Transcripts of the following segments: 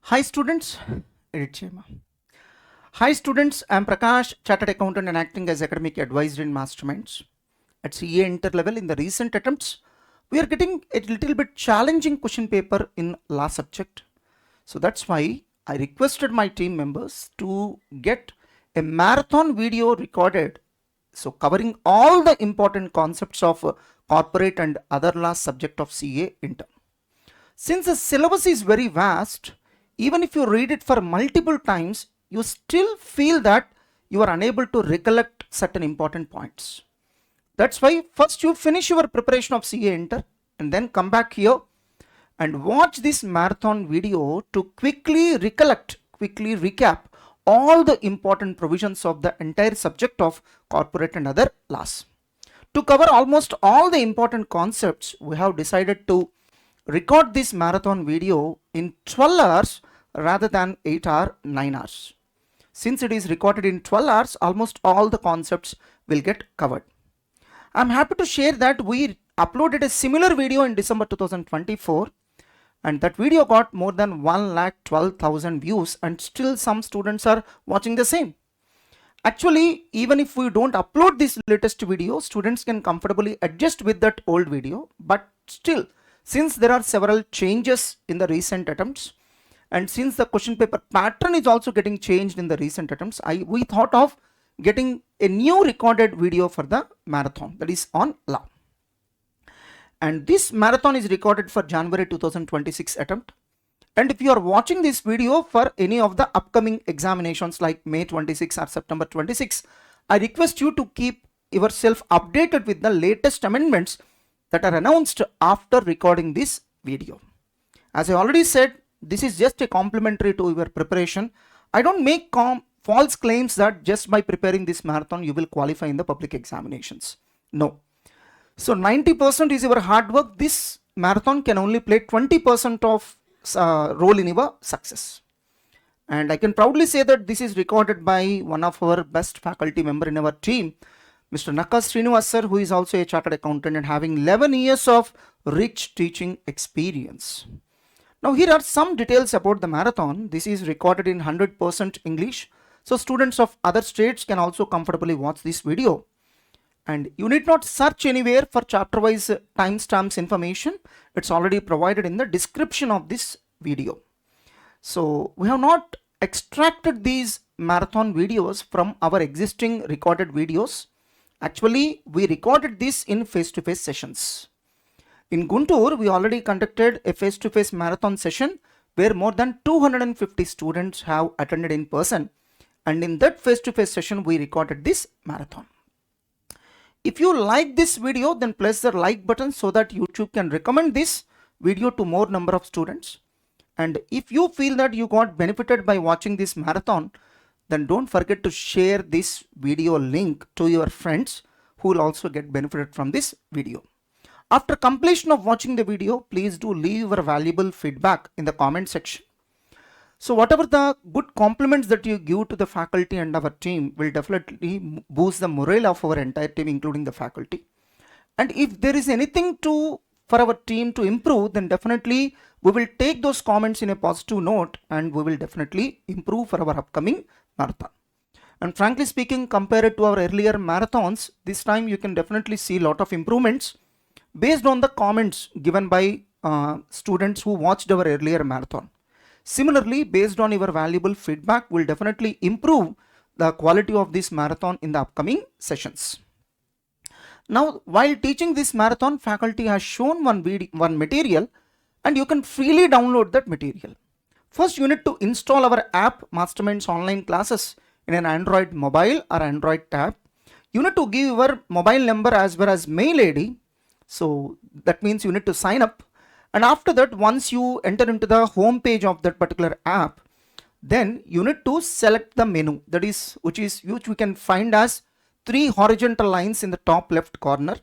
Hi students, Hi students, I am Prakash, Chartered Accountant and acting as Academic Advisor in Masterminds. At CA Inter level in the recent attempts, we are getting a little bit challenging question paper in last subject. So that's why I requested my team members to get a marathon video recorded. So covering all the important concepts of corporate and other last subject of CA Inter. Since the syllabus is very vast, even if you read it for multiple times, you still feel that you are unable to recollect certain important points. That's why first you finish your preparation of CA Inter and then come back here and watch this marathon video to quickly recap all the important provisions of the entire subject of corporate and other laws. To cover almost all the important concepts, we have decided to record this marathon video in 12 hours rather than 8 or 9 hours. Since it is recorded in 12 hours, almost all the concepts will get covered. I'm happy to share that we uploaded a similar video in December 2024 and that video got more than 1,12,000 views and still some students are watching the same. Actually, even if we don't upload this latest video, students can comfortably adjust with that old video, but still, since there are several changes in the recent attempts and since the question paper pattern is also getting changed in the recent attempts, we thought of getting a new recorded video for the marathon, that is on law. And this marathon is recorded for January 2026 attempt. And if you are watching this video for any of the upcoming examinations like May 26 or September 26, I request you to keep yourself updated with the latest amendments that are announced after recording this video. As I already said, this is just a complimentary to your preparation. I don't make false claims that just by preparing this marathon you will qualify in the public examinations. No. So 90% is your hard work. This marathon can only play 20% of role in your success. And I can proudly say that this is recorded by one of our best faculty member in our team, Mr. Nakka Srinivas sir, who is also a chartered accountant and having 11 years of rich teaching experience. Now here are some details about the marathon. This is recorded in 100% English. So students of other states can also comfortably watch this video. And you need not search anywhere for chapter wise timestamps information. It's already provided in the description of this video. So we have not extracted these marathon videos from our existing recorded videos. Actually, we recorded this in face-to-face sessions. In Guntur, we already conducted a face-to-face marathon session where more than 250 students have attended in person. And in that face-to-face session, we recorded this marathon. If you like this video, then press the like button so that YouTube can recommend this video to more number of students. And if you feel that you got benefited by watching this marathon, then don't forget to share this video link to your friends who will also get benefited from this video. After completion of watching the video, please do leave your valuable feedback in the comment section. So whatever the good compliments that you give to the faculty and our team will definitely boost the morale of our entire team, including the faculty. And if there is anything for our team to improve, then definitely we will take those comments in a positive note and we will definitely improve for our upcoming marathon. And frankly speaking, compared to our earlier marathons, this time you can definitely see a lot of improvements based on the comments given by students who watched our earlier marathon. Similarly, based on your valuable feedback, will definitely improve the quality of this marathon in the upcoming sessions. Now, while teaching this marathon, faculty has shown one material and you can freely download that material. First, you need to install our app Masterminds online classes in an Android mobile or Android tab. You need to give your mobile number as well as mail ID. So that means you need to sign up. And after that, once you enter into the home page of that particular app, then you need to select the menu, that is which we can find as 3 horizontal lines in the top left corner.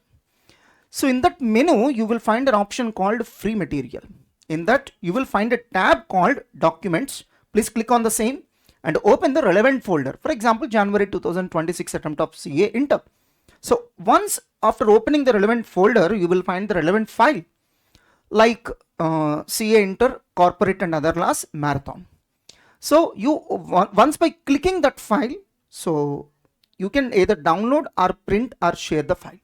So in that menu, you will find an option called free material. In that, you will find a tab called documents. Please click on the same and open the relevant folder. For example, January 2026 attempt of CA Inter. So once after opening the relevant folder, you will find the relevant file like CA Inter, Corporate and Other Laws Marathon. So you once by clicking that file, so you can either download or print or share the file.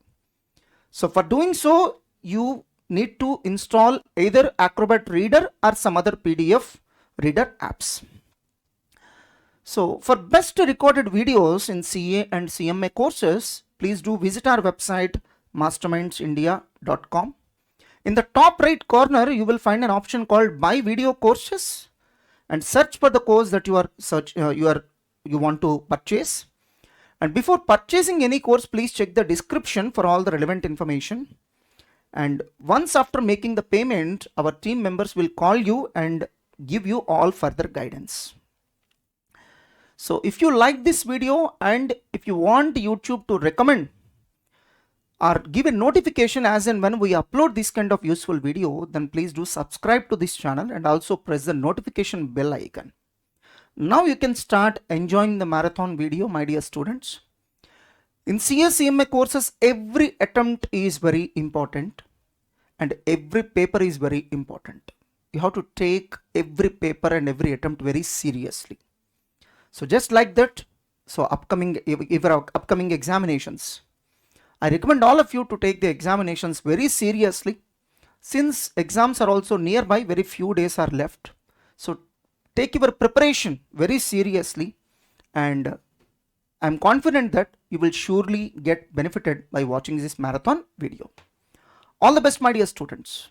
So for doing so, you need to install either Acrobat Reader or some other PDF reader apps. So for best recorded videos in CA and CMA courses, please do visit our website mastermindsindia.com. In the top right corner, you will find an option called Buy Video Courses, and search for the course that you want to purchase. And before purchasing any course, please check the description for all the relevant information. And once after making the payment, our team members will call you and give you all further guidance. So if you like this video and if you want YouTube to recommend or give a notification as and when we upload this kind of useful video, then please do subscribe to this channel and also press the notification bell icon. Now you can start enjoying the marathon video, my dear students. In CA/CMA courses, every attempt is very important and every paper is very important. You have to take every paper and every attempt very seriously. So just like that, so upcoming examinations, I recommend all of you to take the examinations very seriously. Since exams are also nearby, very few days are left. So take your preparation very seriously, and I'm confident that you will surely get benefited by watching this marathon video. All the best, my dear students.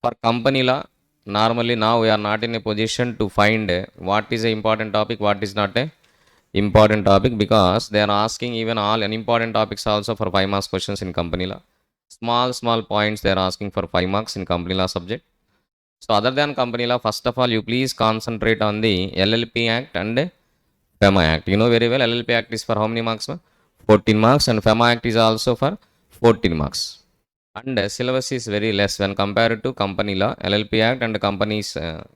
For company law, normally now we are not in a position to find what is an important topic, what is not a important topic, because they are asking even all unimportant topics also for 5 marks questions in company law. Small points they are asking for 5 marks in company law subject. So other than company law, first of all, you please concentrate on the LLP Act and FEMA Act. You know very well LLP Act is for how many marks? 14 marks, and FEMA Act is also for 14 marks. And syllabus is very less when compared to company law. LLP Act and companies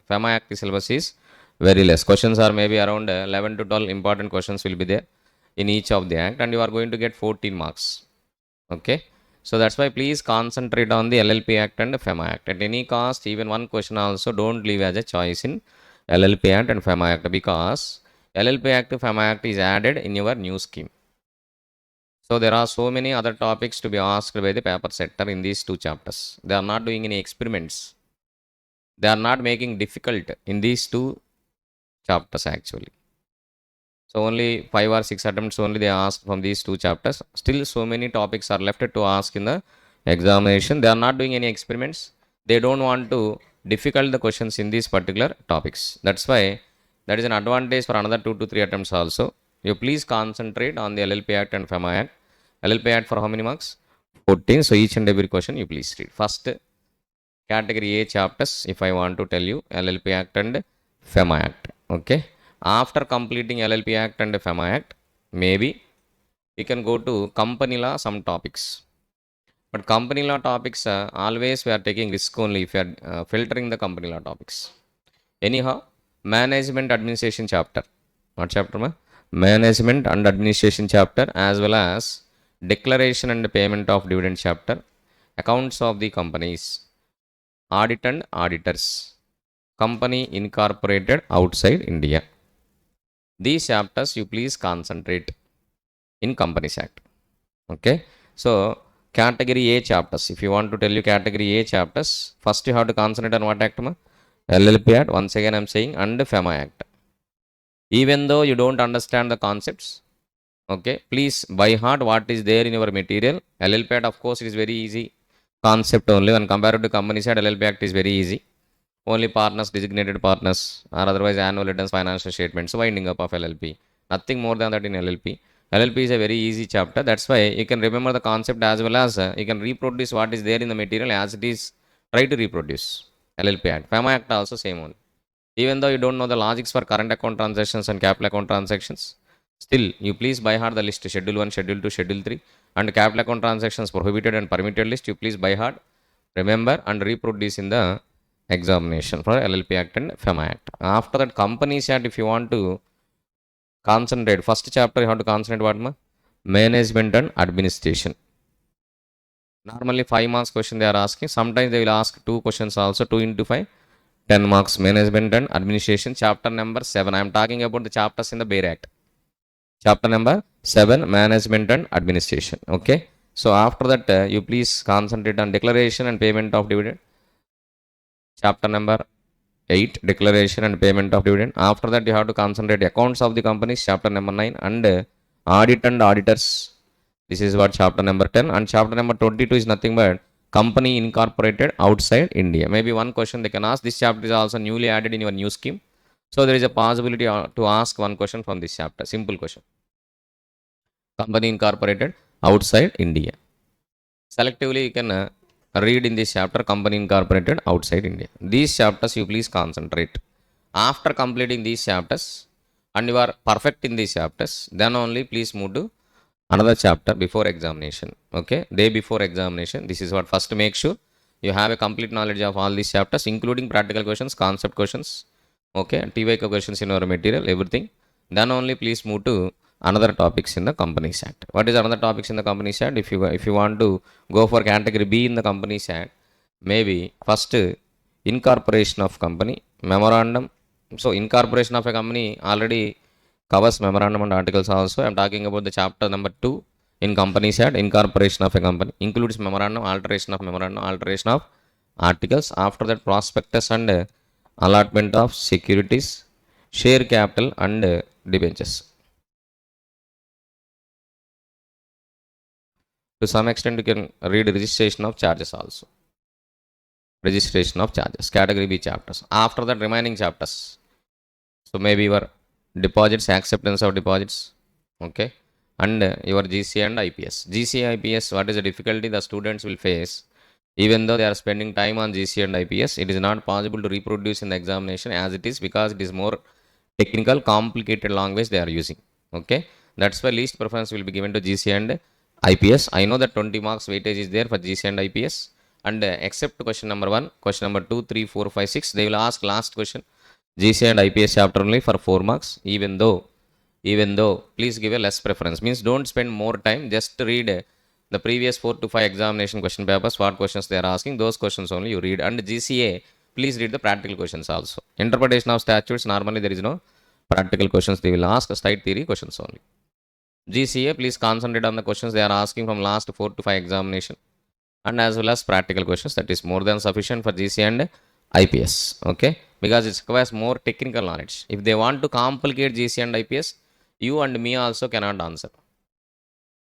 FEMA Act syllabus is very less. Questions are maybe around 11 to 12 important questions will be there in each of the act, and you are going to get 14 marks. Okay, so that's why please concentrate on the LLP Act and FEMA Act. At any cost, even one question also don't leave as a choice in LLP Act and FEMA Act, because LLP Act to FEMA Act is added in your new scheme. So there are so many other topics to be asked by the paper setter in these 2 chapters. They are not doing any experiments. They are not making difficult in these 2 chapters actually. So only 5 or 6 attempts only they asked from these 2 chapters. Still so many topics are left to ask in the examination. They are not doing any experiments. They don't want to difficult the questions in these particular topics. That's why that is an advantage for another 2 to 3 attempts also. You please concentrate on the LLP Act and FEMA Act. LLP Act for how many marks? 14. So each and every question you please read. First category A chapters, if I want to tell you, LLP Act and FEMA Act. Okay. After completing LLP Act and FEMA Act, maybe we can go to company law some topics. But company law topics, always we are taking risk only if we are filtering the company law topics. Anyhow, management administration chapter. What chapter ma? Management and administration chapter, as well as declaration and payment of dividend chapter, accounts of the companies, audit and auditors, company incorporated outside India. These chapters you please concentrate in Companies Act. Okay. So category A chapters. If you want to tell you category A chapters, first you have to concentrate on what act? LLP Act. Once again I am saying, and FEMA Act. Even though you don't understand the concepts, okay, please by heart what is there in your material. LLP Act, of course, it is very easy concept only. When compared to Companies Act, LLP Act is very easy. Only partners, designated partners, or otherwise annual returns, financial statements, winding up of LLP. Nothing more than that in LLP. LLP is a very easy chapter. That's why you can remember the concept as well as you can reproduce what is there in the material as it is. Try to reproduce LLP Act. FEMA Act also same only. Even though you don't know the logics for current account transactions and capital account transactions, still you please by heart the list, Schedule 1, Schedule 2, Schedule 3, and capital account transactions prohibited and permitted list. You please by heart remember and reproduce in the examination for LLP Act and FEMA Act. After that, Companies Act, if you want to concentrate, first chapter you have to concentrate what? Management and administration. Normally 5 marks question they are asking. Sometimes they will ask 2 questions also, 2 into 5. 10 marks management and administration. Chapter number 7. I am talking about the chapters in the Bail Act. Chapter number 7, management and administration. Okay. So after that, you please concentrate on declaration and payment of dividend. Chapter number 8, declaration and payment of dividend. After that, you have to concentrate accounts of the companies. Chapter number 9, and audit and auditors. This is what chapter number 10. And chapter number 22 is nothing but company incorporated outside India. Maybe one question they can ask. This chapter is also newly added in your new scheme. So there is a possibility to ask one question from this chapter. Simple question. Company incorporated outside India. Selectively you can read in this chapter company incorporated outside India. These chapters you please concentrate. After completing these chapters and you are perfect in these chapters, then only please move to another chapter before examination. Okay, day before examination. This is what first make sure you have a complete knowledge of all these chapters, including practical questions, concept questions, okay, TYK questions in your material, everything. Then only please move to another topics in the Companies Act. What is another topics in the Companies Act? If you want to go for category B in the Companies Act, maybe first incorporation of company, memorandum. So incorporation of a company already covers memorandum and articles also. I am talking about the chapter number 2 in Companies Act. Incorporation of a company includes memorandum, alteration of memorandum, alteration of articles. After that, prospectus and allotment of securities, share capital and debentures. To some extent, you can read registration of charges also. Registration of charges, category B chapters. After that, remaining chapters. So maybe your deposits, acceptance of deposits, okay, and your GCA and IPS. GCA, IPS, what is the difficulty the students will face? Even though they are spending time on GCA and IPS, it is not possible to reproduce in the examination as it is, because it is more technical, complicated language they are using. Okay, that's why least preference will be given to GCA and IPS. I know that 20 marks weightage is there for GCA and IPS, and except question number 1, question number 2, 3, 4, 5, 6, they will ask last question GCA and IPS chapter only for 4 marks. Even though please give a less preference, means don't spend more time, just read the previous 4 to 5 examination question papers, what questions they are asking, those questions only you read. And GCA, please read the practical questions also. Interpretation of statutes, normally there is no practical questions they will ask, state theory questions only. GCA, please concentrate on the questions they are asking from last 4 to 5 examination, and as well as practical questions. That is more than sufficient for GCA and IPS, okay, because it requires more technical knowledge. If they want to complicate GCA and IPS, you and me also cannot answer.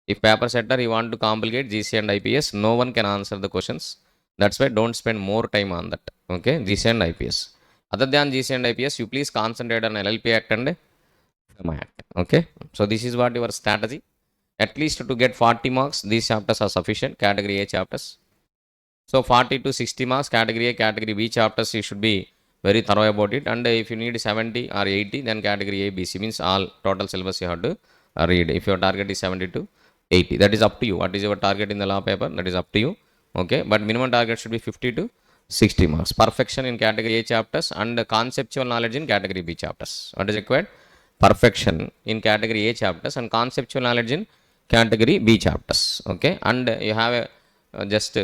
If paper setter you want to complicate GCA and IPS, no one can answer the questions. That's why don't spend more time on that. Okay, GCA and IPS. Other than GCA and IPS, you please concentrate on LLP Act and FEMA Act. Okay, so this is what your strategy. At least to get 40 marks, these chapters are sufficient, category A chapters. So 40 to 60 marks, category A, category B chapters, you should be very thorough about it. And if you need 70 or 80, then category A, B, C, means all total syllabus you have to read. If your target is 70 to 80, that is up to you. What is your target in the law paper? That is up to you. Okay, but minimum target should be 50 to 60 marks. Perfection in category A chapters and conceptual knowledge in category B chapters. What is required? Perfection in category A chapters and conceptual knowledge in category B chapters. Okay, and you have a just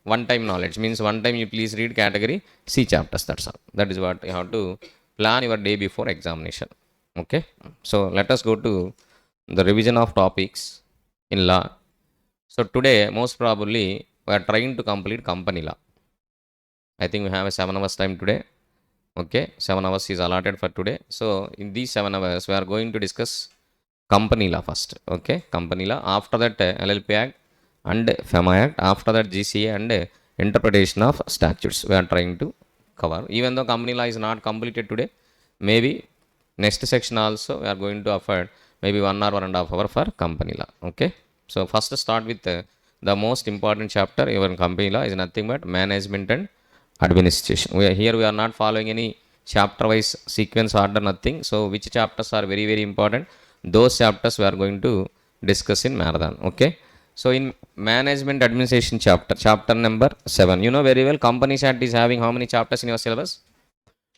one time knowledge, means one time you please read category C chapters. That's all. That is what you have to plan your day before examination. Okay, so let us go to the revision of topics in law. So today most probably we are trying to complete company law. I think we have a 7 hours time today. Okay, 7 hours is allotted for today. So in these 7 hours we are going to discuss company law first. Okay, company law. After that LLP Act and FEMA Act. After that GCA and interpretation of statutes we are trying to cover. Even though company law is not completed today, maybe next section also we are going to offer maybe 1 or 1.5 hour for company law. Okay, so first start with the most important chapter even company law is nothing but management and administration. We are not following any chapter wise sequence order, nothing. So which chapters are very very important, those chapters we are going to discuss in marathon. Okay, so in management administration chapter number 7, you know very well Companies Act is having how many chapters in your syllabus?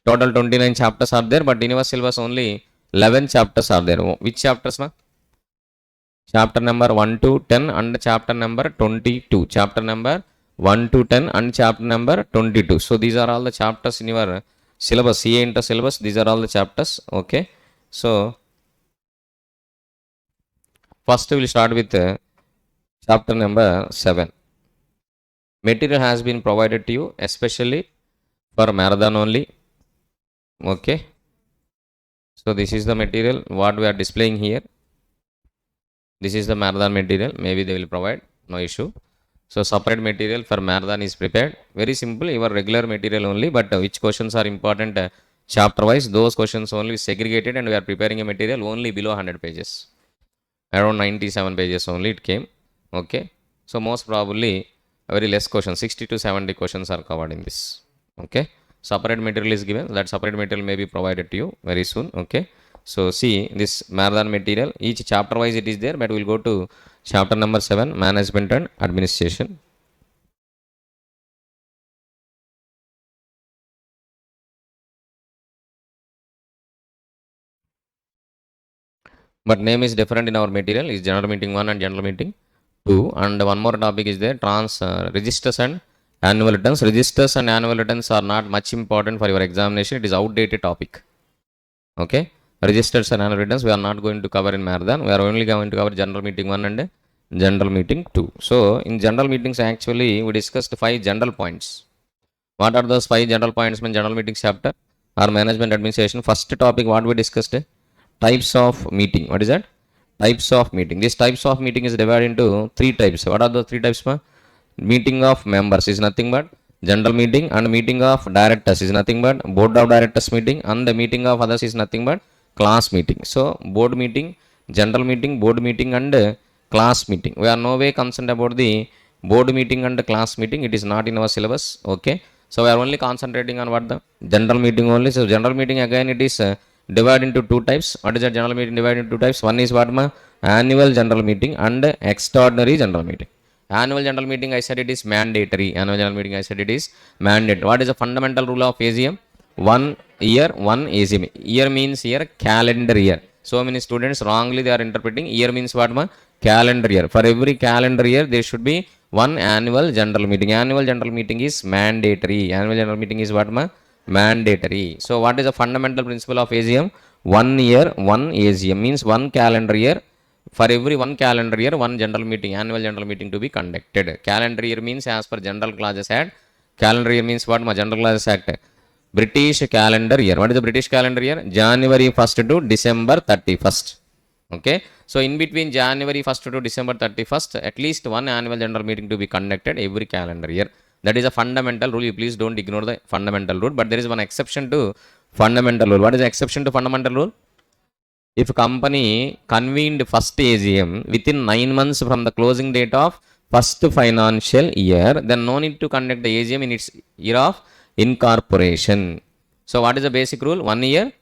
Total 29 chapters are there, but in your syllabus only 11 chapters are there. Which chapters, ma? Chapter number 1 to 10 and chapter number 22. Chapter number 1 to 10 and chapter number 22. So these are all the chapters in your syllabus, CA inter syllabus, these are all the chapters. Okay, so first we will start with chapter number 7. Material has been provided to you especially for marathon only. Okay, so this is the material what we are displaying here. This is the marathon material, maybe they will provide, no issue. So separate material for marathon is prepared. Very simple, your regular material only, but which questions are important chapter wise, those questions only segregated, and we are preparing a material only below 100 pages. Around 97 pages only it came. Okay, so most probably very less questions, 60 to 70 questions are covered in this. Okay, separate material is given, that separate material may be provided to you very soon. Okay, so see this marathon material, each chapter wise it is there, but we'll go to chapter number 7, management and administration. But name is different in our material, is general meeting 1 and general meeting 2, and one more topic is there, registers and annual returns. Registers and annual returns are not much important for your examination, it is outdated topic. Okay, registers and annual returns we are not going to cover in marathon, we are only going to cover general meeting 1 and general meeting 2. So in general meetings actually we discussed 5 general points. What are those 5 general points in general meetings chapter or management administration? First topic what we discussed, types of meeting. What is that? Types of meeting. This types of meeting is divided into 3 types. What are those 3 types? Meeting of members is nothing but general meeting, and meeting of directors is nothing but board of directors meeting, and the meeting of others is nothing but class meeting. So board meeting, general meeting, board meeting and class meeting. We are no way concerned about the board meeting and class meeting, it is not in our syllabus. Okay, so we are only concentrating on what the general meeting only. So general meeting again it is divided into 2 types. What is a general meeting divided into 2 types? One is what annual general meeting and extraordinary general meeting. Annual general meeting I said it is mandatory. Annual general meeting I said it is mandatory. What is the fundamental rule of AGM? 1 year 1 AGM. Year means year, calendar year. So many students wrongly they are interpreting year means what calendar year. For every calendar year there should be one annual general meeting. Annual general meeting is mandatory. Annual general meeting is what mandatory. So what is the fundamental principle of AGM? 1 year 1 AGM means one calendar year. For every one calendar year, one general meeting, annual general meeting to be conducted. Calendar year means as per General Clauses Act. Calendar year means what? General Clauses Act. British calendar year. What is the British calendar year? January 1st to December 31st. Okay. So in between January 1st to December 31st, at least one annual general meeting to be conducted every calendar year. That is a fundamental rule. You please don't ignore the fundamental rule. But there is one exception to fundamental rule. What is the exception to fundamental rule? If company convened first AGM within 9 months from the closing date of first financial year, then no need to conduct the AGM in its year of incorporation. So what is the basic rule? 1 year,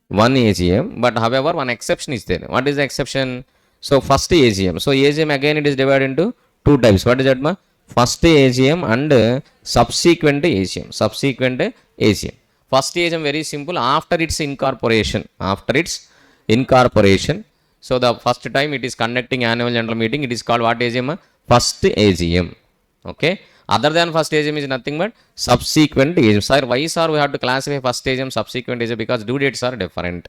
1 AGM. But however, one exception is there. What is the exception? So first AGM. So AGM again it is divided into 2 types. What is that? First AGM and subsequent AGM. Subsequent AGM. First AGM very simple, after its incorporation. After its incorporation. So the first time it is conducting annual general meeting, it is called what AGM? First AGM. Okay. Other than first AGM is nothing but subsequent AGM. Sir, why sir we have to classify first AGM, subsequent AGM? Because due dates are different.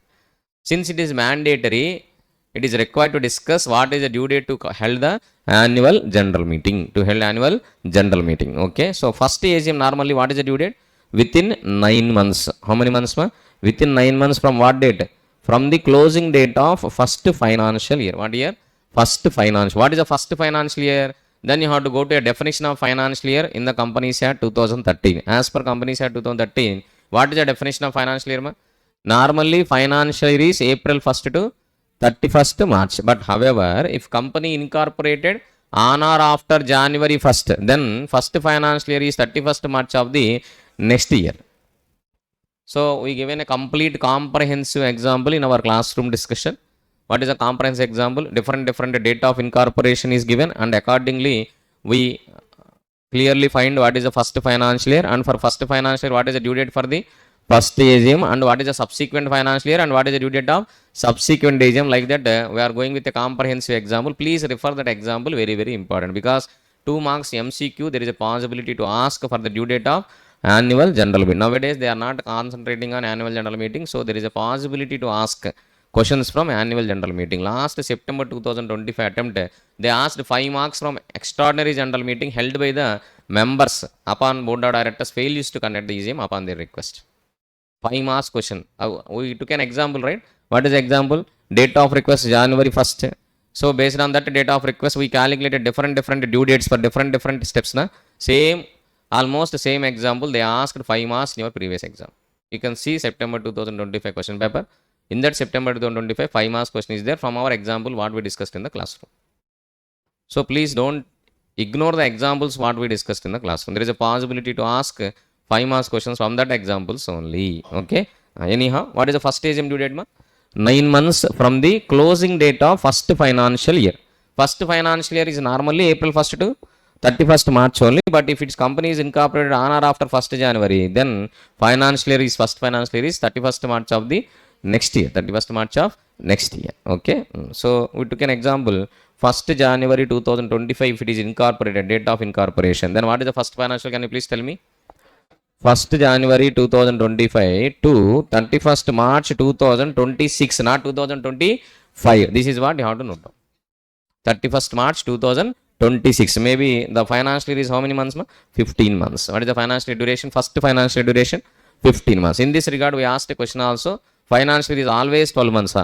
Since it is mandatory, it is required to discuss what is the due date to held the annual general meeting. To held annual general meeting. Okay. So first AGM normally what is the due date? Within 9 months. How many months? Within 9 months from what date? From the closing date of first financial year. What year? First financial. What is the first financial year? Then you have to go to a definition of financial year in the Companies Act 2013. As per Companies Act 2013, what is the definition of financial year? Normally financial year is April 1st to 31st March. But however, if company incorporated on or after January 1st, then first financial year is 31st March of the next year. So we given a complete comprehensive example in our classroom discussion. What is a comprehensive example? Different date of incorporation is given, and accordingly we clearly find what is the first financial year, and for first financial year what is the due date for the first AGM, and what is the subsequent financial year, and what is the due date of subsequent AGM. Like that we are going with a comprehensive example. Please refer that example, very important, because 2 marks MCQ there is a possibility to ask for the due date of annual general meeting. Nowadays, they are not concentrating on annual general meeting, so there is a possibility to ask questions from annual general meeting. Last September 2025 attempt, they asked 5 marks from extraordinary general meeting held by the members upon board of directors failures to conduct the EGM upon their request. 5 marks question. We took an example, right? What is the example? Date of request January 1st. So based on that date of request, we calculated different due dates for different steps. Na? Same, almost same example. They asked 5 marks in your previous exam. You can see September 2025 question paper. In that September 2025, 5 marks question is there from our example what we discussed in the classroom. So please don't ignore the examples what we discussed in the classroom. There is a possibility to ask 5 marks questions from that examples only. Okay. Anyhow, what is the first AGM due date? 9 months from the closing date of first financial year. First financial year is normally April 1st to 31st March only. But if its company is incorporated on or after 1st January, then financial year is first financial year is 31st March of the next year. 31st March of next year. Okay. So we took an example. 1st January 2025, if it is incorporated, date of incorporation, then what is the first financial? Can you please tell me? 1st January 2025 to 31st March 2026, not 2025. This is what you have to note down. 31st March 2026. Maybe the financial year is how many months? 15 months. What is the financial year duration? First financial year duration, 15 months. In this regard, we asked a question also. Financial year is always 12 months.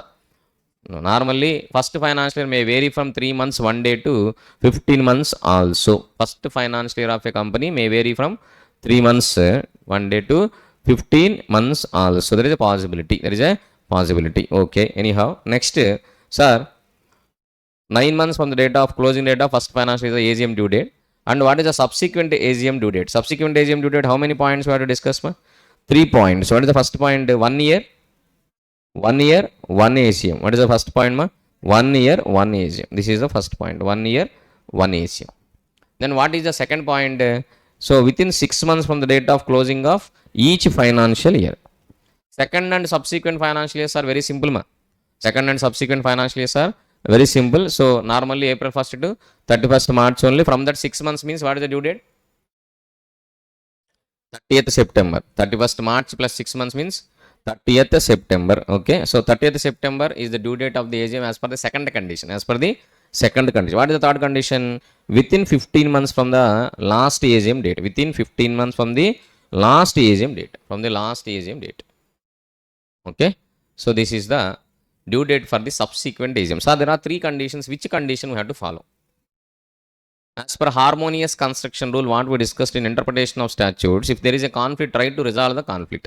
No, normally, first financial year may vary from 3 months 1 day to 15 months also. First financial year of a company may vary from 3 months 1 day to 15 months also. There is a possibility. There is a possibility. Okay. Anyhow, next, sir, 9 months from the date of closing date of first financial year is the AGM due date. And what is the subsequent AGM due date? Subsequent AGM due date, how many points we have to discuss? 3 points. What is the first point? 1 year. 1 year, 1 AGM. What is the first point? 1 year, 1 AGM. This is the first point. 1 year, 1 AGM. Then what is the second point? So within 6 months from the date of closing of each financial year. Second and subsequent financial years are very simple. Second and subsequent financial years are very simple. So normally April 1st to 31st March only. From that 6 months means what is the due date? 30th September. 31st March plus 6 months means 30th September. Okay. So 30th September is the due date of the AGM as per the second condition. As per the second condition. What is the third condition? Within 15 months from the last AGM date. Within 15 months from the last AGM date. From the last AGM date. Okay. So this is the due date for the subsequent AGM. So there are 3 conditions. Which condition we have to follow? As per harmonious construction rule, what we discussed in interpretation of statutes, if there is a conflict, try to resolve the conflict.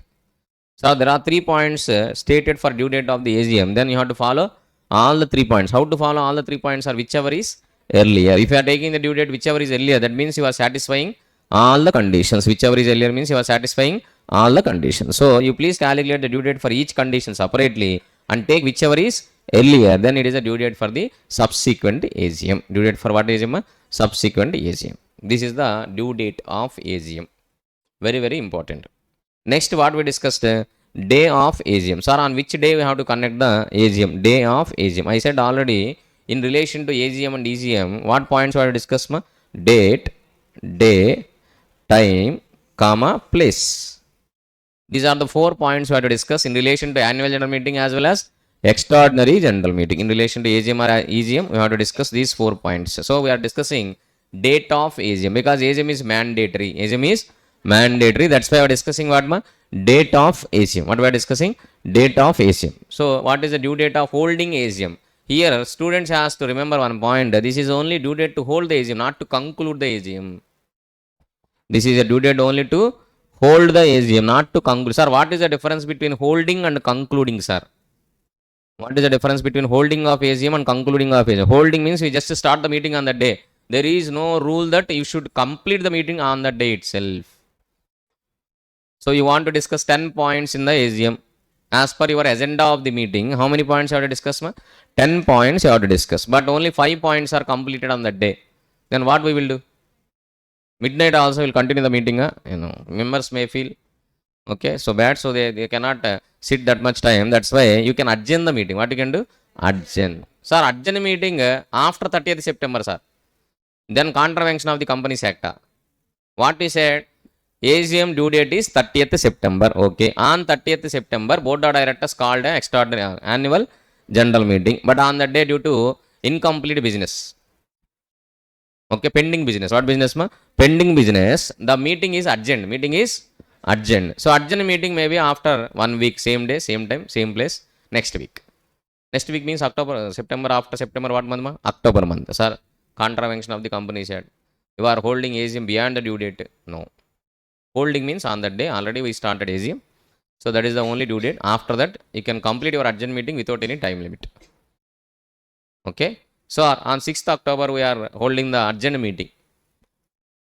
So there are 3 points stated for due date of the AGM. Then you have to follow all the 3 points. How to follow all the 3 points? Or whichever is earlier. If you are taking the due date whichever is earlier, that means you are satisfying all the conditions. Whichever is earlier means you are satisfying all the conditions. So you please calculate the due date for each condition separately and take whichever is earlier. Then it is a due date for the subsequent AGM. Due date for what AGM? Subsequent AGM. This is the due date of AGM. Very, very important. Next, what we discussed, day of AGM. Sir, on which day we have to conduct the AGM? Day of AGM. I said already, in relation to AGM and EGM, what points we have to discuss? Date, day, time, comma, place. These are the 4 points we have to discuss in relation to annual general meeting as well as extraordinary general meeting. In relation to AGM or EGM, we have to discuss these 4 points. So we are discussing date of AGM because AGM is mandatory. AGM is mandatory. That's why we are discussing what? Date of AGM. What we are discussing? Date of AGM. So what is the due date of holding AGM? Here students has to remember one point. This is only due date to hold the AGM, not to conclude the AGM. This is a due date only to hold the AGM, not to conclude. Sir, what is the difference between holding and concluding, sir? What is the difference between holding of AGM and concluding of AGM? Holding means we just start the meeting on that day. There is no rule that you should complete the meeting on that day itself. So you want to discuss 10 points in the AGM. As per your agenda of the meeting, how many points you have to discuss? 10 points you have to discuss. But only 5 points are completed on that day. Then what we will do? Midnight also will continue the meeting. Members may feel okay, so bad, so they cannot sit that much time. That's why you can adjourn the meeting. What you can do? Adjourn. Sir, adjourn meeting after 30th September, sir. Then contravention of the Companies Act. What we said? AGM due date is 30th September. Okay. On 30th September, Board of Directors called an extraordinary annual general meeting. But on that day, due to incomplete business. Okay, pending business. What business, ma? Pending business. The meeting is urgent. Meeting is urgent. So, urgent meeting may be after 1 week, same day, same time, same place, next week. Next week means October, September. After September, what month, ma? October month. Sir, contravention of the company said. You are holding AGM beyond the due date. No. Holding means on that day, already we started AGM. So, that is the only due date. After that, you can complete your urgent meeting without any time limit. Okay. So, on 6th October, we are holding the urgent meeting.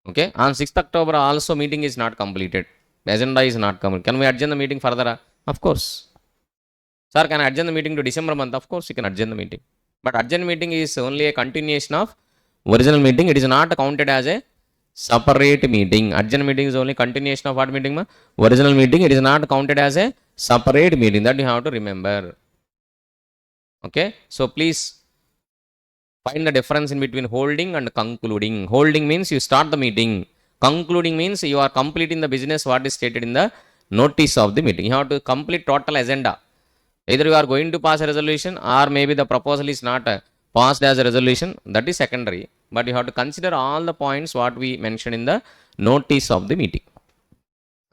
Okay. On 6th October, also meeting is not completed. Agenda is not completed. Can we adjourn the meeting further? Of course. Sir, can I adjourn the meeting to December month? Of course, you can adjourn the meeting. But urgent meeting is only a continuation of original meeting. It is not counted as a separate meeting. Urgent meeting is only continuation of what meeting? Original meeting. It is not counted as a separate meeting. That you have to remember. Okay. So, please find the difference in between holding and concluding. Holding means you start the meeting. Concluding means you are completing the business what is stated in the notice of the meeting. You have to complete total agenda. Either you are going to pass a resolution or maybe the proposal is not passed as a resolution. That is secondary. But you have to consider all the points what we mentioned in the notice of the meeting.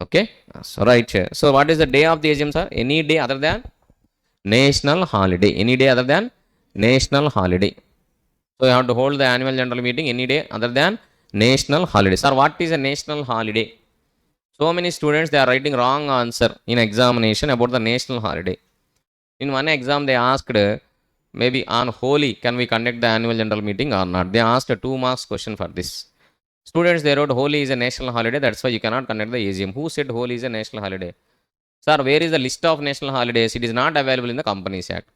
Okay. So, right. So, what is the day of the AGM, sir? Any day other than national holiday. Any day other than national holiday. So, you have to hold the annual general meeting any day other than national holiday. Sir, what is a national holiday? So many students, they are writing wrong answer in examination about the national holiday. In one exam, they asked maybe on Holi, can we conduct the annual general meeting or not? They asked a 2 marks question for this. Students, they wrote Holi is a national holiday. That's why you cannot conduct the AGM. Who said Holi is a national holiday? Sir, where is the list of national holidays? It is not available in the Companies Act.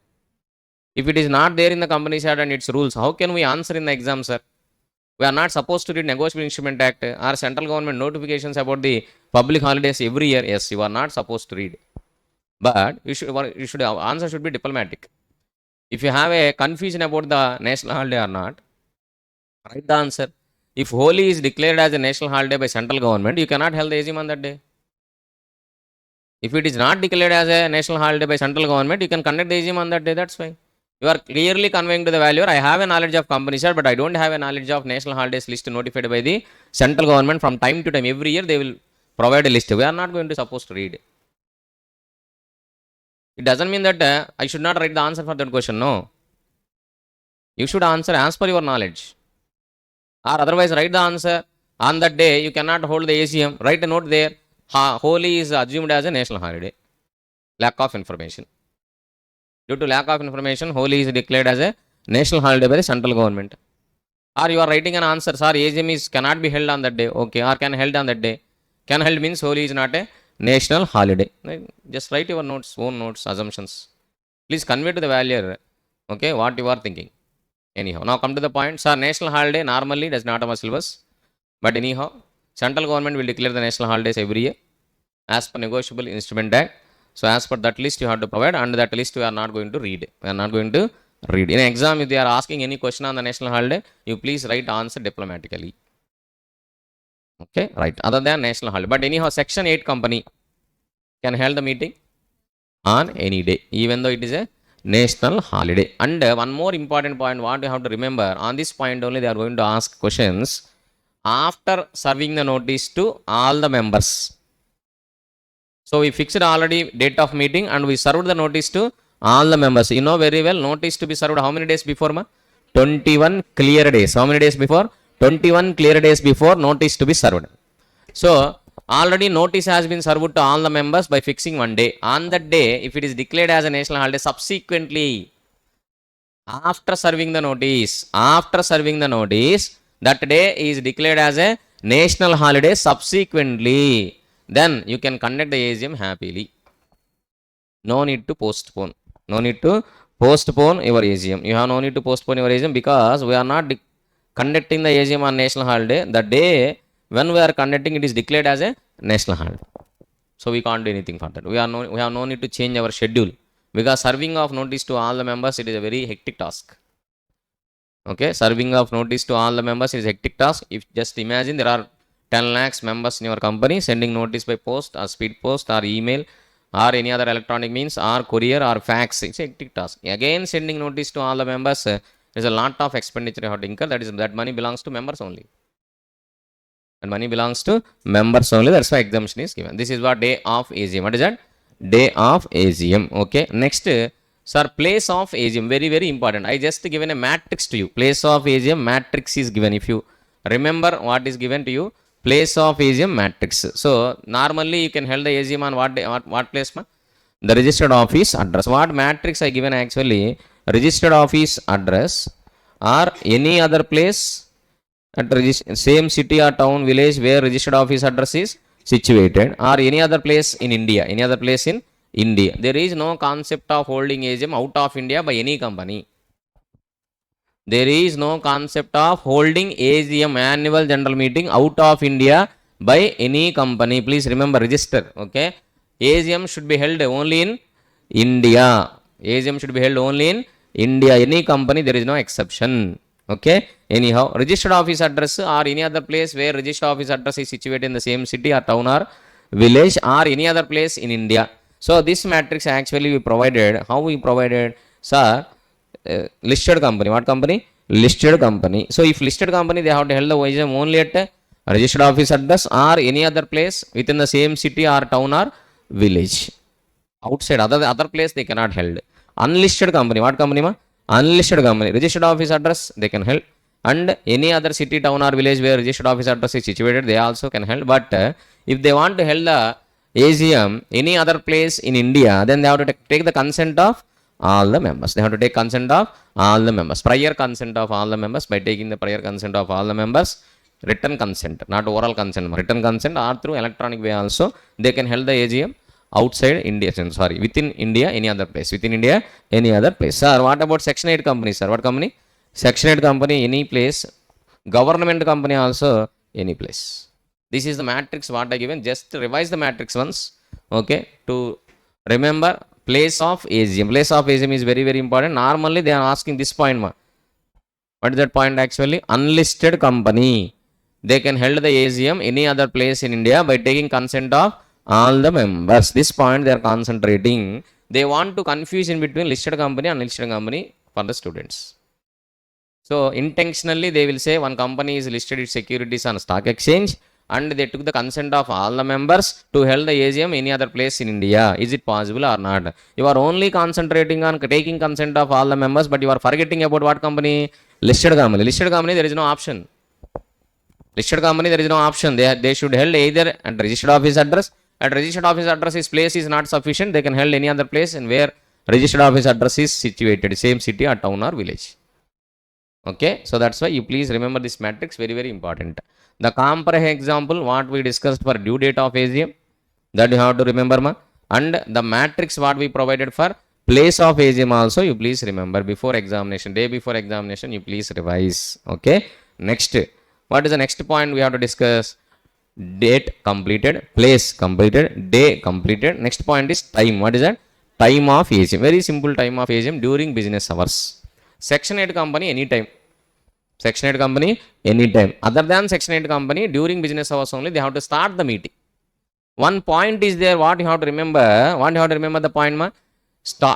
If it is not there in the Companies Act and its rules, how can we answer in the exam, sir? We are not supposed to read Negotiable Instrument Act or central government notifications about the public holidays every year. Yes, you are not supposed to read. But answer should be diplomatic. If you have a confusion about the national holiday or not, write the answer. If Holi is declared as a national holiday by central government, you cannot hold the AGM on that day. If it is not declared as a national holiday by central government, you can conduct the AGM on that day. That's fine. You are clearly conveying to the valuer, I have a knowledge of Companies Act, but I don't have a knowledge of national holidays list notified by the central government from time to time. Every year they will provide a list. We are not going to supposed to read. It doesn't mean that I should not write the answer for that question. No. You should answer as per your knowledge. Or otherwise write the answer on that day. You cannot hold the AGM. Write a note there. Holi is assumed as a national holiday. Lack of information. Due to lack of information, Holi is declared as a national holiday by the central government. Or you are writing an answer, sir, AGM cannot be held on that day. Okay, or can held on that day. Can held means Holi is not a national holiday. Just write your notes, own notes, assumptions. Please convey to the valuer, okay, what you are thinking. Anyhow, now come to the point. Sir, national holiday normally does not have a syllabus. But anyhow, central government will declare the national holidays every year as per Negotiable Instrument Act. So, as per that list you have to provide, and that list we are not going to read. We are not going to read. In exam, if they are asking any question on the national holiday, you please write answer diplomatically. Okay, right. Other than national holiday. But anyhow, Section 8 company can hold the meeting on any day, even though it is a national holiday. And one more important point, what you have to remember, on this point only they are going to ask questions after serving the notice to all the members. So, we fixed already date of meeting and we served the notice to all the members. You know very well, notice to be served how many days before? 21 clear days. How many days before? 21 clear days before notice to be served. So, already notice has been served to all the members by fixing one day. On that day, if it is declared as a national holiday, subsequently, after serving the notice, that day is declared as a national holiday subsequently. Then you can conduct the AGM happily. No need to postpone. No need to postpone your AGM. You have no need to postpone your AGM because we are not conducting the AGM on national holiday. The day when we are conducting, it is declared as a national holiday. So, we can't do anything for that. We have no need to change our schedule because serving of notice to all the members, it is a very hectic task. Okay, serving of notice to all the members is a hectic task. If just imagine there are 10 lakhs members in your company, sending notice by post or speed post or email or any other electronic means or courier or fax. It's a hectic task. Again, sending notice to all the members, there's a lot of expenditure you have to incur. That money belongs to members only. And money belongs to members only. That's why exemption is given. This is what day of AGM. What is that? Day of AGM. Okay. Next, sir, place of AGM. Very, very important. I just given a matrix to you. Place of AGM matrix is given. If you remember what is given to you, place of AGM matrix. So normally you can hold the AGM on what place? The registered office address. What matrix I given actually? Registered office address or any other place at same city or town village where registered office address is situated, or any other place in India. Any other place in India. There is no concept of holding AGM out of India by any company. There is no concept of holding AGM annual general meeting out of India by any company. Please remember, register. Okay. AGM should be held only in India. AGM should be held only in India. Any company, there is no exception. Okay. Anyhow, registered office address or any other place where registered office address is situated in the same city or town or village or any other place in India. So this matrix actually we provided. How we provided? Sir, listed company. What company? Listed company. So if listed company, they have to hold the AGM only at registered office address or any other place within the same city or town or village. Outside other place they cannot hold. Unlisted company. What company? Unlisted company. Registered office address they can hold, and any other city, town or village where registered office address is situated, they also can hold. But if they want to hold the AGM any other place in India, then they have to take the consent of all the members. They have to take consent of all the members. Prior consent of all the members. By taking the prior consent of all the members, written consent, not oral consent, written consent, or through electronic way also, they can hold the AGM outside India, sorry, within India, any other place. Within India, any other place. Sir, what about Section 8 company, sir? What company? Section 8 company, any place. Government company also, any place. This is the matrix what I given. Just revise the matrix once. Okay. To remember place of AGM. Place of AGM is very, very important. Normally they are asking this point. What is that point actually? Unlisted company. They can hold the AGM any other place in India by taking consent of all the members. This point they are concentrating. They want to confuse in between listed company and unlisted company for the students. So intentionally they will say one company is listed its securities on stock exchange and they took the consent of all the members to hold the AGM any other place in India. Is it possible or not? You are only concentrating on taking consent of all the members, but you are forgetting about what company? Listed company. Listed company, there is no option. Listed company, there is no option. They should hold either at registered office address. At registered office address, his place is not sufficient. They can hold any other place and where registered office address is situated, same city or town or village. Okay, so that's why you please remember this matrix, very, very important. The compare example, what we discussed for due date of AGM, that you have to remember, and the matrix what we provided for place of AGM also, you please remember before examination, day before examination, you please revise. Okay, next, what is the next point we have to discuss? Date completed, place completed, day completed. Next point is time. What is that? Time of AGM. Very simple, time of AGM during business hours. Section 8 company anytime. Section 8 company anytime. Other than Section 8 company, during business hours only, they have to start the meeting. One point is there, what you have to remember. What you have to remember the point,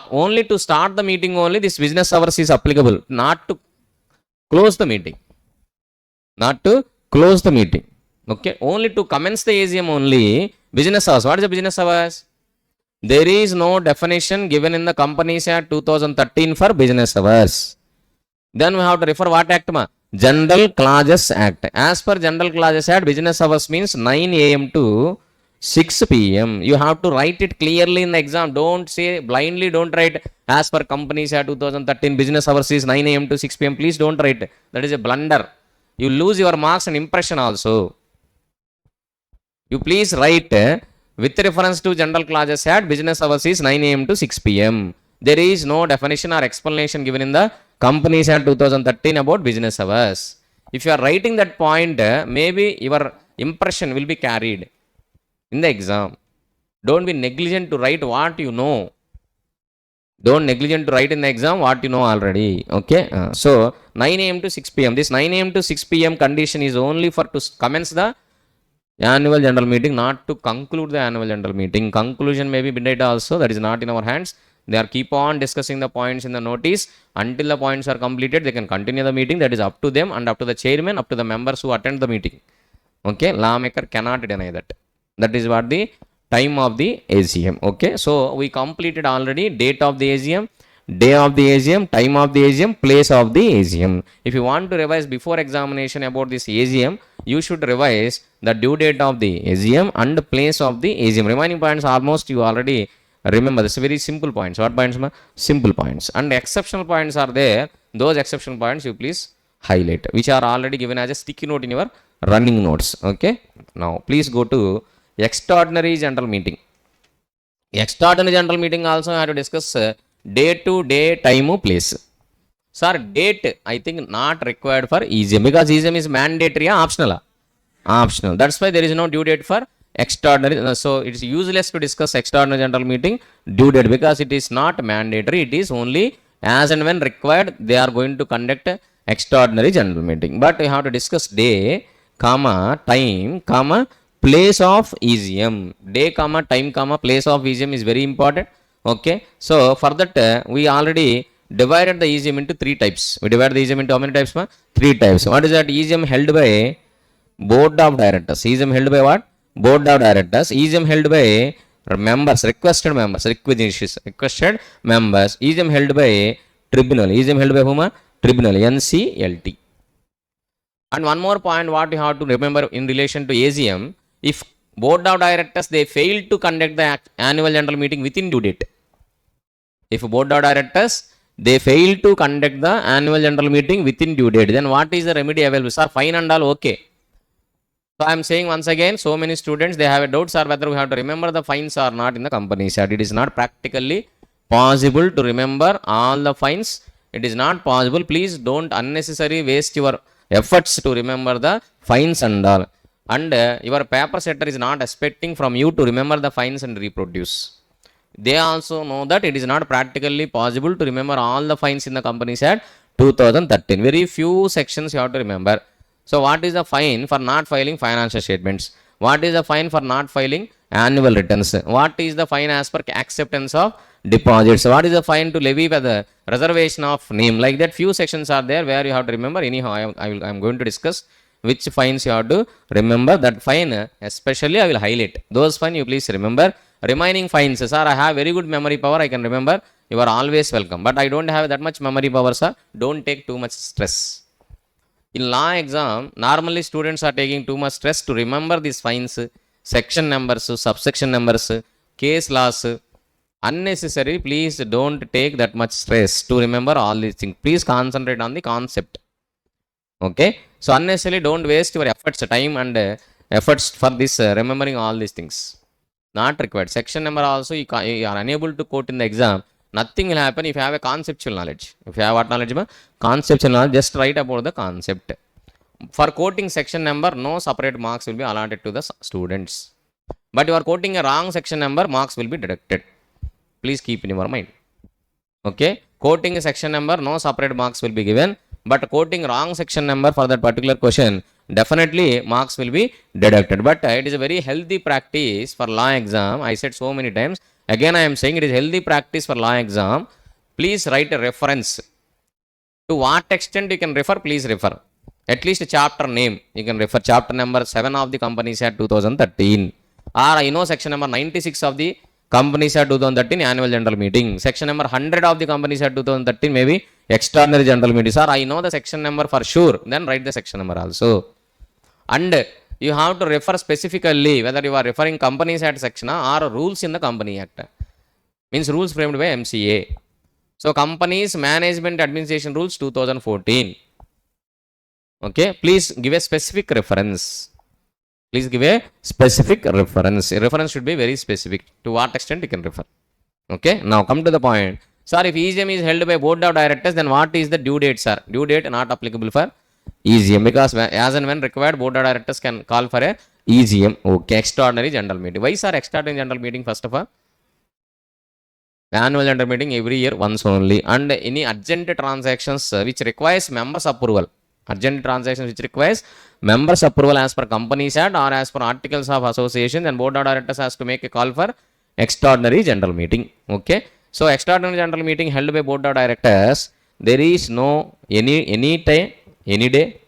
only to start the meeting only, this business hours is applicable. Not to close the meeting. Not to close the meeting. Okay, only to commence the AGM only, business hours. What is the business hours? There is no definition given in the Companies Act 2013 for business hours. Then we have to refer what act? General Clauses Act. As per General Clauses Act, business hours means 9 a.m. to 6 p.m. You have to write it clearly in the exam. Don't say blindly, don't write as per Companies Act 2013 business hours is 9 a.m. to 6 p.m. Please don't write. That is a blunder. You lose your marks and impression also. You please write with reference to General Clauses Act, business hours is 9 a.m. to 6 p.m. There is no definition or explanation given in the Companies Act 2013 about business hours. If you are writing that point, maybe your impression will be carried in the exam. Don't be negligent to write what you know. Don't negligent to write in the exam what you know already. Okay. So 9 a.m. to 6 p.m. This 9 a.m. to 6 p.m. condition is only for to commence the Annual general meeting, not to conclude the annual general meeting. Conclusion may be midnight also, that is not in our hands. They are keep on discussing the points in the notice until the points are completed. They can continue the meeting. That is up to them and up to the chairman, up to the members who attend the meeting. Okay, lawmaker cannot deny that. That is what the time of the AGM. Okay, so we completed already date of the AGM, day of the AGM, time of the AGM, place of the AGM. If you want to revise before examination about this AGM, you should revise the due date of the AGM and place of the AGM. Remaining points almost you already remember. This is very simple points. What points? Simple points. And exceptional points are there. Those exceptional points you please highlight, which are already given as a sticky note in your running notes. Okay, now please go to extraordinary general meeting. Extraordinary general meeting also I have to discuss day to day, time, place. Sir, date I think not required for EGM because EGM is mandatory or optional. Optional. That's why there is no due date for extraordinary. So it is useless to discuss extraordinary general meeting due date because it is not mandatory. It is only as and when required they are going to conduct extraordinary general meeting. But we have to discuss day, comma, time, comma, place of EGM. Day, comma, time, comma, place of EGM is very important. Okay, so for that we already divided the EGM into 3 types. We divide the EGM into how many types? 3 types. What is that? EGM held by board of directors. EGM held by what? Board of directors. EGM held by members, requested members, requested members. EGM held by tribunal. EGM held by whom? Tribunal, NCLT. And one more point what you have to remember in relation to AGM, if board of directors they fail to conduct the annual general meeting within due date. If board of directors they fail to conduct the annual general meeting within due date, then what is the remedy available? Sir, fine and all okay. So I am saying once again, so many students they have a doubt, sir, whether we have to remember the fines or not in the company chat. It is not practically possible to remember all the fines. It is not possible. Please don't unnecessarily waste your efforts to remember the fines and all. And your paper setter is not expecting from you to remember the fines and reproduce. They also know that it is not practically possible to remember all the fines in the company chat 2013. Very few sections you have to remember. So what is the fine for not filing financial statements? What is the fine for not filing annual returns? What is the fine as per acceptance of deposits? What is the fine to levy by the reservation of name? Like that few sections are there where you have to remember. Anyhow, I am going to discuss which fines you have to remember. That fine especially I will highlight. Those fine you please remember. Remaining fines, sir, I have very good memory power, I can remember. You are always welcome. But I don't have that much memory power, sir. Don't take too much stress. In law exam, normally students are taking too much stress to remember these fines, section numbers, subsection numbers, case laws. Unnecessary, please don't take that much stress to remember all these things. Please concentrate on the concept. Okay, so unnecessarily don't waste your efforts, time and efforts for this remembering all these things. Not required. Section number also you are unable to quote in the exam. Nothing will happen if you have a conceptual knowledge. If you have what knowledge? Conceptual knowledge, just write about the concept. For quoting section number, no separate marks will be allotted to the students. But you are quoting a wrong section number, marks will be deducted. Please keep in your mind. Okay, quoting a section number, no separate marks will be given. But quoting wrong section number for that particular question, definitely marks will be deducted. But it is a very healthy practice for law exam. I said so many times. Again I am saying it is healthy practice for law exam. Please write a reference. To what extent you can refer, please refer. At least a chapter name. You can refer chapter number 7 of the Companies Act 2013. Or I know section number 96 of the Companies Act 2013 annual general meeting. Section number 100 of the Companies Act 2013 maybe extraordinary general meeting. Sir, I know the section number for sure. Then write the section number also. And you have to refer specifically whether you are referring Companies Act section or rules in the Company Act. Means rules framed by MCA. So Companies Management Administration Rules 2014. Okay, please give a specific reference. Please give a specific reference. A reference should be very specific. To what extent you can refer. Okay, now come to the point. Sir, if EGM is held by board of directors, then what is the due date, sir? Due date not applicable for EGM because as and when required, board of directors can call for a EGM. Okay, extraordinary general meeting. Why, sir, extraordinary general meeting first of all? Annual general meeting every year once only. And any urgent transactions which requires members approval. Urgent transactions which requires members approval as per Companies Act or as per Articles of Association, then board of directors has to make a call for extraordinary general meeting. Okay, so extraordinary general meeting held by board of directors, there is no any time, any day,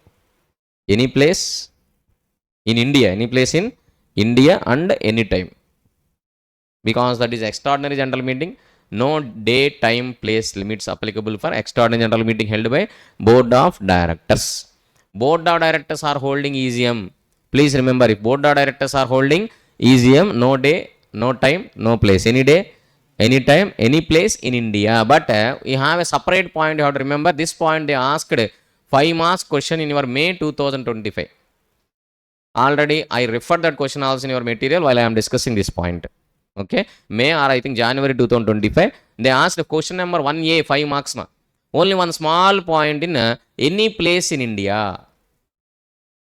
any place in India, any place in India and any time, because that is extraordinary general meeting. No day, time, place limits applicable for extraordinary general meeting held by board of directors. Board of directors are holding EGM. Please remember, if board of directors are holding EGM, no day, no time, no place, any day, any time, any place in India. But you have a separate point. You have to remember this point. They asked 5 marks question in your May 2025. Already I referred that question also in your material while I am discussing this point. Okay, May or I think January 2025, they asked question number 1A, 5 marks. Only one small point in any place in India.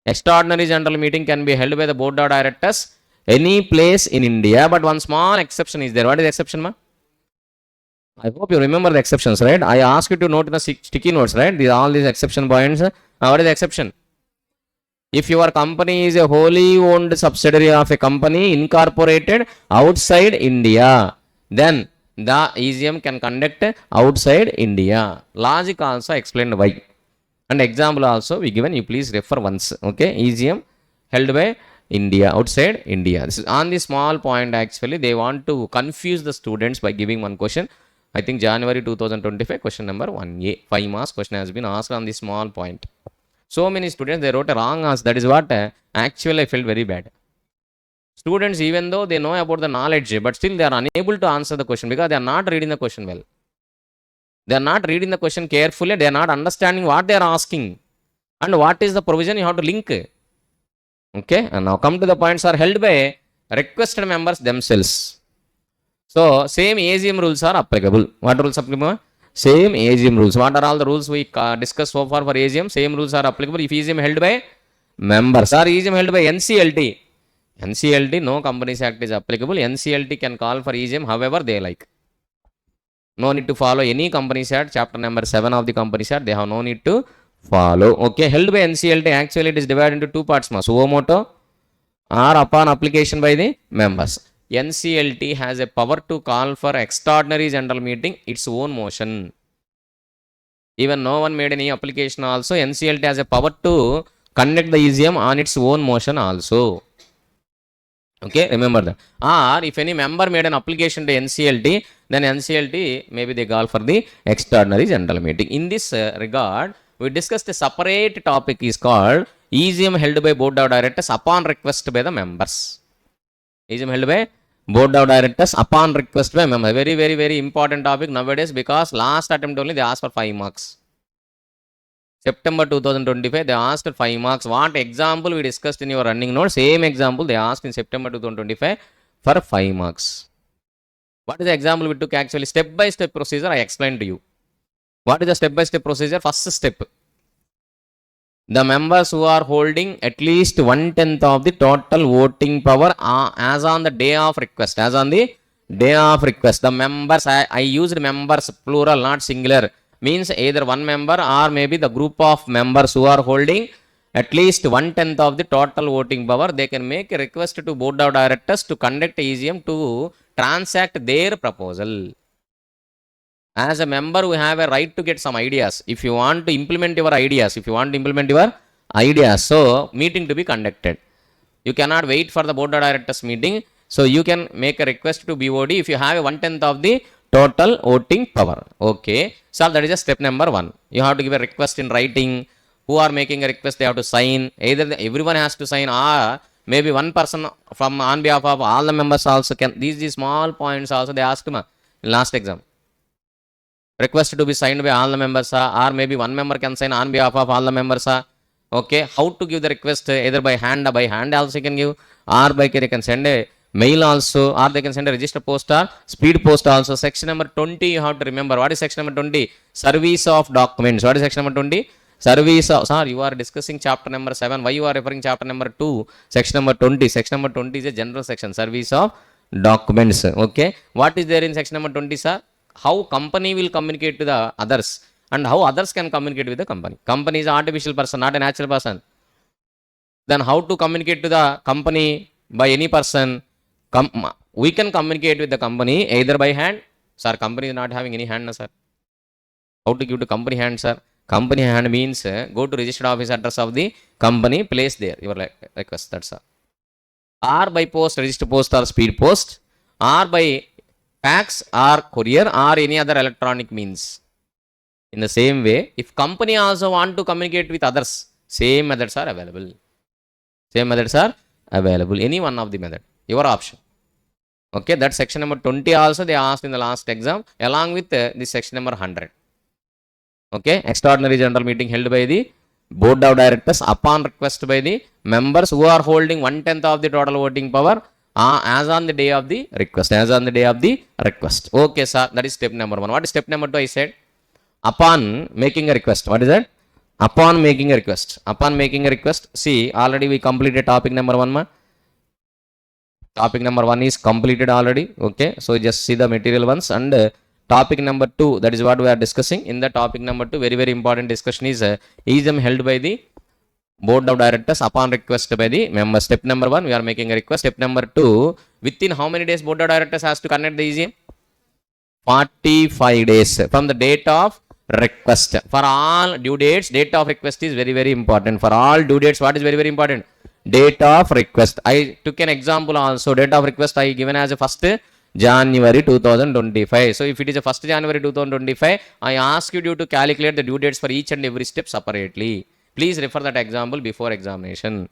Extraordinary general meeting can be held by the board of directors any place in India, but one small exception is there. What is the exception, ma? I hope you remember the exceptions, right? I asked you to note in the sticky notes, right? All these exception points. What is the exception? If your company is a wholly owned subsidiary of a company incorporated outside India, then the EGM can conduct outside India. Logic also explained why. And example also we given, you please refer once. Okay, EGM held by India, outside India. This is on the small point. Actually they want to confuse the students by giving one question. I think January 2025 question number 1A, 5 marks question has been asked on the small point. So many students, they wrote a wrong answer. That is what actually I felt very bad. Students, even though they know about the knowledge, but still they are unable to answer the question because they are not reading the question well. They are not reading the question carefully. They are not understanding what they are asking and what is the provision you have to link. Okay, and now come to the points are held by requested members themselves. So same AGM rules are applicable. What rules applicable? Same AGM rules. What are all the rules we discussed so far for AGM? Same rules are applicable if EGM held by members or EGM held by NCLT. NCLT, no Companies Act is applicable. NCLT can call for EGM however they like. No need to follow any Companies Act. Chapter number 7 of the Companies Act, they have no need to follow. Okay, held by NCLT, actually it is divided into 2 parts. Suo moto or upon application by the members. NCLT has a power to call for extraordinary general meeting its own motion. Even no one made any application also, NCLT has a power to conduct the EGM on its own motion also. Okay, remember that. Or if any member made an application to NCLT, then NCLT maybe they call for the extraordinary general meeting. In this regard, we discussed a separate topic is called EGM held by board of directors upon request by the members. EGM held by board of directors upon request by members. Very, very, very important topic nowadays because last attempt only they asked for 5 marks. September 2025 they asked 5 marks. What example we discussed in your running note? Same example they asked in September 2025 for 5 marks. What is the example we took? Actually step by step procedure I explained to you. What is the step by step procedure? First step, the members who are holding at least 1/10 of the total voting power as on the day of request. As on the day of request, the members, I used members plural not singular, means either one member or maybe the group of members who are holding at least 1/10 of the total voting power, they can make a request to board of directors to conduct EGM to transact their proposal. As a member, we have a right to get some ideas. If you want to implement your ideas, so meeting to be conducted. You cannot wait for the board of directors meeting. So you can make a request to BOD if you have a 1/10 of the total voting power. Okay. So that is a step number 1. You have to give a request in writing. Who are making a request, they have to sign. Either everyone has to sign or maybe one person from on behalf of all the members also can. These small points also they asked in last exam. Request to be signed by all the members or maybe one member can sign on behalf of all the members. Okay, how to give the request? Either by hand also you can give, or by they can send a mail also, or they can send a register post or speed post also. Section number 20 you have to remember. What is section number 20? Service of documents. What is section number 20? Service of, sir, you are discussing chapter number 7. Why you are referring chapter number 2? Section number 20. Section number 20 is a general section. Service of documents. Okay, what is there in section number 20, sir? How company will communicate to the others, and how others can communicate with the company. Company is an artificial person, not a natural person. Then how to communicate to the company by any person? We can communicate with the company either by hand. Sir, company is not having any hand, no, sir. How to give to company hand, sir? Company hand means go to registered office address of the company, place there your request. That's all. Or by post, register post or speed post, or by fax or courier or any other electronic means. In the same way, if company also want to communicate with others, same methods are available. Same methods are available. Any one of the method, your option. Okay, that section number 20 also they asked in the last exam along with this section number 100. Okay, extraordinary general meeting held by the board of directors upon request by the members who are holding 1/10 of the total voting power as on the day of the request. As on the day of the request. Okay, sir, that is step number 1. What is step number 2? I said upon making a request. What is that? Upon making a request. Upon making a request. See, already we completed topic number 1. Topic number 1 is completed already. Okay, so just see the material ones, and topic number 2, that is what we are discussing. In the topic number 2, very very important discussion is EGM held by the board of directors upon request by the members. Step number 1, we are making a request. Step number 2, within how many days board of directors has to conduct the EGM? 45 days from the date of request. For all due dates, date of request is very very important. For all due dates, what is very very important? Date of request. I took an example also. Date of request I given as a 1st January 2025. So if it is a 1st January 2025, I ask you to calculate the due dates for each and every step separately. Please refer that example before examination.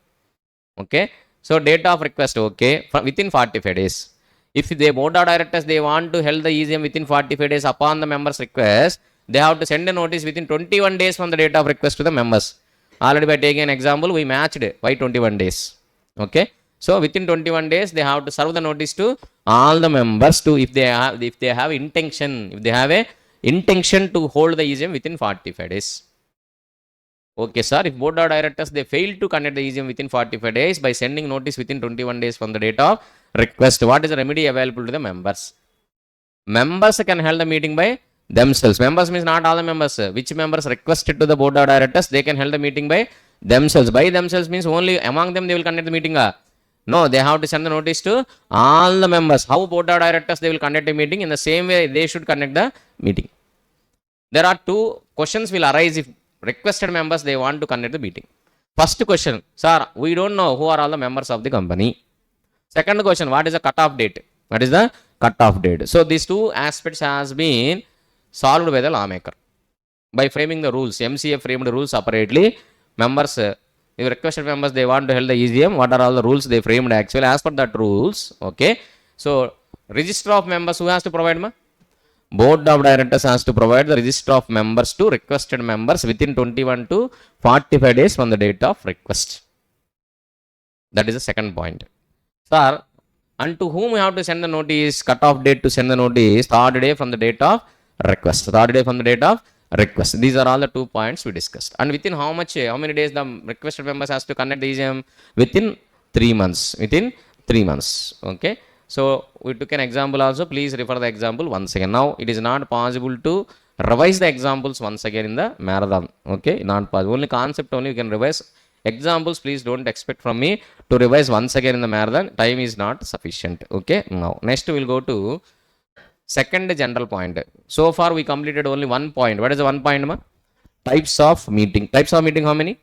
Okay, so date of request, okay, within 45 days. If the board of directors they want to hold the EGM within 45 days upon the members request, they have to send a notice within 21 days from the date of request to the members. Already by taking an example, we matched by 21 days. Okay, so within 21 days they have to serve the notice to all the members to if they have a intention to hold the EGM within 45 days. Okay, sir, if board of directors they fail to conduct the EGM within 45 days by sending notice within 21 days from the date of request, what is the remedy available to the members? Members can hold the meeting by themselves. Members means not all the members. Which members requested to the board of directors, they can hold the meeting by themselves. By themselves means only among them they will conduct the meeting. No, they have to send the notice to all the members. How board of directors they will conduct a meeting? In the same way they should conduct the meeting. There are 2 questions will arise if requested members they want to conduct the meeting. First question, sir, we don't know who are all the members of the company. Second question, what is the cut-off date? What is the cut-off date? So these 2 aspects has been solved by the lawmaker by framing the rules. MCA framed the rules separately. Members, if requested members they want to hold the EGM, what are all the rules they framed actually as per that rules? Okay, so register of members, who has to provide? Board of directors has to provide the register of members to requested members within 21 to 45 days from the date of request. That is the second point. Sir, and to whom we have to send the notice? Cut-off date to send the notice 3rd day from the date of request. 3rd day from the date of request. These are all the 2 points we discussed. And within how many days the requested members has to conduct the EGM? Within 3 months. Within 3 months. Okay. So we took an example also. Please refer the example once again. Now it is not possible to revise the examples once again in the marathon. Okay, not possible. Only concept only you can revise. Examples please don't expect from me to revise once again in the marathon. Time is not sufficient. Okay, now next we will go to second general point. So far we completed only 1 point. What is the 1 point? Types of meeting. Types of meeting how many?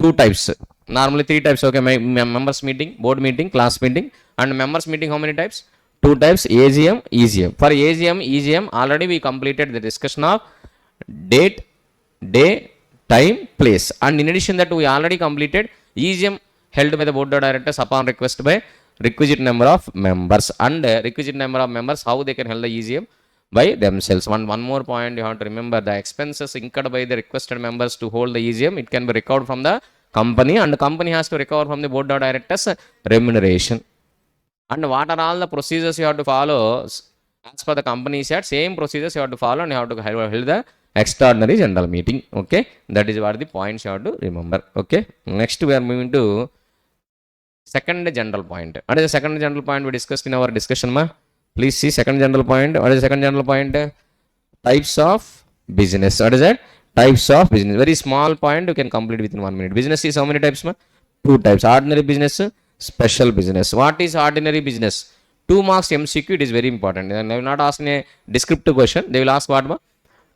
2 types. Normally 3 types. Okay, members meeting, board meeting, class meeting. And members meeting how many types? 2 types, AGM, EGM. For AGM, EGM already we completed the discussion of date, day, time, place. And in addition that we already completed EGM held by the board of directors upon request by requisite number of members. And requisite number of members, how they can hold the EGM? By themselves. One more point you have to remember, the expenses incurred by the requested members to hold the EGM, it can be recovered from the company, and the company has to recover from the board of directors remuneration. And what are all the procedures you have to follow as per the company said? Same procedures you have to follow, and you have to hold the extraordinary general meeting. Okay, that is what the points you have to remember. Okay, next we are moving to second general point. What is the second general point we discussed in our discussion? Please see second general point. What is the second general point? Types of business. What is that? Types of business. Very small point, you can complete within 1 minute. Business is how many types, ma? 2 types. Ordinary business, special business. What is ordinary business? 2 marks MCQ, it is very important. They will not ask a descriptive question. They will ask what, ma?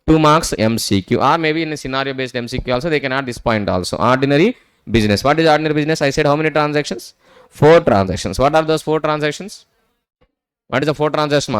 2 marks MCQ, or maybe in a scenario based MCQ also they can add this point also. Ordinary business. What is ordinary business? I said how many transactions? 4 transactions. What are those 4 transactions? What is the 4 transactions?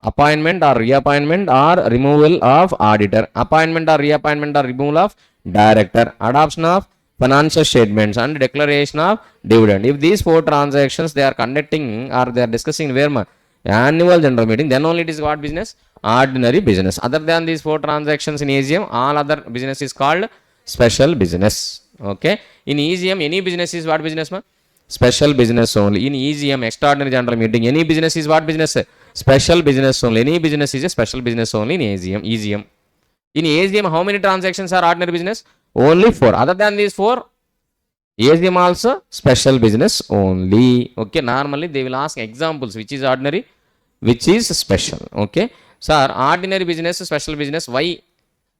Appointment or reappointment or removal of auditor. Appointment or reappointment or removal of director. Adoption of financial statements and declaration of dividend. If these 4 transactions they are conducting or they are discussing where annual general meeting, then only it is what business? Ordinary business. Other than these 4 transactions in AGM, all other business is called special business. Okay. In EGM, any business is what business, ma? Special business only. In EGM, extraordinary general meeting, any business is what business? Special business only. Any business is a special business only in EGM. In AGM, how many transactions are ordinary business? Only 4. Other than these 4, AGM also special business only. Okay. Normally they will ask examples which is ordinary, which is special. Okay. Sir, ordinary business, special business, why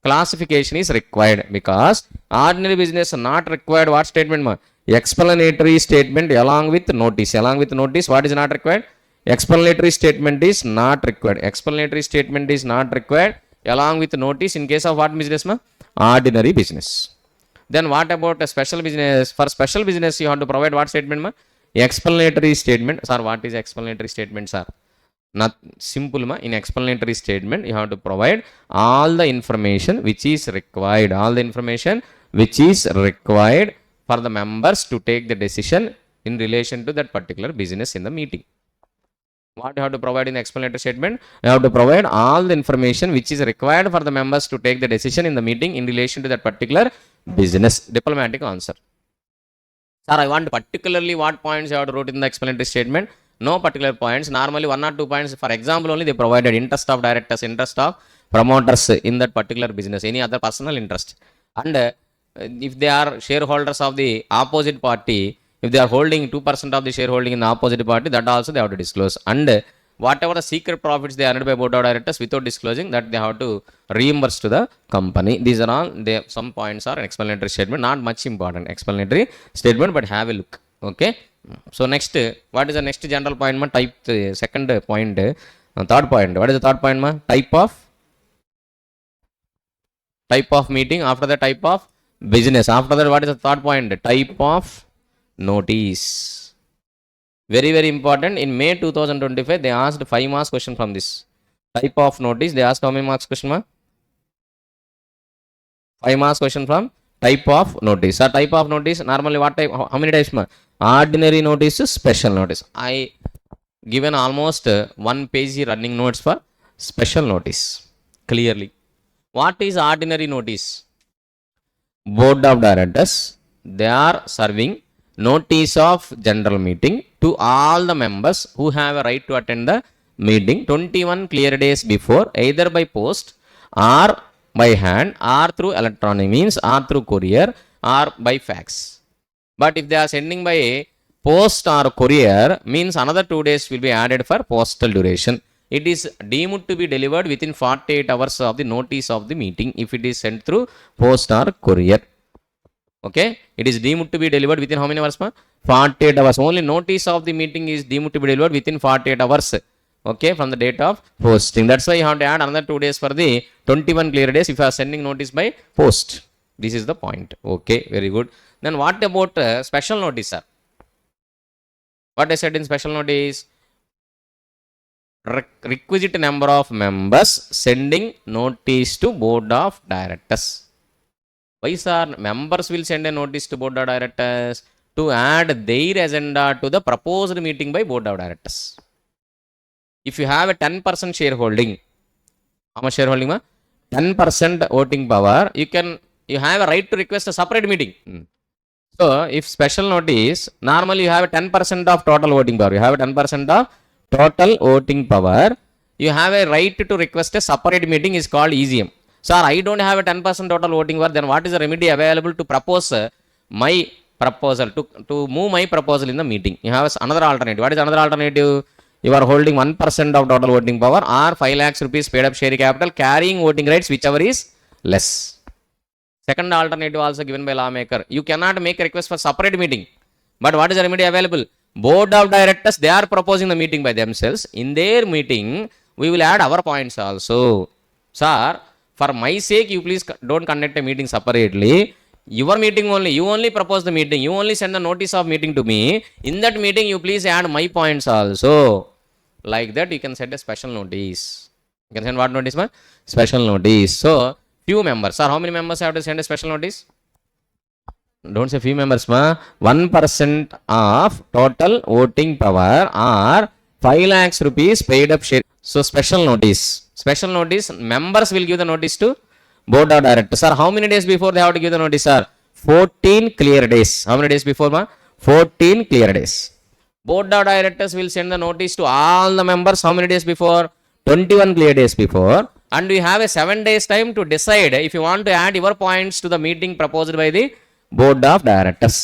classification is required? Because ordinary business not required what statement, ma? Explanatory statement along with notice. Along with notice, what is not required? Explanatory statement is not required. Explanatory statement is not required along with notice in case of what business, ma? Ordinary business. Then what about a special business? For special business, you have to provide what statement, ma? Explanatory statement. Sir, what is explanatory statement, sir? Not simple, ma. In explanatory statement, you have to provide all the information which is required. All the information which is required for the members to take the decision in relation to that particular business in the meeting. What you have to provide in explanatory statement? You have to provide all the information which is required for the members to take the decision in the meeting in relation to that particular business. Diplomatic answer. Sir, I want particularly what points you have to write in the explanatory statement. No particular points. Normally 1 or 2 points. For example, only they provided interest of directors, interest of promoters in that particular business, any other personal interest. And if they are shareholders of the opposite party, if they are holding 2% of the shareholding in the opposite party, that also they have to disclose. And whatever the secret profits they earned by board of directors without disclosing, that they have to reimburse to the company. These are all, some points are an explanatory statement, not much important explanatory statement, but have a look. Okay. So next, what is the next general point, ma? Type, second point, third point. What is the third point, ma? Type of meeting. After the type of business. After that, what is the third point? Type of notice. Very, very important. In May 2025, they asked 5 marks question from this. Type of notice. They asked how many marks question, ma? 5 marks question from type of notice. So type of notice, normally what type, how many types, ma? Ordinary notice, special notice. I given almost 1 page running notes for special notice. Clearly. What is ordinary notice? Board of directors, they are serving notice of general meeting to all the members who have a right to attend the meeting 21 clear days before, either by post or by hand or through electronic means or through courier or by fax. But if they are sending by post or courier, means another 2 days will be added for postal duration. It is deemed to be delivered within 48 hours of the notice of the meeting if it is sent through post or courier. Okay, it is deemed to be delivered within how many hours, ma? 48 hours. Only notice of the meeting is deemed to be delivered within 48 hours. Okay, from the date of posting. That's why you have to add another 2 days for the 21 clear days if you are sending notice by post. This is the point. Okay, very good. Then what about special notice, sir? What I said in special notice? Requisite number of members sending notice to board of directors. Why, sir? Members will send a notice to board of directors to add their agenda to the proposed meeting by board of directors. If you have a 10% shareholding, how much shareholding, ma? 10% voting power, you have a right to request a separate meeting. So, if special notice, normally you have a 10% of total voting power. You have a 10% of total voting power. You have a right to request a separate meeting is called EGM. Sir, I don't have a 10% total voting power. Then what is the remedy available to propose my proposal, to move my proposal in the meeting? You have another alternative. What is another alternative? you are holding 1% of total voting power, or 5 lakhs rupees paid up share capital carrying voting rights, whichever is less. Second alternative also given by lawmaker. You cannot make a request for separate meeting. But what is the remedy available? Board of directors, they are proposing the meeting by themselves. In their meeting, we will add our points also. Sir, for my sake, you please don't conduct a meeting separately. Your meeting only, you only propose the meeting, you only send the notice of meeting to me. In that meeting, you please add my points also. Like that, you can send a special notice. You can send what notice, man? Special notice. So, few members. Sir, how many members have to send a special notice? Don't say few members, ma. 1% of total voting power or 5 lakhs rupees paid up share. So, special notice. Special notice, members will give the notice to board of directors. Sir, how many days before they have to give the notice, sir? 14 clear days. How many days before, ma? 14 clear days. Board of directors will send the notice to all the members. How many days before? 21 clear days before. And we have a 7 days time to decide if you want to add your points to the meeting proposed by the board of directors.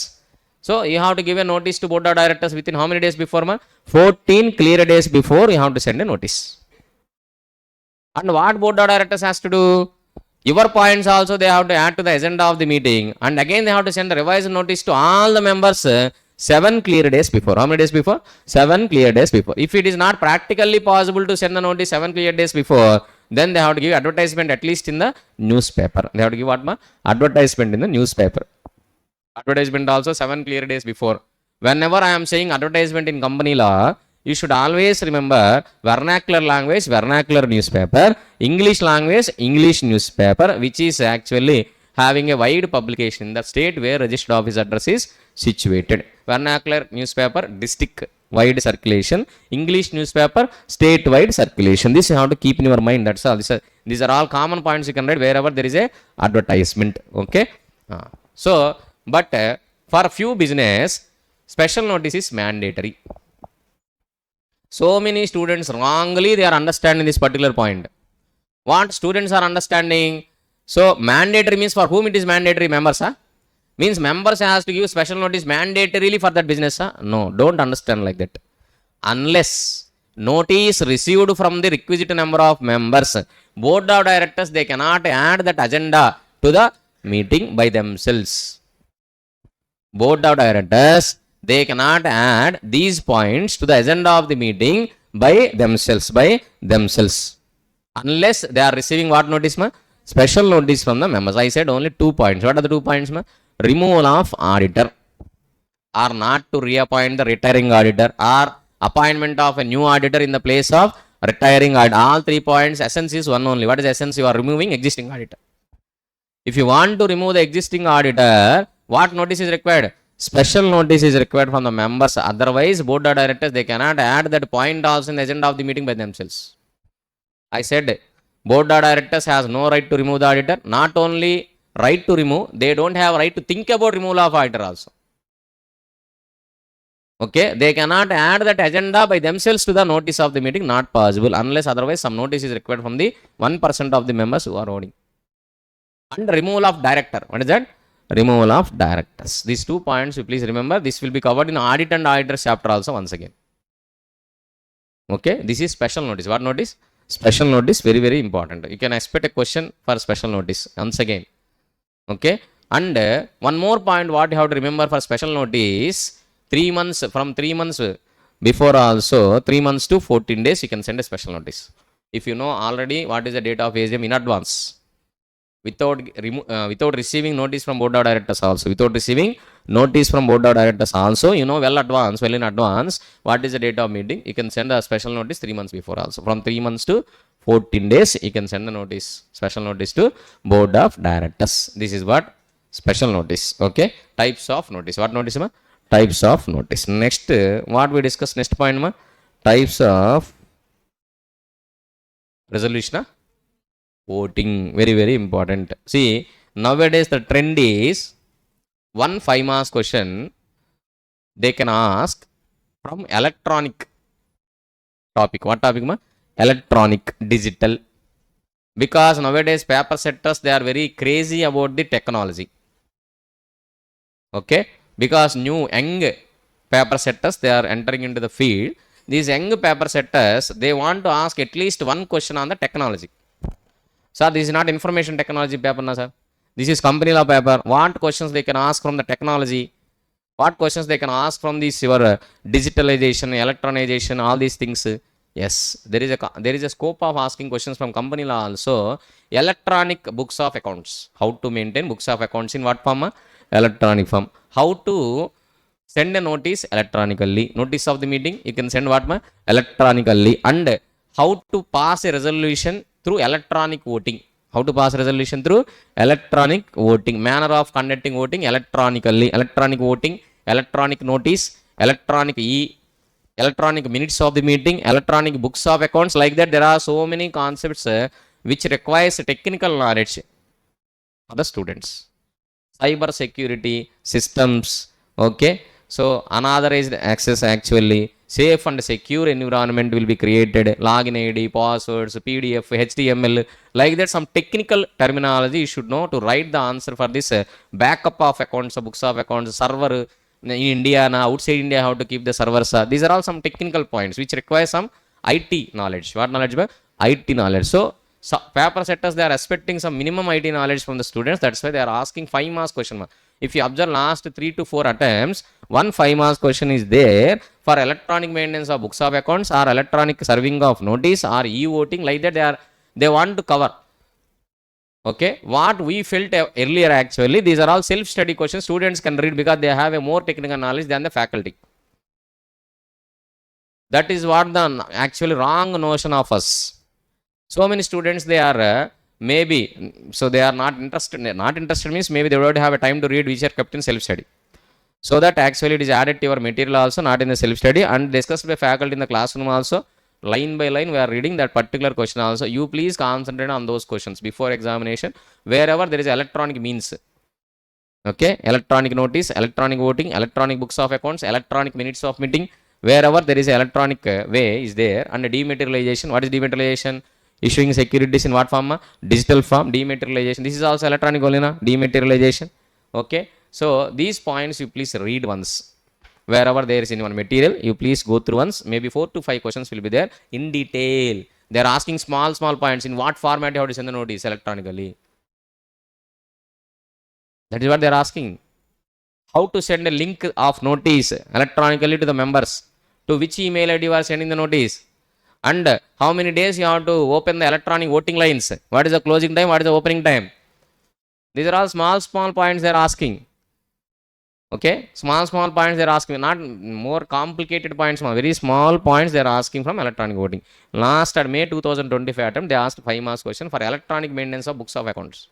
So you have to give a notice to board of directors within how many days before, ma? 14 clear days before you have to send a notice. And what board of directors has to do? Your points also they have to add to the agenda of the meeting. And again they have to send a revised notice to all the members 7 clear days before. How many days before? 7 clear days before. If it is not practically possible to send the notice 7 clear days before, then they have to give advertisement at least in the newspaper. They have to give what, ma? Advertisement in the newspaper. Advertisement also 7 clear days before. Whenever I am saying advertisement in company law, you should always remember vernacular language, vernacular newspaper, English language, English newspaper, which is actually having a wide publication in the state where registered office address is situated. Vernacular newspaper, district wide circulation, English newspaper, state wide circulation. This you have to keep in your mind. That's all. These are all common points you can write wherever there is a advertisement. Okay. So, but for few business, special notice is mandatory. So many students wrongly they are understanding this particular point. What students are understanding? So mandatory means for whom it is mandatory? Members, huh? Means members has to give special notice mandatorily for that business, huh? No, don't understand like that. Unless notice received from the requisite number of members, board of directors they cannot add that agenda to the meeting by themselves. Board of directors they cannot add these points to the agenda of the meeting by themselves. Unless they are receiving what notice, ma? Special notice from the members. I said only 2 points. What are the 2 points, ma? Removal of auditor, or not to reappoint the retiring auditor, or appointment of a new auditor in the place of retiring auditor. All 3 points. Essence is one only. What is essence? You are removing existing auditor. If you want to remove the existing auditor, what notice is required? Special notice is required from the members. Otherwise, board of directors they cannot add that point also in the agenda of the meeting by themselves. I said board of directors has no right to remove the auditor. Not only right to remove, they don't have right to think about removal of auditor also. Okay, they cannot add that agenda by themselves to the notice of the meeting. Not possible unless otherwise some notice is required from the 1% of the members who are voting. And removal of director. What is that? Removal of directors. These 2 points you please remember. This will be covered in audit and auditors chapter also once again. Okay, this is special notice. What notice? Special notice, very very important. You can expect a question for special notice once again. Okay, and one more point what you have to remember for special notice, 3 months, from 3 months before also, 3 months to 14 days you can send a special notice. If you know already what is the date of AGM in advance, without receiving notice from board of directors also, you know well in advance what is the date of meeting, you can send a special notice 3 months before also. From 3 months to 14 days you can send a notice, special notice to board of directors. This is what special notice. Okay, types of notice. What notice, ma? Types of notice. Next, what we discuss next point, ma? Types of resolution, voting. Very very important. See, nowadays the trend is 1 5 marks question they can ask from electronic topic. What topic, ma? Electronic, digital. Because nowadays paper setters they are very crazy about the technology. Okay, because new young paper setters they are entering into the field. these young paper setters, they want to ask at least one question on the technology. Sir, this is not information technology paper, na sir. This is company law paper. What questions they can ask from the technology? What questions they can ask from this your digitalization, electronization, all these things? Yes, there is a scope of asking questions from company law also. Electronic books of accounts. How to maintain books of accounts in what form? Electronic form. How to send a notice electronically. Notice of the meeting you can send what? Electronically. And how to pass a resolution through electronic voting. How to pass resolution through electronic voting. Manner of conducting voting electronically. Electronic voting, electronic notice, electronic minutes of the meeting, electronic books of accounts. Like that, there are so many concepts which requires technical knowledge for the students. Cyber security systems. Okay, so unauthorized access, actually safe and secure environment will be created. Login ID, passwords, PDF, HTML, like that. Some technical terminology you should know to write the answer for this backup of accounts, books of accounts, server in India, outside India, how to keep the servers. These are all some technical points which require some IT knowledge. What knowledge? IT knowledge. So paper setters, they are expecting some minimum IT knowledge from the students. That's why they are asking 5 marks question. If you observe last 3 to 4 attempts, one 5 marks question is there for electronic maintenance of books of accounts or electronic serving of notice or e-voting. Like that, they want to cover. Okay, what we felt earlier, actually these are all self-study questions. Students can read because they have a more technical knowledge than the faculty. That is what the actually wrong notion of us. So many students, they are maybe, so they are not interested. Not interested means maybe they don't have a time to read, which are kept in self-study. So that actually it is added to your material also, not in the self-study, and discussed by faculty in the classroom also. Line by line we are reading that particular question also. You please concentrate on those questions before examination. Wherever there is electronic means, okay, electronic notice, electronic voting, electronic books of accounts, electronic minutes of meeting, wherever there is electronic way is there. And dematerialization. What is dematerialization? Issuing securities in what form? Digital form. Dematerialization, this is also electronic only, na? Dematerialization. Okay, so these points you please read once. Wherever there is in one material, you please go through once. Maybe 4 to 5 questions will be there in detail. They are asking small points. In what format you have to send the notice? Electronically. That is what they are asking. How to send a link of notice electronically to the members? To which email ID you are sending the notice? And how many days you have to open the electronic voting lines? What is the closing time? What is the opening time? These are all small points they are asking. Okay, small points they are asking, not more complicated points. Very small points they are asking from electronic voting. Last at May 2025 attempt, they asked 5 marks question for electronic maintenance of books of accounts.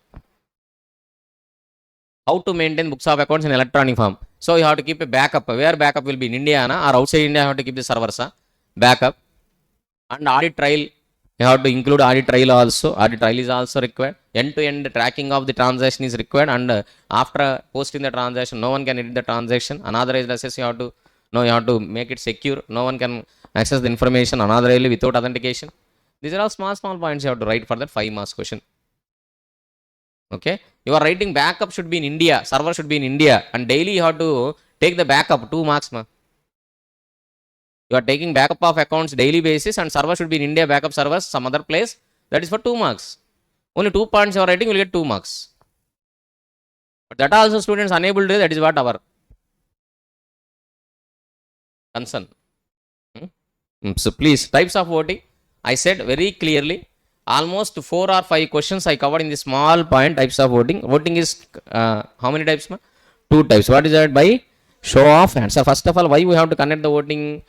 How to maintain books of accounts in electronic form? So you have to keep a backup. Where backup will be? In India or outside India, you have to keep the servers backup. And audit trail, you have to include audit trail also. Audit trail is also required. End-to-end tracking of the transaction is required. And after posting the transaction, no one can edit the transaction. Unauthorized access, you have to make it secure. No one can access the information unauthorizedly without authentication. These are all small points you have to write for that 5 marks question. Okay, you are writing backup should be in India, server should be in India, and daily you have to take the backup. 2 marks, ma. You are taking backup of accounts daily basis, and server should be in India, backup servers some other place. That is for 2 marks. Only 2 points you are writing, you will get 2 marks. But that also students unable to do. That is what our concern. So please, types of voting, I said very clearly. Almost 4 or 5 questions I covered in the small point. Types of voting. Voting is how many types? 2 types. What is that? By show of hands. So first of all, why we have to conduct the voting?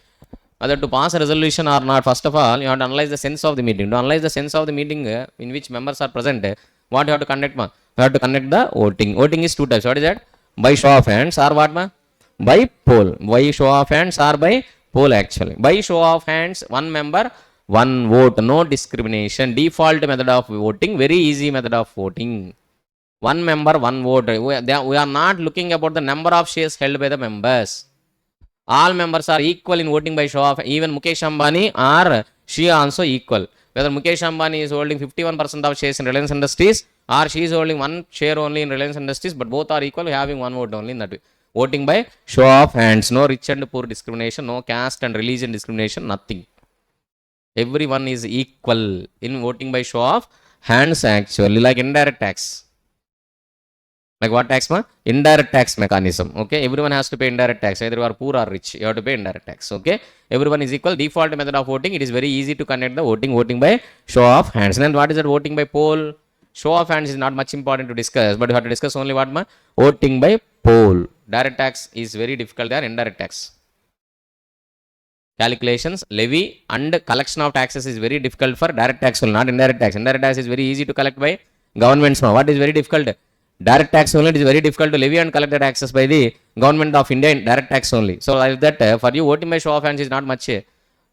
Whether to pass a resolution or not, first of all, you have to analyze the sense of the meeting. To analyze the sense of the meeting in which members are present, what you have to conduct? You have to conduct the voting. Voting is 2 types. What is that? By show of hands or what? By poll. By show of hands or by poll, actually. By show of hands, 1 member, 1 vote. No discrimination. Default method of voting. Very easy method of voting. 1 member, 1 vote. We are not looking about the number of shares held by the members. All members are equal in voting by show of. Even Mukesh Ambani or she also equal. Whether Mukesh Ambani is holding 51% of shares in Reliance Industries or she is holding 1 share only in Reliance Industries, but both are equal, having 1 vote only in that way. Voting by show of hands. No rich and poor discrimination. No caste and religion discrimination. Nothing. Everyone is equal in voting by show of hands actually, like indirect tax. Like what tax ma? Indirect tax mechanism. Okay, everyone has to pay indirect tax. Either you are poor or rich, you have to pay indirect tax. Okay, everyone is equal. Default method of voting. It is very easy to conduct the voting by show of hands. And then what is that voting by poll? Show of hands is not much important to discuss, but you have to discuss only what ma? Voting by poll. Direct tax is very difficult there. Indirect tax calculations, levy and collection of taxes is very difficult for direct tax only, not indirect tax. Indirect tax is very easy to collect by governments. What is very difficult? Direct tax only. It is very difficult to levy and collect the taxes by the government of India in direct tax only. So like that, for you voting by show of hands is not much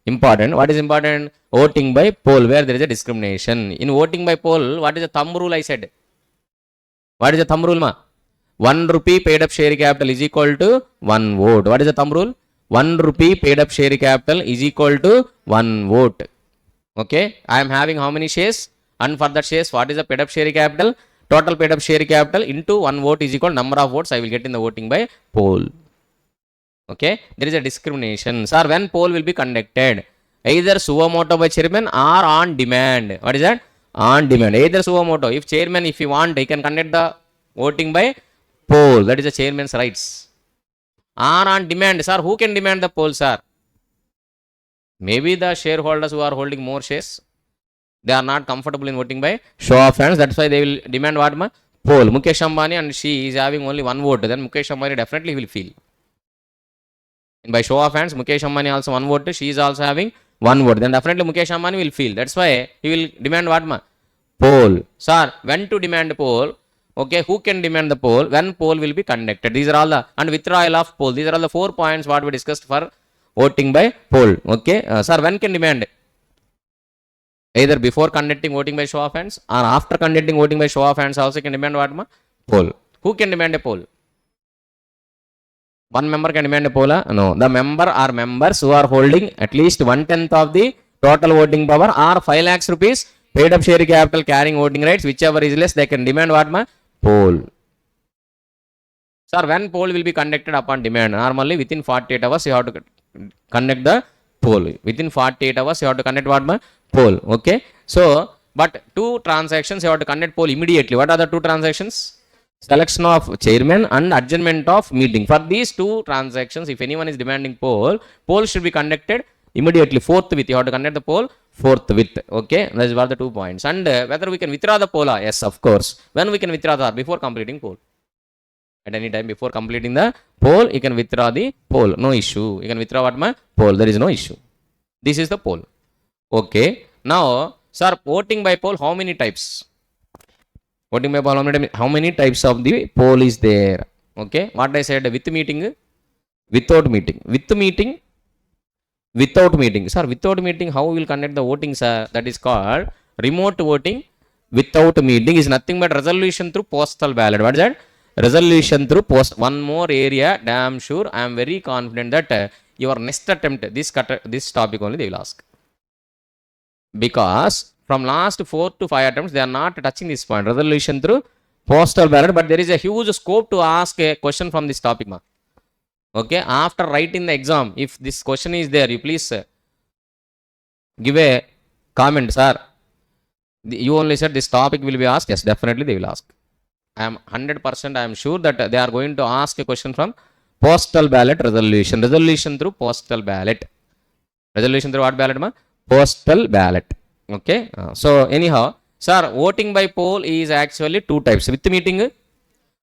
important. What is important? Voting by poll, where there is a discrimination. In voting by poll, what is the thumb rule I said? What is the thumb rule ma? 1 rupee paid up share capital is equal to 1 vote. What is the thumb rule? 1 rupee paid up share capital is equal to 1 vote. Okay, I am having how many shares? And for that shares, what is the paid up share capital? Total paid up share capital into 1 vote is equal number of votes I will get in the voting by poll. Okay, there is a discrimination. Sir, when poll will be conducted? Either suo moto by chairman or on demand. What is that? On demand. Either suo moto. If chairman, if you want, he can conduct the voting by poll. That is the chairman's rights. Or on demand. Sir, who can demand the poll, sir? Maybe the shareholders who are holding more shares, they are not comfortable in voting by show of hands. That's why they will demand what ma? Poll. Mukesh Ambani and she is having only 1 vote. Then Mukesh Ambani definitely will feel. And by show of hands, Mukesh Ambani also 1 vote. She is also having 1 vote. Then definitely Mukesh Ambani will feel. That's why he will demand what ma? Poll. Sir, when to demand poll? Okay, who can demand the poll? When poll will be conducted? These are all the, and withdrawal of poll. These are all the 4 points what we discussed for voting by poll. Okay, sir, when can demand? Either before conducting voting by show of hands or after conducting voting by show of hands also can demand what ma? Poll. Who can demand a poll? One member can demand a poll? No. The member or members who are holding at least 1/10 of the total voting power or 5 lakhs rupees paid up share capital carrying voting rights, whichever is less, they can demand what ma? Poll. Sir, when poll will be conducted upon demand? Normally within 48 hours you have to conduct the poll. Within 48 hours you have to conduct what ma? Poll. Okay. So, but 2 transactions you have to conduct poll immediately. What are the 2 transactions? Selection of chairman and adjournment of meeting. For these 2 transactions, if anyone is demanding poll, poll should be conducted immediately, forthwith. You have to conduct the poll forthwith. Okay, those are the 2 points. And whether we can withdraw the poll? Yes, of course. When we can withdraw the before completing poll? At any time before completing the poll, you can withdraw the poll. No issue. You can withdraw what ma? Poll. There is no issue. This is the poll. Okay. Now, sir, voting by poll, how many types? Voting by poll, how many types of the poll is there? Okay. What I said, with meeting, without meeting. With meeting, without meeting. Sir, without meeting, how we will conduct the voting, sir? That is called remote voting without meeting is nothing but resolution through postal ballot. What is that? Resolution through post. One more area, damn sure, I am very confident that your next attempt, this topic only they will ask. Because from last 4 to 5 attempts, they are not touching this point. Resolution through postal ballot, but there is a huge scope to ask a question from this topic. Ma. Okay, after writing the exam, if this question is there, you please give a comment, sir. You only said this topic will be asked. Yes, definitely they will ask. I am 100%, I am sure that they are going to ask a question from postal ballot resolution. Resolution through postal ballot. Resolution through what ballot, ma? Postal ballot. Okay. So anyhow, sir, voting by poll is actually 2 types. With meeting,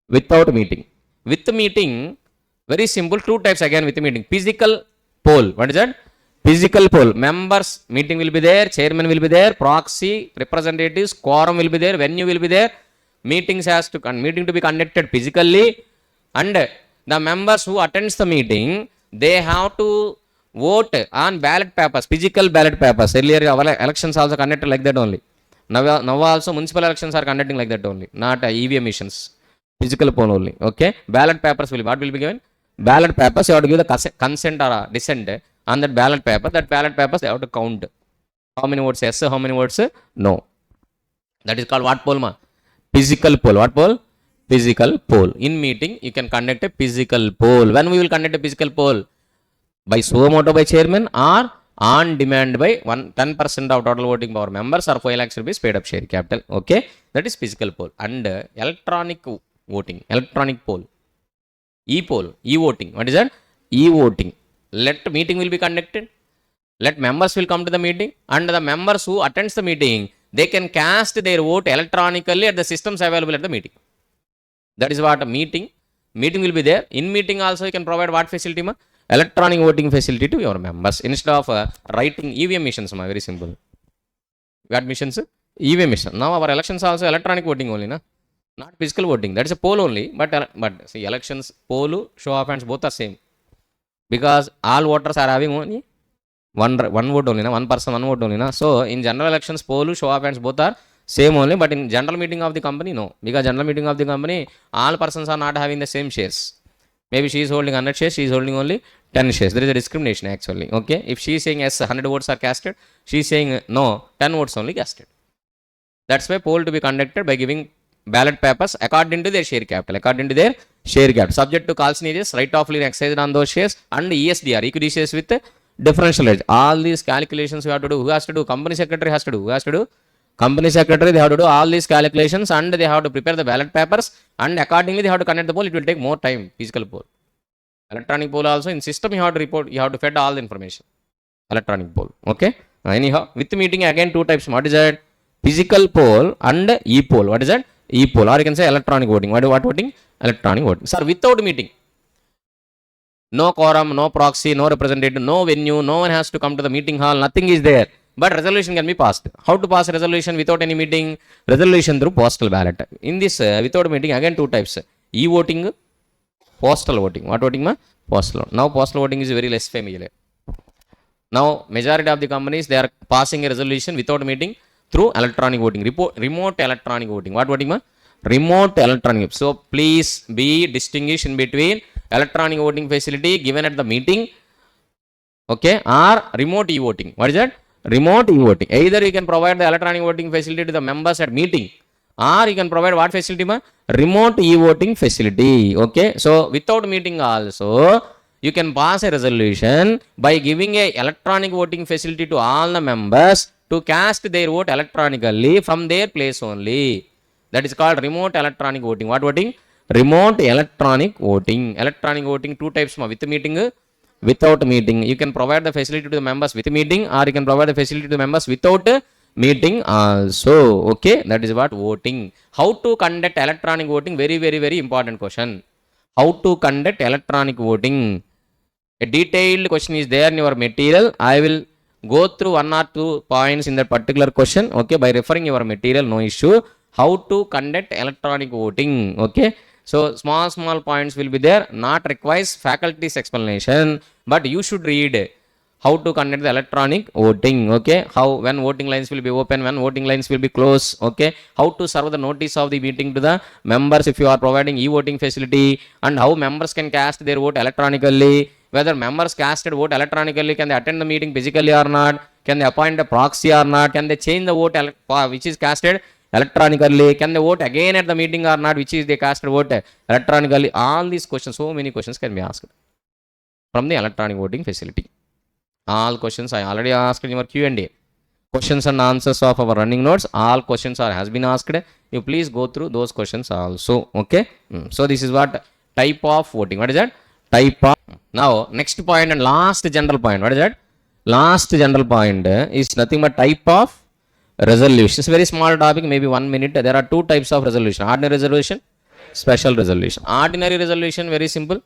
without meeting. With meeting, very simple. 2 types again with meeting. Physical poll. What is that? Physical poll. Members meeting will be there. Chairman will be there. Proxy representatives. Quorum will be there. Venue will be there. Meeting to be conducted physically, and the members who attends the meeting, they have to vote on ballot papers, physical ballot papers. Earlier elections also conducted like that only. Now also municipal elections are conducting like that only, not EVM missions. Physical poll only. Okay, ballot papers what will be given? Ballot papers, you have to give the consent or dissent on that ballot paper. That ballot papers they have to count. How many votes yes, how many votes no. That is called what poll ma? Physical poll. What poll? physical poll. In meeting, you can conduct a physical poll. When we will conduct a physical poll? By suo motu by chairman or on demand by 10% of total voting power members or 5 lakhs rupees paid up share capital. Okay, that is physical poll. And electronic voting, electronic poll, e-poll, e-voting. What is that? E-voting. Let meeting will be conducted. Let members will come to the meeting, and the members who attends the meeting, they can cast their vote electronically at the systems available at the meeting. That is what a meeting. Meeting will be there. In meeting also you can provide what facility, ma? Electronic voting facility to your members instead of writing EVM missions, ma. Very simple. What missions? EVM mission. Now our elections also electronic voting only, na? Not physical voting. That is a poll only. But see, elections, poll, show of hands, both are same. Because all voters are having only one vote only, na? One person, one vote only, na? So in general elections, poll, show of hands, both are same only. But in general meeting of the company, no. Because general meeting of the company, all persons are not having the same shares. Maybe she is holding 100 shares, she is holding only 10 shares. There is a discrimination actually. Okay. If she is saying yes, 100 votes are casted, she is saying no, 10 votes only casted. That's why poll to be conducted by giving ballot papers according to their share capital. According to their share capital. Subject to carcinogens, right of lien exercised on those shares, and ESDR, equity shares with differential edge. All these calculations you have to do. Who has to do? Company secretary has to do. Who has to do? Company secretary, they have to do all these calculations, and they have to prepare the ballot papers, and accordingly they have to conduct the poll. It will take more time. Physical poll. Electronic poll also in system you have to report, you have to fed all the information. Electronic poll. Okay. Anyhow, with the meeting again two types. What is that? Physical poll and e-poll. What is that? E-poll, or you can say electronic voting. What voting? Electronic voting. Sir, without meeting, no quorum, no proxy, no representative, no venue, no one has to come to the meeting hall, nothing is there. But resolution can be passed. How to pass a resolution without any meeting? Resolution through postal ballot. In this without meeting, again two types. E-voting, postal voting. What voting, ma? Postal. Now postal voting is very less familiar. Now majority of the companies, they are passing a resolution without meeting through electronic voting. Remote electronic voting. What voting, ma? Remote electronic. So please be distinguished in between electronic voting facility given at the meeting, okay, or remote e-voting. What is that? Remote e-voting. Either you can provide the electronic voting facility to the members at meeting, or you can provide what facility, ma? Remote e-voting facility. Okay. So without meeting also, you can pass a resolution by giving a electronic voting facility to all the members to cast their vote electronically from their place only. That is called remote electronic voting. What voting? Remote electronic voting. Electronic voting two types, ma? With meeting, without meeting. You can provide the facility to the members with meeting, or you can provide the facility to the members without meeting also. Okay, that is what voting. How to conduct electronic voting? Very, very, very important question. How to conduct electronic voting? A detailed question is there in your material. I will go through one or two points in that particular question. Okay, by referring your material, no issue. How to conduct electronic voting? Okay. So small points will be there, not requires faculty's explanation, but you should read how to conduct the electronic voting. Okay, how, when voting lines will be open, when voting lines will be closed. Okay, how to serve the notice of the meeting to the members if you are providing e-voting facility, and how members can cast their vote electronically. Whether members casted vote electronically, can they attend the meeting physically or not? Can they appoint a proxy or not? Can they change the vote which is casted electronically? Can they vote again at the meeting or not, which is they cast vote electronically? All these questions, so many questions can be asked from the electronic voting facility. All questions I already asked in your Q&A. Questions and answers of our running notes, all questions has been asked. You please go through those questions also. Okay. So this is what type of voting. What is that? Type of. Now next point and last general point. What is that? Last general point is nothing but type of resolution. It's a very small topic, maybe 1 minute. There are two types of resolution: ordinary resolution, special resolution. Ordinary resolution, very simple.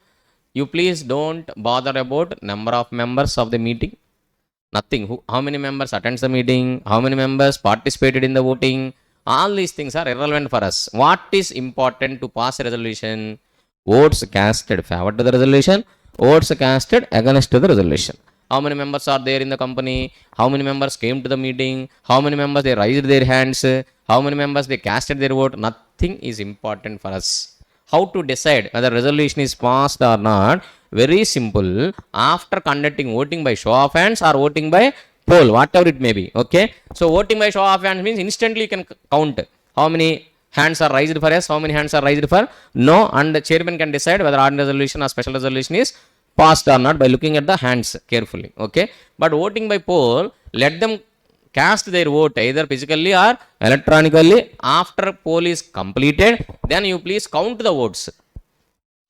You please don't bother about number of members of the meeting. Nothing. How many members attends the meeting? How many members participated in the voting? All these things are irrelevant for us. What is important to pass a resolution? Votes casted favor to the resolution. Votes casted against the resolution. How many members are there in the company? How many members came to the meeting? How many members they raised their hands? How many members they casted their vote? Nothing is important for us. How to decide whether resolution is passed or not? Very simple. After conducting voting by show of hands or voting by poll, whatever it may be. Okay. So voting by show of hands means instantly you can count how many hands are raised for yes, how many hands are raised for no, and the chairman can decide whether ordinary resolution or special resolution is passed or not by looking at the hands carefully. Okay, but voting by poll, let them cast their vote either physically or electronically. After poll is completed, then you please count the votes.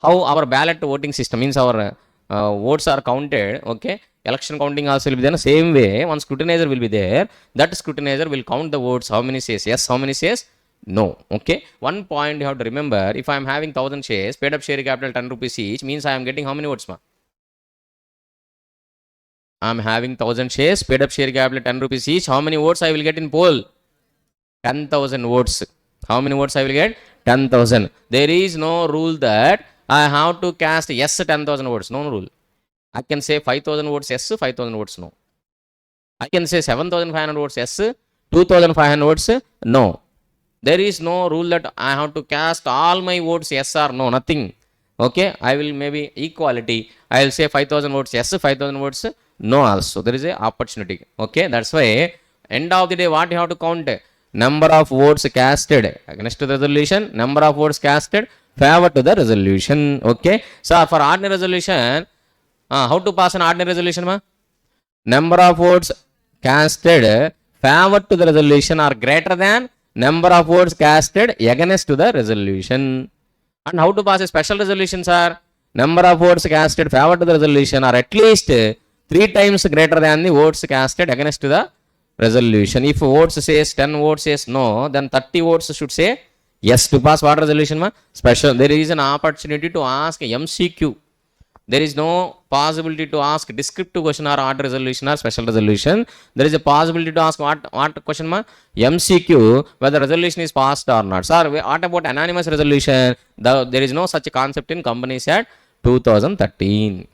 How our ballot voting system means our votes are counted. Okay, election counting also will be done same way. One scrutinizer will be there, that scrutinizer will count the votes, how many says yes, how many says no. Okay, one point you have to remember, if I am having 1000 shares, paid up share capital 10 rupees each, means I am getting how many votes, ma? I am having 1000 shares, paid up share capital 10 rupees each, how many votes I will get in poll? 10,000 votes. How many votes I will get? 10,000. There is no rule that I have to cast yes 10,000 votes. No rule. I can say 5,000 votes yes, 5,000 votes no. I can say 7,500 votes yes, 2,500 votes no. There is no rule that I have to cast all my votes yes or no. Nothing. Okay, I will maybe equality. I will say 5,000 votes yes, 5,000 votes no also. There is a opportunity. Okay, that's why end of the day what you have to count? Number of votes casted against the resolution, number of votes casted favor to the resolution. Okay, so for ordinary resolution, how to pass an ordinary resolution, ma? Number of votes casted favor to the resolution are greater than number of votes casted against to the resolution. And how to pass a special resolution, sir? Number of votes casted favor to the resolution are at least 3 times greater than the votes casted against the resolution. If votes says 10 votes says no, then 30 votes should say yes to pass what resolution, ma? Special. There is an opportunity to ask MCQ. There is no possibility to ask descriptive question or order resolution or special resolution. There is a possibility to ask what question, ma? MCQ, whether resolution is passed or not. Sir, what about anonymous resolution? There is no such concept in Companies Act 2013.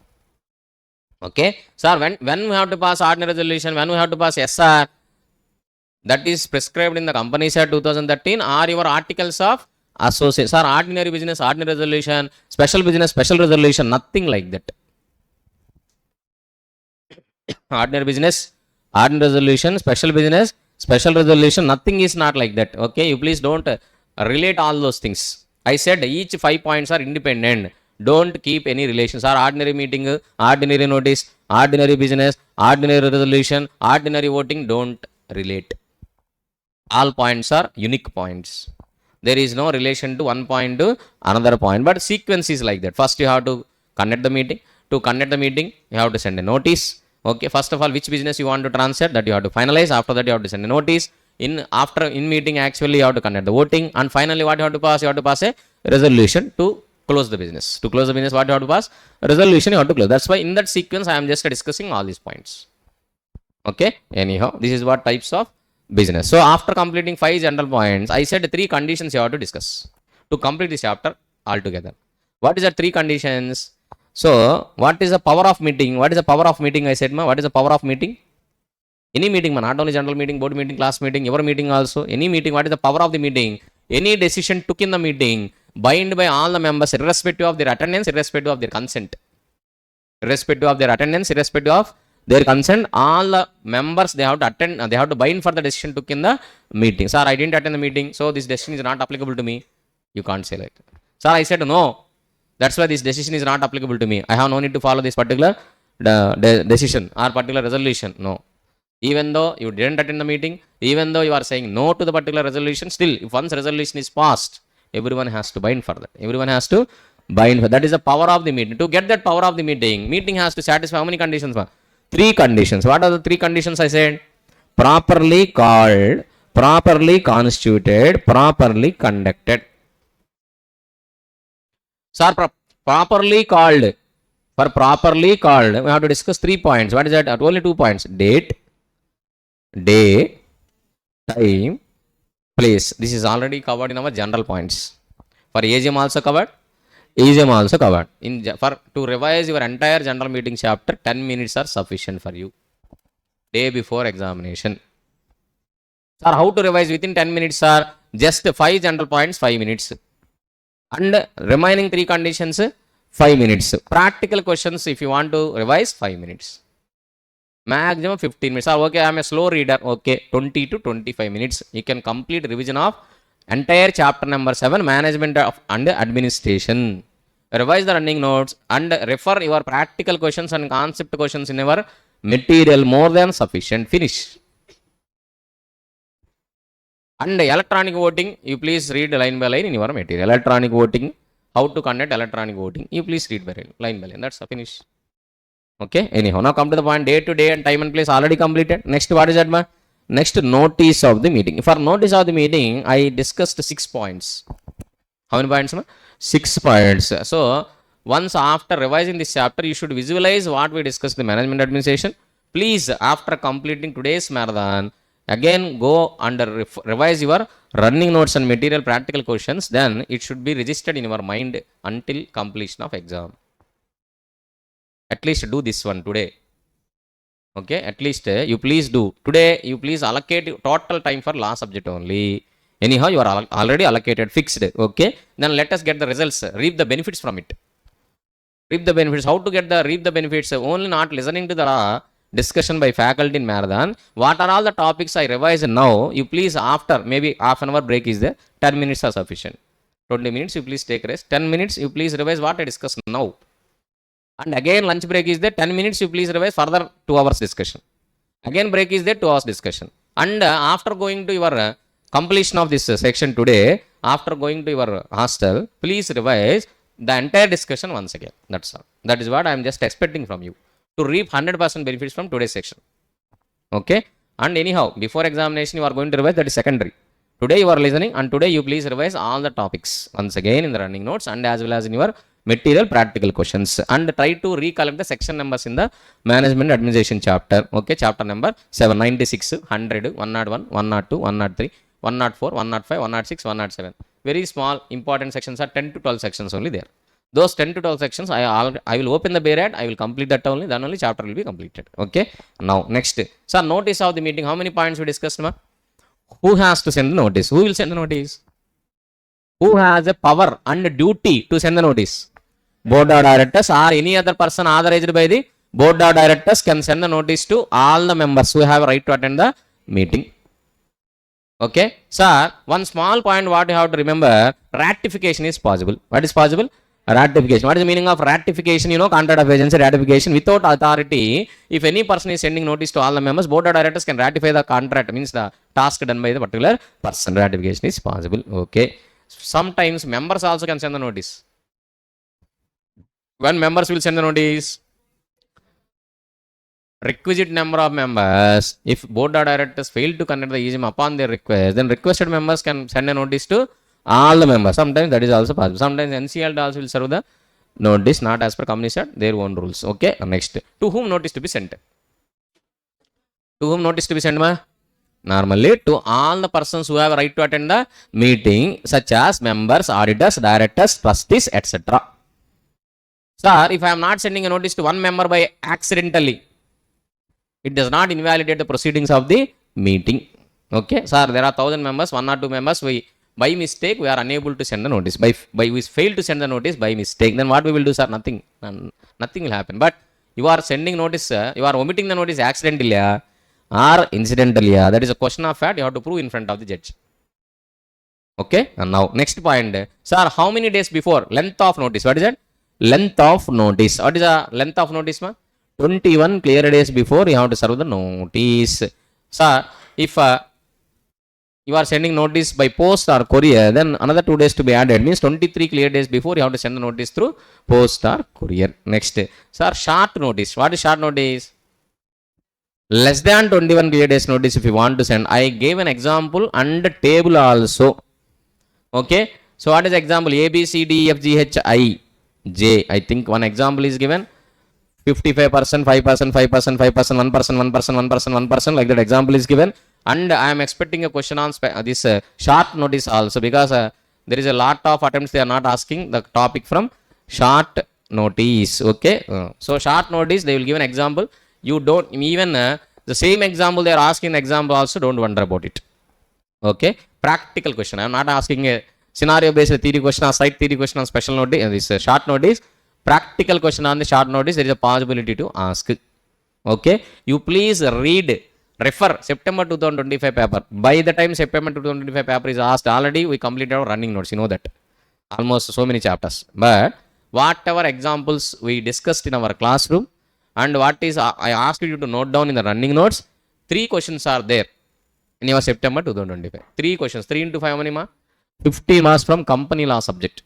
Okay, sir, when we have to pass ordinary resolution, when we have to pass SR, that is prescribed in the Companies Act 2013 or your articles of association. Sir, ordinary business, ordinary resolution, special business, special resolution, nothing like that. Ordinary business, ordinary resolution, special business, special resolution, nothing is not like that. Okay, you please don't relate all those things. I said each 5 points are independent. Don't keep any relations. Or ordinary meeting, ordinary notice, ordinary business, ordinary resolution, ordinary voting, don't relate. All points are unique points. There is no relation to one point to another point, but sequence is like that. First you have to conduct the meeting. To conduct the meeting, you have to send a notice. Okay, first of all, which business you want to transfer, that you have to finalize. After that, you have to send a notice. In meeting, actually, you have to conduct the voting. And finally, what you have to pass? You have to pass a resolution to close the business. To close the business, what you have to pass? A resolution you have to close. That's why in that sequence, I am just discussing all these points. Okay, anyhow, this is what types of business. So after completing 5 general points, I said 3 conditions you have to discuss to complete this chapter altogether. What is the 3 conditions? So what is the power of meeting? What is the power of meeting? I said, ma, what is the power of meeting? Any meeting, ma, not only general meeting, board meeting, class meeting, your meeting also, any meeting. What is the power of the meeting? Any decision took in the meeting, bind by all the members, irrespective of their attendance, irrespective of their consent. Irrespective of their attendance, irrespective of their consent, all the members, they have to attend, they have to bind for the decision took in the meeting. Sir, I didn't attend the meeting, so this decision is not applicable to me. You can't say like that. Sir, I said no, that's why this decision is not applicable to me. I have no need to follow this particular decision or particular resolution. No. Even though you didn't attend the meeting, even though you are saying no to the particular resolution, still, if once resolution is passed, everyone has to bind for that. Everyone has to bind for that. Is the power of the meeting. To get that power of the meeting has to satisfy how many conditions? 3 conditions. What are the 3 conditions I said? Properly called, properly constituted, properly conducted. Sir, properly called. For properly called, we have to discuss 3 points. What is that? Only 2 points. Date, day, time, place. This is already covered in our general points. For AGM also covered. EGM also covered. To revise your entire general meeting chapter, 10 minutes are sufficient for you. Day before examination. Sir, how to revise within 10 minutes, sir? Just 5 general points, 5 minutes. And remaining 3 conditions, 5 minutes. Practical questions, if you want to revise, 5 minutes. Maximum 15 minutes. Sir, okay, I am a slow reader. Okay, 20 to 25 minutes. You can complete revision of Entire chapter number 7, management of and administration. Revise the running notes and refer your practical questions and concept questions in your material more than sufficient. Finish. And electronic voting, you please read line by line in your material. Electronic voting, how to conduct electronic voting, you please read by line by line. That's a finish. Okay, anyhow, now come to the point. Day to day and time and place already completed. Next, what is that, ma? Next, notice of the meeting. For notice of the meeting, I discussed 6 points. How many points, ma? 6 points. So, once after revising this chapter, you should visualize what we discussed in the management administration. Please, after completing today's marathon, again go and revise your running notes and material practical questions. Then it should be registered in your mind until completion of exam. At least do this one today. Okay, at least you please do. Today, you please allocate total time for last subject only. Anyhow, you are already allocated, fixed. Okay, then let us get the results, reap the benefits from it. Reap the benefits. How to get the reap the benefits? Only not listening to the discussion by faculty in marathon. What are all the topics I revised now? You please, after maybe half an hour break is there, 10 minutes are sufficient. 20 minutes, you please take rest. 10 minutes, you please revise what I discussed now. And again, lunch break is there. 10 minutes, you please revise further 2 hours discussion. Again, break is there, 2 hours discussion. And after going to your completion of this section today, after going to your hostel, please revise the entire discussion once again. That's all. That is what I am just expecting from you, to reap 100% benefits from today's section. Okay. And anyhow, before examination, you are going to revise, that is secondary. Today you are listening, and today you please revise all the topics once again in the running notes and as well as in your material practical questions, and try to recollect the section numbers in the management administration chapter. Okay, chapter number 796, 100, 101, 102, 103, 104, 105, 106, 107. Very small important sections are 10 to 12 sections only there. Those 10 to 12 sections I will open the Bayrat, I will complete that only, then only chapter will be completed. Okay, now next, sir, notice of the meeting. How many points we discussed, ma? Who has to send the notice? Who will send the notice? Who has a power and duty to send the notice? Board of directors or any other person authorized by the board of directors can send the notice to all the members who have a right to attend the meeting. Okay, sir, one small point what you have to remember, ratification is possible. What is possible? Ratification. What is the meaning of ratification? You know, contract of agency ratification without authority. If any person is sending notice to all the members, board of directors can ratify the contract, means the task done by the particular person. Ratification is possible. Okay. Sometimes members also can send the notice. When members will send the notice, requisite number of members, if board of directors fail to conduct the EGM upon their request, then requested members can send a notice to all the members. Sometimes that is also possible. Sometimes NCLT also will serve the notice, not as per company set, their own rules. Okay, next, to whom notice to be sent? To whom notice to be sent, ma? Normally to all the persons who have a right to attend the meeting, such as members, auditors, directors, trustees, etc. Sir, if I am not sending a notice to one member by accidentally, it does not invalidate the proceedings of the meeting. Okay, sir, there are 1000 members, 1 or 2 members, by mistake we are unable to send the notice. By we fail to send the notice by mistake, then what we will do, sir? Nothing. Nothing will happen. But you are sending notice, you are omitting the notice accidentally or incidentally. That is a question of fact. You have to prove in front of the judge. Okay, and now next point, sir, how many days before? Length of notice. What is that? Length of notice. What is the length of notice, ma? 21 clear days before you have to serve the notice. Sir, if you are sending notice by post or courier, then another 2 days to be added, means 23 clear days before you have to send the notice through post or courier. Next, sir, short notice. What is short notice? Less than 21 clear days notice if you want to send. I gave an example and table also. Okay, so what is example? A, B, C, D, E, F, G, H, I, J. I think one example is given. 55%, 5%, 5%, 5%, 1%, 1%, 1%, 1%, like that example is given. And I am expecting a question on this short notice also, because there is a lot of attempts they are not asking the topic from short notice. Okay, so short notice they will give an example. You don't even the same example they are asking example also, don't wonder about it. Okay, practical question. I am not asking a scenario based theory question or site theory question on special notice. This short notice. Practical question on the short notice, there is a possibility to ask. Okay, you please read Refer September 2025 paper. By the time September 2025 paper is asked, already we completed our running notes. You know that. Almost so many chapters. But whatever examples we discussed in our classroom and what is I asked you to note down in the running notes, 3 questions are there in your September 2025. 3 questions. 3 into 5 how many ma? 50 marks from company law subject.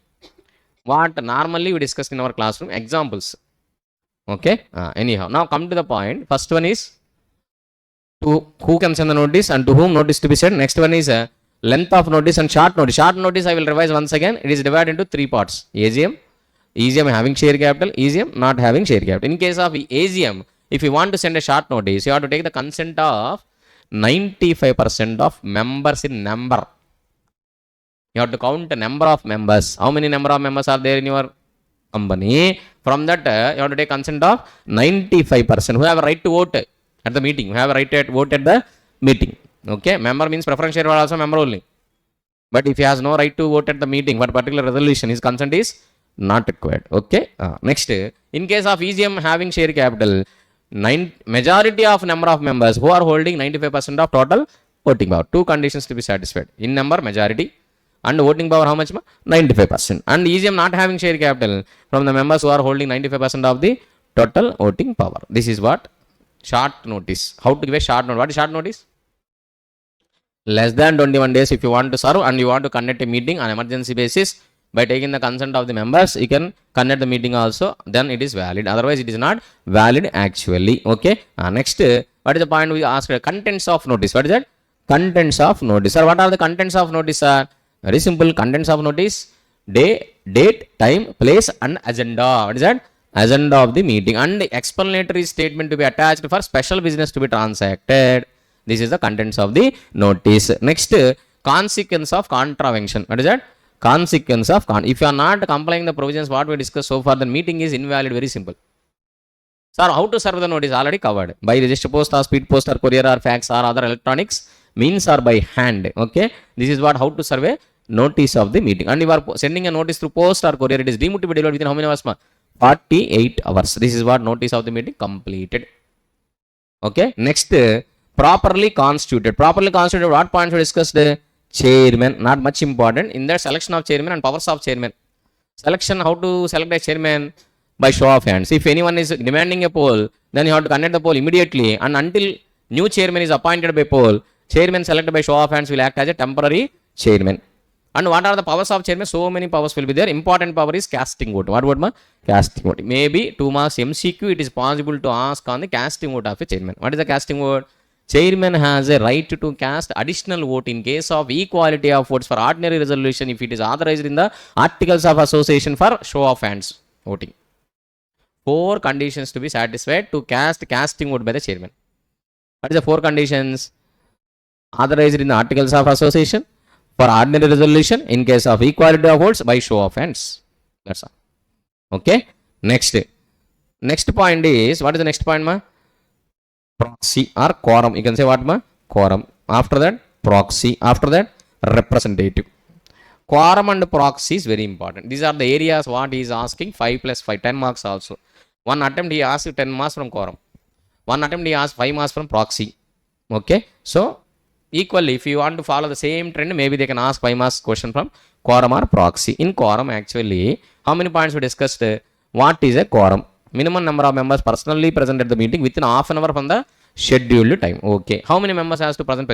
What normally we discussed in our classroom, examples. Okay. Anyhow, now come to the point. First one is to who can send the notice and to whom notice to be sent. Next one is length of notice and short notice. Short notice I will revise once again. It is divided into 3 parts. AGM, EGM having share capital, EGM not having share capital. In case of AGM, if you want to send a short notice, you have to take the consent of 95% of members in number. You have to count the number of members. How many number of members are there in your company? From that, you have to take consent of 95% who have a right to vote at the meeting. Who have a right to vote at the meeting. Okay, member means preference share also member only. But if he has no right to vote at the meeting for particular resolution, his consent is not required. Okay. Next, in case of EGM having share capital, majority of number of members who are holding 95% of total voting power. 2 conditions to be satisfied. In number, majority, and voting power how much? 95%. And EGM not having share capital from the members who are holding 95% of the total voting power. This is what short notice. How to give a short notice? What is short notice? Less than 21 days if you want to serve and you want to conduct a meeting on emergency basis by taking the consent of the members, you can conduct the meeting also, then it is valid. Otherwise, it is not valid actually. Okay. Next, what is the point we asked? Contents of notice. What is that? Contents of notice. Sir, what are the contents of notice, sir? Very simple. Contents of notice: date, time, place, and agenda. What is that? Agenda of the meeting and the explanatory statement to be attached for special business to be transacted. This is the contents of the notice. Next, consequence of contravention. What is that? Consequence of if you are not complying the provisions what we discussed so far, the meeting is invalid. Very simple. Sir, how to serve the notice? Already covered. By register post or speed post or courier or fax or other electronics means or by hand. Okay. This is what how to serve a notice of the meeting. And if you are sending a notice through post or courier, it is deemed to be delivered within how many hours? 48 hours. This is what notice of the meeting completed. Okay. Next, properly constituted. Properly constituted, what points we discussed? Chairman, not much important. In that, selection of chairman and powers of chairman. Selection, how to select a chairman? By show of hands. If anyone is demanding a poll, then you have to conduct the poll immediately, and until new chairman is appointed by poll, chairman selected by show of hands will act as a temporary chairman. And what are the powers of chairman? So many powers will be there. Important power is casting vote. What word? Casting vote. Maybe 2 marks MCQ, it is possible to ask on the casting vote of a chairman. What is the casting vote? Chairman has a right to cast additional vote in case of equality of votes for ordinary resolution if it is authorized in the articles of association for show of hands voting. 4 conditions to be satisfied to cast casting vote by the chairman. What is the 4 conditions? Authorized in the articles of association for ordinary resolution in case of equality of votes by show of hands. That's all. Okay. Next point is, what is the next point, ma? Proxy or quorum. You can say what, ma? Quorum. After that, proxy. After that, representative. Quorum and proxy is very important. These are the areas what he is asking. 5 plus 5, 10 marks also. One attempt he asked 10 marks from quorum. One attempt he asked 5 marks from proxy. Okay. So, equally, if you want to follow the same trend, maybe they can ask 5 marks question from quorum or proxy. In quorum, actually, how many points we discussed? What is a quorum? Minimum number of members personally present at the meeting within half an hour from the scheduled time. Okay. How many members has to present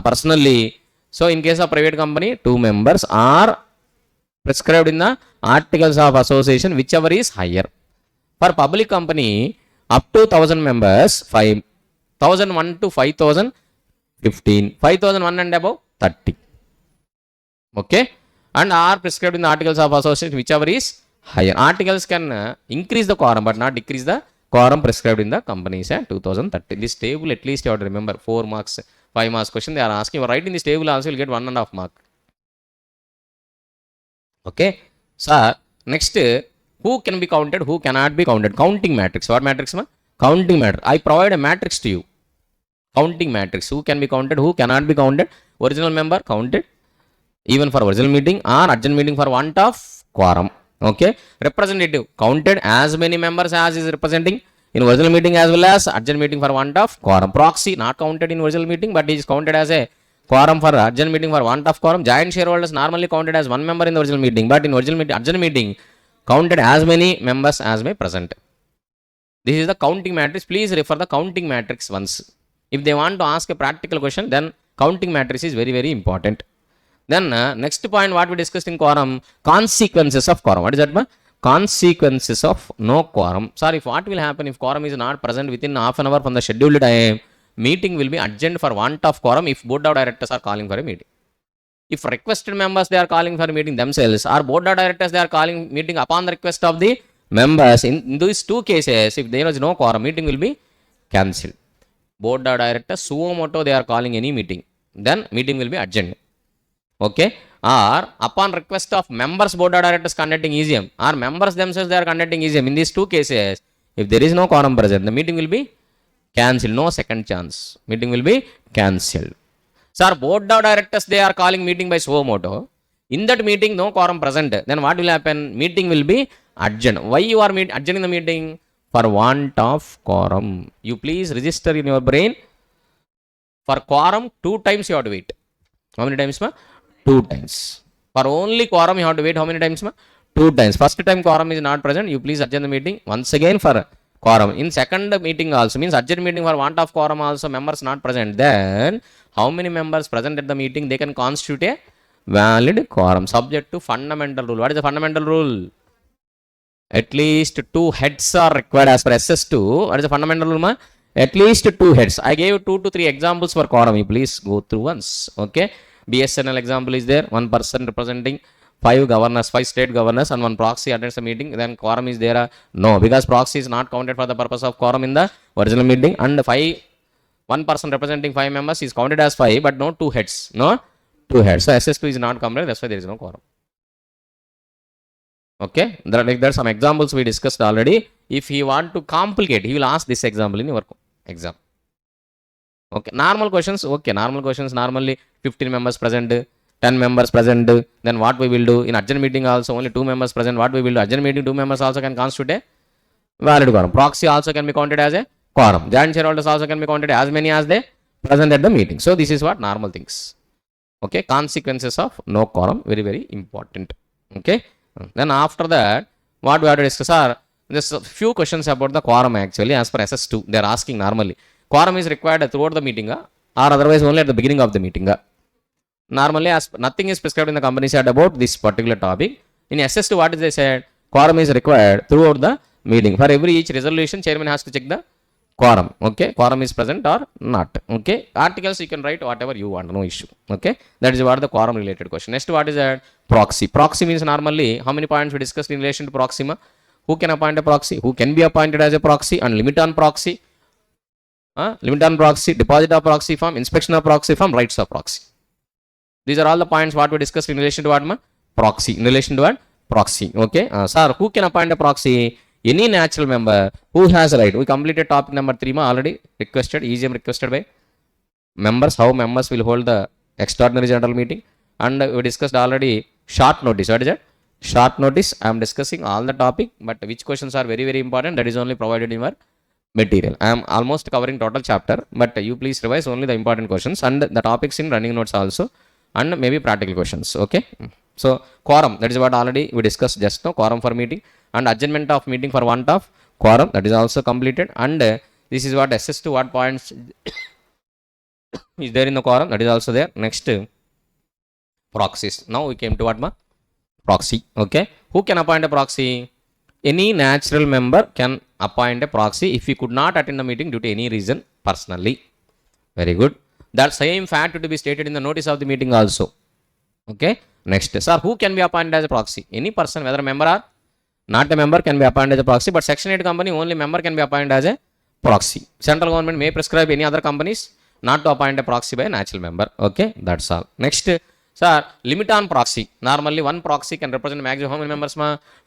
personally? So, in case of private company, 2 members are prescribed in the articles of association, whichever is higher. For public company, up to 1000 members, 5. 1001 to 5000, 15. 5001 and above, 30. Okay. And are prescribed in the articles of association, whichever is higher. Articles can increase the quorum but not decrease the quorum prescribed in the companies at 2030. This table at least you have to remember. 4 marks, 5 marks question they are asking. You write in this table also, you will get 1.5 mark. Okay. So, next, who can be counted, who cannot be counted? Counting matrix. What matrix, ma? Counting matrix. I provide a matrix to you. Counting matrix. Who can be counted, who cannot be counted? Original member counted even for original meeting or urgent meeting for want of quorum. Okay. Representative counted as many members as is representing. in original meeting as well as urgent meeting for want of quorum. Proxy not counted in original meeting, but is counted as a quorum for urgent meeting for want of quorum. Joint shareholders normally counted as one member in the original meeting, but in original meeting, urgent meeting counted as many members as may present. This is the counting matrix. Please refer the counting matrix once. If they want to ask a practical question, then counting matrix is very, very important. Then next point what we discussed in quorum, consequences of quorum. What is that? Consequences of no quorum. Sorry, if what will happen if quorum is not present within half an hour from the scheduled time, meeting will be adjourned for want of quorum if board of directors are calling for a meeting. If requested members they are calling for a meeting themselves, or board of directors they are calling meeting upon the request of the members, in these two cases, if there is no quorum, meeting will be cancelled. Board of directors suo moto they are calling any meeting, then meeting will be adjourned. Okay, or upon request of members board of directors conducting EGM, or members themselves they are conducting EGM. In these two cases, if there is no quorum present, the meeting will be cancelled. No second chance, meeting will be cancelled. Sir, board of directors they are calling meeting by suo moto. In that meeting no quorum present, then what will happen? Meeting will be adjourned. Why you are adjourning the meeting? For want of quorum. You please register in your brain. For quorum 2 times you have to wait. How many times ma? 2 times. For only quorum you have to wait how many times ma? 2 times. First time quorum is not present, you please adjourn the meeting once again for quorum. In second meeting also, means adjourn meeting for want of quorum also, members not present, then how many members present at the meeting, they can constitute a valid quorum subject to fundamental rule. What is the fundamental rule? At least 2 heads are required as per SS2. What is the fundamental rule ma? At least 2 heads. I gave 2 to 3 examples for quorum. You please go through once. Okay. BSNL example is there. 1 person representing 5 governors, 5 state governors, and 1 proxy attends the meeting. Then quorum is there? No, because proxy is not counted for the purpose of quorum in the original meeting. And 1 person representing 5 members is counted as 5, but no 2 heads. No 2 heads. So SS2 is not counted. That's why there is no quorum. Okay, there are some examples we discussed already. If he want to complicate, he will ask this example in your exam. Okay, normal questions. Okay, normal questions normally 15 members present, 10 members present. Then what we will do in urgent meeting also only 2 members present. What we will do? Urgent meeting 2 members also can constitute a valid quorum. Proxy also can be counted as a quorum. Joint shareholders also can be counted as many as they present at the meeting. So this is what normal things. Okay, consequences of no quorum, very, very important. Okay. Then after that, what we have to discuss are just a few questions about the quorum actually as per SS2. They are asking normally. Quorum is required throughout the meeting or otherwise only at the beginning of the meeting. Normally, as nothing is prescribed in the company said about this particular topic. In SS2, what is they said? Quorum is required throughout the meeting. For every each resolution, chairman has to check the quorum. Okay, quorum is present or not. Okay, articles you can write whatever you want, no issue. Okay, that is what the quorum related question. Next, what is that? Proxy. Proxy means normally how many points we discussed in relation to proxy? Who can appoint a proxy? Who can be appointed as a proxy? And limit on proxy. Limit on proxy, deposit of proxy form, inspection of proxy form, rights of proxy. These are all the points what we discussed in relation to what? Proxy. In relation to what? Proxy. Okay. Sir, who can appoint a proxy? Any natural member who has a right. We completed topic number 3 already requested, EGM requested by members, how members will hold the extraordinary general meeting. And we discussed already short notice. What is that? Short notice. I am discussing all the topic, but which questions are very, very important, that is only provided in your material. I am almost covering total chapter, but you please revise only the important questions and the topics in running notes also, and maybe practical questions. Okay. So quorum, that is what already we discussed just now, quorum for meeting, and adjournment of meeting for want of quorum, that is also completed. And this is what SS2 what points is there in the quorum, that is also there. Next, proxies. Now we came to what? Proxy. Okay. Who can appoint a proxy? Any natural member can appoint a proxy if he could not attend the meeting due to any reason personally. Very good. That same fact to be stated in the notice of the meeting also. Okay. Next, sir, who can be appointed as a proxy? Any person, whether a member or not a member, can be appointed as a proxy, but Section 8 company only member can be appointed as a proxy. Central government may prescribe any other companies not to appoint a proxy by a natural member. Okay, that's all. Next, sir, limit on proxy. Normally, one proxy can represent maximum how many members?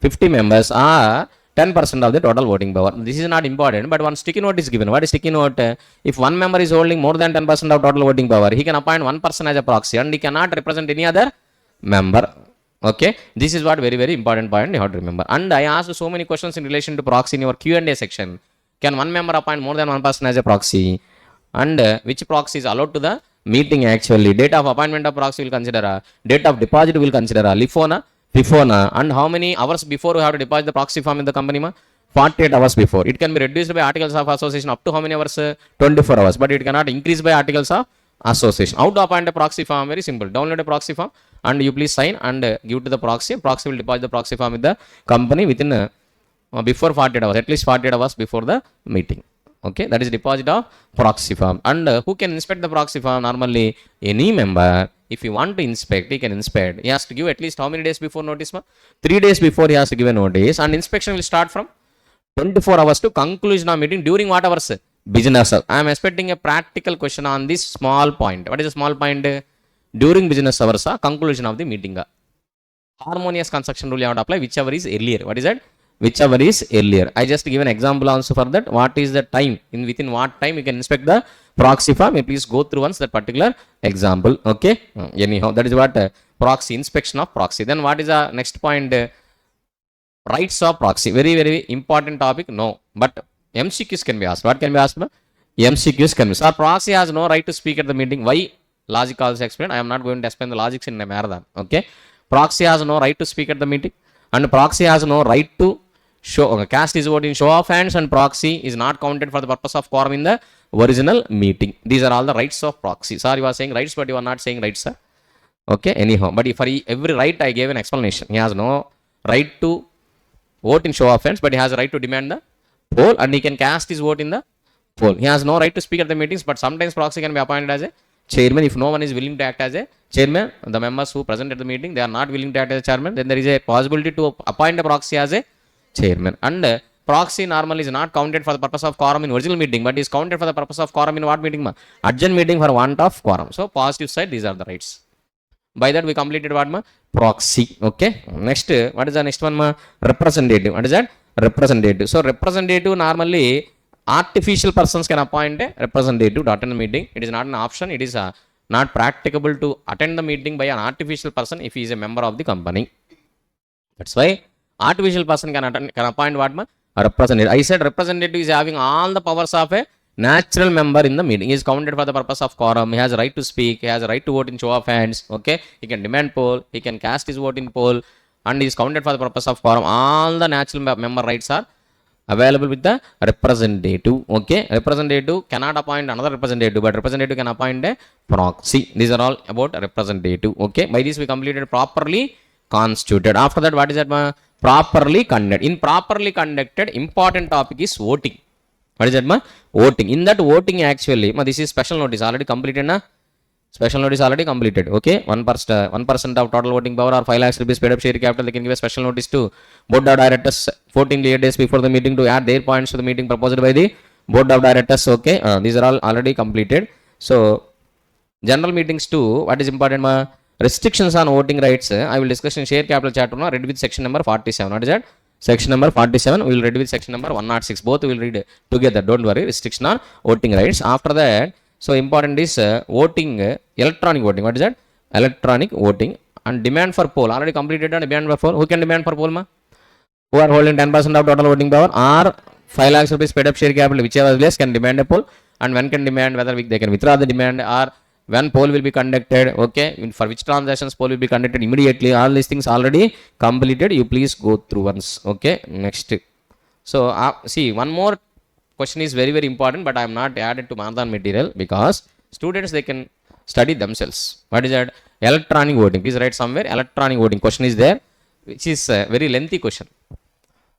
50 members or 10% of the total voting power. This is not important, but one sticky note is given. What is sticky note? If one member is holding more than 10% of total voting power, he can appoint one person as a proxy and he cannot represent any other member. Okay, this is what very, very important point you have to remember. And I asked so many questions in relation to proxy in your Q&A section. Can one member appoint more than one person as a proxy? And which proxy is allowed to the meeting actually? Date of appointment of proxy will consider, date of deposit will consider, LIFO, FIFO, and how many hours before you have to deposit the proxy form in the company? 48 hours before. It can be reduced by articles of association up to how many hours? 24 hours. But it cannot increase by articles of association. How to appoint a proxy form? Very simple. Download a proxy form and you please sign and give to the proxy. Proxy will deposit the proxy form with the company within before 48 hours, at least 48 hours before the meeting. Okay, that is deposit of proxy form. And who can inspect the proxy form? Normally, any member, if you want to inspect, he can inspect. He has to give at least how many days before notice? 3 days before he has to give a notice, and inspection will start from 24 hours to conclusion of meeting. During what hours? Business hours. I am expecting a practical question on this small point. What is the small point? During business hours, conclusion of the meeting. Harmonious construction rule you have to apply, whichever is earlier. What is that? Whichever is earlier. I just give an example also for that. What is the time? Within what time you can inspect the proxy form? You please go through once that particular example. Okay. Anyhow, that is what proxy, inspection of proxy. Then what is the next point? Rights of proxy. Very, very important topic. No. But MCQs can be asked. What can be asked? MCQs can be asked. Our proxy has no right to speak at the meeting. Why? Logic also explained. I am not going to explain the logics in a marathon. Okay. Proxy has no right to speak at the meeting. And proxy has no right to cast his vote in show of hands, and proxy is not counted for the purpose of quorum in the original meeting. These are all the rights of proxy. Sir, you are saying rights, but you are not saying rights, sir. Okay, anyhow. But for every right, I gave an explanation. He has no right to vote in show of hands, but he has a right to demand the poll, and he can cast his vote in the poll. He has no right to speak at the meetings, but sometimes proxy can be appointed as a chairman. If no one is willing to act as a chairman, the members who present at the meeting, they are not willing to act as a chairman, then there is a possibility to appoint a proxy as a chairman. And proxy normally is not counted for the purpose of quorum in original meeting, but is counted for the purpose of quorum in what meeting? Adjourned meeting for want of quorum. So positive side, these are the rights. By that we completed what? Proxy. Okay. Next, what is the next one? Representative. What is that? Representative. So representative normally artificial persons can appoint a representative to attend the meeting. It is not an option. It is not practicable to attend the meeting by an artificial person if he is a member of the company. That's why artificial person can appoint what? A representative. I said representative is having all the powers of a natural member in the meeting. He is counted for the purpose of quorum. He has a right to speak. He has a right to vote in show of hands. Okay. He can demand poll. He can cast his vote in poll. And he is counted for the purpose of quorum. All the natural member rights are available with the representative. Okay. Representative cannot appoint another representative, but representative can appoint a proxy. These are all about representative. Okay. By this we completed properly constituted. After that, what is that? Properly conducted. In properly conducted, important topic is voting. What is that? Voting. In that voting actually, this is special notice already completed. Special notice already completed. Okay. 1% of total voting power or 5 lakhs rupees paid up share capital. They can give a special notice to board of directors 14 days before the meeting to add their points to the meeting proposed by the board of directors. Okay. These are all already completed. So general meetings too. What is important? Restrictions on voting rights. I will discuss in share capital chapter. Read with section number 47. What is that? Section number 47. We will read with section number 106. Both we will read together. Don't worry. Restriction on voting rights. After that, so important is voting, electronic voting. What is that? Electronic voting. And demand for poll. Already completed on demand for poll. Who can demand for poll? Who are holding 10% of total voting power or 5 lakhs rupees paid up share capital, whichever is less, can demand a poll. And when can demand, whether they can withdraw the demand or when poll will be conducted. Okay. For which transactions poll will be conducted immediately. All these things already completed. You please go through once. Okay. Next. So see, one more question is very, very important, but I am not added to marathon material because students, they can study themselves. What is that? Electronic voting. Please write somewhere. Electronic voting question is there, which is a very lengthy question.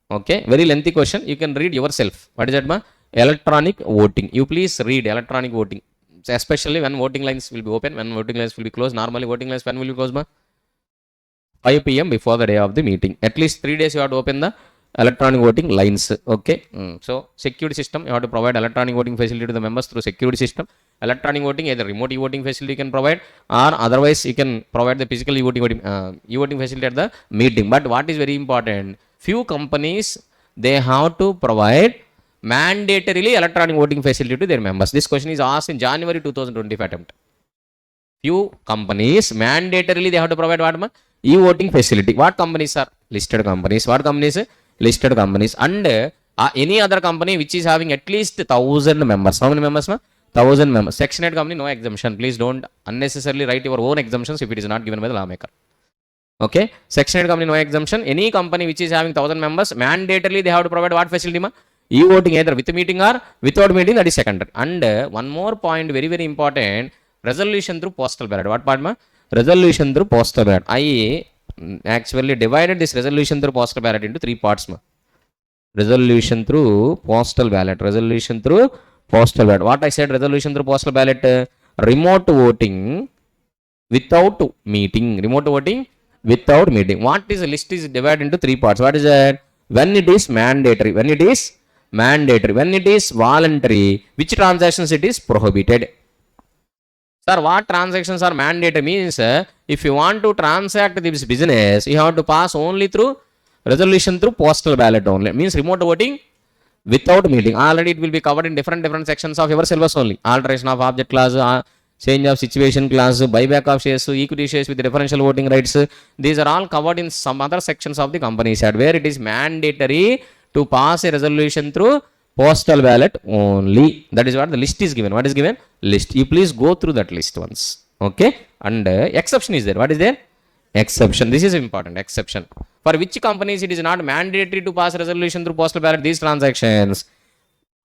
Okay. Very lengthy question. You can read yourself. What is that? Electronic voting. You please read electronic voting. Especially when voting lines will be open, when voting lines will be closed. Normally voting lines when will be closed? 5 p.m. before the day of the meeting. At least 3 days you have to open the electronic voting lines. Okay. So security system, you have to provide electronic voting facility to the members through security system. Electronic voting, either remote e-voting facility you can provide, or otherwise you can provide the physical e-voting facility at the meeting. But what is very important, few companies, they have to provide mandatorily electronic voting facility to their members. This question is asked in January 2025 attempt. Few companies mandatorily they have to provide what? E-voting facility. What companies are? Listed companies. What companies? Listed companies. And Any other company which is having at least 1,000 members. How many members? 1,000 members. Section 8 company, no exemption. Please don't unnecessarily write your own exemptions if it is not given by the lawmaker. Okay. Section 8 company, no exemption. Any company which is having 1,000 members, mandatorily they have to provide what facility? E-voting either with meeting or without meeting, that is secondary. And one more point, very, very important, resolution through postal ballot. What part? Resolution through postal ballot. I actually divided this resolution through postal ballot into 3 parts. Resolution through postal ballot. Resolution through postal ballot. What I said, resolution through postal ballot, remote voting without meeting. Remote voting without meeting. What is the list is divided into 3 parts. What is that? When it is mandatory. When it is mandatory. When it is voluntary, which transactions it is prohibited. Sir, what transactions are mandatory means if you want to transact this business, you have to pass only through resolution through postal ballot only. Means remote voting without meeting. Already it will be covered in different sections of your syllabus only. Alteration of object clause, change of situation clause, buyback of shares, equity shares with differential voting rights. These are all covered in some other sections of the Companies Act where it is mandatory to pass a resolution through postal ballot only. That is what the list is given. What is given? List. You please go through that list once. Okay. And exception is there. What is there? Exception. This is important. Exception. For which companies it is not mandatory to pass resolution through postal ballot? These transactions.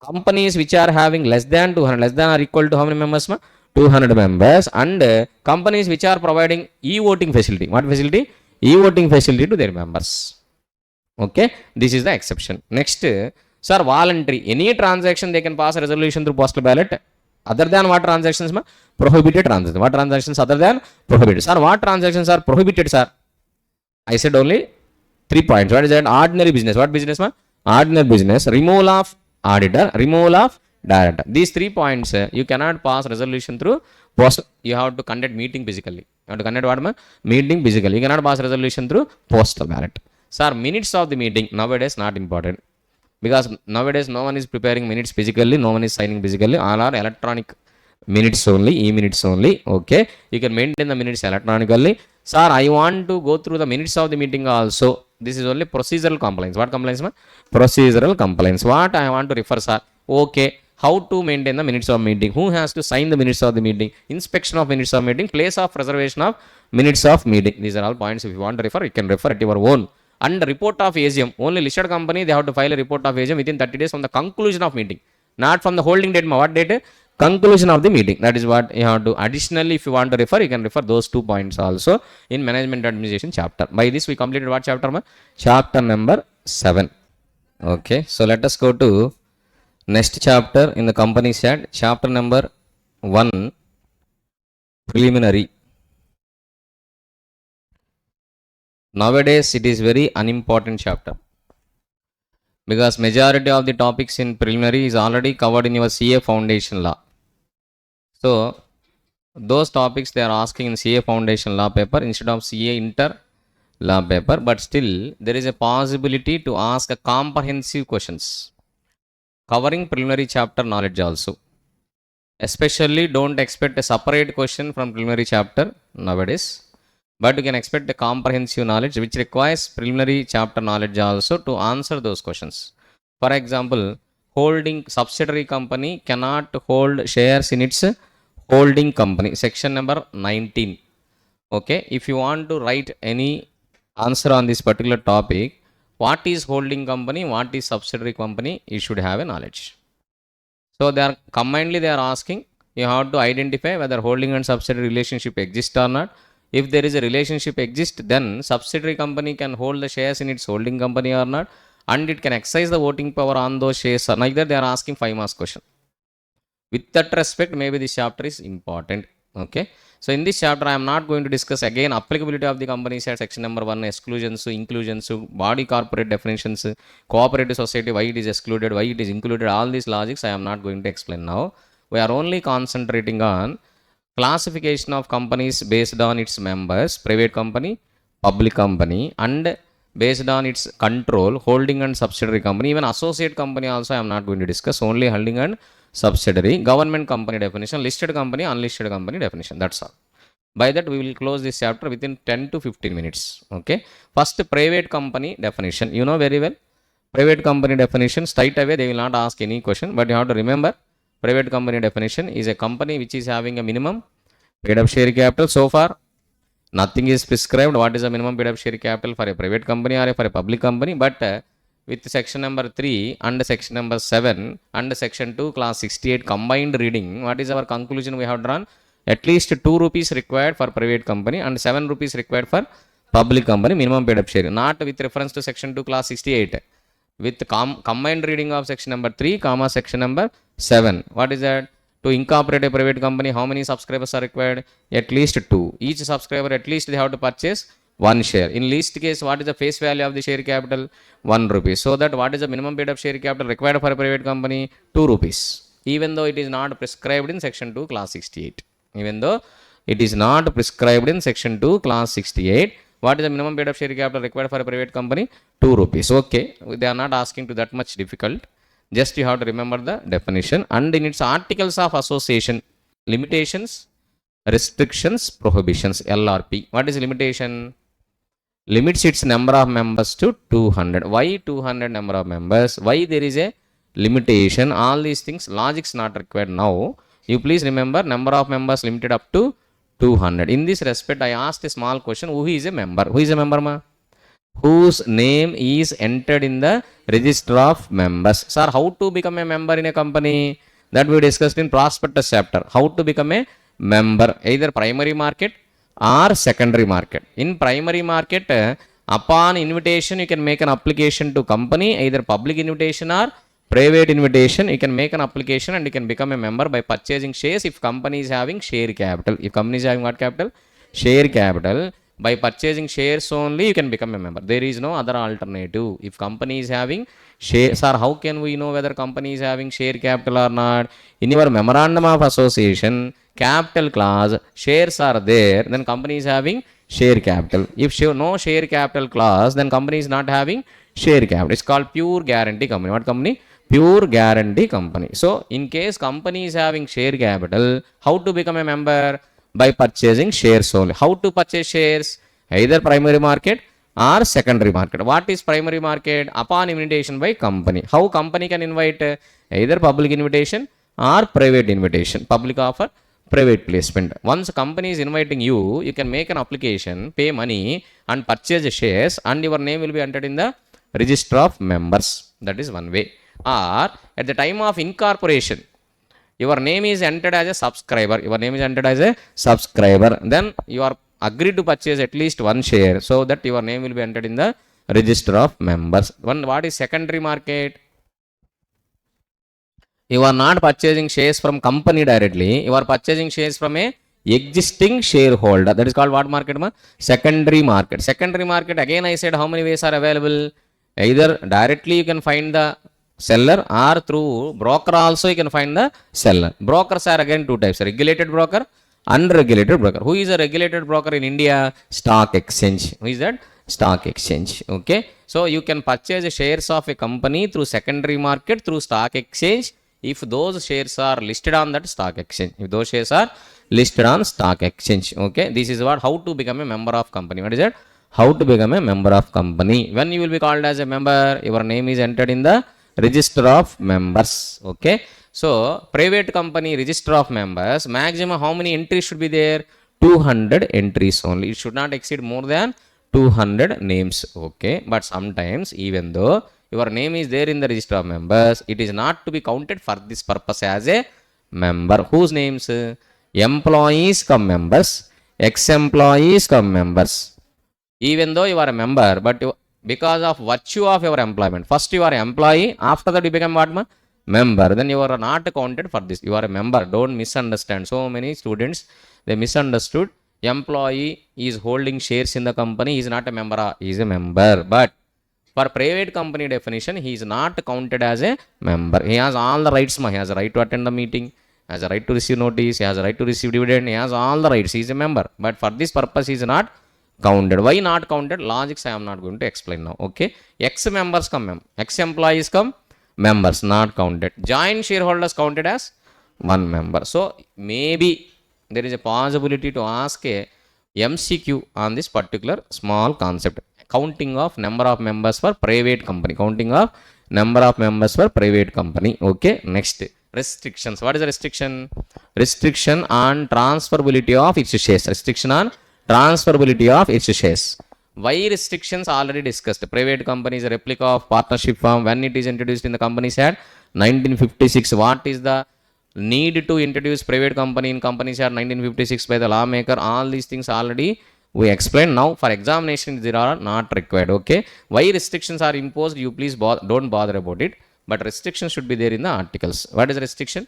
Companies which are having less than 200, less than or equal to how many members? 200 members. And companies which are providing e-voting facility. What facility? E-voting facility to their members. Okay. This is the exception. Next, sir, voluntary. Any transaction they can pass a resolution through postal ballot. Other than what transactions? Prohibited transactions. What transactions other than prohibited? Sir, what transactions are prohibited, sir? I said only 3 points. What is that? Ordinary business. What business? Ordinary business. Removal of auditor. Removal of director. These 3 points, you cannot pass resolution through postal. You have to conduct meeting physically. You have to conduct what? Meeting physically. You cannot pass resolution through postal ballot. Sir, minutes of the meeting nowadays not important. Because nowadays no one is preparing minutes physically, no one is signing physically, all are electronic minutes only, e-minutes only. Okay, you can maintain the minutes electronically. Sir, I want to go through the minutes of the meeting also. This is only procedural compliance. What compliance? Procedural compliance. What I want to refer, sir? Okay, how to maintain the minutes of meeting? Who has to sign the minutes of the meeting? Inspection of minutes of meeting, place of reservation of minutes of meeting. These are all points. If you want to refer, you can refer at your own. And report of AGM, only listed company they have to file a report of AGM within 30 days from the conclusion of meeting, not from the holding date. What date? Conclusion of the meeting. That is what you have to. Additionally, if you want to refer, you can refer those 2 points also in management administration chapter. By this we completed what chapter? Chapter number 7. Okay, so let us go to next chapter in the Companies Act, chapter number 1, preliminary. Nowadays it is very unimportant chapter because majority of the topics in preliminary is already covered in your CA foundation law. So those topics they are asking in CA foundation law paper instead of CA inter law paper, but still there is a possibility to ask a comprehensive questions covering preliminary chapter knowledge also. Especially don't expect a separate question from preliminary chapter nowadays, but you can expect a comprehensive knowledge which requires preliminary chapter knowledge also to answer those questions. For example, holding subsidiary company cannot hold shares in its holding company. Section number 19. Okay, if you want to write any answer on this particular topic, what is holding company, what is subsidiary company, you should have a knowledge. So they are combinedly they are asking, you have to identify whether holding and subsidiary relationship exists or not. If there is a relationship exists, then subsidiary company can hold the shares in its holding company or not, and it can exercise the voting power on those shares. Neither they are asking 5 marks question. With that respect, maybe this chapter is important. Okay, so in this chapter I am not going to discuss again applicability of the Companies Act, section number 1, exclusions, inclusions, body corporate definitions, cooperative society, why it is excluded, why it is included, all these logics I am not going to explain now. We are only concentrating on classification of companies based on its members, private company, public company, and based on its control, holding and subsidiary company. Even associate company also I am not going to discuss, only holding and subsidiary. Government company definition, listed company, unlisted company definition. That's all. By that we will close this chapter within 10 to 15 minutes. Okay, first private company definition. You know very well, private company definition, straight away they will not ask any question, but you have to remember private company definition is a company which is having a minimum paid up share capital. So far nothing is prescribed what is the minimum paid up share capital for a private company or for a public company, but with section number 3 and section number 7 and section 2 class 68 combined reading, what is our conclusion we have drawn? At least 2 rupees required for private company and 7 rupees required for public company minimum paid up share, not with reference to section 2 class 68, with combined reading of section number 3 comma section number 7. What is that? To incorporate a private company, how many subscribers are required? At least 2. Each subscriber at least they have to purchase 1 share. In least case, what is the face value of the share capital? 1 rupee. So that what is the minimum paid up share capital required for a private company? 2 rupees. Even though it is not prescribed in section 2 class 68. Even though it is not prescribed in section 2 class 68, what is the minimum paid up share capital required for a private company? 2 rupees. Okay, they are not asking to that much difficult. Just you have to remember the definition and in its articles of association, limitations, restrictions, prohibitions, LRP. What is limitation? Limits its number of members to 200. Why 200 number of members? Why there is a limitation? All these things, logic is not required now. You please remember number of members limited up to 200. In this respect, I asked a small question. Who is a member? Who is a member, ma? Whose name is entered in the register of members. Sir, how to become a member in a company? That we discussed in prospectus chapter. How to become a member? Either primary market or secondary market. In primary market, upon invitation, you can make an application to company, either public invitation or private invitation. You can make an application and you can become a member by purchasing shares if company is having share capital. If company is having what capital? Share capital. By purchasing shares only, you can become a member. There is no other alternative. If company is having shares, or how can we know whether company is having share capital or not? In your memorandum of association, capital clause, shares are there, then company is having share capital. If no share capital clause, then company is not having share capital. It's called pure guarantee company. What company? Pure guarantee company. So, in case company is having share capital, how to become a member? By purchasing shares only. How to purchase shares? Either primary market or secondary market. What is primary market? Upon invitation by company. How company can invite? Either public invitation or private invitation. Public offer, private placement. Once a company is inviting you, you can make an application, pay money and purchase shares and your name will be entered in the register of members. That is one way. Or at the time of incorporation, your name is entered as a subscriber. Your name is entered as a subscriber. Then you are agreed to purchase at least 1 share so that your name will be entered in the register of members. What is secondary market? You are not purchasing shares from company directly. You are purchasing shares from a existing shareholder. That is called what market, ma? Secondary market. Secondary market, again I said how many ways are available? Either directly you can find the seller or through broker also you can find the seller. Brokers are again 2 types, regulated broker, unregulated broker. Who is a regulated broker in India? Stock exchange. Who is that? Stock exchange. Okay, so you can purchase shares of a company through secondary market, through stock exchange, if those shares are listed on that stock exchange. If those shares are listed on stock exchange. Okay, this is what, how to become a member of company. What is it? How to become a member of company. When you will be called as a member, your name is entered in the register of members. Okay, so private company register of members, maximum how many entries should be there? 200 entries only. It should not exceed more than 200 names. Okay, but sometimes even though your name is there in the register of members, it is not to be counted for this purpose as a member. Whose names? Employees come members, ex-employees come members. Even though you are a member, but because of virtue of your employment, first you are an employee, after that you become what, ma? Member. Then you are not counted for this. You are a member. Don't misunderstand. So many students, they misunderstood. Employee is holding shares in the company, he is not a member. He is a member, but for private company definition, he is not counted as a member. He has all the rights, ma. He has a right to attend the meeting, has a right to receive notice, he has a right to receive dividend, he has all the rights. He is a member, but for this purpose he is not counted. Why not counted? Logics I am not going to explain now. Okay, ex members come, ex employees come, members not counted. Joint shareholders counted as 1 member. So maybe there is a possibility to ask a MCQ on this particular small concept. counting of number of members for private company, counting of number of members for private company. Okay, next, restrictions. What is the restriction? Restriction on transferability of its shares. Restriction on transferability of its shares. Why restrictions? Already discussed. Private company is a replica of partnership firm. When it is introduced in the Companies Act 1956, what is the need to introduce private company in Companies Act 1956 by the lawmaker? All these things already we explained. Now for examination they are not required. Okay, why restrictions are imposed? You please don't bother about it, but restrictions should be there in the articles. What is restriction?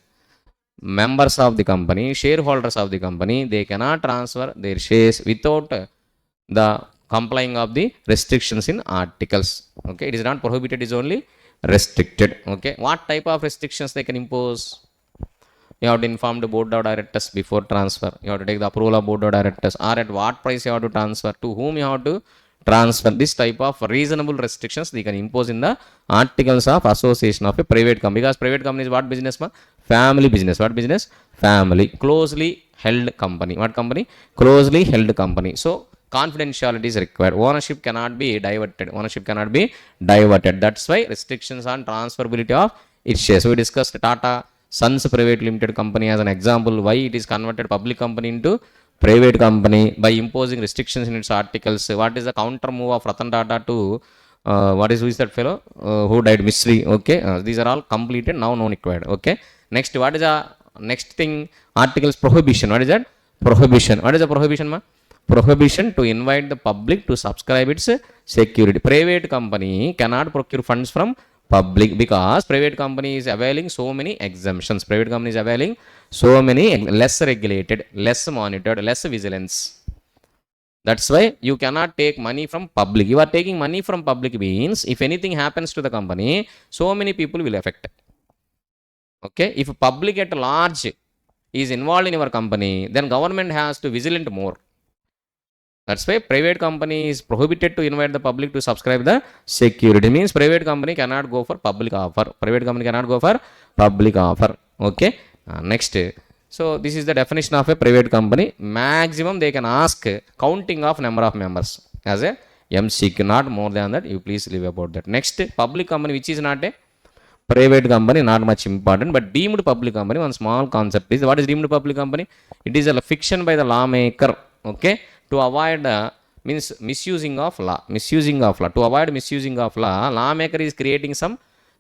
Members of the company, shareholders of the company, they cannot transfer their shares without the complying of the restrictions in articles. Okay, it is not prohibited, it is only restricted. Okay, what type of restrictions they can impose? You have to inform the board of directors before transfer. You have to take the approval of board of directors, or at what price you have to transfer, to whom you have to transfer. This type of reasonable restrictions they can impose in the articles of association of a private company. Because private company is what business? Family business. What business? Family. Closely held company. What company? Closely held company. So confidentiality is required. Ownership cannot be diverted. Ownership cannot be diverted. That's why restrictions on transferability of its shares. So we discussed Tata Sons Private Limited Company as an example, why it is converted public company into private company by imposing restrictions in its articles. What is the counter move of Ratan Tata to who is that fellow who died? Misri. Okay, these are all completed, now no required. Okay, next, what is the next thing? Articles prohibition. What is that? Prohibition. What is the prohibition, ma? Prohibition to invite the public to subscribe its security. Private company cannot procure funds from public because private company is availing so many exemptions. Private company is availing so many less regulated, less monitored, less vigilance. That's why you cannot take money from public. You are taking money from public means if anything happens to the company, so many people will affect. Okay, if public at large is involved in your company, then government has to vigilant more. That's why private company is prohibited to invite the public to subscribe the security. Means private company cannot go for public offer. Private company cannot go for public offer. Okay, next. So this is the definition of a private company. Maximum they can ask counting of number of members as a MCQ, not more than that. You please leave about that. Next, public company, which is not a private company, not much important, but deemed public company, one small concept is, what is deemed public company? It is a fiction by the lawmaker. Okay, to avoid means misusing of law. To avoid misusing of law, lawmaker is creating some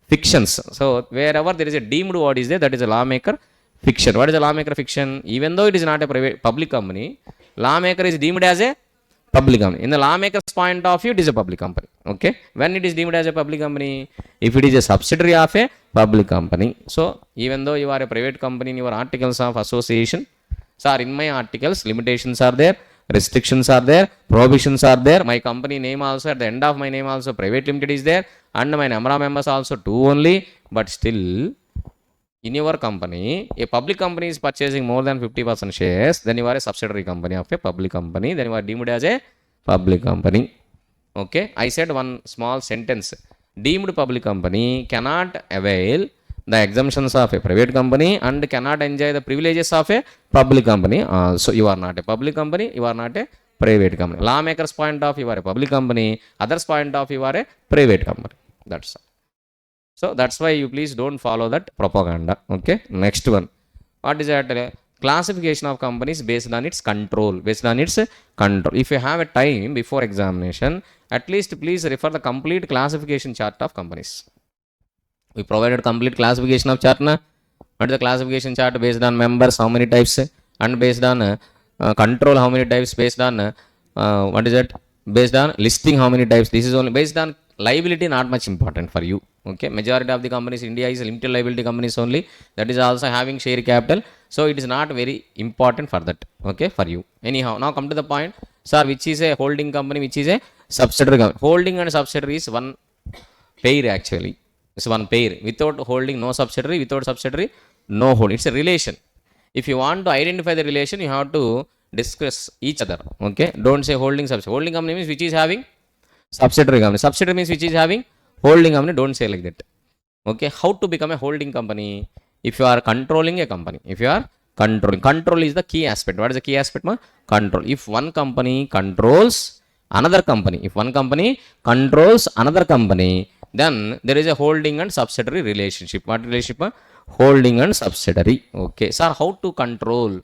fictions. So wherever there is a deemed word is there, that is a lawmaker fiction. What is a lawmaker fiction? Even though it is not a private public company, lawmaker is deemed as a public company. In the lawmaker's point of view, it is a public company. Okay, when it is deemed as a public company? If it is a subsidiary of a public company. So even though you are a private company, in your articles of association, sir, in my articles, limitations are there, restrictions are there, prohibitions are there. My company name also, at the end of my name also, private limited is there, and my number of members also 2 only. But still, in your company, a public company is purchasing more than 50% shares, then you are a subsidiary company of a public company, then you are deemed as a public company. Okay, I said one small sentence. Deemed public company cannot avail the exemptions of a private company and cannot enjoy the privileges of a public company. So you are not a public company, you are not a private company. Lawmaker's point of view, you are a public company, others point of view, you are a private company. That's all. So that's why you please don't follow that propaganda. Okay, next one. What is that? Classification of companies based on its control. Based on its control. If you have a time before examination, at least please refer the complete classification chart of companies. We provided complete classification of chart. What is the classification chart? Based on members, how many types, and based on control, how many types, based on what is it? Based on listing, how many types. This is only based on liability, not much important for you. Okay, majority of the companies in India is limited liability companies only. That is also having share capital. So it is not very important for that. Okay, for you. Anyhow, now come to the point. Sir, which is a holding company, which is a subsidiary company? Holding and subsidiary is one pair actually. It's one pair. Without holding, no subsidiary. Without subsidiary, no hold. It's a relation. If you want to identify the relation, you have to discuss each other. Okay, don't say holding subsidiary. Holding company means which is having subsidiary company. Subsidiary means which is having holding company. Don't say like that. Okay, how to become a holding company? If you are controlling a company, if you are controlling, control is the key aspect. What is the key aspect? Control. If one company controls another company. If one company controls another company, then there is a holding and subsidiary relationship. What relationship? Holding and subsidiary. Okay, sir, how to control?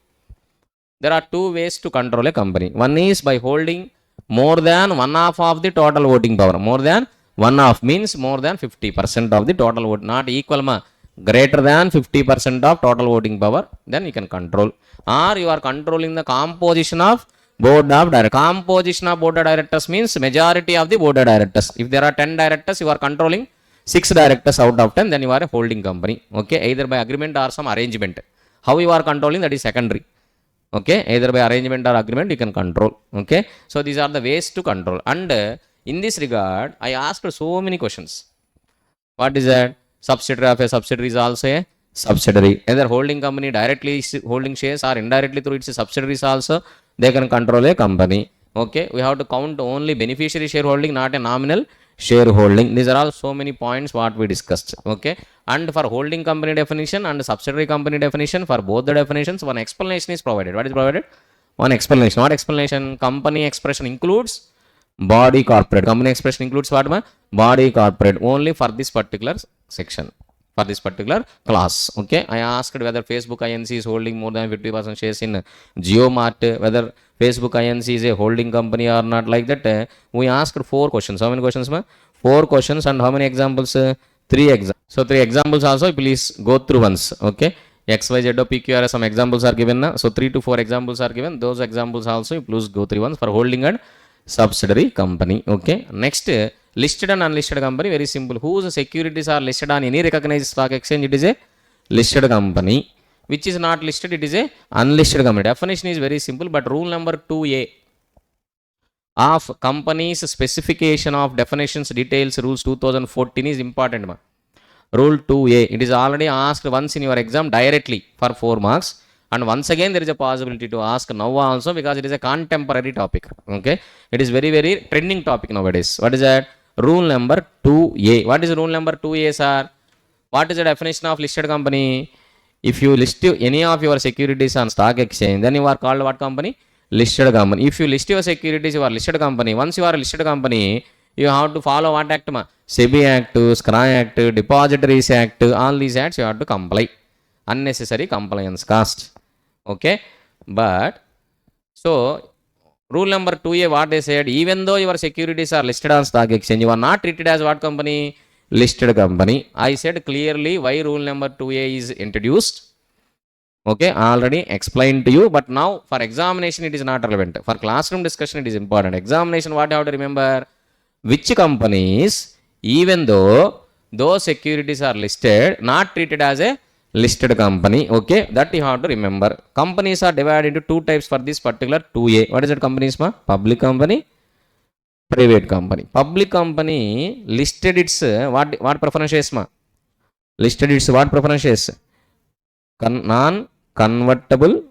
There are two ways to control a company. One is by holding more than one half of the total voting power. More than one half means more than 50% of the total vote, not equal ma, greater than 50% of total voting power, then you can control. Or you are controlling the composition of board of directors. Composition of board of directors means majority of the board of directors. If there are 10 directors, you are controlling 6 directors out of 10, then you are a holding company. Okay, either by agreement or some arrangement. How you are controlling, that is secondary. Okay, either by arrangement or agreement you can control. Okay, so these are the ways to control. And in this regard, I asked so many questions. What is that? Subsidiary of a subsidiary is also a subsidiary. Either holding company directly holding shares or indirectly through its subsidiaries also, they can control a company. Okay, we have to count only beneficiary shareholding, not a nominal shareholding. These are all so many points what we discussed. Okay, and for holding company definition and subsidiary company definition, for both the definitions, one explanation is provided. What is provided? One explanation. What explanation? Company expression includes body corporate. Company expression includes what? Body corporate only for this particular section, for this particular class. Okay, I asked whether Facebook Inc. is holding more than 50% shares in GeoMart, whether Facebook Inc. is a holding company or not, like that. We asked 4 questions. How many questions? 4 questions. And how many examples? 3 examples. So 3 examples also, please go through once. Okay, X, Y, Z, O, P, Q, R, some examples are given. So 3 to 4 examples are given. Those examples also, please go through once for holding and subsidiary company. Okay, next, listed and unlisted company, very simple. Whose securities are listed on any recognized stock exchange, it is a listed company. Which is not listed, it is a unlisted company. Definition is very simple, but rule number 2A of company's specification of definitions details rules 2014 is important. Rule 2A, it is already asked once in your exam directly for 4 marks. And once again, there is a possibility to ask now also, because it is a contemporary topic. Okay, it is very, very trending topic nowadays. What is that? Rule number 2A. What is rule number 2A, sir? What is the definition of listed company? If you list any of your securities on stock exchange, then you are called what company? Listed company. If you list your securities, you are listed company. Once you are a listed company, you have to follow what act? SEBI Act, SCRA Act, Depositories Act, all these acts you have to comply. Unnecessary compliance cost. Okay, but so rule number 2A, what they said, even though your securities are listed on stock exchange, you are not treated as what company? Listed company. I said clearly why rule number 2A is introduced. Okay, already explained to you, but now for examination it is not relevant. For classroom discussion it is important. Examination, what you have to remember? Which companies, even though those securities are listed, not treated as a listed company. Okay, that you have to remember. Companies are divided into 2 types for this particular 2A. What is that companies? Public company, private company. Public company listed its what preferences? Listed its what preferences? Non-convertible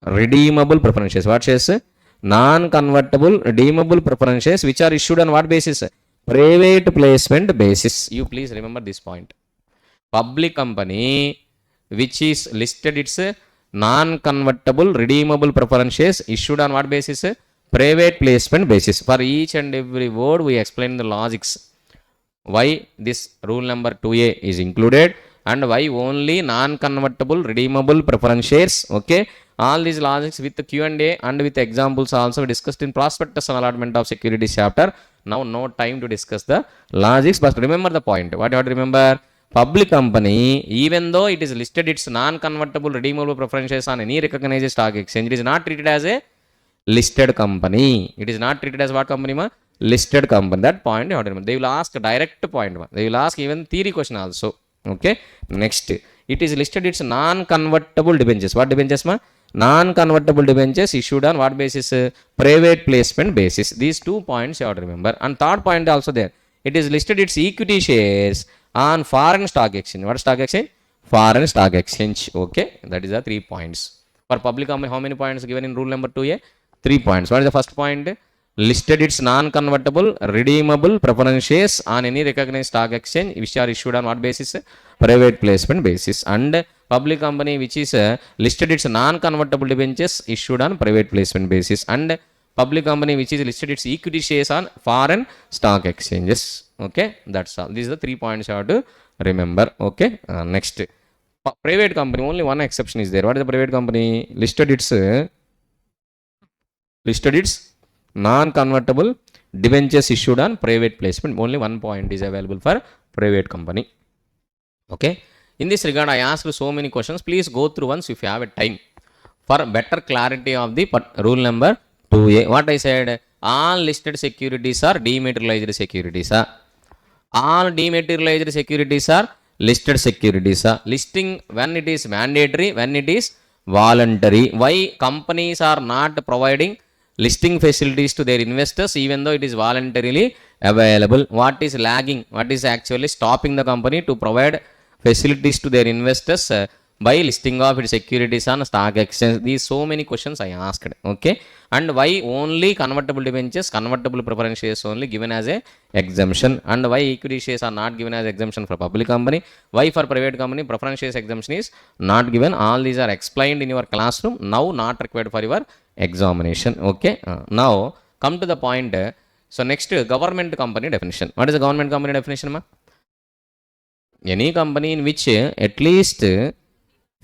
redeemable preferences. What says? Non-convertible redeemable preferences, which are issued on what basis? Private placement basis. You please remember this point. Public company which is listed its non-convertible redeemable preferences issued on what basis? Private placement basis. For each and every word we explain the logics. Why this rule number 2A is included and why only non-convertible redeemable preference shares. Okay, all these logics with the Q&A and with examples also discussed in prospectus and allotment of securities chapter. Now no time to discuss the logics, but remember the point. What you have to remember? Public company, even though it is listed its non-convertible redeemable preferences on any recognized stock exchange, it is not treated as a listed company. It is not treated as what company? Listed company. That point you have to remember. They will ask a direct point. They will ask even theory question also. Okay, next, it is listed its non-convertible debentures. What debentures? Non-convertible debentures issued on what basis? Private placement basis. These 2 points you have to remember. And third point also there, it is listed its equity shares on foreign stock exchange. What stock exchange? Foreign stock exchange. Okay, that is the 3 points. For public company, how many points given in rule number 2A? 3 points. What is the first point? Listed its non-convertible redeemable preference shares on any recognized stock exchange which are issued on what basis? Private placement basis. And public company which is listed its non-convertible debentures issued on private placement basis. And public company which is listed its equity shares on foreign stock exchanges. Okay, that's all. These are the 3 points you have to remember. Okay, next. Private company, only one exception is there. What is the private company? Listed its non-convertible debentures issued on private placement. Only 1 point is available for private company. Okay, in this regard I asked so many questions. Please go through once if you have a time for better clarity of the rule number 2A. What I said, all listed securities are dematerialized securities. All dematerialized securities are listed securities. Listing when it is mandatory, when it is voluntary. Why companies are not providing listing facilities to their investors even though it is voluntarily available? What is lagging? What is actually stopping the company to provide facilities to their investors by listing of its securities on stock exchange? These so many questions I asked. Okay, and why only convertible debentures, convertible preference shares only given as a exemption, and why equity shares are not given as exemption for public company? Why for private company preference shares exemption is not given? All these are explained in your classroom, now not required for your examination. Okay, now come to the point. So next, government company definition. What is the government company definition, ma? Any company in which at least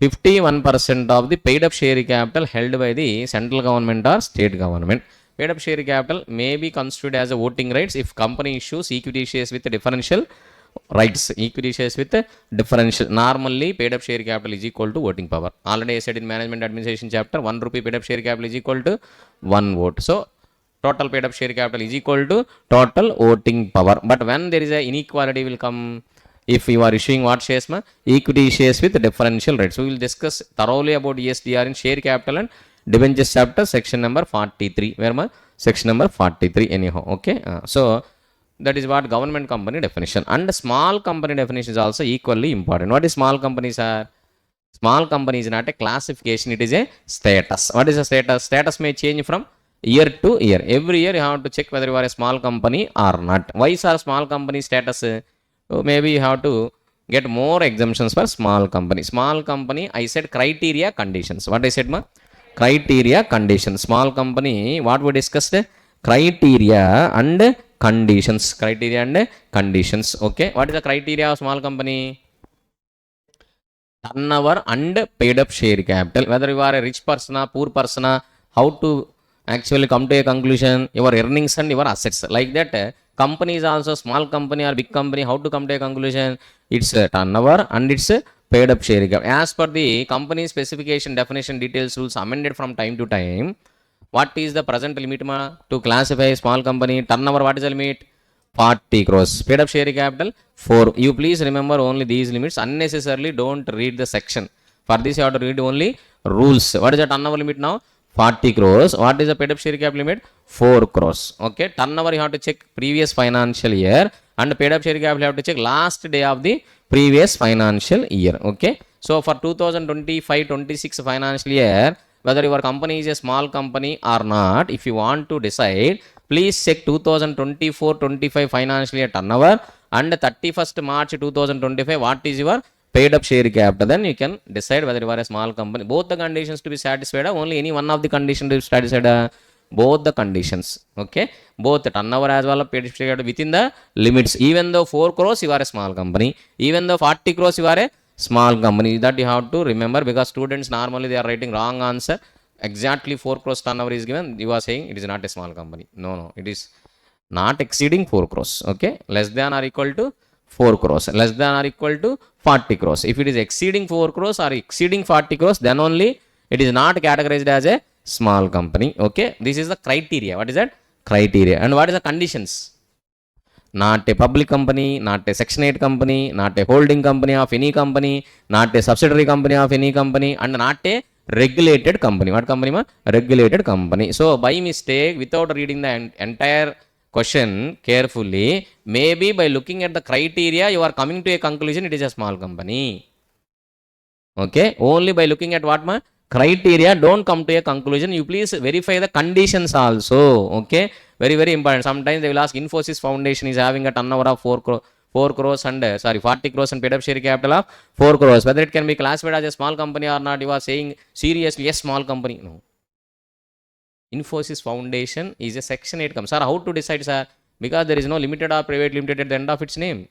51% of the paid up share capital held by the central government or state government. Paid up share capital may be constituted as a voting rights if company issues equity shares with differential rights. Equity shares with differential. Normally paid up share capital is equal to voting power. Already I said in management administration chapter, 1 rupee paid up share capital is equal to 1 vote. So total paid up share capital is equal to total voting power. But when there is a inequality will come if you are issuing what shares, ma? Equity shares with differential rates. We will discuss thoroughly about ESDR in share capital and debentures chapter, section number 43. Where, ma? Section number 43 anyhow. Okay, so that is what government company definition. And small company definition is also equally important. What is small companies are? Small company is not a classification, it is a status. What is a status? Status may change from year to year. Every year you have to check whether you are a small company or not. Why is our small company status? So maybe you have to get more exemptions for small company. Small company, I said criteria, conditions. What I said, ma? Criteria, conditions. Small company, what we discussed? Criteria and conditions. Criteria and conditions. Okay, what is the criteria of small company? Turnover and paid up share capital. Whether you are a rich person, poor person, how to actually come to a conclusion? Your earnings and your assets. Like that, company is also small company or big company. How to come to a conclusion? It's a turnover and it's a paid up share capital. As per the company specification, definition, details, rules amended from time to time. What is the present limit, ma? To classify a small company? Turnover, what is the limit? 40 crores. Paid up share capital 4. You please remember only these limits. Unnecessarily don't read the section. For this you have to read only rules. What is the turnover limit now? 40 crores. What is the paid up share capital limit? 4 crores. Okay, turnover you have to check previous financial year, and paid up share capital you have to check last day of the previous financial year. Okay, so for 2025-26 financial year, whether your company is a small company or not, if you want to decide, please check 2024-25 financial year turnover and 31st March 2025 what is your paid up share capital. Then you can decide whether you are a small company. Both the conditions to be satisfied, only any one of the conditions to be satisfied? Both the conditions. Okay, both the turnover as well as paid up share capital within the limits. Even though 4 crores you are a small company, even though 40 crores you are a small company. That you have to remember, because students normally they are writing wrong answer. Exactly 4 crores turnover is given, you are saying it is not a small company. No, it is not exceeding 4 crores. Okay, less than or equal to 4 crores, less than or equal to 40 crores. If it is exceeding 4 crores or exceeding 40 crores, then only it is not categorized as a small company. Okay, this is the criteria. What is that? Criteria. And what is the conditions? Not a public company, not a section 8 company, not a holding company of any company, not a subsidiary company of any company, and not a regulated company. What company, ma? Regulated company. So by mistake, without reading the entire question carefully, maybe by looking at the criteria you are coming to a conclusion it is a small company. Okay, only by looking at what, ma? Criteria, don't come to a conclusion. You please verify the conditions also. Okay, very very important. Sometimes they will ask, Infosys Foundation is having a turnover of 4 crores and 40 crores and paid up share capital of 4 crores. Whether it can be classified as a small company or not, you are saying seriously, yes, small company. No. Infosys Foundation is a Section 8 company. Sir, how to decide, sir? Because there is no limited or private limited at the end of its name.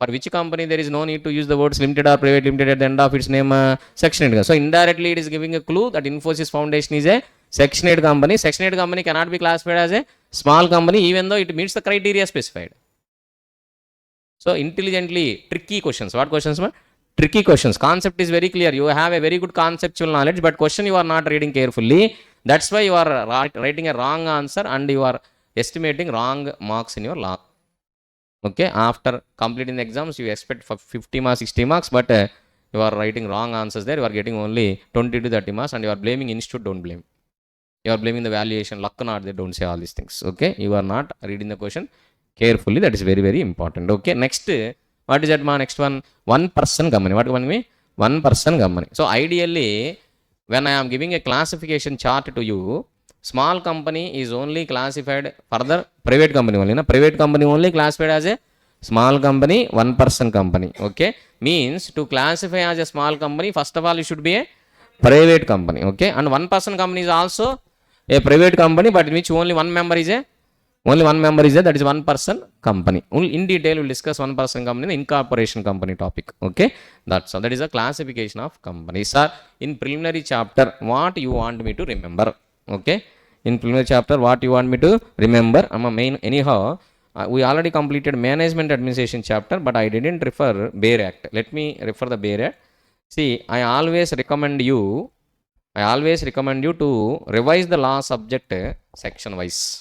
For which company there is no need to use the words limited or private limited at the end of its name, Section 8. So indirectly it is giving a clue that Infosys Foundation is a Section 8 company. Section 8 company cannot be classified as a small company even though it meets the criteria specified. So intelligently, tricky questions. What questions? Tricky questions. Concept is very clear. You have a very good conceptual knowledge, but question you are not reading carefully. That's why you are writing a wrong answer and you are estimating wrong marks in your log. Okay, after completing the exams, you expect for 50 marks, 60 marks, but you are writing wrong answers there. You are getting only 20 to 30 marks and you are blaming institute. Don't blame. You are blaming the valuation, luck not, they don't say all these things. Okay, you are not reading the question carefully. That is very, very important. Okay, next, what is that? Next one, one person company. What company? One person company. So ideally, when I am giving a classification chart to you, small company is only classified further private company only. Private company only classified as a small company, one person company. Okay, means to classify as a small company, first of all, it should be a private company. Okay, and one person company is also a private company, but in which only one member is there, that is one person company. In detail we'll discuss one person company, the incorporation company topic. Okay, that's all. That is a classification of companies. Sir, in preliminary chapter, what you want me to remember? Okay, in preliminary chapter, what you want me to remember? Anyhow, we already completed management administration chapter, but I didn't refer Bayer Act. Let me refer the Bayer Act. See, I always recommend you to revise the law subject section wise.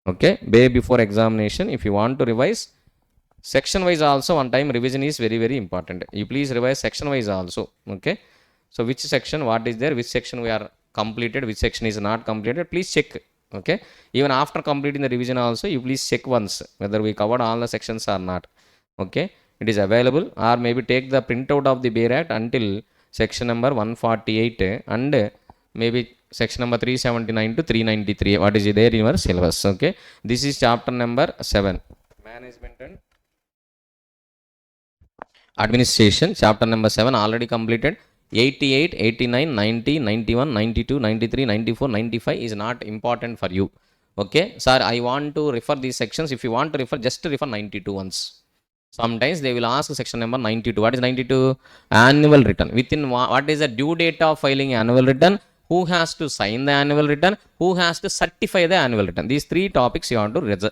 Okay, day before examination, if you want to revise section wise also, one time revision is very, very important. You please revise section wise also. Okay, so which section, what is there, which section we are completed, which section is not completed, please check. Okay, even after completing the revision also, you please check once whether we covered all the sections or not. Okay, it is available, or maybe take the printout of the Bayer Act until section number 148 and maybe section number 379 to 393. What is there in your syllabus? Okay, this is chapter number 7, management and administration. Chapter number 7 already completed. 88, 89, 90, 91, 92, 93, 94, 95 is not important for you. Okay, sir, I want to refer these sections. If you want to refer, just refer 92 once. Sometimes they will ask section number 92. What is 92? Annual return. Within what is the due date of filing annual return? Who has to sign the annual return? Who has to certify the annual return? These 3 topics you want to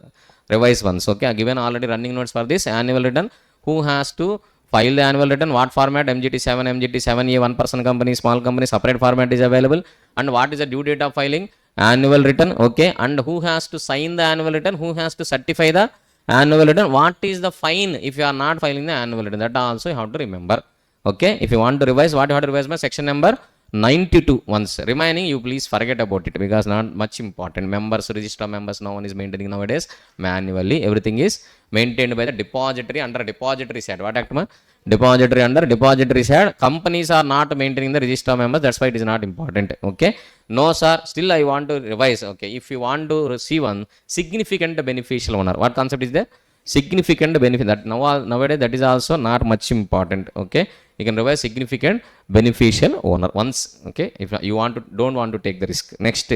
revise once. Okay, I given already running notes for this annual return. Who has to file the annual return? What format? MGT7, MGT7A, one person company, small company, separate format is available. And what is the due date of filing annual return? Okay, and who has to sign the annual return? Who has to certify the annual return? What is the fine if you are not filing the annual return? That also you have to remember. Okay, if you want to revise, what you have to revise? My section number 92 once. Remaining you please forget about it because not much important. Members, register members, no one is maintaining nowadays manually. Everything is maintained by the depository under depository side. What act? Depository under depository side. Companies are not maintaining the register members. That's why it is not important. Okay, no sir, still I want to revise. Okay, if you want to receive one significant beneficial owner, what concept is there? Significant benefit. That nowadays that is also not much important. Okay, you can revise significant beneficial owner once. Okay, if you don't want to take the risk. Next,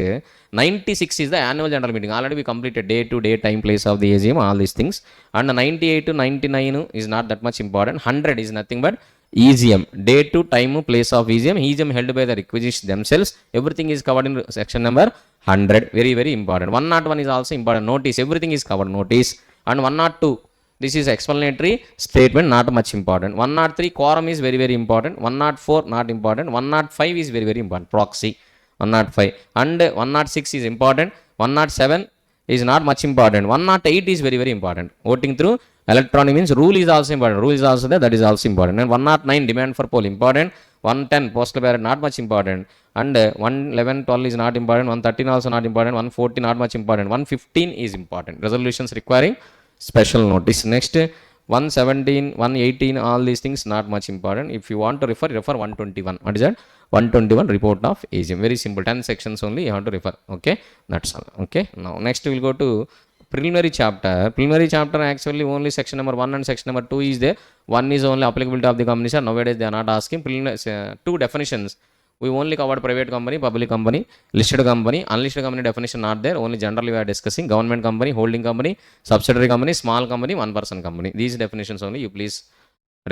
96 is the annual general meeting. Already we completed day to day, time, place of the AGM, all these things. And 98 to 99 is not that much important. 100 is nothing but EGM, day to time, place of EGM held by the requisitions themselves. Everything is covered in section number 100. Very, very important. 101 is also important. Notice, everything is covered. Notice. And 102, this is explanatory statement, not much important. 103, quorum is very, very important. 104, not important. 105 is very, very important. Proxy, 105. And 106 is important. 107 is not much important. 108 is very, very important. Voting through electronic means rule is also important. Rule is also there, that is also important. And 109, demand for poll, important. 110, postal ballot, not much important. And 111, 12 is not important. 113 also not important. 114 not much important. 115 is important. Resolutions requiring special notice. Next, 117, 118, all these things not much important. If you want to refer 121. What is that? 121 report of AGM. Very simple. 10 sections only you have to refer. Okay, that's all. Okay, now next we will go to preliminary chapter. Preliminary chapter actually only section number 1 and section number 2 is there. One is only applicability of the company. Nowadays they are not asking. 2 definitions. We only covered private company, public company, listed company, unlisted company definition not there. Only generally we are discussing government company, holding company, subsidiary company, small company, one person company. These definitions only you please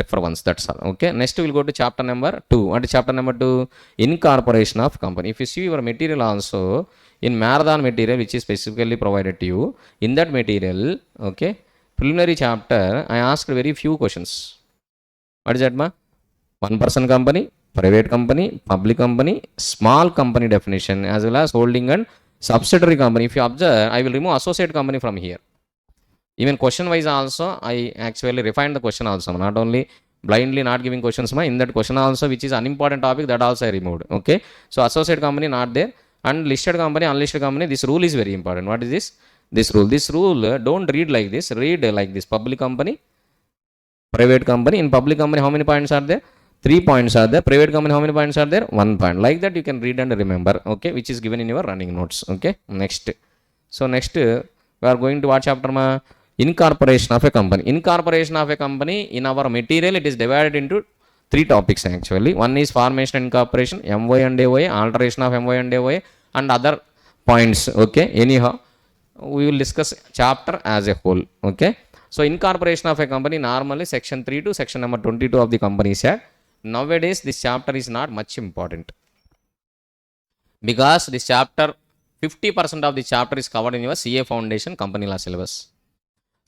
refer once. That's all. Okay. Next we will go to chapter number 2. What is chapter number 2? Incorporation of company. If you see your material also in marathon material which is specifically provided to you, in that material, okay, preliminary chapter, I asked very few questions. What is that, ma? One person company, private company, public company, small company definition, as well as holding and subsidiary company. If you observe, I will remove associate company from here. Even question wise also, I actually refined the question also. Not only blindly not giving questions, in that question also, which is unimportant topic, that also I removed. Okay. So associate company not there. And listed company, unlisted company, this rule is very important. What is this? This rule, don't read like this. Read like this. Public company, private company. In public company, how many points are there? 3 points are there. Private company, how many points are there? 1 point. Like that you can read and remember. Okay, which is given in your running notes. Okay, next. So next we are going to what chapter, ma? Incorporation of a company. Incorporation of a company, in our material it is divided into 3 topics actually. One is formation and incorporation, MY and AOA, alteration of MY and AOA, and other points. Okay, anyhow we will discuss chapter as a whole. Okay. So incorporation of a company, normally section 3 to section number 22 of the Companies Act. Nowadays this chapter is not much important because this chapter 50% of the chapter is covered in your CA Foundation company law syllabus.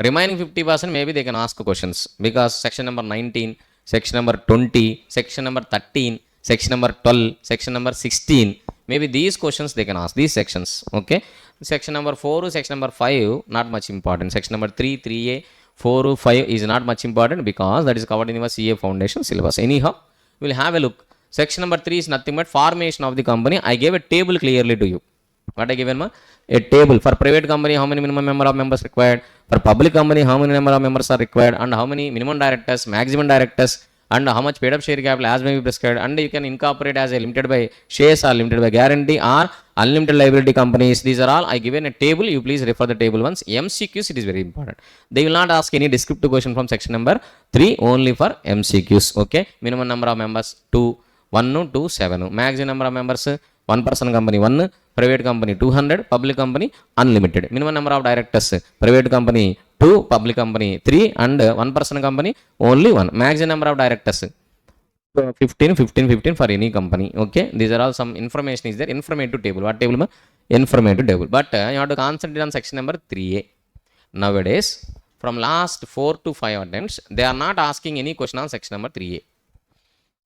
Remaining 50% maybe they can ask questions because section number 19, section number 20, section number 13, section number 12, section number 16, maybe these questions they can ask, these sections. Okay. Section number 4, section number 5, not much important. Section number 3, 3A, 4, 5 is not much important because that is covered in your CA Foundation syllabus. Anyhow, we will have a look. Section number 3 is nothing but formation of the company. I gave a table clearly to you. What I given, ma? A table. For private company, how many minimum number of members required? For public company, how many number of members are required? And how many minimum directors, maximum directors, and how much paid up share capital as may be prescribed. And you can incorporate as a limited by shares or limited by guarantee or unlimited liability companies. These are all I given a table. You please refer the table once. MCQs, it is very important. They will not ask any descriptive question from section number 3, only for MCQs. Okay. Minimum number of members 2, 1 to 7. Maximum number of members 1 person company 1, private company 200, public company unlimited. Minimum number of directors, private company 2, public company 3, and 1 person company only 1. Maximum number of directors 15 for any company. Okay, these are all some information is there. Informative table. What table? Informative table. But you have to concentrate on section number 3A. Nowadays, from last 4 to 5 attempts, they are not asking any question on section number 3A.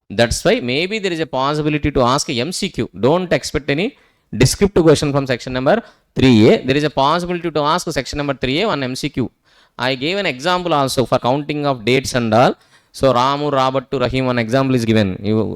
That's why maybe there is a possibility to ask MCQ. Don't expect any descriptive question from section number 3A. There is a possibility to ask section number 3A on MCQ. I gave an example also for counting of dates and all. So Ramu, Robert to Rahim, one example is given.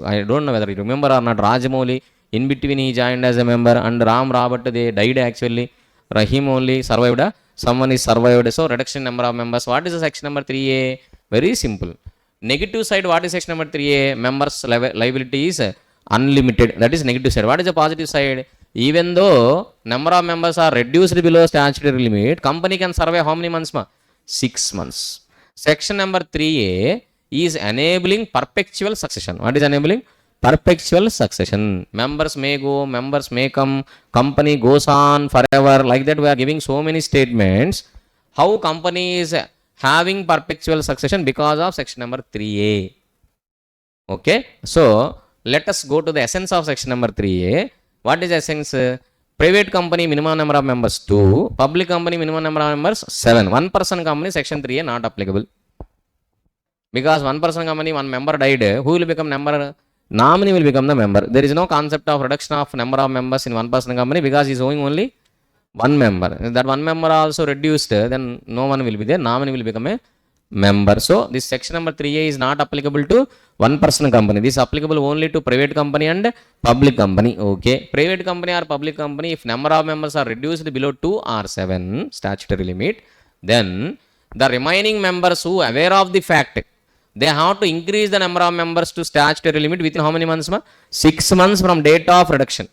I don't know whether you remember or not. Rajamouli, in between he joined as a member, and Ram, Robert, they died actually. Rahim only survived. Someone is survived. So reduction number of members. What is the section number 3A? Very simple. Negative side, what is section number 3A? Members liability is unlimited. That is negative side. What is the positive side? Even though number of members are reduced below statutory limit, company can survive how many months? 6 months. Section number 3A is enabling perpetual succession. What is enabling? Perpetual succession. Members may go, members may come, company goes on forever. Like that we are giving so many statements. How company is having perpetual succession? Because of section number 3A. Okay. So let us go to the essence of section number 3A. What is essence? Private company minimum number of members 2, public company minimum number of members 7. 1 person company section 3A not applicable. Because 1 person company, 1 member died, who will become member? Nominee will become the member. There is no concept of reduction of number of members in 1 person company because he is owing only 1 member. If that 1 member also reduced, then no one will be there. Nominee will become a member. So this section number 3A is not applicable to 1 person company. This is applicable only to private company and public company. Okay. Private company or public company, if number of members are reduced below 2 or 7 statutory limit, then the remaining members who are aware of the fact, they have to increase the number of members to statutory limit within how many months? 6 months from date of reduction.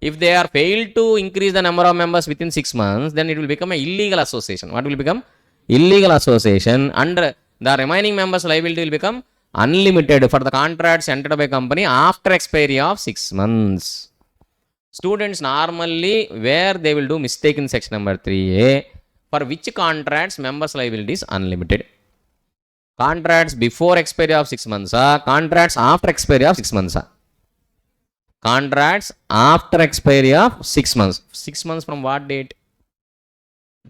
If they are failed to increase the number of members within 6 months, then it will become an illegal association. What will become? Illegal association, and the remaining members liability will become unlimited for the contracts entered by company after expiry of 6 months. Students normally where they will do mistake in section number 3A, for which contracts members liability is unlimited. Contracts before expiry of 6 months, contracts after expiry of 6 months. Contracts after expiry of 6 months. 6 months from what date?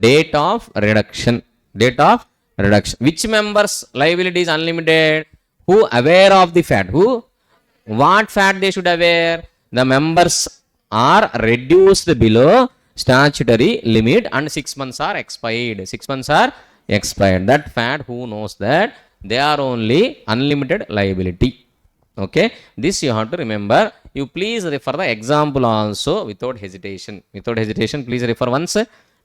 Date of reduction. Date of reduction. Which members liability is unlimited? Who aware of the fact? Who? What fact they should aware? The members are reduced below statutory limit and 6 months are expired. 6 months are expired. That fact, who knows that? They are only unlimited liability. Okay, this you have to remember. You please refer the example also without hesitation. Without hesitation, please refer once.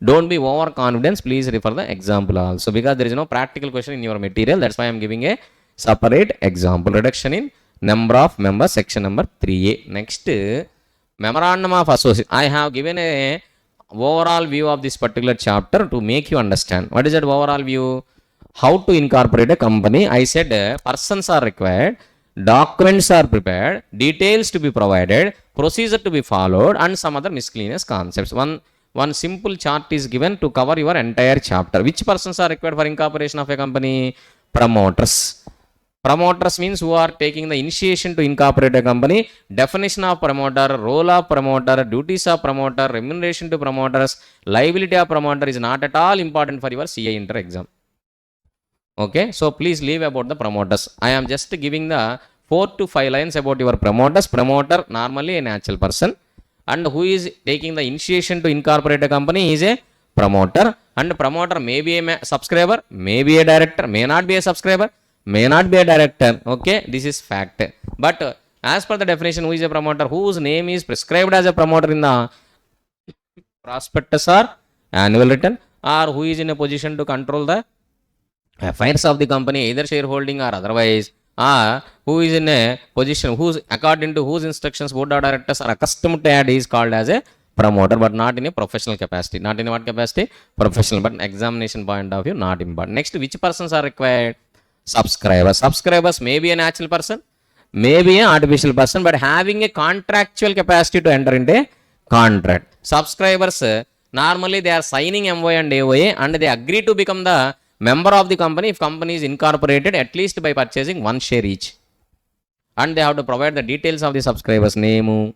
Don't be overconfident. Please refer the example also, because there is no practical question in your material. That's why I am giving a separate example. Reduction in number of members, section number 3A. Next, memorandum of association. I have given a overall view of this particular chapter to make you understand. What is that overall view? How to incorporate a company. I said persons are required, documents are prepared, details to be provided, procedure to be followed, and some other miscellaneous concepts. One simple chart is given to cover your entire chapter. Which persons are required for incorporation of a company? Promoters. Promoters means who are taking the initiation to incorporate a company. Definition of promoter, role of promoter, duties of promoter, remuneration to promoters, liability of promoter is not at all important for your CA inter exam. Okay, so please leave about the promoters. I am just giving the 4 to 5 lines about your promoters. Promoter, normally a natural person, and who is taking the initiation to incorporate a company is a promoter. And promoter may be a subscriber, may be a director, may not be a subscriber, may not be a director. Okay, this is fact. But as per the definition, who is a promoter? Whose name is prescribed as a promoter in the prospectus or annual return, or who is in a position to control the affairs of the company, either shareholding or otherwise, or who is in a position whose according to whose instructions board of directors are accustomed to add is called as a promoter, but not in a professional capacity. Not in what capacity? Professional, but examination point of view not important. Next, which persons are required? Subscribers. Subscribers may be a natural person, may be an artificial person, but having a contractual capacity to enter into a contract. Subscribers, normally they are signing MOA and AOA, and they agree to become the member of the company if company is incorporated, at least by purchasing 1 share each. And they have to provide the details of the subscribers, name,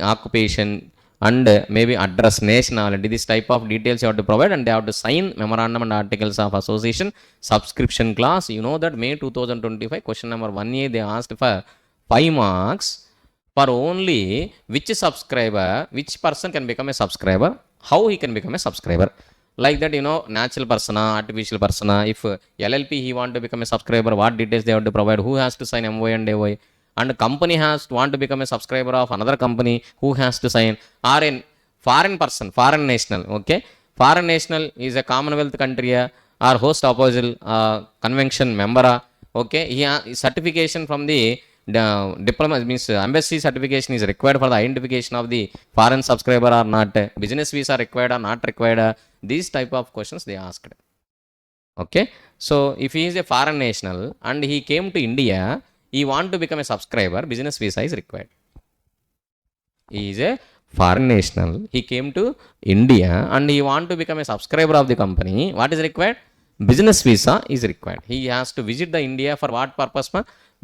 occupation, and maybe address, nationality. This type of details you have to provide, and they have to sign memorandum and articles of association, subscription clause. You know that May 2025 question number 1A they asked for 5 marks for only which subscriber, which person can become a subscriber, how he can become a subscriber. Like that, you know, natural persona, artificial persona. If LLP he want to become a subscriber, what details they have to provide, who has to sign MOA and AOA, and company has to want to become a subscriber of another company, who has to sign, or a foreign person, foreign national. Okay, foreign national is a Commonwealth country or host opposite convention member. Okay, he certification from the diplomat means embassy certification is required for the identification of the foreign subscriber or not. Business visa required or not required. These type of questions they asked. Okay, so if he is a foreign national and he came to India, he want to become a subscriber, business visa is required. He is a foreign national, he came to India and he want to become a subscriber of the company. What is required? Business visa is required. He has to visit the India for what purpose?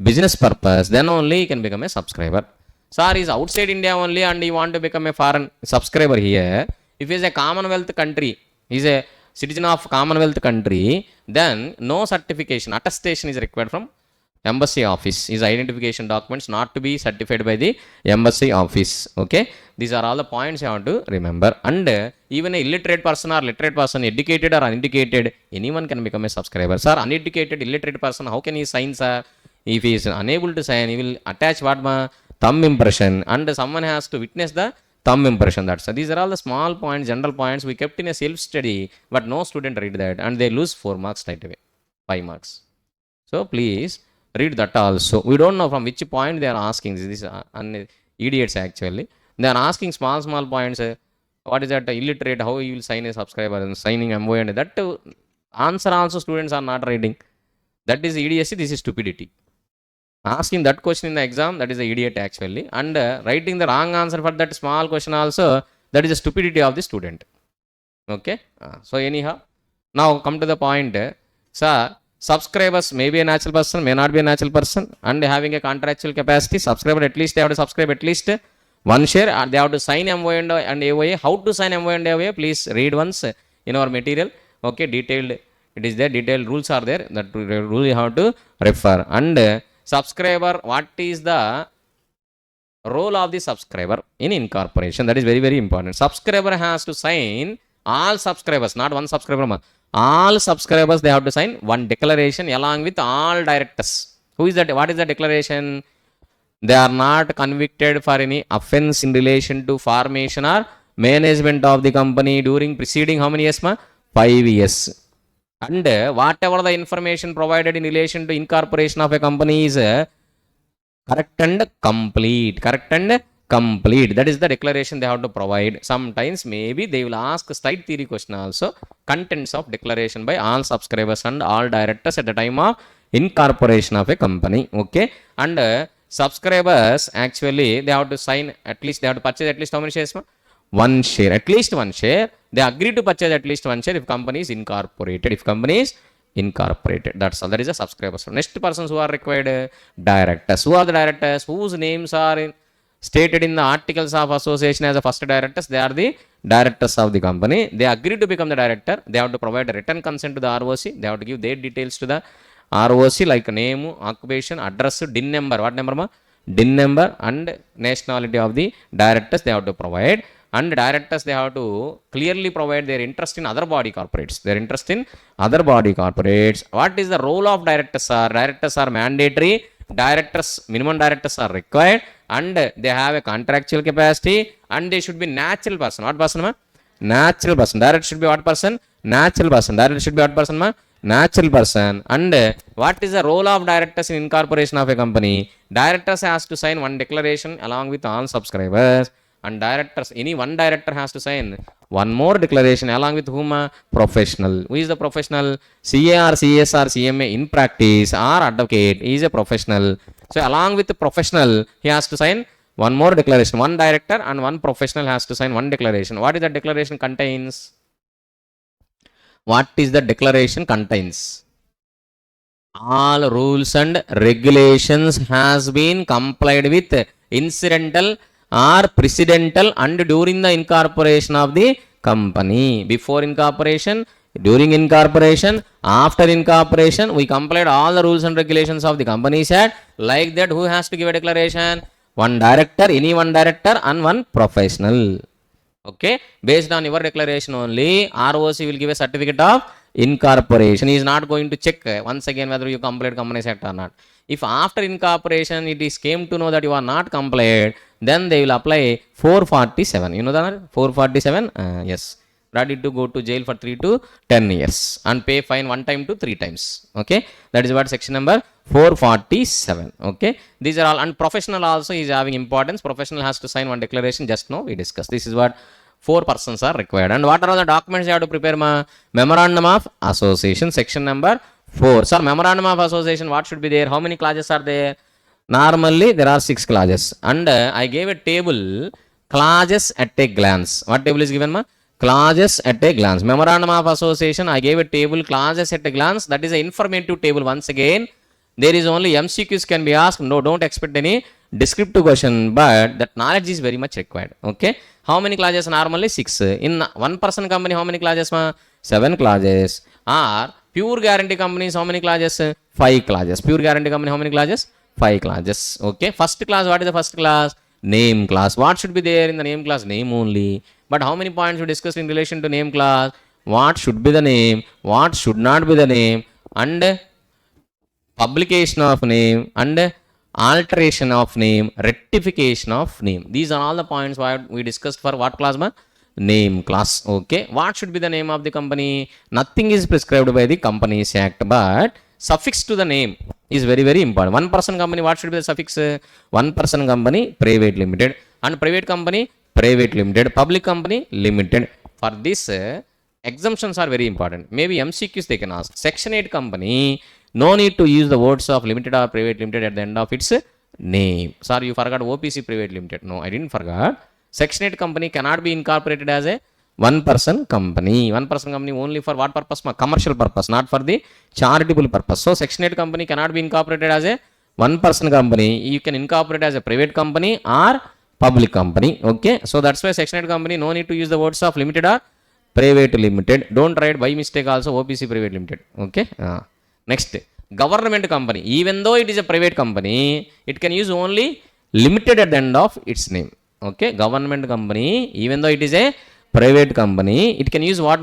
Business purpose. Then only he can become a subscriber. Sir, he is outside India only and he want to become a foreign subscriber here. If he is a Commonwealth country, he is a citizen of Commonwealth country, then no certification, attestation is required from embassy office. His identification documents not to be certified by the embassy office. Okay, these are all the points you have to remember. And even a illiterate person or literate person, educated or uneducated, anyone can become a subscriber. Sir, uneducated, illiterate person, how can he sign, sir? If he is unable to sign, he will attach what? Thumb impression, and someone has to witness the thumb impression. That's so these are all the small points, general points we kept in a self study, but no student read that and they lose 4 marks straight away, 5 marks. So please read that also. We don't know from which point they are asking. This idiots actually. They are asking small points. What is that? Illiterate, how you will sign a subscriber and signing MOA, and that answer also students are not reading. That is idiocy. This is stupidity. Asking that question in the exam, that is the idiot actually. And writing the wrong answer for that small question also, that is the stupidity of the student. Okay. So anyhow, now come to the point. Sir, subscribers may be a natural person, may not be a natural person, and having a contractual capacity, subscriber at least they have to subscribe at least one share, and they have to sign MOA and AOA. How to sign MOA and AOA? Please read once in our material. Okay, detailed. It is there. Detailed rules are there. That rule you have to refer. And subscriber, what is the role of the subscriber in incorporation? That is very, very important. Subscriber has to sign, all subscribers, not one subscriber, all subscribers, they have to sign one declaration along with all directors. Who is that? What is the declaration? They are not convicted for any offense in relation to formation or management of the company during preceding how many years? 5 years. And whatever the information provided in relation to incorporation of a company is correct and complete. Correct and complete. That is the declaration they have to provide. Sometimes maybe they will ask slight theory question also. Contents of declaration by all subscribers and all directors at the time of incorporation of a company. Okay. And subscribers actually they have to sign at least, they have to purchase at least how many shares? One share. At least one share. They agree to purchase at least one share if company is incorporated. If company is incorporated. That's all. That is a subscriber. So next persons who are required, directors. Who are the directors? Whose names are stated in the articles of association as the first directors? They are the directors of the company. They agree to become the director. They have to provide a written consent to the ROC. They have to give their details to the ROC like name, occupation, address, DIN number. What number? DIN number and nationality of the directors they have to provide. And directors they have to clearly provide their interest in other body corporates. Their interest in other body corporates. What is the role of directors are? Directors are mandatory. Directors, minimum directors are required. And they have a contractual capacity. And they should be natural person. What person? Natural person. Director should be what person? Natural person. Director should be what person? Natural person. And what is the role of directors in incorporation of a company? Directors has to sign one declaration along with all subscribers. And directors, any one director has to sign one more declaration along with whom? Professional. Who is the professional? CA or CS or CMA in practice or advocate. He is a professional. So along with the professional, he has to sign one more declaration. One director and one professional has to sign one declaration. What is the declaration contains? What is the declaration contains? All rules and regulations has been complied with incidental or precedental and during the incorporation of the company. Before incorporation, during incorporation, after incorporation, we complied all the rules and regulations of the Companies Act. Like that, who has to give a declaration? One director, any one director and one professional. Okay, based on your declaration only, ROC will give a certificate of incorporation. He is not going to check once again whether you complied Companies Act or not. If after incorporation it is came to know that you are not complied, then they will apply 447. You know that 447? Yes. Ready to go to jail for 3 to 10 years and pay fine 1 time to 3 times. Okay, that is what section number 447. Okay, these are all. And professional also is having importance. Professional has to sign one declaration. Just now we discussed. This is what 4 persons are required. And what are all the documents you have to prepare? Memorandum of association, section number 4. Sir, memorandum of association, what should be there? How many clauses are there? Normally there are 6 clauses. And I gave a table, clauses at a glance. What table is given? Clauses at a glance. Memorandum of association, I gave a table, clauses at a glance. That is an informative table. Once again, there is only MCQs can be asked. No, don't expect any descriptive question, but that knowledge is very much required. Okay, how many clauses? Normally 6. In one person company, how many clauses? 7 clauses. Or pure guarantee companies, how many clauses? 5 clauses. Pure guarantee company, how many clauses? 5 clauses. Okay, first clause, what is the first clause? Name clause. What should be there in the name clause? Name only. But how many points we discussed in relation to name clause? What should be the name? What should not be the name? And publication of name and alteration of name, rectification of name. These are all the points what we discussed for what class? Name class. Okay, what should be the name of the company? Nothing is prescribed by the Companies Act, but suffix to the name is very, very important. One person company, what should be the suffix? One person company, private limited, and private company, private limited, public company, limited. For this, exemptions are very important. Maybe MCQs they can ask. Section 8 company, no need to use the words of limited or private limited at the end of its name. Sorry, you forgot OPC private limited. No, I didn't forget. Section 8 company cannot be incorporated as a one person company. One person company only for what purpose? Commercial purpose, not for the charitable purpose. So Section 8 company cannot be incorporated as a one person company. You can incorporate as a private company or public company. Okay, so that's why Section 8 company no need to use the words of limited or private limited. Don't write by mistake also OPC private limited. Okay, next, government company, even though it is a private company, it can use only limited at the end of its name. Okay, government company, even though it is a private company, it can use what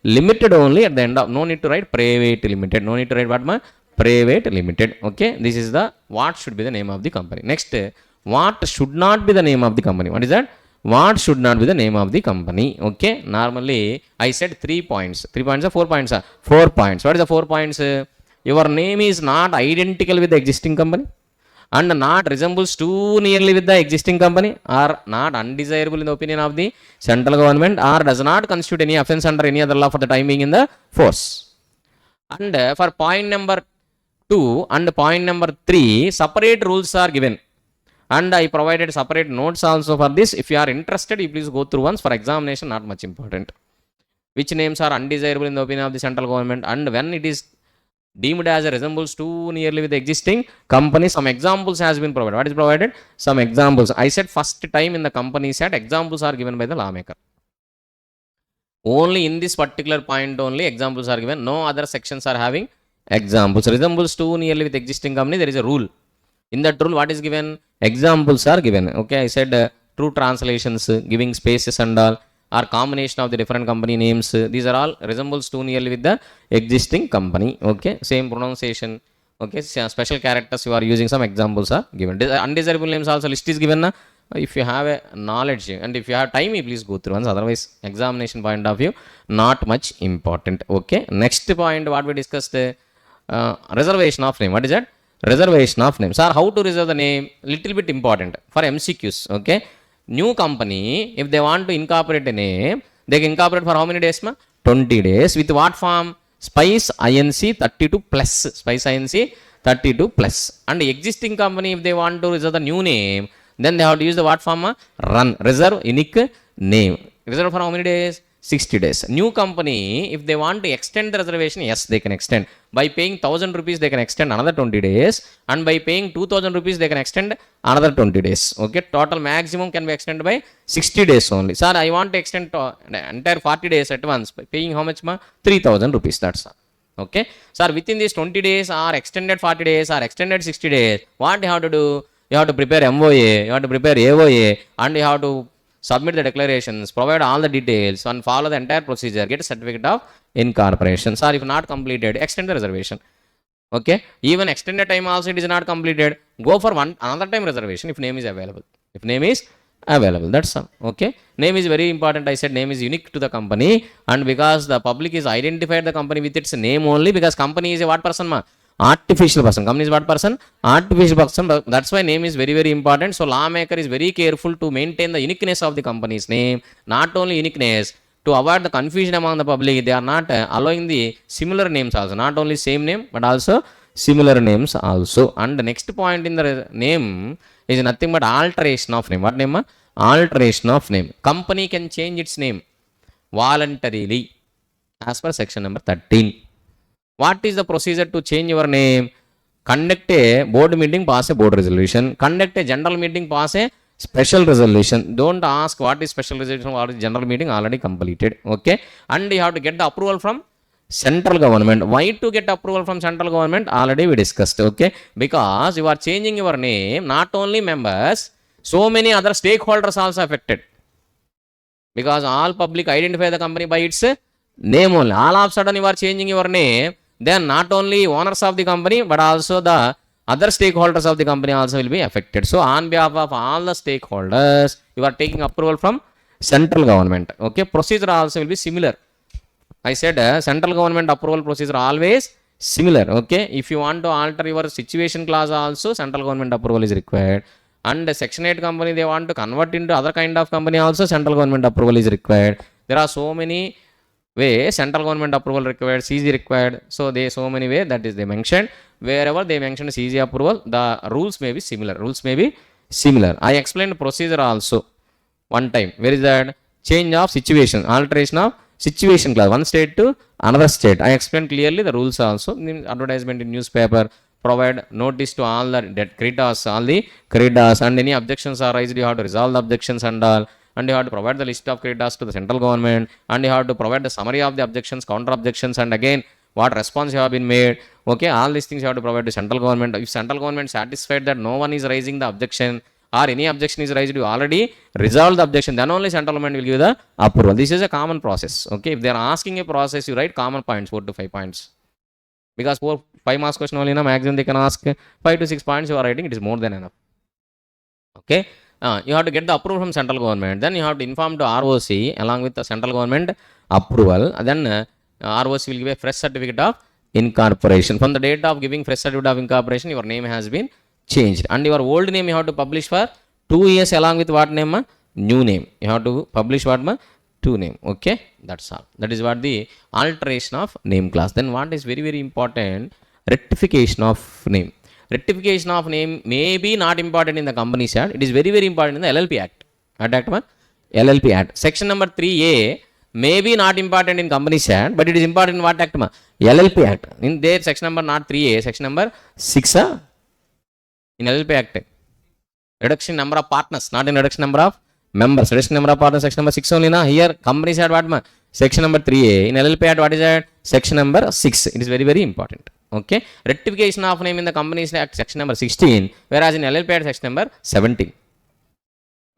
limited only at the end of, no need to write private limited, no need to write what private limited. Okay, this is the what should be the name of the company. Next, what should not be the name of the company. What is that? What should not be the name of the company. Okay, normally I said 3 points. 3 points or 4 points? 4 points. What is the 4 points? Your name is not identical with the existing company, and not resembles too nearly with the existing company, or not undesirable in the opinion of the central government, or does not constitute any offense under any other law for the time being in the force. And for point number 2 and point number 3, separate rules are given, and I provided separate notes also for this. If you are interested, you please go through once. For examination, not much important. Which names are undesirable in the opinion of the central government, and when it is deemed as a resembles too nearly with the existing company, some examples has been provided. What is provided? Some examples. I said first time in the company set, examples are given by the lawmaker. Only in this particular point only examples are given. No other sections are having examples. Resembles too nearly with existing company, there is a rule. In that rule, what is given? Examples are given. Okay, I said true translations, giving spaces and all, or combination of the different company names. These are all resembles too nearly with the existing company. Okay, same pronunciation. Okay, special characters you are using, some examples are given. Undesirable names also list is given. If you have a knowledge and if you have time, you please go through once. Otherwise, examination point of view, not much important. Okay, next point what we discussed, reservation of name. What is that? Reservation of name. Sir, how to reserve the name? Little bit important for MCQs. Okay, new company, if they want to incorporate a name, they can incorporate for how many days? 20 days. With what form? Spice INC 32 plus. Spice INC 32 plus. And the existing company, if they want to reserve the new name, then they have to use the what form? Run. Reserve unique name. Reserve for how many days? 60 days. New company, if they want to extend the reservation, yes, they can extend. By paying 1000 rupees, they can extend another 20 days. And by paying 2000 rupees, they can extend another 20 days. Okay, total maximum can be extended by 60 days only. Sir, I want to extend the entire 40 days at once. By paying how much? 3000 rupees. That's all. Okay. Sir, within these 20 days or extended 40 days or extended 60 days, what you have to do? You have to prepare MOA, you have to prepare AOA, and you have to submit the declarations, provide all the details, and follow the entire procedure, get a certificate of incorporation. Sir, if not completed, extend the reservation. Okay, even extended time also it is not completed, go for another time reservation if name is available. If name is available, that's all. Okay, name is very important. I said name is unique to the company, and because the public is identified the company with its name only, because company is a what person? Artificial person. Company is what person? Artificial person. That's why name is very, very important. So lawmaker is very careful to maintain the uniqueness of the company's name. Not only uniqueness, to avoid the confusion among the public, they are not allowing the similar names also. Not only same name, but also similar names also. And the next point in the name is nothing but alteration of name. What name? Alteration of name. Company can change its name voluntarily as per section number 13. What is the procedure to change your name? Conduct a board meeting, pass a board resolution. Conduct a general meeting, pass a special resolution. Don't ask what is special resolution, what is general meeting, already completed. Okay, and you have to get the approval from central government. Why to get approval from central government? Already we discussed. Okay, because you are changing your name, not only members, so many other stakeholders also affected, because all public identify the company by its name only. All of a sudden you are changing your name, then not only owners of the company, but also the other stakeholders of the company also will be affected. So on behalf of all the stakeholders, you are taking approval from central government. Okay, procedure also will be similar. I said central government approval procedure always similar. Okay, if you want to alter your situation clause also, central government approval is required. And section 8 company, they want to convert into other kind of company also, central government approval is required. There are so many way central government approval required, CG required. So they so many way that is they mentioned. Wherever they mentioned CG approval, the rules may be similar. I explained procedure also one time. Where is that? Change of situation, alteration of situation clause, one state to another state. I explained clearly the rules also. Advertisement in newspaper, provide notice to all the creditors, and any objections are raised, you have to resolve the objections and all, and you have to provide the list of creditors to the central government, and you have to provide the summary of the objections, counter objections, and again what response you have been made. Okay, all these things you have to provide to central government. If central government satisfied that no one is raising the objection or any objection is raised, you already resolve the objection, then only central government will give the approval. This is a common process. Okay, if they are asking a process, you write common points, 4 to 5 points, because 5 marks question only, maximum they can ask 5 to 6 points you are writing, it is more than enough. Okay, you have to get the approval from central government, then you have to inform to ROC along with the central government approval, and then ROC will give a fresh certificate of incorporation. From the date of giving fresh certificate of incorporation, your name has been changed, and your old name you have to publish for 2 years along with what name? New name. You have to publish what? 2 name. Okay, that's all. That is what the alteration of name class. Then what is very very important? Rectification of name. Rectification of name may be not important in the Companies Act. It is very very important in the LLP Act. LLP Act. Section number 3A may be not important in Companies Act, but it is important in what Act? LLP Act. In there section number not 3A, section number 6 in LLP Act. Reduction number of partners, not in reduction number of members. Reduction number of partners, section number 6 only na. Here Companies Act what? Section number 3A. In LLP Act what is that? Section number 6. It is very very important. Okay, rectification of name in the Companies Act section number 16, whereas in LLP Act section number 17.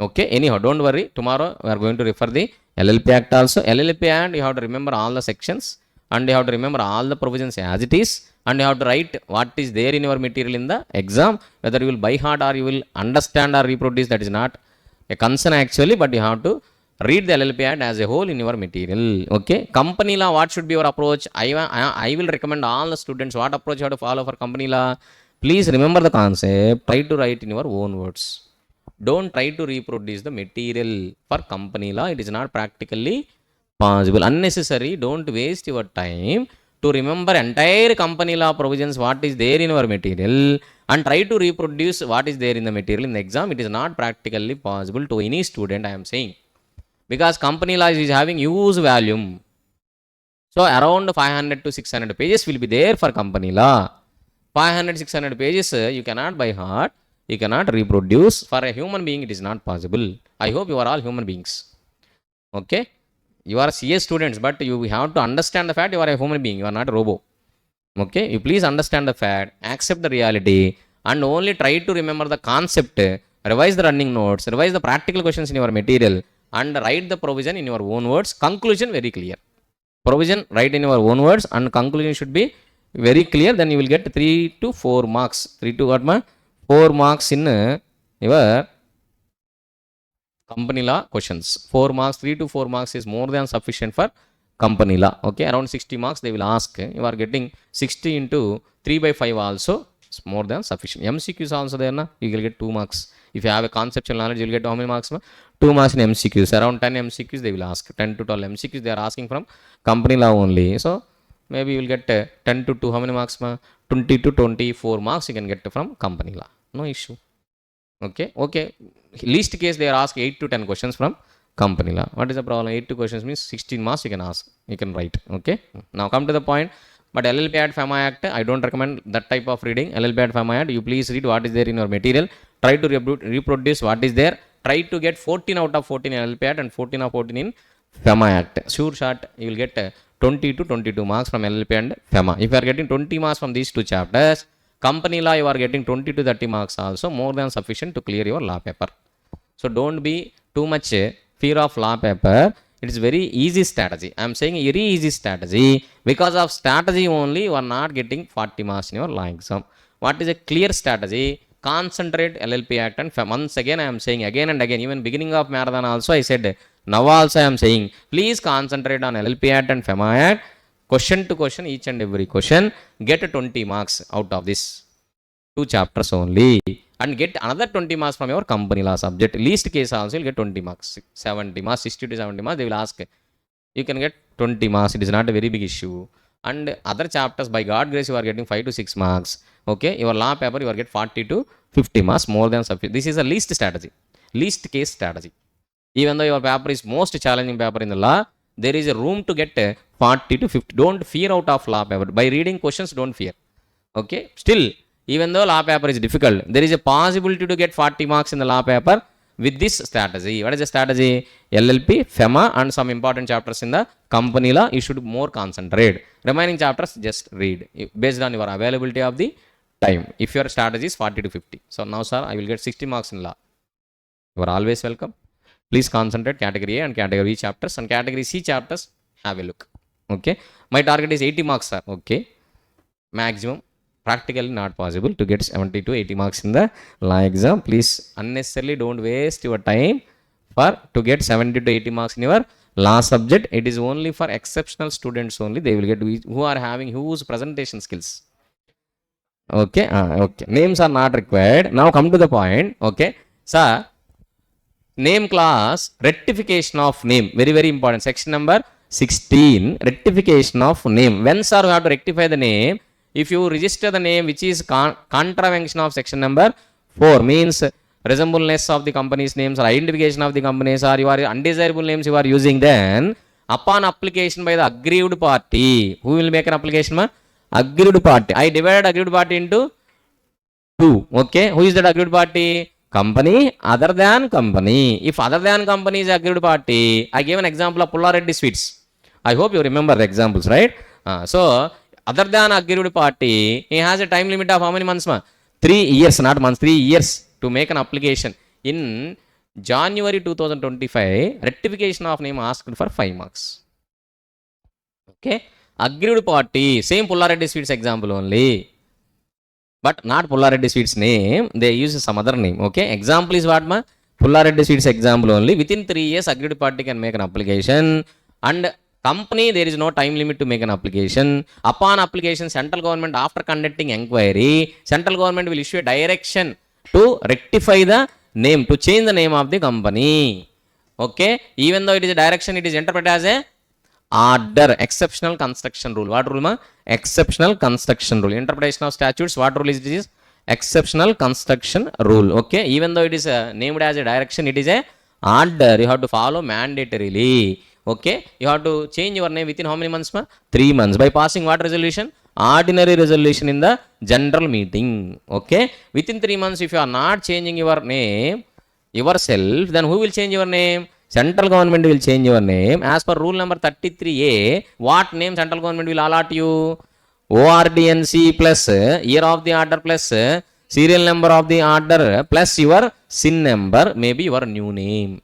Okay, anyhow, don't worry, tomorrow we are going to refer the LLP Act also. LLP Act you have to remember all the sections, and you have to remember all the provisions as it is, and you have to write what is there in your material in the exam. Whether you will by heart or you will understand or reproduce, that is not a concern actually, but you have to read the LLP Act as a whole in your material. Okay, company law, what should be your approach? I will recommend all the students what approach you have to follow for company law. Please remember the concept, try to write in your own words. Don't try to reproduce the material for company law. It is not practically possible. Unnecessary. Don't waste your time to remember entire company law provisions, what is there in your material, and try to reproduce what is there in the material in the exam. It is not practically possible to any student, I am saying, because company law is having huge volume. So around 500 to 600 pages will be there for company law. 500-600 pages you cannot by heart, you cannot reproduce. For a human being it is not possible. I hope you are all human beings. Okay, you are CS students, but you have to understand the fact you are a human being, you are not a robot. Okay, you please understand the fact, accept the reality, and only try to remember the concept, revise the running notes, revise the practical questions in your material, and write the provision in your own words. Conclusion very clear. Provision write in your own words, and conclusion should be very clear. Then you will get 3 to 4 marks. 3 to what? 4 marks in your company law questions. 4 marks, 3 to 4 marks is more than sufficient for company law. Okay, around 60 marks they will ask. You are getting 60 into 3 by 5 also. It's more than sufficient. MCQs also there na, you will get 2 marks. If you have a conceptual knowledge, you will get how many marks? 2 marks in MCQs. Around 10 MCQs they will ask. 10 to 12 MCQs they are asking from company law only. So maybe you will get 10 to 2, how many marks? 20 to 24 marks you can get from company law. No issue. Okay, okay. Least case they are asked 8 to 10 questions from company law. What is the problem? 8 to questions means 16 marks you can ask, you can write. Okay, now come to the point. But LLP Act, FEMA Act, I don't recommend that type of reading. LLP Act, FEMA Act, you please read what is there in your material. Try to reproduce what is there. Try to get 14 out of 14 in LLP Act and 14 of 14 in FEMA Act. Sure shot, you will get 20 to 22 marks from LLP and FEMA. If you are getting 20 marks from these two chapters, company law you are getting 20 to 30 marks also, more than sufficient to clear your law paper. So don't be too much fear of law paper. It is very easy strategy. I am saying very easy strategy. Because of strategy only you are not getting 40 marks in your law exam. What is a clear strategy? Concentrate LLP Act and FEMA. Once again I am saying again and again, even beginning of marathon also I said, now also I am saying, please concentrate on LLP Act and FEMA Act. Question to question, each and every question, get 20 marks out of this 2 chapters only, and get another 20 marks from your company law subject. Least case also you'll get 20 marks, 70 marks, 60 to 70 marks they will ask. you can get 20 marks. It is not a very big issue. And other chapters, by God grace, you are getting 5 to 6 marks. Okay, your law paper, you are get 40 to 50 marks, more than sufficient. This is a least strategy, least case strategy. Even though your paper is most challenging paper in the law, there is a room to get 40 to 50. Don't fear out of law paper. By reading questions, don't fear. Okay, still, even though law paper is difficult, there is a possibility to get 40 marks in the law paper with this strategy. What is the strategy? LLP, FEMA, and some important chapters in the company law, you should more concentrate. Remaining chapters, just read based on your availability of the time. If your strategy is 40 to 50. So now, sir, I will get 60 marks in law. You are always welcome. Please concentrate category A and category B chapters, and category C chapters, have a look. Okay, my target is 80 marks, sir. Okay, maximum. Practically not possible to get 70 to 80 marks in the law exam. Please unnecessarily don't waste your time for to get 70 to 80 marks in your law subject. It is only for exceptional students only. They will get who are having huge presentation skills. Okay, okay. Names are not required. Now come to the point. Okay, sir. Name class, rectification of name, very very important. Section number 16, rectification of name. When, sir, you have to rectify the name? If you register the name which is contravention of section number 4, means resemblance of the company's names or identification of the companies, or you are undesirable names you are using, then upon application by the aggrieved party, who will make an application? Aggrieved party. I divided aggrieved party into 2. Okay, who is that aggrieved party? Company other than company. If other than company is aggrieved party, I gave an example of Pullareddy Sweets. I hope you remember the examples, right? So other than aggrieved party, he has a time limit of how many months? 3 years, not months, 3 years to make an application. In January 2025, rectification of name asked for 5 marks. Okay, aggrieved party, same Pullareddy Sweets example only, but not Pullareddy Sweets name, they use some other name. Okay, example is what? Pullareddy Sweets example only. Within 3 years, aggrieved party can make an application, and company, there is no time limit to make an application. Upon application, central government, after conducting inquiry, central government will issue a direction to rectify the name, to change the name of the company. Okay, even though it is a direction, it is interpreted as a order. Exceptional construction rule. What rule? Exceptional construction rule. Interpretation of statutes, what rule is this? Exceptional construction rule. Okay, even though it is named as a direction, it is a order. You have to follow mandatorily. Okay, you have to change your name within how many months? 3 months. By passing what resolution? Ordinary resolution in the general meeting. Okay, within 3 months, if you are not changing your name yourself, then who will change your name? Central government will change your name. As per rule number 33A, what name central government will allot you? ORDNC plus year of the order plus serial number of the order plus your SIN number, maybe your new name.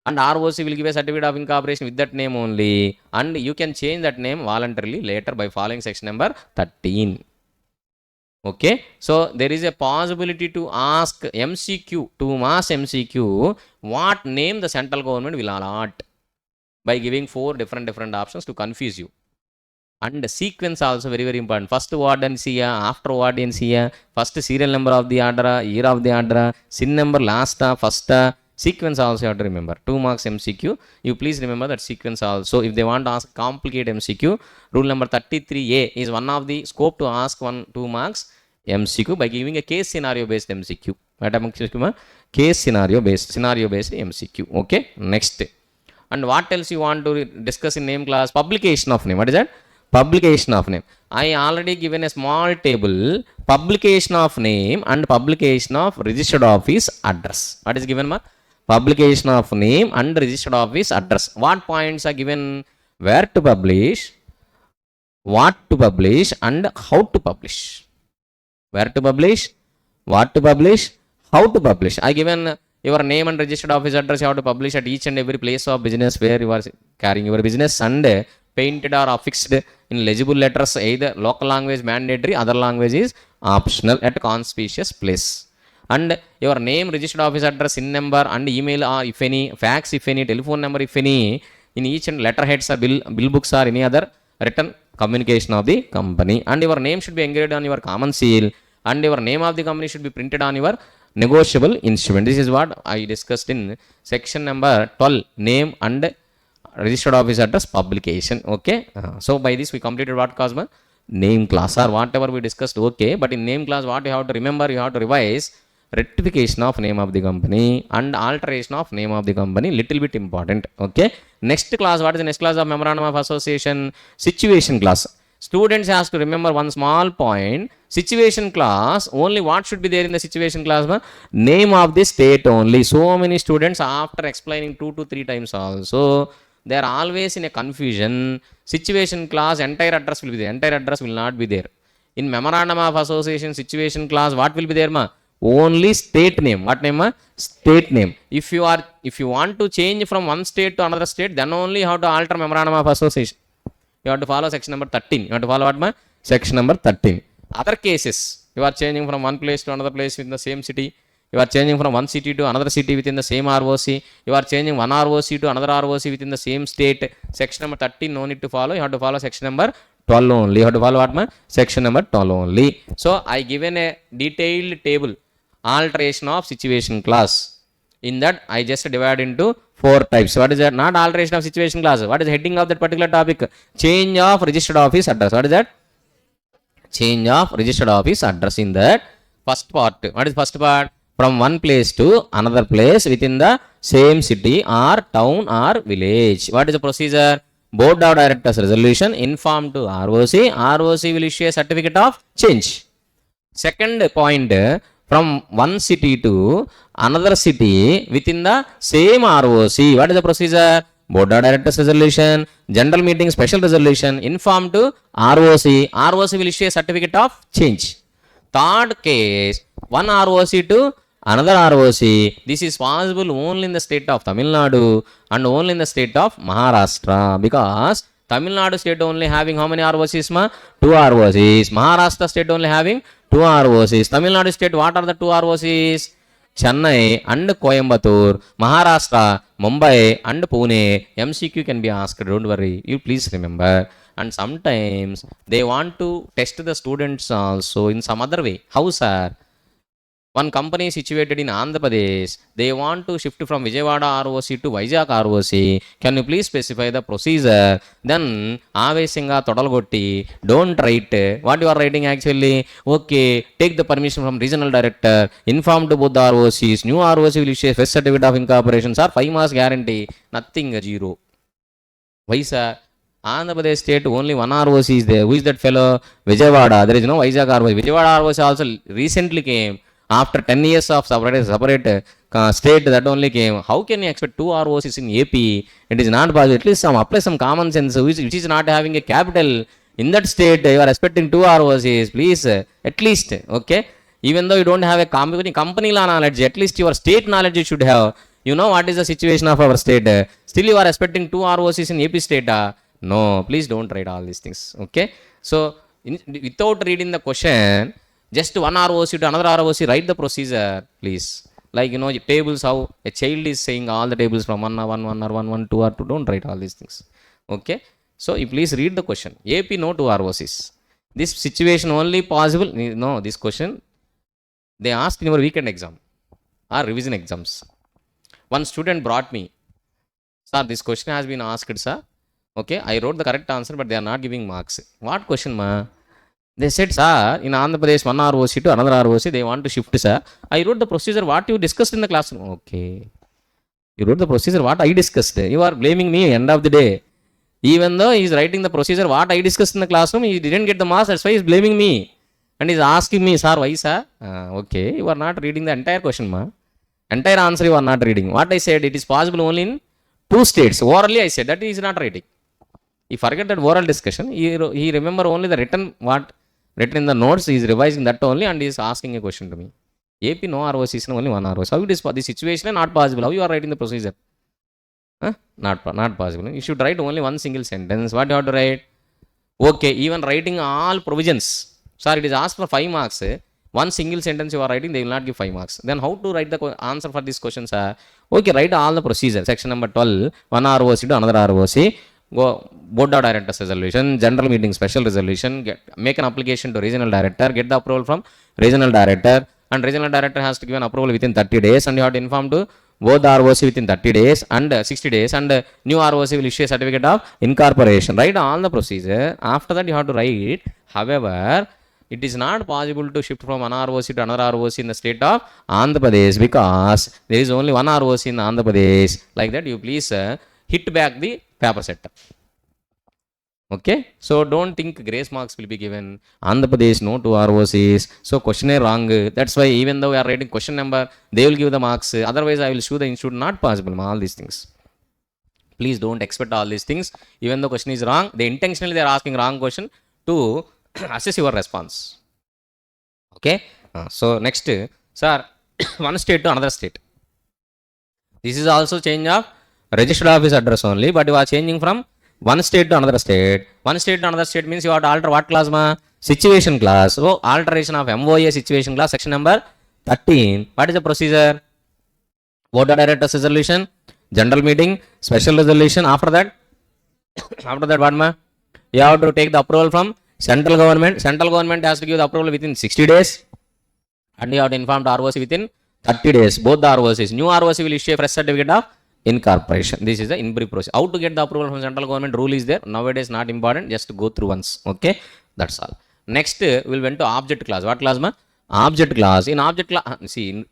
And ROC will give a certificate of incorporation with that name only, and you can change that name voluntarily later by following section number 13. Okay, so there is a possibility to ask MCQ, to mass MCQ, what name the central government will allot, by giving 4 different options to confuse you. And the sequence also very very important. First ordinance, after ordinance, first serial number of the order, year of the order, SIN number last, first. Sequence also you have to remember. 2 marks MCQ. You please remember that sequence also. If they want to ask complicated MCQ, rule number 33A is one of the scope to ask 2 marks MCQ by giving a case scenario based MCQ. Case scenario based MCQ. Okay, next. And what else you want to discuss in name class? Publication of name. What is that? Publication of name. I already given a small table. Publication of name and publication of registered office address. What is given? Publication of name and registered office address. What points are given? Where to publish, what to publish, and how to publish. Where to publish, what to publish, how to publish. I given your name and registered office address. You have to publish at each and every place of business where you are carrying your business, and painted or affixed in legible letters, either local language mandatory, other language is optional, at conspicuous place. And your name, registered office address, SIN number, and email, or if any, fax if any, telephone number if any, in each and letterheads or bill books or any other written communication of the company. And your name should be engraved on your common seal, and your name of the company should be printed on your negotiable instrument. This is what I discussed in section number 12, name and registered office address publication. Okay, so by this we completed what Cosmo? Name class or whatever we discussed. Okay, but in name class what you have to remember, you have to revise rectification of name of the company and alteration of name of the company, little bit important. Okay, next class, what is the next class of memorandum of association? Situation class. Students has to remember one small point. Situation class, only what should be there in the situation class? Name of the state only. So many students, after explaining 2 to 3 times also, they are always in a confusion. Situation class, entire address will be there. Entire address will not be there. In memorandum of association situation class, what will be there, ma? Only state name. What name, ma? State name. If you want to change from one state to another state, then only you have to alter memorandum of association. You have to follow section number 13. You have to follow what, ma? Section number 13. Other cases, you are changing from one place to another place within the same city. You are changing from one city to another city within the same ROC. You are changing one ROC to another ROC within the same state. Section number 13, no need to follow. You have to follow section number 12 only. You have to follow what, ma? Section number 12 only. So, I given a detailed table, alteration of situation class. In that, I just divide into 4 types. What is that? Not alteration of situation class. What is the heading of that particular topic? Change of registered office address. What is that? Change of registered office address in that first part. What is first part? From one place to another place within the same city or town or village. What is the procedure? Board of Directors resolution, inform to ROC. ROC will issue a certificate of change. Second point, from one city to another city within the same ROC. What is the procedure? Board of Directors resolution, general meeting special resolution, inform to ROC. ROC will issue a certificate of change. Third case, one ROC to another ROC. This is possible only in the state of Tamil Nadu and only in the state of Maharashtra, because Tamil Nadu state only having how many ROCs, ma? 2 ROCs. Maharashtra state only having 2 ROCs. Tamil Nadu state, what are the 2 ROCs? Chennai and Coimbatore. Maharashtra, Mumbai and Pune. MCQ can be asked, don't worry, you please remember. And sometimes they want to test the students also in some other way. How, sir? One company is situated in Andhra Pradesh. They want to shift from Vijayawada ROC to Vizag ROC. Can you please specify the procedure? Then, Avesinga Todalgotti, don't write what you are writing actually. Okay, take the permission from regional director, inform to both the ROCs. New ROC will issue a first certificate of incorporation, sir. 5 months guarantee, nothing, 0. Why, sir? Andhra Pradesh state only one ROC is there. Who is that fellow? Vijayawada. There is no Vizag ROC. Vijayawada ROC also recently came. After 10 years of separate state, that only came. How can you expect 2 ROCs in AP? It is not possible. At least apply some common sense, which is not having a capital. In that state, you are expecting 2 ROCs. Please, at least, okay? Even though you don't have a company law knowledge, at least your state knowledge you should have. You know what is the situation of our state. Still you are expecting 2 ROCs in AP state. No, please don't write all these things, okay? So, without reading the question, just one ROC to another ROC, write the procedure, please. Like, tables, how a child is saying all the tables from 1 or 1 or 1, 1, 2 or 2. Don't write all these things. Okay. So, you please read the question. AP, no 2 ROCs. This situation only possible. No, this question, they asked in your weekend exam or revision exams. One student brought me, sir, this question has been asked, sir. Okay, I wrote the correct answer, but they are not giving marks. What question, ma? They said, sir, in Andhra Pradesh, one ROC to another ROC, they want to shift, sir. I wrote the procedure, what you discussed in the classroom. Okay. You wrote the procedure, what I discussed. You are blaming me end of the day. Even though he is writing the procedure, what I discussed in the classroom, he didn't get the marks, that's why he is blaming me. And he is asking me, sir, why, sir? Okay, you are not reading the entire question, ma. Entire answer you are not reading. What I said, it is possible only in 2 states. Orally I said, that he is not writing. He forget that oral discussion. He remember only the written in the notes. He is revising that only and he is asking a question to me. AP no ROC is only 1 ROC. How it is the situation not possible? How you are writing the procedure? Not possible. You should write only one single sentence. What you have to write? Okay, even writing all provisions. Sir, it is asked for 5 marks. One single sentence you are writing, they will not give 5 marks. Then how to write the answer for this question, sir? Okay, write all the procedure. Section number 12, one ROC to another ROC. Go board of directors resolution, general meeting special resolution, make an application to regional director, get the approval from regional director, and regional director has to give an approval within 30 days, and you have to inform to both the ROC within 30 days and 60 days, and new ROC will issue a certificate of incorporation. Write all the procedure. After that you have to write. However, it is not possible to shift from one ROC to another ROC in the state of Andhra Pradesh because there is only one ROC in Andhra Pradesh. Like that, you please hit back the paper set. Okay, so don't think grace marks will be given. Andhra Pradesh no to ROCs. So questionnaire wrong. That's why even though we are writing question number, they will give the marks. Otherwise, I will show the institute. Not possible. All these things. Please don't expect all these things. Even though question is wrong, they intentionally they are asking wrong question to assess your response. Okay. So next, sir, one state to another state. This is also change of registered office address only, but you are changing from one state to another state. One state to another state means you have to alter what clause, ma? Situation clause. So alteration of MOA situation clause, section number 13. What is the procedure? Board of Directors resolution, general meeting, special resolution. After that, what, ma? You have to take the approval from central government. Central government has to give the approval within 60 days, and you have to inform the ROC within 30 days. Both the ROCs. New ROC will issue a fresh certificate of incorporation. This is the in brief process. How to get the approval from central government? Rule is there. Nowadays not important. Just go through once. Okay, that's all. Next, we'll went to object clause. What clause, ma? Object clause. In object clause, see, in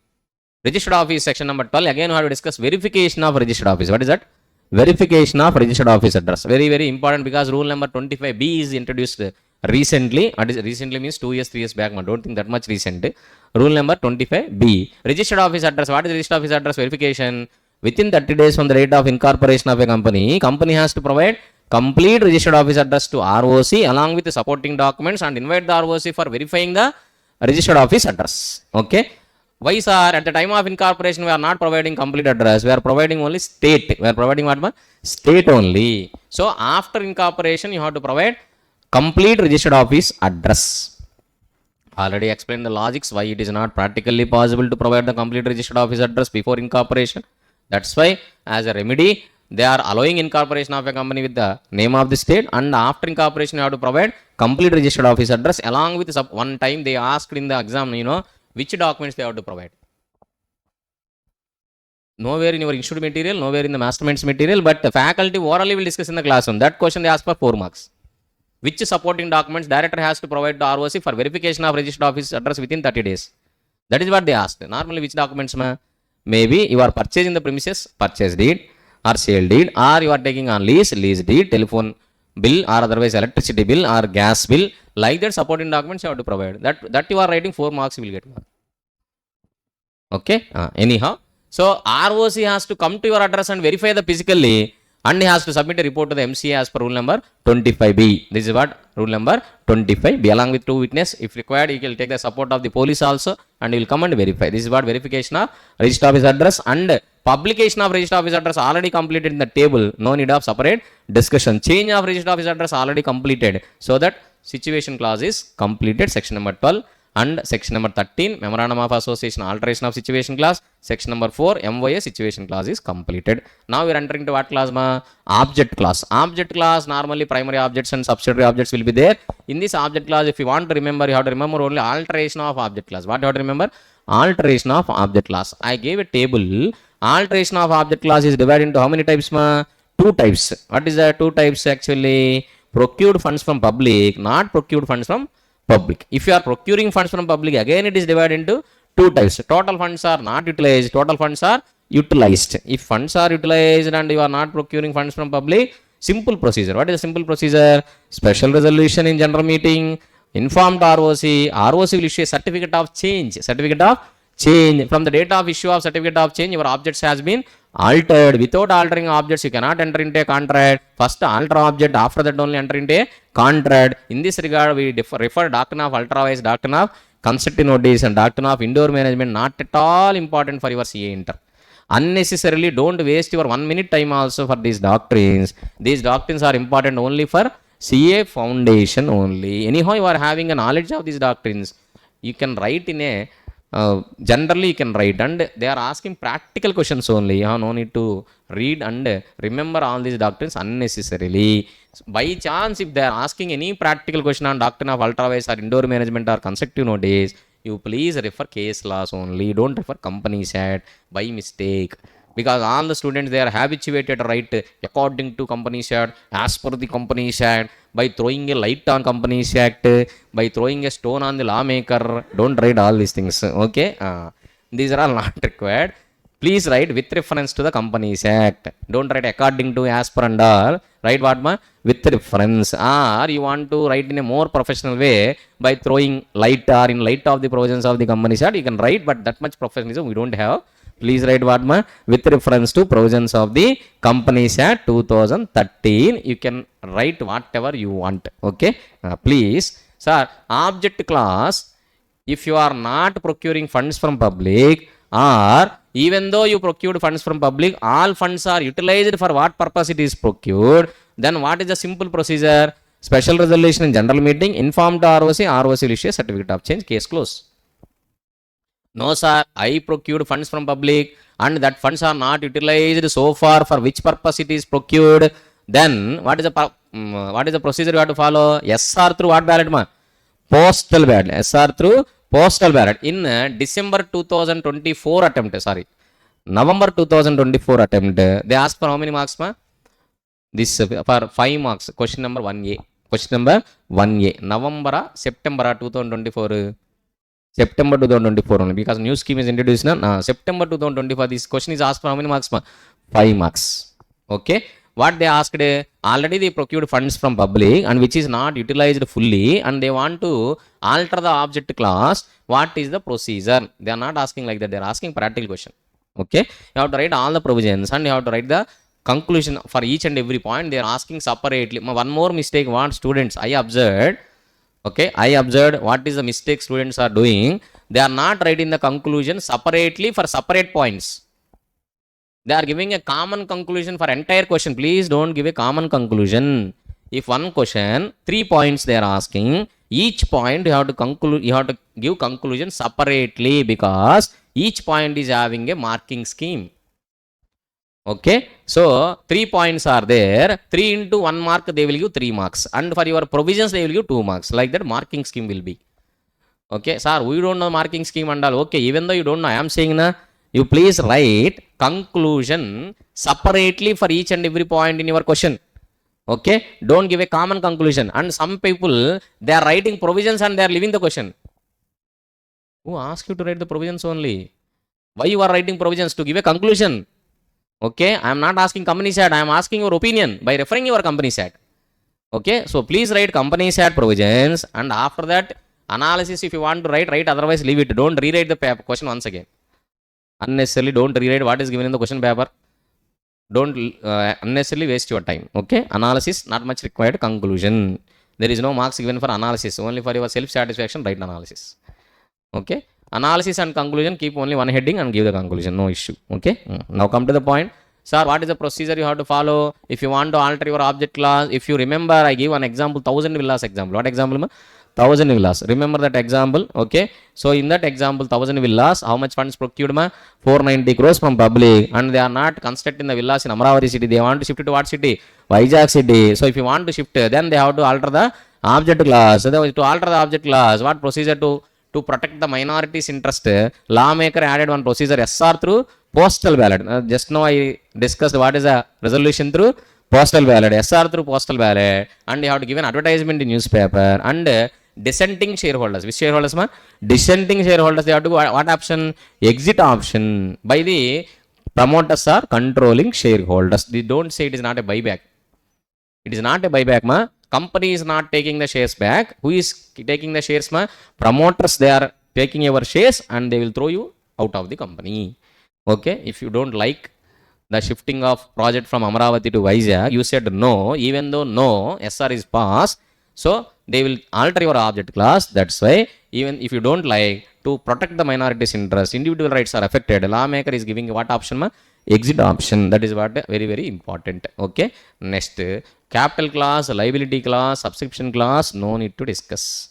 registered office section number 12. Again, we have to discuss verification of registered office. What is that? Verification of registered office address. Very, very important because rule number 25B is introduced recently. Recently means 2 years, 3 years back. Don't think that much recent. Rule number 25B. Registered office address. What is registered office address verification? Within 30 days from the date of incorporation of a company, company has to provide complete registered office address to ROC along with the supporting documents and invite the ROC for verifying the registered office address. Okay. Why, sir? At the time of incorporation, we are not providing complete address. We are providing only state. We are providing what? State only. So after incorporation, you have to provide complete registered office address. Already explained the logics why it is not practically possible to provide the complete registered office address before incorporation. That's why, as a remedy, they are allowing incorporation of a company with the name of the state, and after incorporation, you have to provide complete registered office address along with one time they asked in the exam, which documents they have to provide. Nowhere in your institute material, nowhere in the masterminds material, but the faculty orally will discuss in the classroom. That question they ask for 4 marks. Which supporting documents director has to provide to ROC for verification of registered office address within 30 days. That is what they asked. Normally, which documents, ma? Maybe you are purchasing the premises, purchase deed or sale deed, or you are taking on lease deed, telephone bill, or otherwise electricity bill or gas bill. Like that, supporting documents you have to provide. That you are writing 4 marks, you will get. Okay. Anyhow, so ROC has to come to your address and verify the physically, and he has to submit a report to the MCA as per rule number 25B. This is what? Rule number 25B. Along with 2 witnesses, if required, he will take the support of the police also, and he will come and verify. This is what? Verification of registered office address and publication of registered office address already completed in the table. No need of separate discussion. Change of registered office address already completed. So that situation clause is completed. Section number 12. And section number 13, Memorandum of Association, alteration of situation clause. Section number 4, MOA situation clause is completed. Now we are entering to what clause, ma? Object clause. Object clause, normally primary objects and subsidiary objects will be there. In this object clause, if you want to remember, you have to remember only alteration of object clause. What you have to remember? Alteration of object clause. I gave a table. Alteration of object clause is divided into how many types, ma? 2 types. What is the 2 types actually? Procured funds from public, not procured funds from public. If you are procuring funds from public, again it is divided into 2 types. Total funds are not utilized, total funds are utilized. If funds are utilized and you are not procuring funds from public, simple procedure. What is the simple procedure? Special resolution in general meeting, informed ROC, ROC will issue a certificate of change. Certificate of change. From the date of issue of certificate of change, your objects has been altered. Without altering objects, you cannot enter into a contract. First alter object, after that only enter into a contract. In this regard, we refer doctrine of ultra-wise, doctrine of constructive notice, and doctrine of indoor management. Not at all important for your CA inter. Unnecessarily don't waste your 1 minute time also for these doctrines. These doctrines are important only for CA foundation only. Anyhow, you are having a knowledge of these doctrines. You can write in a generally you can write, and they are asking practical questions only. No need to read and remember all these doctrines unnecessarily. By chance, if they are asking any practical question on doctrine of ultra-wise or indoor management or constructive notice, you please refer case laws only. Don't refer companies act by mistake. because all the students, they are habituated to write according to Companies Act, as per the Companies Act, by throwing a light on Companies Act, by throwing a stone on the lawmaker. Don't write all these things, okay? These are all not required. Please write with reference to the Companies Act. Don't write according to, as per and all. Write what ma? With reference. Or you want to write in a more professional way by throwing light or in light of the provisions of the Companies Act. You can write, but that much professionalism we don't have. Please write what ma? With reference to provisions of the Companies Act 2013. You can write whatever you want. Okay? Please. Sir, object clause, if you are not procuring funds from public, or even though you procured funds from public, all funds are utilized for what purpose it is procured, then what is the simple procedure? Special resolution in general meeting, inform to ROC, ROC will issue a certificate of change, case close. No sir, I procured funds from public and that funds are not utilized so far for which purpose it is procured, then what is the procedure you have to follow? SR through what ballot ma? Postal ballot. SR through postal ballot. In December 2024 attempt, sorry, November 2024 attempt, they asked for how many marks ma? This for 5 marks. Question number 1A. Question number 1A. November, September 2024. September 2024 only, because new scheme is introduced now. September 2024. This question is asked for how many marks ma? 5 marks. Okay. What they asked, already they procured funds from public and which is not utilized fully, and they want to alter the object clause. What is the procedure? They are not asking like that. They are asking practical question. Okay. You have to write all the provisions and you have to write the conclusion for each and every point. They are asking separately. One more mistake what students I observed. Okay, I observed what is the mistake students are doing. They are not writing the conclusion separately for separate points. They are giving a common conclusion for entire question. Please don't give a common conclusion. If one question, 3 points they are asking, each point you have to conclude, you have to give conclusion separately, because each point is having a marking scheme. Okay, so 3 points are there. 3 into 1 mark they will give 3 marks, and for your provisions they will give 2 marks. Like that marking scheme will be. Okay, sir, we don't know marking scheme and all. Okay, even though you don't know, I am saying na, you please write conclusion separately for each and every point in your question. Okay, don't give a common conclusion. And some people, they are writing provisions and they are leaving the question. Who asked you to write the provisions only? Why you are writing provisions? To give a conclusion. Okay, I am not asking Companies Act, I am asking your opinion by referring your Companies Act. Okay, so please write Companies Act provisions, and after that analysis, if you want to write, write, otherwise leave it. Don't rewrite the paper question once again. Unnecessarily don't rewrite what is given in the question paper. Don't unnecessarily waste your time. Okay, analysis not much required. Conclusion, there is no marks given for analysis, only for your self satisfaction write analysis. Okay, analysis and conclusion, keep only one heading and give the conclusion, no issue. Okay, now come to the point. Sir, what is the procedure you have to follow if you want to alter your object clause? If you remember, I give an example, 1000 villas example. What example ma? 1000 villas. Remember that example. Okay, so in that example, 1000 villas, how much funds procured ma? 490 crores from public, and they are not constructing the villas in Amaravati city. They want to shift it to what city? Vizag city. So if you want to shift, then they have to alter the object clause. So to alter the object clause, what procedure to protect the minorities' interest? Lawmaker added one procedure, SR through postal ballot. Just now I discussed what is a resolution through postal ballot, SR through postal ballot, and you have to give an advertisement in newspaper. And dissenting shareholders, which shareholders ma? Dissenting shareholders, they have to go what option? Exit option. By the promoters are controlling shareholders. They don't say it is not a buyback. It is not a buyback ma. Company is not taking the shares back. Who is taking the shares ma? Promoters, they are taking your shares and they will throw you out of the company. Okay, if you don't like the shifting of project from Amaravati to Vizag, you said no, even though no, SR is passed, so they will alter your object clause. That's why, even if you don't like, to protect the minorities' interest, individual rights are affected, lawmaker is giving what option ma? Exit option. That is what very, very important. Okay, next, capital clause, liability clause, subscription clause, no need to discuss.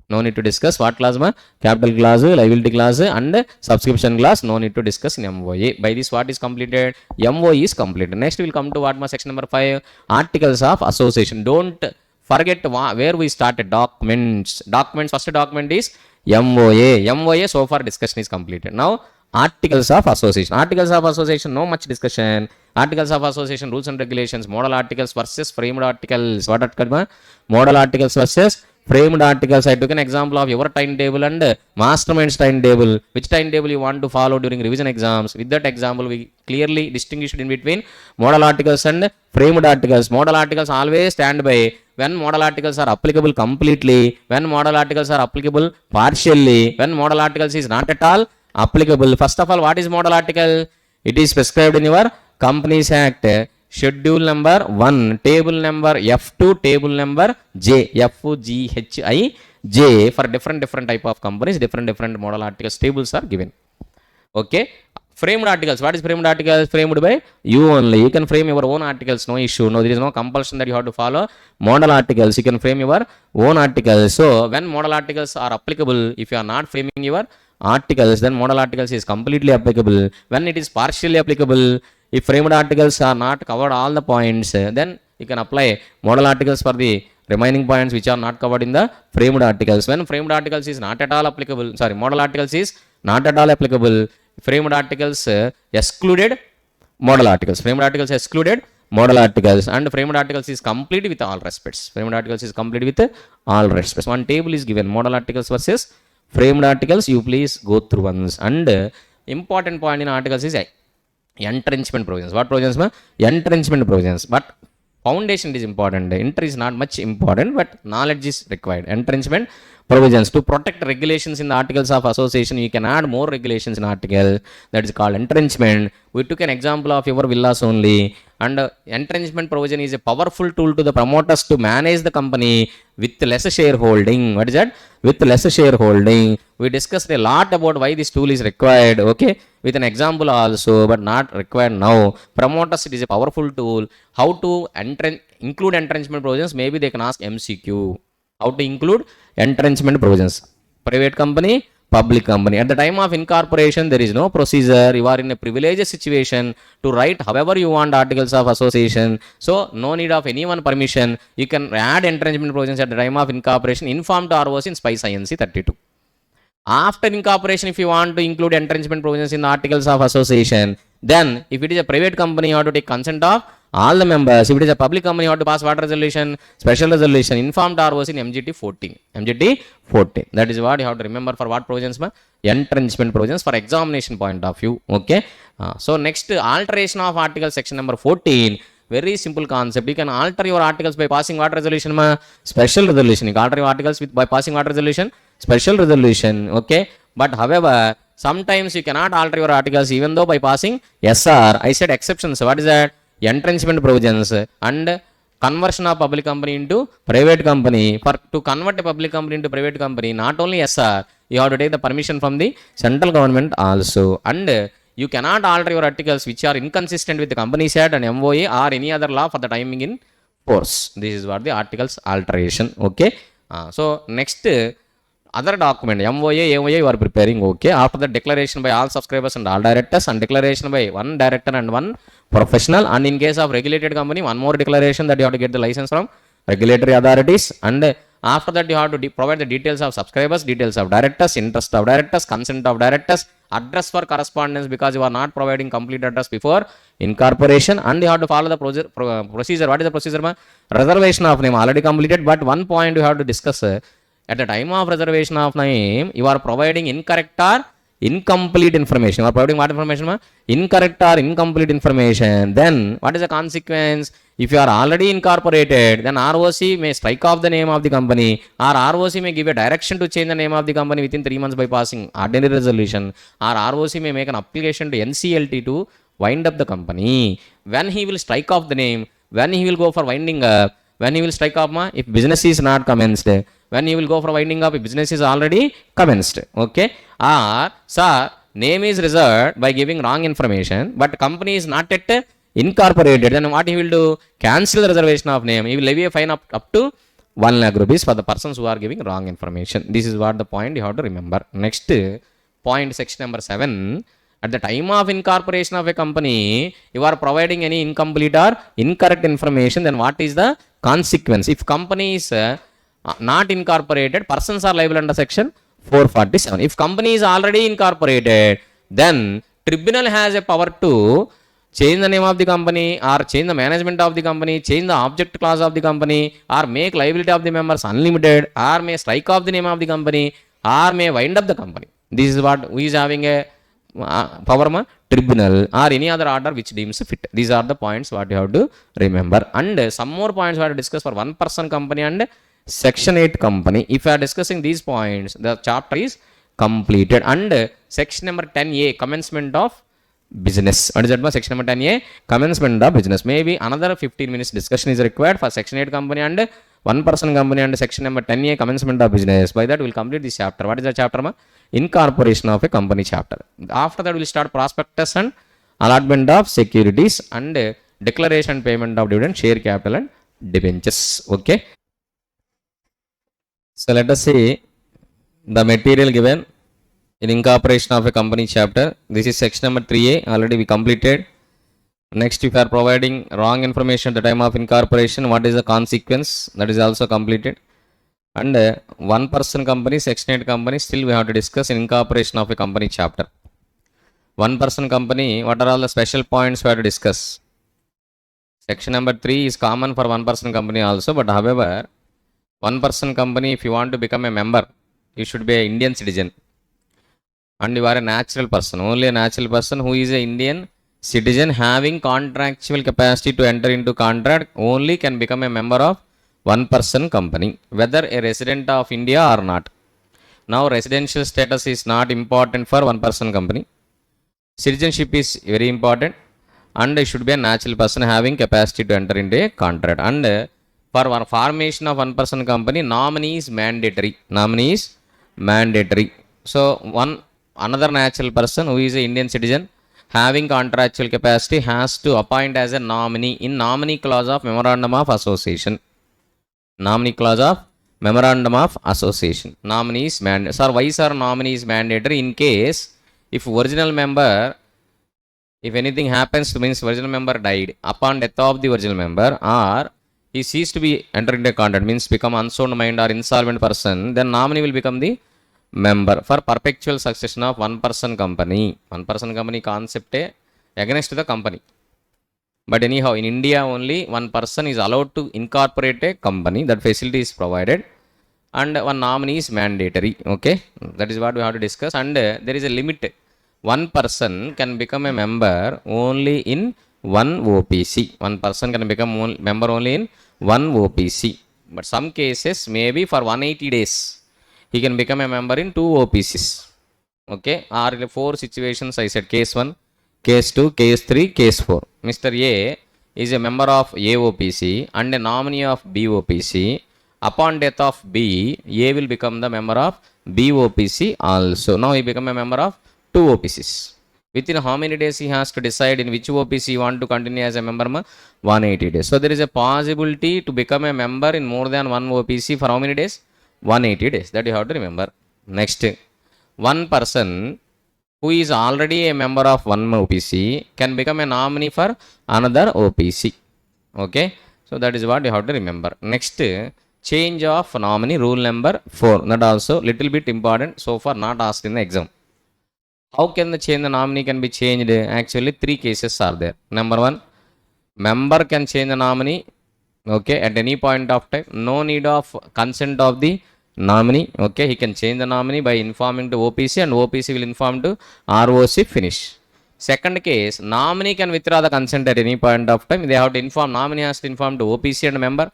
No need to discuss. What clause ma? Capital clause, liability clause, and subscription clause. No need to discuss in MOA. By this, what is completed? MOA is completed. Next, we will come to what ma? Section number 5, articles of association. Don't forget where we started. Documents. Documents. First document is MOA. MOA. So far, discussion is completed. Now, Articles of Association. Articles of Association, no much discussion. Articles of Association, rules and regulations, model articles versus framed articles. What article? Model articles versus framed articles. I took an example of your timetable and mastermind's timetable. Which timetable you want to follow during revision exams? With that example, we clearly distinguished in between model articles and framed articles. Model articles always stand by when model articles are applicable completely, when model articles are applicable partially, when model articles is not at all applicable. First of all, what is model article? It is prescribed in your Companies Act, schedule number 1, table number F2, table number J, FGHI, for different type of companies, different model articles tables are given. Okay. Framed articles. What is framed articles? Framed by you only. You can frame your own articles, no issue. No, there is no compulsion that you have to follow model articles. You can frame your own articles. So when model articles are applicable, if you are not framing your articles, then model articles is completely applicable. When it is partially applicable, if framed articles are not covered all the points, then you can apply model articles for the remaining points which are not covered in the framed articles. When framed articles is not at all applicable, model articles is not at all applicable, framed articles excluded model articles. Framed articles excluded model articles, and framed articles is complete with all respects. Framed articles is complete with all respects. One table is given, model articles versus framed articles. You please go through once. And important point in articles is entrenchment provisions. What provisions? Entrenchment provisions. But foundation is important. Entry is not much important, but knowledge is required. Entrenchment provisions. To protect regulations in the articles of association, you can add more regulations in article. That is called entrenchment. We took an example of your villas only. And entrenchment provision is a powerful tool to the promoters to manage the company with less shareholding. What is that? With less shareholding. We discussed a lot about why this tool is required. Okay, with an example also, but not required now. Promoters, it is a powerful tool. How to include entrenchment provisions? Maybe they can ask MCQ. How to include entrenchment provisions? Private company, public company. At the time of incorporation, there is no procedure. You are in a privileged situation to write however you want articles of association. So, no need of anyone permission. You can add entrenchment provisions at the time of incorporation. Inform to ROC in SPICE INC 32. After incorporation, if you want to include entrenchment provisions in the articles of association, then if it is a private company, you have to take consent of all the members. If it is a public company, you have to pass what resolution? Special resolution. Informed ROC in MGT 14. MGT 14. That is what you have to remember for what provisions? Entrenchment provisions for examination point of view. Okay. So next, alteration of article section number 14. Very simple concept. You can alter your articles by passing what resolution? Special resolution. You can alter your articles by passing what resolution? Special resolution. Okay. But however, sometimes you cannot alter your articles even though by passing SR. I said exceptions. What is that? Entrenchment provisions and conversion of public company into private company. To convert a public company into private company, not only SR, you have to take the permission from the central government also. And you cannot alter your articles which are inconsistent with the Companies Act and MOA or any other law for the timing in force. This is what the articles alteration. Okay. So next, other document MOA, AOA you are preparing. Okay. After the declaration by all subscribers and all directors, and declaration by one director and one professional, and in case of regulated company, one more declaration that you have to get the license from regulatory authorities, and after that you have to provide the details of subscribers, details of directors, interest of directors, consent of directors, address for correspondence because you are not providing complete address before incorporation, and you have to follow the procedure. What is the procedure? Reservation of name already completed, but one point you have to discuss. At the time of reservation of name, you are providing incorrect or incomplete information. You are providing what information? Incorrect or incomplete information. Then what is the consequence? If you are already incorporated, then ROC may strike off the name of the company, or ROC may give a direction to change the name of the company within 3 months by passing ordinary resolution, or ROC may make an application to NCLT to wind up the company. When he will strike off the name, when he will go for winding up, when he will strike off, if business is not commenced, when he will go for winding up, if business is already commenced. Okay. Or, sir, name is reserved by giving wrong information, but company is not yet incorporated. Then what he will do? Cancel the reservation of name. He will levy a fine up to 1 lakh rupees for the persons who are giving wrong information. This is what the point you have to remember. Next point, section number 7. At the time of incorporation of a company, you are providing any incomplete or incorrect information, then what is the consequence? If company is not incorporated, persons are liable under section 447. If company is already incorporated, then tribunal has a power to change the name of the company or change the management of the company, change the object clause of the company, or make liability of the members unlimited, or may strike off the name of the company, or may wind up the company. This is what we is having a power ma tribunal or any other order which deems fit. These are the points what you have to remember. And some more points we have to discuss for one person company and section 8 company. If you are discussing these points, the chapter is completed. And section number 10a, commencement of business. What is that? Section number 10a, commencement of business. Maybe another 15 minutes discussion is required for section 8 company and one person company and section number 10a, commencement of business. By that we will complete this chapter. What is the chapter ma? Incorporation of a company chapter. After that we will start prospectus and allotment of securities and declaration payment of dividend, share capital and debentures. Okay. So let us see the material given in incorporation of a company chapter. This is section number 3a, already we completed. Next, if you are providing wrong information at the time of incorporation, what is the consequence? That is also completed. And one person company, section 8 company, still we have to discuss in incorporation of a company chapter. One person company, what are all the special points we have to discuss? Section number 3 is common for one person company also, but however, one person company, if you want to become a member, you should be an Indian citizen. And you are a natural person, only a natural person who is an Indian citizen having contractual capacity to enter into contract only can become a member of one person company, whether a resident of India or not. Now residential status is not important for one person company. Citizenship is very important, and it should be a natural person having capacity to enter into a contract. And for formation of one person company, nominee is mandatory. Nominee is mandatory. So another natural person who is an Indian citizen having contractual capacity has to appoint as a nominee in nominee clause of memorandum of association. Nominee clause of memorandum of association. Nominee is mandatory. Sir, why sir nominee is mandatory? In case if original member, if anything happens to means original member died, upon death of the original member, or he ceased to be entered into a contract, means become unsound mind or insolvent person, then nominee will become the member for perpetual succession of one person company. One person company concept against the company. But anyhow, in India only one person is allowed to incorporate a company. That facility is provided, and one nominee is mandatory. Okay, that is what we have to discuss. And there is a limit. One person can become a member only in one OPC. One person can become member only in one OPC. But some cases maybe for 180 days he can become a member in 2 OPCs. Okay, or in 4 situations I said, case 1, case 2, case 3, case 4. Mr. A is a member of AOPC and a nominee of BOPC. Upon death of B, A will become the member of BOPC also. Now he become a member of 2 OPCs. Within how many days he has to decide in which OPC he want to continue as a member? 180 days. So there is a possibility to become a member in more than one OPC for how many days? 180 days. That you have to remember. Next, one person who is already a member of one OPC can become a nominee for another OPC. Okay, so that is what you have to remember. Next, change of nominee, rule number 4. That also little bit important, so far not asked in the exam. How can the change the nominee can be changed? Actually 3 cases are there. Number 1, member can change the nominee, okay, at any point of time. No need of consent of the nominee. Okay, he can change the nominee by informing to OPC, and OPC will inform to ROC. Finish. Second case, nominee can withdraw the consent at any point of time. They have to inform, nominee has to inform to OPC and member.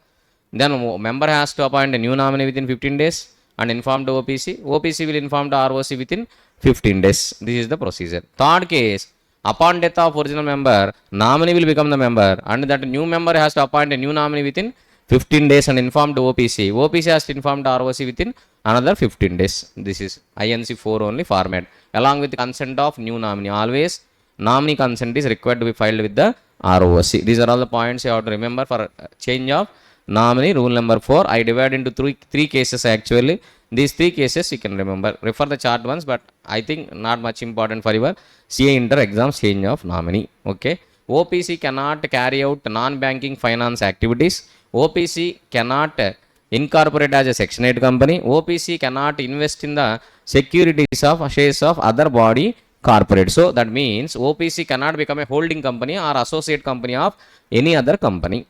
Then member has to appoint a new nominee within 15 days and inform to OPC. OPC will inform to ROC within 15 days. This is the procedure. Third case, upon death of original member, nominee will become the member, and that new member has to appoint a new nominee within 15 days and inform to OPC. OPC has to inform to ROC within another 15 days. This is INC 4 only format. Along with the consent of new nominee. Always nominee consent is required to be filed with the ROC. These are all the points you have to remember for change of nominee. Rule number 4. I divide into three cases actually. These 3 cases you can remember. Refer the chart once, but I think not much important for your CA Inter exams, change of nominee. Okay. OPC cannot carry out non-banking finance activities. OPC cannot incorporate as a section 8 company. OPC cannot invest in the securities of shares of other body corporate. So that means OPC cannot become a holding company or associate company of any other company.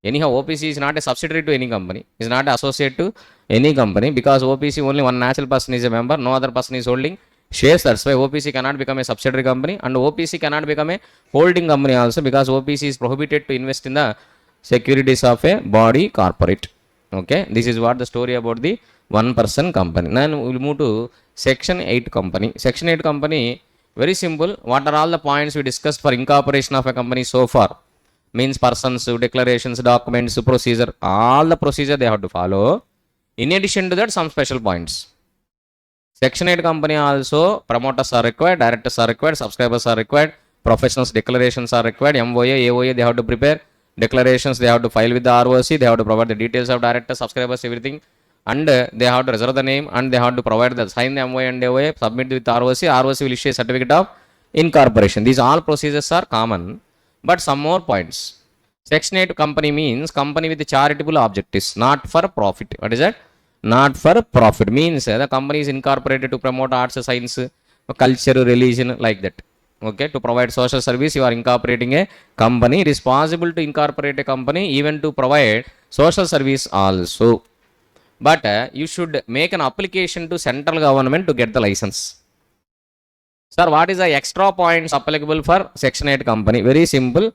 Anyhow, OPC is not a subsidiary to any company, is not associate to any company, because OPC only one natural person is a member, no other person is holding shares. That's why OPC cannot become a subsidiary company, and OPC cannot become a holding company also, because OPC is prohibited to invest in the securities of a body corporate. Okay, this is what the story about the one person company. Now we will move to section 8 company. Section 8 company, very simple. What are all the points we discussed for incorporation of a company so far? Means persons, declarations, documents, procedure, all the procedure they have to follow. In addition to that, some special points. Section 8 company also, promoters are required, directors are required, subscribers are required, professionals declarations are required, MOA, AOA they have to prepare, declarations they have to file with the ROC, they have to provide the details of directors, subscribers, everything, and they have to reserve the name, and they have to provide the sign the MOA and AOA, submit with ROC, ROC will issue a certificate of incorporation. These all procedures are common. But some more points. Section 8 company means company with charitable objectives, not for profit. What is that? Not for profit. Means the company is incorporated to promote arts, science, culture, religion, like that. Okay, to provide social service, you are incorporating a company. It is possible to incorporate a company even to provide social service also. But you should make an application to central government to get the license. Sir, what is the extra points applicable for section 8 company? Very simple.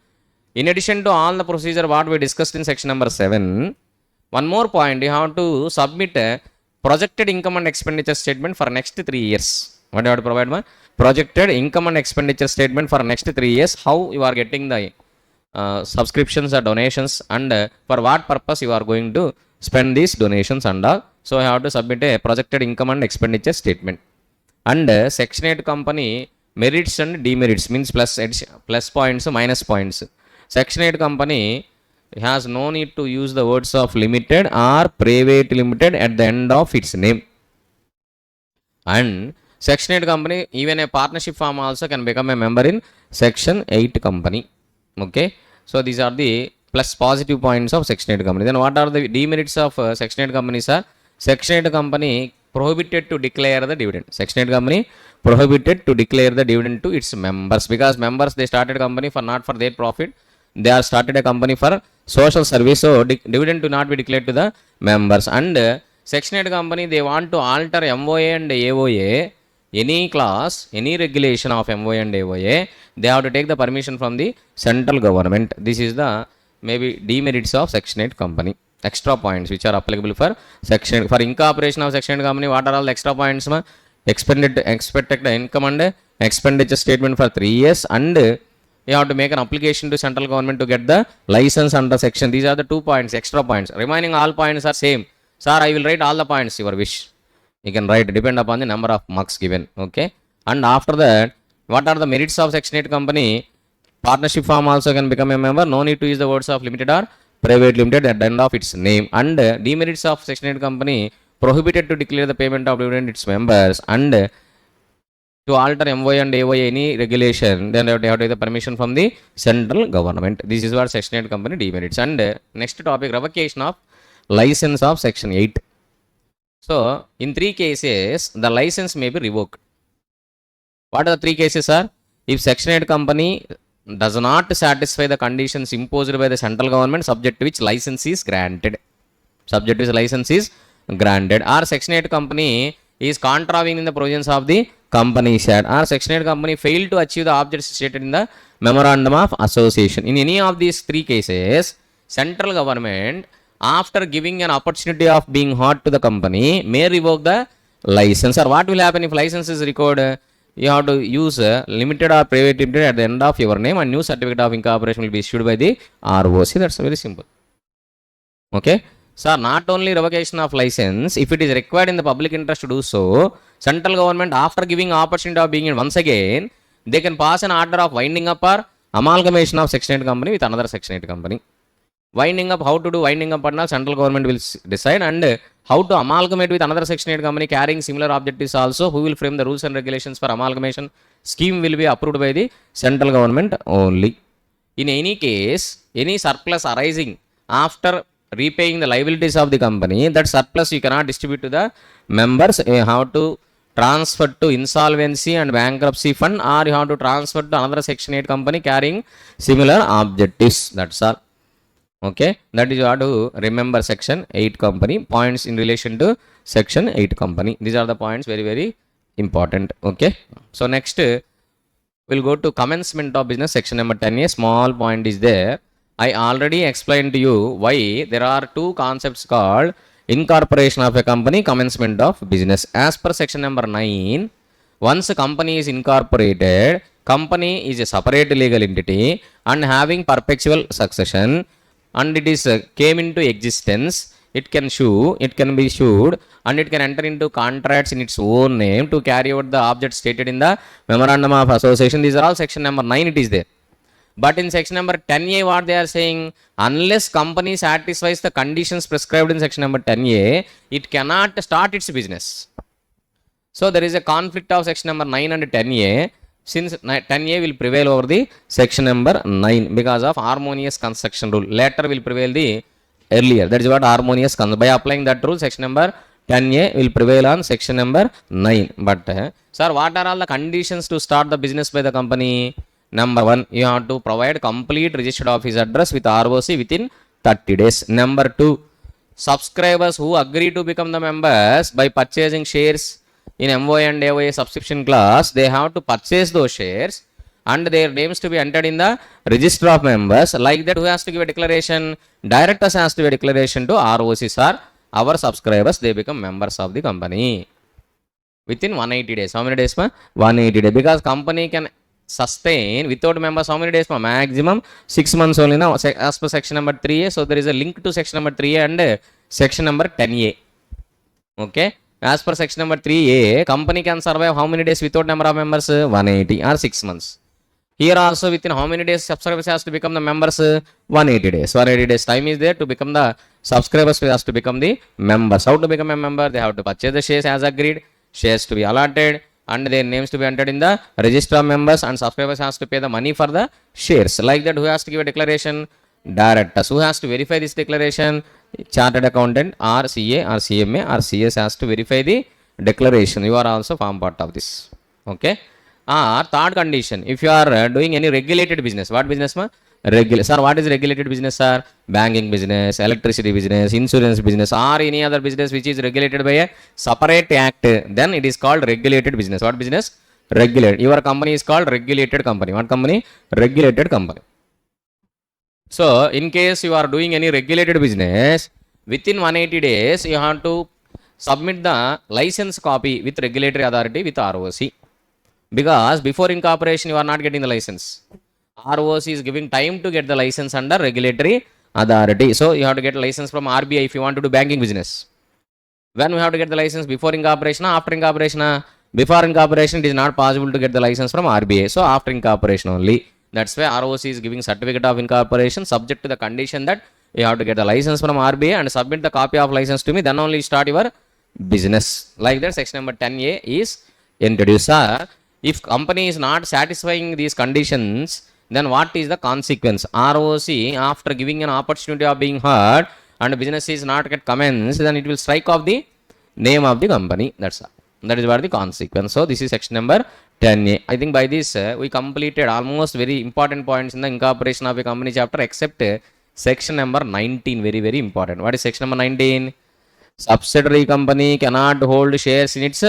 In addition to all the procedure what we discussed in section number 7, one more point, you have to submit a projected income and expenditure statement for next 3 years. What do you have to provide? Projected income and expenditure statement for next 3 years. How you are getting the subscriptions or donations, and for what purpose you are going to spend these donations and all. So you have to submit a projected income and expenditure statement. And section 8 company merits and demerits, means plus points, minus points. Section 8 company has no need to use the words of limited or private limited at the end of its name. And section 8 company, even a partnership firm also can become a member in section 8 company. Okay, so these are the plus positive points of section 8 company. Then what are the demerits of section 8 company, sir? Section 8 company prohibited to declare the dividend. Section 8 company prohibited to declare the dividend to its members, because members, they started a company for not for their profit, they are started a company for social service, so dividend to not be declared to the members. And section 8 company, they want to alter MOA and AOA, any clause, any regulation of MOA and AOA, they have to take the permission from the central government. This is the maybe demerits of section 8 company. Extra points which are applicable for section for incorporation of section 8 company. What are all the extra points? Expected income and expenditure statement for 3 years, and you have to make an application to central government to get the license under section. These are the 2 points, extra points. Remaining all points are same. Sir, I will write all the points, your wish. You can write, depend upon the number of marks given. Okay. And after that, what are the merits of section 8 company? Partnership firm also can become a member. No need to use the words of limited or private limited at the end of its name. And demerits of section 8 company, prohibited to declare the payment of dividend its members, and to alter MOA and AOA any regulation, then they have to take the permission from the central government. This is what section 8 company demerits. And next topic, revocation of license of section 8. So in 3 cases, the license may be revoked. What are the 3 cases, sir? If section 8 company does not satisfy the conditions imposed by the central government, subject to which license is granted. Subject to which license is granted. Or section 8 company is contravening in the provisions of the Companies Act, or section 8 company failed to achieve the objects stated in the memorandum of association. In any of these 3 cases, central government, after giving an opportunity of being heard to the company, may revoke the license. Or what will happen if license is recorded? You have to use limited or private limited at the end of your name, and new certificate of incorporation will be issued by the ROC. That's very simple. Okay. So not only revocation of license, if it is required in the public interest to do so, central government, after giving opportunity of being in once again, they can pass an order of winding up or amalgamation of section 8 company with another section 8 company. Winding up, how to do winding up, and central government will decide, and how to amalgamate with another section 8 company carrying similar objectives also, who will frame the rules and regulations for amalgamation scheme will be approved by the central government only. In any case, any surplus arising after repaying the liabilities of the company, that surplus you cannot distribute to the members. You have to transfer to insolvency and bankruptcy fund, or you have to transfer to another section 8 company carrying similar objectives. That's all. Okay, that is you have to remember section 8 company points in relation to section 8 company. These are the points very, very important. Okay, so next we'll go to commencement of business, section number 10A. Small point is there. I already explained to you why there are two concepts called incorporation of a company, commencement of business. As per section number 9, once a company is incorporated, company is a separate legal entity and having perpetual succession, and it is came into existence. It can be sued, and it can enter into contracts in its own name to carry out the object stated in the memorandum of association. These are all section number 9, it is there. But in section number 10A, what they are saying, unless company satisfies the conditions prescribed in section number 10A, it cannot start its business. So there is a conflict of section number 9 and 10A, since 10A will prevail over the section number 9 because of harmonious construction rule. Later will prevail the earlier. That is what harmonious construction. By applying that rule, section number 10A will prevail on section number 9. But sir, what are all the conditions to start the business by the company? Number 1, you have to provide complete registered office address with ROC within 30 days. Number 2, subscribers who agree to become the members by purchasing shares in MOA and AOA subscription class, they have to purchase those shares and their names to be entered in the register of members. Like that, who has to give a declaration? Directors has to give a declaration to ROC, sir. Our subscribers, they become members of the company within 180 days. How many days? 180 days. Because company can sustain without members how many days? Maximum 6 months only now, as per section number 3A. So there is a link to section number 3A and section number 10A. Okay. As per section number 3A, company can survive how many days without number of members? 180 or 6 months. Here also within how many days subscribers has to become the members? 180 days. 180 days time is there to become the subscribers has to become the members. How to become a member? They have to purchase the shares as agreed. Shares to be allotted and their names to be entered in the register of members, and subscribers has to pay the money for the shares. Like that, who has to give a declaration? Directors. Who has to verify this declaration? Chartered accountant or CA or CMA or CS has to verify the declaration. You are also form part of this. Okay. Third condition, if you are doing any regulated business, what business? Sir, what is regulated business, sir? Banking business, electricity business, insurance business, or any other business which is regulated by a separate act, then it is called regulated business. What business? Regulated. Your company is called regulated company. What company? Regulated company. So, in case you are doing any regulated business, within 180 days, you have to submit the license copy with regulatory authority with ROC. Because before incorporation, you are not getting the license. ROC is giving time to get the license under regulatory authority. So, you have to get a license from RBI if you want to do banking business. When we have to get the license? Before incorporation or after incorporation? Before incorporation, it is not possible to get the license from RBI. So, after incorporation only. That's why ROC is giving certificate of incorporation subject to the condition that you have to get the license from RBI and submit the copy of license to me. Then only start your business. Like that, section number 10A is introduced. If company is not satisfying these conditions, then what is the consequence? ROC, after giving an opportunity of being heard and business is not yet commenced, then it will strike off the name of the company. That's all. That is what the consequence. So this is section number 10A. I think by this we completed almost very important points in the incorporation of a company chapter, except section number 19. Very, very important. What is section number 19? Subsidiary company cannot hold shares in its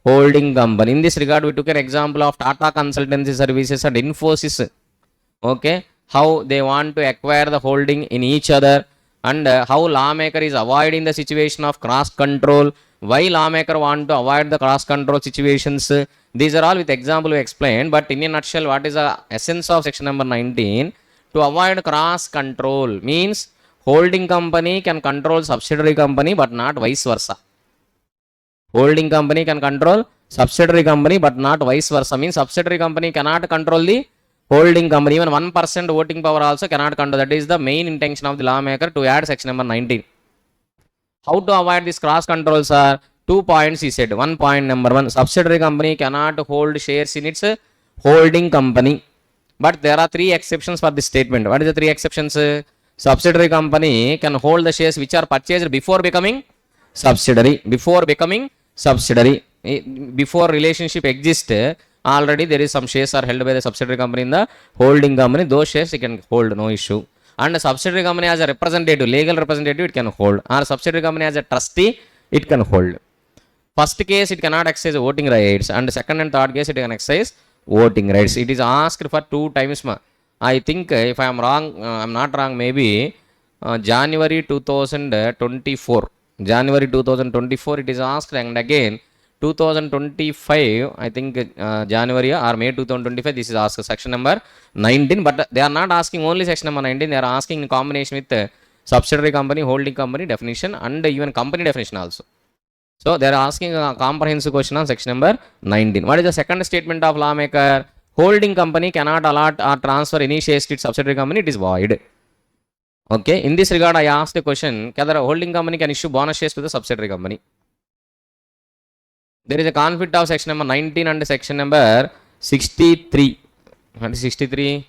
holding company. In this regard, we took an example of Tata Consultancy Services and Infosys. Okay, how they want to acquire the holding in each other, and how lawmaker is avoiding the situation of cross control. Why lawmaker want to avoid the cross control situations? These are all with example we explained, but in a nutshell, what is the essence of section number 19? To avoid cross control means holding company can control subsidiary company but not vice versa. Holding company can control subsidiary company but not vice versa. Means subsidiary company cannot control the holding company. Even 1% voting power also cannot control. That is the main intention of the lawmaker to add section number 19. How to avoid this cross controls are 2 points he said. 1 point number 1, subsidiary company cannot hold shares in its holding company. But there are 3 exceptions for this statement. What is the 3 exceptions? Subsidiary company can hold the shares which are purchased before becoming subsidiary. Before becoming subsidiary. before relationship exists, already there is some shares are held by the subsidiary company in the holding company. Those shares it can hold, no issue. And the subsidiary company as a representative, legal representative, it can hold. Or subsidiary company as a trustee, it can hold. First case it cannot exercise voting rights, and second and third case it can exercise voting rights. It is asked for 2 times. I think if I am wrong, I am not wrong, maybe January 2024. January 2024 it is asked, and again 2025, I think January or May 2025, this is asked section number 19. But they are not asking only section number 19, they are asking in combination with subsidiary company, holding company definition, and even company definition also. So they are asking a comprehensive question on section number 19. What is the second statement of lawmaker? Holding company cannot allot or transfer any shares to its subsidiary company, it is void. Okay, in this regard I asked a question, whether a holding company can issue bonus shares to the subsidiary company. There is a conflict of section number 19 and section number 63. What is 63?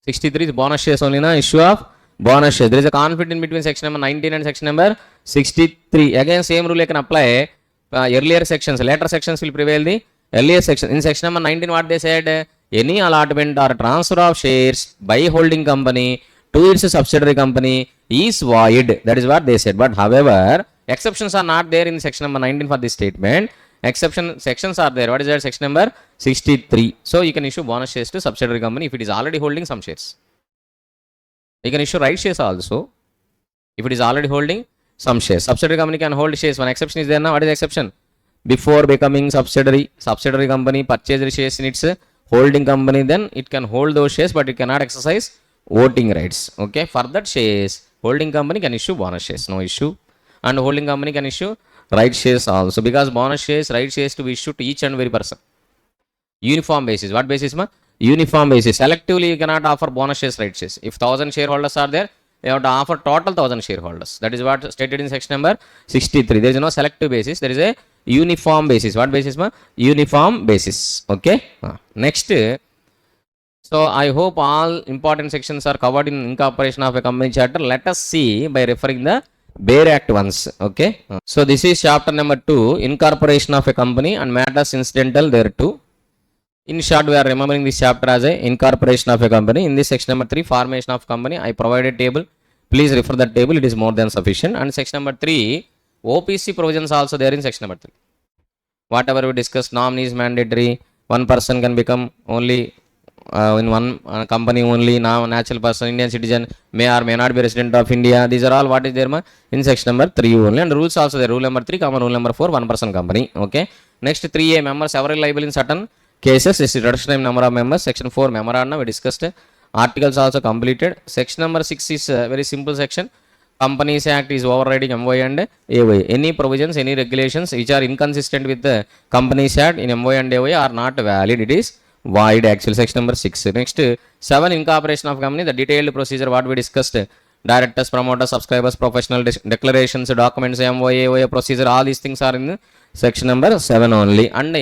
63 is bonus shares only, na? Issue of bonus shares. There is a conflict in between section number 19 and section number 63. Again, same rule can apply. Earlier sections, later sections will prevail the earlier section. In section number 19, what they said? Any allotment or transfer of shares by holding company to its subsidiary company is void. That is what they said. But however, exceptions are not there in section number 19 for this statement. Sections are there. What is that? Section number 63. So you can issue bonus shares to subsidiary company if it is already holding some shares. You can issue right shares also if it is already holding some shares. Subsidiary company can hold shares. One exception is there now. What is the exception? Before becoming subsidiary company purchased shares in its holding company, then it can hold those shares, but it cannot exercise voting rights. Okay, for that shares, holding company can issue bonus shares, no issue. And holding company can issue right shares also, because bonus shares, right shares to be issued to each and every person. Uniform basis. What basis, ma? Uniform basis. Selectively you cannot offer bonus shares, right shares. If 1000 shareholders are there, you have to offer total 1000 shareholders. That is what stated in section number 63. There is no selective basis. There is a uniform basis. What basis, ma? Uniform basis. Okay. Next. So I hope all important sections are covered in incorporation of a company charter. Let us see by referring the Bare Act once. Okay. So this is chapter number 2, incorporation of a company and matters incidental thereto. In short, we are remembering this chapter as a incorporation of a company. In this section number 3, formation of company, I provided table. Please refer that table. It is more than sufficient. And section number 3, OPC provisions also there in section number 3. Whatever we discussed, nominee is mandatory. One person can become only in one company only. Now natural person, Indian citizen, may or may not be resident of India. These are all what is there, ma? In section number 3 only. And rules also there. Rule number 3, rule number 4, one person company. Okay. Next 3A, members several liable in certain cases. This is reduction in number of members. Section 4, memorandum we discussed. Articles also completed. Section number 6 is a very simple section. Companies Act is overriding MOI and AOI. Any provisions, any regulations which are inconsistent with the Companies Act in MOI and AOI are not valid. It is void actually. Section number 6. Next 7, incorporation of company. The detailed procedure what we discussed. Directors, promoters, subscribers, professional declarations, documents, MOI, AOI procedure. All these things are in section number 7 only. And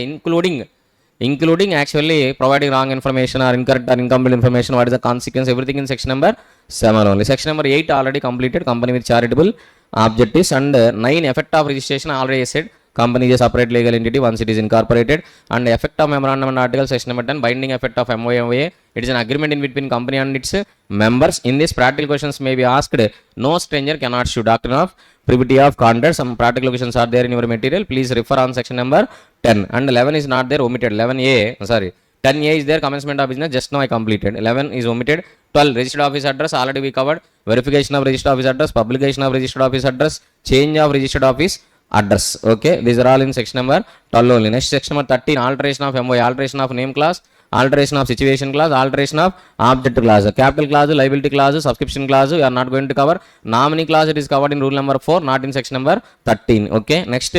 including actually providing wrong information or incorrect or incomplete information, what is the consequence, everything in section number 7 only. Section number 8 already completed, company with charitable objectives. And 9, effect of registration, already said, company is a separate legal entity once it is incorporated. And effect of memorandum and article, section number 10, binding effect of MOA. It is an agreement in between company and its members. In this, practical questions may be asked. No stranger cannot sue. Doctrine of privity of contract. Some practical questions are there in your material. Please refer on section number 10. And 11 is not there, omitted. 11A, sorry. 10A is there, commencement of business. Just now I completed. 11 is omitted. 12, registered office address, already we covered. Verification of registered office address, publication of registered office address, change of registered office address. Okay, these are all in section number 12 only. Next, section number 13, alteration of MOI, alteration of name clause, alteration of situation clause, alteration of object clause, capital clause, liability clause, subscription clause, we are not going to cover. Nominee clause, it is covered in rule number 4, not in section number 13. Okay, next,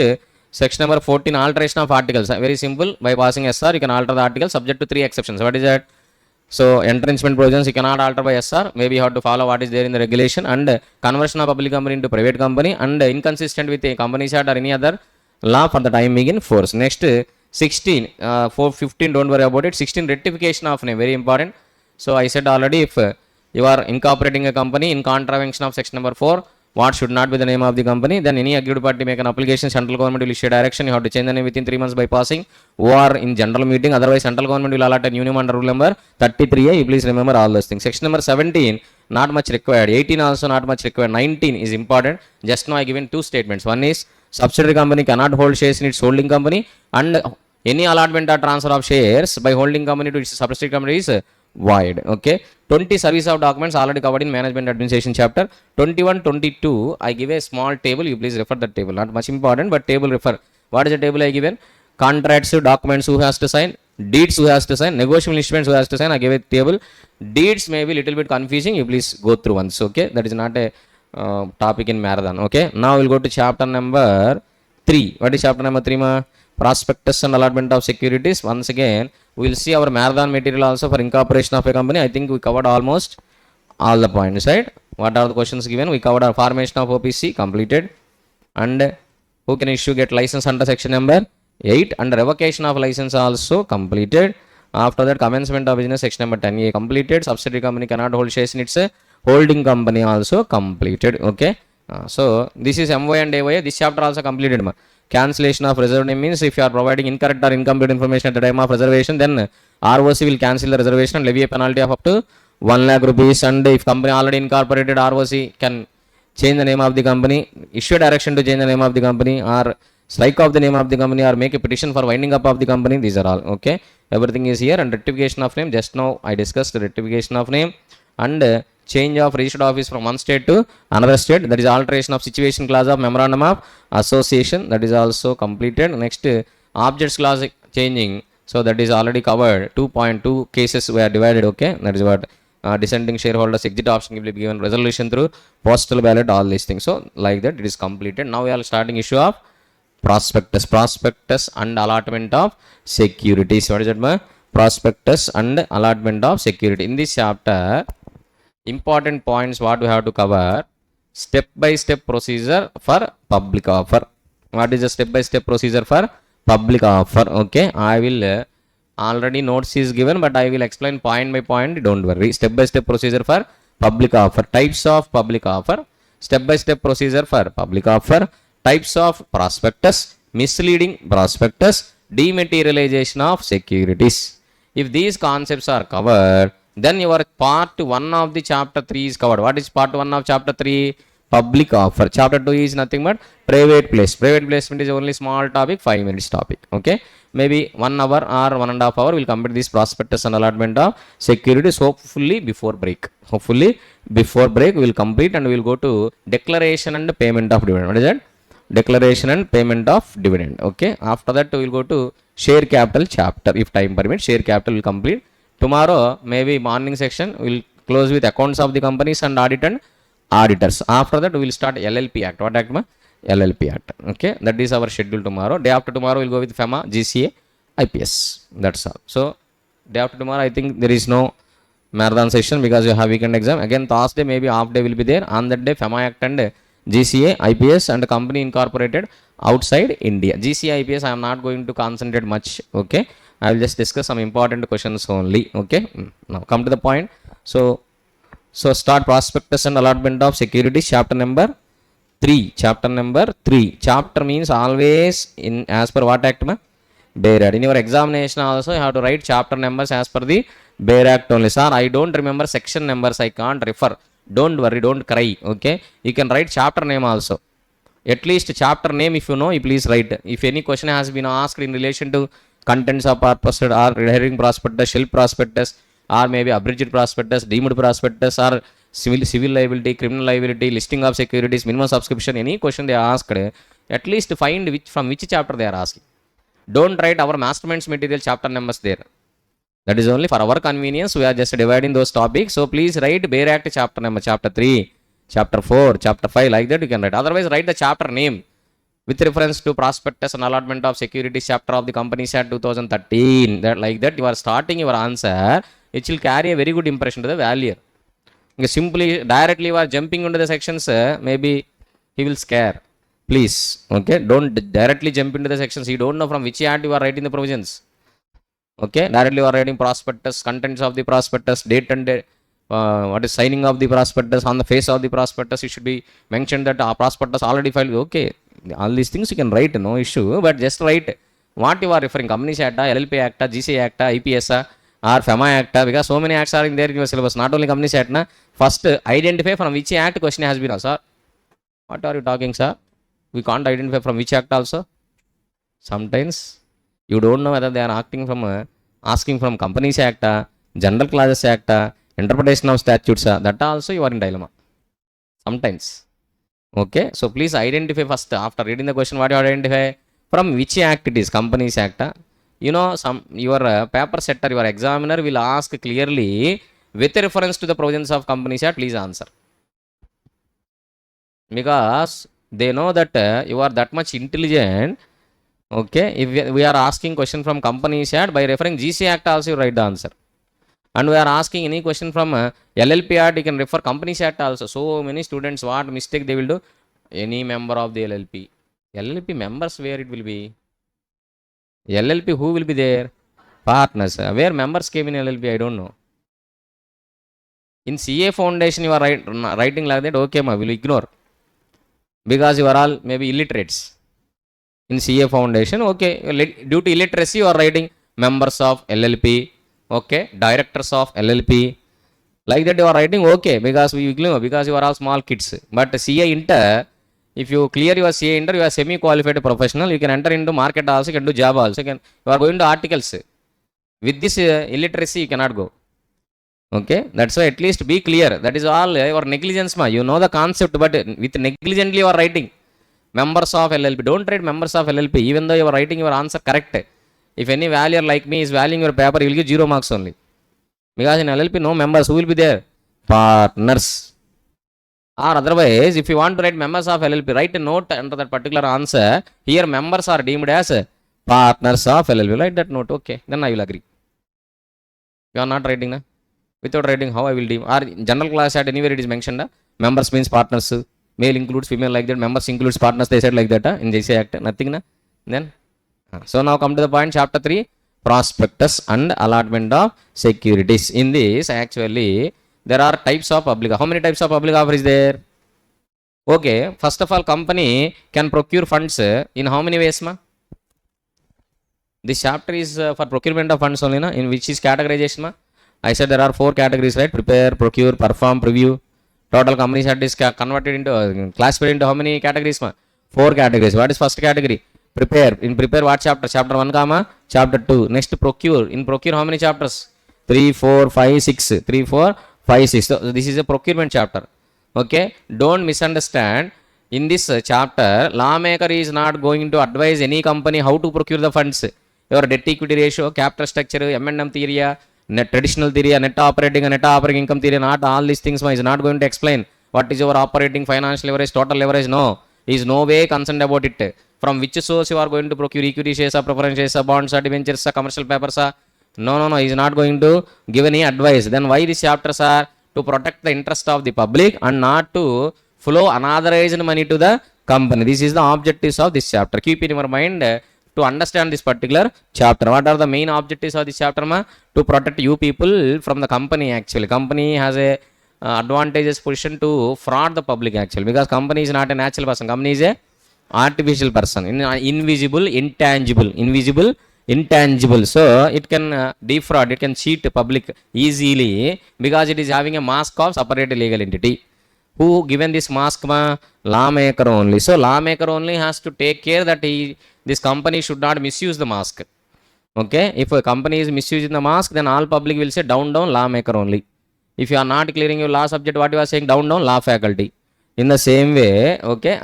section number 14, alteration of articles. Very simple, by passing SR, you can alter the article subject to 3 exceptions. What is that? So, entrenchment provisions you cannot alter by SR. Maybe you have to follow what is there in the regulation. And conversion of public company into private company, and inconsistent with a Companies Act or any other law for the time being in force. Next, 16, 15, don't worry about it. 16, rectification of name, very important. So, I said already, if you are incorporating a company in contravention of section number 4, what should not be the name of the company. Then any aggrieved party make an application, central government will issue a direction, you have to change the name within 3 months by passing or in general meeting. Otherwise central government will allot a new name under rule number 33A. You please remember all those things. Section number 17 not much required, 18 also not much required, 19 is important. Just now I given two statements. One is subsidiary company cannot hold shares in its holding company, and any allotment or transfer of shares by holding company to its subsidiary company is void. Okay, 20 service of documents already covered in management administration chapter. 21 22 I give a small table, you please refer that table, not much important but table refer. What is the table I given? Contracts, documents who has to sign, deeds who has to sign, negotiable instruments who has to sign. I gave a table. Deeds may be little bit confusing, you please go through once. Okay, that is not a topic in marathon. Okay, now we'll go to chapter number 3. What is chapter number 3 ma? Prospectus and allotment of securities. Once again we will see our marathon material also for incorporation of a company. I think we covered almost all the points, right? What are the questions given? We covered our formation of OPC, completed, and who can issue get license under section number 8, and revocation of license also completed. After that, commencement of business, section number 10A completed. Subsidiary company cannot hold shares in its holding company also completed. Okay, so this is MY and AY. This chapter also completed. Cancellation of reserved name means if you are providing incorrect or incomplete information at the time of reservation, then ROC will cancel the reservation and levy a penalty of up to 1 lakh rupees. And if company already incorporated, ROC can change the name of the company, issue direction to change the name of the company, or strike off the name of the company, or make a petition for winding up of the company. These are all. Okay, everything is here. And rectification of name, just now I discussed the rectification of name, and change of registered office from one state to another state, that is alteration of situation clause of memorandum of association, that is also completed. Next, objects clause changing, so that is already covered. 2.2 cases were divided. Okay, that is what dissenting shareholders exit option will be given resolution through postal ballot, all these things. So like that it is completed. Now we are starting issue of prospectus and allotment of securities. What is it? Prospectus and allotment of security. In this chapter, important points what we have to cover: step by step procedure for public offer. What is the step by step procedure for public offer? Okay, I will already notes is given, but I will explain point by point, don't worry. Step by step procedure for public offer, types of public offer, step by step procedure for public offer, types of prospectus, misleading prospectus, dematerialization of securities. If these concepts are covered, then your part 1 of the chapter 3 is covered. What is part 1 of chapter 3? Public offer. Chapter 2 is nothing but private place. Private placement is only small topic, 5 minutes topic. Okay, maybe 1 hour or 1.5 hours will complete this prospectus and allotment of securities. Hopefully before break. Hopefully before break we will complete, and we will go to declaration and payment of dividend. What is that? Declaration and payment of dividend. Okay, after that we will go to share capital chapter. If time permits, share capital will complete. Tomorrow maybe morning section will close with accounts of the companies and audit and auditors. After that we will start LLP Act. What act? LLP Act. Okay, that is our schedule tomorrow. Day after tomorrow we'll go with FEMA, GCA, IPS. That's all. So day after tomorrow I think there is no marathon session because you have weekend exam. Again Thursday maybe half day will be there. On that day FEMA Act and GCA, IPS and company incorporated outside India. GCA, IPS I am not going to concentrate much. Okay, I will just discuss some important questions only. Okay, now come to the point. So start prospectus and allotment of securities, chapter number 3. Chapter number 3. Chapter means always in as per what act? Bear Act. In your examination also you have to write chapter numbers as per the Bear Act only. Sir, I don't remember section numbers, I can't refer. Don't worry, don't cry. Okay, you can write chapter name also. At least chapter name if you know, you please write. If any question has been asked in relation to contents of prospectus or hearing prospectus, shelf prospectus, or maybe abridged prospectus, deemed prospectus, or civil liability, criminal liability, listing of securities, minimum subscription, any question they asked, at least find from which chapter they are asking. Don't write our masterminds material chapter numbers there. That is only for our convenience. We are just dividing those topics. So please write Bear Act chapter number, chapter 3, chapter 4, chapter 5, like that you can write. Otherwise write the chapter name with reference to prospectus and allotment of securities chapter of the Companies Act 2013. That like that you are starting your answer, it will carry a very good impression to the valuer. Simply directly you are jumping into the sections, maybe he will scare. Please, okay, don't directly jump into the sections. You don't know from which act you are writing the provisions. Okay, directly you are writing prospectus, contents of the prospectus, date and what is signing of the prospectus, on the face of the prospectus it should be mentioned that our prospectus already filed. Okay, all these things you can write, no issue, but just write what you are referring, Companies Act, LLP Act, GC Act, IPS, or FEMA Act, because so many acts are in there in your syllabus, not only Companies Act. First identify from which act question has been asked. Sir, what are you talking, sir? We can't identify from which act also. Sometimes you don't know whether they are asking from Companies Act, General Clauses Act, interpretation of statutes, that also you are in dilemma sometimes. Okay, so please identify first. After reading the question, what you identify, from which act it is, Companies Act. You know, your paper setter, your examiner will ask clearly with reference to the provisions of Companies Act. Please answer, because they know that you are that much intelligent. Okay, if we are asking question from Companies Act, by referring GC Act also you write the answer. And we are asking any question from LLP Act, you can refer Companies Act also. So many students, what mistake they will do? Any member of the LLP members, where it will be? LLP, who will be there? Partners. Where members came in LLP, I don't know. In CA Foundation, you are writing like that, okay, ma, will ignore, because you are all maybe illiterates. In CA Foundation, okay, due to illiteracy you are writing members of LLP, okay, directors of LLP, like that you are writing, okay, because we ignore, because you are all small kids. But CA Inter, if you clear your CA Inter, you are semi-qualified professional, you can enter into market also, you can do job also, you are going to articles. With this illiteracy you cannot go. Okay, that's why at least be clear. That is all your negligence, ma. You know the concept, but with negligently you are writing members of LLP. Don't write members of LLP, even though you are writing your answer correct. If any valuer like me is valuing your paper, you will get 0 marks only, because in LLP no members. Who will be there? Partners. Or otherwise, if you want to write members of LLP, write a note under that particular answer. Here members are deemed as partners of LLP. Write that note. Okay, then I will agree. You are not writing, na? Without writing, how I will deem? Or General Clause Act, anywhere it is mentioned, members means partners. Male includes female, like that. Members includes partners, they said like that in JC Act. Nothing, na? Then so now come to the point, chapter 3, prospectus and allotment of securities. In this, actually there are types of public. How many types of public offer is there? Okay, first of all, company can procure funds in how many ways, ma? This chapter is for procurement of funds only, na? In which is categorization, ma? I said there are 4 categories, right? Prepare, procure, perform, preview. Total Companies Act is converted into classified into how many categories, ma? 4 categories. What is first category? Prepare. In prepare, what chapter? Chapter 1, comma chapter 2. Next, procure. In procure, how many chapters? 3, 4, 5, 6. 3, 4, 5, 6. So this is a procurement chapter. Okay, don't misunderstand. In this chapter, lawmaker is not going to advise any company how to procure the funds. Your debt equity ratio, capital structure, M&M theory, net traditional theory, net operating and net operating income theory, not all these things is not going to explain what is your operating financial leverage, total leverage. No, he is no way concerned about it. From which source you are going to procure equity shares, preference shares, bonds, debentures, commercial papers? No, he is not going to give any advice. Then why these chapters are? To protect the interest of the public and not to flow unauthorized money to the company. This is the objectives of this chapter. Keep in your mind to understand this particular chapter. What are the main objectives of this chapter, ma? To protect you people from the company. Actually, company has a advantageous position to fraud the public, actually, because company is not a natural person. Company is a artificial person, invisible, intangible. So it can defraud, it can cheat public easily, because it is having a mask of separate legal entity. Who given this mask, ma? Lawmaker only. So lawmaker only has to take care that this company should not misuse the mask. Okay, if a company is misusing the mask, then all public will say down, lawmaker only. If you are not clearing your law subject, what you are saying, down, law faculty. In the same way, okay,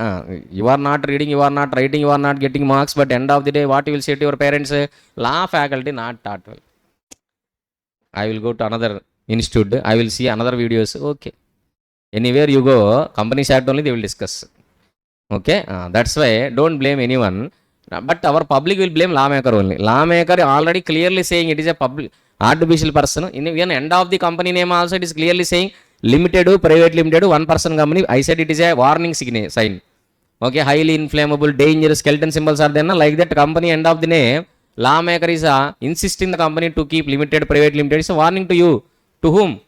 you are not reading, you are not writing, you are not getting marks, but end of the day, what you will say to your parents? Law faculty not taught well. I will go to another institute, I will see another videos. Okay, anywhere you go, Companies Act only they will discuss. Okay, that's why don't blame anyone, but our public will blame lawmaker only. Lawmaker already clearly saying it is a public artificial person. In even end of the company name also it is clearly saying limited, private limited, 1 person company. I said it is a warning sign. Okay, highly inflammable, dangerous, skeleton symbols are there, na? Like that company end of the name, lawmaker is insisting the company to keep limited, private limited. It's a warning to you. To whom?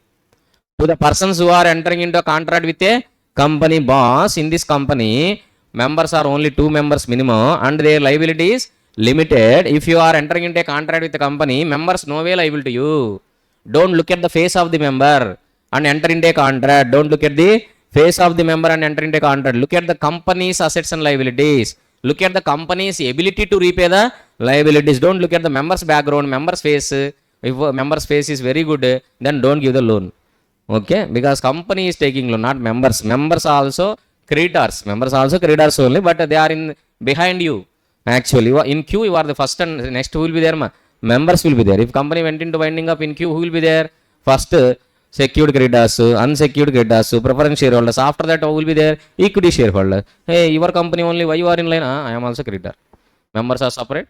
To the persons who are entering into a contract with a company boss, in this company, members are only 2 members minimum and their liability is limited. If you are entering into a contract with the company, members no way liable to you. Don't look at the face of the member and enter into a contract. Don't look at the face of the member and enter into a contract. Look at the company's assets and liabilities. Look at the company's ability to repay the liabilities. Don't look at the member's background, member's face. If a member's face is very good, then don't give the loan. Okay, because company is taking loan, not members. Members are also creditors. Members are also creditors only, but they are in behind you. Actually, in queue you are the first and next who will be there? Members will be there. If company went into winding up in queue, who will be there? First, secured creditors, unsecured creditors, preference shareholders. After that, who will be there? Equity shareholders. Hey, your company only, why you are in line? I am also creditor. Members are separate.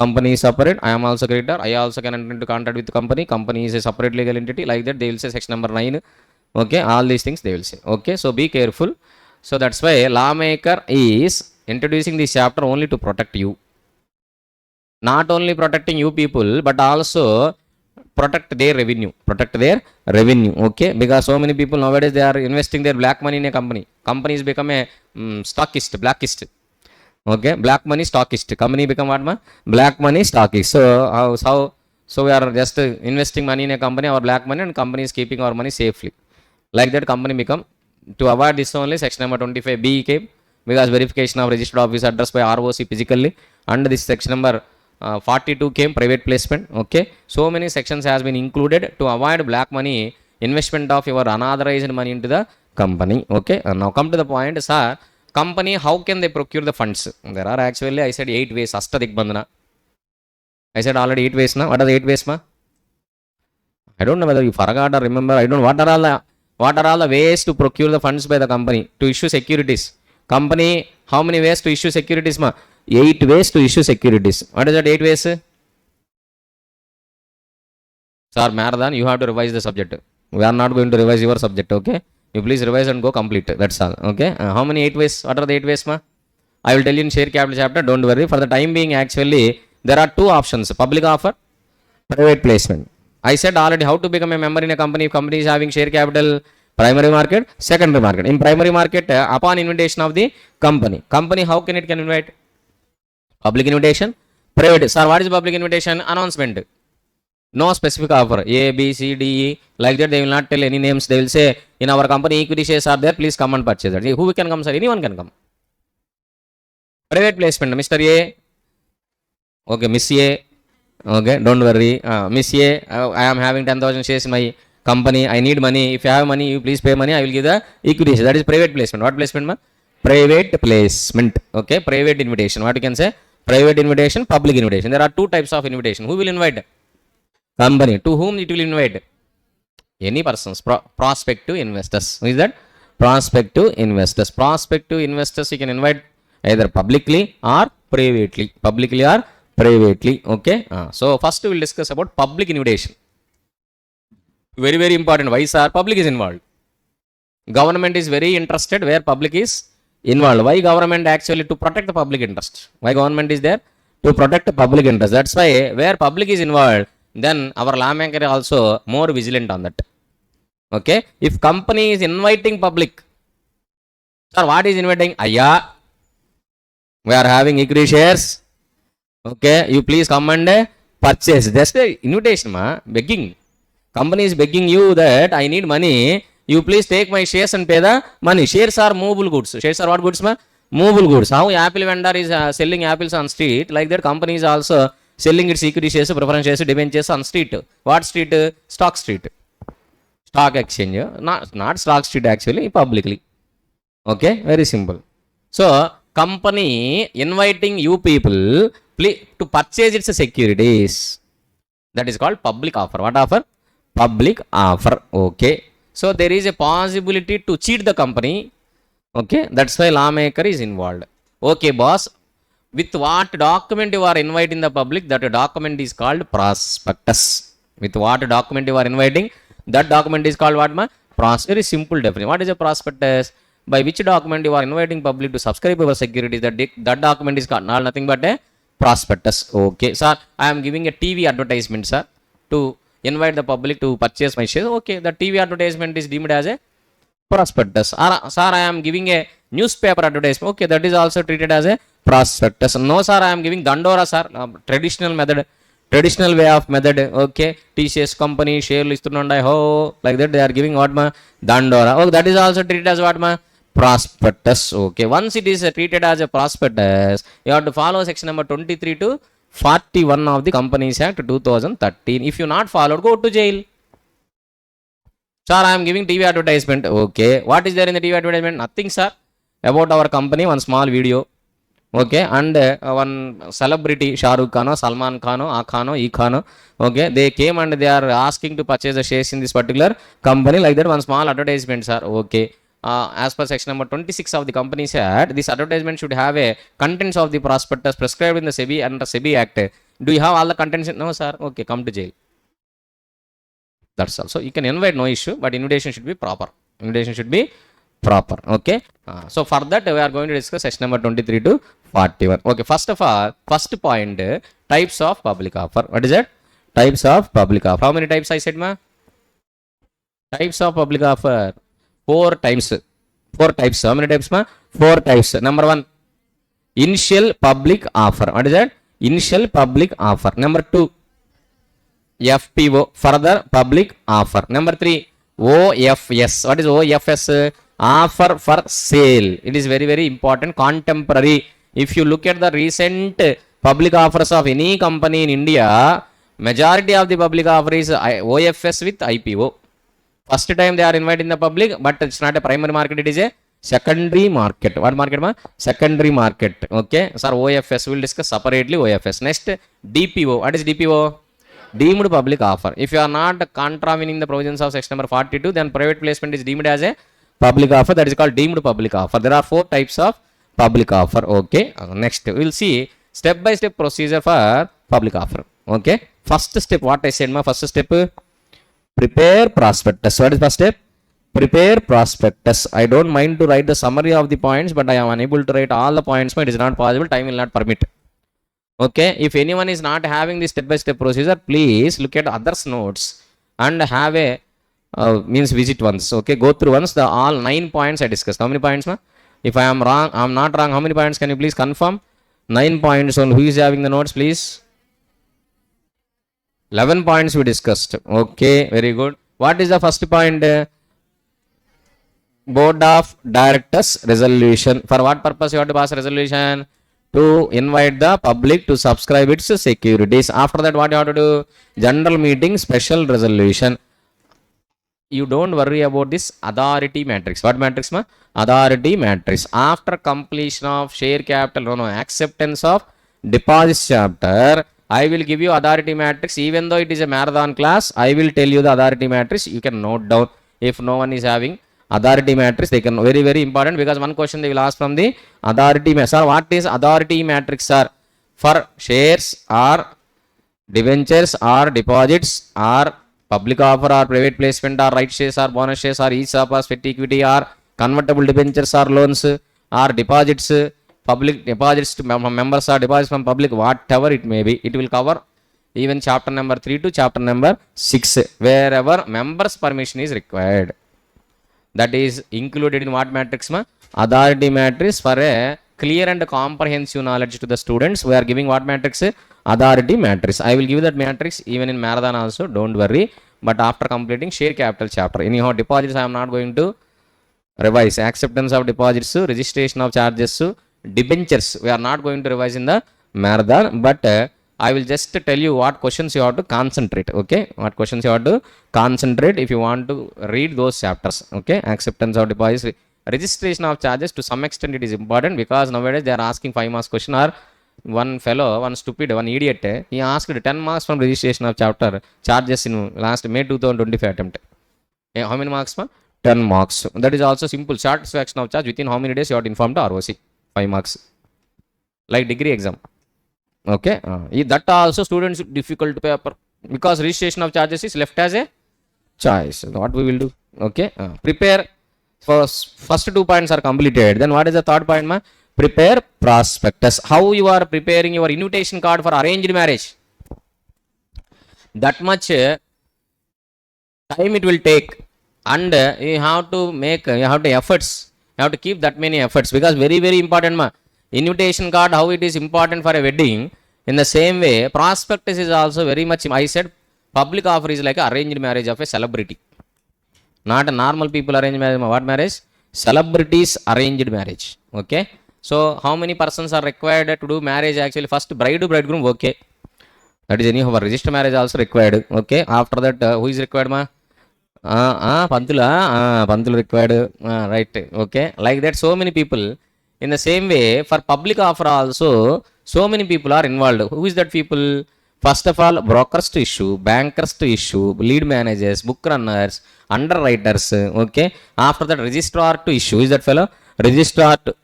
Company is separate. I am also creditor. I also can enter into contract with the company. Company is a separate legal entity. Like that, they will say section number 9. Okay, all these things they will say. Okay, so be careful. So that's why lawmaker is introducing this chapter only to protect you. Not only protecting you people, but also protect their revenue. Protect their revenue. Okay, because so many people nowadays they are investing their black money in a company. Companies become a stockist, blackist. Okay, black money stockist. Company become what? Black money stockist. So we are just investing money in a company, our black money, and company is keeping our money safely. Like that, company become, to avoid this only, section number 25B came, because verification of registered office address by ROC physically, and this section number 42 came, private placement. Okay, so many sections has been included to avoid black money investment of your unauthorized money into the company. Okay, and now come to the point, sir. Company, how can they procure the funds? There are actually, I said 8 ways. Astadigbandhana. I said already 8 ways now. What are the 8 ways, ma? I don't know whether you forgot or remember. I don't know. What are all the ways to procure the funds by the company to issue securities? Company, how many ways to issue securities, ma? 8 ways to issue securities. What is that 8 ways? Sir, Marathon, you have to revise the subject. We are not going to revise your subject, okay? You please revise and go complete. That's all, okay? How many 8 ways? What are the 8 ways, ma? I will tell you in share capital chapter. Don't worry. For the time being, actually, there are 2 options: public offer, private placement. I said already how to become a member in a company. If company is having share capital, primary market, secondary market. In primary market, upon invitation of the company, how can it invite? Public invitation, private. Sir, what is public invitation? Announcement. No specific offer. A, B, C, D, E. Like that, they will not tell any names. They will say, in our company, equity shares are there. Please come and purchase that. Who can come, sir? Anyone can come. Private placement. Mr. A. Okay, Miss A. Okay, don't worry. Miss A, I am having 10,000 shares in my company. I need money. If you have money, you please pay money. I will give the equity share. That is private placement. What placement, ma? Private placement. Okay, private invitation. What you can say? Private invitation, public invitation. There are 2 types of invitation. Who will invite? Company. To whom it will invite? Any persons. Prospective investors. Who is that? Prospective investors. Prospective investors you can invite either publicly or privately. Publicly or privately. Okay. So first we will discuss about public invitation. Very, very important. Why, sir? Public is involved. Government is very interested where public is involved. Why government? Actually to protect the public interest. Why government is there? To protect the public interest. That's why where public is involved, then our lawmaker is also more vigilant on that. Okay. If company is inviting public, sir, what is inviting? Ayya, we are having equity shares. Okay, you please come and purchase. That's the invitation, ma. Begging. Company is begging you that I need money. You please take my shares and pay the money. Shares are movable goods. Shares are what goods, ma? Movable goods. How apple vendor is selling apples on street, like that company is also selling its equity shares, preference shares, debentures on street. What street? Stock street. Stock exchange. Not stock street actually, publicly. Okay, very simple. So, company inviting you people to purchase its securities. That is called public offer. What offer? Public offer. Okay. So there is a possibility to cheat the company. Okay. That's why lawmaker is involved. Okay, boss. With what document you are inviting the public? That document is called prospectus. With what document you are inviting? That document is called what, ma? Very simple definition. What is a prospectus? By which document you are inviting public to subscribe your securities? That document is called nothing but a prospectus. Okay, sir. I am giving a TV advertisement, sir, to invite the public to purchase my shares. Okay, the TV advertisement is deemed as a prospectus. Or, sir, I am giving a newspaper advertisement. Okay, that is also treated as a prospectus. No, sir, I am giving Dandora, sir, traditional method, traditional way of method. Okay, TCS company share listunundai ho, like that they are giving what ma Dandora. Oh, that is also treated as what ma prospectus. Okay, once it is treated as a prospectus, you have to follow section number 23 to 41 of the Companies Act 2013. If you not followed, go to jail. Sir, I am giving TV advertisement. Okay, what is there in the TV advertisement? Nothing, sir. About our company, one small video. Okay, and one celebrity, Shah Rukh Khan, Salman Khan, A Khan, E Khan. Okay, they came and they are asking to purchase the shares in this particular company, like that, one small advertisement, sir. Okay, as per section number 26 of the Companies Act, this advertisement should have a contents of the prospectus prescribed in the SEBI and the SEBI Act. Do you have all the contents? No, sir. Okay, come to jail. That's all. So you can invite, no issue, but invitation should be proper. Invitation should be proper. Okay. So for that we are going to discuss section number 23 to 41. Okay. First of all, first point, types of public offer. What is it? Types of public offer. How many types I said, ma? Types of public offer. 4 types. 4 types. How many types, ma? 4 types. Number 1, initial public offer. What is that? Initial public offer. Number 2, FPO, further public offer. Number 3, OFS. What is OFS? Offer for sale. It is very, very important. Contemporary. If you look at the recent public offers of any company in India, majority of the public offer is OFS with IPO. First time they are inviting the public, but it's not a primary market, it is a secondary market. What market, ma? Secondary market. Okay, sir, OFS we will discuss separately. OFS. Next, DPO. What is DPO? Deemed public offer. If you are not contravening the provisions of section number 42, then private placement is deemed as a public offer. That is called deemed public offer. There are 4 types of public offer. Okay, next we will see step by step procedure for public offer. Okay, first step, what I said, ma, first step, prepare prospectus. What is first step? Prepare prospectus. I don't mind to write the summary of the points, but I am unable to write all the points. It is not possible. Time will not permit. Okay, if anyone is not having the step by step procedure, please look at others' notes and have a means visit once. Okay, go through once the all 9 points I discussed. How many points, ma? If I am wrong, I am not wrong. How many points? Can you please confirm? 9 points. On who is having the notes, please? 11 points we discussed. Okay, very good. What is the first point? Board of Directors resolution. For what purpose you have to pass a resolution? To invite the public to subscribe its securities. After that, what you have to do? General meeting, special resolution. You don't worry about this authority matrix. What matrix, ma? Authority matrix. After completion of share capital, acceptance of deposits chapter, I will give you authority matrix. Even though it is a marathon class, I will tell you the authority matrix. You can note down. If no one is having authority matrix, they can, very, very important, because one question they will ask from the authority matrix. Sir, what is authority matrix, sir? For shares or debentures or deposits or public offer or private placement or right shares or bonus shares or ESOP or sweat equity or convertible debentures or loans or deposits, public deposits to members or deposits from public, whatever it may be, it will cover even chapter number 3 to chapter number 6, wherever members' permission is required. That is included in what matrix, ma? Authority matrix. For a clear and comprehensive knowledge to the students, we are giving what matrix? Authority matrix. I will give that matrix even in marathon also, don't worry. But after completing share capital chapter, anyhow, deposits I am not going to revise. Acceptance of deposits, registration of charges, debentures, we are not going to revise in the marathon, but I will just tell you what questions you have to concentrate. Okay, what questions you have to concentrate if you want to read those chapters. Okay, acceptance of deposits, registration of charges, to some extent it is important, because nowadays they are asking 5 marks question, or one fellow, one stupid, one idiot, he asked 10 marks from registration of chapter charges in last May 2025 attempt. How many marks, ma? 10 marks. That is also simple. Satisfaction of charge within how many days you have to inform to ROC. 5 marks. Like degree exam. Okay, that also students difficult paper, because registration of charges is left as a choice. What we will do? Okay, prepare. First 2 points are completed. Then what is the third point, ma? Prepare prospectus. How you are preparing your invitation card for arranged marriage? That much time it will take, and you have to make, you have to efforts, you have to keep that many efforts, because very very important ma. Invitation card, how it is important for a wedding, in the same way prospectus is also very much. I said public offer is like arranged marriage of a celebrity, not a normal people arranged marriage. What marriage? Celebrities arranged marriage. Okay, so how many persons are required to do marriage? Actually first bride to bridegroom, okay, that is anyhow. Register marriage also required. Okay, after that who is required ma? Pantula, Pantul required, right, okay, like that so many people. In the same way for public offer also so many people are involved. Who is that people? First of all, brokers to issue, bankers to issue, lead managers, book runners, underwriters, okay. After that registrar to issue, is that fellow? Registrar to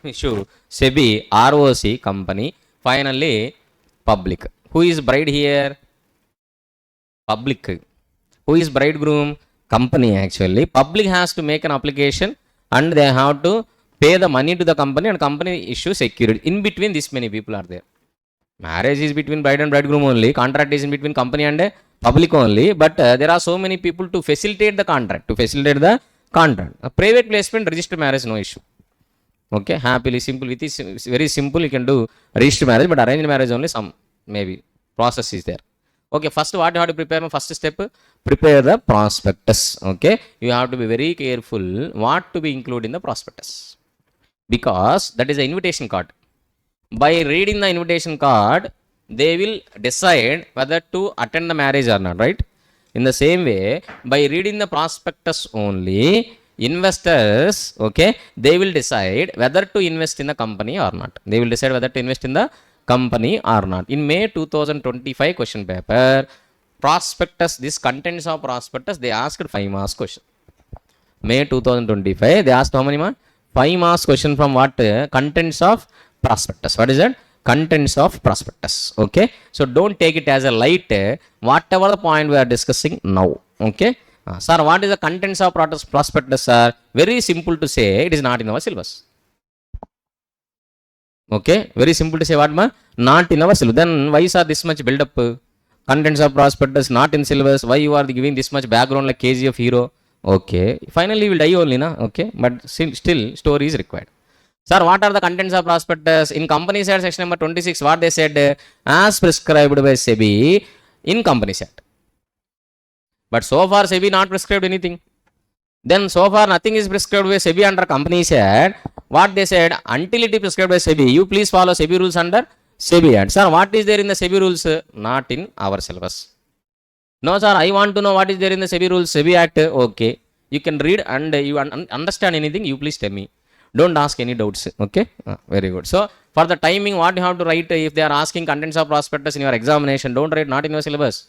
issue, SEBI, ROC, company, finally public. Who is bride here? Public. Who is bridegroom? Company. Actually public has to make an application and they have to pay the money to the company, and company issue security. In between this many people are there. Marriage is between bride and bridegroom only, contract is in between company and public only, but there are so many people to facilitate the contract, a private placement, register marriage, no issue. Okay, happily simple, with this very simple you can do register marriage, but arranged marriage only some maybe process is there. Okay, first what you have to prepare? First step, prepare the prospectus. Okay, you have to be very careful what to be included in the prospectus, because that is an invitation card. By reading the invitation card, they will decide whether to attend the marriage or not, right? In the same way, by reading the prospectus only, investors, okay, they will decide whether to invest in the company or not. They will decide whether to invest in the company or not. In May 2025 question paper, prospectus, this contents of prospectus, they asked 5 marks question. May 2025, they asked how many marks? 5 marks question from what? Contents of prospectus. What is that? Contents of prospectus. Okay, so don't take it as a light, whatever the point we are discussing now. Okay, sir, what is the contents of prospectus, sir? Very simple to say, it is not in our syllabus. Okay, very simple to say, what ma? Not in our syllabus. Then why is this much build up? Contents of prospectus not in syllabus. Why you are giving this much background like KGF hero? Okay, finally will die only na. Okay, but still story is required. Sir, what are the contents of prospectus? In companies act section number 26, what they said? As prescribed by SEBI in companies act. But so far SEBI not prescribed anything. Then so far nothing is prescribed by SEBI under companies act. What they said? Until it is prescribed by SEBI, you please follow SEBI rules under SEBI act. Sir, what is there in the SEBI rules? Not in our syllabus. No sir, I want to know what is there in the SEBI rules, SEBI act. Okay, you can read and you understand anything, you please tell me. Don't ask any doubts. Okay, very good. So for the timing, what you have to write? If they are asking contents of prospectus in your examination, don't write not in your syllabus.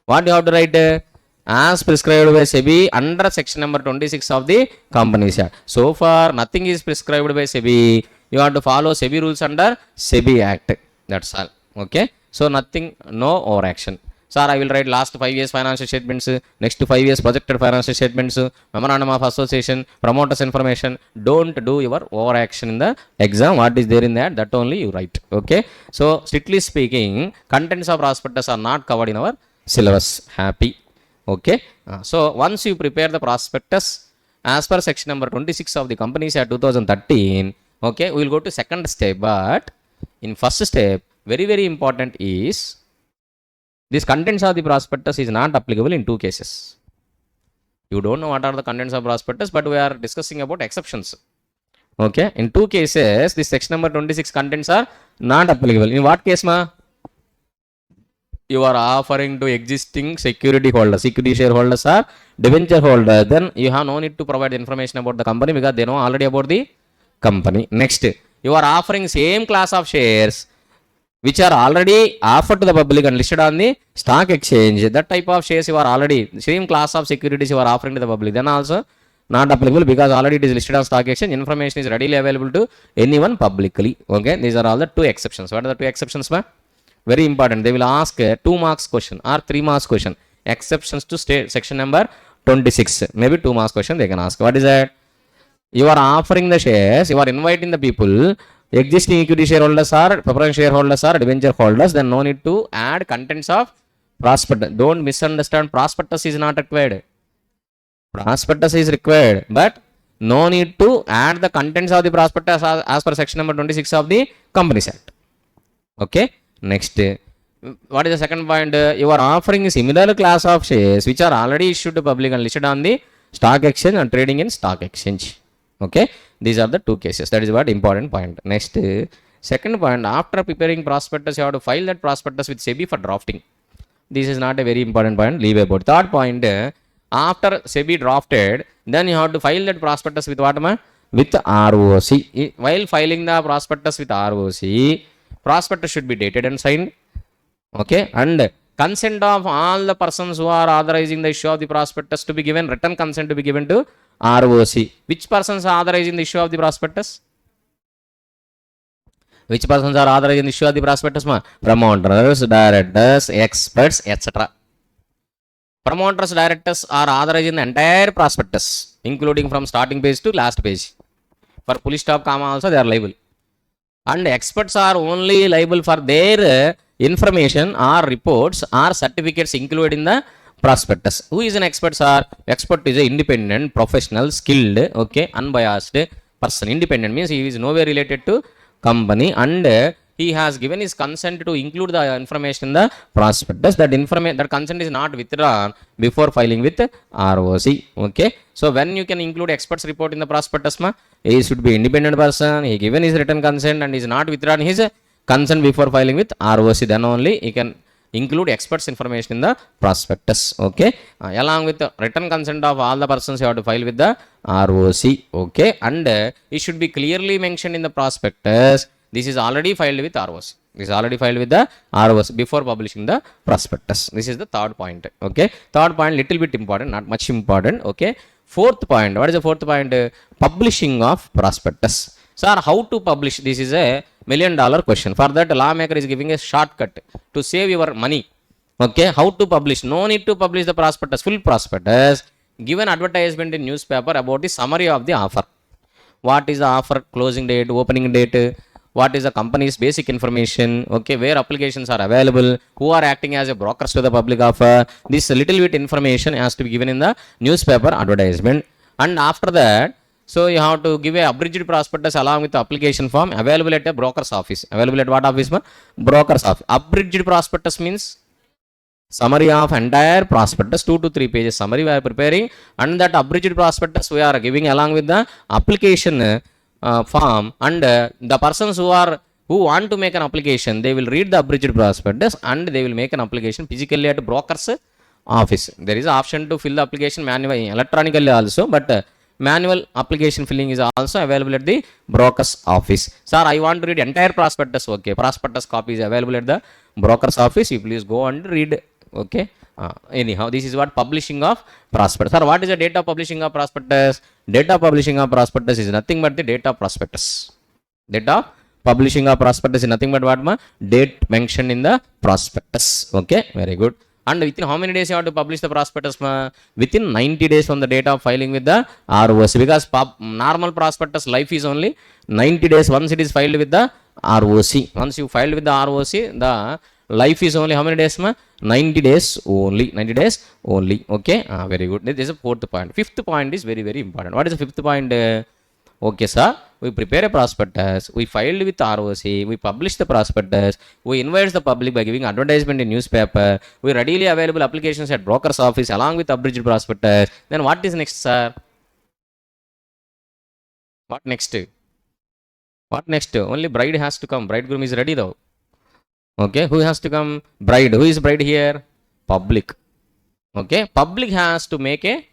What you have to write? As prescribed by SEBI under section number 26 of the Companies Act. So far nothing is prescribed by SEBI. You have to follow SEBI rules under SEBI Act. That's all. Okay, so nothing, no overaction. Sir, I will write last 5 years financial statements, next 5 years projected financial statements, memorandum of association, promoters information. Don't do your overaction in the exam. What is there in that only you write. Okay, so strictly speaking, contents of prospectus are not covered in our syllabus. Happy. Okay, so once you prepare the prospectus as per section number 26 of the Companies Act 2013, okay, we will go to second step. But in first step, very very important is this contents of the prospectus is not applicable in 2 cases. You don't know what are the contents of prospectus, but we are discussing about exceptions. Okay, in 2 cases, this section number 26 contents are not applicable. In what case, ma? You are offering to existing security holders, equity shareholders or debenture holders, then you have no need to provide information about the company because they know already about the company. Next, you are offering same class of shares which are already offered to the public and listed on the stock exchange. That type of shares you are already, same class of securities you are offering to the public, then also not applicable because already it is listed on stock exchange. Information is readily available to anyone publicly. Okay, these are all the 2 exceptions. What are the 2 exceptions, ma? Very important. They will ask 2 marks question or 3 marks question. Exceptions to state section number 26. Maybe 2 marks question they can ask. What is that? You are offering the shares, you are inviting the people, existing equity shareholders or preference shareholders or debenture holders, then no need to add contents of prospectus. Don't misunderstand, prospectus is not required. Prospectus is required, but no need to add the contents of the prospectus as per section number 26 of the Companies Act. Okay. Next, what is the second point? You are offering similar class of shares which are already issued to public and listed on the stock exchange and trading in stock exchange. Okay. These are the two cases. That is what important point. Next, second point, after preparing prospectus, you have to file that prospectus with SEBI for drafting. This is not a very important point. Leave about. Third point, after SEBI drafted, then you have to file that prospectus with what? With ROC. While filing the prospectus with ROC, prospectus should be dated and signed. Okay. And consent of all the persons who are authorizing the issue of the prospectus to be given, written consent to be given to ROC. Which persons are authorizing the issue of the prospectus? Which persons are authorizing the issue of the prospectus? Promoters, directors, experts, etc. Promoters, directors are authorizing the entire prospectus, including from starting page to last page. For full stop, comma also they are liable. And experts are only liable for their information or reports or certificates included in the prospectus. Who is an expert, sir? Expert is an independent, professional, skilled, okay, unbiased person. Independent means he is nowhere related to company and he has given his consent to include the information in the prospectus. That consent is not withdrawn before filing with ROC. Okay. So when you can include experts report in the prospectus, he should be independent person. He given his written consent and is not withdrawn his consent before filing with ROC. Then only he can include experts information in the prospectus. Okay. Along with the written consent of all the persons, you have to file with the ROC. Okay. And it should be clearly mentioned in the prospectus. This is already filed with ROC. This is already filed with the ROC before publishing the prospectus. This is the third point. Okay. Third point, little bit important, not much important. Okay. Fourth point. What is the fourth point? Publishing of prospectus. Sir, how to publish? This is a $1 million question. For that, lawmaker is giving a shortcut to save your money. Okay. How to publish? No need to publish the prospectus, full prospectus. Give an advertisement in newspaper about the summary of the offer. What is the offer, closing date, opening date? What is the company's basic information, okay, where applications are available, who are acting as a brokers to the public offer. This little bit information has to be given in the newspaper advertisement. And after that, so you have to give a abridged prospectus along with the application form available at a broker's office. Available at what office? Broker's office. Abridged prospectus means summary of entire prospectus, 2 to 3 pages summary we are preparing, and that abridged prospectus we are giving along with the application form, and the persons who want to make an application, they will read the abridged prospectus and they will make an application physically at broker's office. There is an option to fill the application manually, electronically also, but manual application filling is also available at the broker's office. Sir, I want to read entire prospectus. Okay, prospectus copy is available at the broker's office. You please go and read. Okay. Anyhow, this is what publishing of prospectus. Sir, what is the date of publishing of prospectus? Date of publishing of prospectus is nothing but the date of prospectus. Date of publishing of prospectus is nothing but what? Date mentioned in the prospectus. Okay, very good. And within how many days you have to publish the prospectus? Within 90 days from the date of filing with the ROC. Because normal prospectus life is only 90 days once it is filed with the ROC. Once you filed with the ROC, the life is only how many days? 90 days only. 90 days only. Okay. Very good. This is the fourth point. Fifth point is very, very important. What is the fifth point? Okay, sir. We prepare a prospectus. We filed with ROC. We publish the prospectus. We invite the public by giving advertisement in newspaper. We readily available applications at broker's office along with abridged prospectus. Then what is next, sir? What next? What next? Only bride has to come. Bridegroom is ready though. Okay, who has to come? Bride. Who is bride here? Public. Okay, public has to make a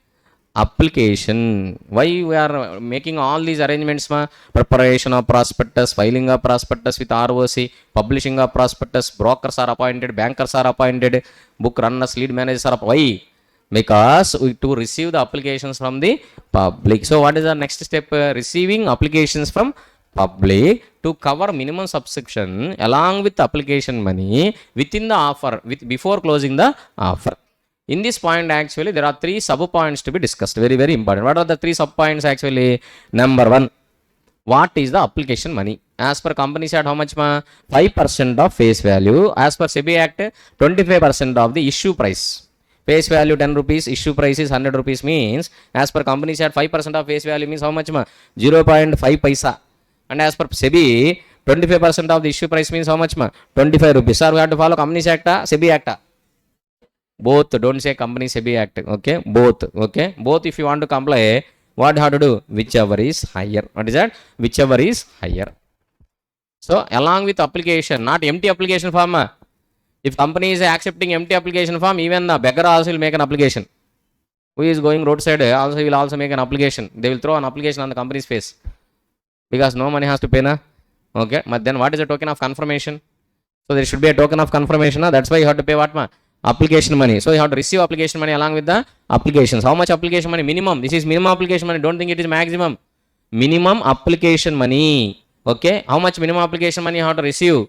application. Why we are making all these arrangements? Preparation of prospectus, filing of prospectus with ROC, publishing of prospectus, brokers are appointed, bankers are appointed, book runners, lead managers are appointed. Why? Because to receive the applications from the public. So what is the next step? Receiving applications from public to cover minimum subscription along with application money within the offer, before closing the offer. In this point, actually, there are 3 sub points to be discussed. Very, very important. What are the 3 sub points actually? Number 1, what is the application money? As per Companies Act, how much? 5% of face value. As per SEBI Act, 25% of the issue price. face value 10 rupees, issue price is 100 rupees means as per companies at 5% of face value means how much ma? 0.5 paisa. And as per SEBI, 25% of the issue price means how much ma? 25 rupees. Sir, we have to follow Companies Act, SEBI Act. Both, don't say Company SEBI Act, okay? Both, okay? Both if you want to comply, what you have to do? Whichever is higher. What is that? Whichever is higher. So, along with application, not empty application form. If company is accepting empty application form, even the beggar also will make an application. Who is going roadside also will also make an application. They will throw an application on the company's face. Because no money has to pay, na? Okay, but then what is a token of confirmation? So there should be a token of confirmation, na? That's why you have to pay what, ma? Application money. So you have to receive application money along with the applications. How much application money? Minimum. This is minimum application money. Don't think it is maximum. Minimum application money. Okay, how much minimum application money you have to receive?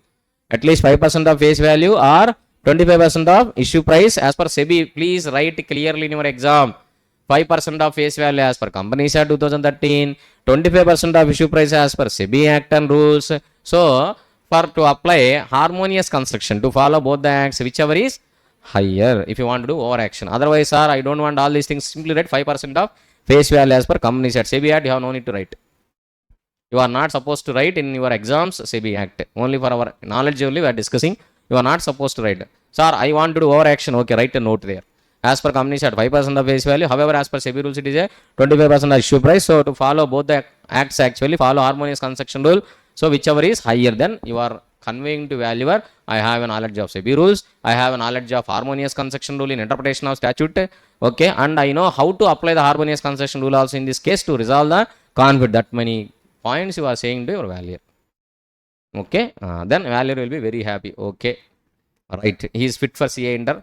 At least 5% of face value or 25% of issue price as per SEBI. Please write clearly in your exam. 5% of face value as per Companies Act 2013, 25% of issue price as per SEBI Act and rules. So, for to apply harmonious construction, to follow both the acts, whichever is higher, if you want to do overaction. Otherwise, sir, I don't want all these things. Simply write 5% of face value as per Companies Act. SEBI Act, you have no need to write. You are not supposed to write in your exams SEBI Act. Only for our knowledge only we are discussing. You are not supposed to write. Sir, I want to do overaction. Okay, write a note there. As per Companies Act, 5% of face value. However, as per SEBI rules, it is a 25% of issue price. So, to follow both the acts actually, follow harmonious construction rule. So, whichever is higher, then you are conveying to valuer, I have a knowledge of SEBI rules. I have a knowledge of harmonious construction rule in interpretation of statute. Okay, and I know how to apply the harmonious construction rule also in this case to resolve the conflict. That many points you are saying to your valuer. Okay, then valuer will be very happy. Okay, right, he is fit for CA Inter.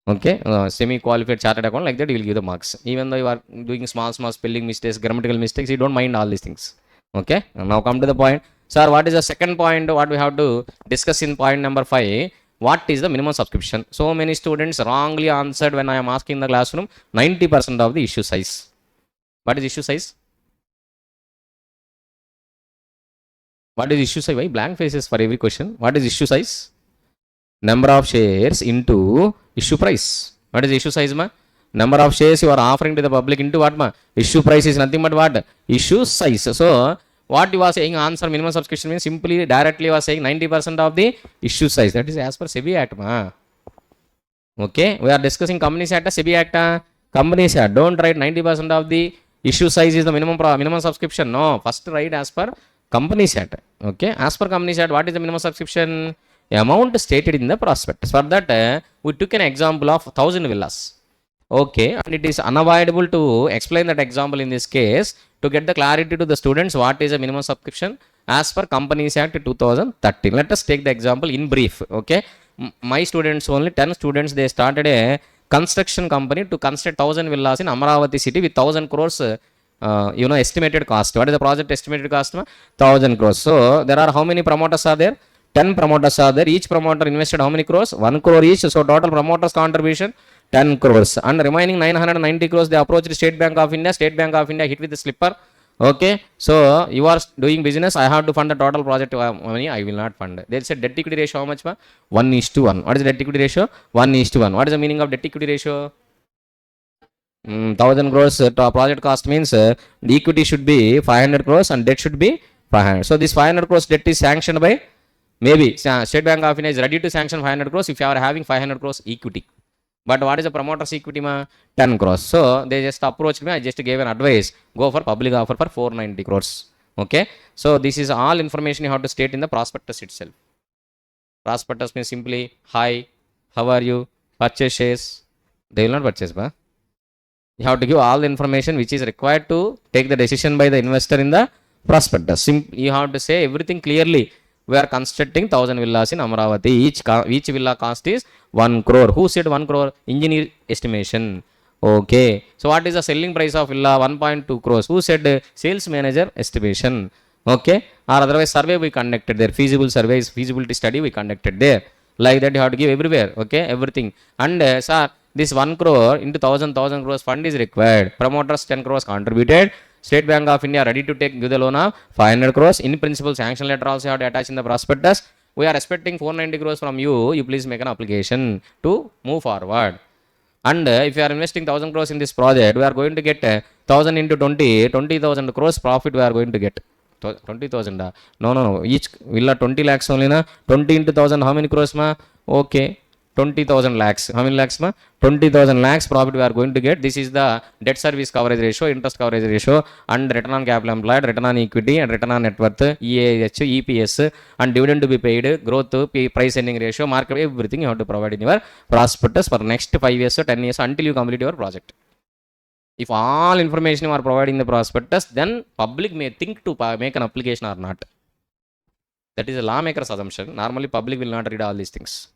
Okay, semi-qualified chartered account, like that you will give the marks. Even though you are doing small spelling mistakes, grammatical mistakes, you don't mind all these things. Okay, now come to the point. Sir, what is the second point what we have to discuss in point number 5? What is the minimum subscription? So many students wrongly answered when I am asking in the classroom. 90% of the issue size. What is issue size? What is issue size? Why blank faces for every question? What is issue size? Number of shares into issue price. What is issue size, ma? Number of shares you are offering to the public into what, ma? Issue price is nothing but what? Issue size. So, what you are saying answer minimum subscription means simply directly you are saying 90% of the issue size. That is as per SEBI Act, ma. Okay, we are discussing Companies Act, SEBI Act, Companies Act. Don't write 90% of the issue size is the minimum subscription. No, first write as per Companies Act. Okay, as per Companies Act, what is the minimum subscription? Amount stated in the prospectus. For that, we took an example of 1000 villas. Okay, and it is unavoidable to explain that example in this case to get the clarity to the students what is a minimum subscription as per Companies Act 2013. Let us take the example in brief. Okay, my students, only 10 students, they started a construction company to construct 1000 villas in Amaravati city with 1000 crores estimated cost. What is the project estimated cost? 1000 crores. So there are how many promoters are there? 10 promoters are there. Each promoter invested how many crores? 1 crore each. So total promoters contribution 10 crores. And remaining 990 crores they approached State Bank of India. State Bank of India hit with the slipper. Okay, so you are doing business. I have to fund the total project money. I will not fund. They said debt equity ratio how much? 1:1. What is the debt equity ratio? 1:1. What is the meaning of debt equity ratio? 1000 crores project cost means the equity should be 500 crores and debt should be 500. So this 500 crores debt is sanctioned by maybe State Bank of India is ready to sanction 500 crores if you are having 500 crores equity. But what is the promoter's equity, ma? 10 crores. So they just approached me. I just gave an advice. Go for public offer for 490 crores. Okay. So this is all information you have to state in the prospectus itself. Prospectus means simply, hi, how are you? Purchase shares. They will not purchase, ba? You have to give all the information which is required to take the decision by the investor in the prospectus. You have to say everything clearly. We are constructing 1000 villas in Amaravati. Each villa cost is 1 crore. Who said 1 crore? Engineer estimation. Okay. So what is the selling price of villa? 1.2 crores. Who said sales manager estimation? Okay. Or otherwise survey we conducted there. Feasible surveys, feasibility study we conducted there. Like that you have to give everywhere. Okay. Everything. And sir, this 1 crore into 1000 crores fund is required. Promoters 10 crores contributed. State Bank of India ready to give the loan of 500 crores. In principle, sanction letter also have to attach in the prospectus. We are expecting 490 crores from you. You please make an application to move forward. And if you are investing 1000 crores in this project, we are going to get 1000 into 20,000 crores profit we are going to get. 20,000. No. Each villa 20 lakhs only na. 20 into 1000, how many crores ma? Okay. 20,000 lakhs. How many lakhs ma? 20,000 lakhs profit we are going to get. This is the debt service coverage ratio, interest coverage ratio, and return on capital employed, return on equity, and return on net worth, EAH, EPS, and dividend to be paid, growth, price earning ratio, market, everything you have to provide in your prospectus for next 5 years or 10 years until you complete your project. If all information you are providing in the prospectus, then public may think to make an application or not. That is a lawmaker's assumption. Normally, public will not read all these things.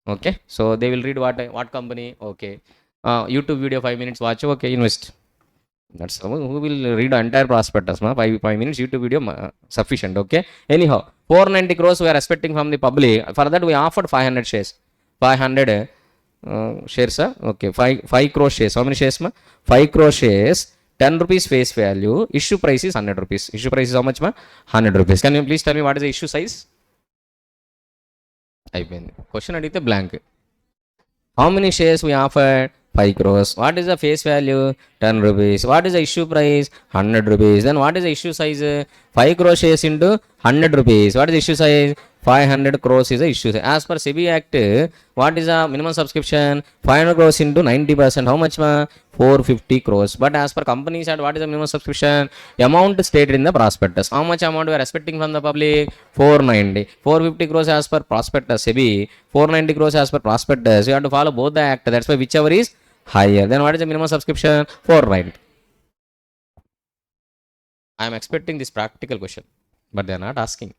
Okay, so they will read what company. Okay, YouTube video 5 minutes watch. Okay, invest. That's who will read the entire prospectus. 5 minutes YouTube video sufficient. Okay. Anyhow, 490 crores we are expecting from the public. For that we offered 500 shares. 500 shares. Okay, 5 crore shares. How many shares? 5 crore shares. 10 rupees face value. Issue price is 100 rupees. Issue price is how much? 100 rupees. Can you please tell me what is the issue size? Question adite blank. How many shares we offered? 5 crores. What is the face value? 10 rupees. What is the issue price? 100 rupees. Then what is the issue size? 5 crore shares into 100 rupees. What is the issue size? 500 crores is the issue size. As per SEBI Act, what is the minimum subscription? 500 crores into 90%. How much? 450 crores. But as per companies Act, what is the minimum subscription? Amount stated in the prospectus. How much amount we are expecting from the public? 490. 450 crores as per prospectus SEBI. 490 crores as per prospectus. You have to follow both the act. That's why whichever is higher. Then what is the minimum subscription? 490. I am expecting this practical question, but they are not asking.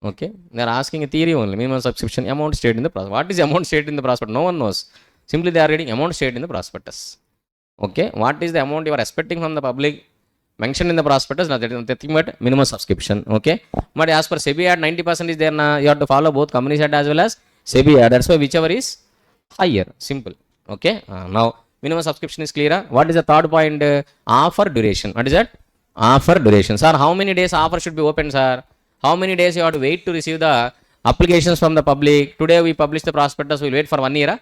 Okay, they are asking a theory only. Minimum subscription amount stated in the prospectus. What is amount stated in the prospectus? No one knows. Simply they are reading amount stated in the prospectus. Okay, what is the amount you are expecting from the public mentioned in the prospectus? Nothing but minimum subscription. Okay, but as per SEBI Act, 90% is there now. You have to follow both Companies Act as well as SEBI Act. That's why whichever is higher. Simple. Okay, now minimum subscription is clear. What is the third point? Offer duration. What is that? Offer duration. Sir, how many days offer should be open, sir? How many days you have to wait to receive the applications from the public? Today we publish the prospectus, we will wait for 1 year?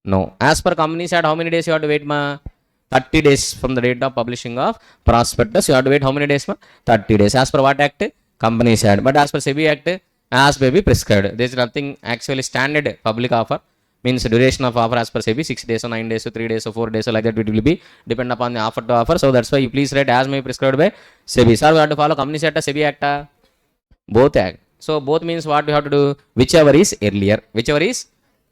No. As per Companies Act, how many days you have to wait? 30 days from the date of publishing of prospectus. You have to wait how many days? 30 days. As per what act? Companies Act. But as per SEBI Act, as may be prescribed. There is nothing actually standard public offer. Means duration of offer as per SEBI 6 days or 9 days or 3 days or 4 days or like that it will be depend upon the offer to offer. So that's why you please write as may be prescribed by SEBI. Sir, we have to follow Companies Act, SEBI Act, both act. So both means what we have to do? Whichever is earlier. Whichever is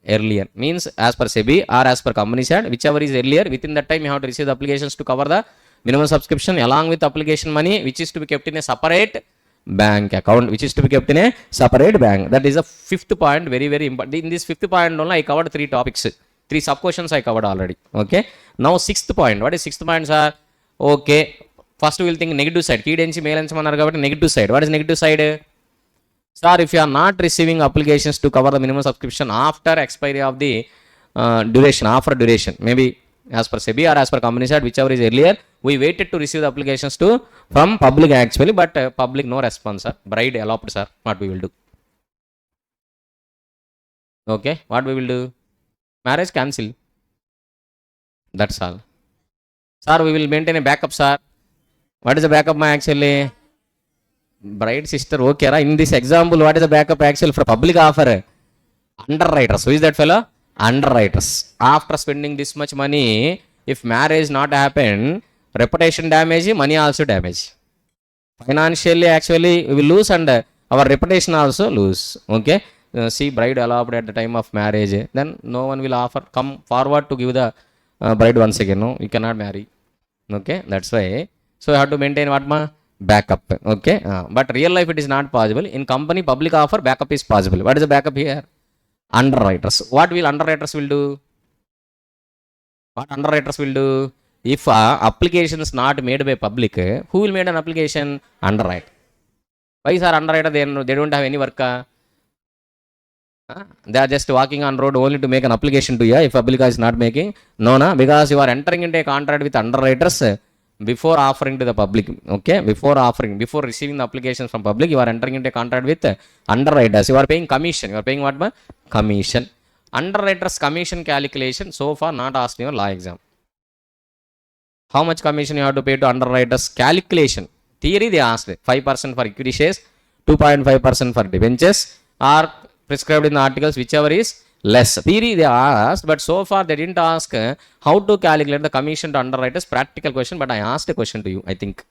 earlier means as per SEBI or as per Companies Act, whichever is earlier, within that time you have to receive the applications to cover the minimum subscription along with application money, which is to be kept in a separate bank account, which is to be kept in a separate bank. That is the fifth point, very important. In this fifth point only I covered 3 topics, 3 sub questions I covered already. Okay, now sixth point. What is sixth point, sir? Okay, first we will think negative side. Key densi mail and negative side. What is negative side? Sir, if you are not receiving applications to cover the minimum subscription after expiry of the duration, offer duration, maybe as per SEBI or as per Companies Act, whichever is earlier, we waited to receive the applications from public actually, but public no response, sir. Bride eloped, sir. What we will do? Okay, what we will do? Marriage cancel. That's all. Sir, we will maintain a backup, sir. What is the backup, actually? Bride sister, okay, in this example, what is the backup actually for public offer? Underwriters. Who is that fellow? Underwriters. After spending this much money, if marriage not happen, reputation damage, money also damage. Financially, actually, we will lose and our reputation also lose. Okay. See, bride allowed at the time of marriage, then no one will come forward to give the bride once again. No, you cannot marry. Okay, that's why. So you have to maintain what? Backup. Okay, but real life it is not possible. In company public offer, backup is possible. What is the backup here? Underwriters. What will underwriters will do? What underwriters will do? If application is not made by public, who will make an application? Underwriter. Why is our underwriter? They don't have any work. They are just walking on road only to make an application to you. If public is not making, no, because you are entering into a contract with underwriters before offering to the public. Okay, before receiving the applications from public, you are entering into a contract with underwriters. You are paying commission. You are paying what? Commission. Underwriters commission calculation so far not asked in your law exam. How much commission you have to pay to underwriters calculation? Theory they asked 5% for equity shares, 2.5% for debentures, or prescribed in the articles, whichever is less. Theory they asked, but so far they didn't ask how to calculate the commission to underwriters. Practical question, but I asked a question to you. I think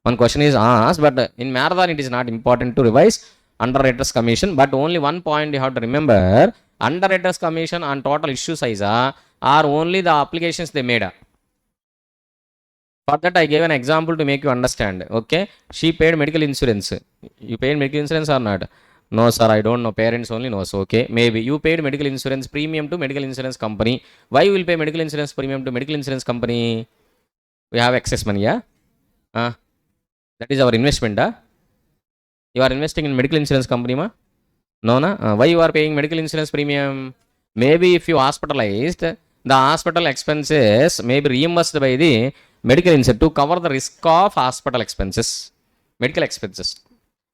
one question is asked, but in marathon it is not important to revise underwriters commission. But only one point you have to remember: underwriters commission on total issue size are only the applications they made. For that I gave an example to make you understand. Okay, she paid medical insurance. You paid medical insurance or not? No sir, I don't know. Parents only knows. Okay, maybe you paid medical insurance premium to medical insurance company. Why you will pay medical insurance premium to medical insurance company? We have excess money, yeah. That is our investment. You are investing in medical insurance company, ma? No, na? Why you are paying medical insurance premium? Maybe if you hospitalized, the hospital expenses may be reimbursed by the medical insurance to cover the risk of hospital expenses, medical expenses.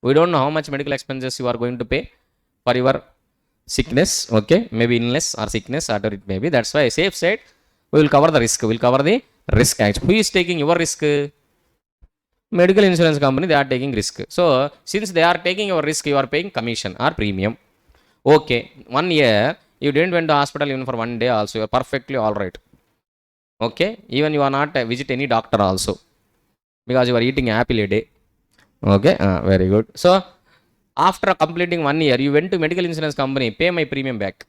We don't know how much medical expenses you are going to pay for your sickness. Okay, maybe illness or sickness, whatever it may be. That's why safe side, we will cover the risk. We will cover the risk. Who is taking your risk? Medical insurance company, they are taking risk. So since they are taking your risk, you are paying commission or premium. Okay, 1 year you didn't went to hospital even for 1 day also, you are perfectly all right. Okay, even you are not visit any doctor also, because you are eating apple a day. Okay, very good. So after completing 1 year, you went to medical insurance company, pay my premium back.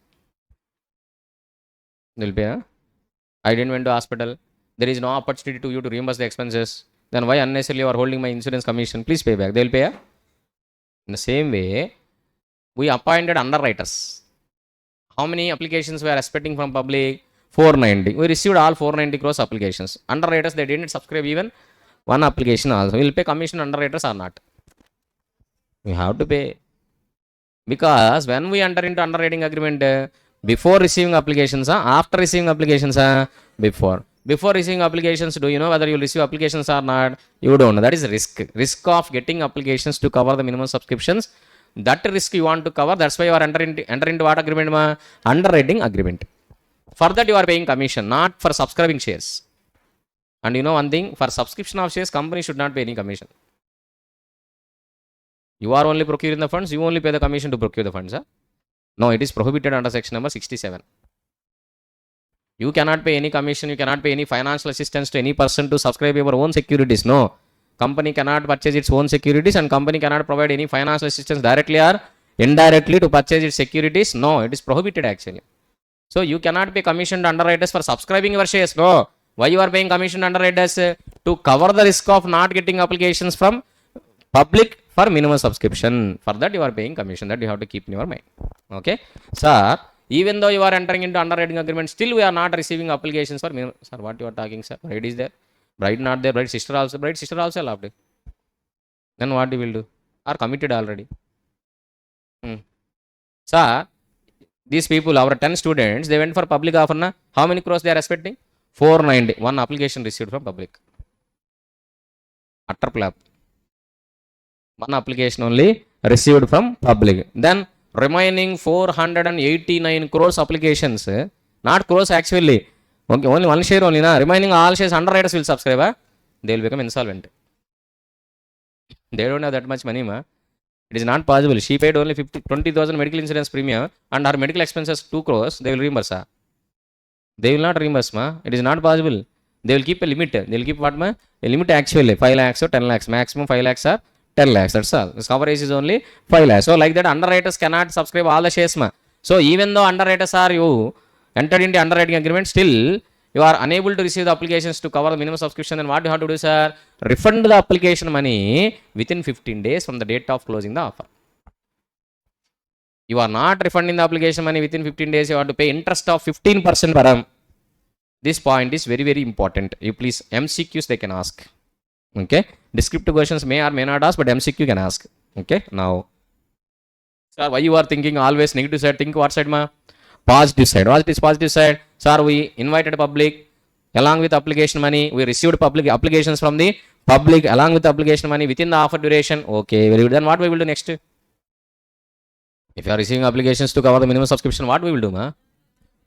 They'll pay. I didn't went to hospital, there is no opportunity to you to reimburse the expenses. Then why unnecessarily you are holding my insurance commission? Please pay back. They will pay. In the same way, we appointed underwriters. How many applications we are expecting from public? 490. We received all 490 crores applications. Underwriters, they didn't subscribe even one application also. We will pay commission underwriters or not? We have to pay. Because when we enter into underwriting agreement, before receiving applications, after receiving applications, before. Before receiving applications, do you know whether you will receive applications or not? You don't know. That is risk. Risk of getting applications to cover the minimum subscriptions. That risk you want to cover. That's why you are enter into what agreement? Underwriting agreement. For that you are paying commission, not for subscribing shares. And you know one thing, for subscription of shares, company should not pay any commission. You are only procuring the funds, you only pay the commission to procure the funds. No, it is prohibited under section number 67. You cannot pay any commission, you cannot pay any financial assistance to any person to subscribe your own securities. No. Company cannot purchase its own securities, and company cannot provide any financial assistance directly or indirectly to purchase its securities. No, it is prohibited actually. So you cannot pay commission to underwriters for subscribing your shares. No. Why you are paying commission to underwriters? To cover the risk of not getting applications from public for minimum subscription. For that you are paying commission. That you have to keep in your mind. Okay. Sir, even though you are entering into underwriting agreement, still we are not receiving applications for minimum. Sir, what you are talking, sir? Bride is there, bride not there, bride sister also allowed. Then what you will do? Are committed already. Sir, these people, our 10 students, they went for public offer. Na? How many crores they are expecting? 490. One application received from public. Utter flop. One application only received from public. Then remaining 489 crores applications, not crores actually. Okay, only one share only. Na? Remaining all shares underwriters will subscribe. They will become insolvent. They don't have that much money. It is not possible. She paid only 20,000 medical insurance premium and her medical expenses 2 crores. They will reimburse. They will not reimburse. It is not possible. They will keep a limit. They will keep what? A limit actually 5 lakhs or 10 lakhs. Maximum 5 lakhs or 10 lakhs. That's all. This coverage is only 5 lakhs. So like that, underwriters cannot subscribe all the shares. So even though underwriters are you entered into underwriting agreement, still you are unable to receive the applications to cover the minimum subscription. Then what you have to do, sir? Refund the application money within 15 days from the date of closing the offer. You are not refunding the application money within 15 days. You have to pay interest of 15% per annum. This point is very, very important. You please, MCQs they can ask. Okay. Descriptive questions may or may not ask, but MCQ can ask. Okay. Now, sir, why you are thinking always negative side? Think what side, ma? Positive side. What is positive side? Sir, we invited public along with application money. We received public applications from the public along with application money within the offer duration. Okay, very good. Then what we will do next? If you are receiving applications to cover the minimum subscription, what we will do, ma?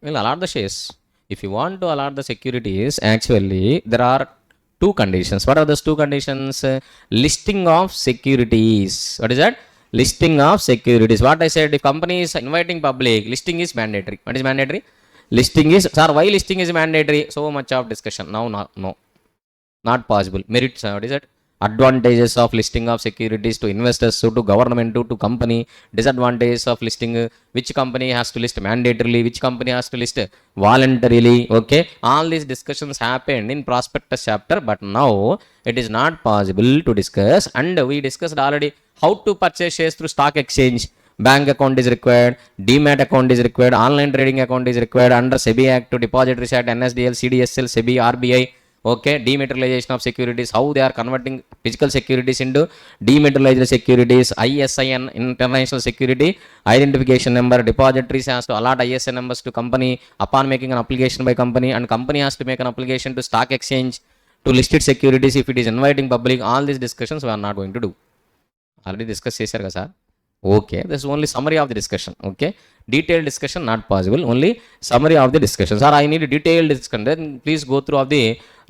We'll allot the shares. If you want to allot the securities, actually there are two conditions. What are those two conditions? Listing of securities. What is that? Listing of securities. What I said, if company is inviting public, listing is mandatory. What is mandatory? Listing is, sir, why listing is mandatory? So much of discussion. Now, no, not possible. Merits, what is it? Advantages of listing of securities to investors, so to government, to company. Disadvantages of listing, which company has to list mandatorily, which company has to list voluntarily. Okay, all these discussions happened in prospectus chapter, but now it is not possible to discuss, and we discussed already how to purchase shares through stock exchange. Bank account is required, demat account is required, online trading account is required under SEBI Act to Depositories Act, NSDL, CDSL, SEBI, RBI. Okay, dematerialization of securities, how they are converting physical securities into dematerialized securities, ISIN, international security identification number. Depositories has to allot ISIN numbers to company upon making an application by company, and company has to make an application to stock exchange to listed securities if it is inviting public. All these discussions we are not going to do. Already discuss చేశారు కదా sir. Okay, this is only summary of the discussion. Okay, detailed discussion not possible, only summary of the discussion. Sir, I need a detailed discussion, then please go through of the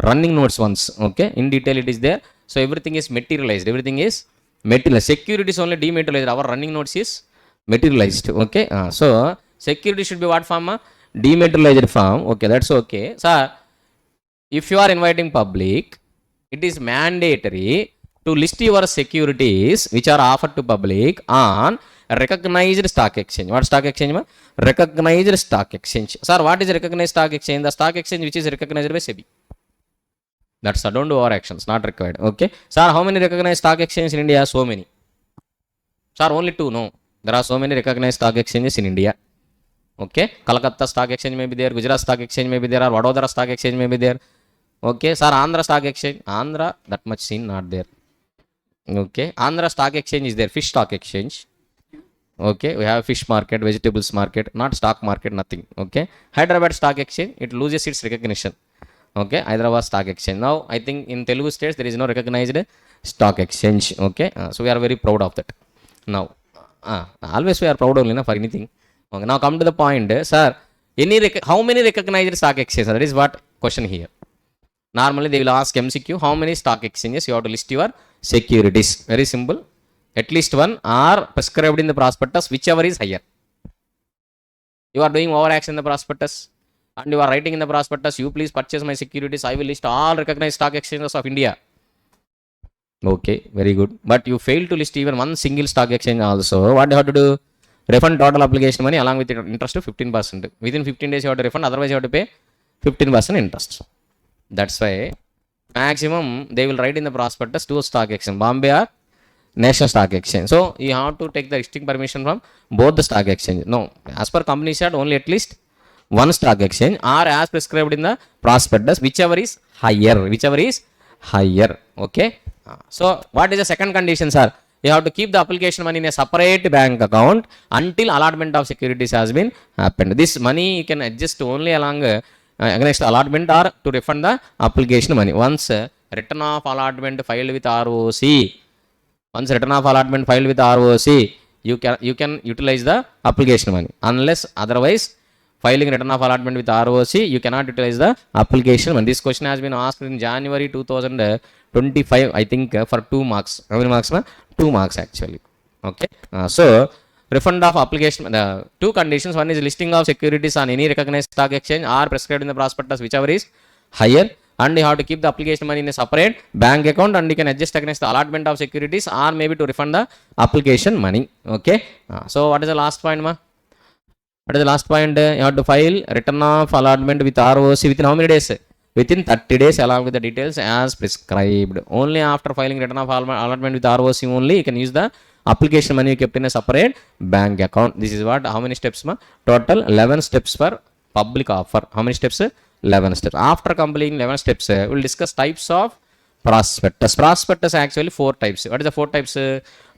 running notes once. Okay, in detail it is there. So everything is materialized, everything is materialized. Security is only dematerialized, our running notes is materialized. Okay, so security should be what form? Dematerialized form. Okay, that's okay. Sir, if you are inviting public, it is mandatory to list your securities which are offered to public on recognized stock exchange. What stock exchange? Recognized stock exchange. Sir, what is recognized stock exchange? The stock exchange which is recognized by SEBI. That's don't do overactions, not required. Okay, sir, how many recognized stock exchanges in India? So many. Sir, only two? No, there are so many recognized stock exchanges in India. Okay, Kolkata stock exchange may be there, Gujarat stock exchange may be there, or Vadodara stock exchange may be there. Okay, sir, Andhra stock exchange, Andhra, that much seen, not there. Okay, Andhra stock exchange is there, fish stock exchange. Okay, we have fish market, vegetables market, not stock market, nothing. Okay, Hyderabad stock exchange, it loses its recognition. Okay, Hyderabad stock exchange. Now, I think in Telugu states there is no recognized stock exchange. Okay, so we are very proud of that. Now, always we are proud only for anything. Okay, now come to the point, sir. How many recognized stock exchanges? That is what question here. Normally they will ask MCQ, how many stock exchanges you have to list your securities. Very simple. At least one are prescribed in the prospectus, whichever is higher. You are doing overaction in the prospectus and you are writing in the prospectus, you please purchase my securities, I will list all recognized stock exchanges of India. Okay, very good. But you fail to list even one single stock exchange also. What do you have to do? Refund total application money along with interest to 15%. Within 15 days you have to refund, otherwise you have to pay 15% interest. That's why maximum they will write in the prospectus two stock exchange, Bombay or National Stock Exchange. So you have to take the listing permission from both the stock exchange. No, as per company said, only at least one stock exchange or as prescribed in the prospectus, whichever is higher, Okay, so what is the second condition, sir? You have to keep the application money in a separate bank account until allotment of securities has been happened. This money you can adjust only along against allotment or to refund the application money. Once return of allotment filed with ROC, you can utilize the application money. Unless otherwise, filing return of allotment with ROC, you cannot utilize the application money. This question has been asked in January 2025, I think, for 2 marks. How many marks? 2 marks actually. Okay, so refund of application, the two conditions, one is listing of securities on any recognized stock exchange or prescribed in the prospectus, whichever is higher, and you have to keep the application money in a separate bank account and you can adjust against the allotment of securities or maybe to refund the application money. Okay, so what is the last point, ma? What is the last point? You have to file return of allotment with ROC within how many days? Within 30 days along with the details as prescribed. Only after filing return of allotment with ROC only you can use the application money kept in a separate bank account. This is what, how many steps, ma? Total 11 steps for public offer. How many steps? 11 steps. After completing 11 steps, we'll discuss types of prospectus. Prospectus actually 4 types. What is the 4 types?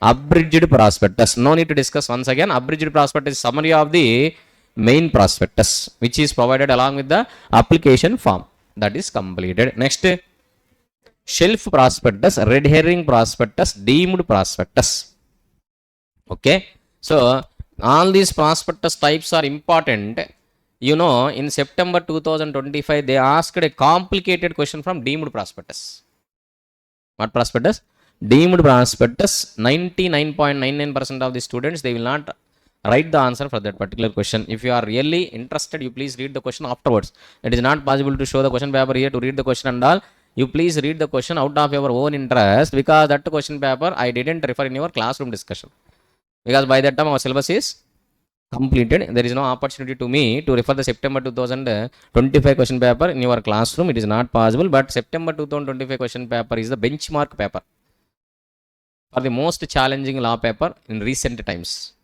Abridged prospectus. No need to discuss once again. Abridged prospectus is summary of the main prospectus, which is provided along with the application form. That is completed. Next, shelf prospectus, red herring prospectus, deemed prospectus. Okay, so all these prospectus types are important You know, in September 2025, they asked a complicated question from deemed prospectus. What prospectus? Deemed prospectus. 99.99% of the students, they will not write the answer for that particular question. If you are really interested, you please read the question afterwards. It is not possible to show the question paper here to read the question and all. You please read the question out of your own interest, because that question paper I didn't refer in your classroom discussion, because by that time our syllabus is completed. There is no opportunity to me to refer the September 2025 question paper in your classroom. It is not possible. But September 2025 question paper is the benchmark paper for the most challenging law paper in recent times.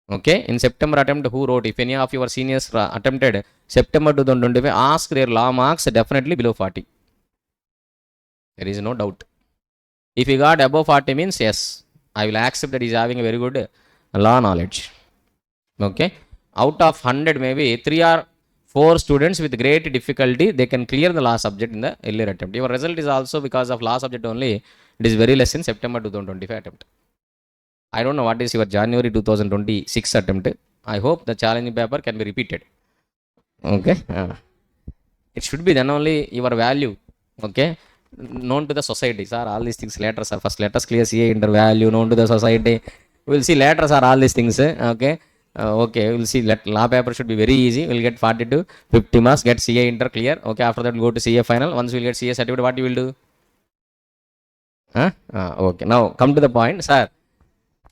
Okay, in September attempt, who wrote? If any of your seniors attempted September 2025, ask their law marks definitely below 40. There is no doubt. If you got above 40 means yes, I will accept that he is having a very good law knowledge. Okay, out of 100, maybe 3 or 4 students with great difficulty, they can clear the law subject in the earlier attempt. Your result is also because of law subject only. It is very less in September 2025 attempt. I don't know what is your January 2026 attempt. I hope the challenging paper can be repeated. Okay, it should be then only your value. Okay, known to the society. Sir, all these things later, sir. First let us clear CA inter value, known to the society. We'll see later, sir, all these things. Okay. Okay, we'll see. Law paper should be very easy. We'll get 40 to 50 marks, get CA inter clear. Okay, after that we'll go to CA final. Once we'll get CA certificate, what you will do? Okay, now come to the point, sir.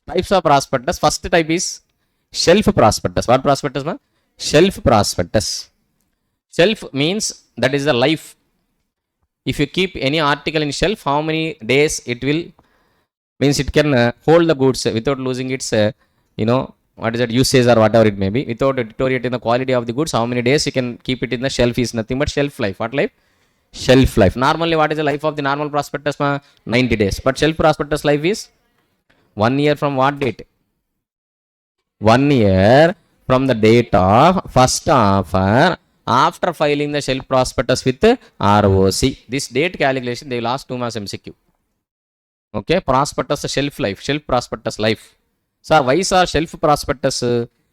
Types of prospectus. First type is shelf prospectus. What prospectus, man? Shelf prospectus. Shelf means that is the life. If you keep any article in shelf, how many days it will, means it can hold the goods without losing its, what is that, usage or whatever it may be, without deteriorating the quality of the goods. How many days you can keep it in the shelf is nothing but shelf life. What life? Shelf life. Normally, what is the life of the normal prospectus? 90 days. But shelf prospectus life is 1 year from what date? 1 year from the date of first offer after filing the shelf prospectus with ROC. This date calculation, they will ask 2 marks MCQ. Okay, prospectus shelf life, shelf prospectus life. Sir, why sir shelf prospectus?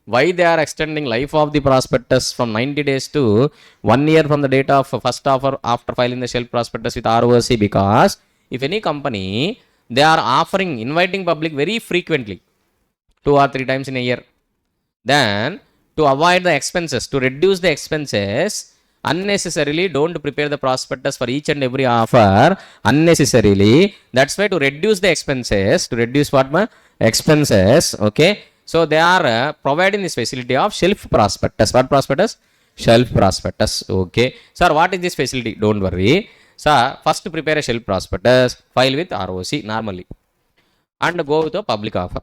Why they are extending life of the prospectus from 90 days to 1 year from the date of first offer after filing the shelf prospectus with ROC? Because if any company, they are offering, inviting public very frequently, 2 or 3 times in a year, then to avoid the expenses, to reduce the expenses, unnecessarily don't prepare the prospectus for each and every offer unnecessarily. That's why to reduce the expenses, to reduce what? Expenses. Okay, so they are providing this facility of shelf prospectus. What prospectus? Shelf prospectus. Okay, sir, what is this facility? Don't worry, sir. First prepare a shelf prospectus, file with ROC normally, and go with a public offer.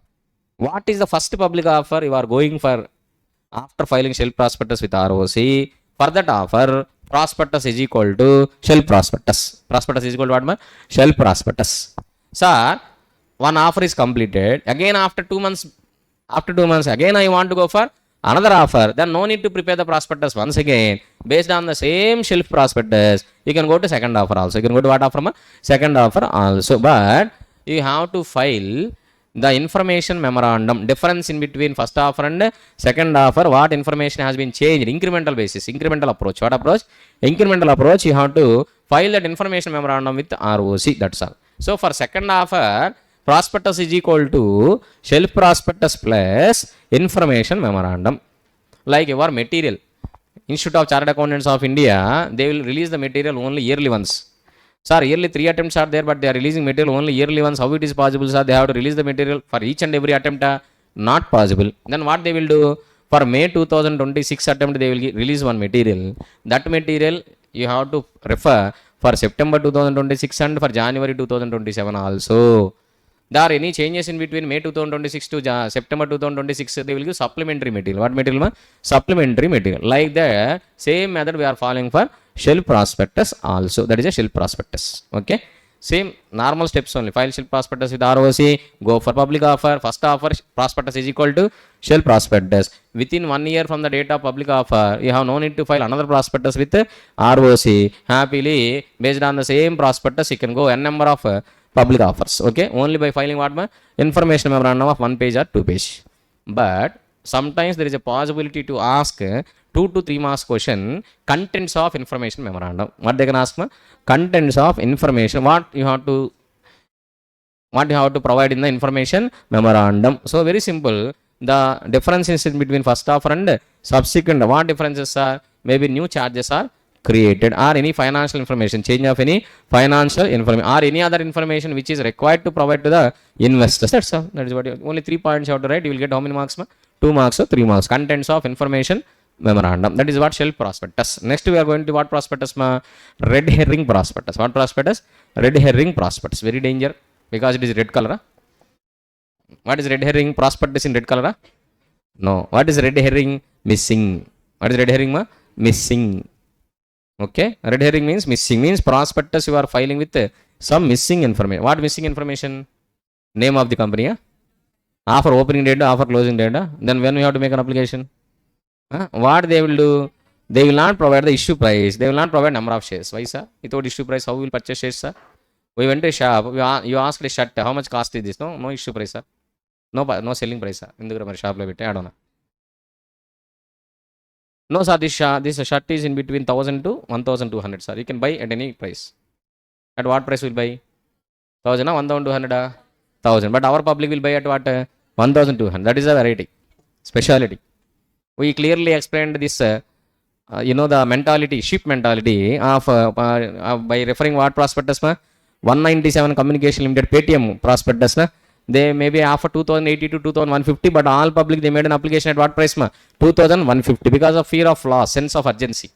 What is the first public offer you are going for after filing shelf prospectus with ROC? For that offer, prospectus is equal to shelf prospectus. Prospectus is equal to what? Shelf prospectus. Sir, one offer is completed. Again, after 2 months, again I want to go for another offer. Then no need to prepare the prospectus once again. Based on the same shelf prospectus, you can go to second offer also. You can go to what offer? Second offer also. But you have to file the information memorandum. Difference in between first offer and second offer, what information has been changed? Incremental basis, incremental approach. What approach? Incremental approach. You have to file that information memorandum with ROC. That's all. So for second offer, prospectus is equal to shelf prospectus plus information memorandum. Like your material, Institute of Chartered Accountants of India, they will release the material only yearly once. Sir, yearly 3 attempts are there, but they are releasing material only yearly once. How it is possible, sir? They have to release the material for each and every attempt. Not possible. Then what they will do? For May 2026 attempt, they will release one material. That material you have to refer for September 2026 and for January 2027 also. There are any changes in between May 2026 to September 2026, they will give supplementary material. What material? Supplementary material. Like that, same method we are following for shelf prospectus also. That is a shelf prospectus. Okay, same normal steps only. File shelf prospectus with ROC, go for public offer. First offer prospectus is equal to shelf prospectus. Within 1 year from the date of public offer, you have no need to file another prospectus with ROC. Happily, based on the same prospectus, you can go n number of public offers. Okay, only by filing what? Information memorandum of 1 page or 2 page. But sometimes there is a possibility to ask 2 to 3 marks question, contents of information memorandum. What they can ask? Contents of information. What you have to provide in the information memorandum. So very simple. The differences in between first offer and subsequent, what differences are? Maybe new charges are created, or any financial information, change of any financial information, or any other information which is required to provide to the investors. That's all. That is what only 3 points you have to write. You will get how many marks? 2 marks or 3 marks. Contents of information memorandum. That is what shelf prospectus. Next we are going to what prospectus? Red herring prospectus. What prospectus? Red herring prospectus. Very danger, because it is red color. What is red herring prospectus in red color? No. What is red herring? Missing. What is red herring? Missing. Okay. Red herring means missing. Means prospectus you are filing with some missing information. What missing information? Name of the company. Offer opening date, offer closing date. Then when we have to make an application? What they will do? They will not provide the issue price. They will not provide number of shares. Why, sir? Without issue price, how we will purchase shares, sir? We went to a shop. You asked a shirt. How much cost is this? No issue price, sir. No selling price, sir. In the shop, I don't know. No, sir. This shirt is in between 1,000 to 1,200, sir. You can buy at any price. At what price will buy? 1,000 or 1,200? 1,000. But our public will buy at what? 1,200. That is a variety, speciality. We clearly explained this, the mentality, sheep mentality of by referring what prospectus? 197 Communication Limited Paytm prospectus. They maybe offer 2,080 to 2,150, but all public they made an application at what price? 2,150, because of fear of loss, sense of urgency.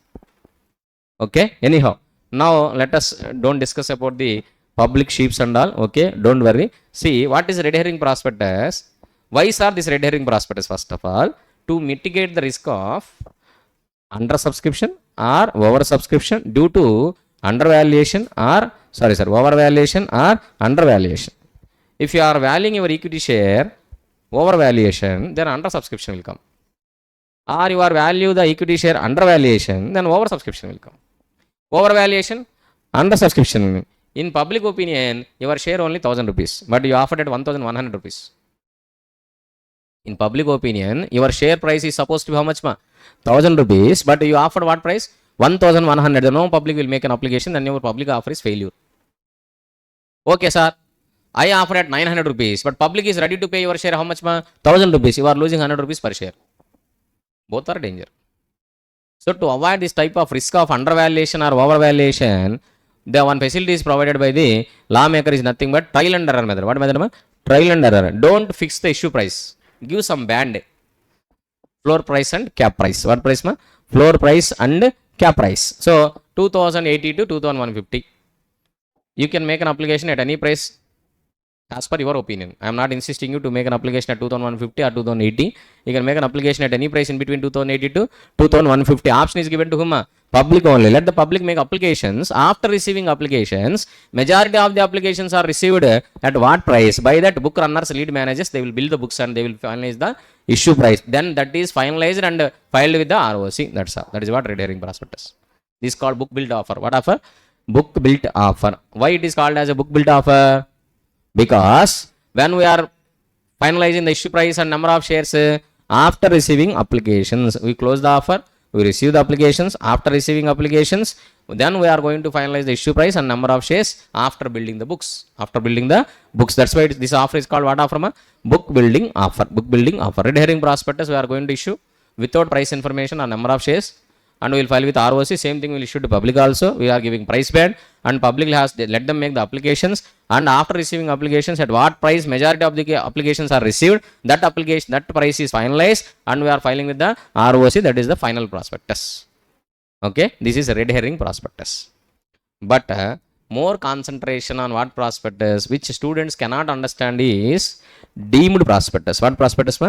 Okay. Anyhow, now let us don't discuss about the public sheeps and all. Okay, don't worry. See, what is red herring prospectus? Why are this red herring prospectus? First of all, to mitigate the risk of under subscription or over subscription due to undervaluation or overvaluation or undervaluation. If you are valuing your equity share overvaluation, then under subscription will come. Or you are value the equity share undervaluation, then over subscription will come. Overvaluation, under subscription. In public opinion, your share only 1,000 rupees, but you offered at 1,100 rupees. In public opinion, your share price is supposed to be how much? 1,000 rupees, but you offered what price? 1,100. No public will make an application, then your public offer is failure. Okay, sir. I offer at 900 rupees, but public is ready to pay your share how much? 1,000 rupees. You are losing 100 rupees per share. Both are danger. So to avoid this type of risk of undervaluation or overvaluation, the one facility is provided by the lawmaker is nothing but trial and error method. What method? Trial and error. Don't fix the issue price. Give some band. Floor price and cap price. What price? Floor price and cap price. So 2,080 to 2,150. You can make an application at any price as per your opinion. I am not insisting you to make an application at 2,150 or 2,080. You can make an application at any price in between 2,080 to 2,150. Option is given to whom? Public only. Let the public make applications. After receiving applications, majority of the applications are received at what price? By that book runners, lead managers, they will build the books and they will finalize the issue price. Then that is finalized and filed with the ROC. That's all. That is what red herring prospectus. This is called book built offer. What offer? Book built offer. Why it is called as a book built offer? Because when we are finalizing the issue price and number of shares, after receiving applications, we close the offer, we receive the applications. After receiving applications, then we are going to finalize the issue price and number of shares after building the books. After building the books, that's why this offer is called what offer? Book building offer. Book building offer. Red herring prospectus we are going to issue without price information or number of shares, and we will file with ROC. Same thing will issue to public also. We are giving price band, and public has let them make the applications, and after receiving applications at what price majority of the applications are received, that application, that price is finalized, and we are filing with the ROC. That is the final prospectus. Okay, this is a red herring prospectus. But more concentration on what prospectus which students cannot understand is deemed prospectus. What prospectus?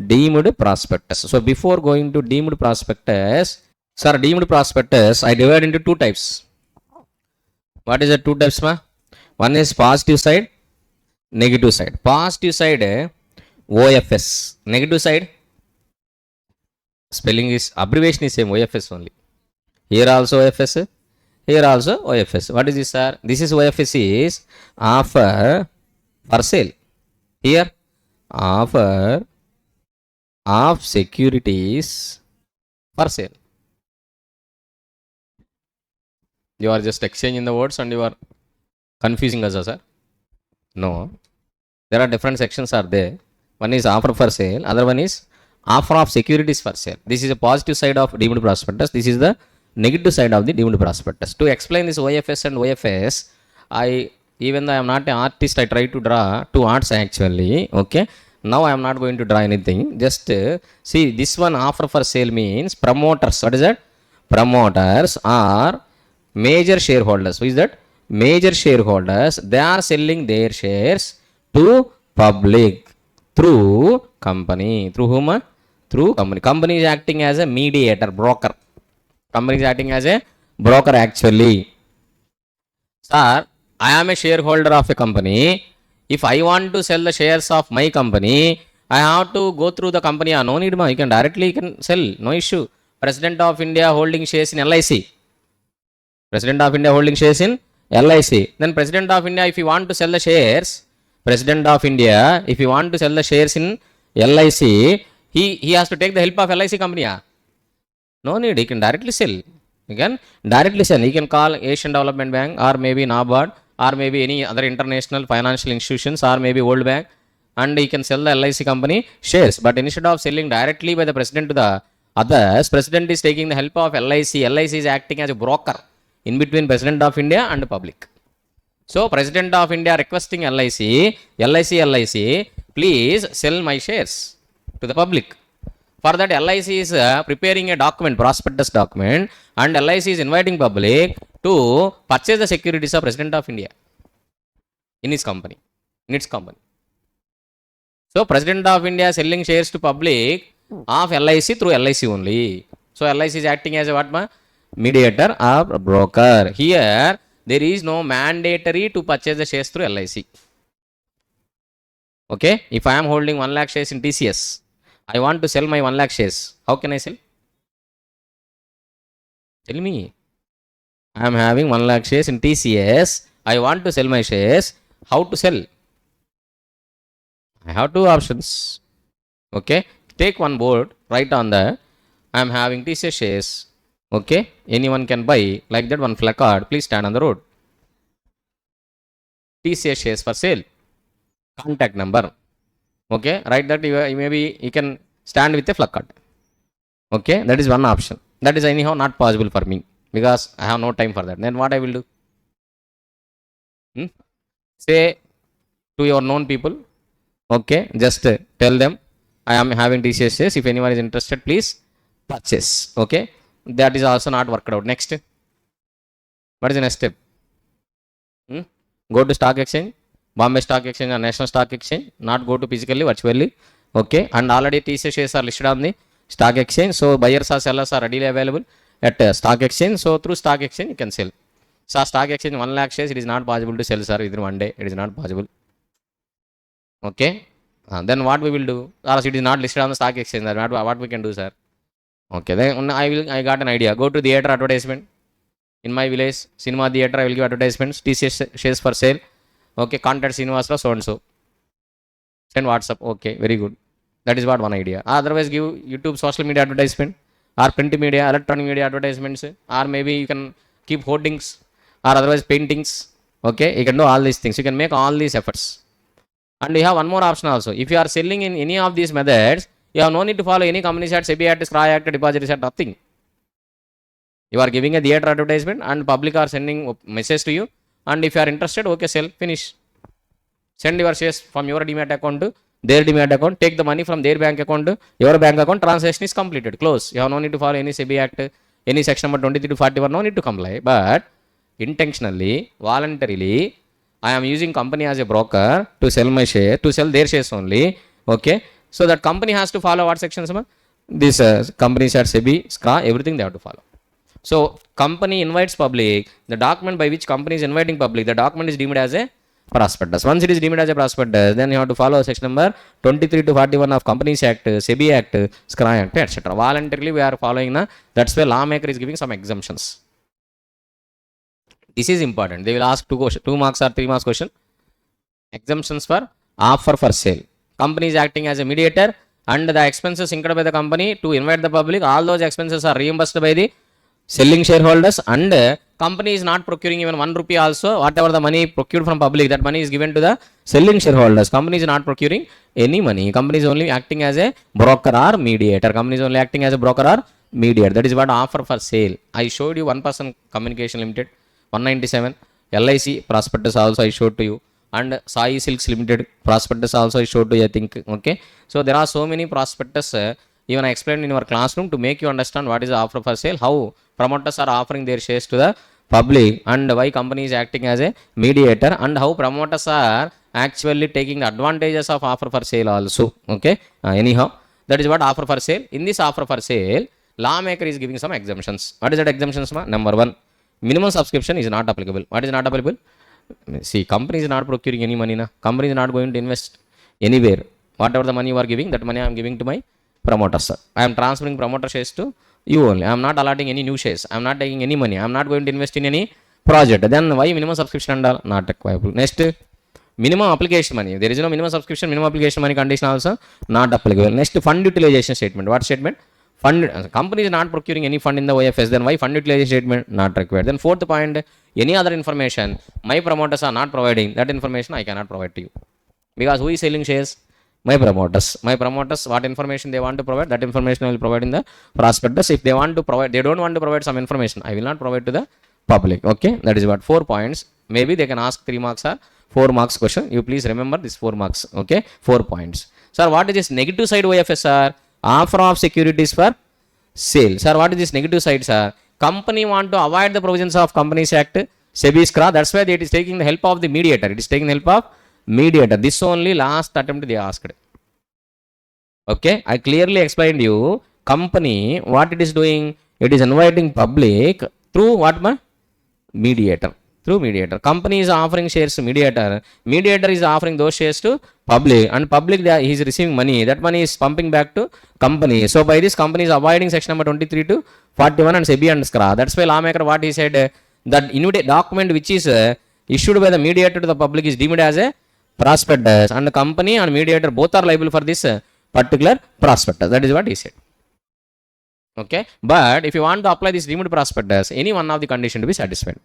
Deemed prospectus. So before going to deemed prospectus, sir, deemed prospectus I divide into two types. What is the two types? One is positive side, negative side. Positive side OFS. Negative side spelling is abbreviation is same, OFS only. Here also OFS, here also OFS. What is this, sir? This is OFS is offer for sale. Here offer of securities for sale. You are just exchanging the words and you are confusing us, sir. No. There are different sections are there. One is offer for sale, other one is offer of securities for sale. This is a positive side of deemed prospectus. This is the negative side of the deemed prospectus. To explain this OFS and OFS, even though I am not an artist, I try to draw two arts actually. Okay. Now I am not going to draw anything. Just see this one, offer for sale means promoters. What is that? Promoters are major shareholders. Who is that? Major shareholders. They are selling their shares to public through company. Through whom? Through company. Company is acting as a mediator, broker. Company is acting as a broker actually. Sir, I am a shareholder of a company. If I want to sell the shares of my company, I have to go through the company. No need, ma. You can directly sell. No issue. President of India holding shares in LIC. President of India holding shares in LIC. Then President of India, if you want to sell the shares, President of India, if you want to sell the shares in LIC, he has to take the help of LIC company. No need. He can directly sell. You can directly sell. He can call Asian Development Bank or maybe NABARD or maybe any other international financial institutions or maybe World Bank, and he can sell the LIC company shares. But instead of selling directly by the president to the others, president is taking the help of LIC. LIC is acting as a broker in between President of India and the public. So President of India requesting LIC, please sell my shares to the public. For that, LIC is preparing a document, prospectus document, and LIC is inviting public to purchase the securities of President of India in its company. So President of India is selling shares to public of LIC through LIC only. So LIC is acting as a what? Mediator or broker. Here, there is no mandatory to purchase the shares through LIC. Okay? If I am holding 1 lakh shares in TCS, I want to sell my 1 lakh shares. How can I sell? Tell me. I am having 1 lakh shares in TCS. I want to sell my shares. How to sell? I have two options. Okay. Take one board, write on that. I am having TCS shares. Okay. Anyone can buy. Like that, one placard. Please stand on the road. TCS shares for sale. Contact number. Okay. Write that. Maybe you can stand with a placard. Okay. That is one option. That is anyhow not possible for me, because I have no time for that. Then what I will do? Say to your known people, okay, just tell them I am having TCS shares. If anyone is interested, please purchase. Okay, that is also not worked out. Next, what is the next step? Go to stock exchange, Bombay Stock Exchange or National Stock Exchange. Not go to physically, virtually. Okay, and already TCS shares are listed on the stock exchange. So buyers or sellers are readily available at stock exchange. So through stock exchange you can sell. So stock exchange 1 lakh shares, it is not possible to sell, sir, within one day. It is not possible. Okay. Then what we will do? Or it is not listed on the stock exchange. What we can do, sir? Okay. Then I got an idea. Go to theatre advertisement. In my village, cinema theatre, I will give advertisements. TCS shares for sale. Okay. Contact Srinivasra so and so. Send WhatsApp. Okay. Very good. That is what one idea. Otherwise, give YouTube social media advertisement or print media, electronic media advertisements, or maybe you can keep hoardings or otherwise paintings. Okay, you can do all these things. You can make all these efforts. And you have one more option also. If you are selling in any of these methods, you have no need to follow any Companies Act, SEBI Act, SCRA Act, Depositories Act, nothing. You are giving a theatre advertisement and public are sending message to you. And if you are interested, okay, sell, finish. Send your shares from your Demat account to their Demat account. Take the money from their bank account to your bank account. Transaction is completed. Close. You have no need to follow any SEBI Act, any section number 23 to 41. No need to comply. But intentionally, voluntarily, I am using company as a broker to sell my share, to sell their shares only. Okay. So that company has to follow what sections? This Companies at SEBI, SCRA, everything they have to follow. So company invites public. The document by which company is inviting public, the document is deemed as a prospectus. Once it is deemed as a prospectus, then you have to follow section number 23 to 41 of Companies Act, SEBI Act, SCRA Act, etc. Voluntarily we are following. That's why lawmaker is giving some exemptions. This is important. They will ask 2 marks or 3 marks question. Exemptions for offer for sale. Company is acting as a mediator and the expenses incurred by the company to invite the public, all those expenses are reimbursed by the selling shareholders, and company is not procuring even 1 rupee also. Whatever the money procured from public, that money is given to the selling shareholders. Company is not procuring any money. Company is only acting as a broker or mediator. Company is only acting as a broker or mediator. That is what offer for sale. I showed you one person communication limited 197, LIC prospectus also I showed to you, and Sai Silks Limited prospectus also I showed to you, I think. Okay, so there are so many prospectus. Even I explained in our classroom to make you understand what is the offer for sale, how promoters are offering their shares to the public, and why company is acting as a mediator, and how promoters are actually taking the advantages of offer for sale also. Okay, anyhow, that is what offer for sale. In this offer for sale, lawmaker is giving some exemptions. What is that exemptions? Number one, minimum subscription is not applicable. What is not applicable? See, company is not procuring any money. Company is not going to invest anywhere. Whatever the money you are giving, that money I am giving to my promoters. I am transferring promoter shares to you only. I am not allotting any new shares. I am not taking any money. I am not going to invest in any project. Then why minimum subscription and all? Not required. Next, minimum application money. There is no minimum subscription, minimum application money condition also not applicable. Next, fund utilization statement. What statement? Fund, company is not procuring any fund in the OFS. Then why fund utilization statement? Not required. Then fourth point, any other information my promoters are not providing, that information I cannot provide to you. Because who is selling shares? My promoters. My promoters, what information they want to provide, that information I will provide in the prospectus. If they want to provide, they don't want to provide some information, I will not provide to the public. Okay, that is what 4 points. Maybe they can ask 3 marks or 4 marks question. You please remember this 4 marks. Okay, 4 points. Sir, what is this negative side OFS, sir? Offer of securities for sale. Sir, what is this negative side, sir? Company want to avoid the provisions of Companies Act, SEBI SCRA. That's why it is taking the help of the mediator. It is taking the help of mediator. This only last attempt they asked. Okay, I clearly explained you. Company, what it is doing? It is inviting public through what? Mediator. Through mediator. Company is offering shares to mediator. Mediator is offering those shares to public, and public he is receiving money. That money is pumping back to company. So by this, company is avoiding section number 23 to 41 and SEBI and SCRA. That's why lawmaker what he said, that document which is issued by the mediator to the public is deemed as a prospectus, and the company and mediator both are liable for this particular prospectus. That is what he said. Okay, but if you want to apply this deemed prospectus, any one of the condition to be satisfied.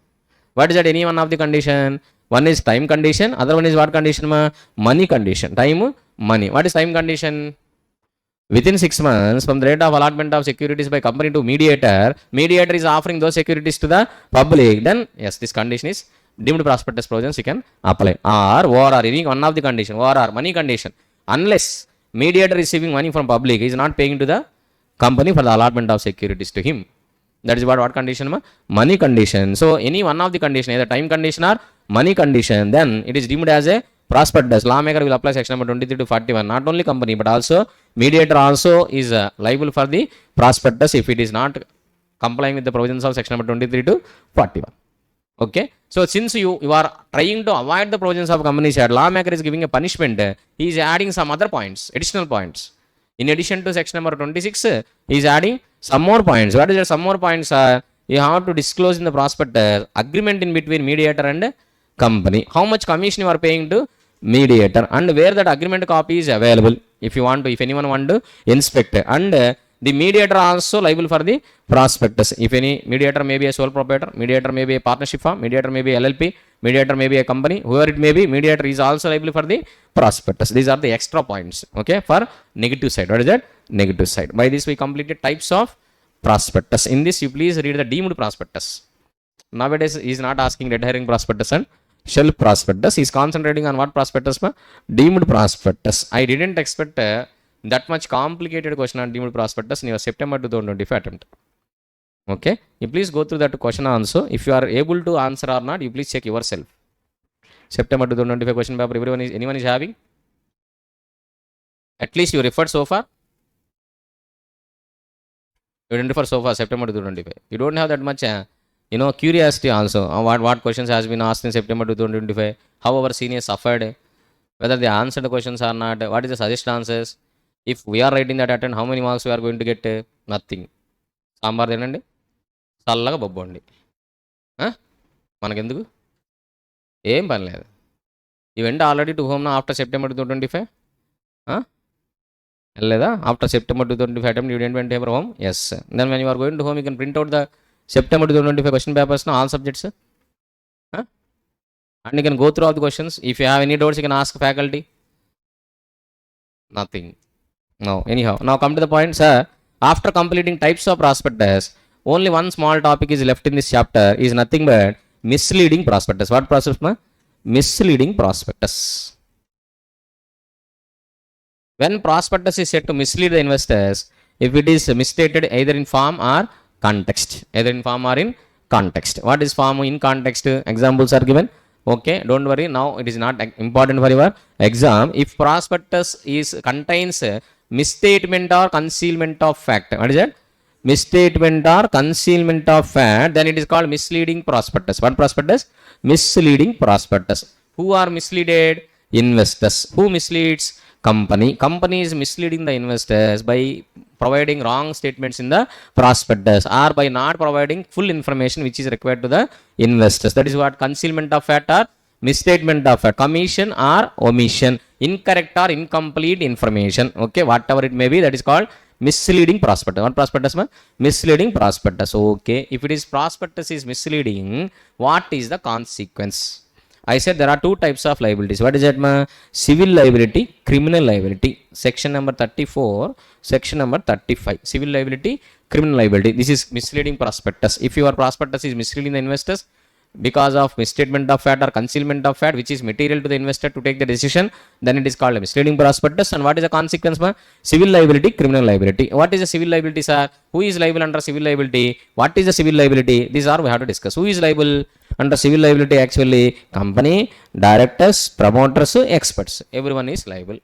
What is that? Any one of the condition? One is time condition, other one is what condition? Money condition. Time, money. What is time condition? Within 6 months from the rate of allotment of securities by company to mediator, mediator is offering those securities to the public, then yes, this condition is deemed prospectus provisions you can apply. Or any one of the condition, or money condition. Unless mediator is receiving money from public, he is not paying to the company for the allotment of securities to him. That is what condition? Money condition. So any one of the condition, either time condition or money condition, then it is deemed as a prospectus. Lawmaker will apply section number 23 to 41. Not only company but also mediator also is liable for the prospectus if it is not complying with the provisions of section number 23 to 41. Okay, so since you are trying to avoid the provisions of Companies Act, lawmaker is giving a punishment. He is adding some other points, additional points. In addition to section number 26, he is adding some more points. What is there? Some more points are, you have to disclose in the prospectus agreement in between mediator and company. How much commission you are paying to mediator, and where that agreement copy is available. If you want to, if anyone want to inspect, and the mediator also liable for the prospectus. If any mediator may be a sole proprietor, mediator may be a partnership firm, mediator may be LLP, mediator may be a company, whoever it may be, mediator is also liable for the prospectus. These are the extra points. Okay, for negative side. What is that? Negative side. By this we completed types of prospectus. In this you please read the deemed prospectus. Nowadays he is not asking red herring prospectus and shell prospectus. He is concentrating on what prospectus? Deemed prospectus. I didn't expect that much complicated question on deemed prospectus in your September 2025 attempt. Okay, you please go through that question also. If you are able to answer or not, you please check yourself. September 2025 question paper, anyone is having? At least you referred so far? You didn't refer so far, September 2025. You don't have that much curiosity also. What questions has been asked in September 2025? How our seniors suffered? Whether they answered the questions or not? What is the suggested answers? If we are writing that attempt, how many marks we are going to get? Nothing. Sambar తినండి, చల్లగా బొబ్బండి, మనకెందుకు, ఏం పని లేదు. ఈ వెంట already to home after September 2025. లేదా after September 2025 attempt you didn't went paper home? Yes. Then when you are going to home you can print out the September 2025 question papers now, all subjects. Huh? And you can go through all the questions. If you have any doubts you can ask faculty. Nothing. No. Anyhow, now come to the point, sir. After completing types of prospectus, only one small topic is left in this chapter, is nothing but misleading prospectus. What prospectus, ma? Misleading prospectus. When prospectus is said to mislead the investors, if it is misstated either in form or context. Either in form or in context. What is form in context? Examples are given. Okay, don't worry. Now it is not important for your exam. If prospectus contains misstatement or concealment of fact. What is that? Misstatement or concealment of fact, then it is called misleading prospectus. What prospectus? Misleading prospectus. Who are misleaded? Investors. Who misleads? Company. Company is misleading the investors by providing wrong statements in the prospectus or by not providing full information which is required to the investors. That is what concealment of fact or misstatement of fact, commission or omission, incorrect or incomplete information. Okay, whatever it may be, that is called misleading prospectus. What prospectus, man? Misleading prospectus. Okay, if it is prospectus is misleading, what is the consequence? I said there are two types of liabilities. What is that, ma? Civil liability, criminal liability. Section number 34, section number 35. Civil liability, criminal liability. This is misleading prospectus. If your prospectus is misleading the investors because of misstatement of fact or concealment of fact which is material to the investor to take the decision, then it is called a misleading prospectus. And what is the consequence, ma? Civil liability, criminal liability. What is the civil liability, sir? Who is liable under civil liability? What is the civil liability? These are we have to discuss. Who is liable under civil liability? Actually, company, directors, promoters, experts. Everyone is liable.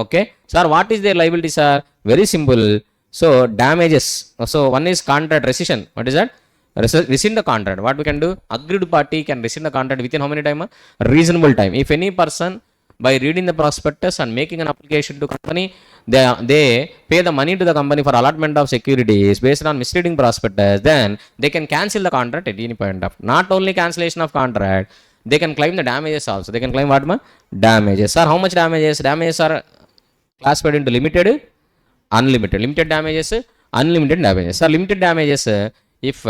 Okay, sir, what is their liability, sir? Very simple. So damages. So one is contract rescission. What is that? Rescind the contract. What we can do? Aggrieved party can rescind the contract within how many time? Reasonable time. If any person by reading the prospectus and making an application to company, they pay the money to the company for allotment of securities based on misleading prospectus, then they can cancel the contract at any point of. Not only cancellation of contract, they can claim the damages also. They can claim what, ma? Damages. Sir, how much damages? Damages are classified into limited, unlimited. Limited damages, unlimited damages. Sir, limited damages, if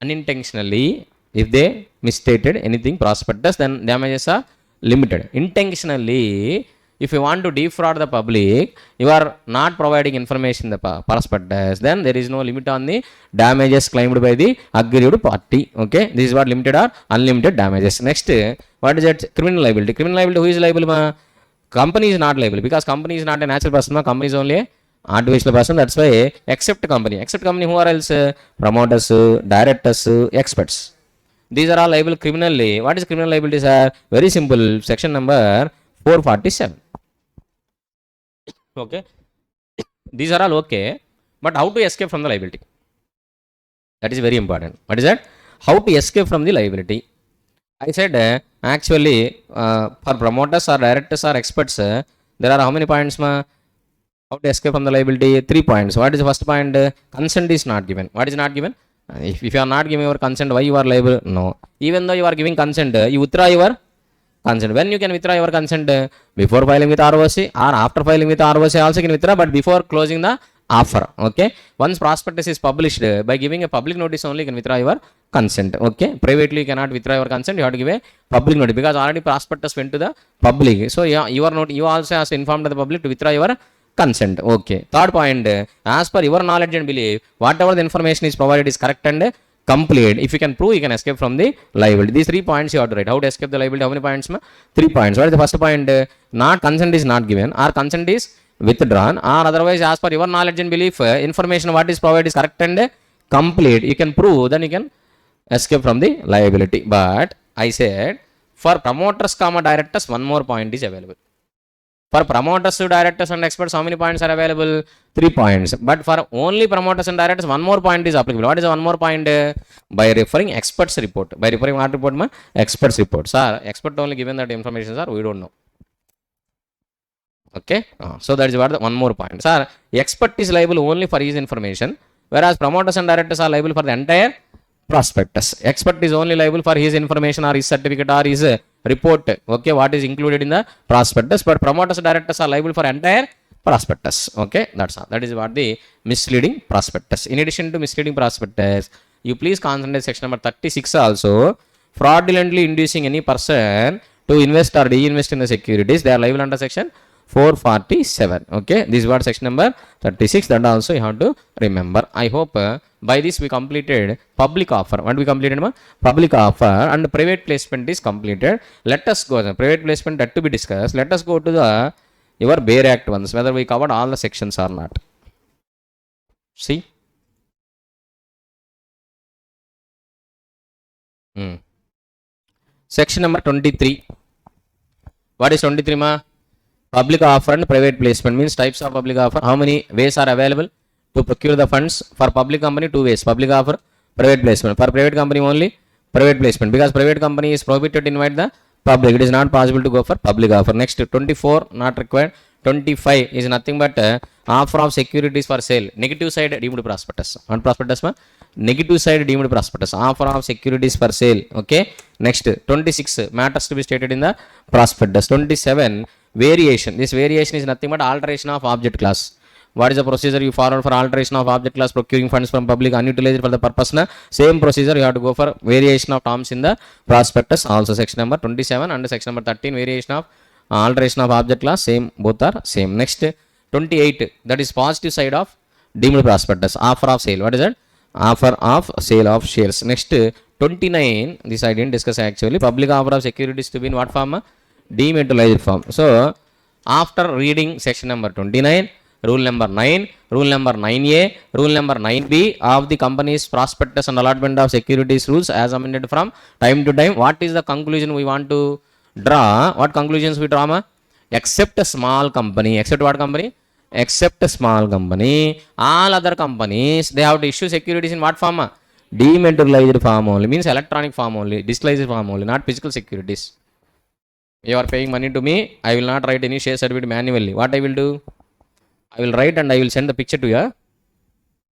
unintentionally, if they misstated anything prospectus, then damages are limited. Intentionally, if you want to defraud the public, you are not providing information in the prospectus, then there is no limit on the damages claimed by the aggrieved party. Okay, this is what limited or unlimited damages. Next, what is that? Criminal liability. Criminal liability, who is liable, ma? Company is not liable because company is not a natural person, ma. Company is only a artificial person. That's why except company. Except company, who are else? Promoters, directors, experts. These are all liable criminally. What is criminal liability, sir? Very simple. Section number 447. Okay. These are all okay. But how to escape from the liability? That is very important. What is that? How to escape from the liability? I said actually for promoters or directors or experts, there are how many points, ma? How to escape from the liability? 3 points. What is the first point? Consent is not given. What is not given? If you are not giving your consent, why you are liable? No. Even though you are giving consent, you withdraw your consent. When you can withdraw your consent? Before filing with ROC or after filing with ROC also you can withdraw, but before closing the offer. Okay. Once prospectus is published, by giving a public notice only you can withdraw your consent. Okay. Privately you cannot withdraw your consent. You have to give a public notice because already prospectus went to the public. So yeah, you also have to inform the public to withdraw your consent. Okay. Third point, as per your knowledge and belief, whatever the information is provided is correct and complete. If you can prove, you can escape from the liability. These 3 points you have to write. How to escape the liability? How many points, ma? 3 points. What is the first point? Not consent is not given, or consent is withdrawn, or otherwise as per your knowledge and belief, information what is provided is correct and complete. You can prove, then you can escape from the liability. But I said for promoters, directors, one more point is available. For promoters, directors and experts, how many points are available? 3 points. But for only promoters and directors, one more point is applicable. What is the one more point? By referring experts report. By referring what report, ma? Experts report. Sir, expert only given that information, sir, we don't know. Okay. So that is what the one more point. Sir, expert is liable only for his information, whereas promoters and directors are liable for the entire prospectus. Expert is only liable for his information or his certificate or his report, okay, what is included in the prospectus, but promoters directors are liable for entire prospectus. Okay, that's all. That is what the misleading prospectus. In addition to misleading prospectus, you please concentrate section number 36 also. Fraudulently inducing any person to invest or de-invest in the securities, they are liable under section 447. Okay, this is what section number 36, that also you have to remember. I hope by this we completed public offer. What we completed? Public offer and private placement is completed. Let us go, private placement that to be discussed. Let us go to the your Bare Act ones, whether we covered all the sections or not. See? Section number 23. What is 23, ma? Public offer and private placement means types of public offer. How many ways are available to procure the funds? For public company, 2 ways: public offer, private placement. For private company, only private placement, because private company is prohibited to invite the public. It is not possible to go for public offer. Next, 24 not required. 25 is nothing but offer of securities for sale. Negative side deemed prospectus. On prospectus, ma? Negative side deemed prospectus. Offer of securities for sale. Okay. Next, 26 matters to be stated in the prospectus. 27 variation. This variation is nothing but alteration of object class. What is the procedure you follow for alteration of object class procuring funds from public unutilized for the purpose? Same procedure you have to go for variation of terms in the prospectus. Also section number 27 and section number 13 variation of alteration of object class, same, both are same. Next, 28, that is positive side of deemed prospectus. Offer of sale. What is that? Offer of sale of shares. Next, 29, this I didn't discuss actually. Public offer of securities to be in what form? Dematerialized form. So after reading section number 29, rule number 9, rule number 9A, rule number 9B of the company's prospectus and allotment of securities rules as amended from time to time, what is the conclusion we want to draw? What conclusions we draw? Except a small company. Except what company? Except a small company. All other companies, they have to issue securities in what form? Dematerialized form only. Means electronic form only. Digitalized form only. Not physical securities. You are paying money to me. I will not write any share certificate manually. What I will do? I will write and I will send the picture to you.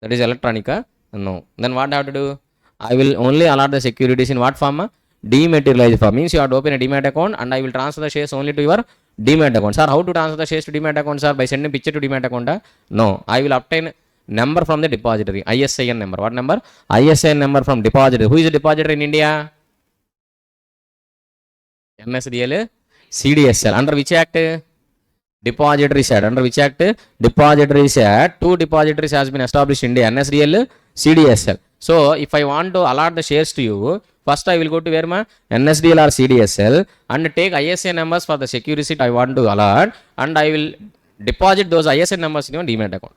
That is electronic. No. Then what I have to do? I will only allot the securities in what form? Dematerialized form. Means you have to open a demat account and I will transfer the shares only to your demat account. Sir, how to transfer the shares to demat account, sir? By sending picture to demat account? No. I will obtain number from the depository. ISIN number. What number? ISIN number from depository. Who is the depositor in India? MSDL, CDSL. Under which act? Depositories Act. Under which act? Depositories Act. 2 depositories has been established in India. NSDL, CDSL. So if I want to allot the shares to you, first I will go to where ma? NSDL or CDSL and take ISIN numbers for the security I want to allot and I will deposit those ISIN numbers in your demat account.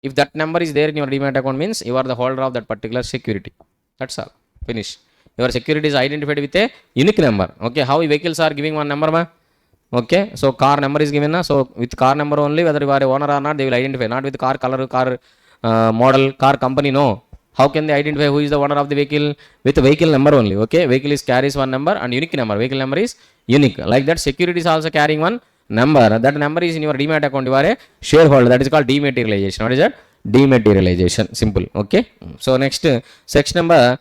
If that number is there in your demat account means you are the holder of that particular security. That's all. Finish. Your security is identified with a unique number. Okay. How vehicles are giving one number ma? Okay. So car number is given. So with car number only, whether you are a owner or not, they will identify. Not with car color, car model, car company. No. How can they identify who is the owner of the vehicle? With the vehicle number only. Okay. Vehicle is carries one number and unique number. Vehicle number is unique. Like that, security is also carrying one number. That number is in your demat account. You are a shareholder. That is called dematerialization. What is that? Dematerialization. Simple. Okay. So next, section number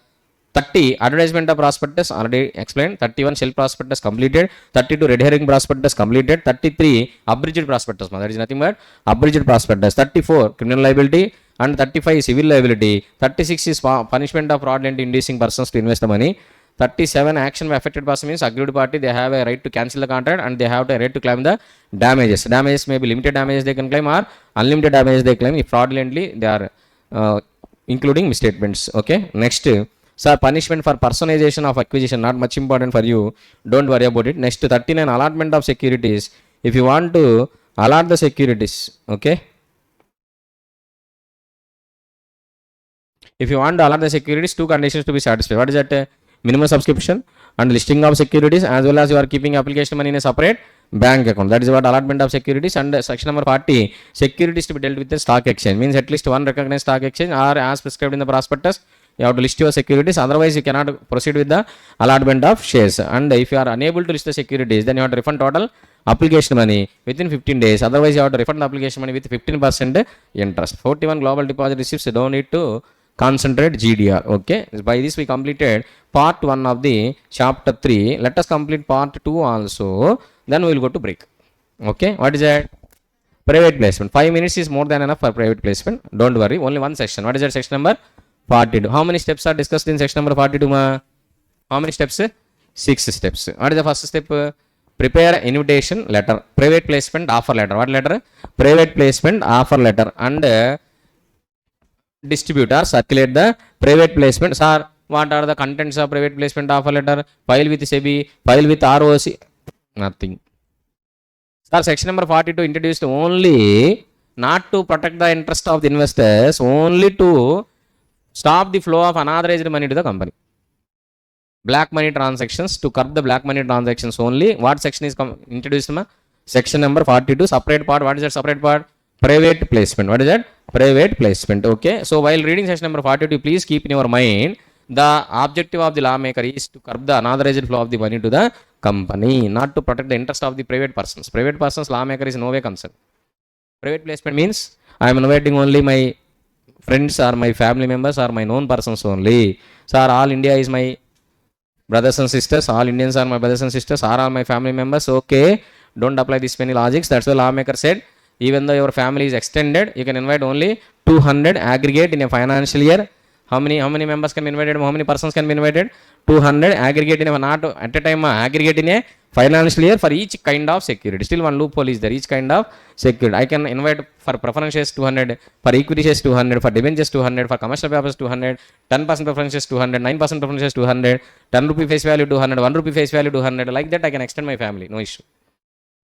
30, advertisement of prospectus, already explained. 31, shell prospectus completed. 32, red herring prospectus completed. 33, abridged prospectus. That is nothing but abridged prospectus. 34, criminal liability. And 35, civil liability. 36 is punishment of fraudulent inducing persons to invest the money. 37, action by affected person means aggrieved party, they have a right to cancel the contract and they have a right to claim the damages. Damages may be limited damages they can claim or unlimited damages they claim if fraudulently they are including misstatements. Okay. Next. Sir, punishment for personalization of acquisition, not much important for you. Don't worry about it. Next, 39, allotment of securities. If you want to allot the securities, okay. If you want to allot the securities, 2 conditions to be satisfied. What is that? Minimum subscription and listing of securities, as well as you are keeping application money in a separate bank account. That is what allotment of securities. And section number 40, securities to be dealt with the stock exchange. Means at least one recognized stock exchange or as prescribed in the prospectus. You have to list your securities, otherwise you cannot proceed with the allotment of shares. And if you are unable to list the securities, then you have to refund total application money within 15 days. Otherwise, you have to refund the application money with 15% interest. 41, global deposit receipts, you don't need to concentrate GDR. Okay, by this we completed part 1 of the chapter 3. Let us complete part 2 also, then we will go to break. Okay, what is that? Private placement. 5 minutes is more than enough for private placement. Don't worry, only one section. What is that? Section number 42. How many steps are discussed in section number 42? How many steps? 6 steps. What is the first step? Prepare invitation letter. Private placement offer letter. What letter? Private placement offer letter. And distribute or circulate the private placement. Sir, what are the contents of private placement offer letter? File with SEBI, file with ROC. Nothing. Sir, section number 42 introduced only not to protect the interest of the investors, only to stop the flow of unauthorized money to the company. Black money transactions, to curb the black money transactions only. What section is introduced? Section number 42, separate part. What is that separate part? Private placement. What is that? Private placement. Okay. So while reading section number 42, please keep in your mind the objective of the lawmaker is to curb the unauthorized flow of the money to the company, not to protect the interest of the private persons. Private persons, lawmaker is no way concerned. Private placement means I am inviting only my friends or my family members or my known persons only. Sir, all India is my brothers and sisters, all Indians are my brothers and sisters, are all my family members. Okay, don't apply this many logics. That's why lawmaker said, even though your family is extended, you can invite only 200 aggregate in a financial year. How many members can be invited? How many persons can be invited? 200 aggregate in a, not at a time, aggregate in a financial year for each kind of security. Still one loophole is there, each kind of security. I can invite for preference shares 200, for equity shares 200, for debentures 200, for commercial papers 200, 10% preference shares 200, 9% preference shares 200, 10 rupee face value 200, 1 rupee face value 200. Like that I can extend my family, no issue.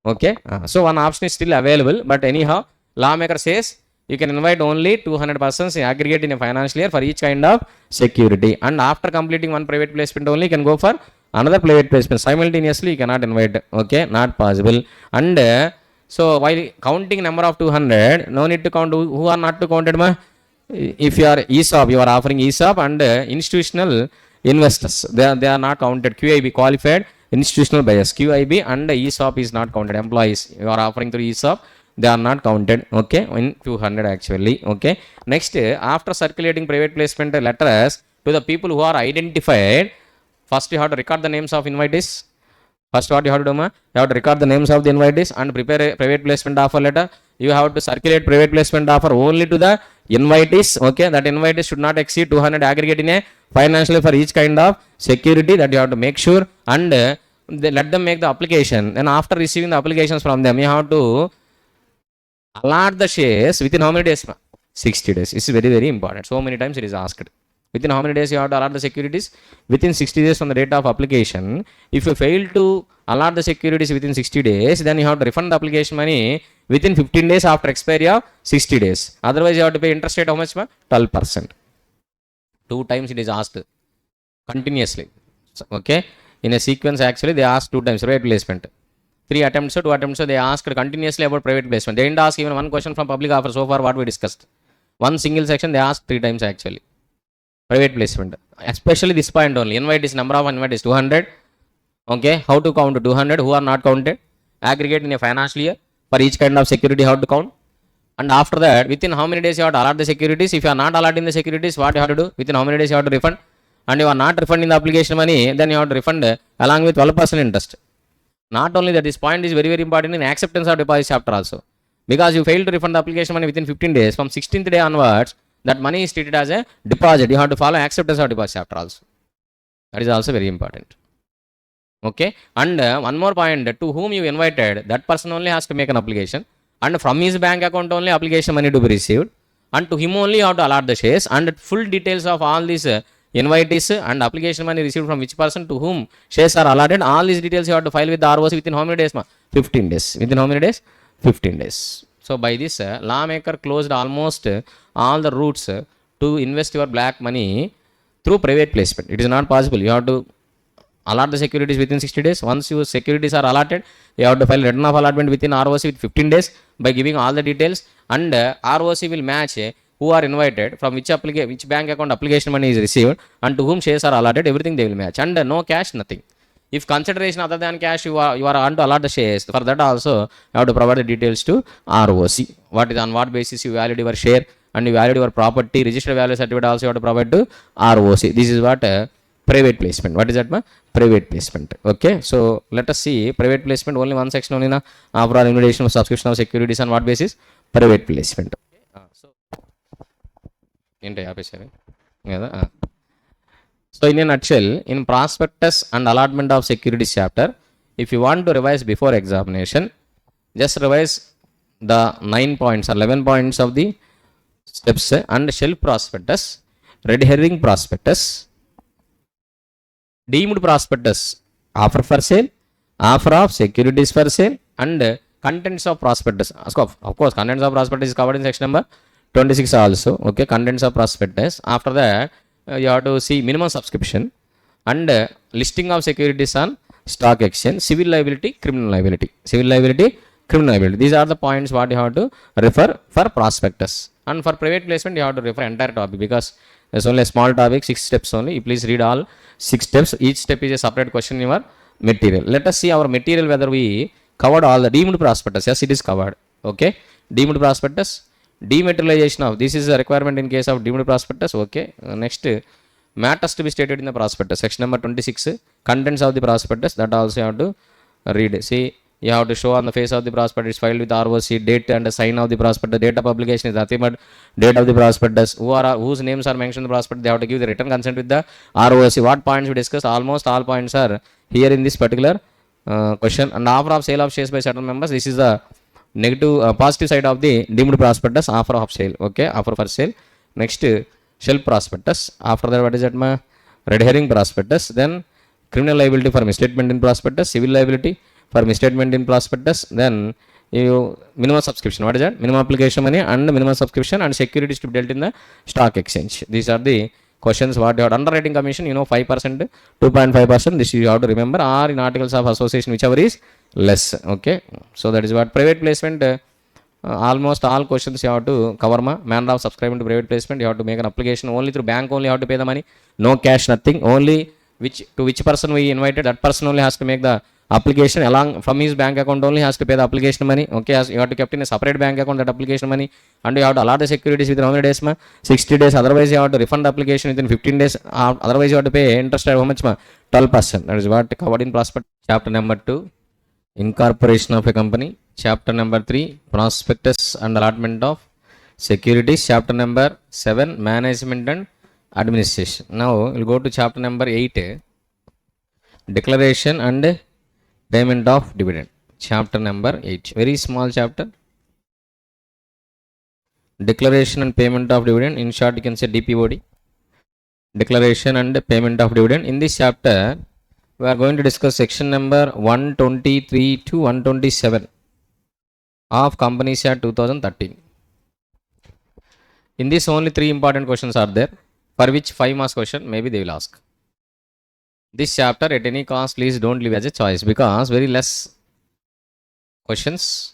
Okay, so one option is still available, but anyhow, lawmaker says you can invite only 200 persons in aggregate in a financial year for each kind of security. And after completing one private placement only, you can go for another private placement. Simultaneously, you cannot invite. Okay, not possible. And so while counting number of 200, no need to count who are not to counted. If you are ESOP, you are offering ESOP and institutional investors. They are not counted. QIB, qualified institutional buyers. QIB and ESOP is not counted. Employees, you are offering through ESOP, they are not counted. Okay, in 200 actually. Okay, next, after circulating private placement letters to the people who are identified, first you have to record the names of invitees. First what you have to do, you have to record the names of the invitees and prepare a private placement offer letter. You have to circulate private placement offer only to the invitees. Okay, that invitees should not exceed 200 aggregate in a financially for each kind of security, that you have to make sure, and let them make the application. Then after receiving the applications from them, you have to allot the shares within how many days? 60 days. This is very, very important. So many times it is asked. Within how many days you have to allot the securities? Within 60 days from the date of application. If you fail to allot the securities within 60 days, then you have to refund the application money within 15 days after expiry of 60 days. Otherwise, you have to pay interest rate how much? 12%. 2 times it is asked continuously. Okay, in a sequence actually they asked 2 times private placement. 3 attempts, 2 attempts, they asked continuously about private placement. They didn't ask even one question from public offer so far what we discussed. One single section they asked 3 times actually. Private placement, especially this point only. Invite is number of invite is 200. Okay, how to count 200? Who are not counted? Aggregate in a financial year for each kind of security, how to count? And after that, within how many days you have to allot the securities? If you are not allotting the securities, what you have to do? Within how many days you have to refund? And you are not refunding the application money, then you have to refund along with 12% interest. Not only that, this point is very, very important in acceptance of deposit chapter also. Because you fail to refund the application money within 15 days, from 16th day onwards, that money is treated as a deposit. You have to follow acceptance of deposit chapter also. That is also very important. Okay, and one more point, to whom you invited, that person only has to make an application, and from his bank account only application money to be received, and to him only you have to allot the shares, and full details of all these invitees and application money received from which person to whom shares are allotted, all these details you have to file with the ROC within how many days? 15 days. Within how many days? 15 days. So by this, lawmaker closed almost all the routes to invest your black money through private placement. It is not possible. You have to allot the securities within 60 days. Once your securities are allotted, you have to file return of allotment within ROC with 15 days by giving all the details, and ROC will match who are invited, from which bank account application money is received, and to whom shares are allotted, everything they will match. And no cash, nothing. If consideration other than cash, you are on to allot the shares, for that also you have to provide the details to ROC. On what basis you valid your share, and you valued your property, registered value certificate also you have to provide to ROC. This is what private placement. What is that? Private placement. Okay, so let us see private placement only one section only na. After all, invitation of subscription of securities on what basis? Private placement. So ఏంటి ఆపేశారు కదా. So in a nutshell, in prospectus and allotment of securities chapter, if you want to revise before examination, just revise the 9 points or 11 points of the steps and shelf prospectus, red herring prospectus, deemed prospectus, offer for sale, offer of securities for sale, and contents of prospectus. Of course, contents of prospectus is covered in section number 26 also. Okay, contents of prospectus. After that, you have to see minimum subscription and listing of securities on stock exchange, civil liability, criminal liability. Civil liability, criminal liability. These are the points what you have to refer for prospectus. And for private placement, you have to refer entire topic because there's only a small topic, 6 steps only. You please read all 6 steps. Each step is a separate question in your material. Let us see our material whether we covered all the deemed prospectus. Yes, it is covered. Okay, deemed prospectus. Dematerialization of this is a requirement in case of deemed prospectus. Okay, next matters to be stated in the prospectus, section number 26, contents of the prospectus, that also you have to read. See, you have to show on the face of the prospectus filed with ROC, date and sign of the prospectus. Date of publication is nothing but date of the prospectus. Whose names are mentioned in the prospectus, they have to give the written consent with the ROC. What points we discussed? Almost all points are here in this particular question. And offer of sale of shares by certain members, this is the negative positive side of the deemed prospectus, offer of sale. Okay, offer for sale. Next, shelf prospectus. After that, what is that? Red herring prospectus. Then criminal liability for misstatement in prospectus, civil liability for misstatement in prospectus. Then you minimum subscription. What is that? Minimum application money and minimum subscription and securities to be dealt in the stock exchange. These are the questions what you have. Underwriting commission, 5%, 2.5%. This you have to remember. Or in articles of association, whichever is less. Okay, so that is what private placement. Almost all questions you have to cover. Manner of subscribing to private placement, you have to make an application only through bank, only you have to pay the money, no cash, nothing. Only which person we invited, that person only has to make the application. Along from his bank account only has to pay the application money. Okay, as you have to kept in a separate bank account that application money, and you have to allot the securities within how many days? 60 days. Otherwise you have to refund the application within 15 days. Otherwise you have to pay interest at how much? 12%. That is what covered in prospect. Chapter number 2, incorporation of a company. Chapter number 3, prospectus and allotment of securities. Chapter number 7, management and administration. Now we'll go to chapter number 8, declaration and payment of dividend. Chapter number 8, very small chapter. Declaration and payment of dividend, in short you can say DPOD. Declaration and payment of dividend. In this chapter we are going to discuss section number 123 to 127 of Companies Act 2013. In this only 3 important questions are there, for which 5 marks question maybe they will ask. This chapter at any cost please don't leave as a choice, because very less questions,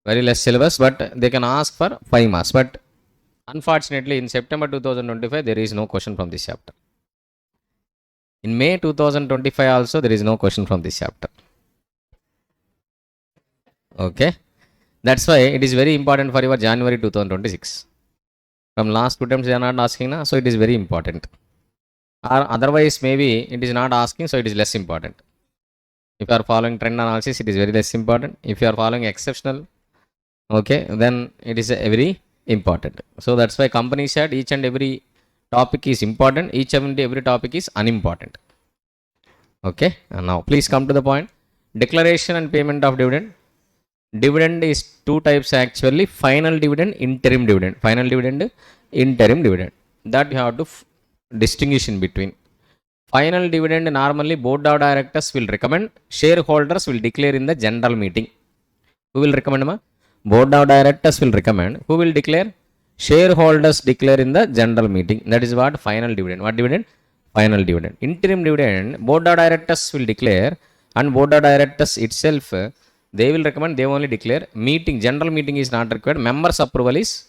very less syllabus, but they can ask for 5 marks. But unfortunately in September 2025 there is no question from this chapter. In May 2025 also there is no question from this chapter. Okay, that's why it is very important for your January 2026. From last 2 attempts they are not asking now, so it is very important. Or otherwise maybe it is not asking, so it is less important. If you are following trend analysis, it is very less important. If you are following exceptional, okay, then it is very important. So that's why company said each and every topic is important, each and every topic is unimportant. Okay, and now please come to the point. Declaration and payment of dividend. Dividend is 2 types actually: final dividend, interim dividend. Final dividend, interim dividend. That you have to distinguish in between. Final dividend normally board of directors will recommend, shareholders will declare in the general meeting. Who will recommend? Board of directors will recommend. Who will declare? Shareholders declare in the general meeting. That is what final dividend. What dividend? Final dividend. Interim dividend, board of directors will declare, and board of directors itself they will recommend, they only declare. Meeting, general meeting is not required, members approval is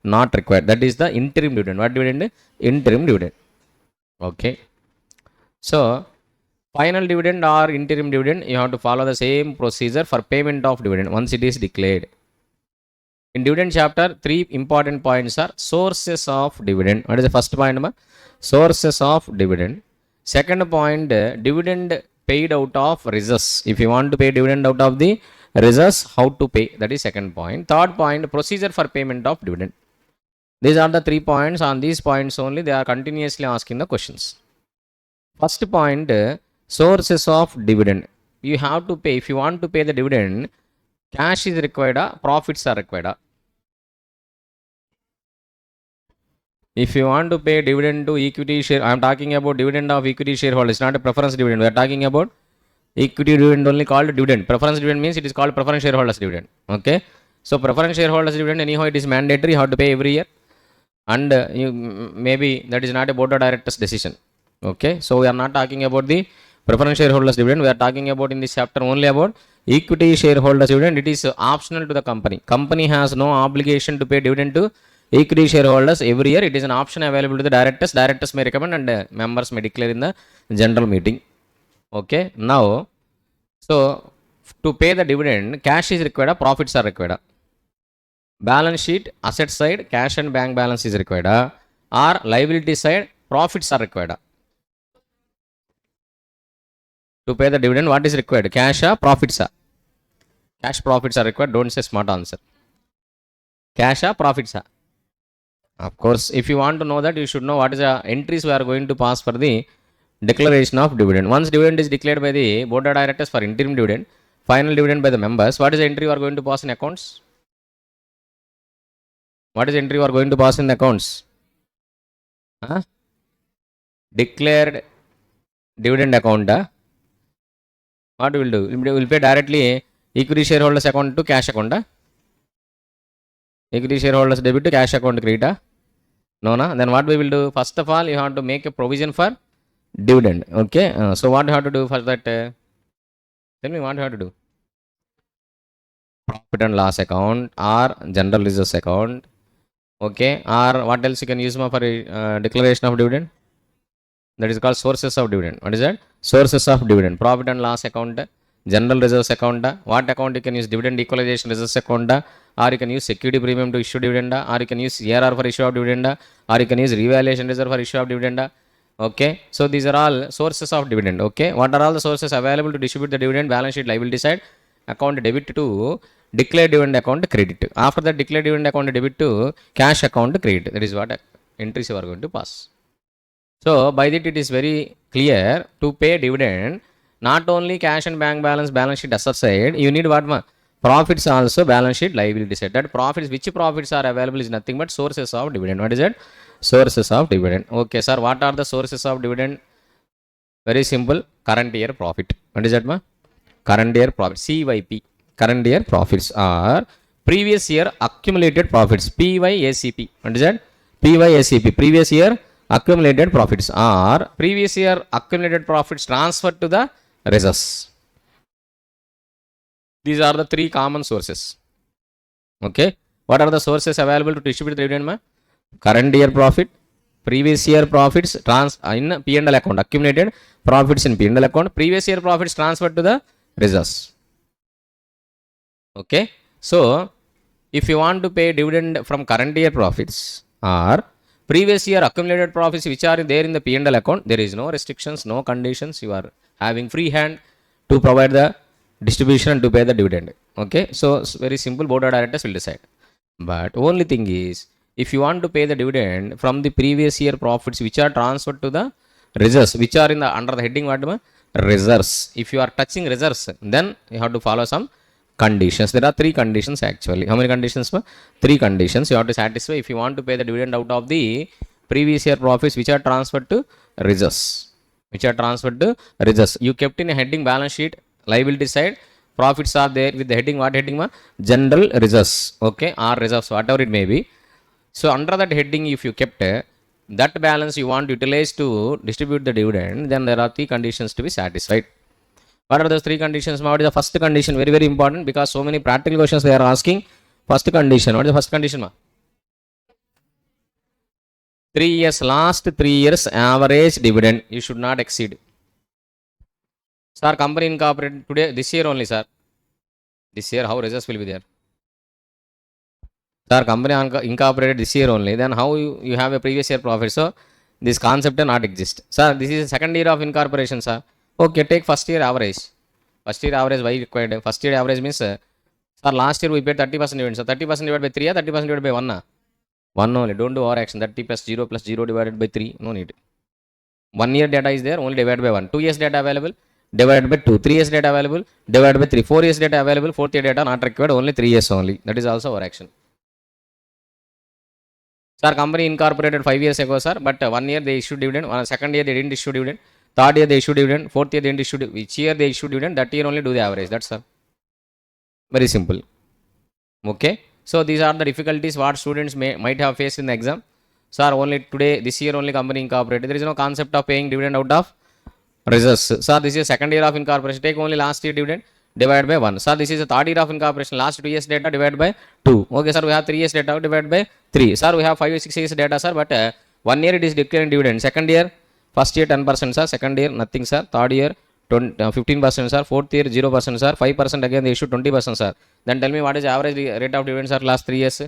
not required. That is the interim dividend. What dividend? Interim dividend. Okay, so final dividend or interim dividend, you have to follow the same procedure for payment of dividend once it is declared. In dividend chapter, 3 important points are sources of dividend. What is the first point? Sources of dividend. Second point, dividend paid out of reserves. If you want to pay dividend out of the reserves, how to pay? That is second point. Third point, procedure for payment of dividend. These are the 3 points. On these points only, they are continuously asking the questions. First point, sources of dividend. You have to pay. If you want to pay the dividend, cash is required, profits are required. If you want to pay dividend to equity share, I am talking about dividend of equity shareholders, not a preference dividend. We are talking about equity dividend only called dividend. Preference dividend means it is called preference shareholders dividend. Okay. So preference shareholders dividend, anyhow it is mandatory, you have to pay every year. And maybe that is not a board of directors decision. Okay. So we are not talking about the preference shareholders dividend. We are talking about in this chapter only about equity shareholders dividend. It is optional to the company. Company has no obligation to pay dividend to equity shareholders every year. It is an option available to the directors. Directors may recommend and members may declare in the general meeting. Okay. Now, so to pay the dividend, cash is required, profits are required. Balance sheet, asset side, cash and bank balance is required, or liability side, profits are required. To pay the dividend, what is required? Cash or profits? Cash profits are required. Don't say smart answer. Cash or profits? Of course, if you want to know that, you should know what is the entries we are going to pass for the declaration of dividend. Once dividend is declared by the board of directors for interim dividend, final dividend by the members, what is the entry we are going to pass in accounts? What is the entry we are going to pass in the accounts? Declared dividend account. What we will do? We will pay directly equity shareholders account to cash account. Equity shareholders debit to cash account credit. No, no. Then what we will do? First of all, you have to make a provision for dividend. Okay. So what you have to do for that? Tell me what you have to do. Profit and loss account or general reserves account. Okay. Or what else you can use for a declaration of dividend? That is called sources of dividend. What is that? Sources of dividend. Profit and loss account, general reserves account. What account you can use? Dividend equalization reserves account, or you can use security premium to issue dividend, or you can use CRR for issue of dividend, or you can use revaluation reserve for issue of dividend. Okay. So these are all sources of dividend. Okay. What are all the sources available to distribute the dividend? Balance sheet liability side, account debit to declared dividend account credit. After that declared dividend account debit to cash account credit. That is what entries you are going to pass. So by that it is very clear to pay dividend, not only cash and bank balance sheet asset side, you need what? Profits also, balance sheet liability side. That profits, which profits are available is nothing but sources of dividend. What is it? Sources of dividend. Okay, sir. What are the sources of dividend? Very simple. Current year profit. What is that? Current year profit. CYP. Current year profits are previous year accumulated profits. PYACP. What is that? PYACP. Previous year accumulated profits are previous year accumulated profits transferred to the reserves. These are the 3 common sources. Okay. What are the sources available to distribute the dividend? Current year profit, previous year profits in P&L account, accumulated profits in P&L account, previous year profits transferred to the reserves. Okay. So if you want to pay dividend from current year profits or previous year accumulated profits which are there in the P&L account, there is no restrictions, no conditions. You are having free hand to provide the distribution and to pay the dividend. Okay. So it's very simple. Board of directors will decide. But only thing is, if you want to pay the dividend from the previous year profits which are transferred to the reserves, which are in the under the heading what? Reserves. If you are touching reserves, then you have to follow some conditions. There are 3 conditions actually. How many conditions? 3 conditions you have to satisfy if you want to pay the dividend out of the previous year profits which are transferred to reserves. Which are transferred to reserves. You kept in a heading balance sheet, liability side, profits are there with the heading, what heading? General reserves. Okay, or reserves, whatever it may be. So under that heading, if you kept that balance you want to utilize to distribute the dividend, then there are 3 conditions to be satisfied. What are those 3 conditions? What is the first condition? Very, very important because so many practical questions they are asking. First condition. What is the first condition? 3 years, last 3 years average dividend you should not exceed. Sir, company incorporated today, this year only, sir. This year, how results will be there? Sir, company incorporated this year only. Then how you have a previous year profit? So this concept not exist. Sir, this is second year of incorporation, sir. Okay, take first year average. First year average why required? First year average means, sir, last year we paid 30% dividend. So 30% divided by 3 or 30% divided by 1? 1 only. Don't do over action. 30 plus 0 divided by 3. No need. 1 year data is there, only divided by 1. 2 years data available, divided by 2. 3 years data available, divided by 3. 4 years data available, 4th year data not required, only 3 years only. That is also our action. Sir, company incorporated 5 years ago, sir, but 1 year they issued dividend, second year they didn't issue dividend, third year they issued dividend, fourth year they didn't issue dividend. Which year they issued dividend, that year only do the average. That's all. Very simple. Okay. So these are the difficulties what students might have faced in the exam. Sir, only today, this year only company incorporated. There is no concept of paying dividend out of reserves. Sir, this is second year of incorporation. Take only last year dividend, divide by 1. Sir, this is the third year of incorporation. Last 2 years data, divide by 2. Okay, sir, we have 3 years data, divide by 3. Sir, we have 5 or 6 years data, sir, but 1 year it is declaring dividend. Second year, first year 10%, sir. Second year, nothing, sir. Third year, 15%, sir. Fourth year, 0%, sir. 5% again, they issue 20%, sir. Then tell me what is the average rate of dividend, sir, last 3 years?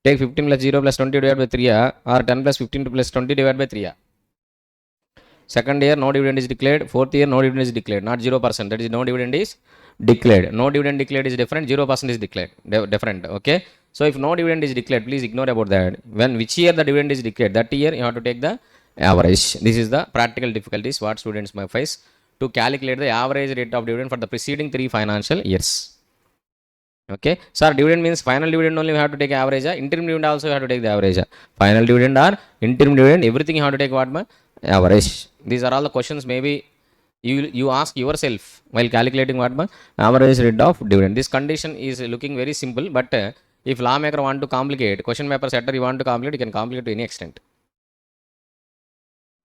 Take 15 plus 0 plus 20 divided by 3, or 10 plus 15 plus 20 divided by 3. Second year, no dividend is declared. Fourth year, no dividend is declared. Not 0%. That is, no dividend is declared. No dividend declared is different. 0% is declared. Different. Okay. So if no dividend is declared, please ignore about that. When which year the dividend is declared, that year you have to take the average. This is the practical difficulties what students may face to calculate the average rate of dividend for the preceding 3 financial years. Okay. Sir, dividend means final dividend only we have to take average. Interim dividend also you have to take the average. Final dividend or interim dividend, everything you have to take what? Average. These are all the questions maybe you ask yourself while calculating what? Average rate of dividend. This condition is looking very simple, but if lawmaker want to complicate, question paper setter you want to complicate, you can complicate to any extent.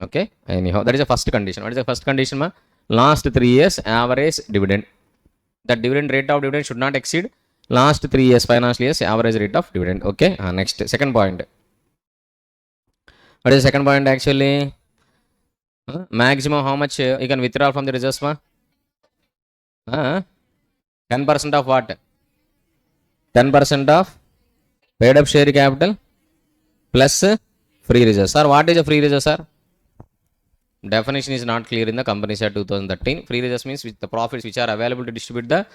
Okay. Anyhow, that is the first condition. What is the first condition? Last 3 years average dividend. The dividend rate of dividend should not exceed last 3 years financial years average rate of dividend. Okay. Next, second point. What is the second point actually? Maximum how much you can withdraw from the reserves? 10% of what? 10% of paid up share capital plus free reserves. Sir, what is a free reserve, sir? Definition is not clear in the Companies Act 2013. Free reserves means with the profits which are available to distribute the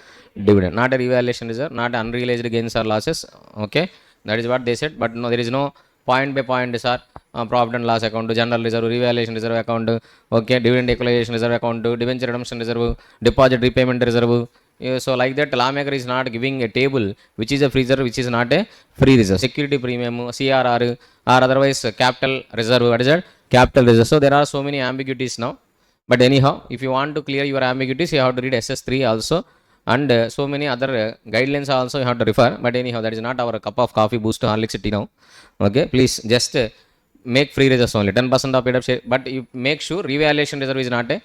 dividend, not a revaluation reserve, not unrealized gains or losses. Okay, that is what they said. But no, there is no point by point, sir. Profit and loss account, general reserve, revaluation reserve account, okay, dividend equalization reserve account, debenture redemption reserve, deposit repayment reserve. So like that, lawmaker is not giving a table which is a free reserve, which is not a free reserve. Security premium, CRR, or otherwise capital reserve. What is that? Capital reserve. So there are so many ambiguities now. But anyhow, if you want to clear your ambiguities, you have to read SS3 also, and so many other guidelines also you have to refer. But anyhow, that is not our cup of coffee, boost to Horlicks tea now. Okay, please just make free reserves only. 10% of paid up share, but you make sure revaluation reserve is not a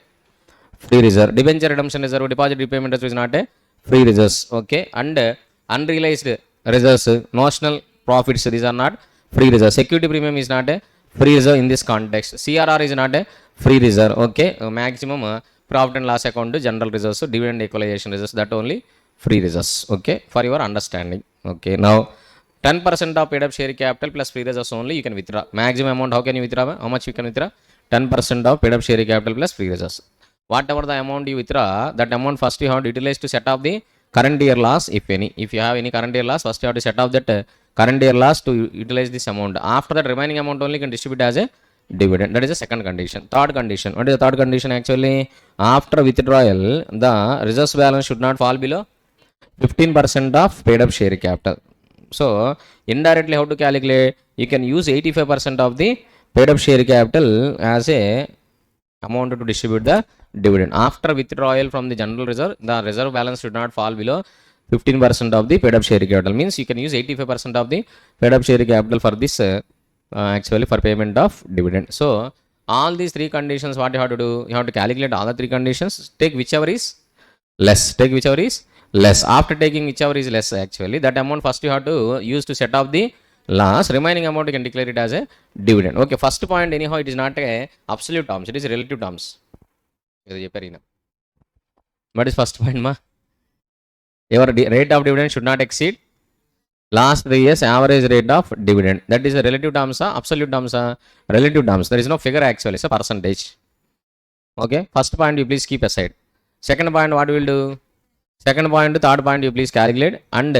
free reserve. Debenture redemption reserve, deposit repayment reserve is not a free reserves. Okay, and unrealized reserves, notional profits, these are not free reserve. Security premium is not a free reserve in this context. CRR is not a free reserve. Okay, maximum profit and loss account, general reserves, so dividend equalization reserves, that only free reserves. Okay, for your understanding. Okay, now 10% of paid up share capital plus free reserves only you can withdraw. Maximum amount, how can you withdraw? How much you can withdraw? 10% of paid up share capital plus free reserves. Whatever the amount you withdraw, that amount first you have to utilize to set off the current year loss, if any. If you have any current year loss, first you have to set off that current year loss to utilize this amount. After that, remaining amount only can distribute as a dividend. That is the second condition. Third condition. What is the third condition actually? After withdrawal, the reserves balance should not fall below 15% of paid up share capital. So indirectly how to calculate? You can use 85% of the paid up share capital as a amount to distribute the dividend. After withdrawal from the general reserve, the reserve balance should not fall below 15% of the paid up share capital. Means you can use 85% of the paid up share capital for this actually for payment of dividend. So all these 3 conditions, what you have to do? You have to calculate all the 3 conditions. Take whichever is less. Take whichever is less. After taking whichever is less, actually that amount first you have to use to set off the loss. Remaining amount you can declare it as a dividend. Okay, first point anyhow it is not a absolute terms, it is relative terms. What is first point, ma? Your rate of dividend should not exceed Last 3 years average rate of dividend. That is a relative terms, absolute terms, relative terms. There is no figure actually, it's a percentage. Okay, first point you please keep aside. Second point, what we will do? Second point, third point you please calculate and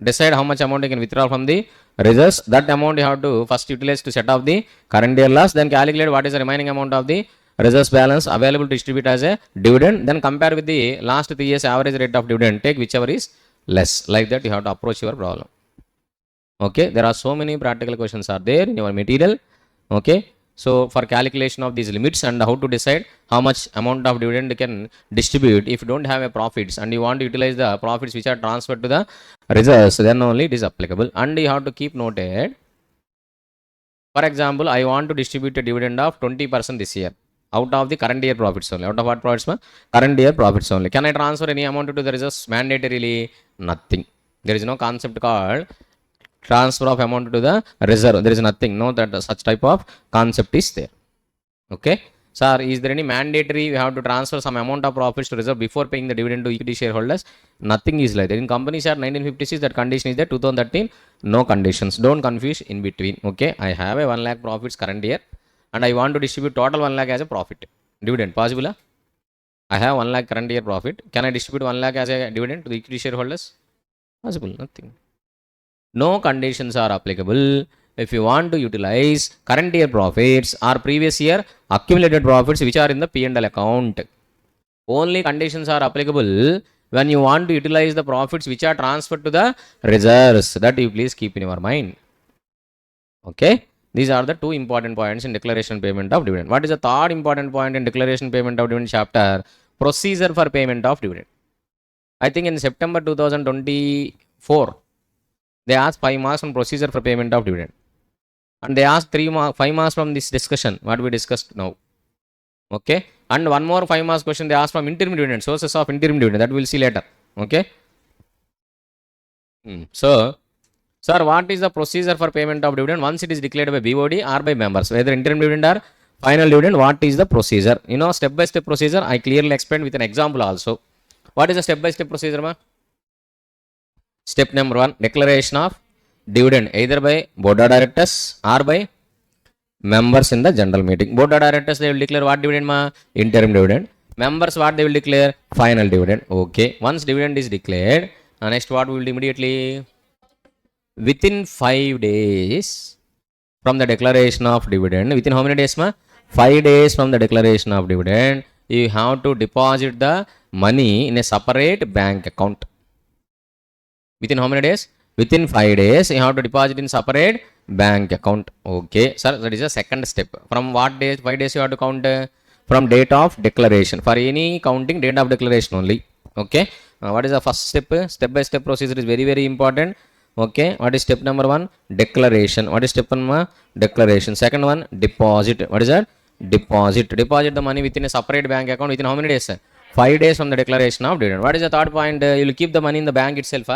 decide how much amount you can withdraw from the reserves. That amount you have to first utilize to set off the current year loss, then calculate what is the remaining amount of the reserves balance available to distribute as a dividend, then compare with the last 3 years average rate of dividend, take whichever is less. Like that you have to approach your problem. Okay, there are so many practical questions are there in your material. Okay, so for calculation of these limits and how to decide how much amount of dividend you can distribute if you don't have a profits and you want to utilize the profits which are transferred to the reserves, then only it is applicable. And you have to keep noted, for example, I want to distribute a dividend of 20% this year out of the current year profits only. Out of what profits? Current year profits only. Can I transfer any amount to the reserves mandatorily? Nothing. There is no concept called transfer of amount to the reserve. There is nothing. No, that such type of concept is there. Okay. Sir, is there any mandatory we have to transfer some amount of profits to reserve before paying the dividend to equity shareholders? Nothing is like that. In companies are 1956, that condition is there. 2013, no conditions. Don't confuse in between. Okay. I have a 1 lakh profits current year and I want to distribute total 1 lakh as a profit. Dividend possible? I have 1 lakh current year profit. Can I distribute 1 lakh as a dividend to the equity shareholders? Possible. Nothing. No conditions are applicable if you want to utilize current year profits or previous year accumulated profits which are in the P&L account. Only conditions are applicable when you want to utilize the profits which are transferred to the reserves. That you please keep in your mind. Okay, these are the two important points in declaration payment of dividend. What is the third important point in declaration payment of dividend chapter? Procedure for payment of dividend. I think in September 2024 they asked 5 marks on procedure for payment of dividend. And they asked 5 marks from this discussion, what we discussed now. Okay. And one more 5 marks question they asked from interim dividend, sources of interim dividend. That we will see later. Okay. So, sir, what is the procedure for payment of dividend once it is declared by BOD or by members? Whether interim dividend or final dividend, what is the procedure? You know, step by step procedure, I clearly explained with an example also. What is the step by step procedure, ma? Step number 1, declaration of dividend either by board of directors or by members in the general meeting. Board of directors, they will declare what dividend, ma? Interim dividend. Members, what they will declare? Final dividend. Okay. Once dividend is declared, next what we will do immediately? Within 5 days from the declaration of dividend, within how many days, ma? 5 days from the declaration of dividend, you have to deposit the money in a separate bank account. Within how many days? Within 5 days, you have to deposit in separate bank account. Okay, sir, that is the second step. From what days? 5 days you have to count from date of declaration. For any counting, date of declaration only. Okay, what is the first step? Step by step procedure is very, very important. Okay, what is step number 1? Declaration. What is step 1? Declaration. Second one, deposit. What is that? Deposit. Deposit the money within a separate bank account within how many days? 5 days from the declaration of dividend. What is the third point? You will keep the money in the bank itself.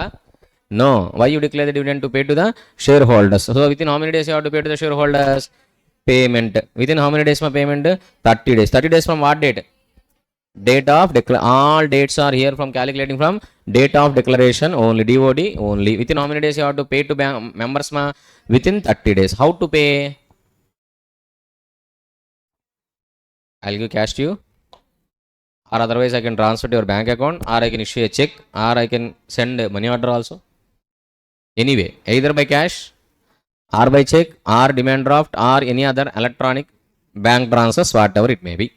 No. Why you declare the dividend? To pay to the shareholders. So within how many days you have to pay to the shareholders? Payment. Within how many days my payment? 30 days. 30 days from what date? Date of declaration. All dates are here from calculating from date of declaration only. DOD only. Within how many days you have to pay to bank members? Within 30 days. How to pay? I'll give cash to you, or otherwise I can transfer to your bank account, or I can issue a check, or I can send a money order also. Anyway, either by cash or by check or demand draft or any other electronic bank transfers, whatever it may be.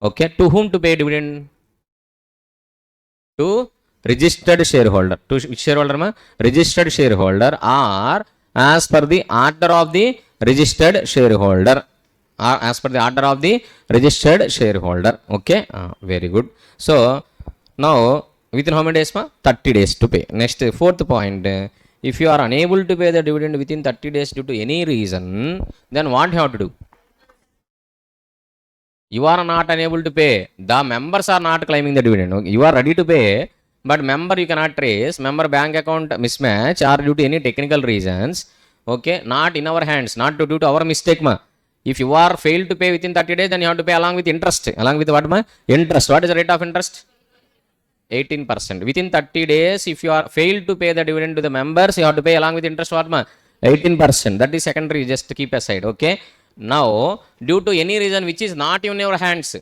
Okay, to whom to pay dividend? To registered shareholder. To which shareholder? Registered shareholder, or as per the order of the registered shareholder. As per the order of the registered shareholder. Okay, very good. So now within how many days? 30 days to pay. Next, fourth point, if you are unable to pay the dividend within 30 days due to any reason, then what you have to do? You are not unable to pay. The members are not claiming the dividend. Okay? You are ready to pay, but member you cannot trace. Member bank account mismatch or due to any technical reasons. Okay, not in our hands, not due to our mistake. If you are failed to pay within 30 days, then you have to pay along with interest. Along with what? Interest. What is the rate of interest? 18%. Within 30 days, if you are failed to pay the dividend to the members, you have to pay along with interest what, 18%. That is secondary, just keep aside. Okay. Now, due to any reason which is not in your hands,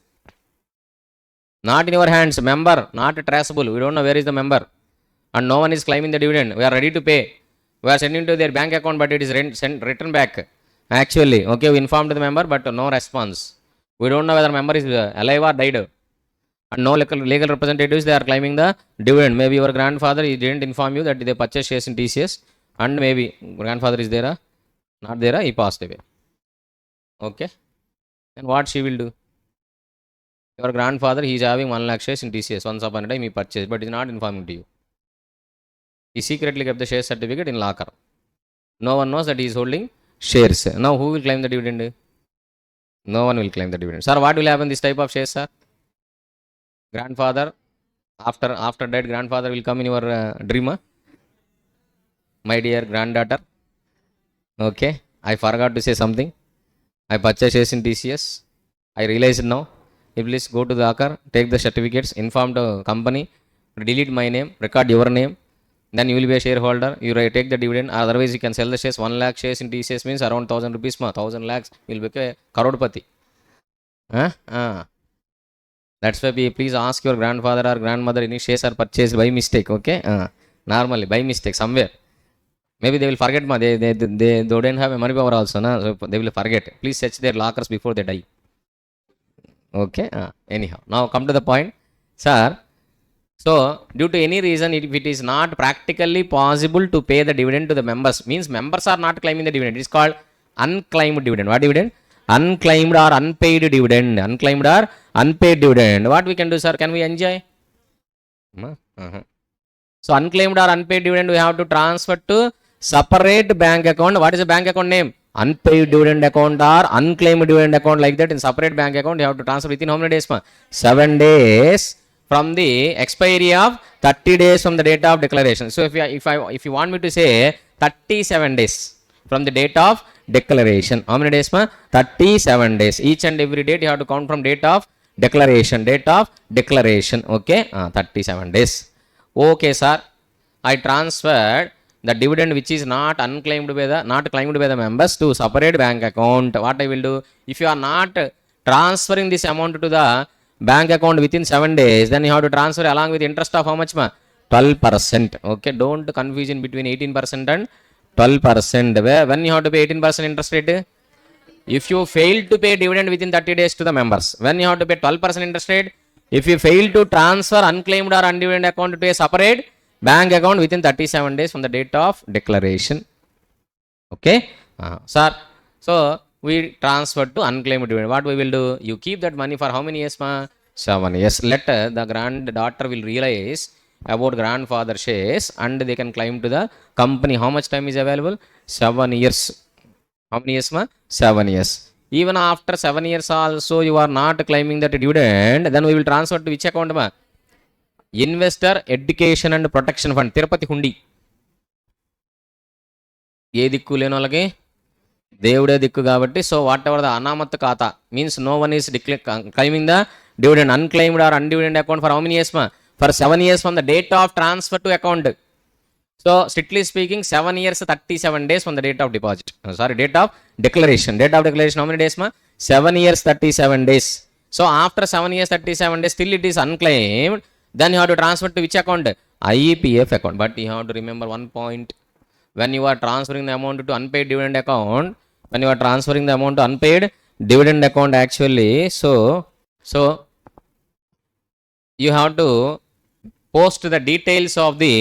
member, not traceable, we don't know where is the member, and no one is claiming the dividend, we are ready to pay, we are sending to their bank account, but it is returned back. Actually, okay, we informed the member, but no response. We don't know whether member is alive or died. And no legal representatives, they are claiming the dividend. Maybe your grandfather, he didn't inform you that they purchased shares in TCS, and maybe grandfather is there, not there, he passed away. Okay. And what she will do? Your grandfather, he is having 1 lakh shares in TCS. Once upon a time, he purchased, but he is not informing to you. He secretly kept the share certificate in locker. No one knows that he is holding shares. Now, who will claim the dividend? No one will claim the dividend. Sir, what will happen this type of shares, sir? Grandfather, after dead, grandfather will come in your dream. My dear granddaughter. Okay. I forgot to say something. I purchased shares in TCS. I realized now. You please go to the locker, take the certificates, inform the company, delete my name, record your name. Then you will be a shareholder. You take the dividend. Otherwise, you can sell the shares. 1 lakh shares in TCS means around 1,000 rupees. 1,000 lakhs. You will become a karodpati. That's why please ask your grandfather or grandmother any shares are purchased by mistake. Okay. Normally by mistake somewhere. Maybe they will forget. They don't have a money power also. So they will forget. Please search their lockers before they die. Okay. Anyhow, now come to the point, sir. So, due to any reason, if it is not practically possible to pay the dividend to the members, means members are not claiming the dividend. It is called unclaimed dividend. What dividend? Unclaimed or unpaid dividend. Unclaimed or unpaid dividend. What we can do, sir? Can we enjoy? So, unclaimed or unpaid dividend, we have to transfer to separate bank account. What is the bank account name? Unpaid dividend account or unclaimed dividend account, like that in separate bank account. You have to transfer within how many days? 7 days from the expiry of 30 days from the date of declaration. So if you want me to say 37 days from the date of declaration, how many days? 37 days. Each and every date you have to count from date of declaration. Okay. 37 days. Okay, sir. I transferred the dividend which is not claimed by the members to separate bank account. What I will do? If you are not transferring this amount to the bank account within 7 days, then you have to transfer along with interest of how much? 12%. Okay, don't confusion between 18% and 12%. When you have to pay 18% interest rate? If you fail to pay dividend within 30 days to the members. When you have to pay 12% interest rate? If you fail to transfer unclaimed or undividend account to a separate bank account within 37 days from the date of declaration. Okay, sir. So, we transfer to unclaimed dividend. What we will do? You keep that money for how many years? 7 years. Later, the granddaughter will realize about grandfather shares and they can claim to the company. How much time is available? 7 years. How many years? 7 years. Even after 7 years also you are not claiming that dividend, then we will transfer to which account? Investor Education and Protection Fund. Tirupati Hundi. ఏ దిక్కు లేని వాళ్ళకి దేవుడే దిక్కు కాబట్టి, so whatever the అనామత్ ఖాతా means no one is claiming the dividend, unclaimed or undividend account for how many years? For 7 years from the date of transfer to account. So strictly speaking 7 years 37 days from the date of deposit. Date of declaration. Date of declaration how many days? 7 years 37 days. So after 7 years 37 days still it is unclaimed, then you have to transfer to which account? IEPF account. But you have to remember one point. When you are transferring the amount to unpaid dividend account, actually, so you have to post the details of the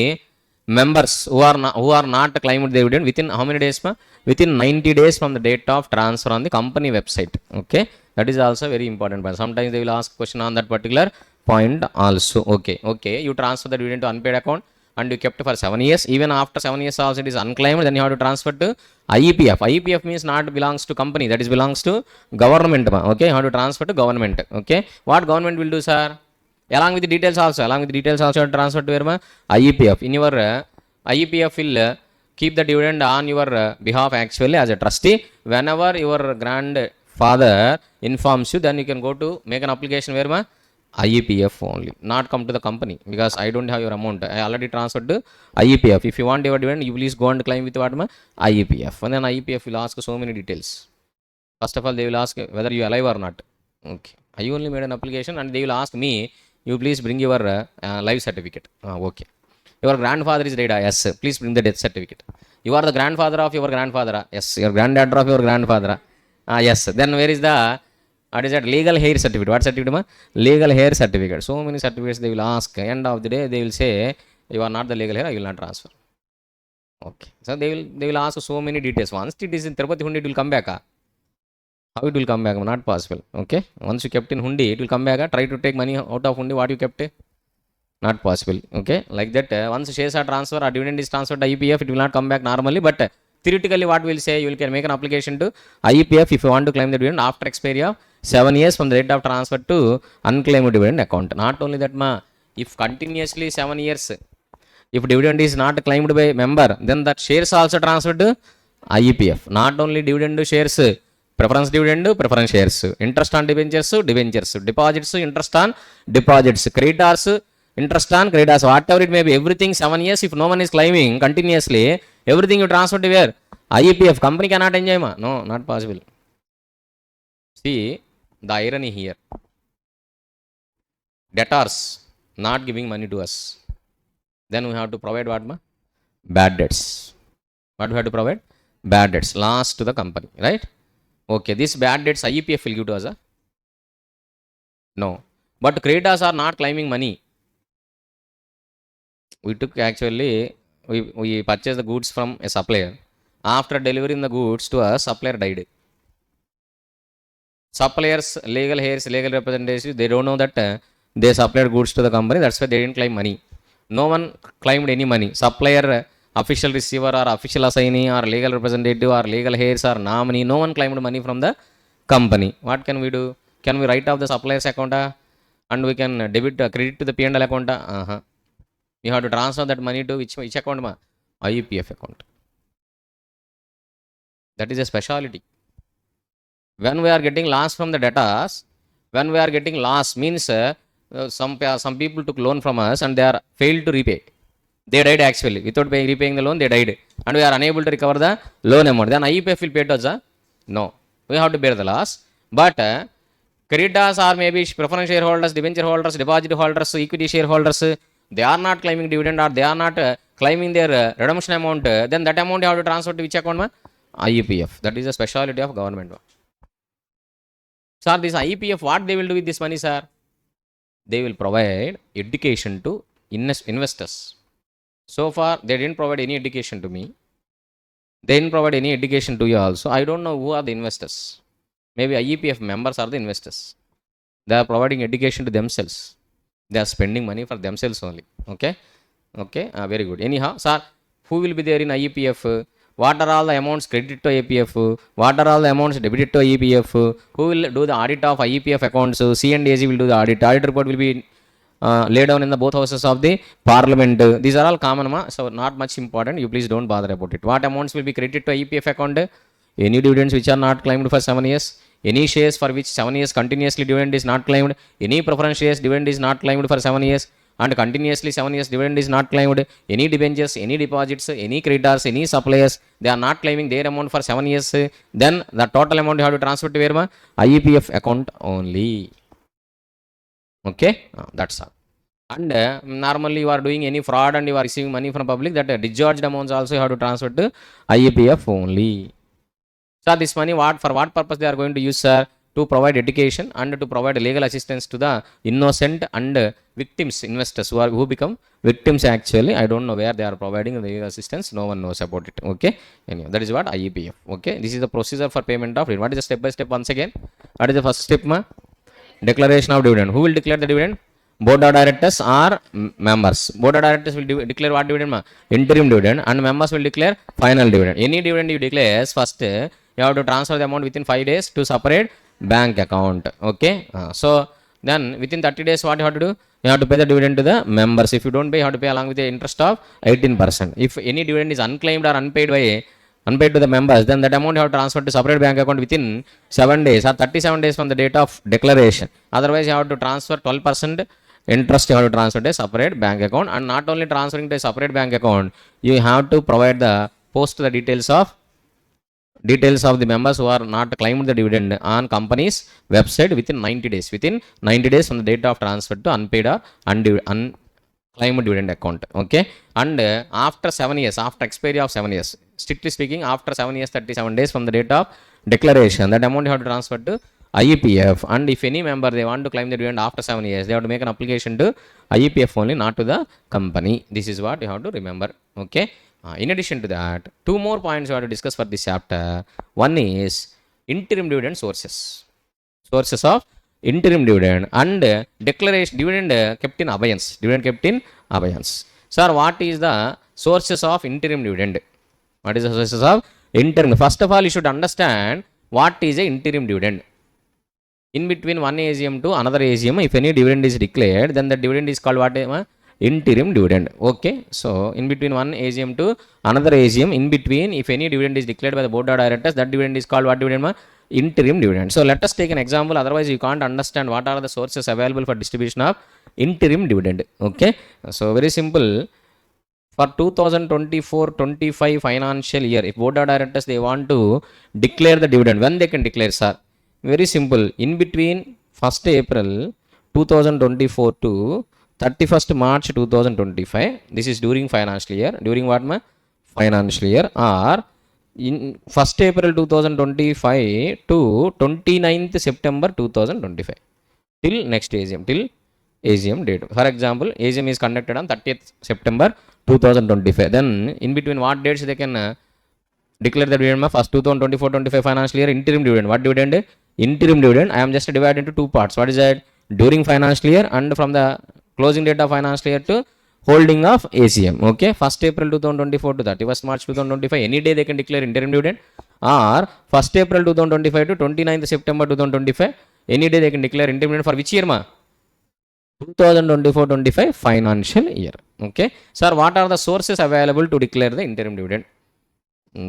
members who are not claimed dividend within how many days? Within 90 days from the date of transfer on the company website. Okay, that is also very important point. Sometimes they will ask question on that particular point also. Okay, you transfer the dividend to unpaid account and you kept for 7 years. Even after 7 years also it is unclaimed, then you have to transfer to IEPF. IEPF means not belongs to company, that is belongs to government. Okay, you have to transfer to government. Okay, what government will do, sir? Along with the details also you have to transfer to where? IEPF. In your IEPF will keep the dividend on your behalf actually as a trustee. Whenever your grandfather informs you, then you can go to make an application where? IEPF only, not come to the company, because I don't have your amount. I already transferred to IEPF. If you want your dividend, you please go and claim with what? IEPF. And then IEPF will ask so many details. First of all, they will ask whether you are alive or not. Okay. I only made an application, and they will ask me, you please bring your life certificate. Okay. Your grandfather is dead. Yes. Please bring the death certificate. You are the grandfather of your grandfather. Yes. Your granddaughter of your grandfather. Yes. Then where is the, what is that, legal hair certificate? What certificate? Legal hair certificate. So many certificates they will ask. End of the day, they will say, you are not the legal hair, I will not transfer. Okay. So they will ask so many details. Once it is in Tirupati Hundi, it will come back. How it will come back? Not possible. Okay. Once you kept in Hundi, it will come back. Try to take money out of Hundi, what you kept. Not possible. Okay. Like that, once shares are transferred or dividend is transferred to IEPF, it will not come back normally. But theoretically, what we'll say, you can make an application to IEPF if you want to claim the dividend after expiry of 7 years from the date of transfer to unclaimed dividend account. Not only that, if continuously 7 years, if dividend is not claimed by member, then that shares also transferred to IEPF. Not only dividend shares, preference dividend, preference shares, interest on debentures, debentures, deposits, interest on deposits, creditors, interest on creditors, whatever it may be, everything 7 years, if no one is claiming continuously, everything you transfer to where? IEPF. Company cannot enjoy, no, not possible. See the irony here. Debtors not giving money to us. Then we have to provide what? Bad debts. What we have to provide? Bad debts. Loss to the company, right? Okay, this bad debts IEPF will give to us. No. But creditors are not claiming money. We took actually, we purchased the goods from a supplier. After delivering the goods to us, supplier died. Suppliers, legal heirs, legal representatives, they don't know that they supplied goods to the company. That's why they didn't claim money. No one claimed any money. Supplier, official receiver or official assignee or legal representative or legal heirs or nominee, no one claimed money from the company. What can we do? Can we write off the supplier's account and we can debit credit to the P&L account? You have to transfer that money to which account? IEPF account. That is a speciality. When we are getting loss from the debtors, when we are getting loss means some people took loan from us and they are failed to repay. They died actually. Without repaying the loan, they died. And we are unable to recover the loan amount. Then IEPF will pay to us? No. We have to bear the loss. But creditors are maybe preference shareholders, debenture holders, deposit holders, equity shareholders, they are not claiming dividend or they are not claiming their redemption amount. Then that amount you have to transfer to which account? IEPF. That is a speciality of government. Sir, this IEPF, what they will do with this money, sir? They will provide education to investors. So far, they didn't provide any education to me. They didn't provide any education to you also. I don't know who are the investors. Maybe IEPF members are the investors. They are providing education to themselves. They are spending money for themselves only. Okay? Okay? Very good. Anyhow, sir, who will be there in IEPF? What are all the amounts credited to IEPF? What are all the amounts debited to IEPF? Who will do the audit of IEPF accounts? C&AG will do the audit. Audit report will be laid down in the both houses of the parliament. These are all common, so not much important. You please don't bother about it. What amounts will be credited to IEPF account? Any dividends which are not claimed for 7 years. Any shares for which 7 years continuously dividend is not claimed. Any preference shares dividend is not claimed for 7 years. And continuously 7 years dividend is not claimed. Any debentures, any deposits, any creditors, any suppliers, they are not claiming their amount for 7 years. Then the total amount you have to transfer to where? IEPF account only. Okay, that's all. And normally you are doing any fraud and you are receiving money from public, that discharged amounts also you have to transfer to IEPF only. So this money, for what purpose they are going to use, sir? To provide education and to provide legal assistance to the innocent and victims, investors who become victims actually. I don't know where they are providing legal assistance. No one knows about it. Okay. Anyway, that is what IEPF. Okay. This is the procedure for payment of dividend. What is the step by step once again? What is the first step? Declaration of dividend. Who will declare the dividend? Board of directors or members. Board of directors will declare what dividend? Interim dividend. And members will declare final dividend. Any dividend you declare, first you have to transfer the amount within 5 days to separate bank account. Okay. So then within 30 days what you have to do? You have to pay the dividend to the members. If you don't pay, you have to pay along with the interest of 18%. If any dividend is unclaimed or unpaid by unpaid to the members, then that amount you have to transfer to separate bank account within 7 days or 37 days from the date of declaration. Otherwise, you have to transfer 12% interest, you have to transfer to a separate bank account, and not only transferring to a separate bank account, you have to provide the post the details of the members who are not claimed the dividend on company's website within 90 days. Within 90 days from the date of transfer to unpaid or unclaimed dividend account. Okay. And after 7 years, after expiry of 7 years, strictly speaking, after 7 years, 37 days from the date of declaration, that amount you have to transfer to IEPF. And if any member they want to claim the dividend after 7 years, they have to make an application to IEPF only, not to the company. This is what you have to remember. Okay. In addition to that, two more points we have to discuss for this chapter. One is interim dividend sources. Sources of interim dividend and declaration dividend kept in abeyance. Dividend kept in abeyance. Sir, what is the sources of interim dividend? What is the sources of interim? First of all, you should understand what is a interim dividend. In between one AGM to another AGM, if any dividend is declared, then the dividend is called what? Interim dividend. Okay. So in between one AGM to another AGM, in between, if any dividend is declared by the board of directors, that dividend is called what dividend? Interim dividend. So let us take an example, otherwise you can't understand what are the sources available for distribution of interim dividend. Okay. So very simple. For 2024-25 financial year, if board of directors they want to declare the dividend, when they can declare, sir? Very simple. In between 1st April 2024 to 31st March 2025, this is during financial year. During what? Financial year. Or in 1st April 2025 to 29th September 2025. Till next AGM. Till AGM date. For example, AGM is conducted on 30th September 2025. Then in between what dates they can declare the dividend? First 2024-25 financial year interim dividend. What dividend? Interim dividend. I am just divided into two parts. What is that? During financial year and from the closing date of financial year to holding of AGM. Okay. 1st April 2024 to 31st March 2025. Any day they can declare interim dividend. Or 1st April 2025 to 29th September 2025. Any day they can declare interim dividend for which year? 2024-25 financial year. Okay. Sir, what are the sources available to declare the interim dividend?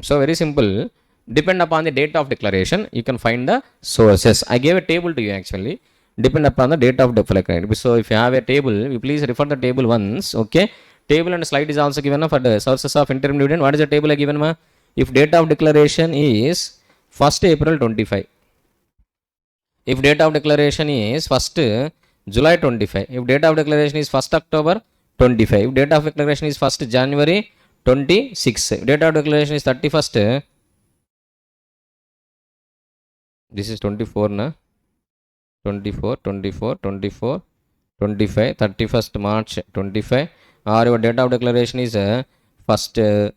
So very simple. Depend upon the date of declaration, you can find the sources. I gave a table to you actually. Depend upon the date of declaration. So if you have a table, you please refer the table once. Okay. Table and slide is also given for the sources of interim dividend. What is the table I given? If date of declaration is 1st April 25. If date of declaration is 1st July 25. If date of declaration is 1st October 25. If date of declaration is 1st January 26. If date of declaration is 31st. This is 24 na. 24, 24, 24, 25, 31st March 25. Or your date of declaration is 1st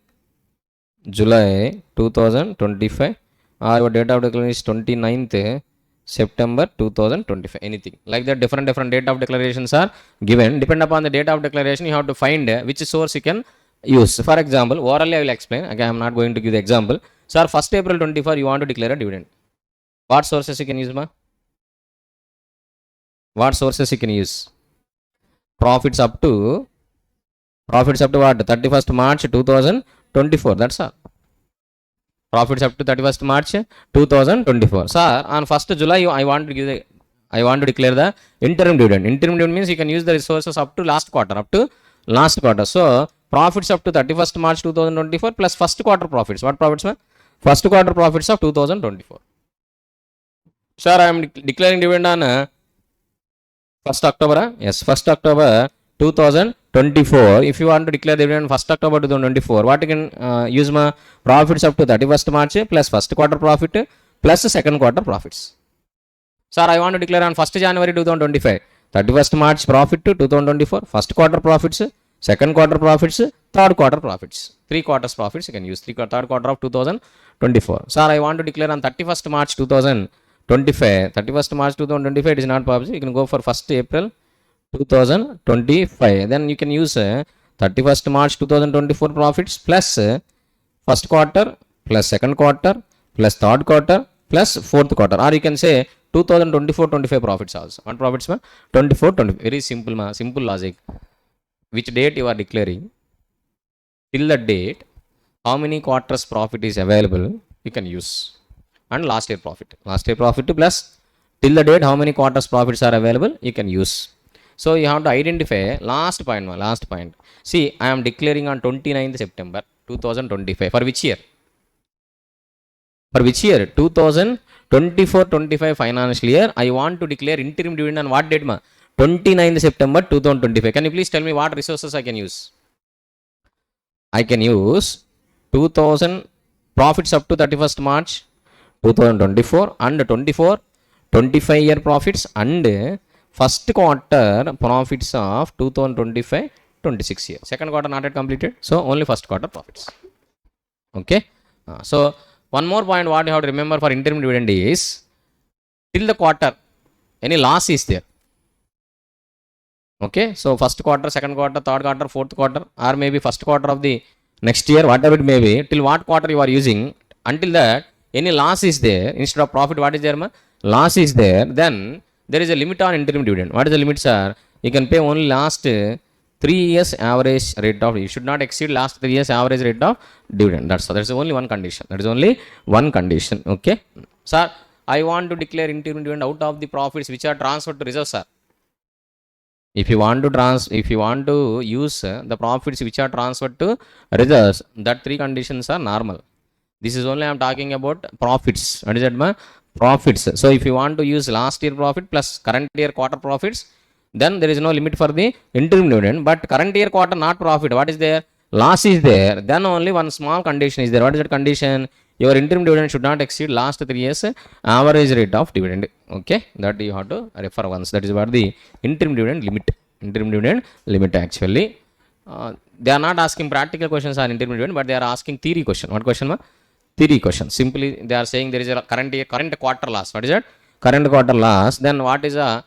July 2025. Or your date of declaration is 29th September 2025. Anything like that, different date of declarations are given. Depend upon the date of declaration, you have to find which source you can use. For example, orally I will explain. Again, I am not going to give the example. Sir, 1st April 24 you want to declare a dividend. What sources you can use? What sources you can use? Profits up to what? 31st March 2024. That's all. Profits up to 31st March 2024. Sir, on 1st July I want to declare the interim dividend. Interim dividend means you can use the resources up to last quarter. So profits up to 31st March 2024 plus first quarter profits. What profits? First quarter profits of 2024. Sir, I am declaring dividend on 1st October. Yes, 1st October 2024. If you want to declare dividend 1st October 2024, what you can use? Profits up to 31st March plus first quarter profit plus second quarter profits. Sir, I want to declare on 1st January 2025. 31st March profit to 2024. First quarter profits, second quarter profits, third quarter profits. 3 quarters profits you can use. Third quarter of 2024. Sir, I want to declare on 31st March 2025. 31st March 2025 it is not possible. You can go for 1st April 2025. Then you can use 31st March 2024 profits plus first quarter plus second quarter plus third quarter plus fourth quarter. Or you can say 2024-25 profits also. What profits? 24-25. Very simple, simple logic. Which date you are declaring? Till the date how many quarters profit is available, you can use. And last year profit plus till the date how many quarters profits are available, you can use. So you have to identify last point. See, I am declaring on 29th September 2025. For which year? 2024-25 financial year. I want to declare interim dividend on what date, ma? 29th September 2025. Can you please tell me what resources I can use? I can use 2000 profits up to 31st March 2024 and 24-25 year profits and first quarter profits of 2025-26 year. Second quarter not yet completed, so only first quarter profits. Okay. So one more point what you have to remember for interim dividend is till the quarter any loss is there. Okay, so first quarter, second quarter, third quarter, fourth quarter, or maybe first quarter of the next year, whatever it may be, till what quarter you are using, until that any loss is there, instead of profit, what is there, ma? Loss is there, then there is a limit on interim dividend. What is the limit, sir? You can pay only last 3 years average rate of, you should not exceed last 3 years average rate of dividend. That's only one condition. That is only one condition. Okay, sir, I want to declare interim dividend out of the profits which are transferred to reserves, sir. If you want to use the profits which are transferred to reserves, that 3 conditions are normal. This is only I am talking about profits. What is that, ma? Profits. So if you want to use last year profit plus current year quarter profits, then there is no limit for the interim dividend. But current year quarter not profit, what is there? Loss is there. Then only one small condition is there. What is that condition? Your interim dividend should not exceed last 3 years average rate of dividend. Okay, that you have to refer once. That is what the interim dividend limit. Interim dividend limit actually. They are not asking practical questions on interim dividend, but they are asking theory question. What question, ma? Theory question. Simply they are saying there is a current quarter loss. What is that? Current quarter loss. Then what is a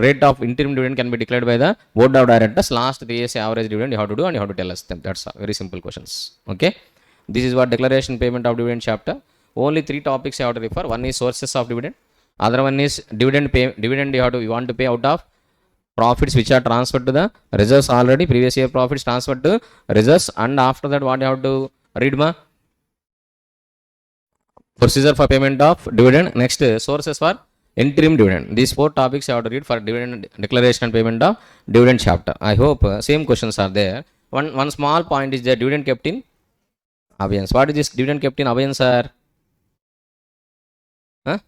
rate of interim dividend can be declared by the board of directors. Last 3 years average dividend you have to do and you have to tell us them. That's all. Very simple questions. Okay. This is what declaration payment of dividend chapter. Only 3 topics you have to refer. One is sources of dividend. Other one is dividend you want to pay out of profits which are transferred to the reserves already. Previous year profits transferred to reserves, and after that what you have to read, ma? Procedure for payment of dividend. Next, sources for interim dividend. These 4 topics you have to read for dividend declaration and payment of dividend chapter. I hope same questions are there. One small point is there, dividend kept in abeyance. What is this dividend kept in abeyance, sir? Huh?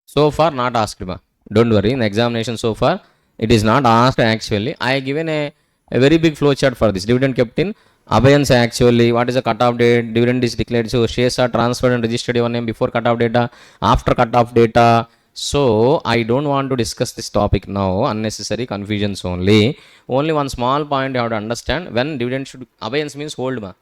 So far not asked, ma. Don't worry, in the examination so far it is not asked actually. I given a very big flow chart for this dividend kept in abeyance actually. What is the cutoff date? Dividend is declared, so shares are transferred and registered your name before cutoff data, after cutoff data. So I don't want to discuss this topic now, unnecessary confusions only. Only one small point you have to understand. When dividend should abeyance means hold, ma.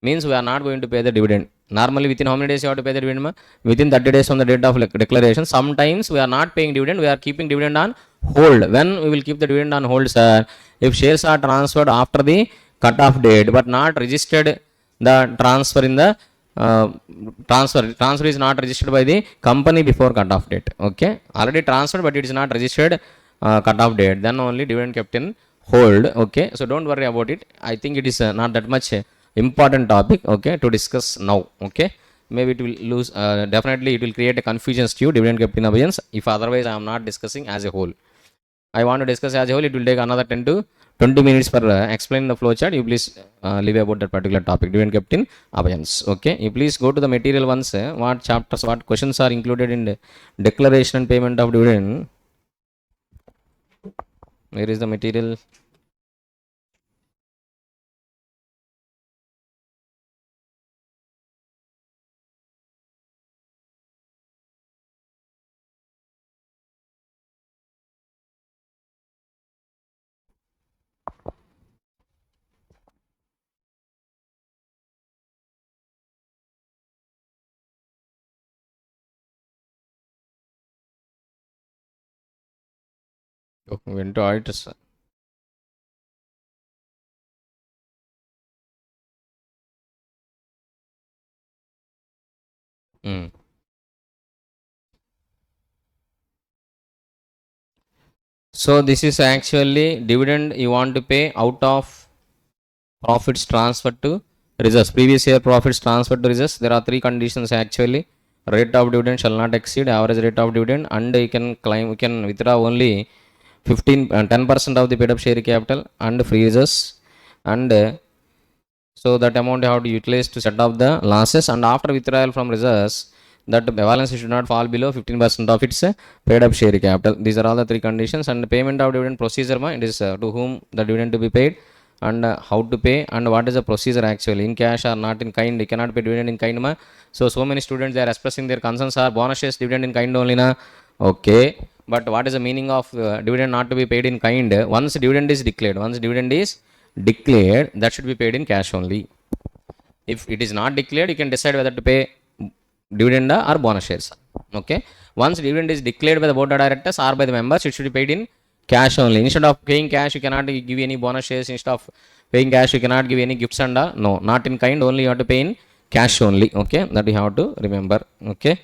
Means we are not going to pay the dividend. Normally within how many days you have to pay the dividend, ma? Within 30 days from the date of declaration. Sometimes we are not paying dividend, we are keeping dividend on hold. When we will keep the dividend on hold, sir? If shares are transferred after the cutoff date but not registered, the transfer in the transfer is not registered by the company before cutoff date. Okay, already transferred but it is not registered cutoff date, then only dividend kept in hold. Okay, so don't worry about it. I think it is not that much important topic, okay, to discuss now. Okay, maybe it will lose, definitely it will create a confusion to you, dividend kept in abeyance, if otherwise I am not discussing as a whole. I want to discuss as a whole, it will take another 10 to 20 minutes for explain the flow chart. You please leave about that particular topic, dividend kept in abeyance. Okay, you please go to the material once, what chapters, what questions are included in the declaration and payment of dividend. Where is the material? Oh, we went to auditors. Hmm. So this is actually dividend you want to pay out of profits transferred to reserves. Previous year profits transferred to reserves. There are three conditions actually. Rate of dividend shall not exceed average rate of dividend, and you can claim, you can withdraw only 10% of the paid up share capital and free reserves, and so that amount you have to utilize to set off the losses, and after withdrawal from reserves, that balance should not fall below 15% of its paid up share capital. These are all the three conditions. And payment of dividend procedure, it is to whom the dividend to be paid, and how to pay, and what is the procedure actually, in cash or not in kind. You cannot pay dividend in kind, so many students, they are expressing their concerns are bonus shares dividend in kind only na. Okay, but what is the meaning of dividend not to be paid in kind? Once dividend is declared, that should be paid in cash only. If it is not declared, you can decide whether to pay dividend or bonus shares. Okay, once dividend is declared by the board of directors or by the members, it should be paid in cash only. Instead of paying cash, you cannot give any bonus shares. Instead of paying cash, you cannot give any gifts and all. No, not in kind, only you have to pay in cash only. Okay, that you have to remember. Okay,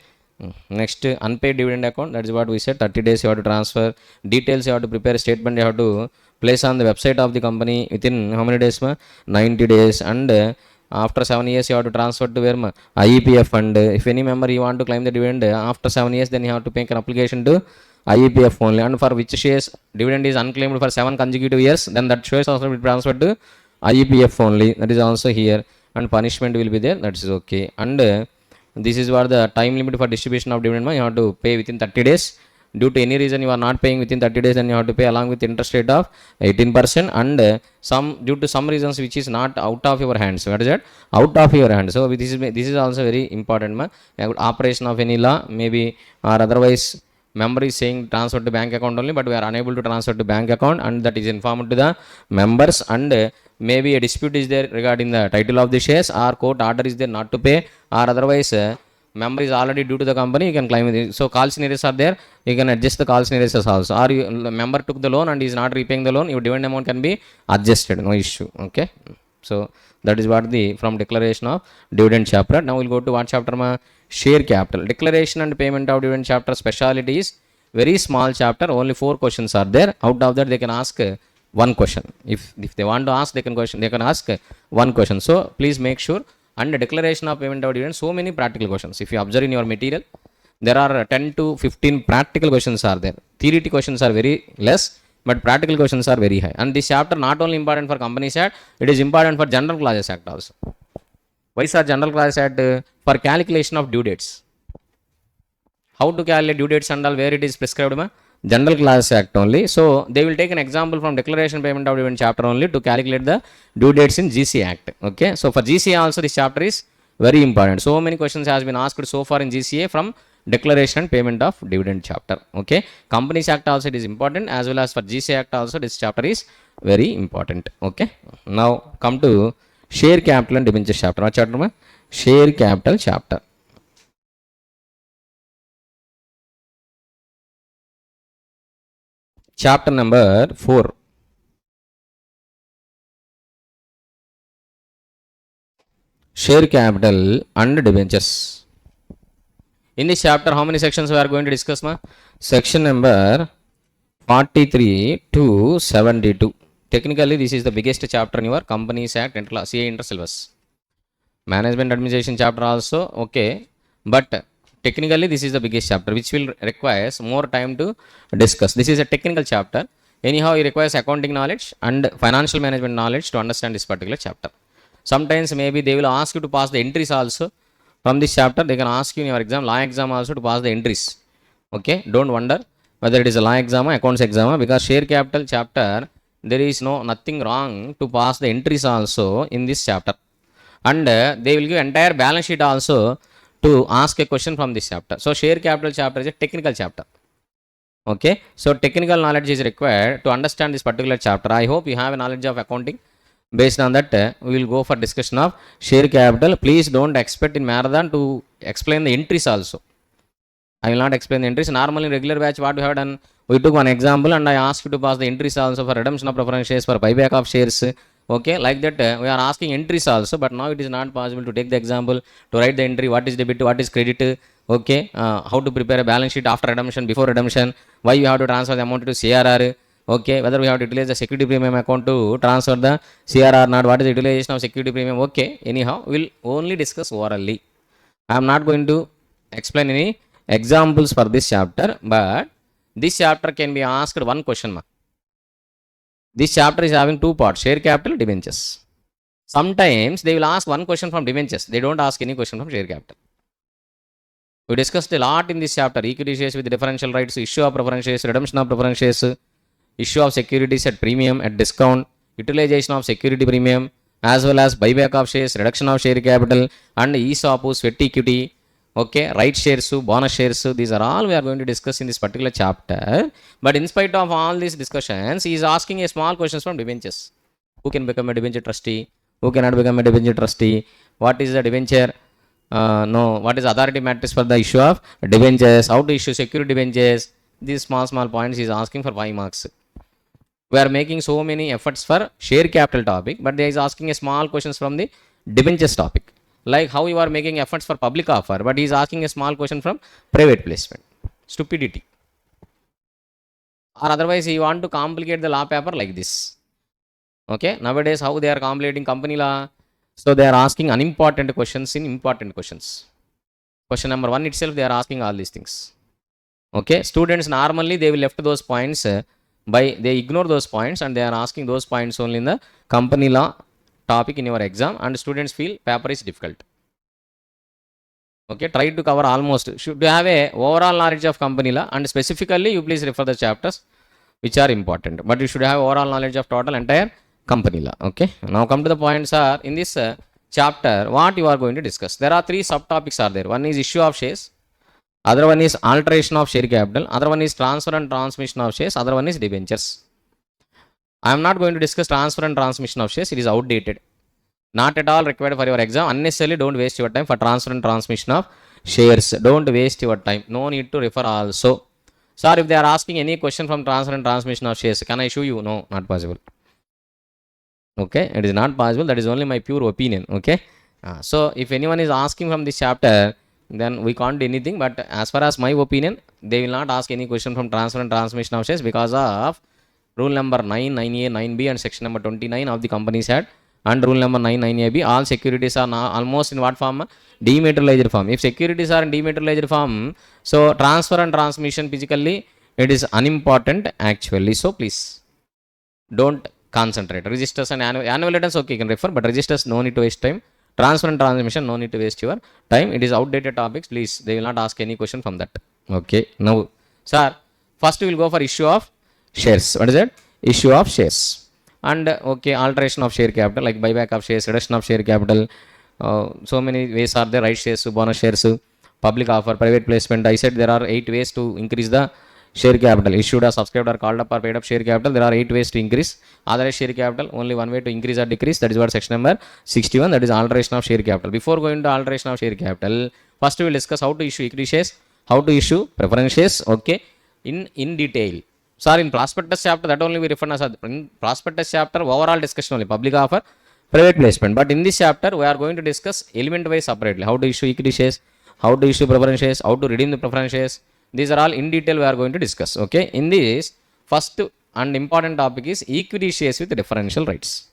next, unpaid dividend account, that is what we said. 30 days you have to transfer. Details you have to prepare. Statement you have to place on the website of the company within how many days? 90 days. And after 7 years you have to transfer to where? IEPF fund. If any member you want to claim the dividend after 7 years, then you have to make an application to IEPF only. And for which shares dividend is unclaimed for 7 consecutive years, then that shares also will be transferred to IEPF only. That is also here. And punishment will be there. That is okay. And this is what the time limit for distribution of dividend. You have to pay within 30 days. Due to any reason you are not paying within 30 days, then you have to pay along with interest rate of 18%, and due to some reasons which is not out of your hands. What is that? Out of your hands. So this is also very important. Operation of any law maybe, or otherwise member is saying transfer to bank account only, but we are unable to transfer to bank account, and that is informed to the members. And maybe a dispute is there regarding the title of the shares, or court order is there not to pay, or otherwise member is already due to the company, you can claim it. So call scenarios are there, you can adjust the call scenarios also. Or member took the loan and is not repaying the loan, your dividend amount can be adjusted, no issue. Okay, so that is what the from declaration of dividend chapter. Now we'll go to what chapter? Share capital. Declaration and payment of dividend chapter speciality is very small chapter. Only 4 questions are there. Out of that they can ask one question. If they want to ask, they can ask one question. So please make sure. And declaration of payment of dividend, so many practical questions. If you observe in your material, there are 10 to 15 practical questions are there. Theoretic questions are very less, but practical questions are very high. And this chapter not only important for Companies Act, it is important for General Clauses Act also. Why is General Clauses Act? For calculation of due dates. How to calculate due dates and all, where it is prescribed? General Clauses Act only. So they will take an example from declaration payment of dividend chapter only to calculate the due dates in GC Act. Okay, so for GCA also this chapter is very important. So many questions has been asked so far in GCA from declaration and payment of dividend chapter. Okay, Companies Act also it is important, as well as for GCA Act also this chapter is very important. Okay, now come to share capital and debentures chapter. What chapter? Share capital chapter. Chapter number 4. Share capital and debentures. In this chapter, how many sections we are going to discuss? Section number 43 to 72. Technically, this is the biggest chapter in your Companies Act and CA inter syllabus. Management administration chapter also okay, but technically this is the biggest chapter, which will requires more time to discuss. This is a technical chapter. Anyhow, it requires accounting knowledge and financial management knowledge to understand this particular chapter. Sometimes maybe they will ask you to pass the entries also from this chapter. They can ask you in your exam, law exam also, to pass the entries. Okay, don't wonder whether it is a law exam or accounts exam, because share capital chapter there is nothing wrong to pass the entries also in this chapter. And they will give entire balance sheet also to ask a question from this chapter. So share capital chapter is a technical chapter. Okay, so technical knowledge is required to understand this particular chapter. I hope you have a knowledge of accounting. Based on that, we will go for discussion of share capital. Please don't expect in marathon to explain the entries also. I will not explain the entries. Normally in regular batch, what we have done, we took one example and I asked you to pass the entries also for redemption of preference shares, for buyback of shares. Okay, like that we are asking entries also, but now it is not possible to take the example, to write the entry, what is debit, what is credit. Okay, how to prepare a balance sheet after redemption, before redemption, why you have to transfer the amount to CRR. Okay, whether we have to utilize the security premium account to transfer the CR or not, what is the utilization of security premium? Okay, anyhow, we'll only discuss orally. I am not going to explain any examples for this chapter, but this chapter can be asked one question mark. This chapter is having two parts, share capital, debentures. Sometimes they will ask one question from debentures. They don't ask any question from share capital. We discussed a lot in this chapter, equity shares with differential rights, issue of preference shares, redemption of preference shares, issue of securities at premium, at discount, utilization of security premium, as well as buyback of shares, reduction of share capital, and ESOP, sweat equity, okay, right shares, bonus shares. These are all we are going to discuss in this particular chapter. But in spite of all these discussions, he is asking a small questions from debentures. Who can become a debenture trustee? Who cannot become a debenture trustee? What is the debenture? What is authority matrix for the issue of debentures? How to issue security debentures? These small points he is asking for 5 marks. We are making so many efforts for share capital topic, but they is asking a small questions from the debentures topic. Like how you are making efforts for public offer, but he is asking a small question from private placement. Stupidity. Or otherwise he want to complicate the law paper like this. Okay, nowadays how they are complicating company law? So they are asking unimportant questions in important questions. Question number 1 itself they are asking all these things. Okay, students normally they will left those points by they ignore those points and they are asking those points only in the company law topic in your exam, and students feel paper is difficult. Okay, try to cover almost. Should you have a overall knowledge of company law, and specifically you please refer the chapters which are important, but you should have overall knowledge of total entire company law. Okay, now come to the points are in this chapter what you are going to discuss. There are 3 subtopics are there. One is issue of shares, other one is alteration of share capital, other one is transfer and transmission of shares, other one is debentures. I am not going to discuss transfer and transmission of shares, it is outdated, not at all required for your exam. Unnecessarily don't waste your time for transfer and transmission of shares. Don't waste your time, no need to refer also. Sir, if they are asking any question from transfer and transmission of shares, can I show you? No, not possible. Okay, it is not possible, that is only my pure opinion. Okay, so if anyone is asking from this chapter, then we can't do anything. But as far as my opinion, they will not ask any question from transfer and transmission of shares because of rule number 9, 9A, 9B and section number 29 of the Companies Act, and rule number 9, 9AB. All securities are now almost in what form? Dematerialized form. If securities are in dematerialized form, so transfer and transmission physically it is unimportant actually. So please don't concentrate. Registers and annual returns, okay, you can refer, but registers no need to waste time. Transfer and transmission no need to waste your time. It is outdated topics. Please, they will not ask any question from that. Okay, now sir, first we will go for issue of shares. What is that? Issue of shares. And okay, alteration of share capital, like buyback of shares, reduction of share capital. So many ways are there: right shares, bonus shares, public offer, private placement. I said there are 8 ways to increase the share capital. Issued or subscribed or called up or paid up share capital. There are 8 ways to increase. Authorized share capital, only one way to increase or decrease. That is what section number 61, that is alteration of share capital. Before going to alteration of share capital, first we will discuss how to issue equity shares, how to issue preference shares. Okay, in detail. Sir, in prospectus chapter, that only we refer as in prospectus chapter, overall discussion only, public offer, private placement. But in this chapter, we are going to discuss element wise separately. How to issue equity shares, how to issue preference shares, how to redeem the preference shares. These are all in detail we are going to discuss. Okay, in this first and important topic is equity shares with differential rights.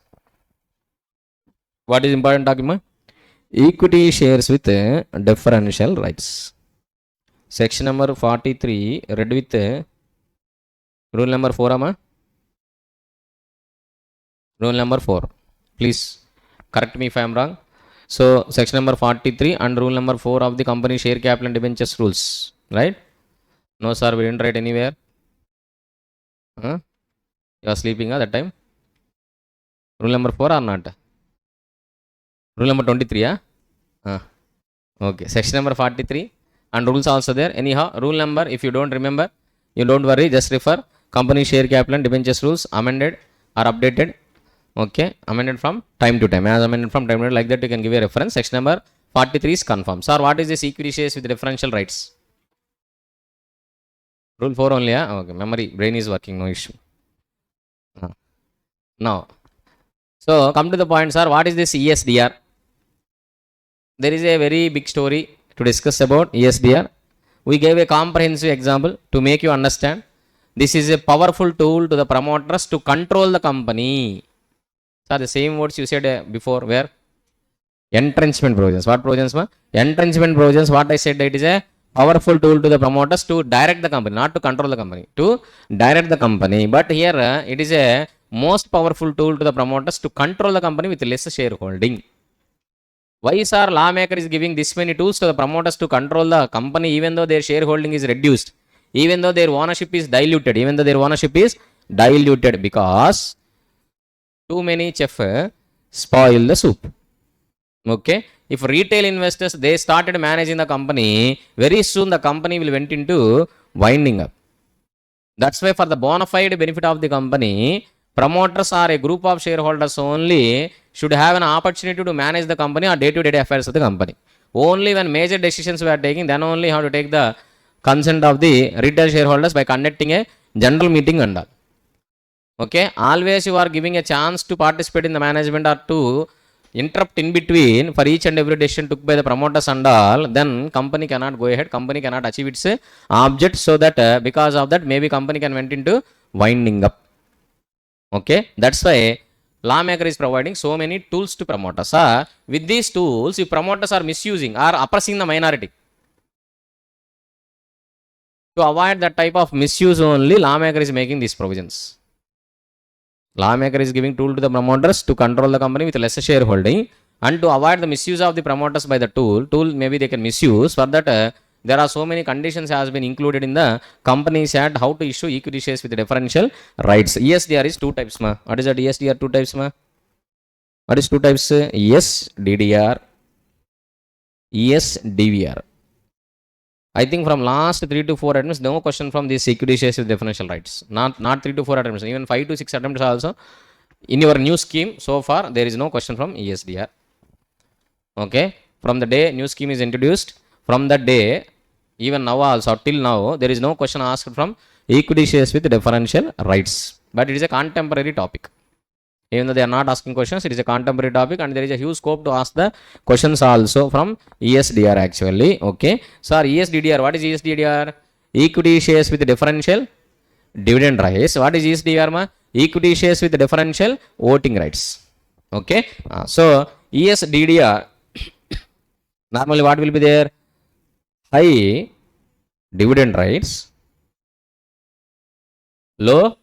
What is important document? Equity shares with differential rights. Section number 43, read with rule number 4, amma? Rule number 4. Please correct me if I am wrong. So section number 43 and rule number 4 of the company share capital and debentures rules, right? No sir, we didn't write anywhere. You are sleeping that time. Rule number 4 or not? Rule number 23, okay, section number 43 and rules also there. Anyhow, rule number, if you don't remember, you don't worry, just refer company share capital and debentures rules amended or updated. Okay, amended from time to time. As amended from time to time, like that you can give a reference. Section number 43 is confirmed. Sir, what is this equity shares with differential rights? Rule 4 only, okay, memory, brain is working, no issue. Now, so come to the point, sir, what is this ESDR? There is a very big story to discuss about ESDR. We gave a comprehensive example to make you understand. This is a powerful tool to the promoters to control the company. So the same words you said before, where entrenchment provisions. What provisions? Entrenchment provisions. What I said, it is a powerful tool to the promoters to direct the company, not to control the company, to direct the company. But here it is a most powerful tool to the promoters to control the company with less shareholding. Why sir lawmaker is giving this many tools to the promoters to control the company even though their shareholding is reduced, even though their ownership is diluted, because too many chef spoil the soup. Okay, if retail investors they started managing the company, very soon the company will went into winding up. That's why for the bona fide benefit of the company, promoters are a group of shareholders only should have an opportunity to manage the company or day-to-day affairs of the company. Only when major decisions were taking, then only how to take the consent of the retail shareholders by conducting a general meeting and all. Okay, always you are giving a chance to participate in the management or to interrupt in between for each and every decision took by the promoters and all, then company cannot go ahead, company cannot achieve its object, so that because of that maybe company can went into winding up. Okay, that's why lawmaker is providing so many tools to promoters. With these tools, if promoters are misusing or oppressing the minority, to avoid that type of misuse only, lawmaker is making these provisions. Lawmaker is giving tool to the promoters to control the company with less shareholding, and to avoid the misuse of the promoters by the tool maybe they can misuse. For that there are so many conditions has been included in the Companies Act, how to issue equity shares with differential rights. ESDR is two types ma. What is that ESDR? Two types ma. What is two types? ESDDR, ESDVR. I think from last 3 to 4 attempts, no question from these equity shares with differential rights. Not 3 to 4 attempts, even 5 to 6 attempts also. In your new scheme, so far, there is no question from ESDR. Okay, from the day new scheme is introduced, from that day, even now also, till now, there is no question asked from equity shares with differential rights. But it is a contemporary topic. Even though they are not asking questions, it is a contemporary topic, and there is a huge scope to ask the questions also from ESDR actually. Okay, so ESDDR, what is ESDDR? Equity shares with differential dividend rights. What is ESDR ma? Equity shares with differential voting rights. Okay, so ESDDR normally what will be there? High dividend rights, low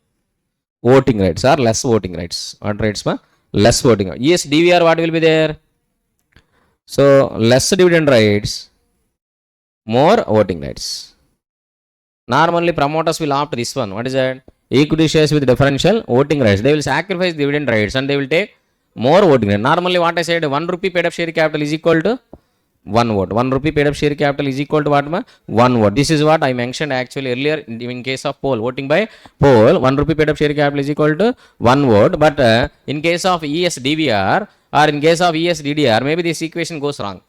voting rights or less voting rights. What rights ma? Less voting. Yes, DVR what will be there? So less dividend rights, more voting rights. Normally promoters will opt this one. What is that? Equity shares with differential voting rights. They will sacrifice dividend rights and they will take more voting rights. Normally what I said, 1 rupee paid up share capital is equal to 1 vote. 1 rupee paid up share capital is equal to what ma? 1 vote. This is what I mentioned actually earlier in case of poll, voting by poll. 1 rupee paid up share capital is equal to 1 vote. But in case of ESDVR or in case of ESDDR, maybe this equation goes wrong.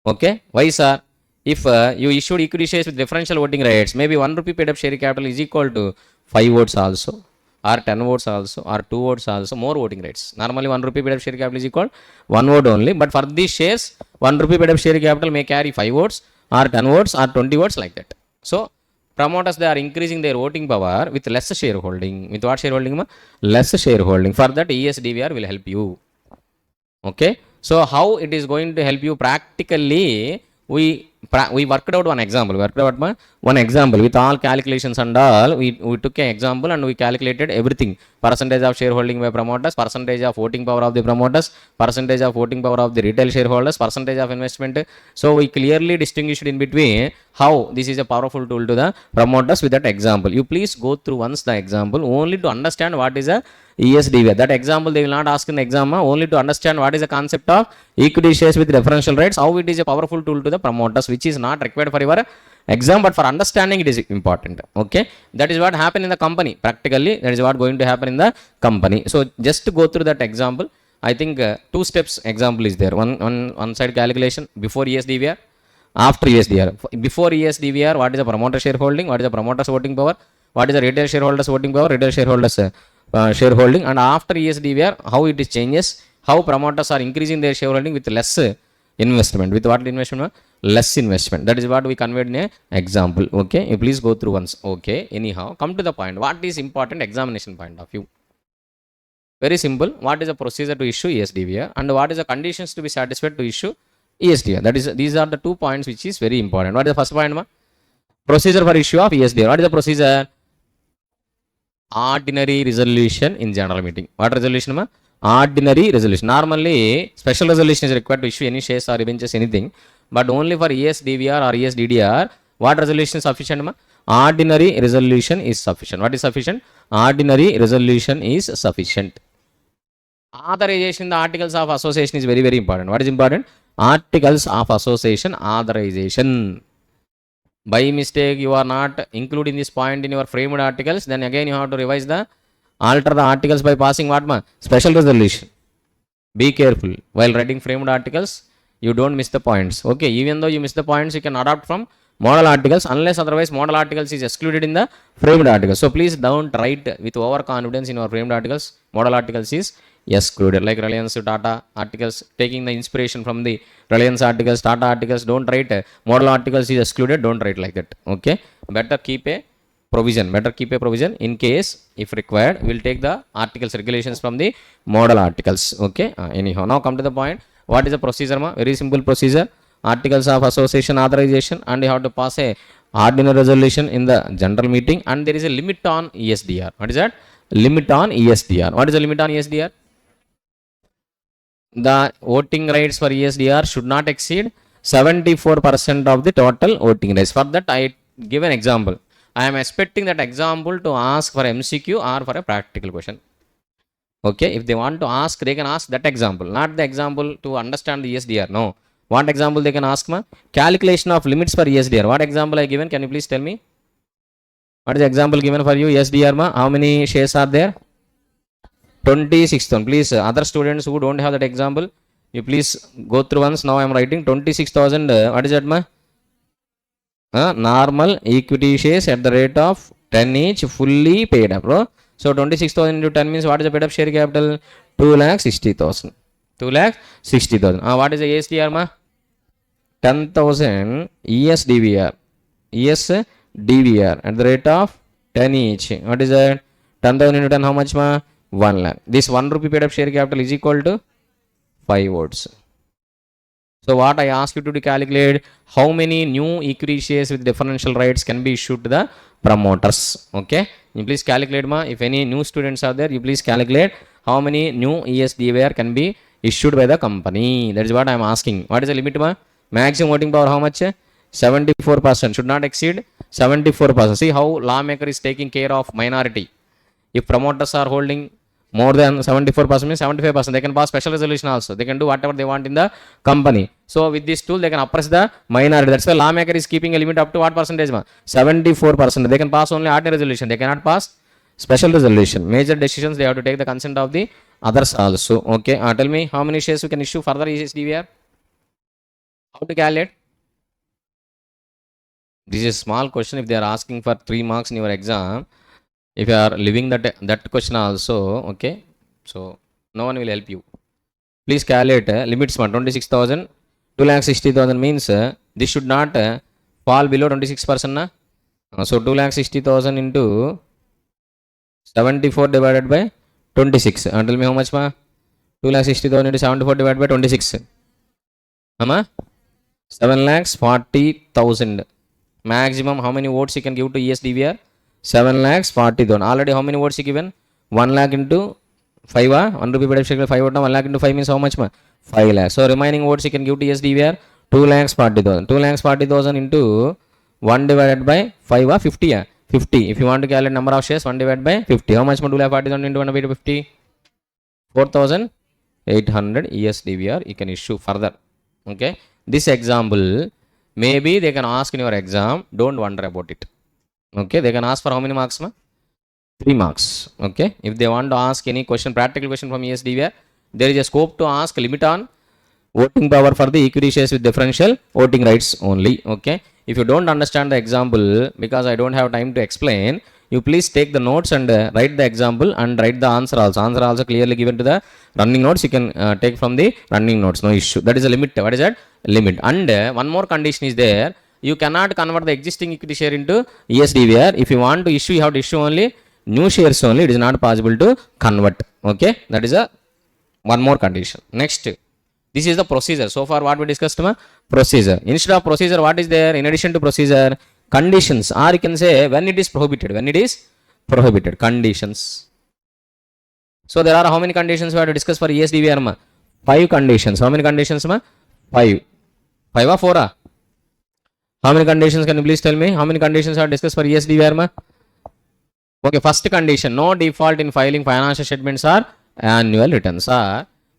Okay, why sir? If you issued equity shares with differential voting rights, maybe 1 rupee paid up share capital is equal to 5 votes also, or 10 votes also, or 2 votes also, more voting rights. Normally 1 rupee paid up share capital is equal 1 vote only, but for these shares 1 rupee paid up share capital may carry 5 votes or 10 votes or 20 votes like that. So promoters they are increasing their voting power with less shareholding. With what shareholding? Less shareholding. For that ESDVR will help you. Okay, so how it is going to help you practically? We worked out one example. One example with all calculations and all. We took an example and we calculated everything. Percentage of shareholding by promoters, percentage of voting power of the promoters, percentage of voting power of the retail shareholders, percentage of investment. So we clearly distinguished in between how this is a powerful tool to the promoters with that example. You please go through once the example only to understand what is a ESDV. That example they will not ask in the exam, only to understand what is the concept of equity shares with differential rights, how it is a powerful tool to the promoters, which is not required for your exam, but for understanding it is important. Okay, that is what happened in the company. Practically that is what going to happen in the company. So just to go through that example, I think 2 steps example is there. One side calculation before ESDVR, after ESDVR. Before ESDVR, what is the promoter shareholding, what is the promoter's voting power, what is the retail shareholders voting power, retail shareholders shareholding, and after ESDVR how it is changes, how promoters are increasing their shareholding with less investment. With what investment? less investment. That is what we conveyed in a example. Okay, you please go through once. Okay, anyhow, come to the point. What is important examination point of view? Very simple. What is the procedure to issue ESDVR and what is the conditions to be satisfied to issue ESDVR? That is, these are the 2 points which is very important. What is the first point, ma? Procedure for issue of ESDVR. What is the procedure? Ordinary resolution in general meeting. What resolution, ma? Ordinary resolution. Normally, special resolution is required to issue any shares or debentures, anything. But only for ESDVR or ESDDR, what resolution is sufficient, ma? Ordinary resolution is sufficient. What is sufficient? Ordinary resolution is sufficient. Authorization in the articles of association is very, very important. What is important? Articles of association authorization. By mistake you are not including this point in your framed articles, then again you have to revise the alter the articles by passing what, ma? Special resolution. Be careful while writing framed articles, you don't miss the points. Okay, even though you miss the points, you can adopt from model articles unless otherwise model articles is excluded in the framed articles. So please don't write with overconfidence in your framed articles. Model articles is excluded, like Reliance Tata articles, taking the inspiration from the Reliance articles, Tata articles. Don't write model articles is excluded. Don't write like that. Okay, better keep a provision. Better keep a provision in case if required. We'll take the articles regulations from the model articles. Okay. Anyhow, now come to the point. What is the procedure, ma? Very simple procedure. Articles of association authorization, and you have to pass a ordinary resolution in the general meeting, and there is a limit on ESDR. What is that? Limit on ESDR. What is the limit on ESDR? The voting rights for ESDR should not exceed 74% of the total voting rights. For that, I give an example. I am expecting that example to ask for MCQ or for a practical question. Okay, if they want to ask, they can ask that example, not the example to understand the ESDR. No. What example they can ask, ma? Calculation of limits for ESDR. What example I given? Can you please tell me? What is the example given for you? ESDR, ma? How many shares are there? 26,000. Please, other students who don't have that example, you please go through once. Now I am writing 26,000. What is that, ma? Normal equity shares at the rate of 10 each, fully paid up. Bro. So 26,000 into 10 means what is the paid up share capital? 2,60,000. 2,60,000. What is the ESDR, ma? 10,000 ESDVR. ESDVR at the rate of 10 each. What is that? 10,000 into 10, how much, ma? 1 lakh. This 1 rupee paid up share capital is equal to 5 votes. So what I ask you to calculate, how many new equity shares with differential rights can be issued to the promoters. Okay, you please calculate, ma. If any new students are there, you please calculate how many new ESDVR can be issued by the company. That is what I am asking. What is the limit, ma? Maximum voting power how much? 74%. Should not exceed 74%. See how lawmaker is taking care of minority. If promoters are holding more than 74%, means 75%, they can pass special resolution also. They can do whatever they want in the company. So with this tool, they can oppress the minority. That's why lawmaker is keeping a limit up to what percentage, ma? 74%. They can pass only ordinary resolution. They cannot pass special resolution. Major decisions, they have to take the consent of the others also. Okay. Tell me how many shares you can issue further ESDVR? How to calculate? This is a small question. If they are asking for 3 marks in your exam, if you are leaving that question also, okay, so no one will help you. Please calculate limits, 26,000, 2,60,000 means this should not fall below 26%. Na? So 2,60,000 into 74 divided by 26. Tell me how much, ma? 2,60,000 into 74 divided by 26. Ama? 7,40,000. Maximum how many votes you can give to ESDVR? 7,40,000. Already how many votes you given? 1 lakh into 5. 1 rupee per share 5 vote. 1 lakh into 5 means how much, ma? 5 lakhs. So remaining votes you can give to ESDVR 2,40,000. 2,40,000 into 1 divided by 5. 50. 50. If you want to calculate number of shares, 1 divided by 50. How much, ma? 2,40,000 into 1 by 50? 4,800 ESDVR you can issue further. Okay. This example, maybe they can ask in your exam. Don't wonder about it. Okay, they can ask for how many marks, ma? 3 marks. Okay, if they want to ask any question, practical question from ESDVR, there is a scope to ask limit on voting power for the equity shares with differential voting rights only. Okay, if you don't understand the example, because I don't have time to explain, you please take the notes and write the example and write the answer also. Answer also clearly given to the running notes. You can take from the running notes, no issue. That is a limit. What is that? Limit. And one more condition is there. You cannot convert the existing equity share into ESDVR. If you want to issue, you have to issue only new shares only. It is not possible to convert. Okay, that is a one more condition. Next, this is the procedure. So far what we discussed, procedure. Instead of procedure, what is there in addition to procedure? Conditions, or you can say when it is prohibited. When it is prohibited, conditions. So there are how many conditions we have to discuss for ESDVR? 5 conditions. How many conditions? 5. 5 or 4? How many conditions? Can you please tell me? How many conditions are discussed for ESDVR? Okay, first condition, no default in filing financial statements or annual returns.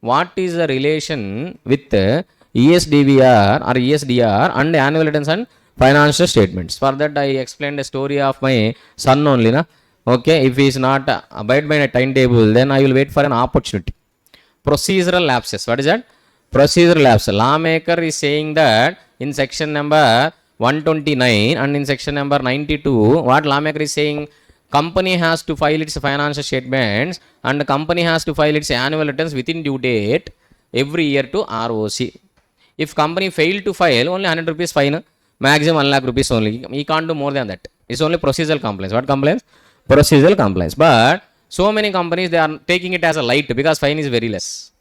What is the relation with ESDVR or ESDR and annual returns and financial statements? For that I explained a story of my son only. Okay, if he is not abide by a timetable, then I will wait for an opportunity. Procedural lapses. What is that? Procedural lapse. Lawmaker is saying that in section number 129 and in section number 92, what lawmaker is saying? Company has to file its financial statements and the company has to file its annual returns within due date every year to ROC. If company failed to file, only 100 rupees fine, maximum 1 lakh rupees only. He can't do more than that. It's only procedural compliance. What compliance? Procedural compliance. But so many companies, they are taking it as a light because fine is very less.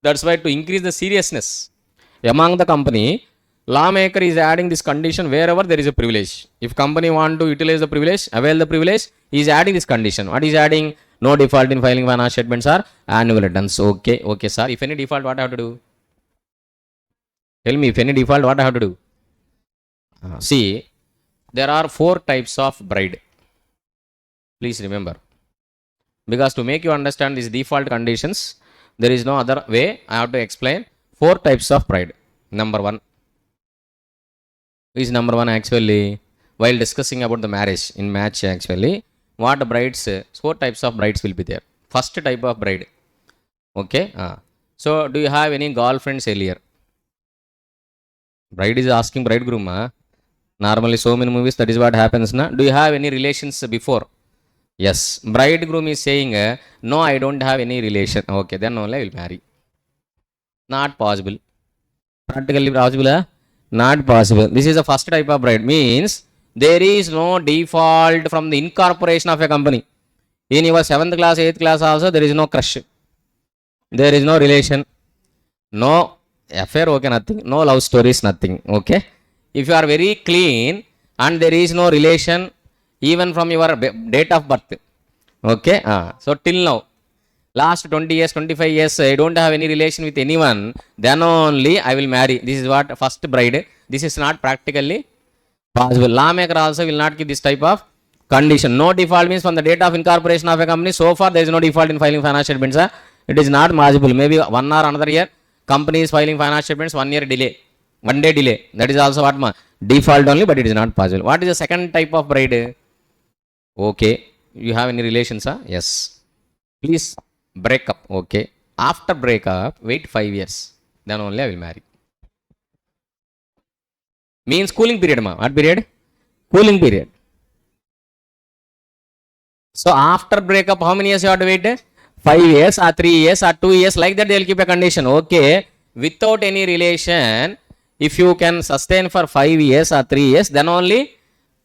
That's why to increase the seriousness among the company, lawmaker is adding this condition wherever there is a privilege. If company want to utilize the privilege, avail the privilege, he is adding this condition. What is adding? No default in filing financial statements or annual returns. Okay, okay, sir. If any default, what I have to do? Tell me, if any default, what I have to do? See, there are 4 types of bride. Please remember. Because to make you understand these default conditions, there is no other way. I have to explain 4 types of bride. Number 1. Is number 1 actually, while discussing about the marriage in match actually, what brides, 4 types of brides will be there. First type of bride. Okay. So do you have any girlfriends earlier? Bride is asking bridegroom. Normally so many movies, that is what happens. Do you have any relations before? Yes. Bridegroom is saying, no, I don't have any relation. Okay, then only I will marry. Not possible. Practically possible? Not possible. This is the first type of bride. Means there is no default from the incorporation of a company. In your 7th class, 8th class also, there is no crush. There is no relation. No affair, okay, nothing. No love stories, nothing. Okay. If you are very clean and there is no relation even from your date of birth. Okay. So till now, last 20 years, 25 years, I don't have any relation with anyone, then only I will marry. This is what first bride. This is not practically possible. Lawmaker also will not give this type of condition. No default means from the date of incorporation of a company, so far there is no default in filing financial statements. It is not possible. Maybe 1 or another year, company is filing financial statements, 1 year delay, 1 day delay. That is also what default only, but it is not possible. What is the second type of bride? Okay, you have any relations? Yes. Please break up. Okay. After break up, wait 5 years. Then only I will marry. Means cooling period. What period? Cooling period. So after breakup, how many years you have to wait? 5 years or 3 years or 2 years. Like that they will keep a condition. Okay. Without any relation, if you can sustain for 5 years or 3 years, then only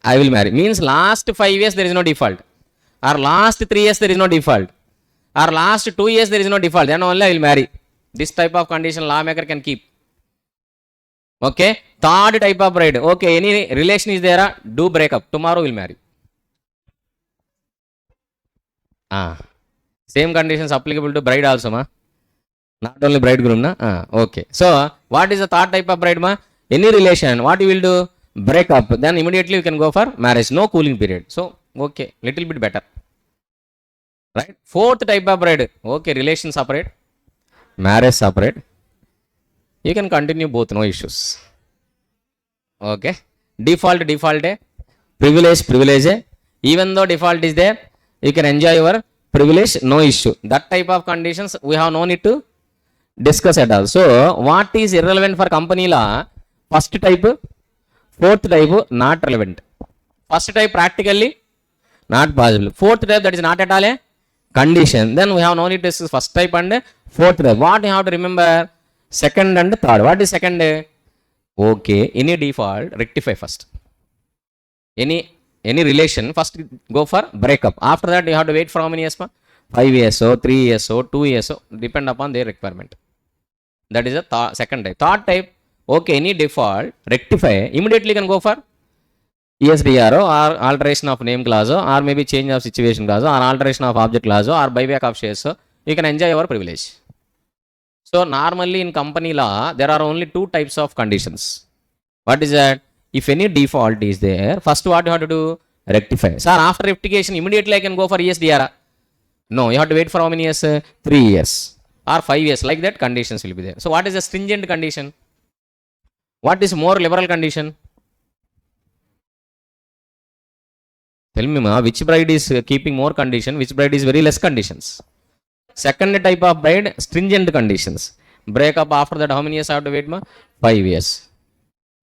I will marry. Means last 5 years there is no default. Or last 3 years there is no default. Or last 2 years there is no default. Then only I will marry. This type of condition lawmaker can keep. Okay. Third type of bride. Okay. Any relation is there? Do break up. Tomorrow will marry. Same conditions applicable to bride also, not only bridegroom. Okay. So what is the third type of bride? Any relation, what you will do? Break up. Then immediately you can go for marriage. No cooling period. So okay, little bit better. Right. Fourth type of bride. Okay, relation separate, marriage separate. You can continue both, no issues. Okay. Default, privilege. Even though default is there, you can enjoy your privilege, no issue. That type of conditions we have no need to discuss at all. So what is irrelevant for company law? First type, fourth type not relevant. First type practically not possible. Fourth type, that is not at all a condition. Then we have no need to discuss first type and fourth type. What you have to remember? Second and third. What is second? Okay, any default, rectify first. Any relation, first go for breakup. After that, you have to wait for how many years? 5 years, 3 years, 2 years, depend upon their requirement. That is the second type. Third type, okay, any default, rectify, immediately can go for ESDR or alteration of name clause or maybe change of situation clause or alteration of object clause or buyback of shares. So you can enjoy your privilege. So normally in company law, there are only two types of conditions. What is that? If any default is there, first what you have to do? Rectify. Sir, after rectification, immediately I can go for ESDR. No, you have to wait for how many years? 3 years or 5 years. Like that conditions will be there. So what is a stringent condition? What is more liberal condition? Tell me, ma, which bride is keeping more condition, which bride is very less conditions? Second type of bride, stringent conditions. Break up after that, how many years I have to wait, ma? 5 years.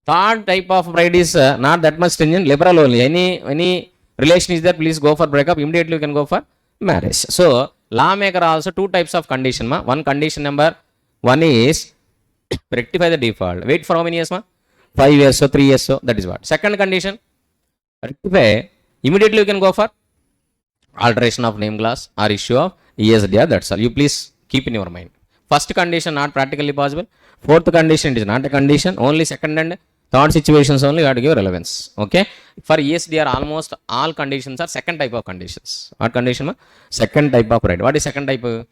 Third type of bride is not that much stringent, liberal only. Any relation is there, please go for breakup. Immediately you can go for marriage. So lawmaker also two types of condition, ma. One condition number one is rectify the default. Wait for how many years, ma? 5 years, so 3 years, so that is what. Second condition, rectify. Immediately you can go for alteration of name clause or issue of ESDR. That's all. You please keep in your mind. First condition not practically possible. Fourth condition it is not a condition. Only second and third situations only you have to give relevance. Okay. For ESDR almost all conditions are second type of conditions. What condition? Second type of right. What is second type?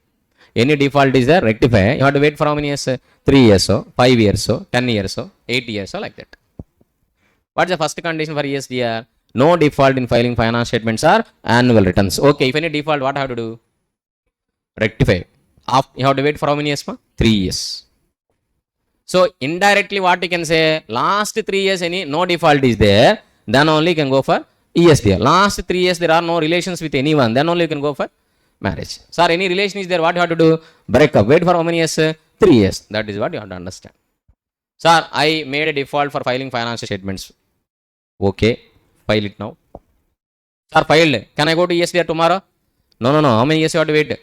Any default is there, rectify. You have to wait for how many years? 3 years, so 5 years, so 10 years, so 8 years, so like that. What's the first condition for ESDR? No default in filing finance statements or annual returns. Okay, if any default, what I have to do? Rectify. You have to wait for how many years? 3 years. So indirectly what you can say, last 3 years no default is there, then only you can go for ESDR. Last 3 years there are no relations with anyone, then only you can go for marriage. Sir, any relation is there, what you have to do? Break up. Wait for how many years? 3 years. That is what you have to understand. Sir, I made a default for filing financial statements. Okay. File it now. Sir, filed. Can I go to ESDR tomorrow? No. How many years you have to wait?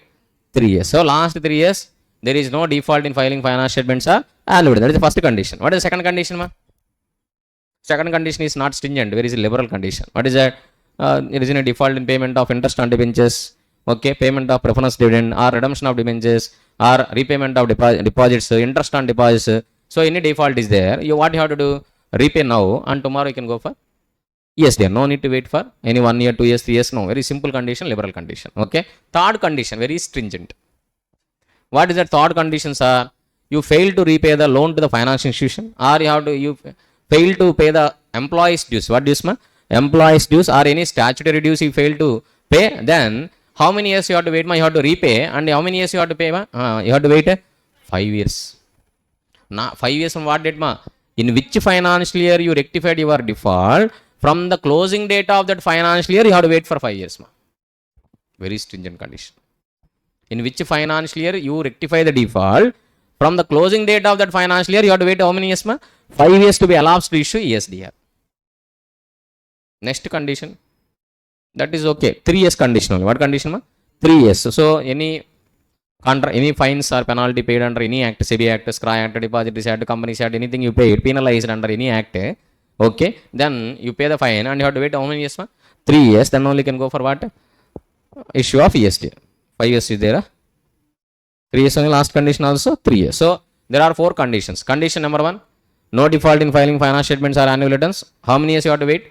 3 years. So last 3 years, there is no default in filing finance statements or annual. That is the first condition. What is the second condition, ma? Second condition is not stringent. Where is a liberal condition? What is that? There is a default in payment of interest on debentures. Okay, payment of preference dividend or redemption of debentures or repayment of deposits, interest on deposits. So any default is there. What you have to do? Repay now and tomorrow you can go for ESDR. No need to wait for any 1 year, 2 years, 3 years. No, very simple condition, liberal condition. Okay. Third condition, very stringent. What is that third condition, sir? You fail to repay the loan to the financial institution, or you fail to pay the employees dues. What dues, ma? Employees dues or any statutory dues you fail to pay, then how many years you have to wait, ma? You have to repay, and how many years you have to pay, ma? You have to wait 5 years. Now 5 years from what date, ma? In which financial year you rectified your default? From the closing date of that financial year, you have to wait for 5 years, ma. Very stringent condition. In which financial year you rectify the default? From the closing date of that financial year, you have to wait how many years, ma? 5 years to be elapsed to issue ESDR. Next condition. That is okay. 3 years condition only. What condition, ma? 3 years. So any fines or penalty paid under any act, SEBI Act, SCRA Act, Depositories Act, Companies Act, anything you paid, penalized under any act, okay, then you pay the fine and you have to wait how many years, ma? 3 years. Then only can go for what? Issue of ESDR. 5 years is there. 3 years only. Last condition also 3 years. So there are 4 conditions. Condition number 1, no default in filing financial statements or annual returns. How many years you have to wait?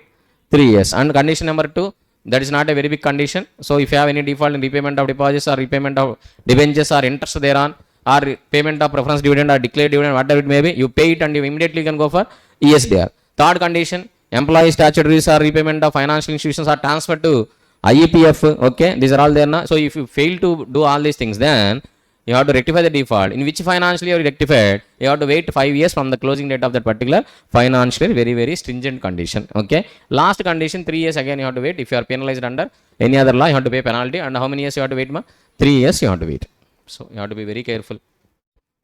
3 years. And condition number 2, that is not a very big condition. So if you have any default in repayment of deposits or repayment of debentures or interest thereon or payment of preference dividend or declared dividend, whatever it may be, you pay it and you immediately can go for ESDR. Third condition, employee statutories or repayment of financial institutions are transferred to IEPF. Okay, these are all there now. So if you fail to do all these things, then you have to rectify the default. In which financial year you rectified, you have to wait 5 years from the closing date of that particular financial year. Very, very stringent condition. Okay. Last condition, 3 years again you have to wait. If you are penalized under any other law, you have to pay penalty. And how many years you have to wait, ma? 3 years you have to wait. So you have to be very careful.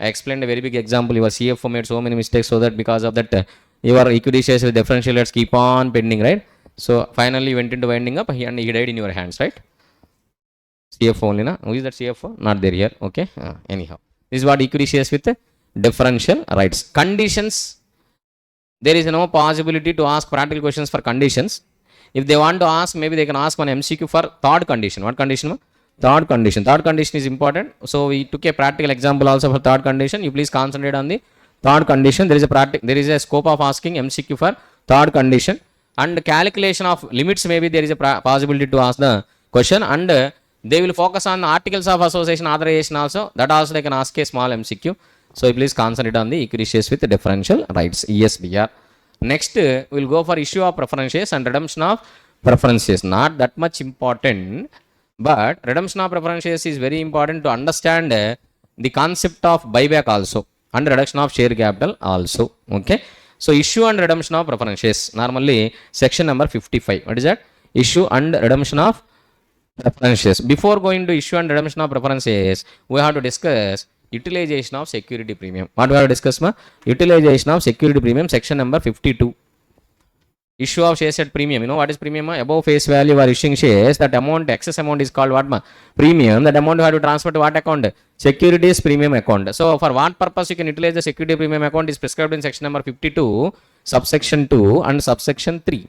I explained a very big example. Your CFO made so many mistakes, so that because of that your equity shares with differential rates keep on pending, right? So finally you went into winding up and he died in your hands, right? CFO only, na? Who is that CFO? Not there here. Okay. Anyhow, this is what equity shares with differential rights. Conditions. There is no possibility to ask practical questions for conditions. If they want to ask, maybe they can ask one MCQ for third condition. What condition? Third condition. Third condition is important. So we took a practical example also for third condition. You please concentrate on the third condition. There is a scope of asking MCQ for third condition, and calculation of limits, maybe there is a possibility to ask the question, and they will focus on the articles of association, authorization also. That also they can ask a small MCQ. So please concentrate on the equity shares with differential rights, ESDR. Next, we will go for issue of preference shares and redemption of preference shares. Not that much important, but redemption of preference shares is very important to understand the concept of buyback also and reduction of share capital also. Okay. So issue and redemption of preference shares. Normally, section number 55. What is that? Issue and redemption of preference shares. Before going to issue and redemption of preference shares, we have to discuss utilization of security premium. What we have to discuss? Utilization of security premium, section number 52. Issue of shares at premium. You know what is premium? Above face value or issuing shares, that amount, excess amount is called what? Premium. That amount you have to transfer to what account? Securities premium account. So for what purpose you can utilize the security premium account is prescribed in section number 52, subsection 2 and subsection 3.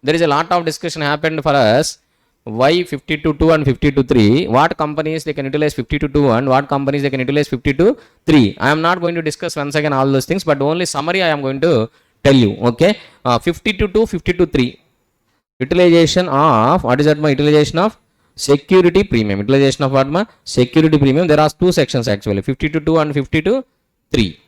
There is a lot of discussion happened for us. Why 52.2 and 52.3? What companies they can utilize 52.2 and what companies they can utilize 52.3? I am not going to discuss once again all those things, but only summary I am going to tell you. Okay. 52.2, 52.3. Utilization of, what is that? Utilization of security premium. Utilization of what? Security premium. There are two sections actually, 52.2 and 52.3.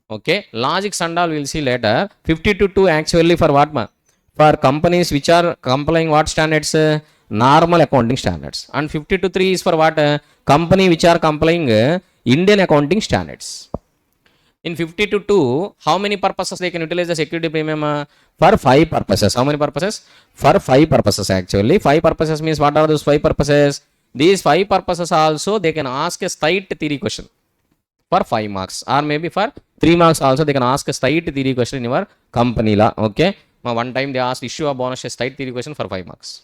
Okay. Logics and all we will see later. 52.2 actually for what? For companies which are complying what standards? Normal accounting standards. And 52.3 is for what? Company which are complying Indian accounting standards. In 52.2, how many purposes they can utilize the security premium? For 5 purposes. How many purposes? For 5 purposes actually. 5 purposes means what are those 5 purposes? These 5 purposes also they can ask a straight theory question for 5 marks, or maybe for 3 marks also they can ask a straight theory question in your company law. Okay. One time they asked issue of bonus shares straight theory question for 5 marks.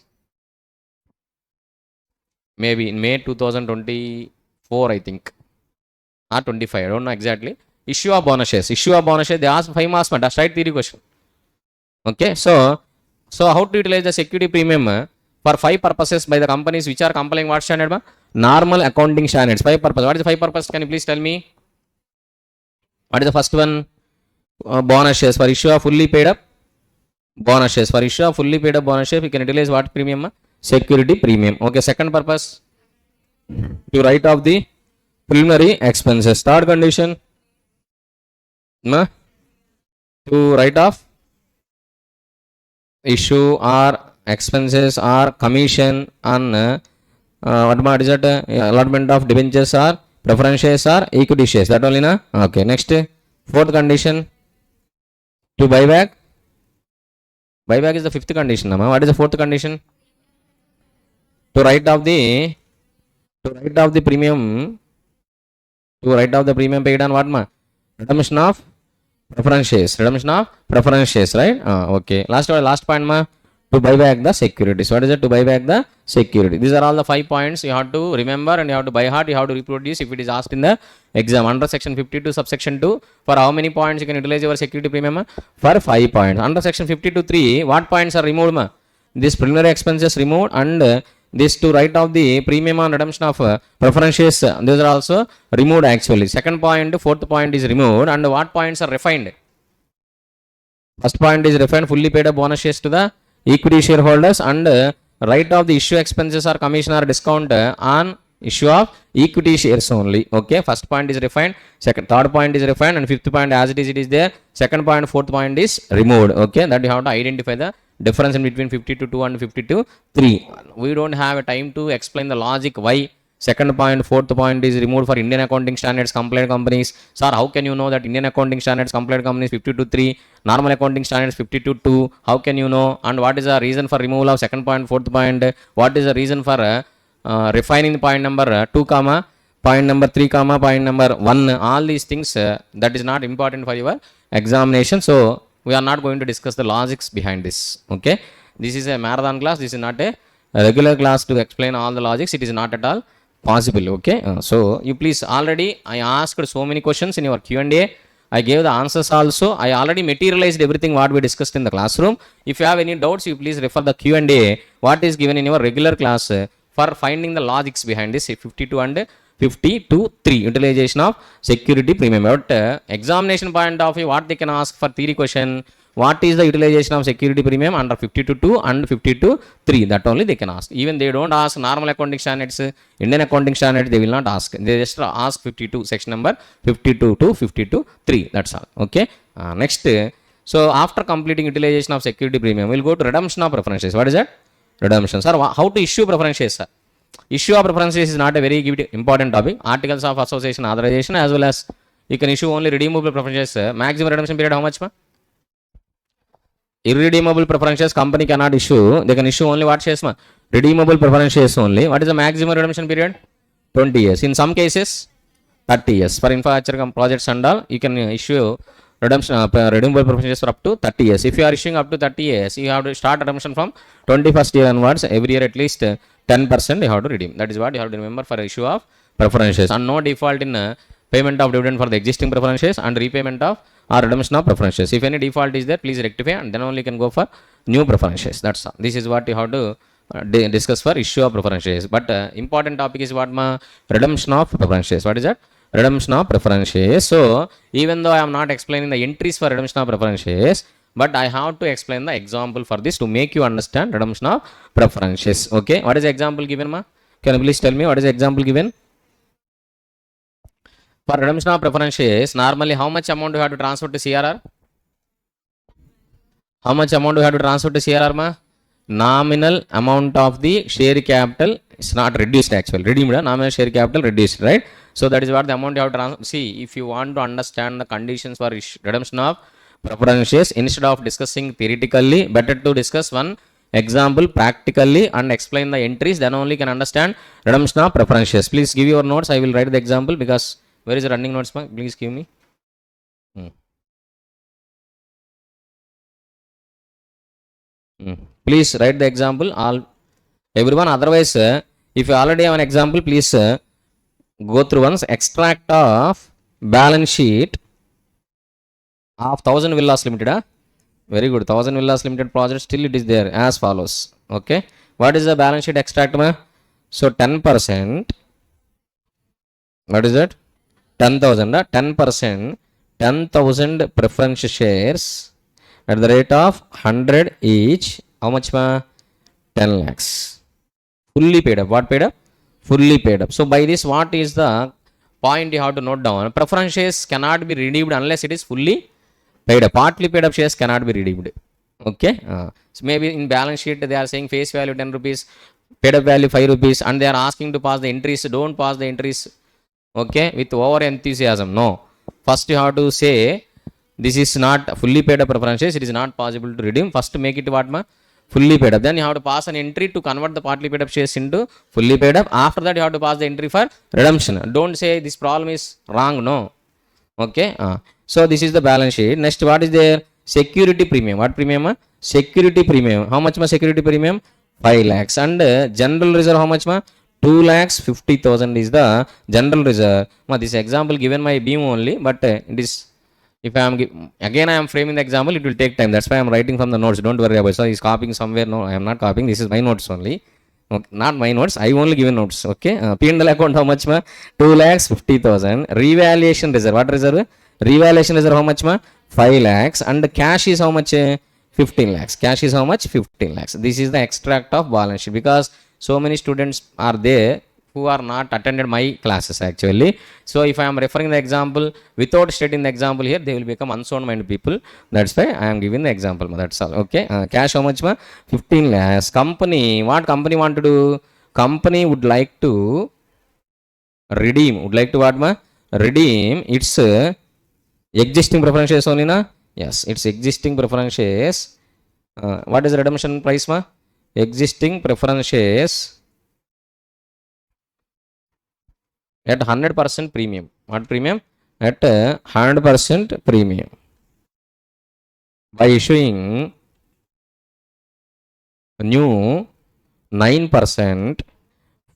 Maybe in May 2024, I think. Or 25, I don't know exactly. Issue of bonus shares. Issue of bonus shares, they asked 5 marks, but straight theory question. Okay, so how to utilize the security premium for 5 purposes by the companies which are complying what standard? Normal accounting standards. 5 purposes. What is the 5 purpose? Can you please tell me? What is the first one? Bonus shares for issue of fully paid up bonus shares. For issue of fully paid up bonus shares, we can utilize what premium? Security premium. Okay, second purpose, to write off the preliminary expenses. Third condition, to write off issue or expenses or commission on what is that? Allotment of debentures or preference shares or equity shares. That only na? Okay, next, fourth condition, to buy back. Buyback is the fifth condition. What is the fourth condition? To write off the premium. To write off the premium paid on what? Redemption of preference shares. Redemption of preference shares, right? Okay. Last point, to buy back the securities. What is it? To buy back the security. These are all the 5 points you have to remember and you have to by heart. You have to reproduce if it is asked in the exam. Under section 52 subsection 2, for how many points you can utilize your security premium? For 5 points. Under section 52.3, what points are removed? This preliminary expenses removed, and this to write off the premium on redemption of preference shares, these are also removed actually. Second point, fourth point is removed, and what points are refined? First point is refined, fully paid up bonus shares to the equity shareholders, and write off the issue expenses or commission or discount on issue of equity shares only. Okay, first point is refined, third point is refined, and fifth point as it is there. Second point, fourth point is removed. Okay, that you have to identify the difference in between 52.2 and 52.3. We don't have a time to explain the logic why second point, fourth point is removed for Indian accounting standards compliant companies. Sir, how can you know that Indian accounting standards compliant companies 52.3, normal accounting standards 52.2? How can you know? And what is the reason for removal of second point, fourth point? What is the reason for refining the point number 2, point number 3, point number 1? All these things that is not important for your examination. So We are not going to discuss the logics behind this. Okay, this is a marathon class. This is not a regular class to explain all the logics. It is not at all possible. Okay, so you please, already I asked so many questions in your Q&A. I gave the answers also. I already materialized everything what we discussed in the classroom. If you have any doubts, you please refer the Q&A what is given in your regular class for finding the logics behind this 52 and 52(3) utilization of security premium. But examination point of view, what they can ask for theory question, what is the utilization of security premium under 52(2) and 52(3), that only they can ask. Even they don't ask normal accounting standards, Indian accounting standards, they will not ask. They just ask 52, section number 52 to 52(3), that's all. Okay, next, so after completing utilization of security premium, we'll go to redemption of preferences. What is that? Redemption. Sir, how to issue preferences, sir? Issue of preferences is not a very important topic. Articles of association, authorization, as well as you can issue only redeemable preferences. Maximum redemption period how much, ma? Irredeemable preferences company cannot issue. They can issue only what shares, ma? Redeemable preferences only. What is the maximum redemption period? 20 years. In some cases, 30 years. For infrastructure projects and all, you can issue redemption redeemable preferences for up to 30 years. If you are issuing up to 30 years, you have to start redemption from 21st year onwards. Every year at least 10% you have to redeem. That is what you have to remember for issue of preferences. And no default in payment of dividend for the existing preferences and repayment of or redemption of preferences. If any default is there, please rectify and then only can go for new preferences. That's all. This is what you have to discuss for issue of preferences. But important topic is what, ma? Redemption of preferences. What is that? Redemption of preferences. So even though I am not explaining the entries for redemption of preferences, but I have to explain the example for this to make you understand redemption of preferences. Okay, what is the example given, ma? Can you please tell me what is the example given? For redemption of preferences, normally how much amount you have to transfer to CRR? How much amount you have to transfer to CRR, ma? Nominal amount of the share capital is not reduced actually. Redeemed, nominal share capital reduced, right? So that is what the amount you have to transfer. See, if you want to understand the conditions for redemption of preferences, instead of discussing theoretically, better to discuss one example practically and explain the entries, then only can understand redemption of preferences. Please give your notes. I will write the example because where is the running notes, ma? Please give me. Please write the example. All everyone. Otherwise, if you already have an example, please go through once. Extract of balance sheet of 1000 Villas Limited. Very good. 1000 Villas Limited project, still it is there as follows. Okay. What is the balance sheet extract, ma? So 10%. What is that? 10,000. 10%. 10,000 preference shares at the rate of 100 each. How much, ma? 10 lakhs. Fully paid up. What paid up? Fully paid up. So by this, what is the point you have to note down? Preference shares cannot be redeemed unless it is fully paid up. Partly paid up shares cannot be redeemed. Okay. So maybe in balance sheet they are saying face value 10 rupees, paid up value 5 rupees, and they are asking to pass the entries. Don't pass the entries. Okay, with over enthusiasm. No. First you have to say this is not fully paid up preferences. It is not possible to redeem. First make it what, ma? Fully paid up. Then you have to pass an entry to convert the partly paid up shares into fully paid up. After that you have to pass the entry for redemption. Don't say this problem is wrong. No. Okay. So this is the balance sheet. Next, what is there? Security premium. What premium? Security premium. How much, ma? Security premium 5 lakhs. And general reserve how much, ma? 2,50,000 is the general reserve. Ma, this example given my beam only, but it is, if I am again I am framing the example, it will take time. That's why I am writing from the notes. Don't worry about it. So he's copying somewhere. No, I am not copying. This is my notes only. Okay, not my notes. I only given notes. Okay. P&L account how much, ma? 2,50,000. Revaluation reserve. What reserve? Revaluation reserve how much, ma? 5 lakhs. And cash is how much? 15 lakhs. Cash is how much? 15 lakhs. This is the extract of balance sheet, because so many students are there who are not attended my classes actually. So if I am referring the example without stating the example here, they will become unsound minded people. That's why I am giving the example. That's all. Okay. Cash how much, ma? 15 lakhs. Company, what company want to do? Company would like to redeem. Would like to what, ma? Redeem its existing preference shares only, na? Yes, it's existing preference shares. What is the redemption price, ma? Existing preference shares at 100% premium. What premium? At 100% premium. by issuing new 9%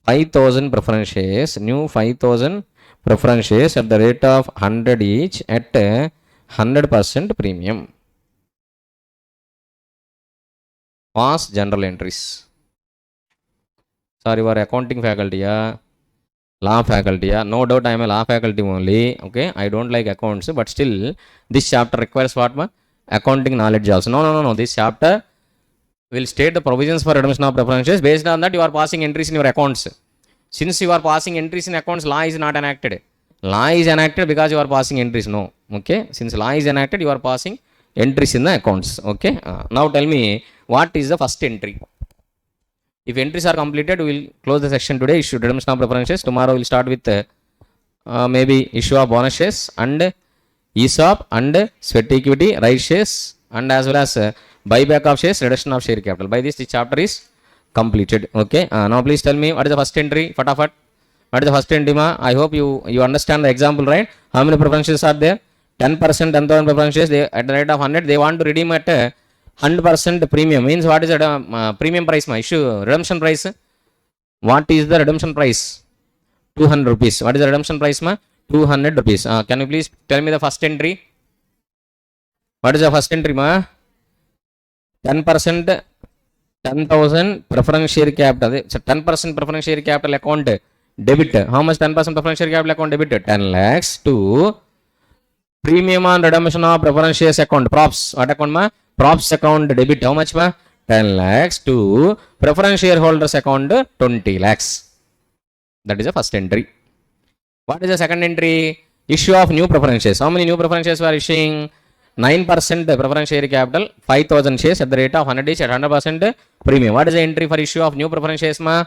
5,000 preference shares, new 5,000 preference shares at the rate of 100 each at 100% premium. Pass general entries. Sorry, you are accounting faculty, yeah? Law faculty, yeah? No doubt I am a law faculty only. Okay, I don't like accounts, but still this chapter requires what? Accounting knowledge also. No. This chapter will state the provisions for redemption of preferences. Based on that, you are passing entries in your accounts. Since you are passing entries in accounts, law is not enacted. Law is enacted because you are passing entries. No. Okay. Since law is enacted, you are passing entries in the accounts. Okay. Now tell me, what is the first entry? If entries are completed, we will close the section today. Issue redemption of preferences. Tomorrow we will start with maybe issue of bonus shares and ESOP and sweat equity, right shares, and as well as buyback of shares, reduction of share capital. By this, the chapter is completed. Okay. Now please tell me, what is the first entry? Fatafat. What is the first entry, ma? I hope you understand the example, right? How many preferences are there? 10%, 10,000 preferences. They at the rate of 100, they want to redeem at 100% premium. Means what is the premium price, ma? Issue redemption price. What is the redemption price? 200 rupees. What is the redemption price, ma? 200 rupees. Can you please tell me the first entry? What is the first entry, ma? 10%, 10,000 preference share capital. So 10% preference share capital account debit. How much 10% preference share capital account debit? 10 lakhs to premium on redemption of preference shares account. Props. What account, ma? Props account debit. How much, ma? 10 lakhs to preference shareholders account 20 lakhs. That is the first entry. What is the second entry? Issue of new preference shares. How many new preference shares we are issuing? 9% preference share capital, 5,000 shares at the rate of 100 each at 100% premium. What is the entry for issue of new preference shares, ma?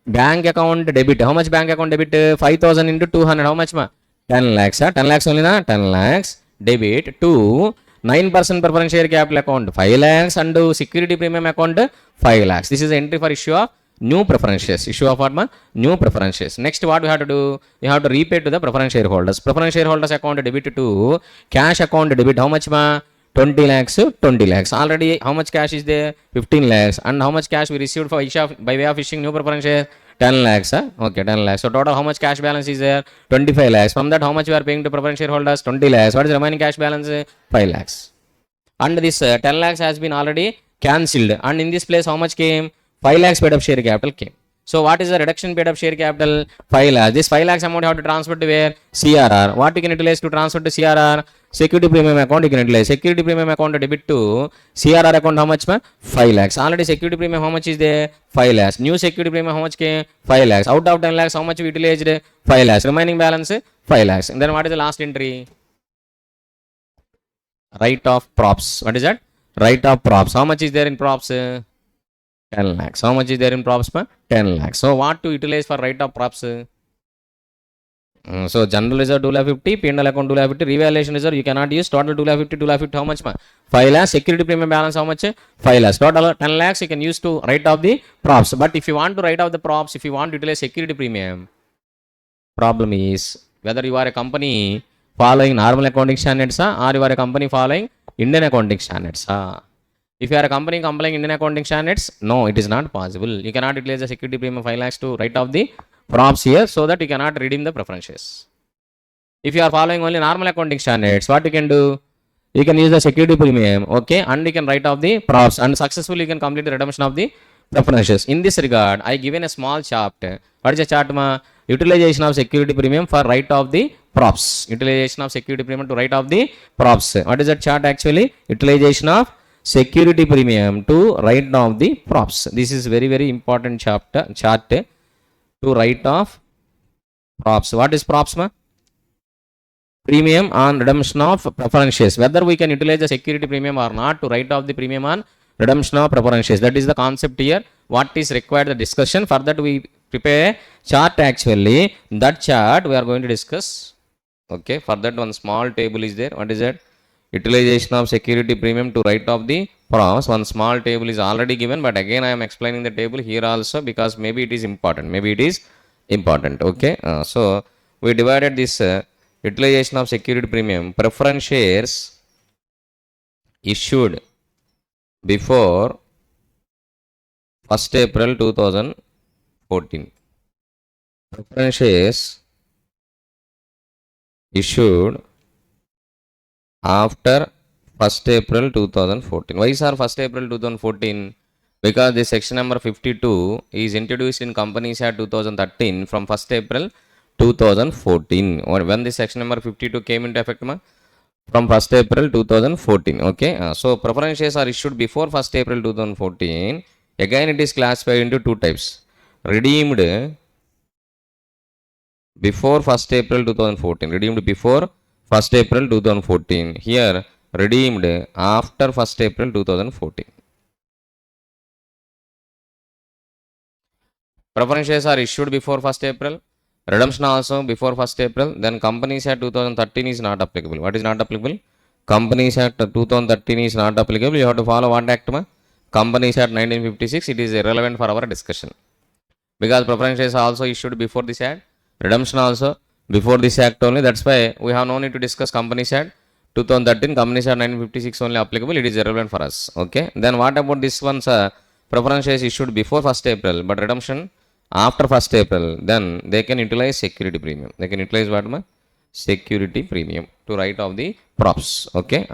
Bank account debit. How much bank account debit? 5,000 into 200. How much, ma? 10 lakhs. 10 lakhs only, na? 10 lakhs debit to 9% preference share capital account 5 lakhs and security premium account 5 lakhs. This is the entry for issue of new preference shares. Issue of what, ma? New preference shares. Next, what we have to do? We have to repay to the preference shareholders. Preference shareholders account debit to cash account debit. How much, ma? 20 lakhs, 20 lakhs. Already, how much cash is there? 15 lakhs. And how much cash we received for issue of, by way of issuing new preference shares? 10 lakhs. Okay, 10 lakhs. So, total how much cash balance is there? 25 lakhs. From that, how much we are paying to preference shareholders? 20 lakhs. What is the remaining cash balance? 5 lakhs. And this 10 lakhs has been already cancelled. And in this place, how much came? 5 lakhs paid up share capital came. So what is the reduction paid up share capital? 5 lakhs. This 5 lakhs amount you have to transfer to where? CRR. What you can utilize to transfer to CRR? Security premium account you can utilize. Security premium account debit to CRR account how much? 5 lakhs. Already security premium how much is there? 5 lakhs. New security premium how much came? 5 lakhs. Out of 10 lakhs how much we utilized? 5 lakhs. Remaining balance 5 lakhs. And then what is the last entry? Right of props. What is that? Right of props. How much is there in props? 10 lakhs. How much is there in props? 10 lakhs. So what to utilize for right of props? So general reserve 250, P&L account 250, revaluation reserve you cannot use. Total 250, 250 how much? 5 lakhs. Security premium balance how much? 5 lakhs. Total 10 lakhs you can use to write off the props. But if you want to write off the props, if you want to utilize security premium, problem is whether you are a company following normal accounting standards or you are a company following Indian accounting standards. If you are a company complying Indian accounting standards, no, it is not possible. You cannot utilize the security premium 5 lakhs to write off the props here so that you cannot redeem the preferences. If you are following only normal accounting standards, what you can do? You can use the security premium, okay, and you can write off the props and successfully you can complete the redemption of the preferences. In this regard, I given a small chart. What is the chart, ma? Utilization of security premium for write off the props. Utilization of security premium to write off the props. What is that chart actually? Utilization of security premium to write off the props. This is very, very important chart to write off props. What is props, ma? Premium on redemption of preference shares. Whether we can utilize the security premium or not to write off the premium on redemption of preference shares. That is the concept here. What is required the discussion. For that we prepare a chart actually. That chart we are going to discuss. Okay. For that one small table is there. What is that? Utilization of security premium to write off the props. One small table is already given, but again I am explaining the table here also because maybe it is important. Maybe it is important. Okay. So we divided this utilization of security premium preference shares issued before 1st April 2014. Preference shares issued after 1st April 2014. Why sir 1st April 2014? Because this section number 52 is introduced in Companies Act 2013 from 1st April 2014. Or when this section number 52 came into effect, from 1st April 2014. Okay. So preference shares are issued before 1st April 2014. Again, it is classified into two types. Redeemed before 1st April 2014. Redeemed before 1st April 2014. Here, redeemed after 1st April 2014. Preference shares are issued before 1st April. Redemption also before 1st April. Then Companies Act 2013 is not applicable. What is not applicable? Companies Act 2013 is not applicable. You have to follow what act? Companies Act 1956. It is irrelevant for our discussion. Because preference shares are also issued before this act. Redemption also before this act only. That's why we have no need to discuss Companies Act 2013. Companies Act 1956 only applicable. It is irrelevant for us. Okay. Then what about this one, sir? Preference shares issued before 1st April, but redemption after 1st April, then they can utilize security premium. They can utilize what? Security premium to write off the props. Okay.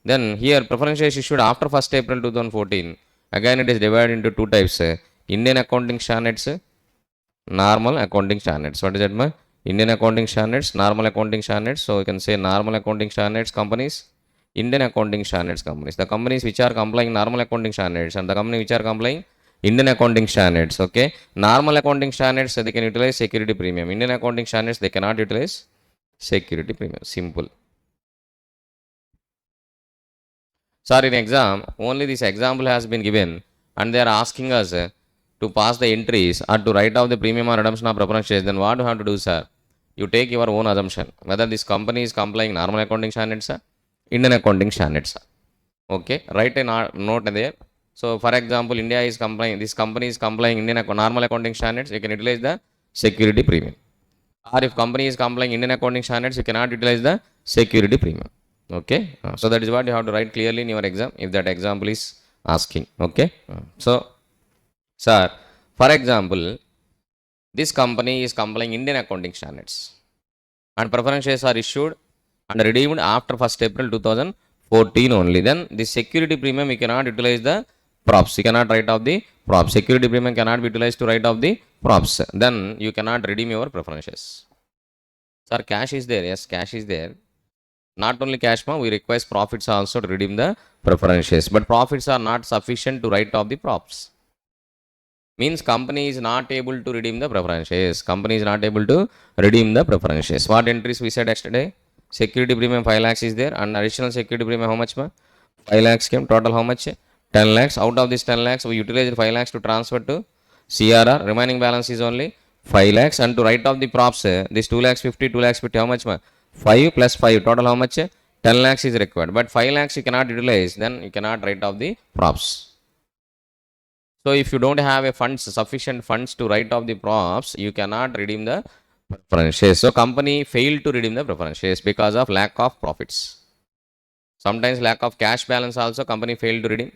Then here preference shares issued after 1st April 2014. Again, it is divided into two types. Indian accounting standards, normal accounting standards. What is that? Indian accounting standards, normal accounting standards. So you can say normal accounting standards companies, Indian accounting standards companies. The companies which are complying normal accounting standards and the company which are complying Indian accounting standards. Okay. Normal accounting standards, they can utilize security premium. Indian accounting standards, they cannot utilize security premium. Simple. Sir, in exam, only this example has been given and they are asking us to pass the entries or to write off the premium or redemption of preference shares. Then what you have to do, sir? You take your own assumption whether this company is complying normal accounting standards, Indian accounting standards. Okay. Write a note there. So, for example, India is complying, this company is complying Indian normal accounting standards, you can utilize the security premium. Or if company is complying Indian accounting standards, you cannot utilize the security premium. Okay. So that is what you have to write clearly in your exam if that example is asking. Okay. So, sir, for example, this company is complying Indian accounting standards and preference shares are issued and redeemed after 1st April 2014 only. Then the security premium you cannot utilize the props. You cannot write off the props. Security premium cannot be utilized to write off the props. Then you cannot redeem your preference shares. Sir, cash is there. Yes, cash is there. Not only cash, we request profits also to redeem the preference shares. But profits are not sufficient to write off the props. Means company is not able to redeem the preference shares. Company is not able to redeem the preference shares. What entries we said yesterday? Security premium 5 lakhs is there and additional security premium how much? 5 lakhs came. Total how much? 10 lakhs. Out of this 10 lakhs, we utilized 5 lakhs to transfer to CRR. Remaining balance is only 5 lakhs. And to write off the props, this 2 lakhs 50, 2 lakhs 50, how much? 5 plus 5. Total how much? 10 lakhs is required. But 5 lakhs you cannot utilize. Then you cannot write off the props. So if you don't have a sufficient funds to write off the props, you cannot redeem the preference shares. So company failed to redeem the preference shares because of lack of profits. Sometimes lack of cash balance also company failed to redeem.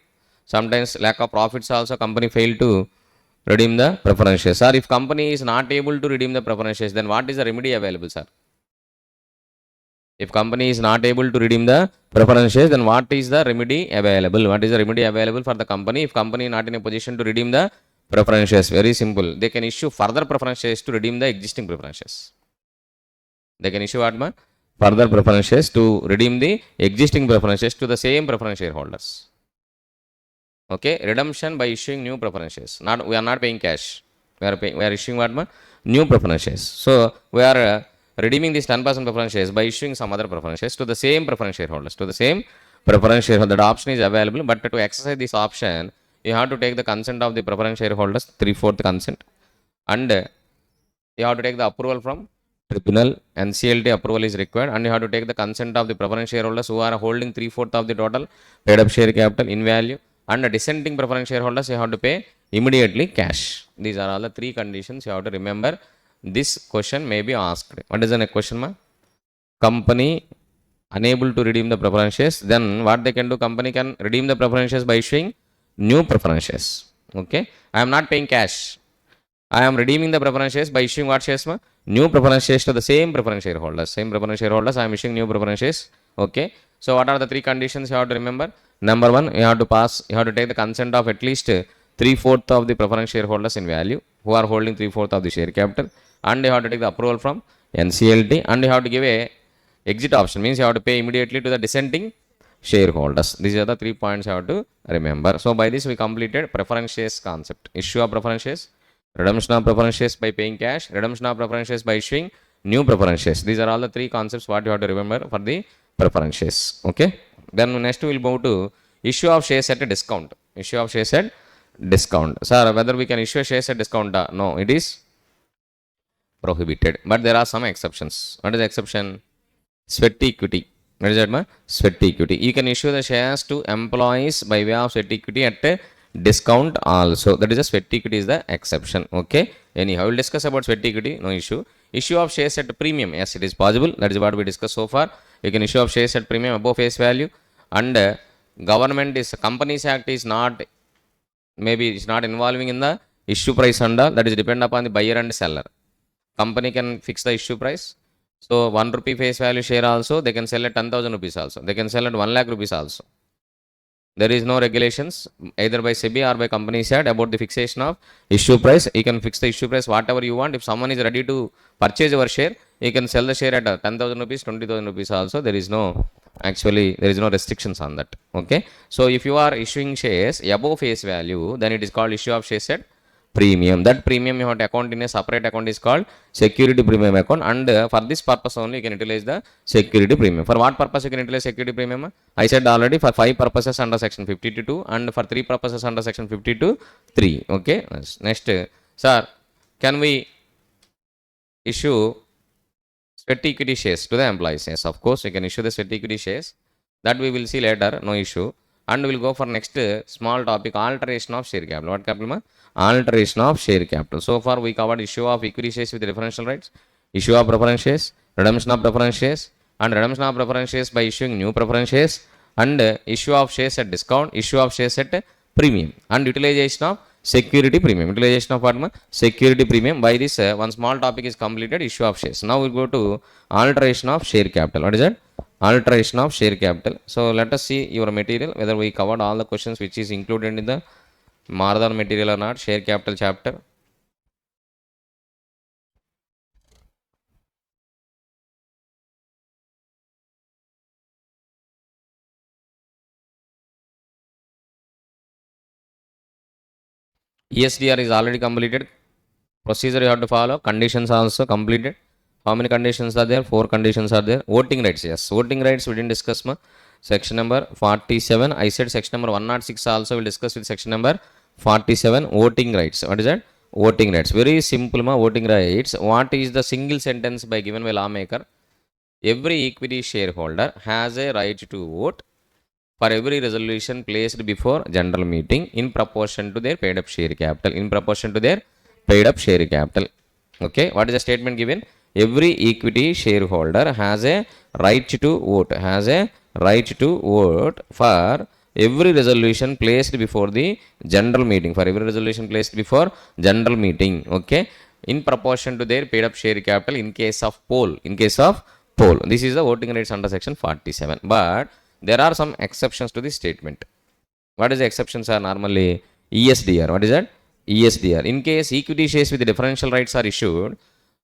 Sometimes lack of profits also company failed to redeem the preference shares. Sir, if company is not able to redeem the preference shares, then what is the remedy available, sir? If company is not able to redeem the preference shares, then what is the remedy available? What is the remedy available for the company? If company is not in a position to redeem the preference shares, very simple. They can issue further preference shares to redeem the existing preference shares. They can issue what? Further preference shares to redeem the existing preference shares to the same preference shareholders. Okay. Redemption by issuing new preference shares. We are not paying cash. We are issuing what? New preference shares. So we are redeeming this 10% preference shares by issuing some other preference shares to the same preference shareholders. To the same preference shareholder. That option is available, but to exercise this option, you have to take the consent of the preference shareholders, 3/4 consent, and you have to take the approval from tribunal. NCLT approval is required, and you have to take the consent of the preference shareholders who are holding 3/4 of the total paid up share capital in value, and the dissenting preference shareholders you have to pay immediately cash. These are all the three conditions you have to remember. This question may be asked. What is the next question, ma? Company unable to redeem the preference shares, then what they can do, company can redeem the preference shares by issuing new preference shares. Okay, I am not paying cash, I am redeeming the preference shares by issuing what shares? New preference shares to the same preference shareholders. Same preference shareholders, I am issuing new preference shares. Okay. So what are the three conditions you have to remember? Number one, you have to take the consent of at least 3/4 of the preference shareholders in value who are holding 3/4 of the share capital, and you have to take the approval from NCLT, and you have to give a exit option, means you have to pay immediately to the dissenting shareholders. These are the 3 points you have to remember. So by this we completed preference shares concept. Issue of preference shares, redemption of preference shares by paying cash, redemption of preference shares by issuing new preference shares. These are all the three concepts what you have to remember for the preference shares. Okay. Then next we will move to issue of shares at a discount. Issue of shares at discount. Sir, whether we can issue shares at discount? No, it is prohibited. But there are some exceptions. What is the exception? Sweat equity. What is that, ma? Sweat equity. You can issue the shares to employees by way of sweat equity at a discount also. That is a sweat equity is the exception. Okay. Anyhow, we will discuss about sweat equity. No issue. Issue of shares at premium. Yes, it is possible. That is what we discussed so far. You can issue of shares at premium above face value. And government is, Companies Act is not, maybe it's not involving in the issue price under. That is depend upon the buyer and seller. Company can fix the issue price. So 1 rupee face value share also, they can sell at 10,000 rupees also. They can sell at 1 lakh rupees also. There is no regulations either by SEBI or by Companies Act about the fixation of issue price. You can fix the issue price whatever you want. If someone is ready to purchase your share, you can sell the share at 10,000 rupees, 20,000 rupees also. There is no restrictions on that. Okay. So if you are issuing shares above face value, then it is called issue of shares at premium. That premium you have to account in a separate account is called security premium account, and for this purpose only you can utilize the security premium. For what purpose you can utilize security premium? I said already, for 5 purposes under section 52 and for 3 purposes under section 52(3). Okay. Next, sir, can we issue sweat equity shares to the employees? Yes, of course you can issue the sweat equity shares. That we will see later, no issue. And we will go for next small topic, alteration of share capital. What capital, ma? Alteration of share capital. So far we covered issue of equity shares with differential rights, issue of preference shares, redemption of preference shares, and redemption of preference shares by issuing new preference shares, and issue of shares at discount, issue of shares at premium, and utilization of security premium. Utilization of what, ma? Security premium. By this one small topic is completed, issue of shares. Now we go to alteration of share capital. What is that? Alteration of share capital. So let us see your material, whether we covered all the questions which is included in the Mardhan material or not. Share capital chapter. ESDR is already completed. Procedure you have to follow. Conditions also completed. How many conditions are there? 4 conditions are there. Voting rights. Yes, voting rights we didn't discuss, ma. Section number 47. I said section number 106 also will discuss with section number 47. Voting rights. What is that? Voting rights. Very simple, ma. Voting rights. What is the single sentence by given by lawmaker? Every equity shareholder has a right to vote for every resolution placed before general meeting in proportion to their paid up share capital. In proportion to their paid up share capital. Okay. What is the statement given? Every equity shareholder has a right to vote. Has a right to vote for every resolution placed before the general meeting. For every resolution placed before general meeting. Okay. In proportion to their paid up share capital in case of poll. In case of poll. This is the voting rights under section 47. But there are some exceptions to this statement. What is the exceptions are normally? ESDR. What is that? ESDR. In case equity shares with differential rights are issued,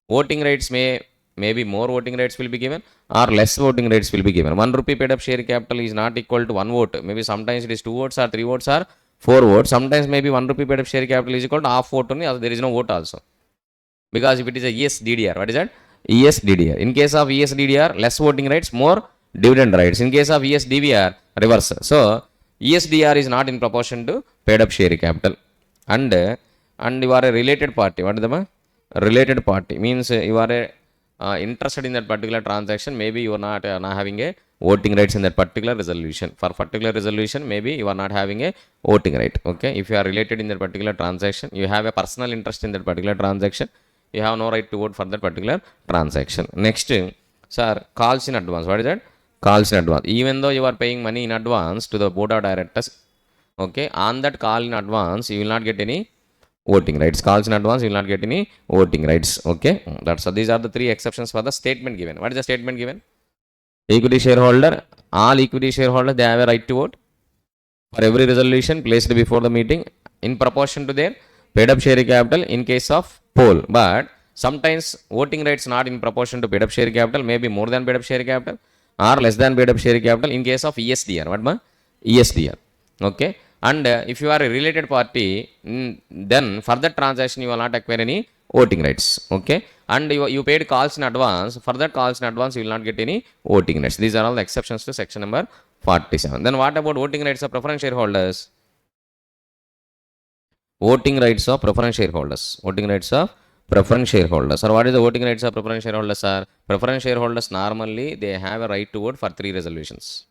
voting rights maybe more voting rights will be given or less voting rights will be given. 1 rupee paid up share capital is not equal to 1 vote. Maybe sometimes it is 2 votes or 3 votes or 4 votes. Sometimes maybe 1 rupee paid up share capital is equal to half vote only, there is no vote also. Because if it is a ESDDR, what is that? ESDDR. In case of ESDDR, less voting rights, more dividend rights. In case of ESDVR, reverse. So ESDR is not in proportion to paid up share capital. And you are a related party. What is the related party? Means you are interested in that particular transaction. Maybe you are not having a voting rights in that particular resolution. For particular resolution, maybe you are not having a voting right. Okay. If you are related in that particular transaction, you have a personal interest in that particular transaction, you have no right to vote for that particular transaction. Next, sir, calls in advance. What is that? calls in advance. Even though you are paying money in advance to the board of directors, okay, on that call in advance, you will not get any voting rights. Calls in advance, you will not get any voting rights. Okay, that's so these are the three exceptions for the statement given. What is the statement given? Equity shareholder, all equity shareholders, they have a right to vote for every resolution placed before the meeting in proportion to their paid up share capital in case of poll. But sometimes voting rights not in proportion to paid up share capital, may be more than paid up share capital or less than paid up share capital in case of ESDR. What ma? ESDR. Okay. And if you are a related party, then for that transaction you will not acquire any voting rights. Okay. And you paid calls in advance. For that calls in advance, you will not get any voting rights. These are all the exceptions to section number 47. Then what about voting rights of preference shareholders? Voting rights of preference shareholders. Voting rights of preference shareholders. Or what is the voting rights of preference shareholders, sir? Preference shareholders normally they have a right to vote for 3 resolutions.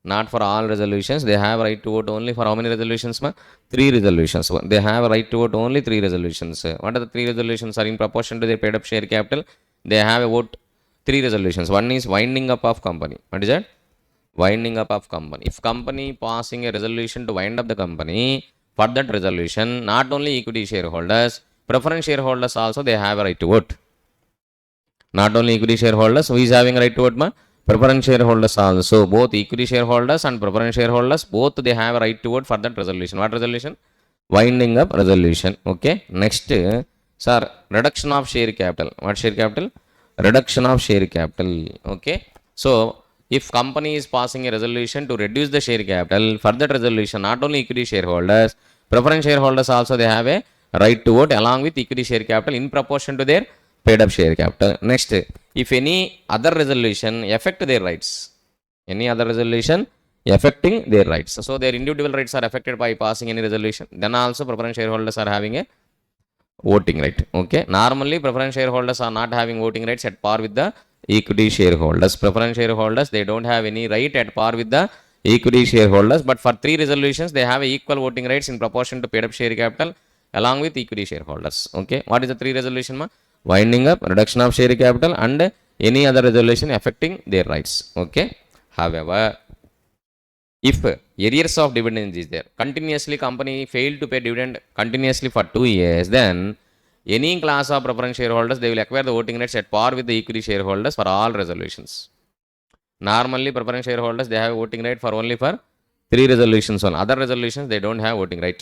Not for all resolutions. They have a right to vote only for how many resolutions? 3 resolutions. They have a right to vote only 3 resolutions. What are the 3 resolutions? Are in proportion to their paid up share capital. They have a vote 3 resolutions. One is winding up of company. What is that? Winding up of company. If company passing a resolution to wind up the company, for that resolution, not only equity shareholders, preference shareholders also they have a right to vote. Not only equity shareholders, who is having a right to vote? Preference shareholders also. Both equity shareholders and preference shareholders, both they have a right to vote for that resolution. What resolution? Winding up resolution. Okay. Next, sir, reduction of share capital. What share capital? Reduction of share capital. Okay. So, if company is passing a resolution to reduce the share capital, for that resolution, not only equity shareholders, preference shareholders also they have a right to vote along with equity share capital in proportion to their paid up share capital. Next, if any other resolution affect their rights, any other resolution affecting their rights, so their individual rights are affected by passing any resolution, then also preference shareholders are having a voting right. Okay. Normally, preference shareholders are not having voting rights at par with the equity shareholders. Preference shareholders, they don't have any right at par with the equity shareholders. But for 3 resolutions, they have equal voting rights in proportion to paid up share capital along with equity shareholders. Okay. What is the 3 resolution? Winding up, reduction of share capital, and any other resolution affecting their rights. Okay. However, if arrears of dividends is there, continuously company failed to pay dividend continuously for 2 years, then any class of preference shareholders, they will acquire the voting rights at par with the equity shareholders for all resolutions. Normally, preference shareholders, they have voting right for only for 3 resolutions. On other resolutions, they don't have voting right.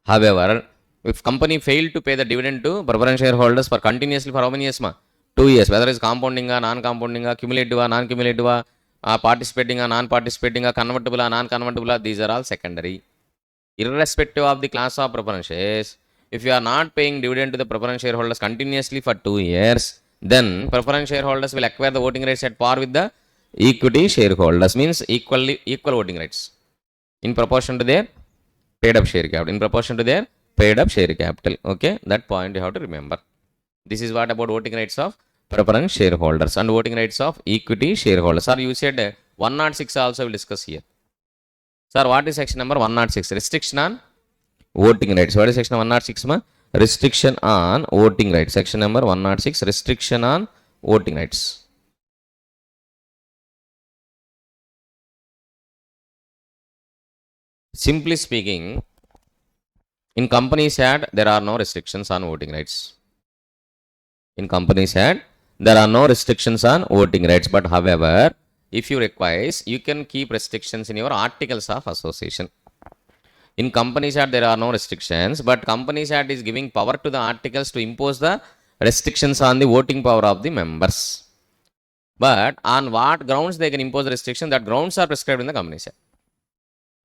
However, if company failed to pay the dividend to preference shareholders for continuously for how many years? 2 years, whether it's compounding or non-compounding, cumulative or non-cumulative, participating or non-participating, convertible or non-convertible, these are all secondary. Irrespective of the class of preferences, if you are not paying dividend to the preference shareholders continuously for 2 years, then preference shareholders will acquire the voting rights at par with the equity shareholders, means equal voting rights in proportion to their paid up share capital, in proportion to their paid up share capital. Okay, that point you have to remember. This is what about voting rights of preference shareholders and voting rights of equity shareholders. Sir, you said 106 also will discuss here. Sir, what is section number 106? Restriction on voting rights. What is section 106? Restriction on voting rights. Section number 106, restriction on voting rights. Simply speaking, in Companies Act, there are no restrictions on voting rights. In Companies Act, there are no restrictions on voting rights. But however, if you require, you can keep restrictions in your articles of association. In Companies Act, there are no restrictions, but Companies Act is giving power to the articles to impose the restrictions on the voting power of the members. But on what grounds they can impose restriction, that grounds are prescribed in the Companies Act.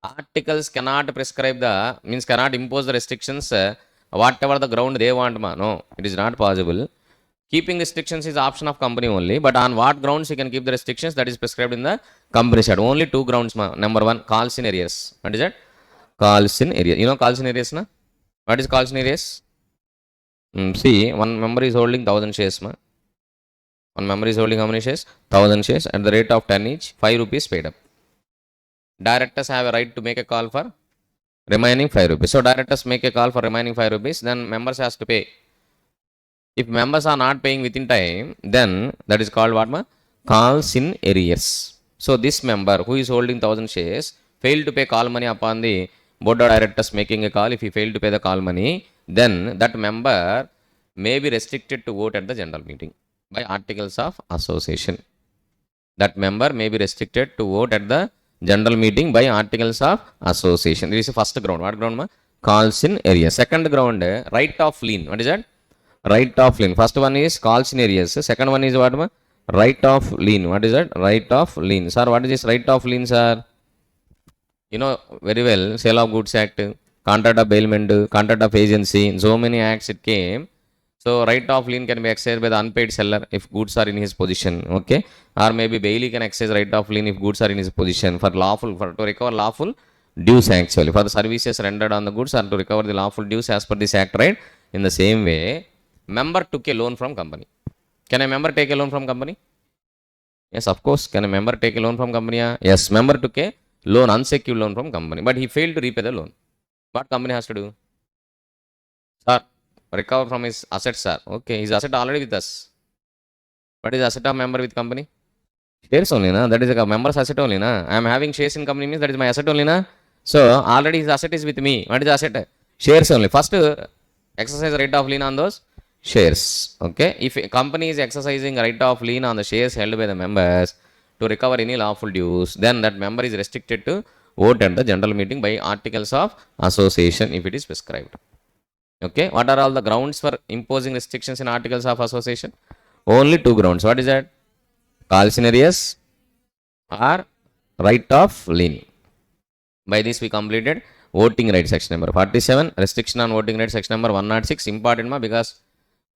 Articles cannot prescribe cannot impose the restrictions whatever the ground they want. No, it is not possible. Keeping restrictions is option of company only, but on what grounds you can keep the restrictions, that is prescribed in the Companies Act. Only 2 grounds. Number 1, calls in arrears. What is that? Calls in arrears. You know calls in arrears, na? What is calls in arrears? See, one member is holding 1000 shares. One member is holding how many shares? 1000 shares at the rate of 10 each, 5 rupees paid up. Directors have a right to make a call for remaining 5 rupees. So directors make a call for remaining 5 rupees, then members has to pay. If members are not paying within time, then that is called what? calls in arrears. So this member who is holding 1000 shares failed to pay call money upon the board of directors making a call. If he failed to pay the call money, then that member may be restricted to vote at the general meeting by articles of association. That member may be restricted to vote at the general meeting by articles of association. This is the first ground. What ground? Calls in arrears. Second ground, right of lien. What is that? Right of lien. First one is calls in arrears. Second one is what? Right of lien. What is that? Right of lien. Sir, what is this right of lien, sir? You know very well, Sale of Goods Act, Contract of Bailment, Contract of Agency, so many acts it came. So right of lien can be exercised by the unpaid seller if goods are in his possession, okay? Or maybe bailey can exercise right of lien if goods are in his possession for to recover lawful dues actually, for the services rendered on the goods or to recover the lawful dues as per this act, right? In the same way, member took a loan from company. Can a member take a loan from company? Yes, of course. Can a member take a loan from company? Yes, member took a loan, unsecured loan from company, but he failed to repay the loan. What company has to do? Sir, recover from his assets, sir. Okay, his asset already with us. What is asset of member with company? Shares only, na? That is a member's asset only, na? I am having shares in company means that is my asset only, na? So, already his asset is with me. What is the asset? Shares only. First, exercise right of lien on those shares. Okay, if a company is exercising right of lien on the shares held by the members to recover any lawful dues, then that member is restricted to vote at the general meeting by articles of association if it is prescribed. Okay, what are all the grounds for imposing restrictions in articles of association? Only two grounds. What is that? Calls in arrears or right of lien. By this we completed voting rights section number 47, restriction on voting rights section number 106. Important because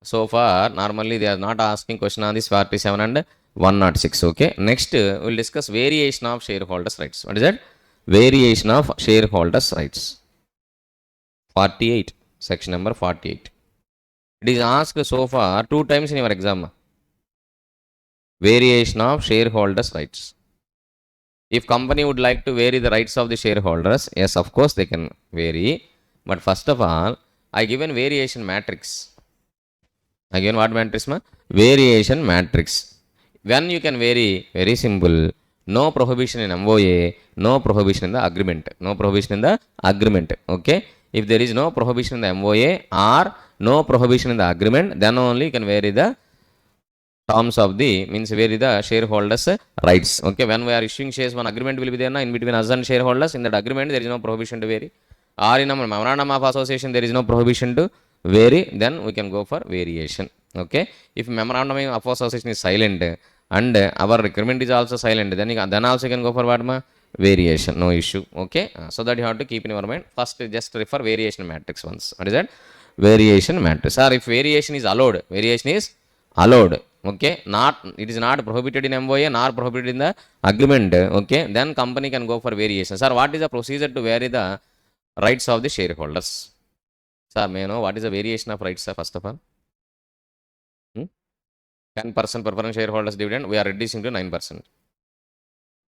so far normally they are not asking question on this 47 and 106. Okay, next we'll discuss variation of shareholders rights. What is that? Variation of shareholders rights. 48, section number 48. It is asked so far 2 times in your exam. Variation of shareholders rights. If company would like to vary the rights of the shareholders, yes, of course they can vary. But first of all, I given variation matrix. Again, what matrix? Variation matrix. When you can vary, very simple. No prohibition in MOA, no prohibition in the agreement. No prohibition in the agreement. Okay. If there is no prohibition in the MOA or no prohibition in the agreement, then only you can vary the terms of the, means vary the shareholders rights. Okay, when we are issuing shares, one agreement will be there in between us and shareholders. In that agreement there is no prohibition to vary, or in a memorandum of association there is no prohibition to vary, then we can go for variation. Okay, if memorandum of association is silent and our requirement is also silent, then also you can go for what? Variation, no issue. Okay, so that you have to keep in your mind. First just refer variation matrix once. What is that? Variation matrix. Or if variation is allowed, variation is allowed. Okay, not, it is not prohibited in MOA nor prohibited in the agreement. Okay, then company can go for variation. Sir, what is the procedure to vary the rights of the shareholders? Sir, may I know what is the variation of rights, sir, first of all? 10% preference shareholders dividend we are reducing to 9%.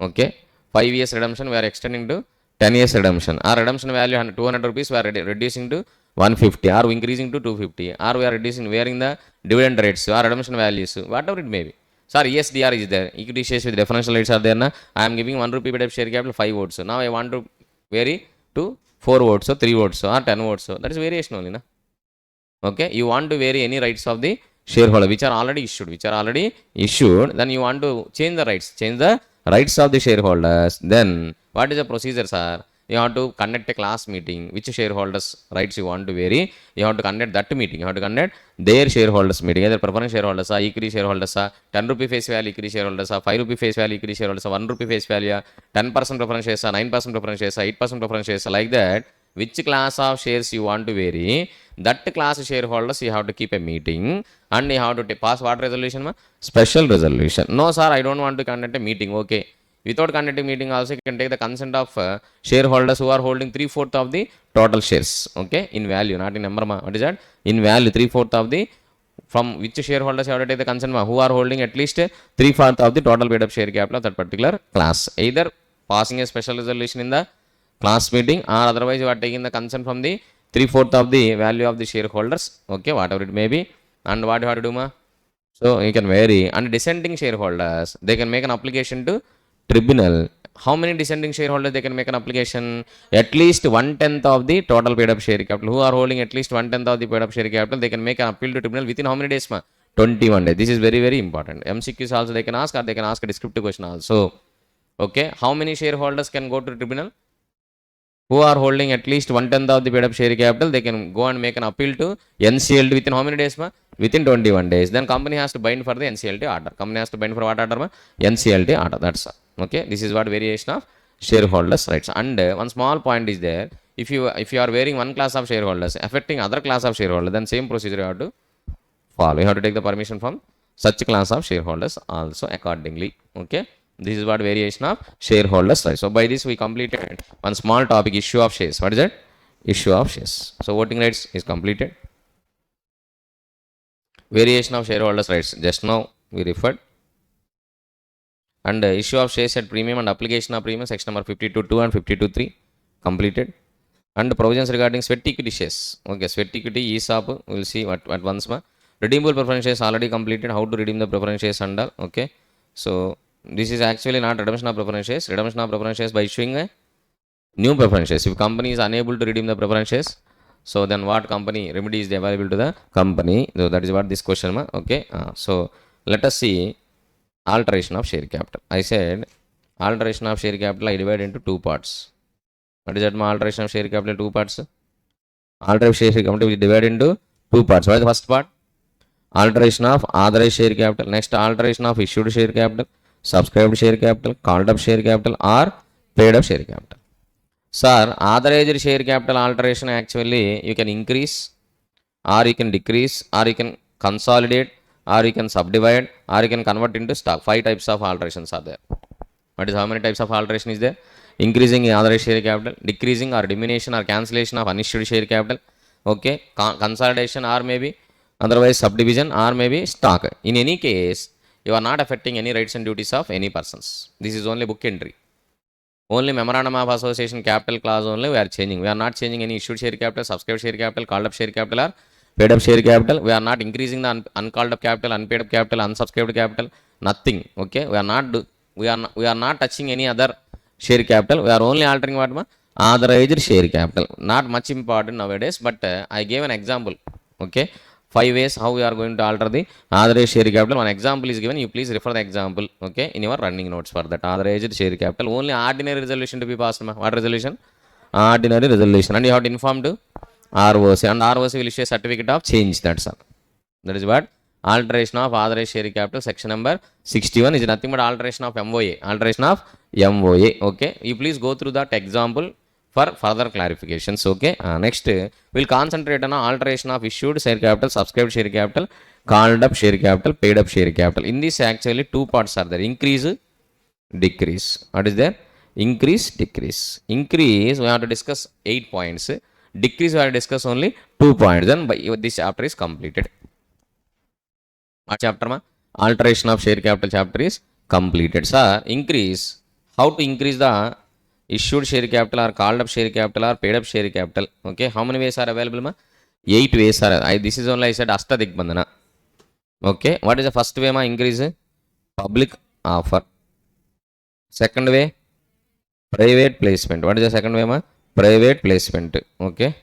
Okay, 5 years redemption we are extending to 10 years redemption. Our redemption value 200 rupees we are reducing to 150, or increasing to 250, or we are reducing, varying the dividend rates or redemption values, whatever it may be. Sir, ESDR is there, equity shares with differential rates are there. I am giving 1 rupee bid of share capital 5 votes. Now I want to vary to 4 votes or 3 votes or 10 votes. That is variation only, na? Okay, you want to vary any rights of the shareholder which are already issued, then you want to change the rights of the shareholders. Then what is the procedure, sir? You have to conduct a class meeting. Which shareholders rights you want to vary, you have to conduct that meeting. You have to conduct their shareholders meeting, either preference shareholders or equity shareholders or 10 rupee face value equity shareholders or 5 rupee face value equity shareholders or 1 rupee face value, 10% preference shares or 9% preference shares or 8% preference shares, like that. Which class of shares you want to vary, that class of shareholders you have to keep a meeting and you have to pass what resolution? Special resolution. No, sir, I don't want to conduct a meeting. Okay, without conducting meeting also you can take the consent of shareholders who are holding 3/4 of the total shares. Okay, in value, not in number. What is that? In value, 3/4 of the, from which shareholders you have to take the consent? Who are holding at least 3/4 of the total paid up share capital of that particular class. Either passing a special resolution in the class meeting, or otherwise you are taking the consent from the 3/4 of the value of the shareholders. Okay, whatever it may be. And what you have to do, So you can vary. And dissenting shareholders, they can make an application to tribunal. How many dissenting shareholders they can make an application? At least 1/10 of the total paid up share capital. Who are holding at least 1/10 of the paid up share capital, they can make an appeal to tribunal within how many days? 21 days. This is very, very important. MCQs also they can ask, or they can ask a descriptive question also. Okay. How many shareholders can go to tribunal? Who are holding at least 1/10 of the paid up share capital, they can go and make an appeal to NCLT within how many days? Within 21 days. Then company has to bind for the NCLT order. Company has to bind for what order? NCLT order. That's all. Okay. This is what variation of shareholders' rights. And one small point is there. If you are wearing one class of shareholders affecting other class of shareholders, then same procedure you have to follow. You have to take the permission from such class of shareholders also accordingly. Okay. This is what variation of shareholders rights. So by this we completed one small topic, issue of shares. What is that? Issue of shares. So voting rights is completed. Variation of shareholders rights just now we referred. And issue of shares at premium and application of premium, section number 52.2 and 52.3 completed. And provisions regarding sweat equity shares. Okay, sweat equity, ESOP, we will see what once more. Redeemable preference shares already completed. How to redeem the preference shares and all. Okay. So this is actually not redemption of preference shares. Redemption of preference shares by issuing a new preference shares. If company is unable to redeem the preference shares, so then what company remedy is available to the company? So that is what this question. Okay. So let us see alteration of share capital. I said alteration of share capital I divide into two parts. What is that? Alteration of share capital two parts. Alteration of share capital we divide into two parts. What is the first part? Alteration of authorized share capital. Next, alteration of issued share capital, subscribed share capital, called up share capital, or paid up share capital. Sir, authorized share capital alteration actually you can increase, or you can decrease, or you can consolidate, or you can subdivide, or you can convert into stock. 5 types of alterations are there. What is how many types of alteration is there? Increasing authorized share capital, decreasing or diminution or cancellation of unissued share capital. Okay, consolidation or maybe otherwise subdivision or maybe stock. In any case, you are not affecting any rights and duties of any persons. This is only book entry. Only memorandum of association capital clause only we are changing. We are not changing any issued share capital, subscribed share capital, called up share capital, or paid up share capital. We are not increasing the uncalled up capital, unpaid up capital, unsubscribed capital. Nothing. Okay, we are not touching any other share capital. We are only altering what? Authorized share capital. Not much important nowadays, but I gave an example. Okay. 5 ways how we are going to alter the authorized share capital. One example is given. You please refer the example. Okay, in your running notes for that authorized share capital. Only ordinary resolution to be passed. What resolution? Ordinary resolution. And you have to inform to ROC. And ROC will issue a certificate of change. That's all. That is what? Alteration of authorized share capital. Section number 61 is nothing but alteration of MOA. Alteration of MOA. Okay. You please go through that example for further clarifications. Okay. Next, we'll concentrate on alteration of issued share capital, subscribed share capital, called up share capital, paid up share capital. In this, actually, two parts are there: increase, decrease. What is there? Increase, decrease. Increase, we have to discuss 8 points. Decrease, we have to discuss only 2 points. Then this chapter is completed. What chapter? Alteration of share capital chapter is completed. Sir, increase. How to increase the issued share capital or called up share capital or paid up share capital? Okay, how many ways are available? 8 ways are. This is only I said Astadigbandhana. Okay, what is the first way? Increase public offer. Second way, private placement. What is the second way? Private placement. Okay,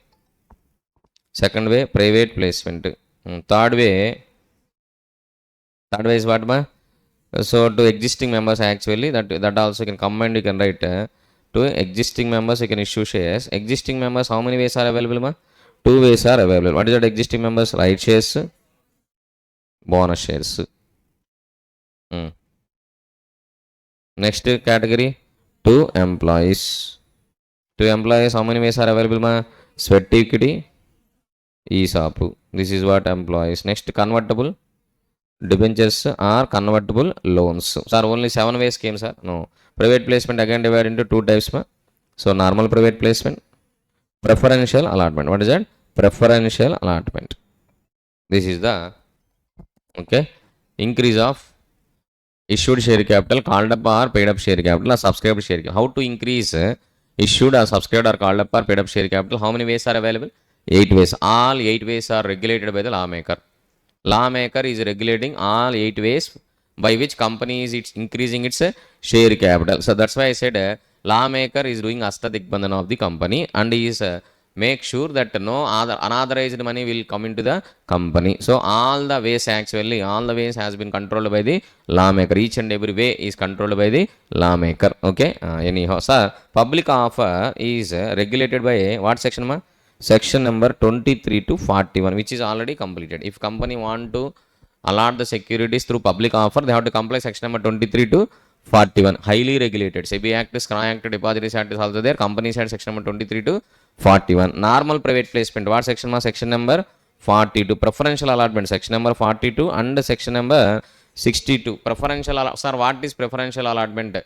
second way, private placement. Third way is what? So to existing members, actually that also you can combine. You can write to existing members you can issue shares. Existing members, how many ways are available? 2 ways are available. What is that? Existing members, right shares, bonus shares. Next category, 2 employees. 2 employees, how many ways are available? Sweat equity, ESOP. This is what employees. Next, convertible debentures are convertible loans. Sir, only 7 ways came, sir. No. Private placement again divided into 2 types. So normal private placement, preferential allotment. What is that? Preferential allotment. This is the increase of issued share capital, called up or paid up share capital, or subscribed share capital. How to increase issued or subscribed or called up or paid up share capital? How many ways are available? 8 ways. All 8 ways are regulated by the lawmaker. Lawmaker is regulating all 8 ways by which company is it's increasing its share capital. So that's why I said lawmaker is doing asta digbandhana of the company and is make sure that no other unauthorized money will come into the company. So all the ways actually, all the ways has been controlled by the lawmaker. Each and every way is controlled by the lawmaker. Okay. Anyhow, sir, public offer is regulated by what section, ma? Section number 23 to 41, which is already completed. If company want to allot the securities through public offer, they have to comply section number 23 to 41. Highly regulated. SEBI Act, SCRA Act, Depositories Act is also there. Companies Act section number 23 to 41. Normal private placement. What section? Section number 42. Preferential allotment. Section number 42 and section number 62. Preferential. Sir, what is preferential allotment?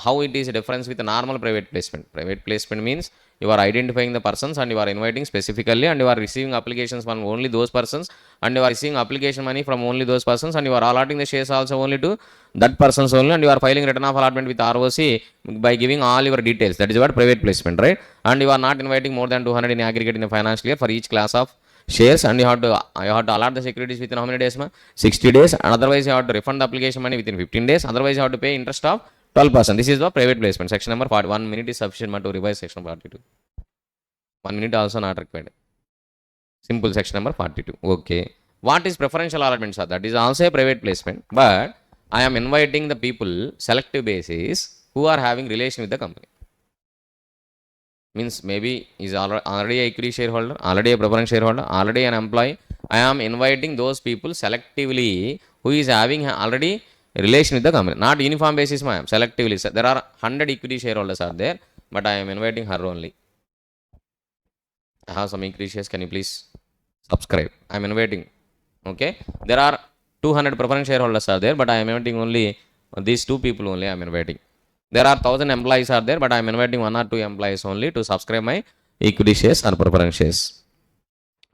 How it is a difference with normal private placement? Private placement means you are identifying the persons and you are inviting specifically and you are receiving applications from only those persons and you are receiving application money from only those persons and you are allotting the shares also only to that persons only and you are filing return of allotment with ROC by giving all your details. That is what private placement, right? And you are not inviting more than 200 in aggregate in a financial year for each class of shares and you have to allot the securities within how many days, ma? 60 days, and otherwise you have to refund the application money within 15 days, otherwise you have to pay interest of 12%. This is the private placement. Section number 40. 1 minute is sufficient to revise section number 42. 1 minute also not required. Simple. Section number 42. Okay. What is preferential allotment, sir? That is also a private placement, but I am inviting the people selective basis who are having relation with the company. Means maybe is already a equity shareholder, already a preference shareholder, already an employee. I am inviting those people selectively who is having already relation with the company. Not uniform basis, ma'am. Selectively. There are 100 equity shareholders are there, but I am inviting her only. I have some equity shares. Can you please subscribe? I am inviting. Okay. There are 200 preference shareholders are there, but I am inviting only these two people only. I am inviting. There are 1000 employees are there, but I am inviting 1 or 2 employees only to subscribe my equity shares or preference shares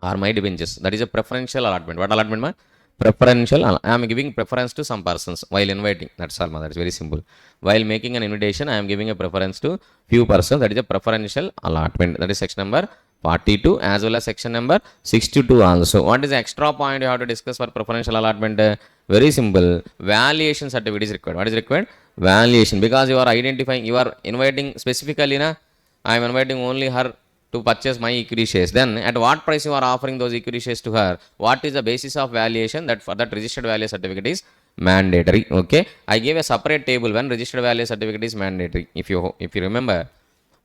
or my debentures. That is a preferential allotment. What allotment, ma? Preferential. I am giving preference to some persons while inviting. That's all, ma. That's very simple. While making an invitation, I am giving a preference to few persons. That is a preferential allotment. That is section number 42 as well as section number 62 also. What is the extra point you have to discuss for preferential allotment? Very simple. Valuation certificate is required. What is required? Valuation. Because you are identifying, you are inviting specifically, na, I am inviting only her to purchase my equity shares. Then at what price you are offering those equity shares to her? What is the basis of valuation? That for that registered value certificate is mandatory. Okay. I gave a separate table when registered value certificate is mandatory. If you remember,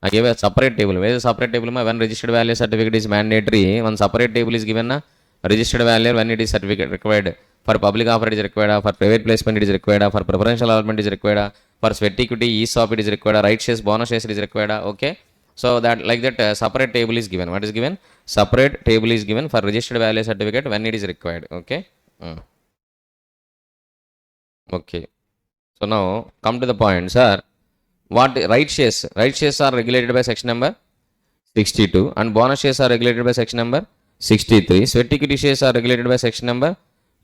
I gave a separate table. Where is the separate table? When registered value certificate is mandatory, one separate table is given. Na? Registered value when it is certificate required. For public offer it is required. For private placement it is required. For preferential allotment is required. For sweat equity, ESOP it is required. Right shares, bonus shares it is required. Okay. So that like that separate table is given. What is given? Separate table is given for registered value certificate when it is required. Okay. Okay. So now come to the point, sir. What right shares? Right shares are regulated by section number 62 and bonus shares are regulated by section number 63. Sweat equity shares are regulated by section number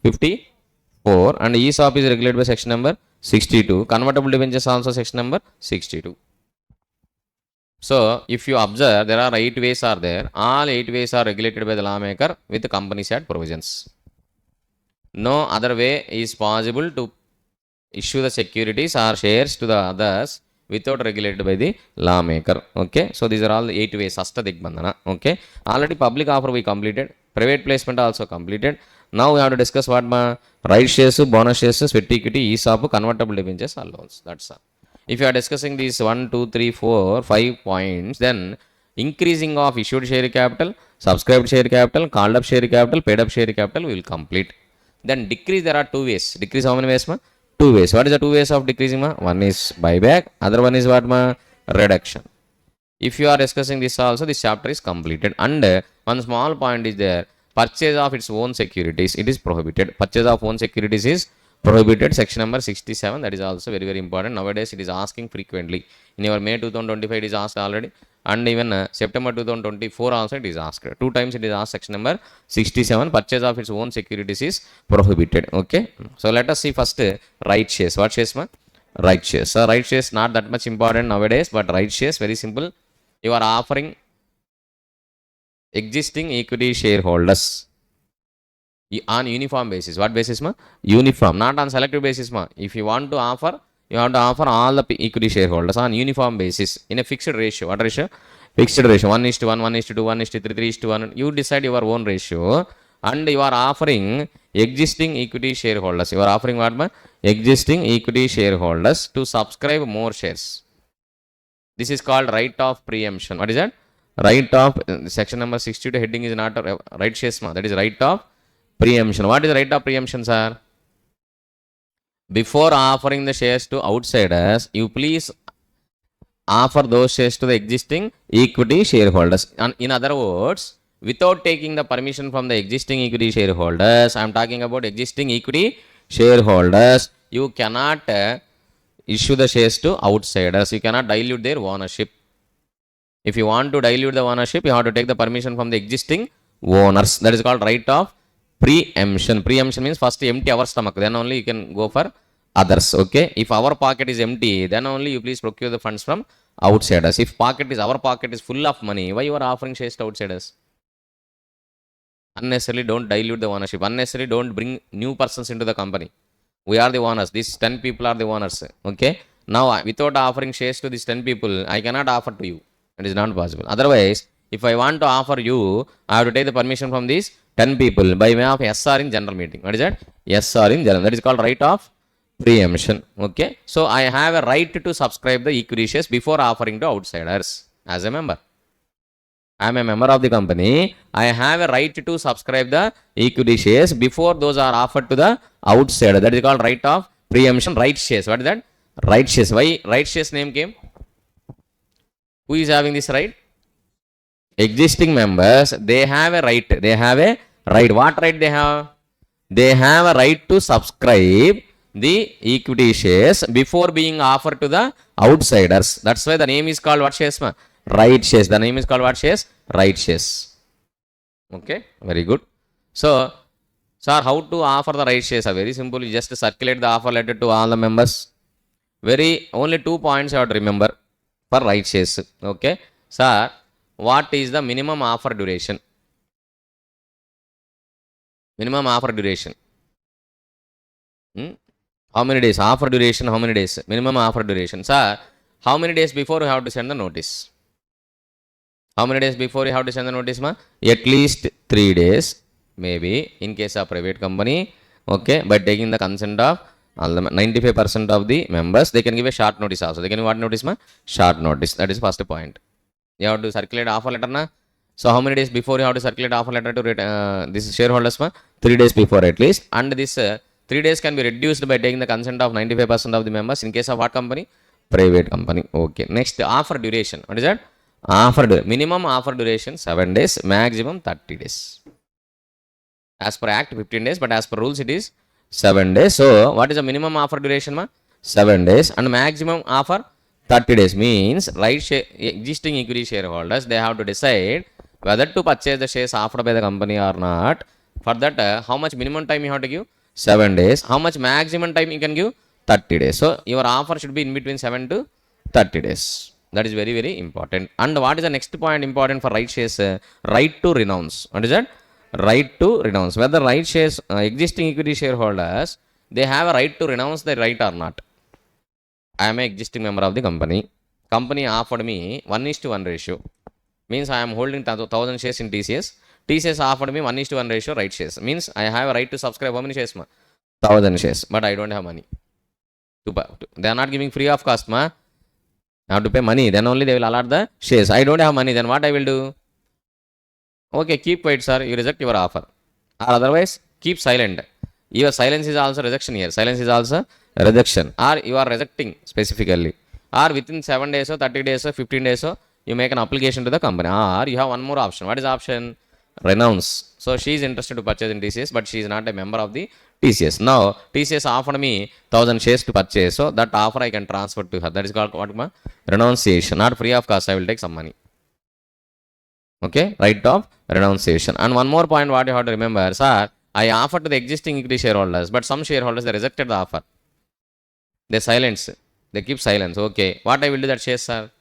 54 and ESOP is regulated by section number 62. Convertible debentures also section number 62. So if you observe, there are 8 ways are there. All 8 ways are regulated by the lawmaker with the Companies Act provisions. No other way is possible to issue the securities or shares to the others without regulated by the lawmaker. Okay. So these are all the 8 ways. Asta digbandhana. Okay. Already public offer we completed. Private placement also completed. Now we have to discuss what right shares, bonus shares, sweat equity, ESOP, convertible debentures, all loans. That's all. If you are discussing these 1, 2, 3, 4, 5 points, then increasing of issued share capital, subscribed share capital, called up share capital, paid up share capital will complete. Then decrease, there are 2 ways. Decrease how many ways, ma? 2 ways. What is the 2 ways of decreasing, ma? One is buyback, other one is what, ma? Reduction. If you are discussing this also, this chapter is completed. And one small point is there. Purchase of its own securities, it is prohibited. Purchase of own securities is prohibited. Section number 67. That is also very, very important. Nowadays, it is asking frequently. In your May 2025, it is asked already. And even September 2024 also it is asked. 2 times it is asked. Section number 67. Purchase of its own securities is prohibited. Okay. So let us see first right shares. What shares, ma? Right shares. So right shares not that much important nowadays, but right shares very simple. You are offering existing equity shareholders On uniform basis. What basis ma? Uniform, not on selective basis ma. If you want to offer, you have to offer all the equity shareholders on uniform basis in a fixed ratio. What ratio? Fixed ratio, 1:1, 1:2, 1:3, 3:1. You decide your own ratio, and you are offering existing equity shareholders. You are offering what ma? Existing equity shareholders to subscribe more shares. This is called right of preemption. What is that? Right of section number 62 heading is not a right shares ma. That is right of preemption. What is the right of preemption, sir? Before offering the shares to outsiders, you please offer those shares to the existing equity shareholders. And in other words, without taking the permission from the existing equity shareholders, I am talking about existing equity shareholders, you cannot issue the shares to outsiders. You cannot dilute their ownership. If you want to dilute the ownership, you have to take the permission from the existing owners. That is called right of preemption. Preemption means first empty our stomach, then only you can go for others. Okay, if our pocket is empty, then only you please procure the funds from outsiders. If our pocket is full of money, why you are offering shares to outsiders? Unnecessarily don't dilute the ownership. Unnecessarily don't bring new persons into the company. We are the owners. These 10 people are the owners. Okay, now without offering shares to these 10 people, I cannot offer to you. It is not possible. Otherwise, if I want to offer you, I have to take the permission from these 10 people by way of SR in general meeting. What is that? SR in general. That is called right of preemption. Okay, so I have a right to subscribe the equity shares before offering to outsiders as a member. I am a member of the company. I have a right to subscribe the equity shares before those are offered to the outsider. That is called right of preemption. Right shares. What is that? Right shares. Why right shares name came? Who is having this right? Existing members. They have a right. They have a right. What right they have? They have a right to subscribe the equity shares before being offered to the outsiders. That's why the name is called what shares? Right shares. The name is called what shares? Right shares. Okay, very good. So, sir, how to offer the right shares? Very simple. You just circulate the offer letter to all the members. Only 2 points you have to remember for right shares. Okay, sir, what is the minimum offer duration? Minimum offer duration. How many days? Offer duration, how many days? Minimum offer duration. Sir, how many days before you have to send the notice? How many days before you have to send the notice, ma? At least 3 days, maybe, in case of private company. Okay, by taking the consent of 95% of the members, they can give a short notice also. They can give what notice, ma? Short notice. That is first point. You have to circulate offer letter, na? So how many days before you have to circulate offer letter to this shareholders, ma? 3 days before at least. And this 3 days can be reduced by taking the consent of 95% of the members in case of what company? Private company. Okay. Next, offer duration. What is that? Minimum offer duration 7 days, maximum 30 days. As per Act 15 days, but as per rules it is 7 days. So what is the minimum offer duration, ma? 7 days, and maximum offer 30 days. Means existing equity shareholders, they have to decide whether to purchase the shares offered by the company or not. For that, how much minimum time you have to give? 7 days. How much maximum time you can give? 30 days. So your offer should be in between 7 to 30 days. That is very, very important. And what is the next point important for right shares? Right to renounce. What is that? Right to renounce. Whether right shares, existing equity shareholders, they have a right to renounce the right or not. I am an existing member of the company. Company offered me 1:1 ratio. Means I am holding 1000 shares in TCS. TCS offered me 1:1 ratio right shares. Means I have a right to subscribe how many shares, ma? 1000 shares. But I don't have money. They are not giving free of cost, ma. I have to pay money. Then only they will allot the shares. I don't have money. Then what I will do? Okay, keep quiet, sir. You reject your offer. Or otherwise, keep silent. Your silence is also rejection here. Silence is also rejection. Or you are rejecting specifically. Or within 7 days or 30 days or 15 days or you make an application to the company. Or you have one more option. What is the option? Renounce. So she is interested to purchase in TCS, but she is not a member of the TCS. Now TCS offered me 1000 shares to purchase. So that offer I can transfer to her. That is called what, ma? Renunciation. Not free of cost. I will take some money. Okay, right of renunciation. And one more point what you have to remember, sir, I offered to the existing equity shareholders, but some shareholders, they rejected the offer. They silence. They keep silence. Okay, what I will do that shares, sir?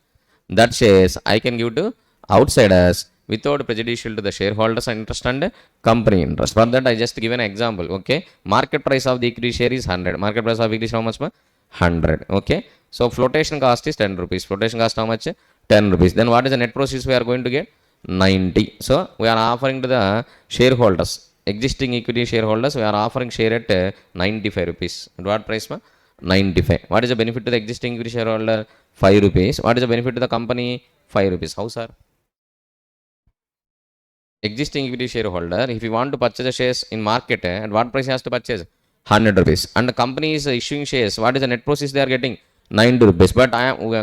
That shares I can give to outsiders without prejudicial to the shareholders interest and company interest. For that, I just give an example. Okay, market price of the equity share is 100. Market price of equity share how much? 100. Okay, so flotation cost is 10 rupees. Flotation cost how much? 10 rupees. Then what is the net proceeds we are going to get? 90. So we are offering to the shareholders, existing equity shareholders, we are offering share at 95 rupees. At what price? 95. What is the benefit to the existing equity shareholder? 5 rupees. What is the benefit to the company? 5 rupees. How, sir? Existing equity shareholder, if you want to purchase the shares in market, at what price he has to purchase? 100 rupees. And the company is issuing shares. What is the net proceeds they are getting? 90 rupees. But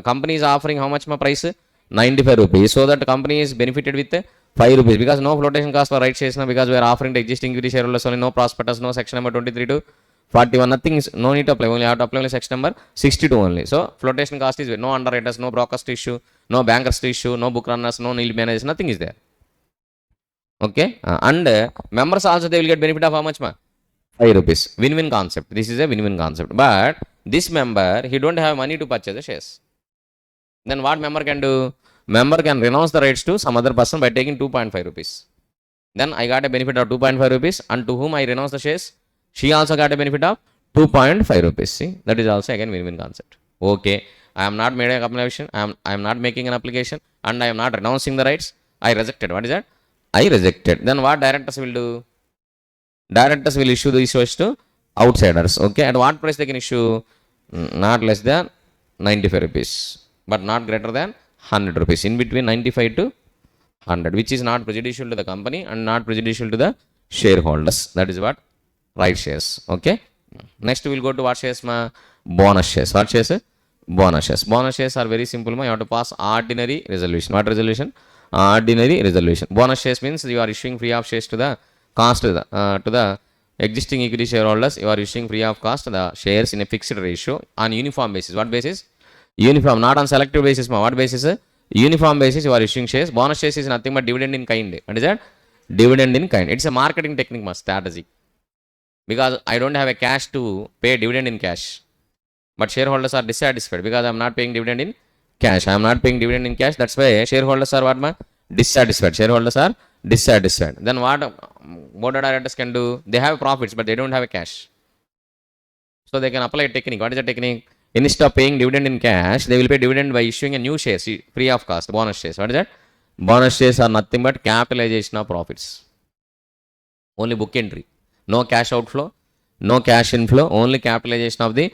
company is offering how much price? 95 rupees. So that the company is benefited with 5 rupees. Because no flotation cost for right shares now, because we are offering the existing equity shareholders only, no prospectus, no section number 23 to 41, nothing is, no need to apply, only have to apply only section number 62 only. So flotation cost is no underwriters, no brokers to issue, no bankers to issue, no book runners, no nil managers, nothing is there. Okay, and members also they will get benefit of how much? 5 rupees. Win-win concept. This is a win-win concept. But this member, he don't have money to purchase the shares. Then what member can do? Member can renounce the rights to some other person by taking 2.5 rupees. Then I got a benefit of 2.5 rupees, and to whom I renounce the shares, she also got a benefit of 2.5 rupees. See, that is also again win-win concept. Okay, I am not made a application, I am not making an application, and I am not renouncing the rights. I rejected. What is that? I rejected. Then what directors will do? Directors will issue the issues to outsiders. Okay, at what price they can issue? Not less than 95 rupees, but not greater than 100 rupees. In between 95 to 100, which is not prejudicial to the company and not prejudicial to the shareholders. That is what right shares. Okay, next we will go to what shares? Bonus shares. What shares? Bonus shares. Bonus shares are very simple. You have to pass ordinary resolution. What resolution? Ordinary resolution. Bonus shares means you are issuing free of shares to the cost to the existing equity shareholders. You are issuing free of cost the shares in a fixed ratio on uniform basis. What basis? Uniform, not on selective basis. What basis? Uniform basis you are issuing shares. Bonus shares is nothing but dividend in kind. What is that? Dividend in kind. It's a marketing technique, strategy. Because I don't have a cash to pay dividend in cash. But shareholders are dissatisfied because I am not paying dividend in cash. I am not paying dividend in cash. That's why shareholders are what? Dissatisfied. Shareholders are dissatisfied. Then what board of directors can do? They have profits, but they don't have a cash. So they can apply a technique. What is the technique? Instead of paying dividend in cash, they will pay dividend by issuing a new shares, free of cost, bonus shares. What is that? Bonus shares are nothing but capitalization of profits. Only book entry. No cash outflow, no cash inflow, only capitalization of the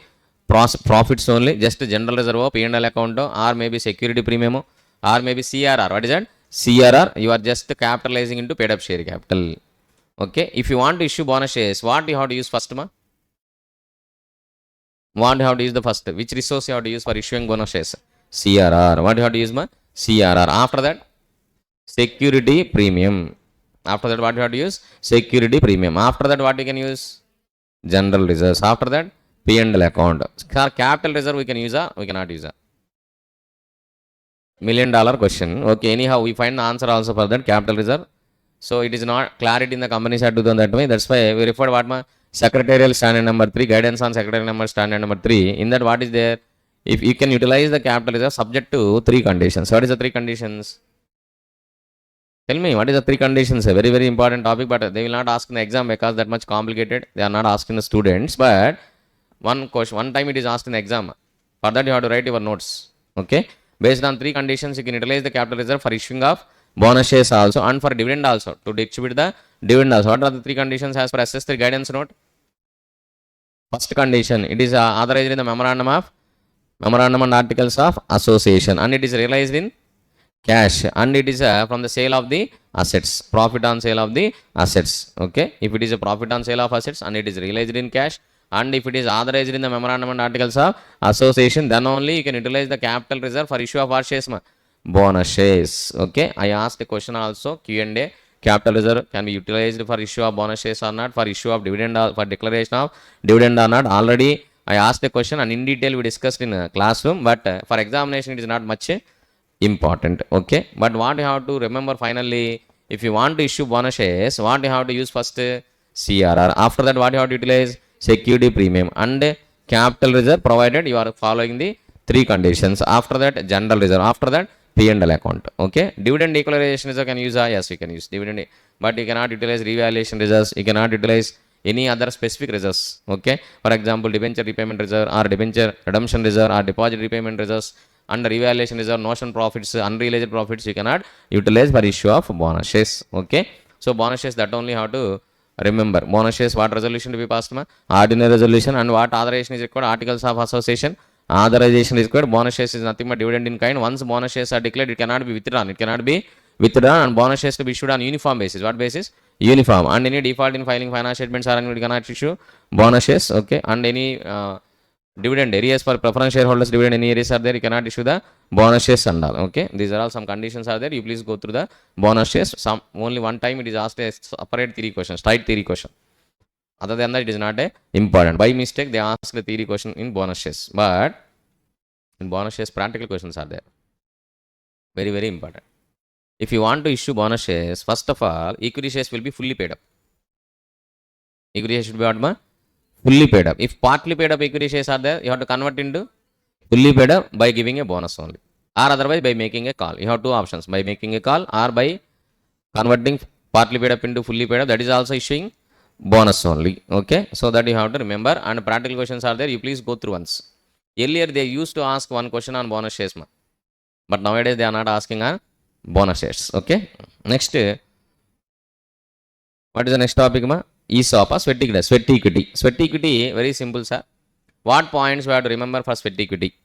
profits only, just general reserve, P&L account, or maybe security premium, or maybe CRR. What is that? CRR, you are just capitalizing into paid up share capital. Okay, if you want to issue bonus shares, what you have to use first? What you have to use the first? Which resource you have to use for issuing bonus shares? CRR. What you have to use? CRR. After that, security premium. After that, what you have to use? Security premium. After that, what you can use? General reserves. After that, P&L account. Capital reserve we can use or we cannot use. $1 million question. Okay, anyhow, we find the answer also for that capital reserve. So it is not clarity in the companies had to do that way. That's why we referred what secretarial standard number 3, guidance on secretarial number standard number 3. In that, what is there? If you can utilize the capital reserve subject to 3 conditions. What is the 3 conditions? Tell me, what is the 3 conditions? A very, very important topic, but they will not ask in the exam because that much complicated. They are not asking the students, but one question, one time it is asked in the exam. For that, you have to write your notes. Okay? Based on 3 conditions, you can utilize the capital reserve for issuing of bonus shares also and for dividend also, to distribute the dividend also. What are the 3 conditions as per SS3 guidance note? First condition, it is authorized in the memorandum and articles of association, and it is realized in cash, and it is from the sale of the assets, profit on sale of the assets. Okay, if it is a profit on sale of assets and it is realized in cash, and if it is authorized in the memorandum and articles of association, then only you can utilize the capital reserve for issue of what shares? Bonus shares. Okay, I asked a question also, Q&A. Capital reserve can be utilized for issue of bonus shares or not, for issue of dividend or for declaration of dividend or not. Already I asked a question and in detail we discussed in a classroom, but for examination it is not much important. Okay, but what you have to remember finally, if you want to issue bonus shares, what you have to use first? CRR. After that, what you have to utilize? Security premium and capital reserve, provided you are following the 3 conditions. After that, general reserve. After that, P&L account. Okay, dividend declaration reserve can use, yes, we can use dividend, but you cannot utilize revaluation reserves, you cannot utilize any other specific reserves. Okay, for example, debenture repayment reserve or debenture redemption reserve or deposit repayment reserves. Under revaluation reserve, notion profits, unrealized profits, you cannot utilize for issue of bonus shares. Okay, so bonus shares, that only have to remember. Bonus shares, what resolution to be passed? Ordinary resolution. And what authorization is required? Articles of association. Authorization is required. Bonus shares is nothing but dividend in kind. Once bonus shares are declared, it cannot be withdrawn. It cannot be withdrawn, and bonus shares to be issued on uniform basis. What basis? Uniform. And any default in filing financial statements or annual, cannot issue bonus shares. Okay, and any dividend areas for preference shareholders, dividend any areas are there, you cannot issue the bonus shares and all. Okay, these are all some conditions are there. You please go through the bonus shares. Some only one time it is asked a separate theory question, straight theory question. Other than that, it is not a important. By mistake, they ask the theory question in bonus shares, but in bonus shares, practical questions are there. Very, very important. If you want to issue bonus shares, first of all, equity shares will be fully paid up. Equity shares should be what? Fully paid up. If partly paid up equity shares are there, you have to convert into fully paid up by giving a bonus only, or otherwise by making a call. You have two options: by making a call or by converting partly paid up into fully paid up. That is also issuing bonus only. Okay, so that you have to remember. And practical questions are there. You please go through once. Earlier they used to ask one question on bonus shares, but nowadays they are not asking on bonus shares. Okay, next, what is the next topic? ESOP, sweat equity. Sweat equity. Sweat equity, very simple, sir. What points we have to remember for sweat equity?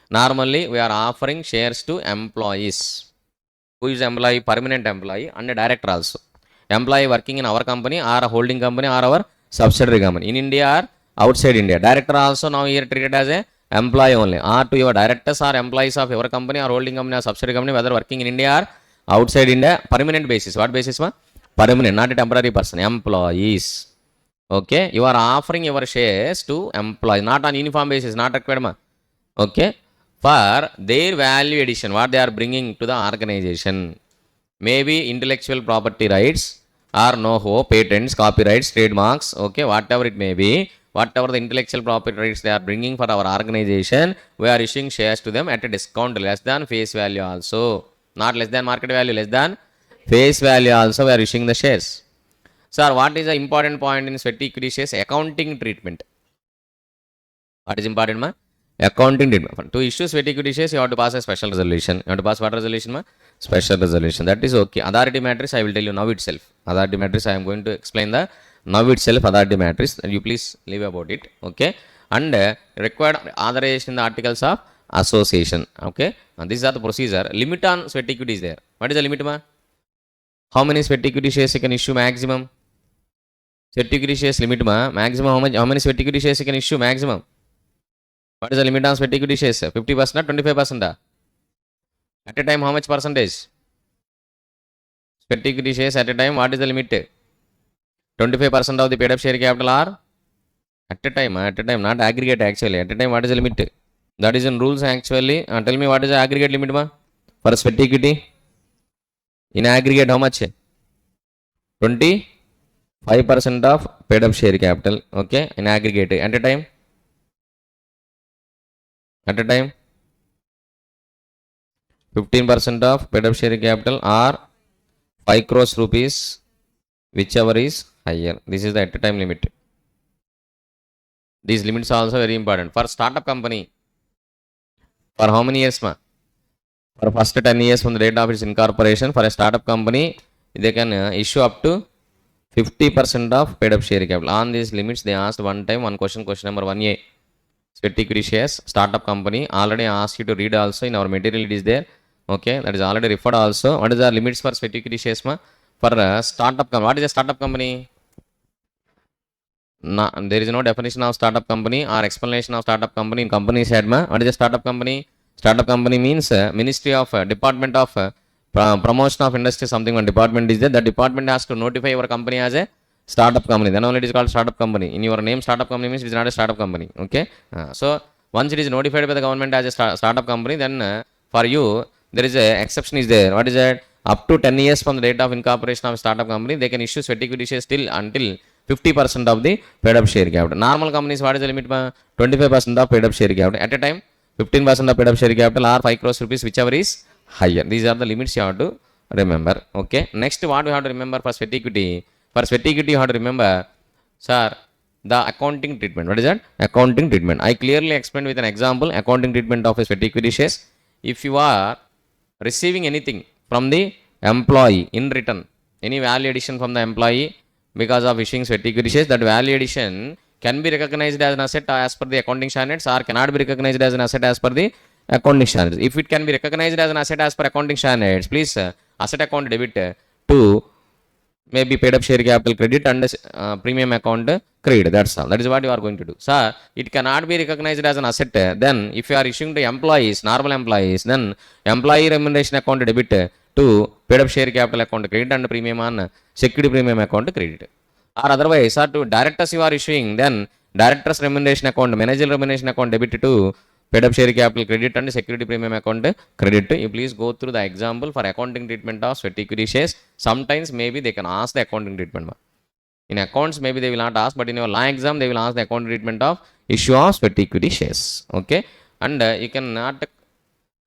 Normally, we are offering shares to employees. Who is employee? Permanent employee and a director also. Employee working in our company or a holding company or our subsidiary company in India or outside India. Director also now here treated as a employee only. Or to your directors or employees of your company or holding company or subsidiary company, whether working in India or outside India, permanent basis. What basis? Permanent, not a temporary person. Employees. Okay, you are offering your shares to employees, not on uniform basis, not required. Okay, for their value addition, what they are bringing to the organization, maybe intellectual property rights or know-how, patents, copyrights, trademarks. Okay, whatever it may be, whatever the intellectual property rights they are bringing for our organization, we are issuing shares to them at a discount less than face value also, not less than market value, less than face value also we are issuing the shares. Sir, what is the important point in sweat equity shares? Accounting treatment. What is important, accounting treatment. To issue sweat equity shares, you have to pass a special resolution. You have to pass what resolution? Special resolution. That is okay. Authority matrix, I will tell you now itself. Authority matrix, I am going to explain the now itself authority matrix. You please leave about it. Okay. And required authorization in the articles of association. Okay. And these are the procedure. Limit on sweat equity is there. What is the limit? How many sweat equity shares you can issue maximum? Sweat equity shares limit, maximum how many sweat equity shares you can issue maximum? What is the limit on sweat equity shares? 50% or 25%? At a time, how much percentage? Sweat equity shares at a time, what is the limit? 25% of the paid up share capital or at a time, not aggregate actually. At a time, what is the limit? That is in rules actually. Tell me what is the aggregate limit for sweat equity? In aggregate, how much? 25% of paid up share capital. Okay, in aggregate. At a time? At a time? 15% of paid up share capital or 5 crores rupees, whichever is higher. This is the at a time limit. These limits are also very important. For startup company, for how many years? For first 10 years from the date of its incorporation, for a startup company, they can issue up to 50% of paid up share capital. On these limits, they asked one time one question number 1A. Sweat equity shares, startup company. Already asked you to read also in our material, it is there. Okay, that is already referred also. What is the limits for sweat equity shares? For startup company. What is a startup company? No, there is no definition of startup company or explanation of startup company in company's head. What is a startup company? Startup company means Ministry of Department of Promotion of Industry, something one department is there. The department has to notify your company as a startup company. Then only it is called startup company. In your name, startup company means it is not a startup company. Okay. So once it is notified by the government as a startup company, then for you there is a exception is there. What is that? Up to 10 years from the date of incorporation of startup company, they can issue sweat equity shares till until 50% of the paid up share capital. Normal companies, what is the limit? 25% of paid up share capital. At a time, 15% of paid up share capital or 5 crores rupees, whichever is higher. These are the limits you have to remember. Okay. Next, what we have to remember for sweat equity? For sweat equity, you have to remember, sir, the accounting treatment. What is that? Accounting treatment. I clearly explained with an example accounting treatment of a sweat equity shares. If you are receiving anything from the employee in return, any value addition from the employee because of issuing sweat equity shares, that value addition can be recognized as an asset as per the accounting standards or cannot be recognized as an asset as per the accounting standards. If it can be recognized as an asset as per accounting standards, please asset account debit to maybe paid up share capital credit and premium account credit. That's all. That is what you are going to do. Sir, it cannot be recognized as an asset. Then if you are issuing to employees, normal employees, then employee remuneration account debit to paid up share capital account credit and premium on security premium account credit. Or otherwise, sir, to directors you are issuing, then directors remuneration account, managerial remuneration account debit to paid up share capital credit and security premium account credit. You please go through the example for accounting treatment of sweat equity shares. Sometimes maybe they can ask the accounting treatment. In accounts, maybe they will not ask, but in your law exam, they will ask the accounting treatment of issue of sweat equity shares. Okay. And you cannot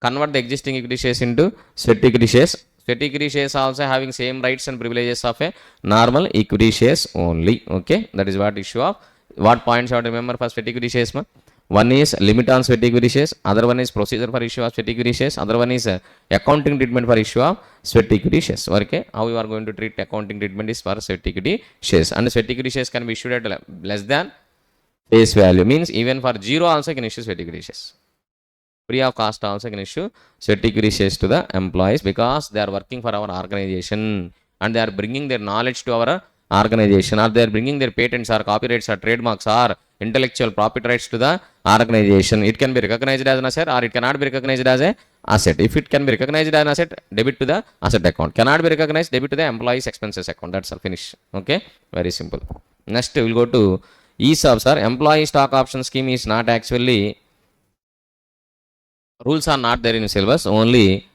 convert the existing equity shares into sweat equity shares. Sweat equity shares also having same rights and privileges of a normal equity shares only. Okay. That is what issue of, what points you have to remember for sweat equity shares. One is limit on sweat equity shares, other one is procedure for issue of sweat equity shares, other one is accounting treatment for issue of sweat equity shares. Okay, how you are going to treat accounting treatment is for sweat equity shares, and sweat equity shares can be issued at less than face value, means even for zero also you can issue sweat equity shares. Free of cost also can issue sweat equity shares to the employees because they are working for our organization and they are bringing their knowledge to our organization, or they are bringing their patents or copyrights or trademarks or intellectual property rights to the organization. It can be recognized as an asset or it cannot be recognized as an asset. If it can be recognized as an asset, debit to the asset account. Cannot be recognized, debit to the employees expenses account. That's all, finish. Okay, very simple. Next we will go to ESOP, sir. Employee stock option scheme is not actually, rules are not there in syllabus, only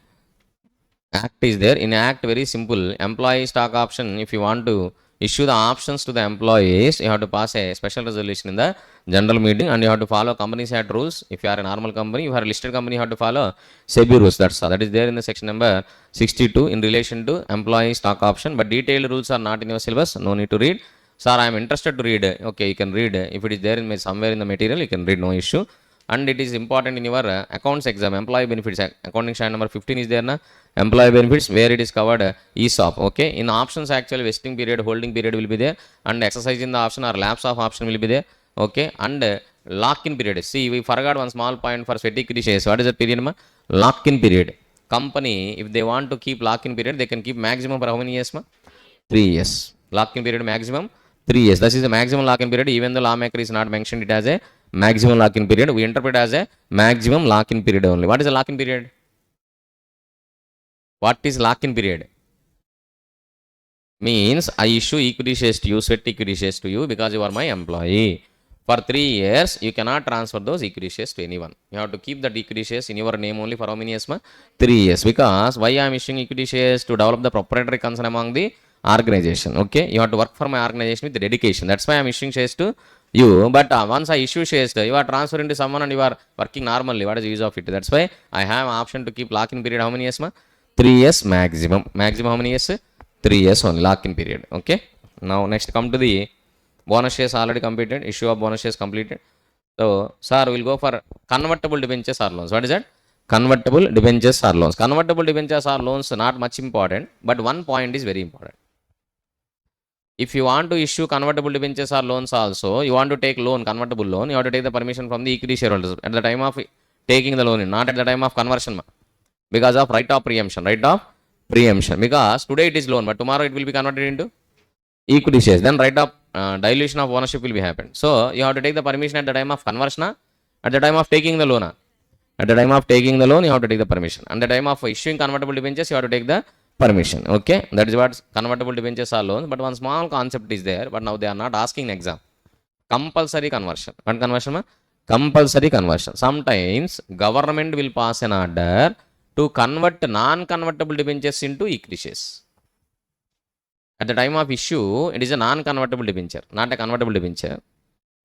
act is there. In act, very simple, employee stock option, if you want to issue the options to the employees, you have to pass a special resolution in the general meeting and you have to follow Companies Act rules. If you are a normal company, you are a listed company, you have to follow SEBI rules. That's all. That is there in the section number 62 in relation to employee stock option, but detailed rules are not in your syllabus. No need to read. Sir, I am interested to read. Okay, you can read. If it is there in somewhere in the material, you can read, no issue. And it is important in your accounts exam. Employee benefits accounting standard number 15 is there na, employee benefits, where it is covered ESOP. Okay, in options actually vesting period, holding period will be there, and exercise in the option or lapse of option will be there. Okay, and lock-in period. See, we forgot one small point for sweat equity shares. What is the period? Lock-in period. Company, if they want to keep lock-in period, they can keep maximum for how many years? 3 years. Lock-in period maximum 3 years. This is the maximum lock-in period. Even the lawmaker is not mentioned it as a maximum lock-in period. We interpret as a maximum lock-in period only. What is a lock-in period? What is lock-in period? Means I issue equity shares to you, sweat equity shares to you because you are my employee. For 3 years, you cannot transfer those equity shares to anyone. You have to keep the equity shares in your name only for how many years? 3 years. Because why I am issuing equity shares? To develop the proprietary concern among the organization. Okay, you have to work for my organization with dedication. That's why I am issuing shares to you. But once I issue shares, you are transferring to someone and you are working normally. What is the use of it? That's why I have option to keep lock-in period how many years? 3 years maximum. Maximum how many years? 3 years only, lock-in period. Okay. Now next come to the bonus shares already completed. Issue of bonus shares completed. So, sir, we'll go for convertible debentures or loans. What is that? Convertible debentures or loans. Convertible debentures or loans not much important, but one point is very important. If you want to issue convertible debentures or loans also, you want to take loan, convertible loan, you have to take the permission from the equity shareholders at the time of taking the loan, not at the time of conversion, because of right of preemption. Right of preemption. Because today it is loan, but tomorrow it will be converted into equity shares. Then right of dilution of ownership will be happened. So you have to take the permission at the time of conversion, at the time of taking the loan. At the time of taking the loan, you have to take the permission. And the time of issuing convertible debentures, you have to take the permission. Okay, that is what convertible debentures are loans. But one small concept is there, but now they are not asking in exam. Compulsory conversion. What conversion? Compulsory conversion. Sometimes government will pass an order to convert non-convertible debentures into equity shares. At the time of issue, it is a non-convertible debenture, not a convertible debenture.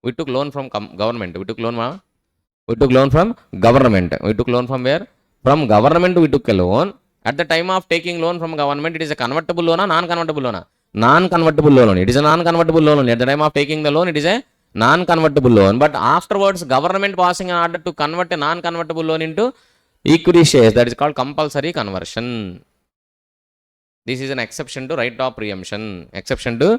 We took loan from government. We took loan from government. We took loan from where? From government we took a loan. At the time of taking loan from government, it is a convertible loan or non-convertible loan? Non-convertible loan. It is a non-convertible loan. At the time of taking the loan, it is a non-convertible loan. But afterwards, government passing an order to convert a non-convertible loan into equity shares. That is called compulsory conversion. This is an exception to right of preemption. Exception to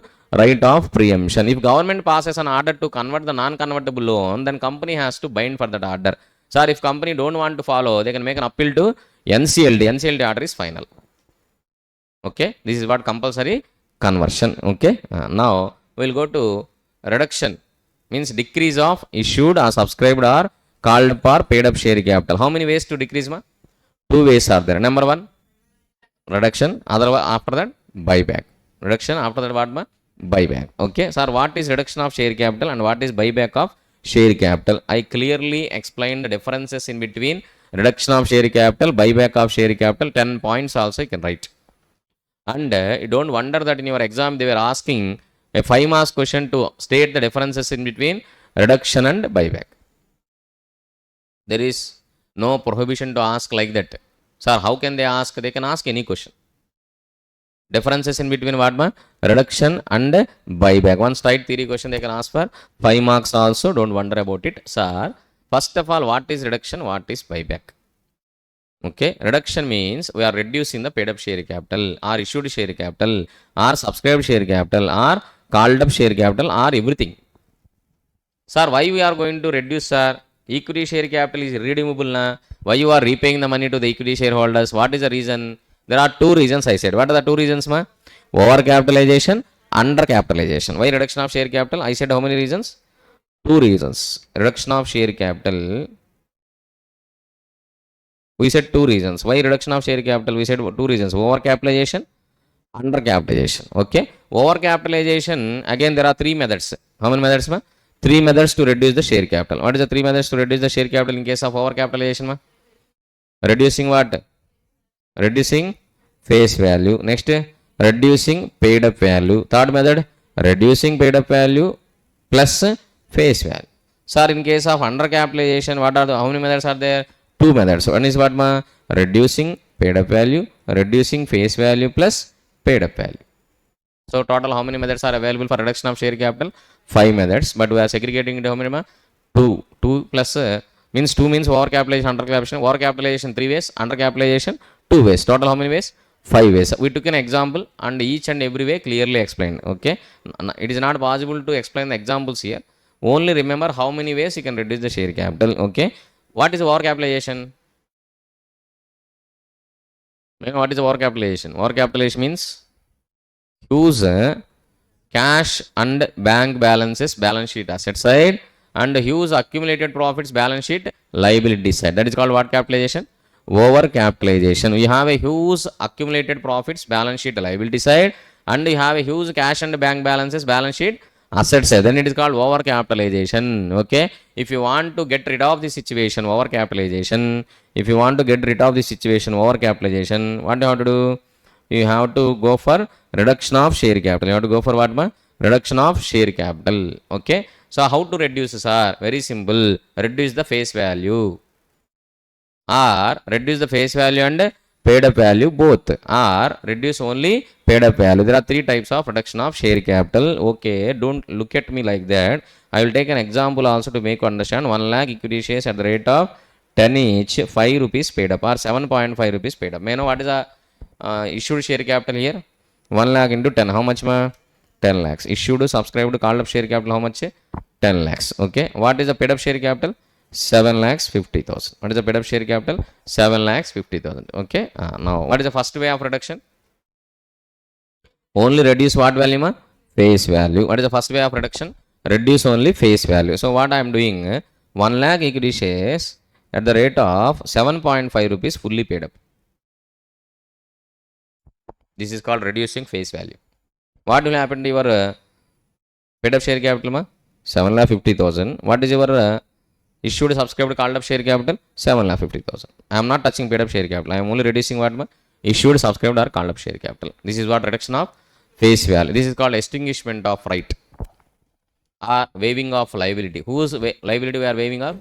right of preemption. If government passes an order to convert the non-convertible loan, then company has to bind for that order. Sir, if company don't want to follow, they can make an appeal to NCLT. NCLT order is final. Okay, this is what compulsory conversion. Okay, now we'll go to reduction. Means decrease of issued or subscribed or called for paid up share capital. How many ways to decrease, ma? 2 ways are there. Number 1, reduction. Otherwise, after that, buyback. Reduction. After that, what, ma? Buyback. Okay, sir, what is reduction of share capital and what is buyback of share capital? I clearly explained the differences in between reduction of share capital, buyback of share capital. 10 points also you can write. And don't wonder that in your exam they were asking a 5 marks question to state the differences in between reduction and buyback. There is no prohibition to ask like that. Sir, how can they ask? They can ask any question. Differences in between what, ma? Reduction and buyback. One straight theory question they can ask for 5 marks also. Don't wonder about it. Sir, first of all, what is reduction? What is buyback? Okay, reduction means we are reducing the paid up share capital or issued share capital or subscribed share capital or called up share capital or everything. Sir, why we are going to reduce, sir? Equity share capital is irredeemable, na? Why you are repaying the money to the equity shareholders? What is the reason? There are 2 reasons I said. What are the 2 reasons, ma? Over capitalization, under capitalization. Why reduction of share capital? I said how many reasons? 2 reasons. Reduction of share capital. We said 2 reasons. Why reduction of share capital? We said 2 reasons. Over capitalization, under capitalization. Okay. Over capitalization, again there are 3 methods. How many methods, ma? 3 methods to reduce the share capital. What is the 3 methods to reduce the share capital in case of over capitalization, ma? Reducing what? Reducing face value. Next, reducing paid up value. Third method, reducing paid up value plus face value. Sir, in case of under capitalization, what are the, how many methods are there? 2 methods. One is what, ma? Reducing paid up value, reducing face value plus paid up value. So total how many methods are available for reduction of share capital? 5 methods, but we are segregating into how many, ma? 2. 2 plus means 2 means over capitalization, under capitalization. Over capitalization 3 ways, under capitalization 2 ways. Total how many ways? 5 ways. We took an example and each and every way clearly explained. Okay, it is not possible to explain the examples here. Only remember how many ways you can reduce the share capital. Okay, what is over capitalization? What is over capitalization? Over capitalization means use cash and bank balances balance sheet asset side and use accumulated profits balance sheet liability side. That is called what capitalization? Over capitalization. We have a huge accumulated profits balance sheet liability side and you have a huge cash and bank balances balance sheet asset side. Then it is called over capitalization. Okay, if you want to get rid of the situation over capitalization, if you want to get rid of the situation over capitalization, what do you have to do? You have to go for reduction of share capital. You have to go for what, ma? Reduction of share capital. Okay, so how to reduce, sir? Very simple. Reduce the face value or reduce the face value and paid up value both, or reduce only paid up value. There are 3 types of reduction of share capital. Okay, don't look at me like that. I will take an example also to make you understand. 1 lakh equity shares at the rate of 10 each, 5 rupees paid up or 7.5 rupees paid up. May I know what is the issued share capital here? 1 lakh into 10, how much, ma? 10 lakhs. Issued, subscribed, called up share capital, how much? 10 lakhs. Okay, what is the paid up share capital? 7 lakhs 50,000. What is the paid up share capital? 7 lakhs 50,000. Okay, now what is the first way of reduction? Only reduce what value, ma? Face value. What is the first way of reduction? Reduce only face value. So what I am doing, 1 lakh equity shares at the rate of 7.5 rupees fully paid up. This is called reducing face value. What will happen to your paid up share capital, ma? 7,50,000. What is your issued, subscribed, called up share capital? 7,50,000. I am not touching paid up share capital. I am only reducing what, ma? Issued, subscribed, or called up share capital. This is what reduction of face value. This is called extinguishment of right or waiving of liability. Whose liability we are waiving of?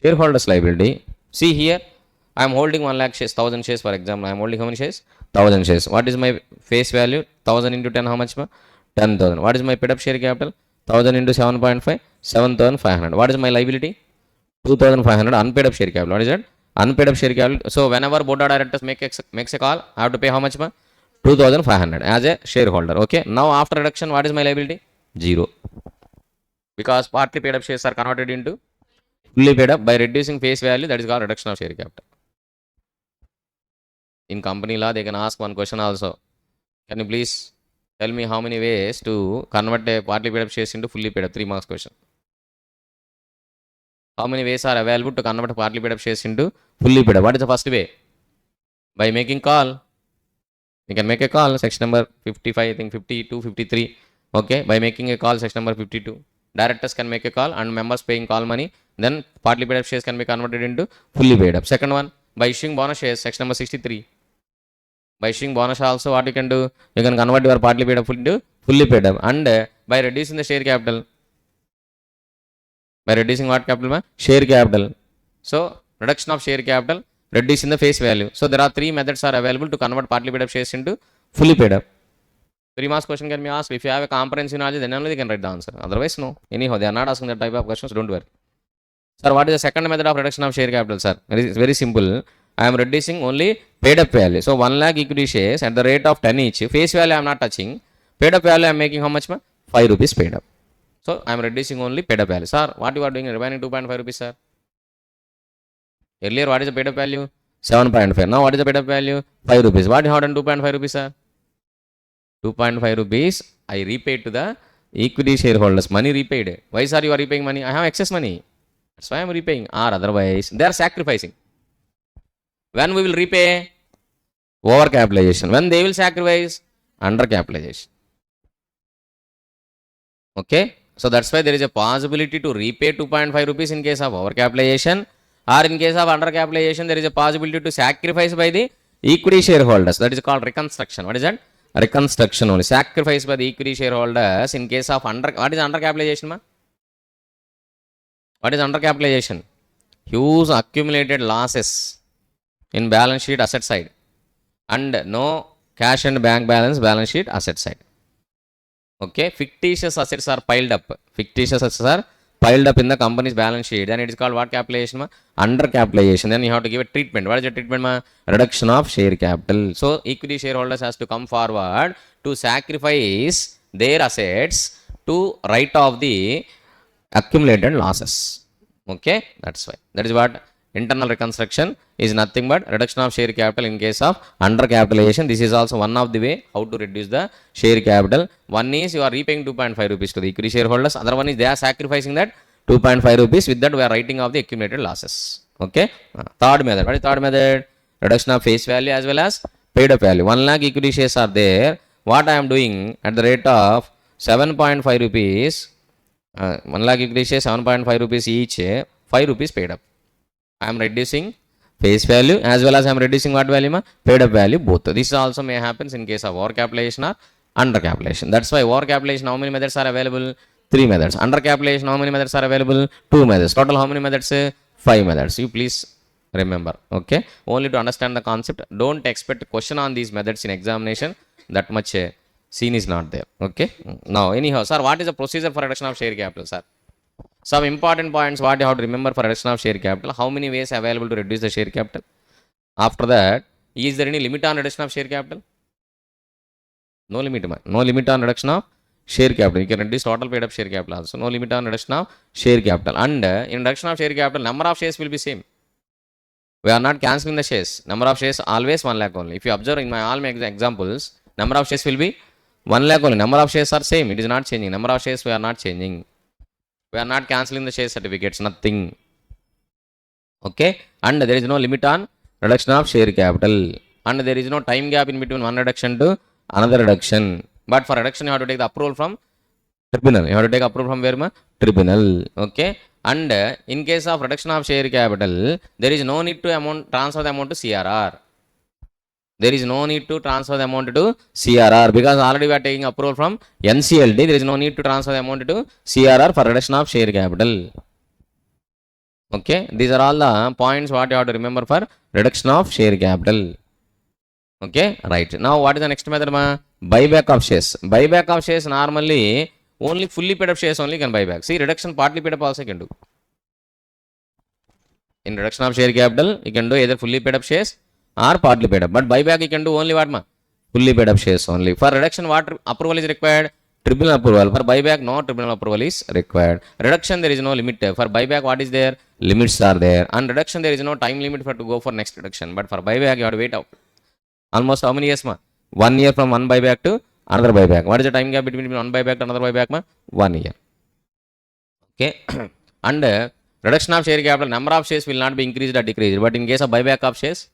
Shareholders liability. See here, I am holding 1 lakh shares, 1000 shares for example. I am holding how many shares? 1000 shares. What is my face value? 1000 into 10, how much? 10,000. What is my paid up share capital? 1000 into 7.5, 7,500. What is my liability? 2,500 unpaid up share capital. What is that? Unpaid up share capital. So whenever board of directors makes a call, I have to pay how much? 2,500 as a shareholder. Okay. Now after reduction, what is my liability? 0. Because partly paid up shares are converted into fully paid up by reducing face value. That is called reduction of share capital. In company law, they can ask one question also. Can you please tell me how many ways to convert a partly paid up shares into fully paid up? 3 marks question. How many ways are available to convert partly paid up shares into fully paid up? What is the first way? By making call. You can make a call, section number 55, I think 52, 53. Okay, by making a call, section number 52. Directors can make a call and members paying call money. Then partly paid up shares can be converted into fully paid up. Second one, by issuing bonus shares, section number 63. By issuing bonus also, what you can do? You can convert your partly paid up into fully paid up. And by reducing the share capital. By reducing what capital? Share capital. So, reduction of share capital, reducing the face value. So, there are 3 methods are available to convert partly paid up shares into fully paid up. 3 marks question can be asked. If you have a comprehensive knowledge, then only they can write the answer. Otherwise, no. Anyhow, they are not asking that type of questions. Don't worry. Sir, what is the second method of reduction of share capital, sir? It's very simple. I am reducing only paid up value. So, 1 lakh equity shares at the rate of 10 each. Face value I am not touching. Paid up value I am making how much? 5 rupees paid up. So, I am reducing only paid up value. Sir, what you are doing? Remaining 2.5 rupees, sir. Earlier, what is the paid up value? 7.5. Now, what is the paid up value? 5 rupees. What you have done 2.5 rupees, sir? 2.5 rupees I repaid to the equity shareholders. Money repaid. Why, sir, you are repaying money? I have excess money. That's why I am repaying. Or otherwise, they are sacrificing. When we will repay? Over capitalization. When they will sacrifice? Under capitalization. Okay. So that's why there is a possibility to repay 2.5 rupees in case of over capitalization, or in case of under capitalization, there is a possibility to sacrifice by the equity shareholders. That is called reconstruction. What is that? Reconstruction only. Sacrifice by the equity shareholders in case of under. What is under capitalization, ma? What is under capitalization? Huge accumulated losses in balance sheet asset side and no cash and bank balance sheet asset side. Okay, fictitious assets are piled up. Fictitious assets are piled up in the company's balance sheet. Then it is called what capitalization? Under capitalization. Then you have to give a treatment. What is the treatment? Reduction of share capital. So equity shareholders has to come forward to sacrifice their assets to write off the accumulated losses. Okay, that's why. That is what internal reconstruction is nothing but reduction of share capital in case of under capitalization. This is also one of the way how to reduce the share capital. One is you are repaying 2.5 rupees to the equity shareholders. Other one is they are sacrificing that 2.5 rupees. With that we are writing off the accumulated losses. Okay. Third method. What is third method? Reduction of face value as well as paid up value. 1 lakh equity shares are there. What I am doing at the rate of 7.5 rupees. 1 lakh equity shares 7.5 rupees each. 5 rupees paid up. I am reducing face value as well as I am reducing what value? Paid up value both. This also may happen in case of over capitalization or under capitalization. That's why over capitalization how many methods are available? 3 methods. Under capitalization how many methods are available? 2 methods. Total how many methods? 5 methods. You please remember. Okay. Only to understand the concept. Don't expect a question on these methods in examination. That much scene is not there. Okay. Now anyhow, sir, what is the procedure for reduction of share capital, sir? Some important points what you have to remember for reduction of share capital. How many ways available to reduce the share capital? After that, is there any limit on reduction of share capital? No limit. No limit on reduction of share capital. You can reduce total paid up share capital also. No limit on reduction of share capital. And in reduction of share capital, number of shares will be same. We are not cancelling the shares. Number of shares always 1 lakh only. If you observe in my all my examples, number of shares will be 1 lakh only. Number of shares are same. It is not changing. Number of shares we are not changing. We are not cancelling the share certificates, nothing. Okay, and there is no limit on reduction of share capital, and there is no time gap in between one reduction to another reduction. But for reduction, you have to take the approval from tribunal. You have to take approval from where? Tribunal. Okay, and in case of reduction of share capital, there is no need to transfer the amount to CRR. There is no need to transfer the amount to CRR because already we are taking approval from NCLT. There is no need to transfer the amount to CRR for reduction of share capital. Okay, these are all the points what you have to remember for reduction of share capital. Okay, right. Now what is the next method? Buyback of shares. Buyback of shares normally only fully paid up shares only can buy back. See, reduction partly paid up also can do. In reduction of share capital, you can do either fully paid up shares or partly paid up. But buyback you can do only what? Fully paid up shares only. For reduction, what approval is required? Tribunal approval. For buyback, no tribunal approval is required. Reduction, there is no limit. For buyback, what is there? Limits are there. And reduction, there is no time limit for to go for next reduction. But for buyback, you have to wait out. Almost how many years? 1 year from one buyback to another buyback. What is the time gap between one buyback to another buyback? 1 year. Okay. And reduction of share capital, number of shares will not be increased or decreased. But in case of buyback of shares,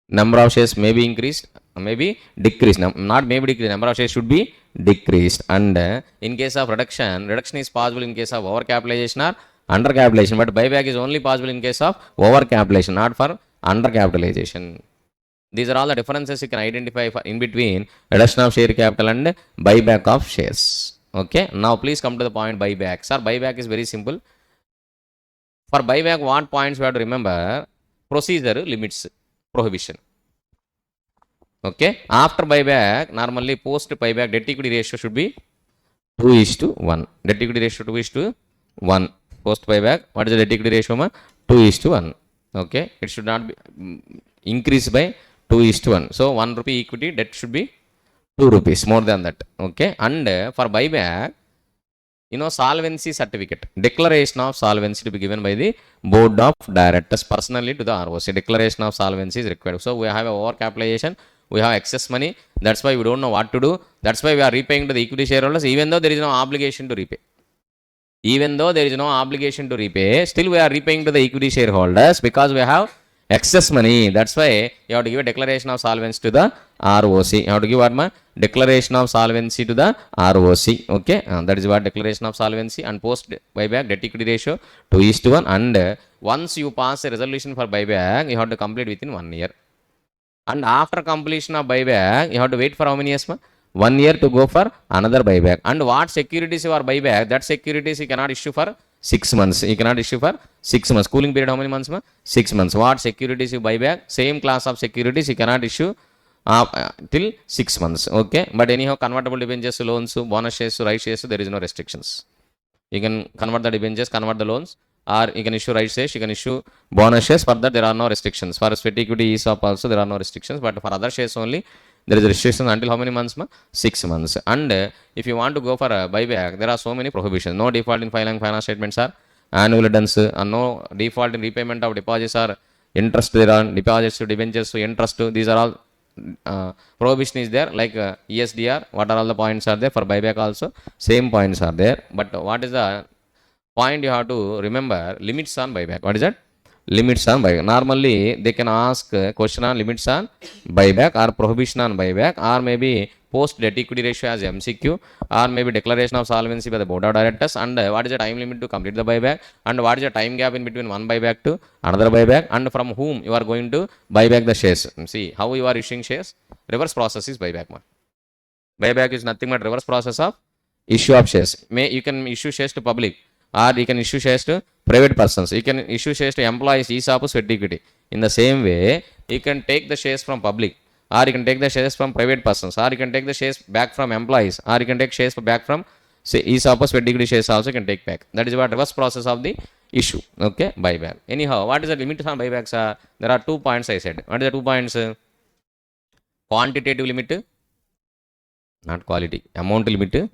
number of shares may be increased, may be decreased. Not may be decreased. Number of shares should be decreased. And in case of reduction, reduction is possible in case of overcapitalization or undercapitalization. But buyback is only possible in case of overcapitalization, not for undercapitalization. These are all the differences you can identify in between reduction of share capital and buyback of shares. Okay. Now please come to the point buyback. Sir, buyback is very simple. For buyback, what points we have to remember? Procedure, limits, prohibition. Okay. After buyback, normally post buyback debt equity ratio should be 2:1. Debt equity ratio 2:1. Post buyback, what is the debt equity ratio? 2:1. Okay. It should not be increased by 2:1. So 1 rupee equity, debt should be 2 rupees, more than that. Okay. And for buyback, solvency certificate, declaration of solvency to be given by the board of directors personally to the ROC. Declaration of solvency is required. So we have a overcapitalization, we have excess money. That's why we don't know what to do. That's why we are repaying to the equity shareholders, even though there is no obligation to repay. Even though there is no obligation to repay, still we are repaying to the equity shareholders because we have excess money. That's why you have to give a declaration of solvency to the ROC. You have to give what? Declaration of solvency to the ROC. Okay, that is what declaration of solvency. And post buyback debt equity ratio 2:1. And once you pass a resolution for buyback, you have to complete within 1 year. And after completion of buyback, you have to wait for how many years? 1 year to go for another buyback. And what securities you are buyback, that securities you cannot issue for 6 months. You cannot issue for 6 months. Cooling period how many months? 6 months. What securities you buyback, same class of securities you cannot issue till 6 months. Okay. But anyhow, convertible debentures, loans, bonus shares, right shares, there is no restrictions. You can convert the debentures, convert the loans, or you can issue right shares, you can issue bonus shares. For that, there are no restrictions. For sweat equity, ESOP also, there are no restrictions. But for other shares only, there is a restriction until how many months? 6 months. And if you want to go for a buyback, there are so many prohibitions. No default in filing finance statements or annual returns, and no default in repayment of deposits or interest. There are deposits to debentures to interest. These are all prohibition is there, like ESDR. What are all the points are there? For buyback also same points are there. But what is the point you have to remember? Limits on buyback. What is that? Limits on buyback. Normally they can ask question on limits on buyback or prohibition on buyback, or maybe post debt equity ratio as MCQ, or maybe declaration of solvency by the board of directors, and what is the time limit to complete the buyback, and what is the time gap in between one buyback to another buyback, and from whom you are going to buy back the shares. See how you are issuing shares. Reverse process is buyback. Buyback is nothing but reverse process of issue of shares. You can issue shares to public, or you can issue shares to private persons. You can issue shares to employees, ESOP, sweat equity. In the same way, you can take the shares from public, or you can take the shares from private persons, or you can take the shares back from employees, or you can take shares back from, say, ESOP, sweat equity shares also can take back. That is what reverse process of the issue. Okay, buyback. Anyhow, what is the limit on buybacks? There are 2 points I said. What is the 2 points? Quantitative limit, not quality. Amount limit,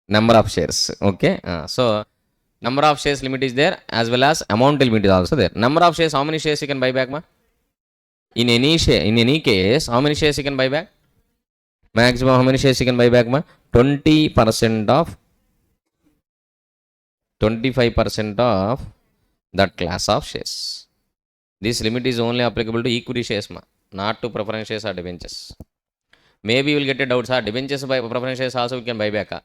number of shares. Okay, so number of shares limit is there, as well as amount limit is also there. Number of shares, how many shares you can buy back? In any case, how many shares you can buy back? Maximum how many shares you can buy back? 20% of 25% of that class of shares. This limit is only applicable to equity shares, not to preference shares or debentures. Maybe you will get a doubt, sir. Debentures by preference shares also we can buy back.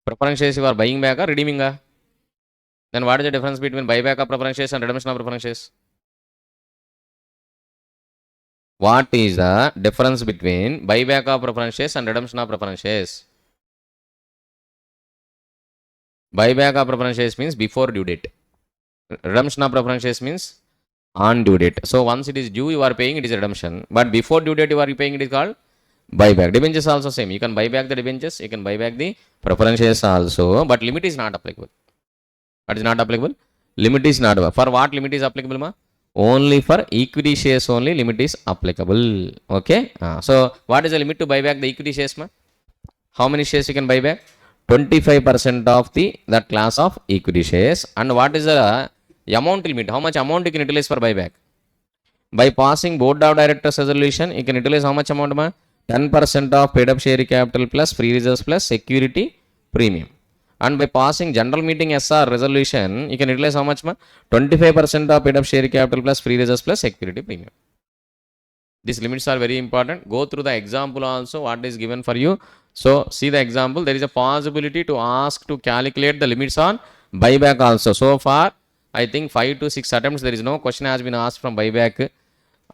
Preference shares you are buying back or redeeming? Then what is the difference between buyback of preference shares and redemption of preference shares? What is the difference between buyback of preference shares and redemption of preference shares? Buyback of preference shares means before due date. Redemption of preference shares means on due date. So once it is due, you are paying, it is redemption. But before due date, you are paying, it is called buyback. Debentures also same. You can buy back the debentures, you can buy back the preference shares also, but limit is not applicable. What is not applicable? Limit is not applicable. For what limit is applicable, ma? Only for equity shares only limit is applicable. Okay. So what is the limit to buy back the equity shares, ma? How many shares you can buy back? 25% of that class of equity shares. And what is the amount limit? How much amount you can utilize for buyback? By passing board of directors resolution, you can utilize how much amount, ma? 10% of paid up share capital plus free reserves plus security premium. And by passing general meeting SR resolution, you can utilize how much, ma? 25% of paid up share capital plus free reserves plus security premium. These limits are very important. Go through the example also, what is given for you. So see the example. There is a possibility to ask to calculate the limits on buyback also. So far, I think 5 to 6 attempts, there is no question has been asked from buyback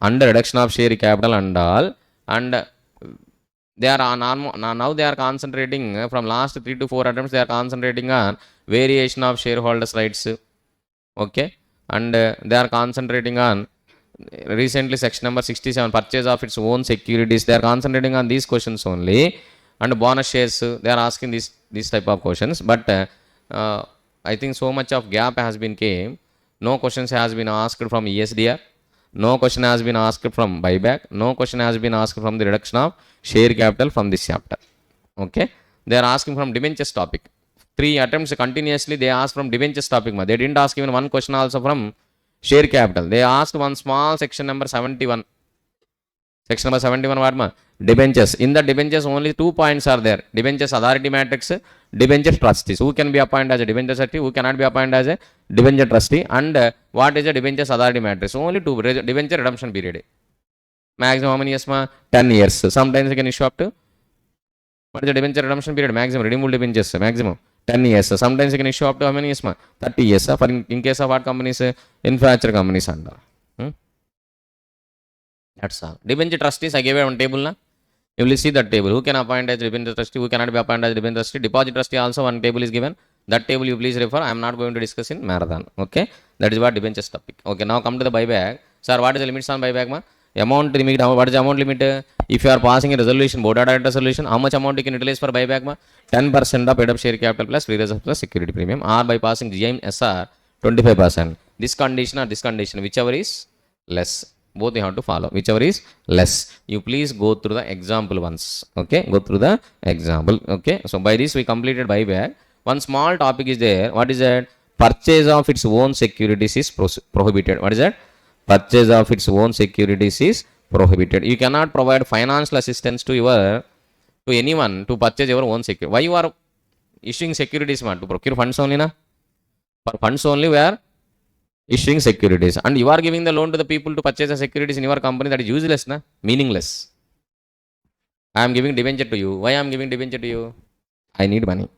under reduction of share capital and all. And they are on now they are concentrating from last 3 to 4 attempts, they are concentrating on variation of shareholders' rights. Okay. And they are concentrating on recently section number 67, purchase of its own securities. They are concentrating on these questions only. And bonus shares, they are asking these type of questions. But I think so much of gap has been came. No questions has been asked from ESDR. No question has been asked from buyback. No question has been asked from the reduction of share capital from this chapter. Okay. They are asking from debentures topic. 3 attempts continuously they asked from debentures topic. They didn't ask even one question also from share capital. They asked one small section number 71. Section number 71 what, ma? Debentures. In the debentures only 2 points are there. Debentures authority matrix, debentures trustees. Who can be appointed as a debenture trustee? Who cannot be appointed as a debenture trustee? And what is a debentures authority matrix? Only 2. Debenture redemption period. Maximum how many years, ma? 10 years. Sometimes you can issue up to. What is the debenture redemption period? Maximum. Redeemable debentures. Maximum 10 years. Sometimes you can issue up to how many years, ma? 30 years. For in case of what companies? Infrastructure companies and all. That's all. Debenture trustees, I gave you one table. Na? You will see that table. Who can appoint as debenture trustee? Who cannot be appointed as debenture trustee? Deposit trustee also one table is given. That table you please refer. I am not going to discuss in marathon. Okay. That is what debentures topic. Okay. Now come to the buyback. Sir, what is the limits on buyback, ma? Amount limit. What is the amount limit? If you are passing a resolution, board of directors resolution, how much amount you can utilize for buyback, ma? 10% of paid up share capital plus free reserve plus security premium, or by passing GM SR 25%. This condition or this condition, whichever is less. Both you have to follow. Whichever is less. You please go through the example once. Okay. Go through the example. Okay. So by this we completed buyback. One small topic is there. What is that? Purchase of its own securities is prohibited. What is that? Purchase of its own securities is prohibited. You cannot provide financial assistance to anyone to purchase your own security. Why you are issuing securities, man? To procure funds only, na? For funds only we are issuing securities, and you are giving the loan to the people to purchase the securities in your company. That is useless, na? Meaningless. I am giving debenture to you. Why I am giving debenture to you? I need money.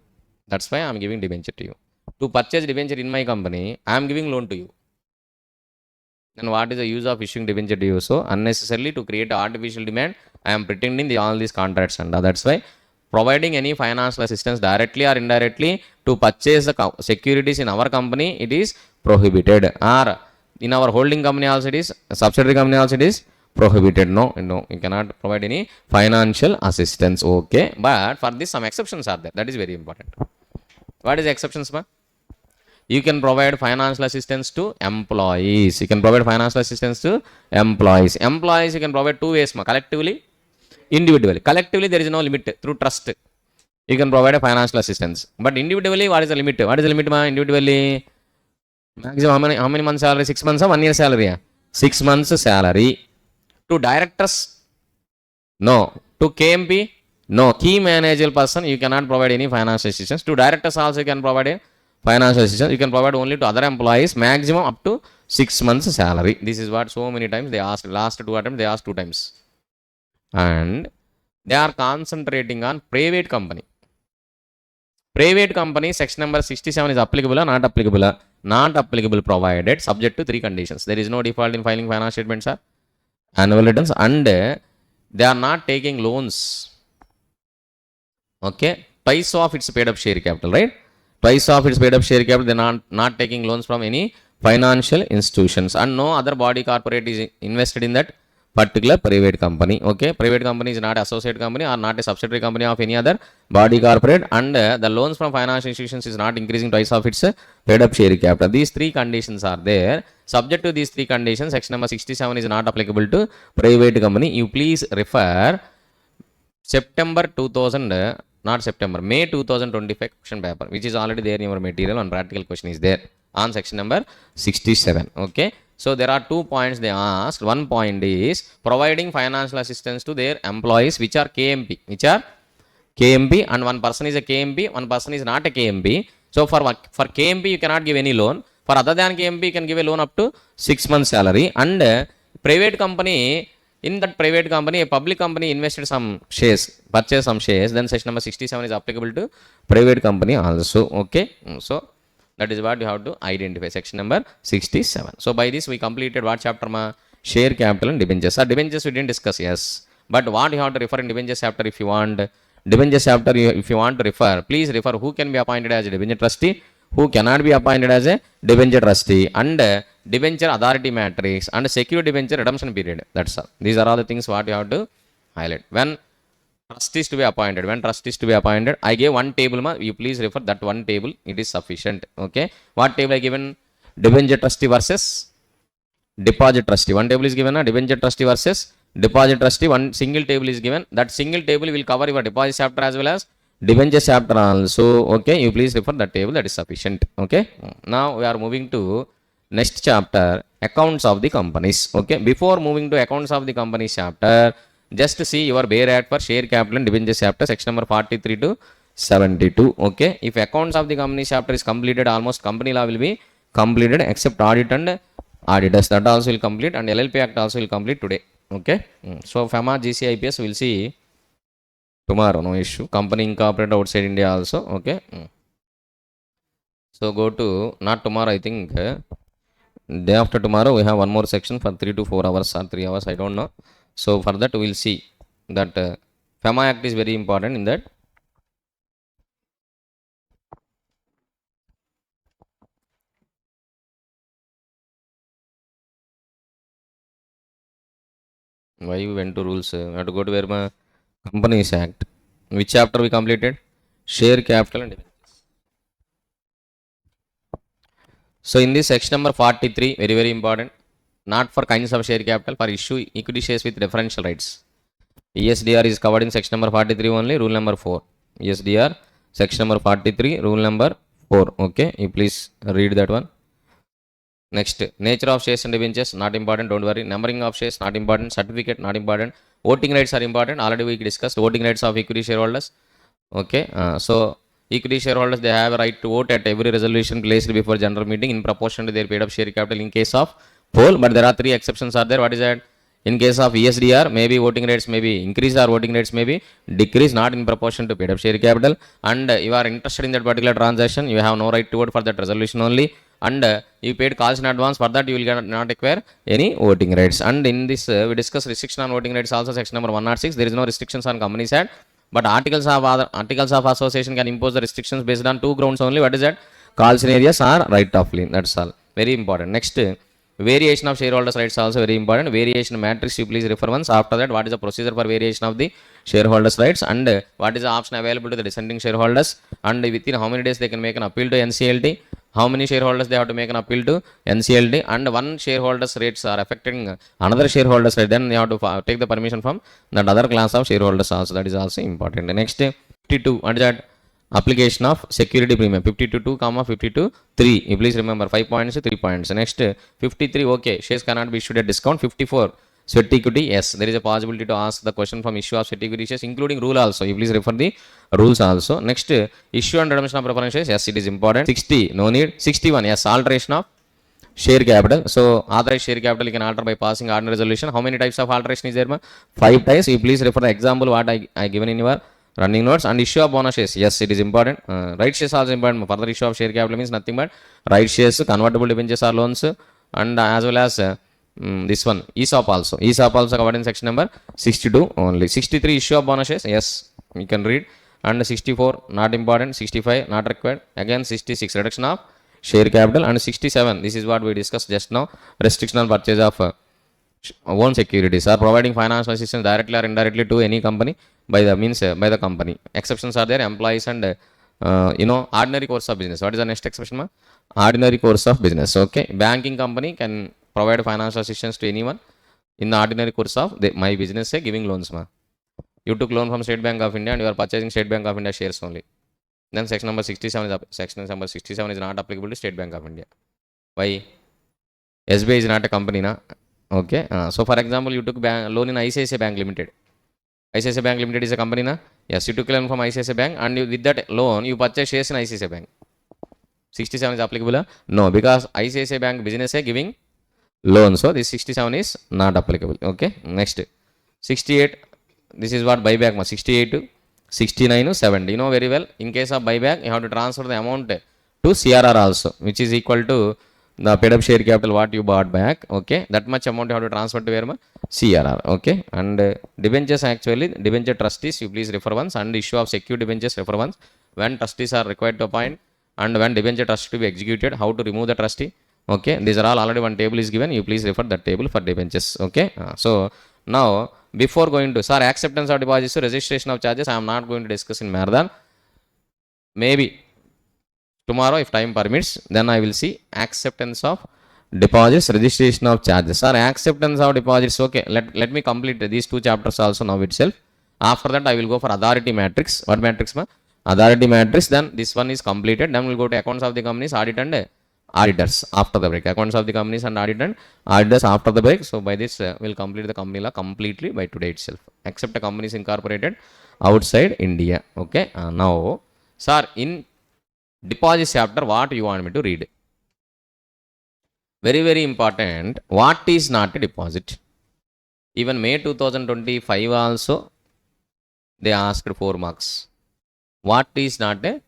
That's why I am giving debenture to you. To purchase debenture in my company, I am giving loan to you. Then what is the use of issuing debenture to you? So unnecessarily to create artificial demand, I am pretending all these contracts, and that's why providing any financial assistance directly or indirectly to purchase the securities in our company, it is prohibited. Or in our holding company also it is, subsidiary company also it is prohibited. No, you cannot provide any financial assistance. Okay, but for this some exceptions are there. That is very important. What is the exceptions, ma? You can provide financial assistance to employees. You can provide financial assistance to employees. Employees you can provide 2 ways, ma? Collectively, individually. Collectively there is no limit. Through trust you can provide a financial assistance, but individually what is the limit? What is the limit, ma? Individually maximum how many months salary? 6 months or 1 year salary? 6 months salary. To directors, no. To KMP, no. Key managerial person you cannot provide any financial assistance. To directors also you can provide a financial assistance. You can provide only to other employees, maximum up to 6 months salary. This is what so many times they asked. Last 2 attempts they asked 2 times. And they are concentrating on private company. Private company section number 67 is applicable or not applicable? Not applicable provided subject to 3 conditions. There is no default in filing financial statements or annual returns, and they are not taking loans. Okay, twice of its paid up share capital, right? twice of its paid up share capital, they are not taking loans from any financial institutions, and no other body corporate is invested in that particular private company. Okay, private company is not associate company or not a subsidiary company of any other body corporate, and the loans from financial institutions is not increasing twice of its paid up share capital. These three conditions are there. Subject to these three conditions, section number 67 is not applicable to private company. You please refer September 2000, not September, May 2025 question paper, which is already there in your material, and practical question is there on section number 67. Okay, so there are 2 points they asked. One point is providing financial assistance to their employees which are KMP, and one person is a KMP, one person is not a KMP. So for KMP you cannot give any loan. For other than KMP you can give a loan up to 6 months salary. And private company, in that private company, a public company invested some shares, purchased some shares, then section number 67 is applicable to private company also. Okay, so that is what you have to identify, section number 67. So by this we completed what chapter? Share capital and debentures. Debentures we didn't discuss, yes, but what you have to refer in debentures chapter, if you want debentures chapter, if you want to refer, please refer who can be appointed as a debenture trustee, who cannot be appointed as a debenture trustee, and debenture authority matrix, and secure debenture redemption period. That's all. These are all the things what you have to highlight. When trustees to be appointed, I gave one table, you please refer that one table, it is sufficient. Okay, what table I given? Debenture trustee versus deposit trustee. One table is given, debenture trustee versus deposit trustee. One single table is given. That single table will cover your deposit chapter as well as debenture chapter also. Okay, you please refer that table, that is sufficient. Okay, now we are moving to next chapter, accounts of the companies. Okay, before moving to accounts of the companies chapter, just see your bare act for share capital and debentures chapter, section number 43 to 72. Okay, if accounts of the company chapter is completed, almost company law will be completed except audit and auditors, that also will complete, and LLP act also will complete today. Okay, so FEMA, GCIPS will see tomorrow, no issue. Company incorporated outside India also. Okay, so go to, not tomorrow, I think day after tomorrow we have one more section for 3 to 4 hours or 3 hours, I don't know. So for that we will see that FEMA act is very important in that. Why we went to rules? We have to go to where my Companies Act. Which chapter we completed? Share capital and debentures. So in this section number 43, very very important. Not for kinds of share capital, for issue equity shares with differential rights. ESDR is covered in section number 43 only, rule number 4. ESDR, section number 43, rule number 4. Okay, you please read that one. Next, nature of shares and debentures, not important, don't worry. Numbering of shares, not important. Certificate, not important. Voting rights are important. Already we discussed voting rights of equity shareholders. Okay, so equity shareholders, they have a right to vote at every resolution placed before general meeting in proportion to their paid up share capital in case of poll. But there are 3 exceptions are there. What is that? In case of ESDR, maybe voting rates may be increased or voting rates may be decreased, not in proportion to paid up share capital. And you are interested in that particular transaction, you have no right to vote for that resolution only. And you paid calls in advance, for that you will not acquire any voting rights. And in this we discuss restriction on voting rights also, section number 106. There is no restrictions on Companies Act, but articles of association can impose the restrictions based on 2 grounds only. What is that? Calls in areas or right of lien. That's all. Very important. Next, variation of shareholders rights also very important. Variation matrix you please refer once. After that, what is the procedure for variation of the shareholders rights, and what is the option available to the dissenting shareholders, and within how many days they can make an appeal to NCLT, how many shareholders they have to make an appeal to NCLT, and one shareholders rates are affecting another shareholders rate, then they have to take the permission from that other class of shareholders also. That is also important. Next, 52, what is that? Application of security premium, 52.2, 52.3. You please remember 5 points, 3 points. Next, 53, okay, shares cannot be issued at discount. 54, sweat equity, yes, there is a possibility to ask the question from issue of sweat equity shares, including rule also. You please refer the rules also. Next, issue and redemption of preference shares, yes, it is important. 60, no need. 61, yes, alteration of share capital. So authorized share capital you can alter by passing ordinary resolution. How many types of alteration is there? 5 types. You please refer the example what I given in your running notes. And issue of bonus shares, yes, it is important. Right shares also important. Further issue of share capital means nothing but right shares, convertible debentures or loans, and as well as this one ESOP also. ESOP also covered in section number 62 only. 63, issue of bonus shares, yes, you can read. and 64 not important, 65 not required, again 66 reduction of share capital, and 67 this is what we discussed just now, restriction on purchase of own securities or providing financial assistance directly or indirectly to any company by the means by the company. Exceptions are there, employees and ordinary course of business. What is the next exception, ma? Ordinary course of business. Okay, banking company can provide financial assistance to anyone in the ordinary course of my business, say giving loans, ma. You took loan from State Bank of India and you are purchasing State Bank of India shares only. Then section number 67 is not applicable to State Bank of India. Why? SBI is not a company, na? Okay. So for example, you took loan in ICICI Bank Limited. ICICI Bank Limited is a company, na? Yes, you took a loan from ICICI Bank and with that loan you purchase shares in ICICI Bank. 67 is applicable? No, because ICICI Bank business is giving loan. So this 67 is not applicable. Okay. Next. 68. This is what buyback, ma. 68, 69, 70. You know very well. In case of buyback, you have to transfer the amount to CRR also, which is equal to the paid up share capital what you bought back. Okay, that much amount you have to transfer to where, ma? CRR. Okay, and debentures, actually debenture trustees you please refer once, and issue of secure debentures refer once. When trustees are required to appoint and when debenture trust to be executed, how to remove the trustee. Okay, these are all already one table is given, you please refer that table for debentures. Okay, so now before going to acceptance of deposits to registration of charges, I am not going to discuss in marathon. Maybe tomorrow if time permits, then I will see acceptance of deposits, registration of charges, or acceptance of deposits. Okay, let me complete these two chapters also now itself. After that I will go for authority matrix. What matrix, ma? Authority matrix. Then this one is completed, then we'll go to accounts of the companies, audit and auditors after the break. Accounts of the companies and audit and auditors after the break. So by this we'll complete the company law completely by today itself, except the companies incorporated outside India. Okay, now sir, in deposit chapter what you want me to read? Very very important. What is not a deposit? Even May 2025 also they asked 4 marks. What is not a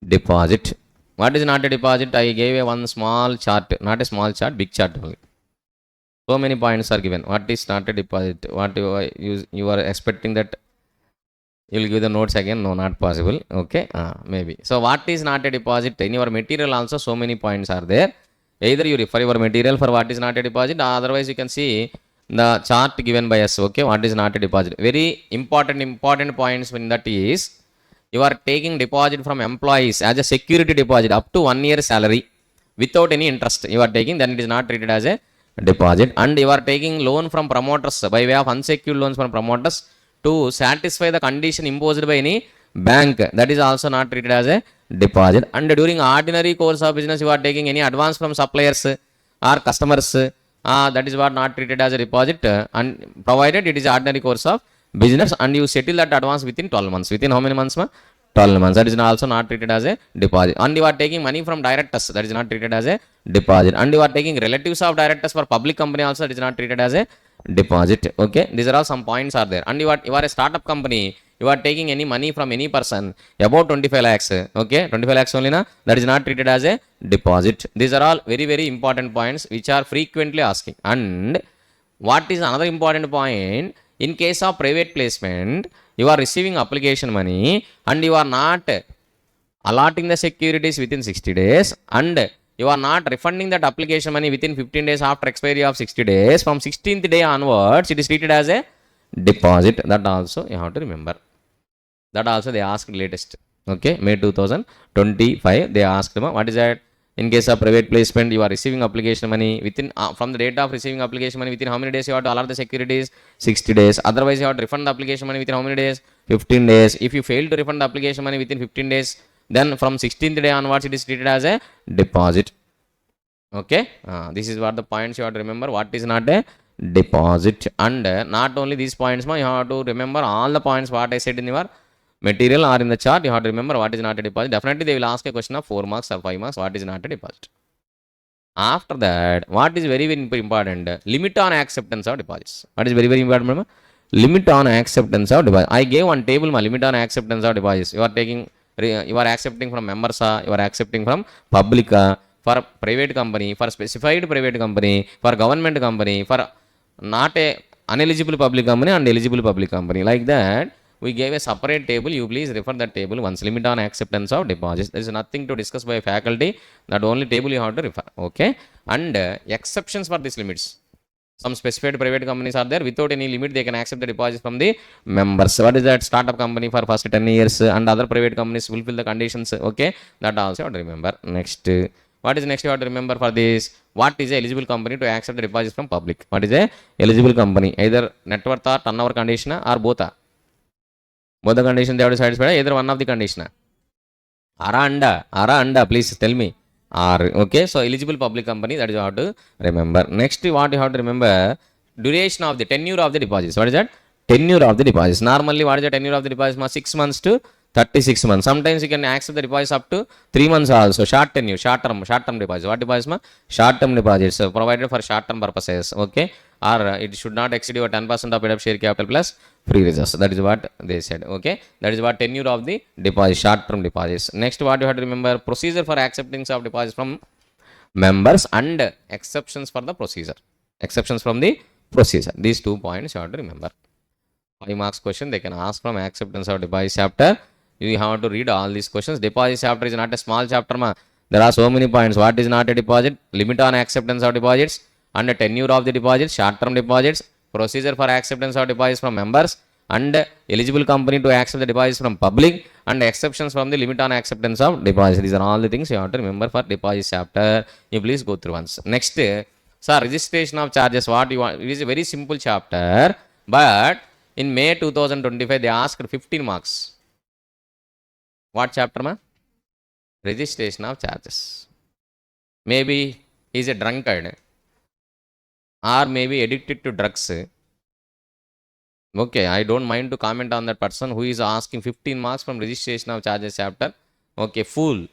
deposit? What is not a deposit? I gave a one small chart, not a small chart, big chart only. So many points are given. What is not a deposit? What you are expecting that you will give the notes again? No, not possible. Okay, maybe. So what is not a deposit? In your material also so many points are there. Either you refer your material for what is not a deposit, otherwise you can see the chart given by us. Okay, what is not a deposit? Very important points in that is, you are taking deposit from employees as a security deposit up to 1 year salary without any interest. You are taking, then it is not treated as a deposit. And you are taking loan from promoters by way of unsecured loans from promoters to satisfy the condition imposed by any bank, that is also not treated as a deposit. And during ordinary course of business, you are taking any advance from suppliers or customers, that is what not treated as a deposit, and provided it is ordinary course of business and you settle that advance within 12 months. Within how many months, ma? 12 months. That is also not treated as a deposit. And you are taking money from directors, that is not treated as a deposit. And you are taking relatives of directors for public company also, that is not treated as a deposit. Okay, these are all some points are there. And you are a startup company, you are taking any money from any person about 25 lakhs. Okay, 25 lakhs only, na? That is not treated as a deposit. These are all very very important points which are frequently asking. And what is another important point? In case of private placement, you are receiving application money and you are not allotting the securities within 60 days and you are not refunding that application money within 15 days after expiry of 60 days. From 16th day onwards, it is treated as a deposit. That also you have to remember. That also they asked latest. Okay, May 2025 they asked, what is that? In case of private placement, you are receiving application money within from the date of receiving application money, within how many days you have to allot the securities? 60 days. Otherwise you have to refund the application money within how many days? 15 days. If you fail to refund the application money within 15 days, then from 16th day onwards it is treated as a deposit. Okay, this is what the points you have to remember. What is not a deposit? And not only these points, you have to remember all the points what I said in your material or in the chart. You have to remember what is not a deposit. Definitely they will ask a question of 4 marks or 5 marks, what is not a deposit. After that, what is very very important? Limit on acceptance of deposits. What is very very important, remember? Limit on acceptance of deposits. I gave one table, limit on acceptance of deposits. You are taking, you are accepting from members, you are accepting from public, for private company, for specified private company, for government company, for not a uneligible public company and eligible public company. Like that, we gave a separate table. You please refer that table once. Limit on acceptance of deposits. There is nothing to discuss by faculty. That only table you have to refer. Okay. And exceptions for these limits. Some specified private companies are there. Without any limit, they can accept the deposits from the members. What is that? Startup company for first 10 years and other private companies fulfill the conditions. Okay. That also you have to remember. Next. What is next you have to remember for this? What is a eligible company to accept the deposits from public? What is a eligible company? Either net worth or turnover condition or both. Both the condition they have to satisfy either one of the condition. Ara anda, please tell me. Okay, so eligible public company, that is you have to remember. Next, what you have to remember, duration of the tenure of the deposits. What is that? Tenure of the deposits. Normally, what is the tenure of the deposits? 6 months to 36 months. Sometimes you can accept the deposits up to 3 months also. Short tenure, short term deposits. What deposits? Short term deposits provided for short term purposes. Okay, or it should not exceed your 10% of paid up share capital plus free reserves. That is what they said. Okay, that is what tenure of the deposit, short term deposits. Next, what you have to remember, procedure for acceptance of deposits from members and exceptions for the procedure. Exceptions from the procedure. These 2 points you have to remember. 5 marks question they can ask from acceptance of deposit chapter. You have to read all these questions. Deposit chapter is not a small chapter, ma. There are so many points. What is not a deposit? Limit on acceptance of deposits and tenure of the deposits, short term deposits, procedure for acceptance of deposits from members, and eligible company to accept the deposits from public, and exceptions from the limit on acceptance of deposits. These are all the things you have to remember for deposit chapter. You please go through once. Next, sir, registration of charges. What you want? It is a very simple chapter, but in May 2025 they asked 15 marks. What chapter, ma? Registration of charges. Maybe he is a drunkard or maybe addicted to drugs. Okay, I don't mind to comment on that person who is asking 15 marks from registration of charges chapter. Okay, fool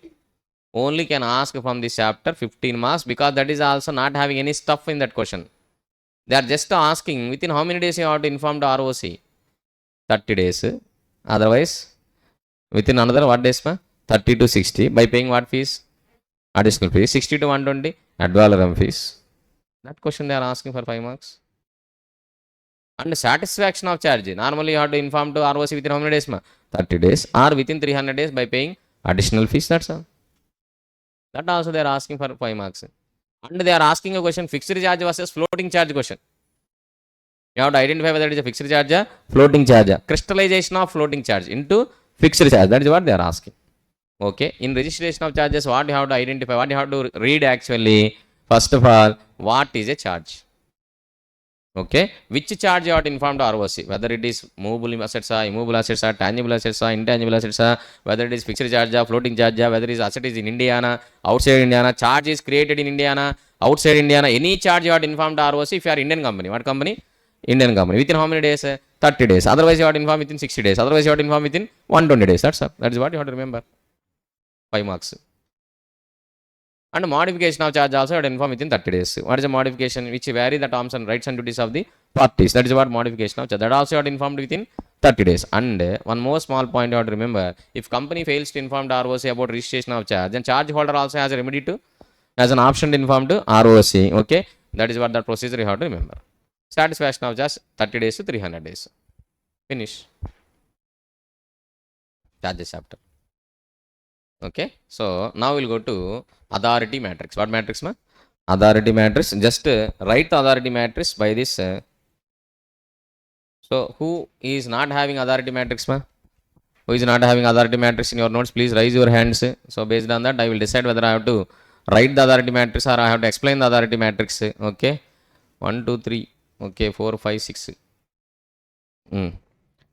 only can ask from this chapter 15 marks because that is also not having any stuff in that question. They are just asking within how many days you have to inform the ROC? 30 days. Otherwise, within another what days, ma? 30 to 60 by paying what fees? Additional fees. 60 to 120 ad valorem fees. That question they are asking for 5 marks. And satisfaction of charge. Normally you have to inform to ROC within how many days, ma? 30 days or within 300 days by paying additional fees. That's all. That also they are asking for 5 marks. And they are asking a question, fixed charge versus floating charge question. You have to identify whether it is a fixed charge or floating charge. Crystallization of floating charge into fixed charge. That is what they are asking. Okay. In registration of charges, what you have to identify, what you have to read actually. First of all, what is a charge? Okay. Which charge you have to inform to ROC? Whether it is movable assets or immovable assets or tangible assets or intangible assets or whether it is fixed charge or floating charge or whether it is asset is in Indiana, outside Indiana, charge is created in Indiana, outside Indiana, any charge you have to inform to ROC if you are Indian company. What company? Indian company. Within how many days? 30 days. Otherwise you have to inform within 60 days. Otherwise you have to inform within 120 days. That's all. That is what you have to remember. 5 marks. And modification of charge also you have to inform within 30 days. What is a modification? Which vary the terms and rights and duties of the parties. That is what modification of charge. That also you have to inform within 30 days. And one more small point you have to remember. If company fails to inform the ROC about registration of charge, then charge holder also has a remedy to, as an option to inform to ROC. Okay. That is what the procedure you have to remember. Satisfaction of just 30 days to 300 days. Finish. Charges chapter. Okay. So now we'll go to authority matrix. What matrix, ma? Authority matrix. Just write the authority matrix by this. So who is not having authority matrix, ma? Who is not having authority matrix in your notes? Please raise your hands. So based on that, I will decide whether I have to write the authority matrix or I have to explain the authority matrix. Okay. 1, 2, 3. Okay, 4, 5, 6.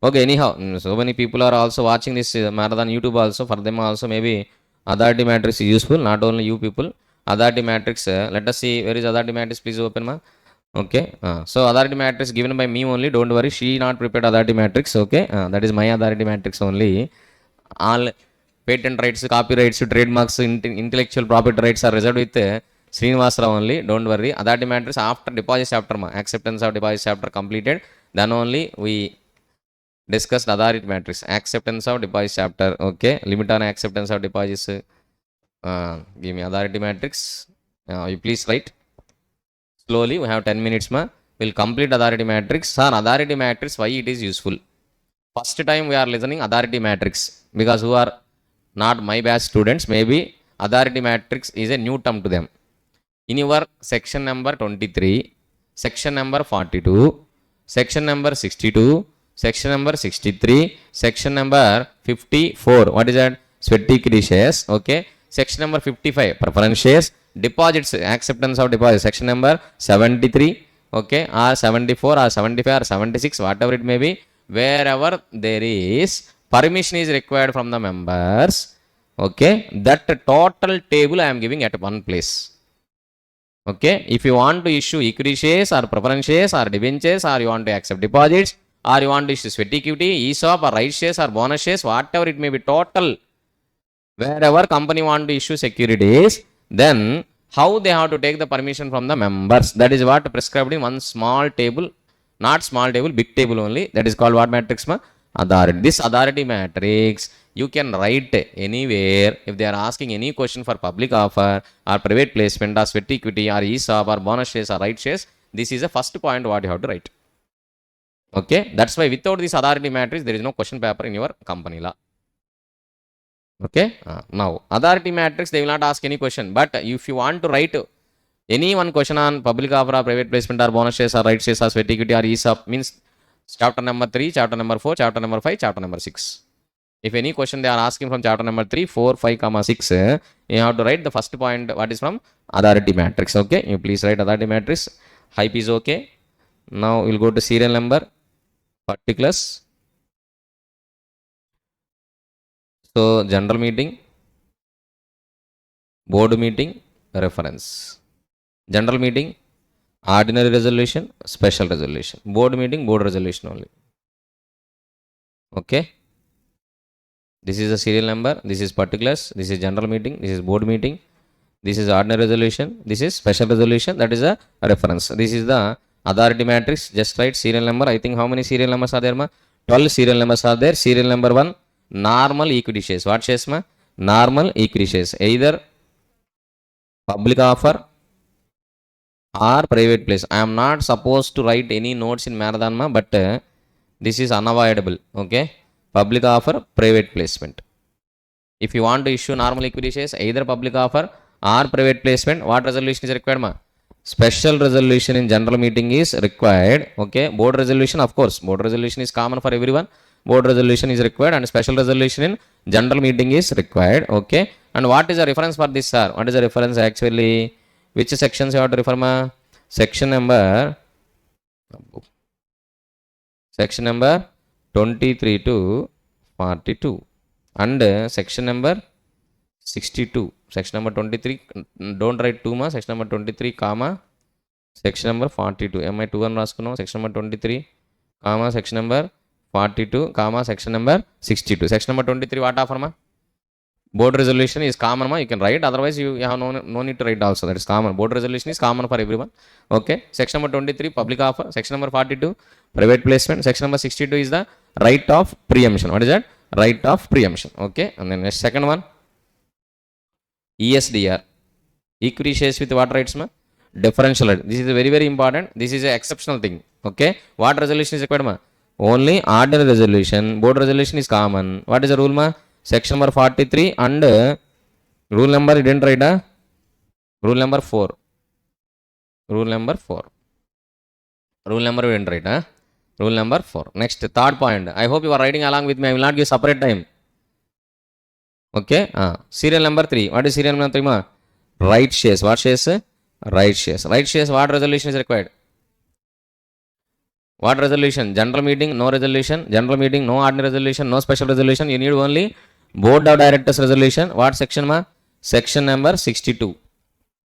Okay, anyhow, so many people are also watching this marathon YouTube also. For them also maybe authority matrix is useful. Not only you people. Authority matrix. Let us see where is authority matrix. Please open, ma. Okay. So authority matrix given by me only. Don't worry. She not prepared authority matrix. Okay. That is my authority matrix only. All patent rights, copyrights, trademarks, intellectual property rights are reserved with Srinivasrao only. Don't worry. Authority matrix after deposit chapter, ma. Acceptance of deposit chapter completed. Then only we discussed authority matrix. Acceptance of deposit chapter. Okay. Limit on acceptance of deposits. Give me authority matrix. You please write. Slowly. We have 10 minutes, ma. We'll complete authority matrix. Sir, authority matrix, why it is useful? First time we are listening authority matrix, because who are not my batch students, maybe authority matrix is a new term to them. In your section number 23, section number 42, section number 62, section number 63, section number 54, what is that? Sweaty shares. Okay. Section number 55, preference shares. Deposits, acceptance of deposits, section number 73, okay, or 74 or 75 or 76, whatever it may be. Wherever there is permission is required from the members, okay, that total table I am giving at one place. Okay, if you want to issue equity shares or preference shares or debentures, or you want to accept deposits, or you want to issue sweat equity, ESOP or right shares or bonus shares, whatever it may be, total, wherever company want to issue securities, then how they have to take the permission from the members, that is what prescribed in one small table. Not small table, big table only. That is called what matrix, ma? Authority. This authority matrix you can write anywhere. If they are asking any question for public offer or private placement or sweat equity or ESOP or bonus shares or right shares, this is the first point what you have to write. Okay, that's why without this authority matrix there is no question paper in your company law. Okay, now authority matrix they will not ask any question, but if you want to write any one question on public offer or private placement or bonus shares or right shares or sweat equity or ESOP, means chapter number 3, chapter number 4, chapter number 5, chapter number 6. If any question they are asking from chapter number 3, 4, 5, 6, you have to write the first point what is from authority matrix. Okay, you please write authority matrix. Hype is okay. Now we'll go to serial number, particulars. So general meeting, board meeting, reference. General meeting, ordinary resolution, special resolution. Board meeting, board resolution only. Okay. This is the serial number. This is particulars. This is general meeting. This is board meeting. This is ordinary resolution. This is special resolution. That is a reference. This is the authority matrix. Just write serial number. I think how many serial numbers are there, ma? 12 serial numbers are there. Serial number 1, normal equity shares. What shares, ma? Normal equity shares. Either public offer or private place. I am not supposed to write any notes in marathon, ma, but this is unavoidable. Okay, public offer, private placement. If you want to issue normal equity shares, either public offer or private placement, what resolution is required, ma? Special resolution in general meeting is required. Okay, board resolution, of course, board resolution is common for everyone. Board resolution is required, and special resolution in general meeting is required. Okay, and what is the reference for this, sir? What is the reference actually? Which sections you have to refer, ma? Section number 23 to 42 and section number 62. Section number 23, don't write 2, ma. Section number 23, comma, section number 42. Am I 2 1 raskunnam? Section number 23, comma, section number 42, comma, section number 62. Section number 23, what offer, ma? Board resolution is common, ma. You can write, otherwise you have no need to write also. That is common. Board resolution is common for everyone. Okay. Section number 23, public offer. Section number 42, private placement. Section number 62 is the right of preemption. What is that? Right of preemption. Okay. And then next, second one, ESDR. Equity shares with what rights, ma? Differential right. This is very, very important. This is an exceptional thing. Okay. What resolution is required, ma? Only ordinary resolution. Board resolution is common. What is the rule, ma? Section number 43 and rule number, you didn't write, rule number 4. Rule number 4. Rule number you didn't write, Rule number 4. Next, third point. I hope you are writing along with me. I will not give separate time. Okay. Serial number 3. What is serial number 3, ma? Right shares. What shares? Right shares. Right shares, what resolution is required? What resolution? General meeting, no resolution. General meeting, no ordinary resolution, no special resolution. You need only board of directors resolution. What section, ma? Section number 62.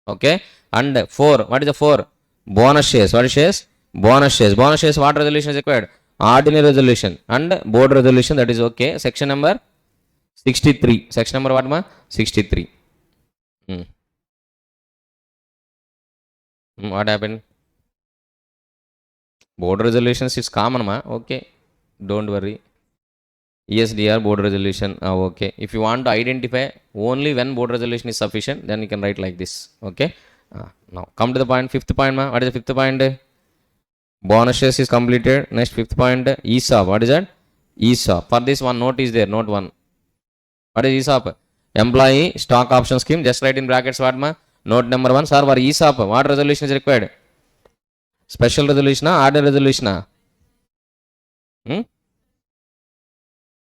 Okay. And 4. What is the 4? Bonus shares. What is shares? Bonus shares. Bonus shares, what resolution is required? Ordinary resolution and board resolution. That is okay. Section number 63. Section number what, ma? 63. What happened? Board resolutions is common, ma. Okay, don't worry. ESDR, board resolution. Okay. If you want to identify only when board resolution is sufficient, then you can write like this. Okay. Now come to the point. Fifth point, ma. What is the fifth point? Bonus shares is completed. Next, fifth point, ESOP. What is that? ESOP. For this one note is there, note 1. What is ESOP? Employee stock option scheme. Just write in brackets what ma? Note number 1. Sir, for ESOP, what resolution is required? Special resolution, ordinary resolution?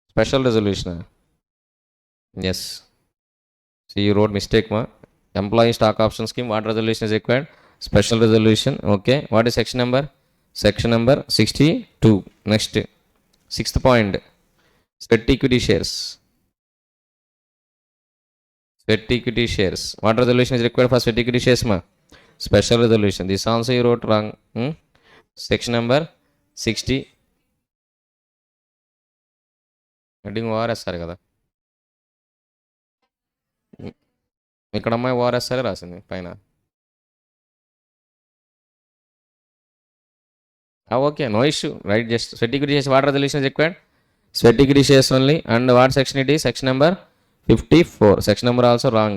Special resolution. Yes. See, you wrote mistake ma. Employee stock option scheme, what resolution is required? Special resolution. Okay. What is section number? Section number 62. Next. 6th point. Sweat equity shares. Sweat equity shares. What resolution is required for sweat equity shares ma? Special resolution. This also you wrote wrong. Section number 60. Heading ORSR కదా. ఇక్కడ అమ్మాయి ORSR రాసింది పైన. Okay, no issue. Right, just sweat equity shares. What resolution is required? Sweat equity shares only. And what section it is? Section number 54. Section number also wrong.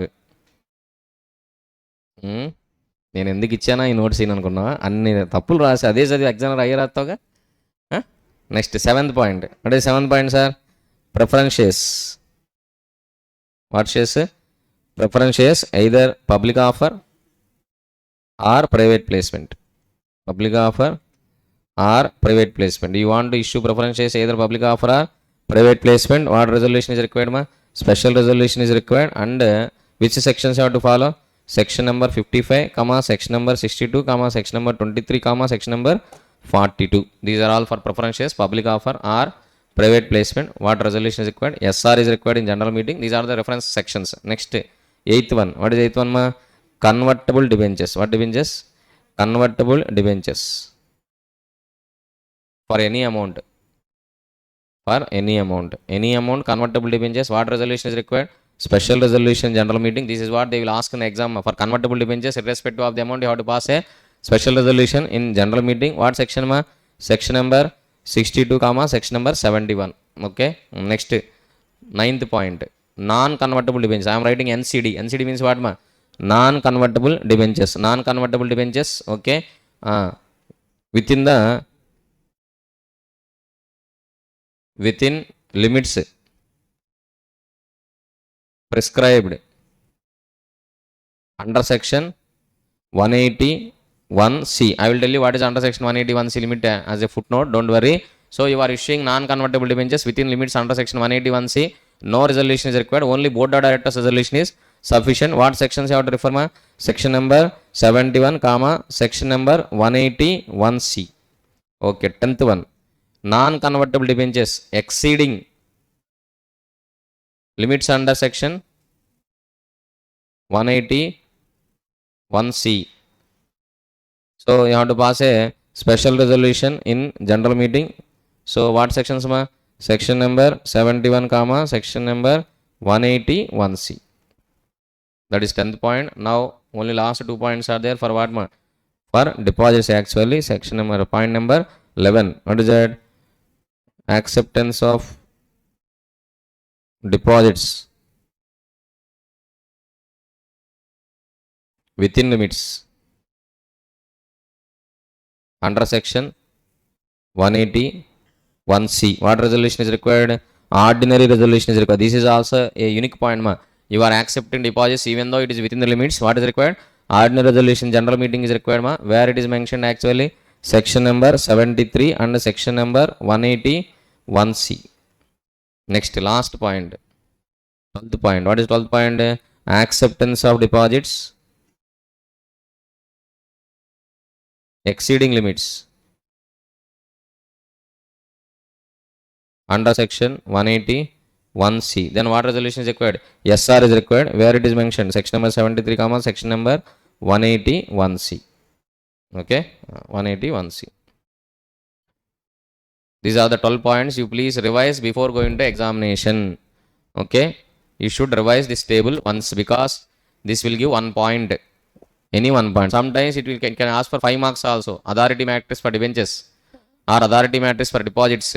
నేను ఎందుకు ఇచ్చానా ఈ notes అనుకున్నా, అన్ని తప్పులు రాసి అదే చదివి ఎగ్జామ్ అయ్యే రాస్తావుగా. Next 7th point. అంటే 7th point sir, preference shares. What shares? Preference shares either public offer or private placement. Public offer or private placement. You want to issue preference shares either public offer or private placement. What resolution is required ma? Special resolution is required. And which sections you have to follow? Section number 55 comma section number 62 comma section number 23 comma section number 42. These are all for preference shares, public offer or private placement. What resolution is required? SR is required in general meeting. These are the reference sections. Next, 8th one. What is 8th one ma? Convertible debentures. What debentures? Convertible debentures. For any amount. For any amount. Any amount convertible debentures. What resolution is required? Special resolution general meeting. This is what they will ask in the exam. For convertible debentures, irrespective of the amount, you have to pass a special resolution in general meeting. What section ma? Section number 62 comma section number 71. Okay. Next, 9th point. Non-convertible debentures. I am writing NCD. NCD means what ma? Non-convertible debentures. Non-convertible debentures. Okay. Within limits prescribed under section 181C. I will tell you what is under section 181C limit as a footnote. Don't worry. So you are issuing non-convertible debentures within limits under section 181C. No resolution is required. Only board of directors resolution is sufficient. What sections you have to refer ma? Section number 71 comma section number 181C. Okay. 10th one. Non-convertible debentures exceeding limits under section 181C. So you have to pass a special resolution in general meeting. So what sections ma? Section number 71 comma section number 181C. That is 10th point. Now only last 2 points are there for what ma? For deposits actually. Section number point number 11. What is that? Acceptance of deposits within limits under section 181C. What resolution is required? Ordinary resolution is required. This is also a unique point ma. You are accepting deposits even though it is within the limits. What is required? Ordinary resolution general meeting is required ma. Where it is mentioned actually? Section number 73 and section number 181C. Next, last point. 12th point. What is 12th point? Acceptance of deposits exceeding limits under section 181C. Then what resolution is required? SR is required. Where it is mentioned? Section number 73 comma section number 181C. Okay, 181C. These are the 12 points. You please revise before going to examination. Okay, you should revise this table once because this will give 1 point. Any 1 point. Sometimes it will can ask for 5 marks also. Authority matrix for debentures or authority matrix for deposits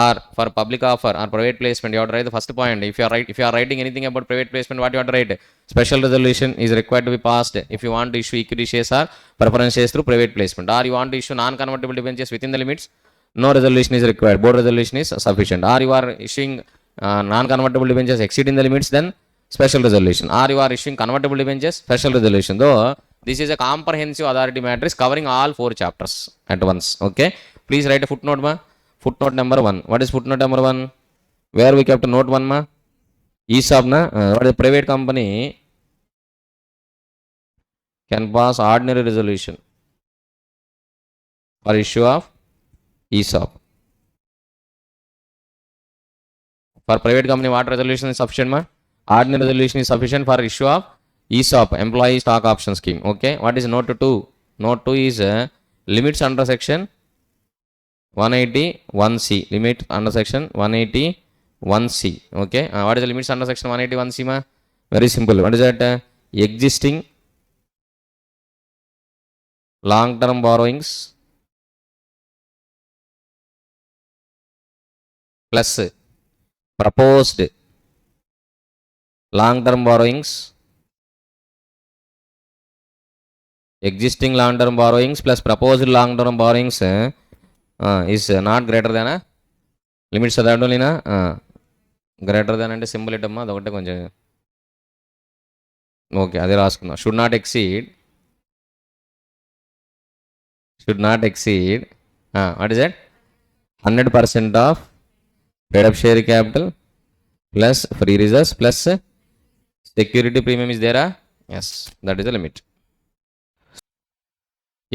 or for public offer or private placement. You have to write the first point. If you are writing anything about private placement, what you have to write? Special resolution is required to be passed if you want to issue equity shares or preference shares through private placement, or you want to issue non-convertible debentures within the limits. no resolution is required, board resolution is sufficient. Or you are issuing non-convertible debentures exceeding the limits, then special resolution. Or you are issuing convertible debentures, special resolution. Though this is a comprehensive authority matrix covering all 4 chapters at once. Okay, please write a footnote, ma. Footnote number 1. What is footnote number 1? Where we kept note 1, ma? ESOP, na? What is a private company can pass ordinary resolution for issue of ESOP. For private company, what resolution is sufficient, ma? Ordinary resolution is sufficient for issue of ESOP, employee stock option scheme. Okay, what is note 2? Note 2 is limits under section 181C. Limit under section 181C. Okay, what is the limits under section 181C, ma? Very simple. What is that? Existing long-term borrowings plus proposed long-term borrowings, existing long-term borrowings plus proposed long-term borrowings is not greater than limits చదవడంలేనా greater than అంటే symbol ఇటమ్మా అదొకటే కొంచెం okay అదే రాసుకుందాం. Should not exceed what is that 100% of paid up share capital plus free reserves plus security premium is there. Yes, that is the limit.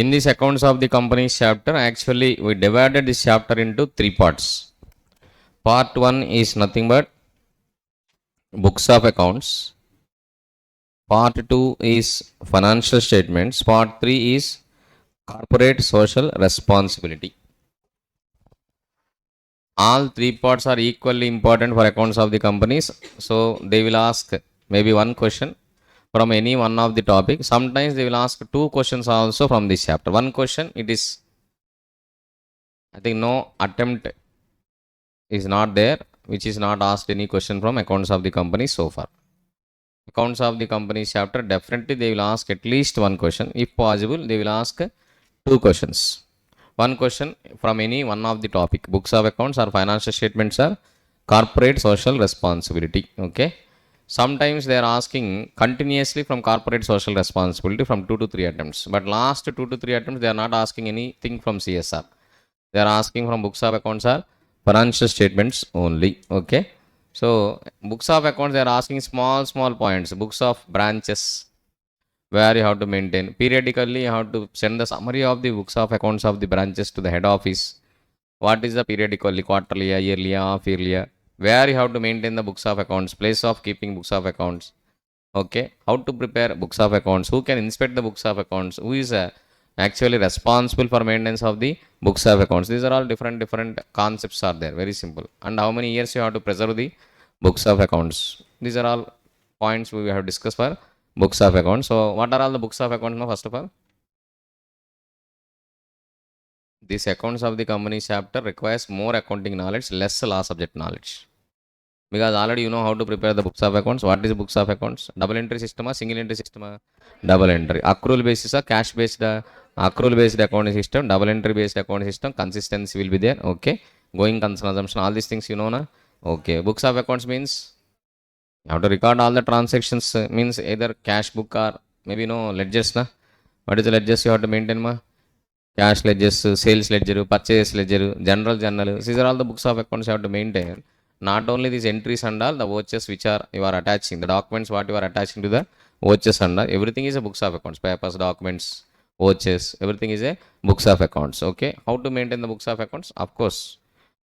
In this accounts of the company's chapter, actually we divided this chapter into 3 parts. Part 1 is nothing but books of accounts. Part 2 is financial statements. Part 3 is corporate social responsibility. All 3 parts are equally important for accounts of the companies. So they will ask maybe one question from any one of the topic. Sometimes they will ask 2 questions also from this chapter. One question, it is, I think no attempt is not there which is not asked any question from accounts of the company so far. Accounts of the company's chapter, definitely they will ask at least one question. If possible, they will ask 2 questions. One question from any one of the topic, books of accounts or financial statements or corporate social responsibility. Okay, sometimes they are asking continuously from corporate social responsibility from 2 to 3 attempts, but last 2 to 3 attempts they are not asking anything from CSR. They are asking from books of accounts or financial statements only. Okay, so books of accounts they are asking small points. Books of branches, where you have to maintain periodically, you have to send the summary of the books of accounts of the branches to the head office. What is the periodically, quarterly, yearly, half yearly, where you have to maintain the books of accounts, place of keeping books of accounts. Okay, how to prepare books of accounts, who can inspect the books of accounts, who is actually responsible for maintenance of the books of accounts. These are all different concepts are there, very simple. And how many years you have to preserve the books of accounts. These are all points we have discussed for books of accounts. So what are all the books of accounts now? First of all, this accounts of the company chapter requires more accounting knowledge, less law subject knowledge, because already you know how to prepare the books of accounts. What is books of accounts? Double entry system, single entry system, double entry. Accrual basis, cash based, accrual based accounting system, double entry based accounting system. Consistency will be there. Okay, going concern assumption, all these things you know na. Okay, books of accounts means you have to record all the transactions, means either cash book or maybe no ledgers na. What is the ledgers you have to maintain, ma? Cash ledgers, sales ledger, purchase ledger, general journal. These are all the books of accounts you have to maintain. Not only these entries and all the vouchers which are you are attaching, the documents what you are attaching to the vouchers and all, everything is a books of accounts. Papers, documents, vouchers, everything is a books of accounts. Okay, how to maintain the books of accounts? Of course,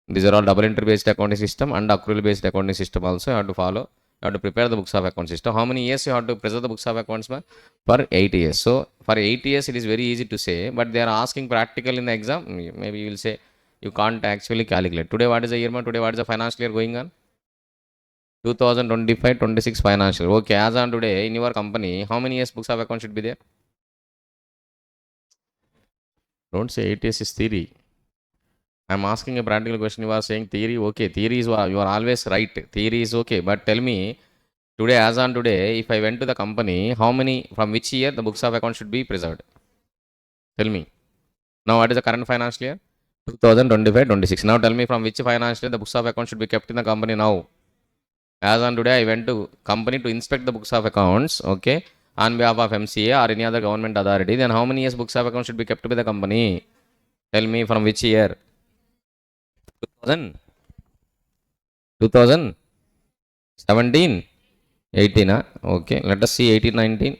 these are all double entry based accounting system and accrual based accounting system also you have to follow. You have to prepare the books of account system. How many years you have to preserve the books of accounts? For 8 years. So for 8 years it is very easy to say, but they are asking practical in the exam. Maybe you will say you can't actually calculate. Today what is the year? Today what is the financial year going on? 2025-26 financial. Okay, as on today in your company, how many years books of account should be there? Don't say 8 years is theory. I am asking a practical question. You are saying theory. Okay, theory is, you are always right. Theory is okay, but tell me, today, as on today, if I went to the company, how many, from which year the books of account should be preserved? Tell me. Now, what is the current financial year? 2025-26. Now tell me from which financial year the books of accounts should be kept in the company now. As on today, I went to company to inspect the books of accounts, okay, on behalf of MCA or any other government authority. Then how many years books of accounts should be kept by the company? Tell me from which year? 2000, 2017, 18. Okay, let us see 18, 19,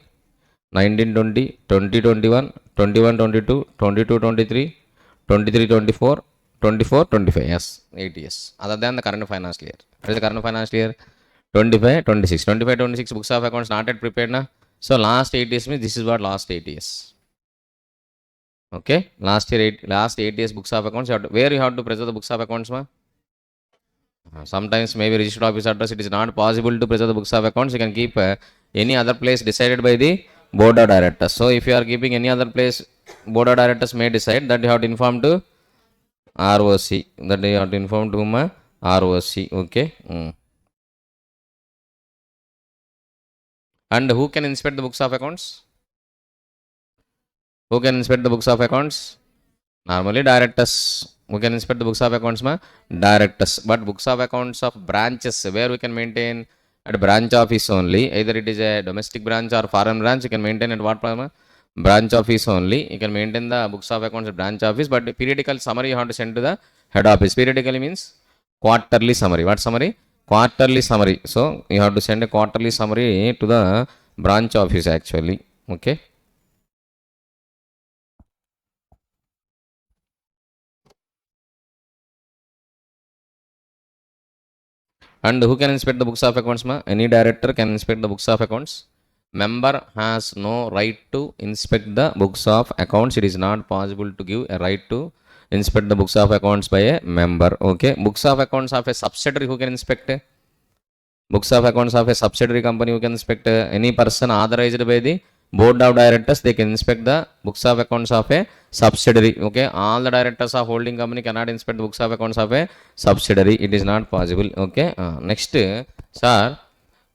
19, 20, 20, 21, 21, 22, 22, 23, 23, 24, 24, 25. Yes, 8 years. Other than the current financial year. What is the current financial year? 25, 26. 25, 26 books of accounts not yet prepared na. So last 8 years means this is what last 8 years. Okay, last 8 years books of accounts. Where you have to preserve the books of accounts, ma? Sometimes maybe registered office address it is not possible to preserve the books of accounts. You can keep any other place decided by the board of directors. So if you are keeping any other place, board of directors may decide that you have to inform to ROC. That you have to inform to whom? ROC. Okay. And who can inspect the books of accounts? Who can inspect the books of accounts? Normally directors. We can inspect the books of accounts, ma? Directors. But books of accounts of branches, where we can maintain at branch office only. Either it is a domestic branch or foreign branch, you can maintain at what point? Branch office only. You can maintain the books of accounts at branch office, but periodical summary you have to send to the head office. Periodically means quarterly summary. What summary? Quarterly summary. So you have to send a quarterly summary to the branch office actually. Okay. And who can inspect the books of accounts, ma? Any director can inspect the books of accounts. Member has no right to inspect the books of accounts. It is not possible to give a right to inspect the books of accounts by a member. Okay. Books of accounts of a subsidiary, who can inspect? Books of accounts of a subsidiary company, who can inspect? Any person authorized by the board of directors, they can inspect the books of accounts of a subsidiary. Okay. All the directors of holding company cannot inspect the books of accounts of a subsidiary. It is not possible. Okay. Next, sir,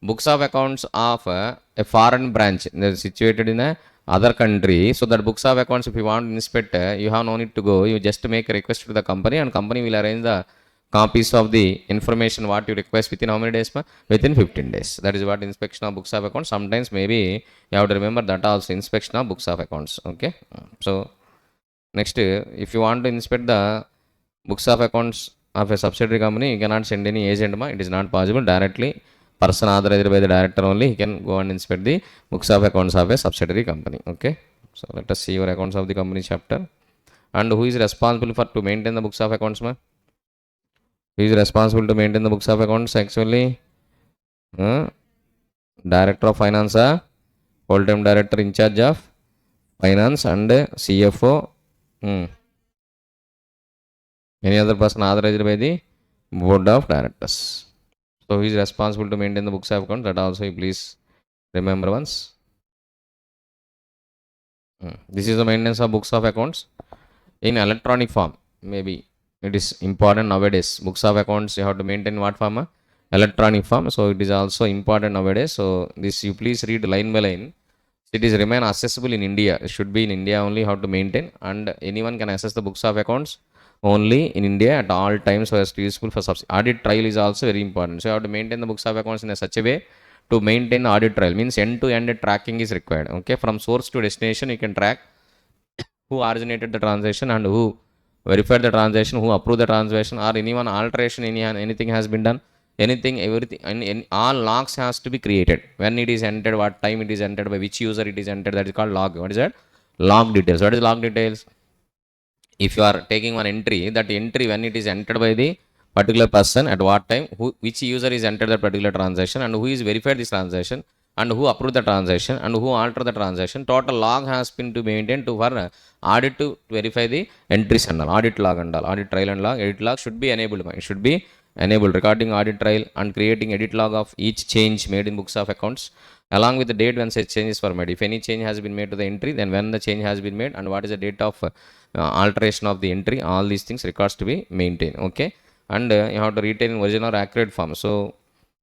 books of accounts of a foreign branch, they are situated in a other country. So that books of accounts, if you want to inspect, you have no need to go. You just make a request to the company, and company will arrange the copies of the information what you request within how many days? Within 15 days. That is what inspection of books of accounts. Sometimes maybe you have to remember that also, inspection of books of accounts. Okay. So next, if you want to inspect the books of accounts of a subsidiary company, you cannot send any agent, ma. It is not possible. Directly person authorized by the director only, he can go and inspect the books of accounts of a subsidiary company. Okay. So let us see your accounts of the company chapter. And who is responsible for to maintain the books of accounts, ma? Who is responsible to maintain the books of accounts actually? Director of finance, whole time director in charge of finance, and CFO. Any other person authorized by the board of directors. So who is responsible to maintain the books of accounts? That also you please remember once. This is the maintenance of books of accounts in electronic form. Maybe it is important nowadays. Books of accounts you have to maintain what form? Electronic form. So it is also important nowadays. So this you please read line by line. It is remain accessible in India. It should be in India only how to maintain, and anyone can access the books of accounts only in India at all times. So it's useful for audit trail is also very important. So you have to maintain the books of accounts in such a way to maintain the audit trail. Means end to end tracking is required. Okay. From source to destination, you can track who originated the transaction and who verified the transaction, who approved the transaction, or anyone alteration, anything has been done, anything, everything, and all logs has to be created. When it is entered, what time it is entered, by which user it is entered, that is called log. What is that? Log details. What is log details? If you are taking one entry, that entry when it is entered by the particular person, at what time, which user is entered that particular transaction, and who is verified this transaction, and who approved the transaction, and who altered the transaction. Total log has been to maintain to for audit to verify the entries and all. Audit log and all. Audit trail and log. Edit log should be enabled. It should be enabled. Recording audit trail and creating edit log of each change made in books of accounts, along with the date when such changes were made. If any change has been made to the entry, then when the change has been made, and what is the date of alteration of the entry. All these things records to be maintained. Okay. And you have to retain in original or accurate form. So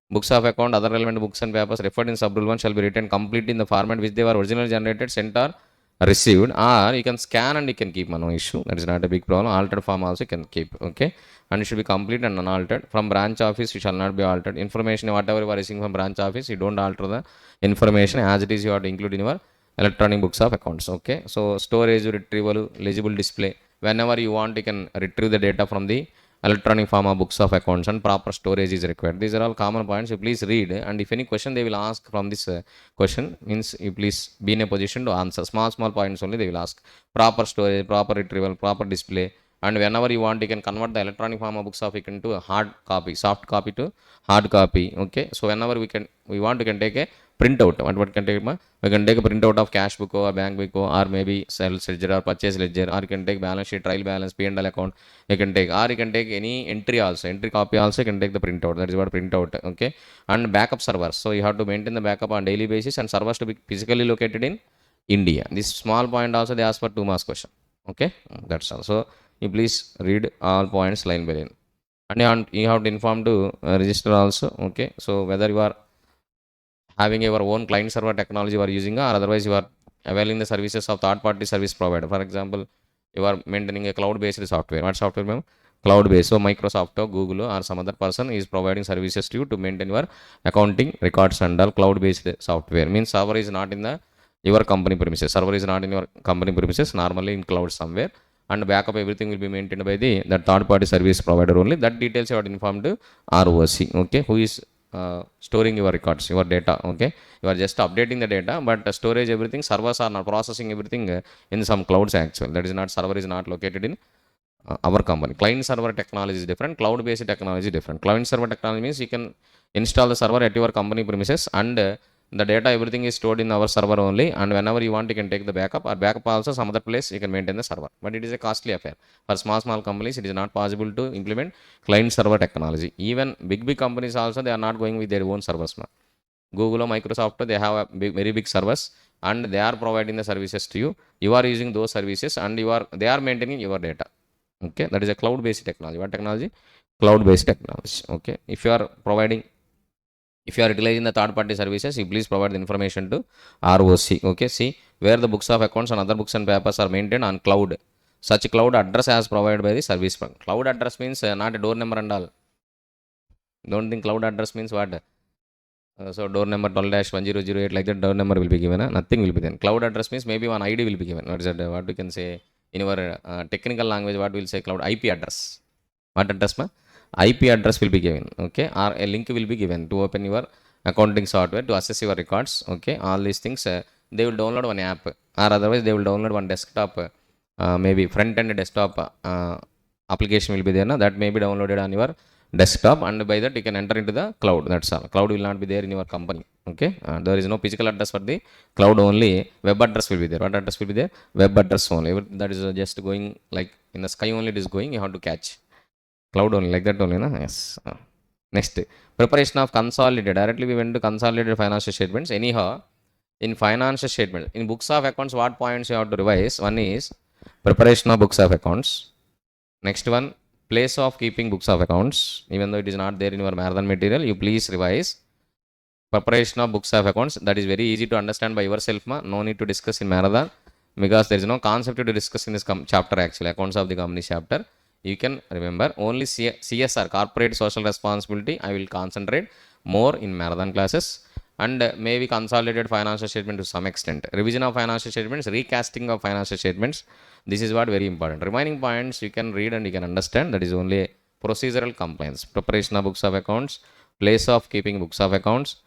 books of account, other relevant books and papers referred in sub rule 1 shall be written completely in the format which they were originally generated, sent, or received, or you can scan and you can keep, no issue, that is not a big problem. Altered form also you can keep, okay, and it should be complete and unaltered. From branch office you shall not be altered. Information whatever you are receiving from branch office, you don't alter the information, as it is you have to include in your electronic books of accounts, okay. So storage, retrieval, legible display, whenever you want you can retrieve the data from the electronic form of books of accounts, and proper storage is required. These are all common points, you please read, and if any question they will ask from this question, means you please be in a position to answer. Small points only they will ask. Proper storage, proper retrieval, proper display, and whenever you want you can convert the electronic form of books of account to a hard copy, soft copy to hard copy, okay. So whenever we want, you can take a printout. What can take, we can take a printout of cash book or bank book, or maybe sales ledger or purchase ledger, or you can take balance sheet, trial balance, P&L account, you can take, or you can take any entry also, entry copy also, you can take the printout. That is what printout, okay. And backup servers, so you have to maintain the backup on daily basis, and servers to be physically located in India. This small point also they ask for 2 marks question, okay. That's all. So you please read all points line by line, and you have to inform to register also, okay. So whether you are having your own client server technology you are using, or otherwise you are availing the services of third party service provider. For example, you are maintaining a cloud based software. What software, ma'am? Cloud based. So Microsoft or Google or some other person is providing services to you to maintain your accounting records and all. Cloud based software means server is not in the your company premises. Server is not in your company premises, normally in cloud somewhere, and backup everything will be maintained by the that third party service provider only. That details you are informed to ROC, okay, who is storing your records, your data, okay. You are just updating the data, but storage everything, servers are not processing everything in some clouds actually. That is not, server is not located in our company. Client server technology is different, cloud based technology is different. Client server technology means you can install the server at your company premises, and the data everything is stored in our server only, and whenever you want you can take the backup, or backup also some other place you can maintain the server, but it is a costly affair. For small companies it is not possible to implement client server technology. Even big companies also they are not going with their own servers now. Google or Microsoft, they have a very big servers, and they are providing the services to you. You are using those services, and they are maintaining your data, okay. That is a cloud based technology. What technology? Cloud based technology, okay. If you are utilizing the third party services, you please provide the information to ROC, okay. See where the books of accounts and other books and papers are maintained on cloud. Such cloud address as provided by the service. Cloud address means not a door number and all. Don't think cloud address means what. So door number 12-1008, like that door number will be given. Nothing will be then. Cloud address means maybe one ID will be given. What is that? What we can say in our technical language? What we'll say cloud IP address. What address, ma? IP address will be given, okay, or a link will be given to open your accounting software to access your records, okay. All these things they will download one app, or otherwise they will download one desktop, maybe front end desktop application will be there, that may be downloaded on your desktop, and by that you can enter into the cloud. That's all. Cloud will not be there in your company, okay. There is no physical address for the cloud, only web address will be there. What address will be there? Web address only. That is just going like in the sky only, it is going, you have to catch cloud only, like that only, na? Yes. Next, preparation of consolidated. Directly we went to consolidated financial statements. Anyhow, in financial statement, in books of accounts, what points you have to revise? One is preparation of books of accounts. Next one, place of keeping books of accounts. Even though it is not there in your marathon material, you please revise preparation of books of accounts. That is very easy to understand by yourself, ma. No need to discuss in marathon, because there is no concept to discuss in this chapter actually, accounts of the company chapter. You can remember only CSR, corporate social responsibility, I will concentrate more in marathon classes, and maybe consolidated financial statement to some extent, revision of financial statements, recasting of financial statements. This is what very important. Remaining points you can read and you can understand. That is only procedural compliance. Preparation of books of accounts, place of keeping books of accounts,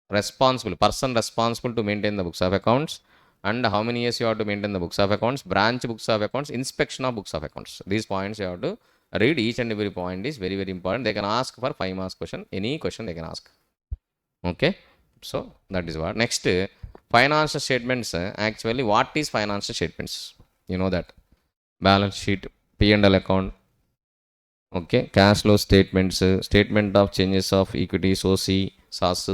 person responsible to maintain the books of accounts, and how many years you have to maintain the books of accounts, branch books of accounts, inspection of books of accounts. These points you have to read. Each and every point is very important. They can ask for 5 marks question. Any question they can ask, okay. So that is what. Next, financial statements. Actually, what is financial statements? You know that balance sheet, P&L account, okay, cash flow statements, statement of changes of equity, SOC, SAS,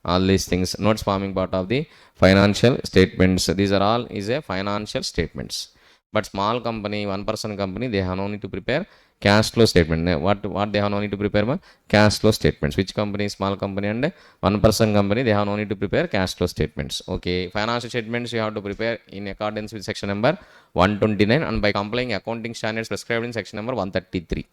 all these things, notes forming part of the financial statements. These are all is a financial statements. But small company, one person company, they have no need to prepare cash flow statement. What they have no need to prepare? Cash flow statements. Which company? Small company and one person company, they have no need to prepare cash flow statements. Okay, financial statements you have to prepare in accordance with section number 129 and by complying accounting standards prescribed in section number 133.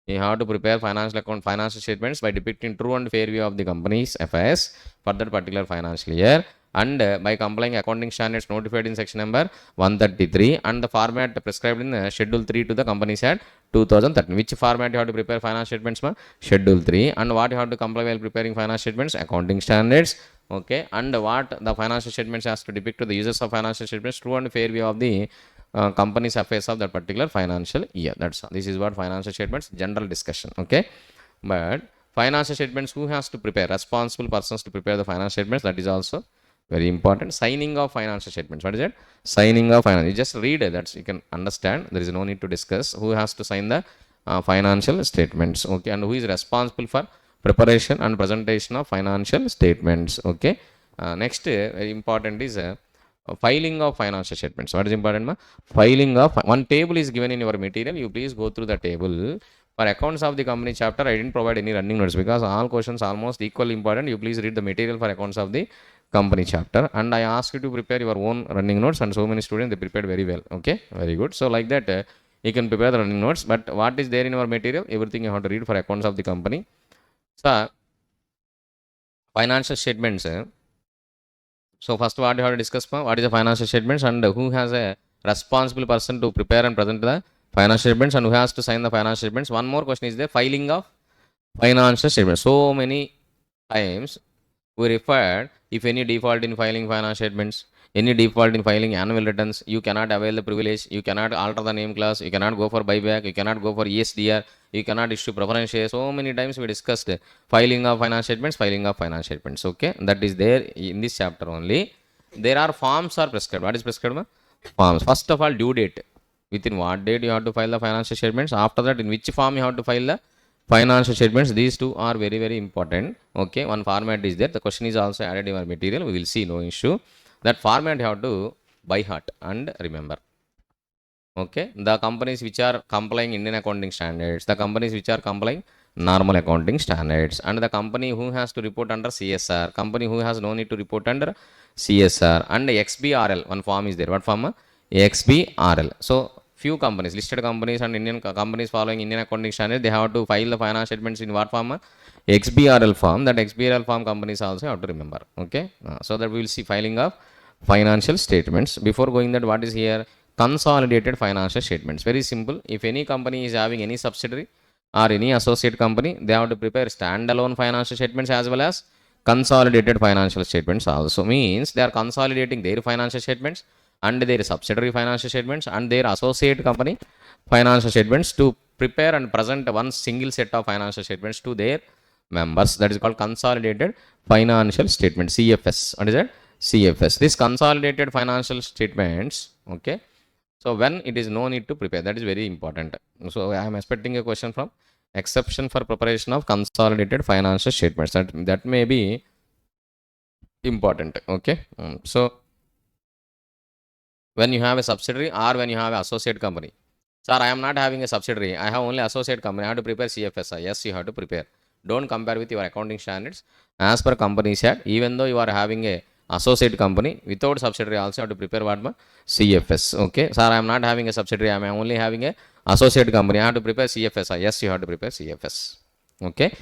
You have to prepare financial statements by depicting true and fair view of the company's affairs for that particular financial year and by complying accounting standards notified in section number 133 and the format prescribed in schedule 3 to the companies act 2013. Which format you have to prepare financial statements? Schedule 3. And what you have to comply while preparing financial statements? Accounting standards. Okay, and what the financial statements has to depict to the users of financial statements true and fair view of the company's affairs of that particular financial year. That's all. This is what financial statements general discussion. Okay, but financial statements, who has to prepare? Responsible persons to prepare the financial statements. That is also very important. Signing of financial statements. What is it? Signing of financial. You just read it. That's, you can understand. There is no need to discuss. Who has to sign the financial statements? Okay, and who is responsible for preparation and presentation of financial statements? Okay. Next, very important is filing of financial statements. What is important? Filing of one table is given in your material. You please go through the table. For accounts of the company chapter, I didn't provide any running notes because all questions almost equally important. You please read the material for accounts of the company chapter, and I ask you to prepare your own running notes, and so many students they prepared very well. Okay, very good. So like that, you can prepare the running notes. But what is there in your material? Everything you have to read for accounts of the company. So financial statements. So first, what you have to discuss, what is the financial statements and who has a responsible person to prepare and present the financial statements and who has to sign the financial statements. One more question is the filing of financial statements. So many times we referred, if any default in filing financial statements, any default in filing annual returns, you cannot avail the privilege, you cannot alter the name class, you cannot go for buyback, you cannot go for ESDR, you cannot issue preference shares. So many times we discussed filing of financial statements, filing of financial statements. Okay, that is there in this chapter only. There are forms are prescribed. What is prescribed? Forms. First of all, due date. Within what date you have to file the financial statements. After that, in which form you have to file the financial statements. These two are very, very important. Okay, one format is there. The question is also added in our material. We will see, no issue. That format you have to by heart and remember. Okay, the companies which are complying Indian accounting standards, the companies which are complying normal accounting standards, and the company who has to report under CSR, company who has no need to report under CSR, and XBRL. One form is there. What form? XBRL. So few companies, listed companies and Indian companies following Indian accounting standards, they have to file the financial statements in what form? XBRL form. That XBRL form companies also have to remember. Okay, so that we will see filing of financial statements. Before going that, what is here? Consolidated financial statements. Very simple. If any company is having any subsidiary or any associate company, they have to prepare standalone financial statements as well as consolidated financial statements also. Means they are consolidating their financial statements and their subsidiary financial statements and their associate company financial statements to prepare and present one single set of financial statements to their members. That is called consolidated financial statement, CFS. What is that? CFS. This consolidated financial statements, okay, so when it is no need to prepare, that is very important. So I am expecting a question from exception for preparation of consolidated financial statements. That may be important. Okay, so when you have a subsidiary or when you have an associate company. Sir, I am not having a subsidiary. I have only associate company. I have to prepare CFS. Yes, you have to prepare. Don't compare with your accounting standards. As per company said, even though you are having a associate company, without subsidiary also have to prepare what? CFS. Okay. Sir, I am not having a subsidiary. I am only having a associate company. I have to prepare CFS. Yes, you have to prepare CFS. Okay.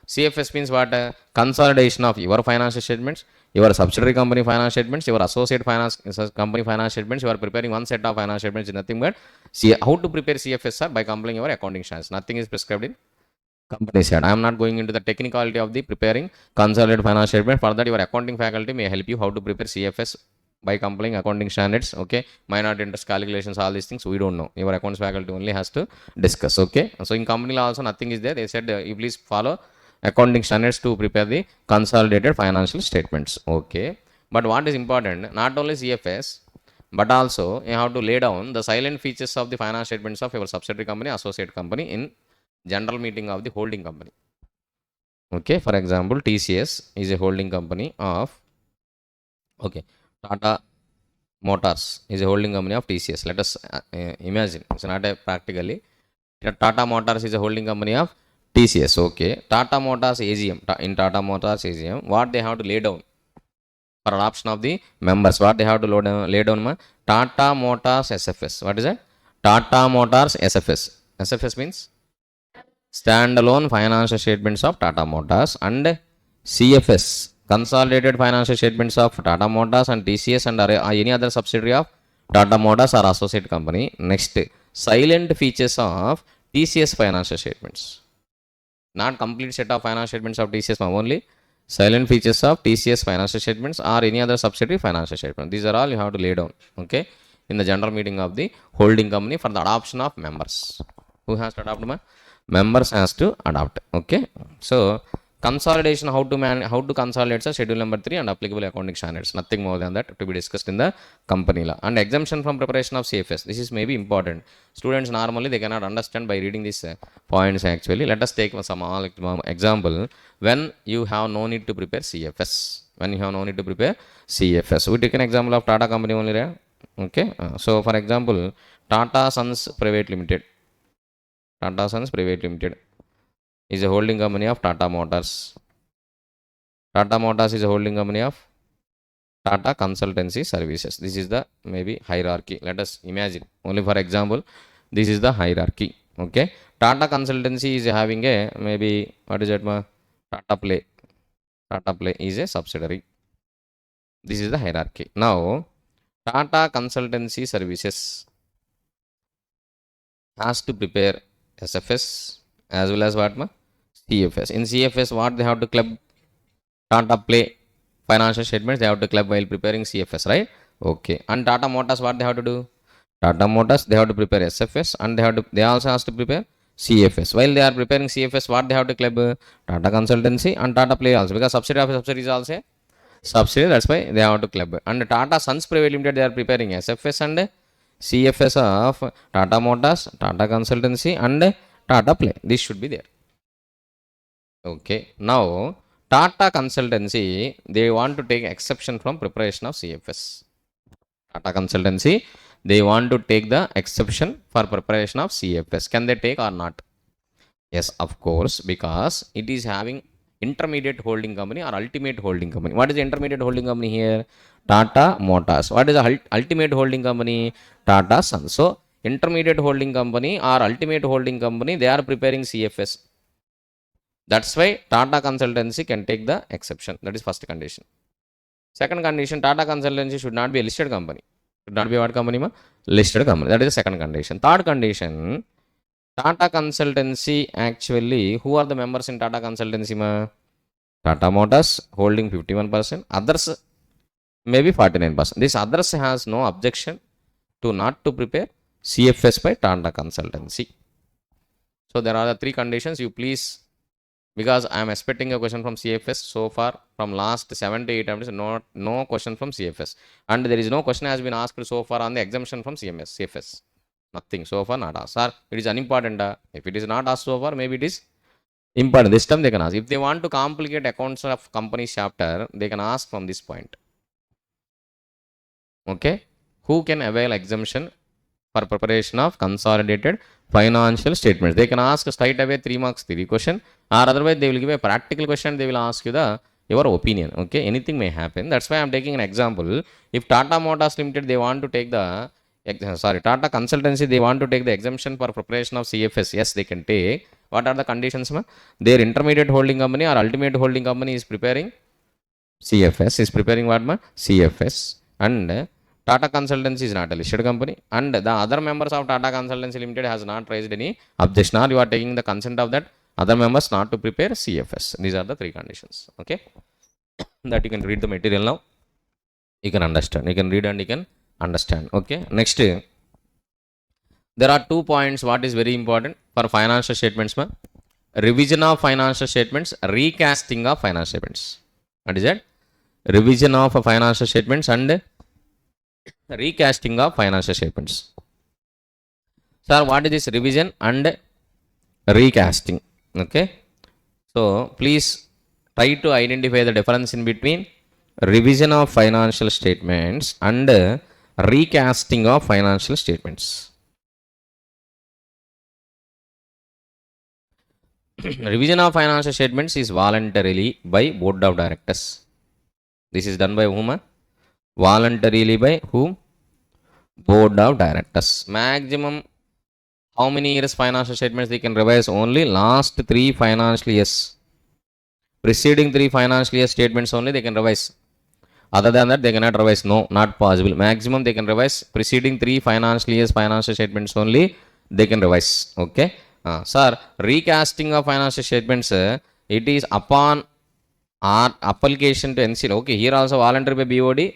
CFS means what? Consolidation of your financial statements, your subsidiary company financial statements, your associate finance company financial statements. You are preparing one set of financial statements. Nothing but see how to prepare CFS by complying your accounting standards. Nothing is prescribed in company side. I am not going into the technicality of the preparing consolidated financial statement. For that, your accounting faculty may help you how to prepare CFS by complying accounting standards. Okay, minority interest calculations, all these things we don't know. Your accounts faculty only has to discuss. Okay, so in company law also nothing is there. They said you please follow accounting standards to prepare the consolidated financial statements. Okay, but what is important? Not only CFS, but also you have to lay down the silent features of the financial statements of your subsidiary company, associate company in general meeting of the holding company. Okay, for example, TCS is a holding company of, okay, Tata Motors is a holding company of TCS. Let us imagine. It's not a practically. Tata Motors is a holding company of TCS. Okay. Tata Motors AGM. In Tata Motors AGM, what they have to lay down for adoption of the members? What they have to lay down? Tata Motors SFS. What is that? Tata Motors SFS. SFS means standalone financial statements of Tata Motors, and CFS, consolidated financial statements of Tata Motors and TCS and any other subsidiary of Tata Motors or associate company. Next, silent features of TCS financial statements. Not complete set of financial statements of TCS, only silent features of TCS financial statements or any other subsidiary financial statement. These are all you have to lay down, okay, in the general meeting of the holding company for the adoption of members. Who has to adopt? Members has to adopt, okay. So consolidation, how to consolidate, schedule number 3 and applicable accounting standards. Nothing more than that to be discussed in the company law. And exemption from preparation of CFS. This is maybe important. Students normally they cannot understand by reading these points actually. Let us take some example. When you have no need to prepare CFS. When you have no need to prepare CFS. We take an example of Tata company only there. Okay. So for example, Tata Sons Private Limited. Tata Sons Private Limited is a holding company of Tata Motors. Tata Motors is a holding company of Tata Consultancy Services. This is the maybe hierarchy. Let us imagine. Only for example, this is the hierarchy. Okay. Tata Consultancy is having a maybe, what is that? Tata Play. Tata Play is a subsidiary. This is the hierarchy. Now, Tata Consultancy Services has to prepare SFS as well as what? CFS. In CFS, what they have to club? Tata Play financial statements they have to club while preparing CFS, right? Okay. And Tata Motors, what they have to do? Tata Motors, they have to prepare SFS and they also has to prepare CFS. While they are preparing CFS, what they have to club? Tata Consultancy and Tata Play also, because subsidiary of subsidiary is also subsidiary. That's why they have to club. And Tata Sons Private Limited, they are preparing SFS and CFS of Tata Motors, Tata Consultancy and Tata Play. This should be there. Okay. Now, Tata Consultancy, they want to take exception from preparation of CFS. Tata Consultancy, they want to take the exception for preparation of CFS. Can they take or not? Yes, of course, because it is having intermediate holding company or ultimate holding company. What is the intermediate holding company here? Tata Motors. What is the ultimate holding company? Tata Sons. So, intermediate holding company or ultimate holding company, they are preparing CFS. That's why Tata Consultancy can take the exception. That is first condition. Second condition, Tata Consultancy should not be a listed company. Should not be what company? Listed company. That is the second condition. Third condition, Tata Consultancy actually, who are the members in Tata Consultancy? Tata Motors holding 51%. Others maybe 49%. This others has no objection to not to prepare CFS by Tata Consultancy. So there are the three conditions. You please, because I am expecting a question from CFS so far from last 7 to 8 times, no question from CFS, and there is no question has been asked so far on the exemption from CFS. Nothing so far not asked. Sir, it is unimportant. If it is not asked so far, maybe it is important. This time they can ask. If they want to complicate accounts of company's chapter, they can ask from this point. Okay, who can avail exemption for preparation of consolidated financial statements? They can ask straight away 3 marks theory question, or otherwise they will give a practical question. They will ask you your opinion. Okay, anything may happen. That's why I am taking an example. If Tata Motors Limited, they want to take the Tata Consultancy, they want to take the exemption for preparation of CFS. Yes, they can take. What are the conditions? Their intermediate holding company or ultimate holding company is preparing CFS. Is preparing what? CFS. And Tata Consultancy is not a listed company, and the other members of Tata Consultancy Limited has not raised any objection, or you are taking the consent of that other members not to prepare CFS. These are the three conditions. Okay, that you can read the material now. You can understand. You can read and you can understand. Okay, next, there are 2 points what is very important for financial statements. Revision of financial statements, recasting of financial statements. What is that? Revision of financial statements and recasting of financial statements. Sir, what is this revision and recasting? Okay, so please try to identify the difference in between revision of financial statements and recasting of financial statements. Revision of financial statements is voluntarily by board of directors. This is done by whom? Voluntarily by whom? Board of directors. Maximum how many years financial statements they can revise? Only last 3 financial years. Preceding 3 financial year statements only they can revise. Other than that they cannot revise. No, not possible. Maximum they can revise preceding 3 financial years financial statements only they can revise. Okay. Sir, recasting of financial statements, it is upon our application to NCL. Okay, here also voluntary by BOD.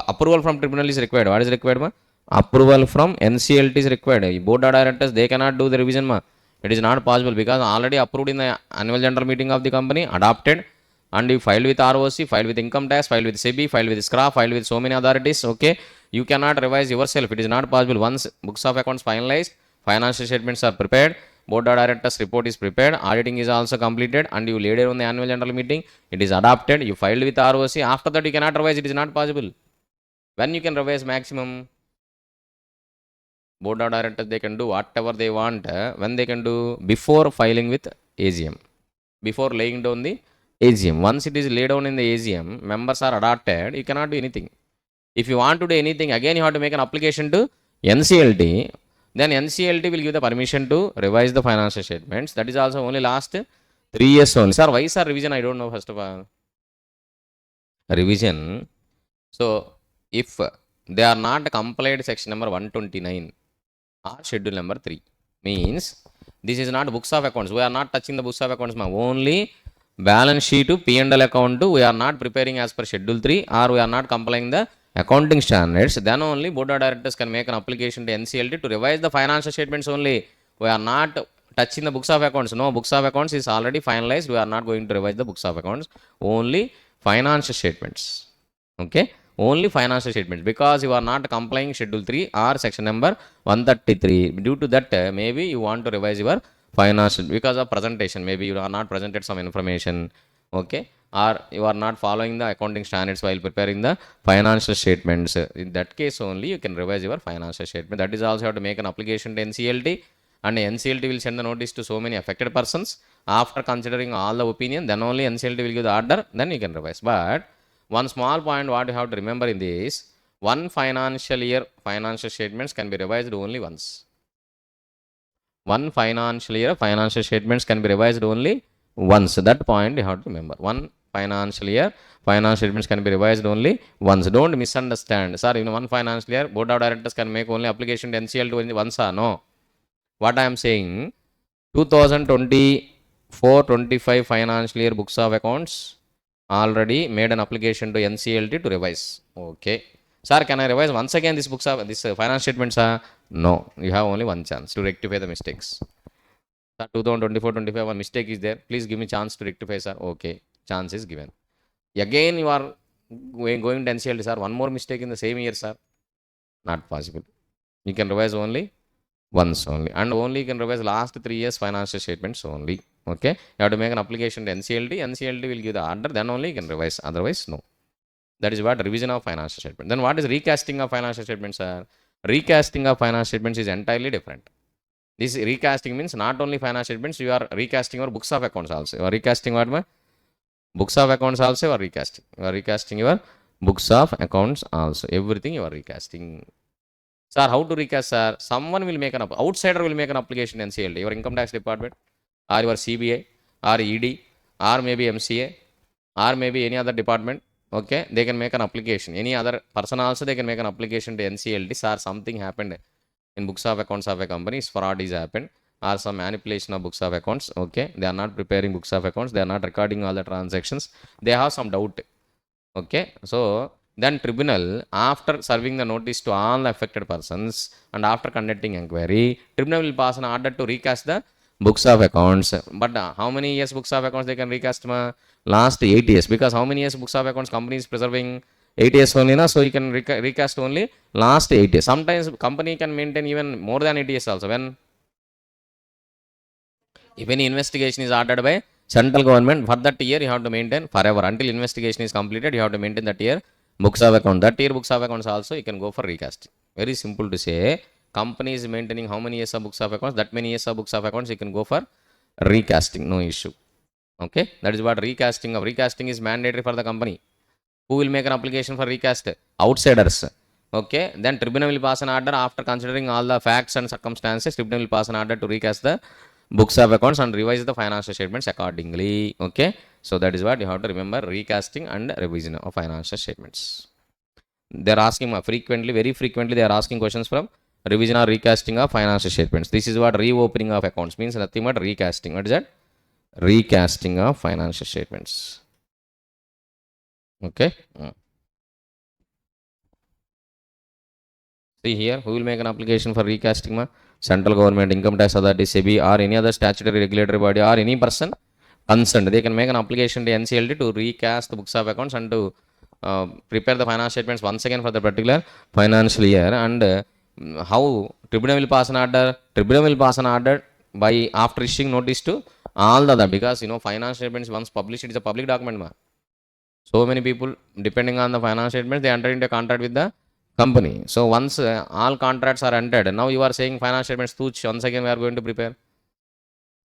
Approval from tribunal is required. What is required, ma? Approval from NCLT is required. Board of directors, they cannot do the revision, ma. It is not possible because already approved in the annual general meeting of the company, adopted, and you filed with ROC, filed with income tax, filed with SEBI, filed with SCRA, filed with so many authorities. Okay, you cannot revise yourself. It is not possible. Once books of accounts finalized, financial statements are prepared, board of directors report is prepared, auditing is also completed, and you later on the annual general meeting, it is adopted, you filed with ROC. After that, you cannot revise. It is not possible. When you can revise maximum? Board of directors, they can do whatever they want. When they can do? Before filing with AGM. Before laying down the AGM. Once it is laid down in the AGM, members are adopted, you cannot do anything. If you want to do anything, again you have to make an application to NCLT. Then NCLT will give the permission to revise the financial statements. That is also only last 3 years only. Sir, why sir revision? I don't know first of all. Revision. So, if they are not complied section number 129 or schedule number 3, means this is not books of accounts. We are not touching the books of accounts, ma. Only balance sheet, P&L account, we are not preparing as per schedule 3, or we are not complying the accounting standards. Then only board of directors can make an application to NCLT to revise the financial statements only. We are not touching the books of accounts. No, books of accounts is already finalized. We are not going to revise the books of accounts. Only financial statements. Okay, only financial statements, because you are not complying schedule 3 or section number 133. Due to that, maybe you want to revise your financial because of presentation. Maybe you are not presented some information. Okay, or you are not following the accounting standards while preparing the financial statements. In that case only you can revise your financial statement. That is also you have to make an application to NCLT, and NCLT will send the notice to so many affected persons. After considering all the opinion, then only NCLT will give the order, then you can revise. But one small point what you have to remember in this, one financial year financial statements can be revised only once. One financial year financial statements can be revised only once. That point you have to remember. One financial year financial statements can be revised only once. Don't misunderstand. Sir, in one financial year, board of directors can make only application to NCL to once. No. What I am saying, 2024-25 financial year books of accounts already made an application to NCLT to revise. Okay. Sir, can I revise once again this books of this finance statements? No, you have only one chance to rectify the mistakes. Sir, 2024-25 one mistake is there. Please give me chance to rectify, sir. Okay, chance is given. Again you are going to NCLT, sir. One more mistake in the same year, sir. Not possible. You can revise only once only, and only you can revise last 3 years financial statements only. Okay, you have to make an application to NCLT. NCLT will give the order, then only you can revise. Otherwise, no. That is what revision of financial statement. Then what is recasting of financial statements, sir? Recasting of financial statements is entirely different. This recasting means not only financial statements, you are recasting your books of accounts also. You are recasting what? Books of accounts also you are recasting. You are recasting your books of accounts also. Everything you are recasting. Sir, how to recast, sir? Someone will make an outsider will make an application in NCLT, your income tax department, or your CBI, or ED, or maybe MCA, or maybe any other department. Okay, they can make an application. Any other person also they can make an application to NCLT. Sir, something happened in books of accounts of a company, fraud is happened, or some manipulation of books of accounts. Okay, they are not preparing books of accounts, they are not recording all the transactions, they have some doubt. Okay, so then tribunal, after serving the notice to all the affected persons and after conducting inquiry, tribunal will pass an order to recast the books of accounts. But how many years books of accounts they can recast? Last 8 years, because how many years books of accounts company is preserving? 8 years only, na? So you can recast only last 8 years. Sometimes company can maintain even more than 8 years also. When if any investigation is ordered by central government, for that year you have to maintain forever. Until investigation is completed, you have to maintain that year books of account. That year books of accounts also you can go for recasting. Very simple to say. Company is maintaining how many years of books of accounts, that many years of books of accounts you can go for recasting, no issue. Okay, that is what recasting of. Recasting is mandatory for the company. Who will make an application for recast? Outsiders. Okay, then tribunal will pass an order after considering all the facts and circumstances. Tribunal will pass an order to recast the books of accounts and revise the financial statements accordingly. Okay, so that is what you have to remember: recasting and revision of financial statements. They are asking frequently, very frequently, they are asking questions from revision or recasting of financial statements. This is what reopening of accounts means, nothing but recasting. What is that? Recasting of financial statements. Okay. See here, who will make an application for recasting? Central government, income tax authority, SEBI, or any other statutory regulatory body, or any person concerned. They can make an application to NCLT to recast the books of accounts and to prepare the financial statements once again for the particular financial year. And how tribunal will pass an order? Tribunal will pass an order by after issuing notice to all the other, because financial statements once published, it is a public document. So many people, depending on the financial statements, they enter into a contract with the company. So once all contracts are entered, now you are saying financial statements, once again we are going to prepare.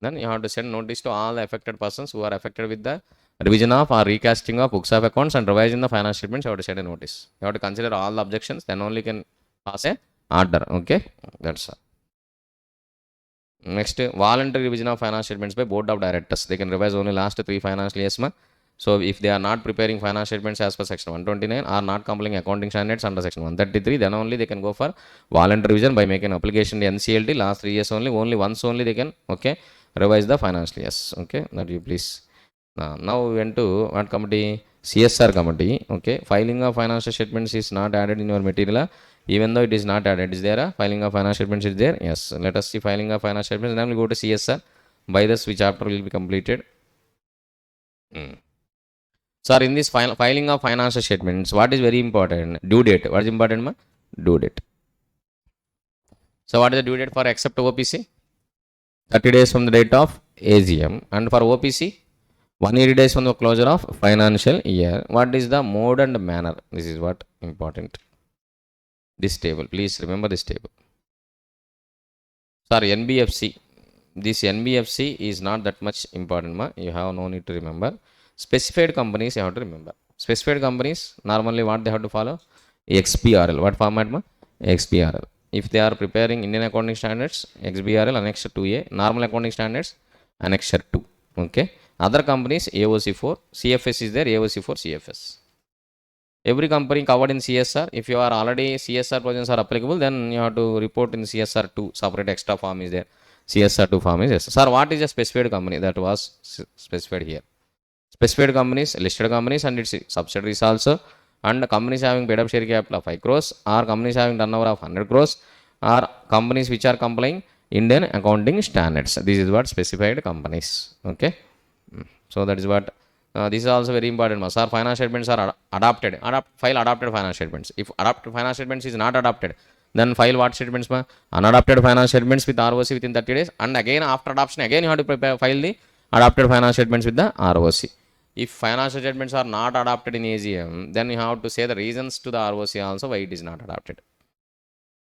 Then you have to send notice to all the affected persons who are affected with the revision of or recasting of books of accounts and revising the financial statements. You have to send a notice. You have to consider all the objections, then only can pass a order. Okay, that's all. Next, voluntary revision of financial statements by board of directors. They can revise only last 3 financial years. So if they are not preparing financial statements as per section 129 or not complying accounting standards under section 133, then only they can go for voluntary revision by making application to NCLT last 3 years only once only they can revise the financial years. Okay, that you please. Now we went to what committee? CSR committee. Okay, filing of financial statements is not added in your material. Even though it is not added, is there a filing of financial statements is there? Yes. Let us see filing of financial statements. Then we go to CSR. By this, which chapter will be completed? Sir, in this filing of financial statements, what is very important? Due date. What is important, ma? Due date. So what is the due date for accept OPC? 30 days from the date of AGM. And for OPC, 180 days from the closure of financial year. What is the mode and manner? This is what important. This table. Please remember this table. Sorry, NBFC. This NBFC is not that much important, ma. You have no need to remember. Specified companies you have to remember. Specified companies, normally what they have to follow? XBRL. What format, ma? XBRL. If they are preparing Indian accounting standards, XBRL Annexure 2A. Normal accounting standards, Annexure 2. Okay. Other companies, AOC 4. CFS is there, AOC 4, CFS. Every company covered in CSR, if you are already CSR provisions are applicable, then you have to report in CSR 2. Separate extra form is there. CSR 2 form is yes. Sir, what is a specified company? That was specified here. Specified companies, listed companies and its subsidiaries also, and companies having paid up share capital of 5 crores, or companies having turnover of 100 crores, or companies which are complying Indian accounting standards. This is what specified companies. Okay. So that is what this is also very important. Sir, financial statements are adopted. File adopted financial statements. If adopted financial statements is not adopted, then file what statements? Unadopted financial statements with ROC within 30 days. And again after adoption, again you have to file the adopted financial statements with the ROC. If financial statements are not adopted in AGM, then you have to say the reasons to the ROC also why it is not adopted.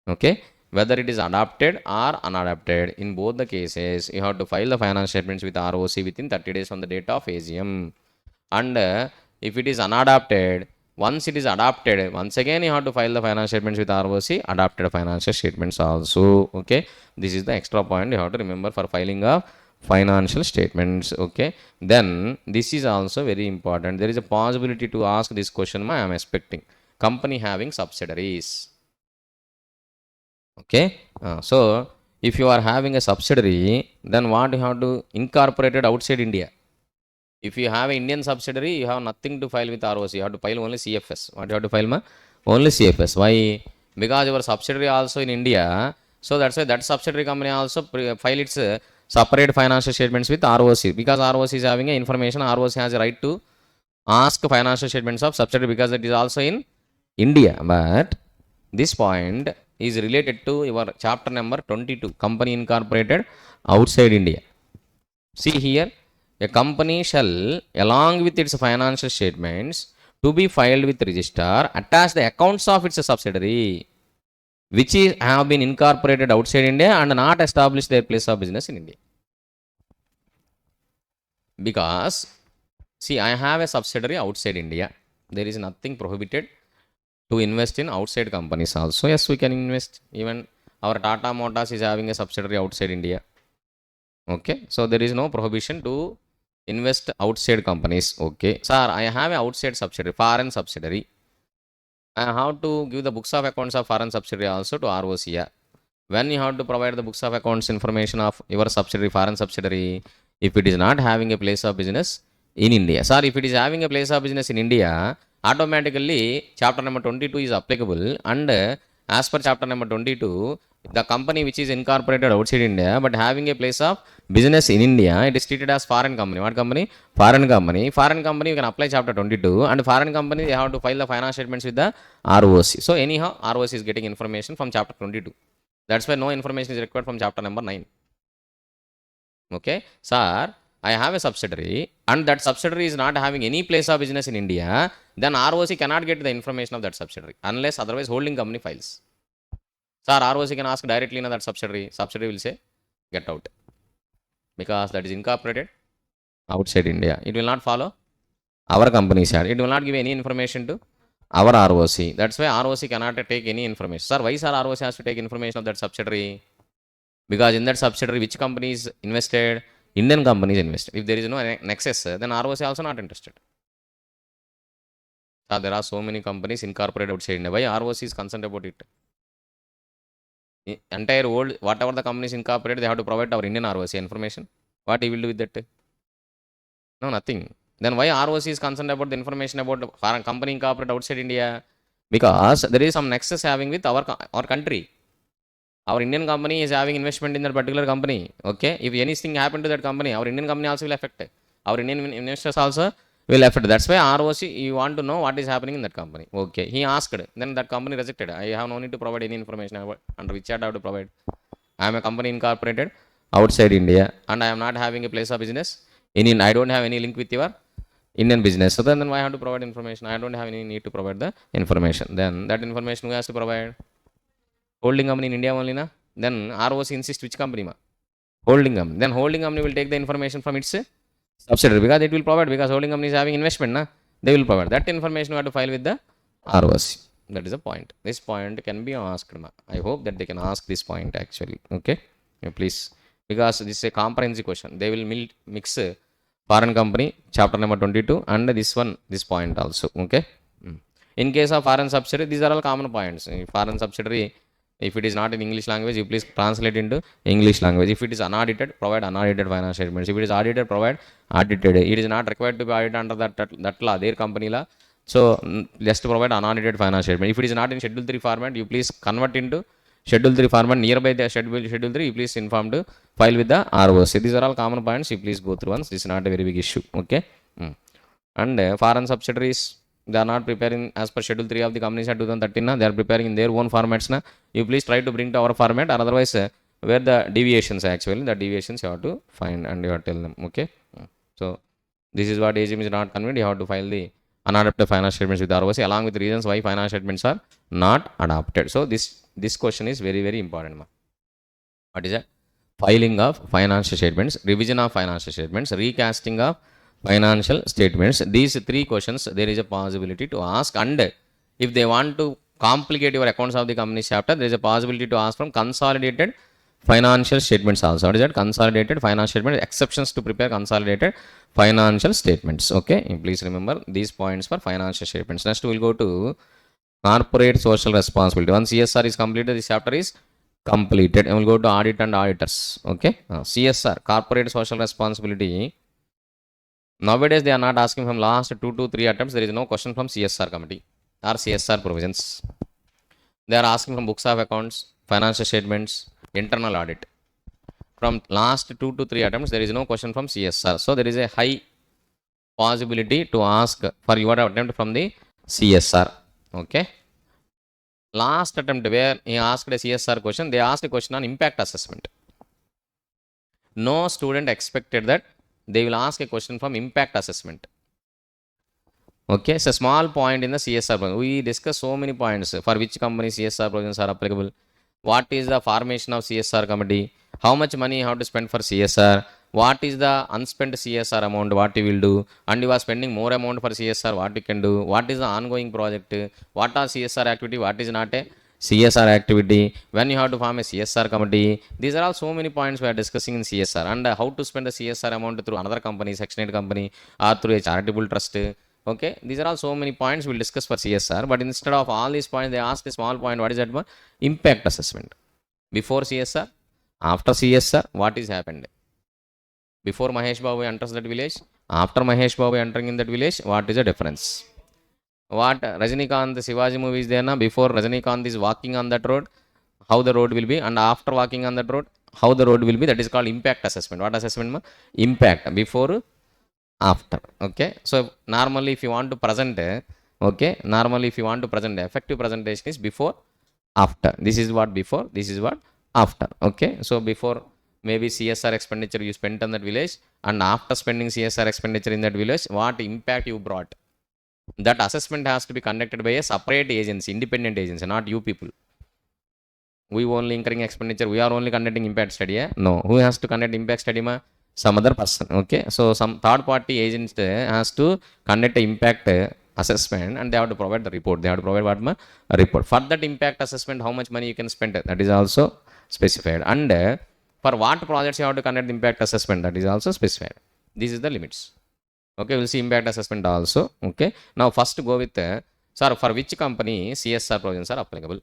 Okay, whether it is adopted or unadopted, in both the cases, you have to file the financial statements with ROC within 30 days from the date of AGM. And if it is unadopted, once it is adopted, once again you have to file the financial statements with ROC, adopted financial statements also. Okay, this is the extra point you have to remember for filing of financial statements. Okay, then this is also very important. There is a possibility to ask this question, I am expecting. Company having subsidiaries. Okay, so if you are having a subsidiary, then what you have to incorporate it outside India. If you have an Indian subsidiary, you have nothing to file with ROC. You have to file only CFS. What you have to file, ma? Only CFS. Why? Because your subsidiary also in India. So that's why that subsidiary company also file its separate financial statements with ROC. Because ROC is having a information, ROC has a right to ask financial statements of subsidiary because it is also in India. But this point is related to your chapter number 22, company incorporated outside India. See here, a company shall, along with its financial statements, to be filed with register, attach the accounts of its subsidiary which have been incorporated outside India and not established their place of business in India. Because see, I have a subsidiary outside India. There is nothing prohibited to invest in outside companies also. Yes, we can invest. Even our Tata Motors is having a subsidiary outside India. Okay, so there is no prohibition to invest outside companies. Okay, sir, I have a outside subsidiary, foreign subsidiary. I have to give the books of accounts of foreign subsidiary also to ROC. When you have to provide the books of accounts information of your subsidiary, foreign subsidiary, if it is not having a place of business in India. Sir, if it is having a place of business in India, automatically chapter number 22 is applicable, and as per chapter number 22, the company which is incorporated outside India but having a place of business in India, it is treated as foreign company. What company? Foreign company. Foreign company, you can apply chapter 22, and foreign company, they have to file the financial statements with the ROC. So anyhow, ROC is getting information from chapter 22. That's why no information is required from chapter number 9. Okay, sir, I have a subsidiary and that subsidiary is not having any place of business in India, then ROC cannot get the information of that subsidiary unless otherwise holding company files. Sir, ROC can ask directly in that subsidiary. Subsidiary will say, get out. Because that is incorporated outside India. It will not follow our company side. It will not give any information to our ROC. That's why ROC cannot take any information. Sir, why sir ROC has to take information of that subsidiary? Because in that subsidiary, which company is invested? Indian company is invested. If there is no nexus, then ROC also not interested. Sir, there are so many companies incorporated outside India. Why ROC is concerned about it? Entire world, whatever the companies incorporated, they have to provide our Indian ROC information. What he will do with that? No, nothing. Then why ROC is concerned about the information about foreign company incorporated outside India? Because there is some nexus having with our country. Our Indian company is having investment in that particular company. Okay, if anything happened to that company, our Indian company also will affect. Our Indian investors also will affect. That's why ROC, you want to know what is happening in that company. Okay, he asked, then that company rejected. I have no need to provide any information under which I have to provide. I am a company incorporated outside India and I am not having a place of business in India. I don't have any link with your Indian business. So then why I have to provide information? I don't have any need to provide the information. Then that information who has to provide? Holding company in India only, na? Then ROC insists which company? Ma? Holding company. Then holding company will take the information from its subsidiary because it will provide, because holding company is having investment, na? They will provide. That information you have to file with the ROC. That is the point. This point can be asked. Ma. I hope that they can ask this point actually. Okay? Yeah, please. Because this is a comprehensive question. They will mix foreign company, chapter number 22, and this one, this point also. Okay? In case of foreign subsidiary, these are all common points. Foreign subsidiary, if it is not in English language, you please translate into English language. If it is unaudited, provide unaudited financial statements. If it is audited, provide audited. It is not required to be audited under that law, their company law. So just provide unaudited financial statement. If it is not in Schedule 3 format, you please convert into Schedule 3 format nearby the Schedule 3. You please inform to file with the ROC. These are all common points. You please go through once. This is not a very big issue. Okay. And foreign subsidiaries, they are not preparing as per Schedule 3 of the Companies Act 2013. They are preparing in their own formats. Na. You please try to bring to our format, or otherwise where the deviations actually, the deviations you have to find and you have to tell them. Okay. So this is what AGM is not convenient. You have to file the unadopted financial statements with ROC along with reasons why financial statements are not adopted. So this question is very, very important. Ma. What is that? Filing of financial statements, revision of financial statements, recasting of financial statements. These three questions there is a possibility to ask, and if they want to complicate your accounts of the company chapter, there is a possibility to ask from consolidated financial statements also. What is that? Consolidated financial statements, exceptions to prepare consolidated financial statements. Okay, please remember these points for financial statements. Next we will go to corporate social responsibility. Once CSR is completed, this chapter is completed, and we'll go to audit and auditors. Okay, CSR, corporate social responsibility. Nowadays they are not asking from last 2 to 3 attempts. There is no question from CSR committee or CSR provisions. They are asking from books of accounts, financial statements, internal audit. From last 2 to 3 attempts, there is no question from CSR. So there is a high possibility to ask for your attempt from the CSR. Okay. Last attempt where he asked a CSR question, they asked a question on impact assessment. No student expected that they will ask a question from impact assessment. Okay, it's a small point in the CSR provision. We discuss so many points for which company CSR provisions are applicable. What is the formation of CSR committee? How much money you have to spend for CSR? What is the unspent CSR amount? What you will do? And you are spending more amount for CSR. What you can do? What is the ongoing project? What are CSR activity? What is not a CSR activity? When you have to form a CSR committee? These are all so many points we are discussing in CSR. And how to spend the CSR amount through another company, Section 8 company, or through a charitable trust. Okay, these are all so many points we'll discuss for CSR, but instead of all these points, they ask a small point. What is that one? Impact assessment. Before CSR, after CSR, what is happened? Before Mahesh Babu enters that village, after Mahesh Babu entering in that village, what is the difference? What Rajinikanth Shivaji movie is there now? Before Rajinikanth is walking on that road, how the road will be, and after walking on that road, how the road will be. That is called impact assessment. What assessment? Ma? Impact. Before, after. Okay, so normally if you want to present effective presentation is before, after. This is what before, this is what after. Okay, so before maybe CSR expenditure you spent on that village, and after spending CSR expenditure in that village, what impact you brought. That assessment has to be conducted by a separate agency, independent agency, not you people. We only incurring expenditure, we are only conducting impact study. No, who has to conduct impact study? Some other person. Okay, so some third party agent has to conduct a impact assessment, and they have to provide the report. They have to provide what? A report. For that impact assessment, how much money you can spend, that is also specified. And for what projects you have to conduct the impact assessment, that is also specified. This is the limits. Okay, we'll see impact assessment also. Okay, now first go with sir, for which company CSR provisions are applicable?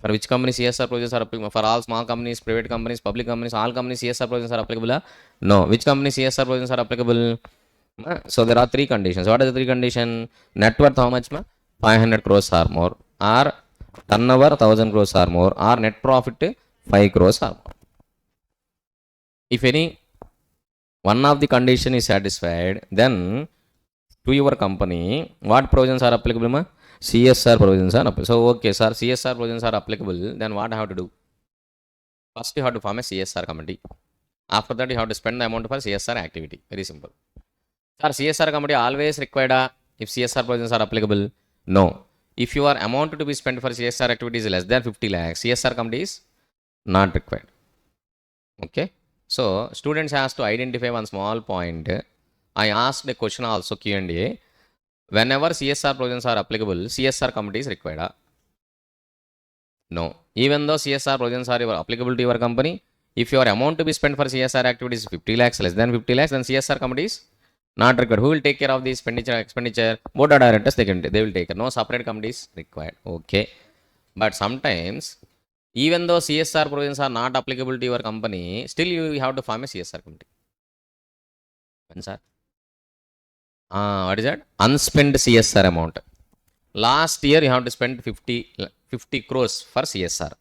For which company CSR provisions are applicable? For all small companies, private companies, public companies, all companies CSR provisions are applicable? No. Which company CSR provisions are applicable? So there are three conditions. What are the three conditions? Net worth how much? 500 crores or more, or turnover 1000 crores or more, or net profit 5 crores or more. If any one of the condition is satisfied, then to your company, what provisions are applicable? CSR provisions are applicable. So, okay, sir, CSR provisions are applicable. Then what I have to do? First, you have to form a CSR committee. After that, you have to spend the amount for CSR activity. Very simple. Sir, CSR committee always required if CSR provisions are applicable? No. If your amount to be spent for CSR activity is less than 50 lakhs, CSR committee is not required. Okay. So, students has to identify one small point. I asked a question also Q&A. Whenever CSR provisions are applicable, CSR committee is required. No. Even though CSR provisions are applicable to your company, if your amount to be spent for CSR activities is 50 lakhs, less than 50 lakhs, then CSR committee is not required. Who will take care of the expenditure? Board of directors, they will take care. No separate committee is required. Okay. But sometimes, even though CSR provisions are not applicable to your company, still you have to form a CSR committee. Sir? What is that? Unspent CSR amount. Last year you have to spend 50 crores for CSR.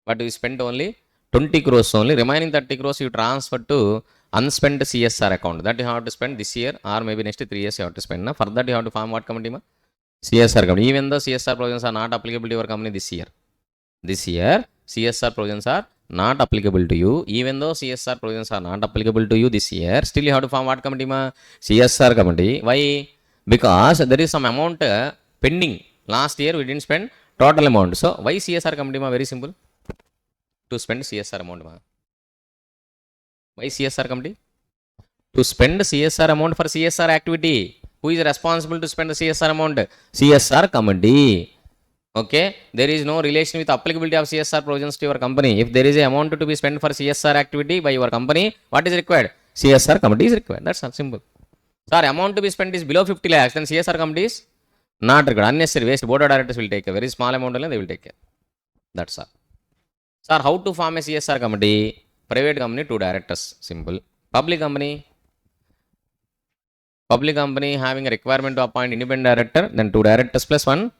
But you spent only 20 crores only. Remaining 30 crores you transfer to unspent CSR account. That you have to spend this year, or maybe next 3 years you have to spend. For that you have to form what committee? CSR committee. Even though CSR provisions are not applicable to your company this year. This year, CSR provisions are not applicable to you. Even though CSR provisions are not applicable to you this year, still you have to form what committee? CSR committee. Why? Because there is some amount pending. Last year we didn't spend total amount. So why CSR committee? Very simple. To spend CSR amount. Why CSR committee? To spend CSR amount for CSR activity. Who is responsible to spend the CSR amount? CSR committee. Okay, there is no relation with applicability of CSR provisions to your company. If there is an amount to be spent for CSR activity by your company, what is required? CSR committee is required. That's all simple. Sir, amount to be spent is below 50 lakhs, then CSR committee is not required. Unnecessary waste. Board of directors will take a very small amount only, they will take care. That's all. Sir, how to form a CSR committee? Private company, 2 directors. Simple. Public company having a requirement to appoint independent director, then 2 directors plus 1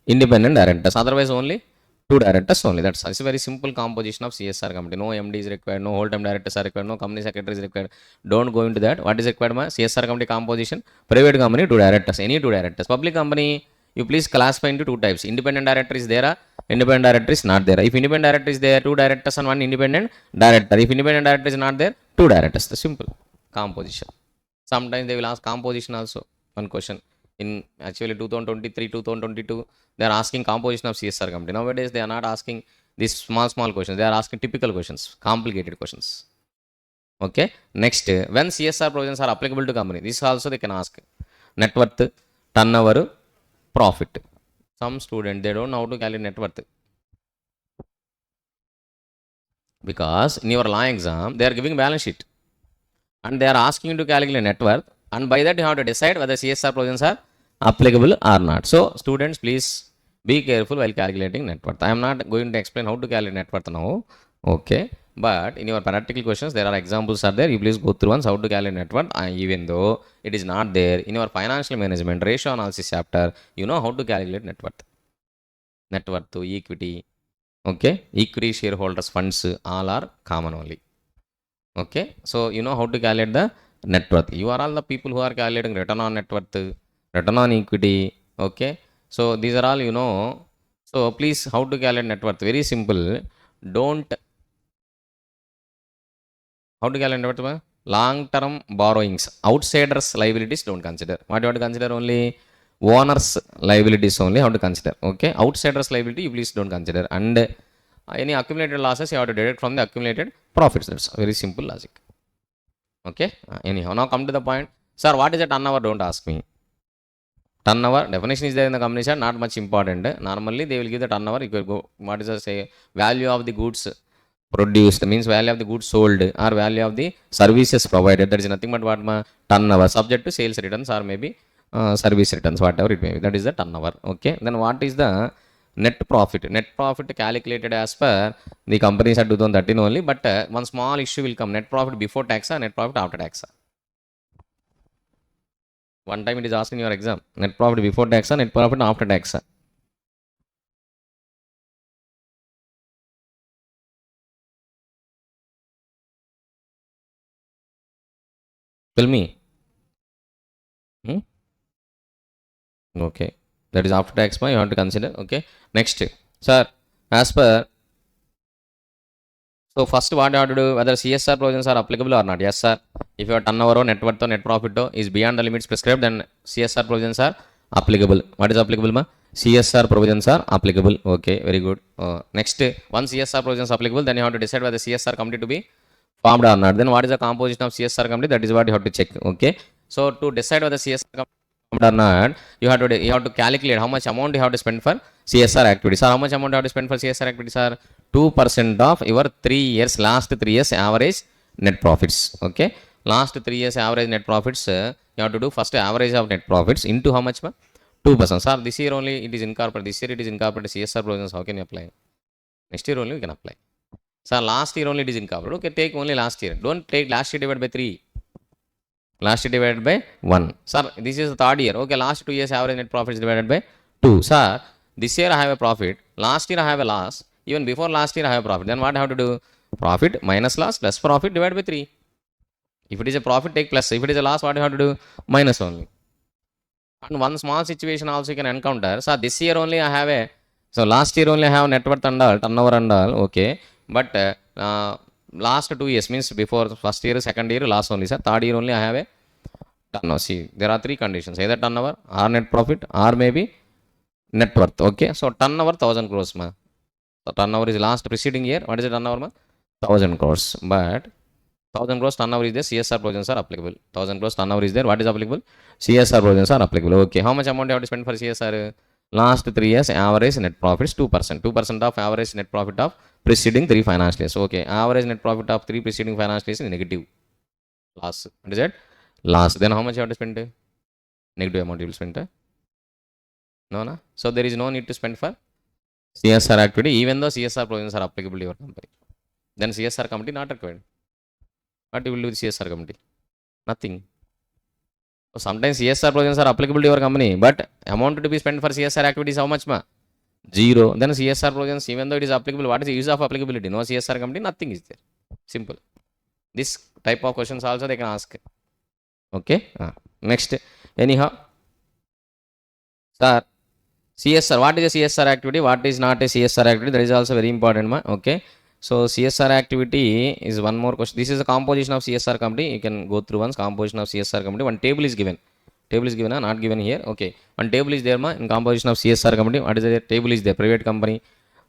independent directors. Otherwise, only 2 directors only. That's a very simple composition of CSR committee. No MD is required, no whole time directors are required, no company secretary is required. Don't go into that. What is required? CSR committee composition. Private company, 2 directors. Any 2 directors. Public company, you please classify into 2 types. Independent director is there, independent director is not there. If independent director is there, 2 directors and 1 independent director. If independent director is not there, 2 directors. The simple composition. Sometimes they will ask composition also. One question in actually 2023, 2022, they are asking composition of CSR company. Nowadays they are not asking these small questions. They are asking typical questions, complicated questions. Okay. Next, when CSR provisions are applicable to company, this also they can ask. Net worth, turnover, profit. Some student they don't know how to calculate net worth, because in your law exam they are giving balance sheet and they are asking you to calculate net worth, and by that you have to decide whether CSR provisions are applicable or not. So students, please be careful while calculating net worth. I am not going to explain how to calculate net worth now. Okay. But in your practical questions, there are examples are there. You please go through once how to calculate net worth. Even though it is not there in your financial management ratio analysis chapter, you know how to calculate net worth. Net worth to equity. Okay. Equity shareholders funds all are common only. Okay. So you know how to calculate the net worth. You are all the people who are calculating return on net worth, return on equity. Okay. So these are all, you know. So please, how to calculate net worth? Very simple. Don't, how to calculate net worth? Long term borrowings, outsiders liabilities don't consider. What you have to consider? Only owners liabilities only how to consider. Okay. Outsiders liability you please don't consider. And any accumulated losses you have to deduct from the accumulated profits. That's very simple logic. Okay. Anyhow, now come to the point. Sir, what is a turnover? Don't ask me. Turnover definition is there in the company chart, not much important. Normally they will give the turnover. You could go, what is the say, value of the goods produced, means value of the goods sold, or value of the services provided. That is nothing but what turnover, subject to sales returns or maybe service returns, whatever it may be. That is the turnover. Okay. Then what is the net profit? Net profit calculated as per the companies at 2013 only, but one small issue will come. Net profit before tax or net profit after tax? One time it is asked in your exam. Net profit before tax or net profit after tax? Tell me. Okay. That is after tax, you have to consider. Okay. Next. Sir, as per, so first what you have to do, whether CSR provisions are applicable or not. Yes, sir. If your turnover or net worth or net profit is beyond the limits prescribed, then CSR provisions are applicable. What is applicable, ma? CSR provisions are applicable. Okay, very good. Next, once CSR provisions are applicable, then you have to decide whether CSR committee to be formed or not. Then what is the composition of CSR committee? That is what you have to check. Okay. So to decide whether CSR committee or not, you have to calculate how much amount you have to spend for CSR activities. Or how much amount you have to spend for CSR activities are 2% of your 3 years, last 3 years average net profits. Okay. Last 3 years average net profits, you have to do first average of net profits into how much? 2%. Sir, this year only it is incorporated. This year it is incorporated CSR provisions. How can you apply? Next year only we can apply. Sir, last year only it is incorporated. Okay, take only last year. Don't take last year divided by 3. Last year divided by 1. Sir, this is the third year. Okay, last 2 years average net profit is divided by 2. Sir, this year I have a profit. Last year I have a loss. Even before last year I have a profit. Then what I have to do? Profit minus loss plus profit divided by 3. If it is a profit, take plus. If it is a loss, what you have to do? Minus only. And one small situation also you can encounter. So this year only I have a, so last year only I have net worth and all, turnover and all. Okay. But last 2 years, means before first year, second year, last only, sir. Third year only I have a turnover. See, there are 3 conditions: either turnover or net profit or maybe net worth. Okay. So turnover 1000 crores, ma. So turnover is last preceding year. What is the turnover, ma? 1000 crores. But 1000 crores turnover is there, CSR provisions are applicable. 1000 crores turnover is there, what is applicable? CSR provisions are applicable. Okay, how much amount you have to spend for CSR? Last 3 years average net profits 2%. 2% of average net profit of preceding 3 financial years. Okay, average net profit of 3 preceding financial years is negative. Loss. What is that? Loss. Then how much you have to spend? Negative amount you will spend. No, no. So there is no need to spend for CSR activity, even though CSR provisions are applicable to your company. Then CSR committee not required. What you will do with CSR committee? Nothing. So sometimes CSR provisions are applicable to your company, but amount to be spent for CSR activities how much, ma? 0. Then CSR provisions, even though it is applicable, what is the use of applicability? No CSR committee, nothing is there. Simple. This type of questions also they can ask. Okay. Next. Anyhow, sir, CSR. What is a CSR activity? What is not a CSR activity? That is also very important, ma. Okay. So CSR activity is one more question. This is the composition of CSR committee. You can go through once. Composition of CSR committee. One table is given. Table is given, not given here. Okay. One table is there, ma, in composition of CSR committee. What is the table is there? Private company,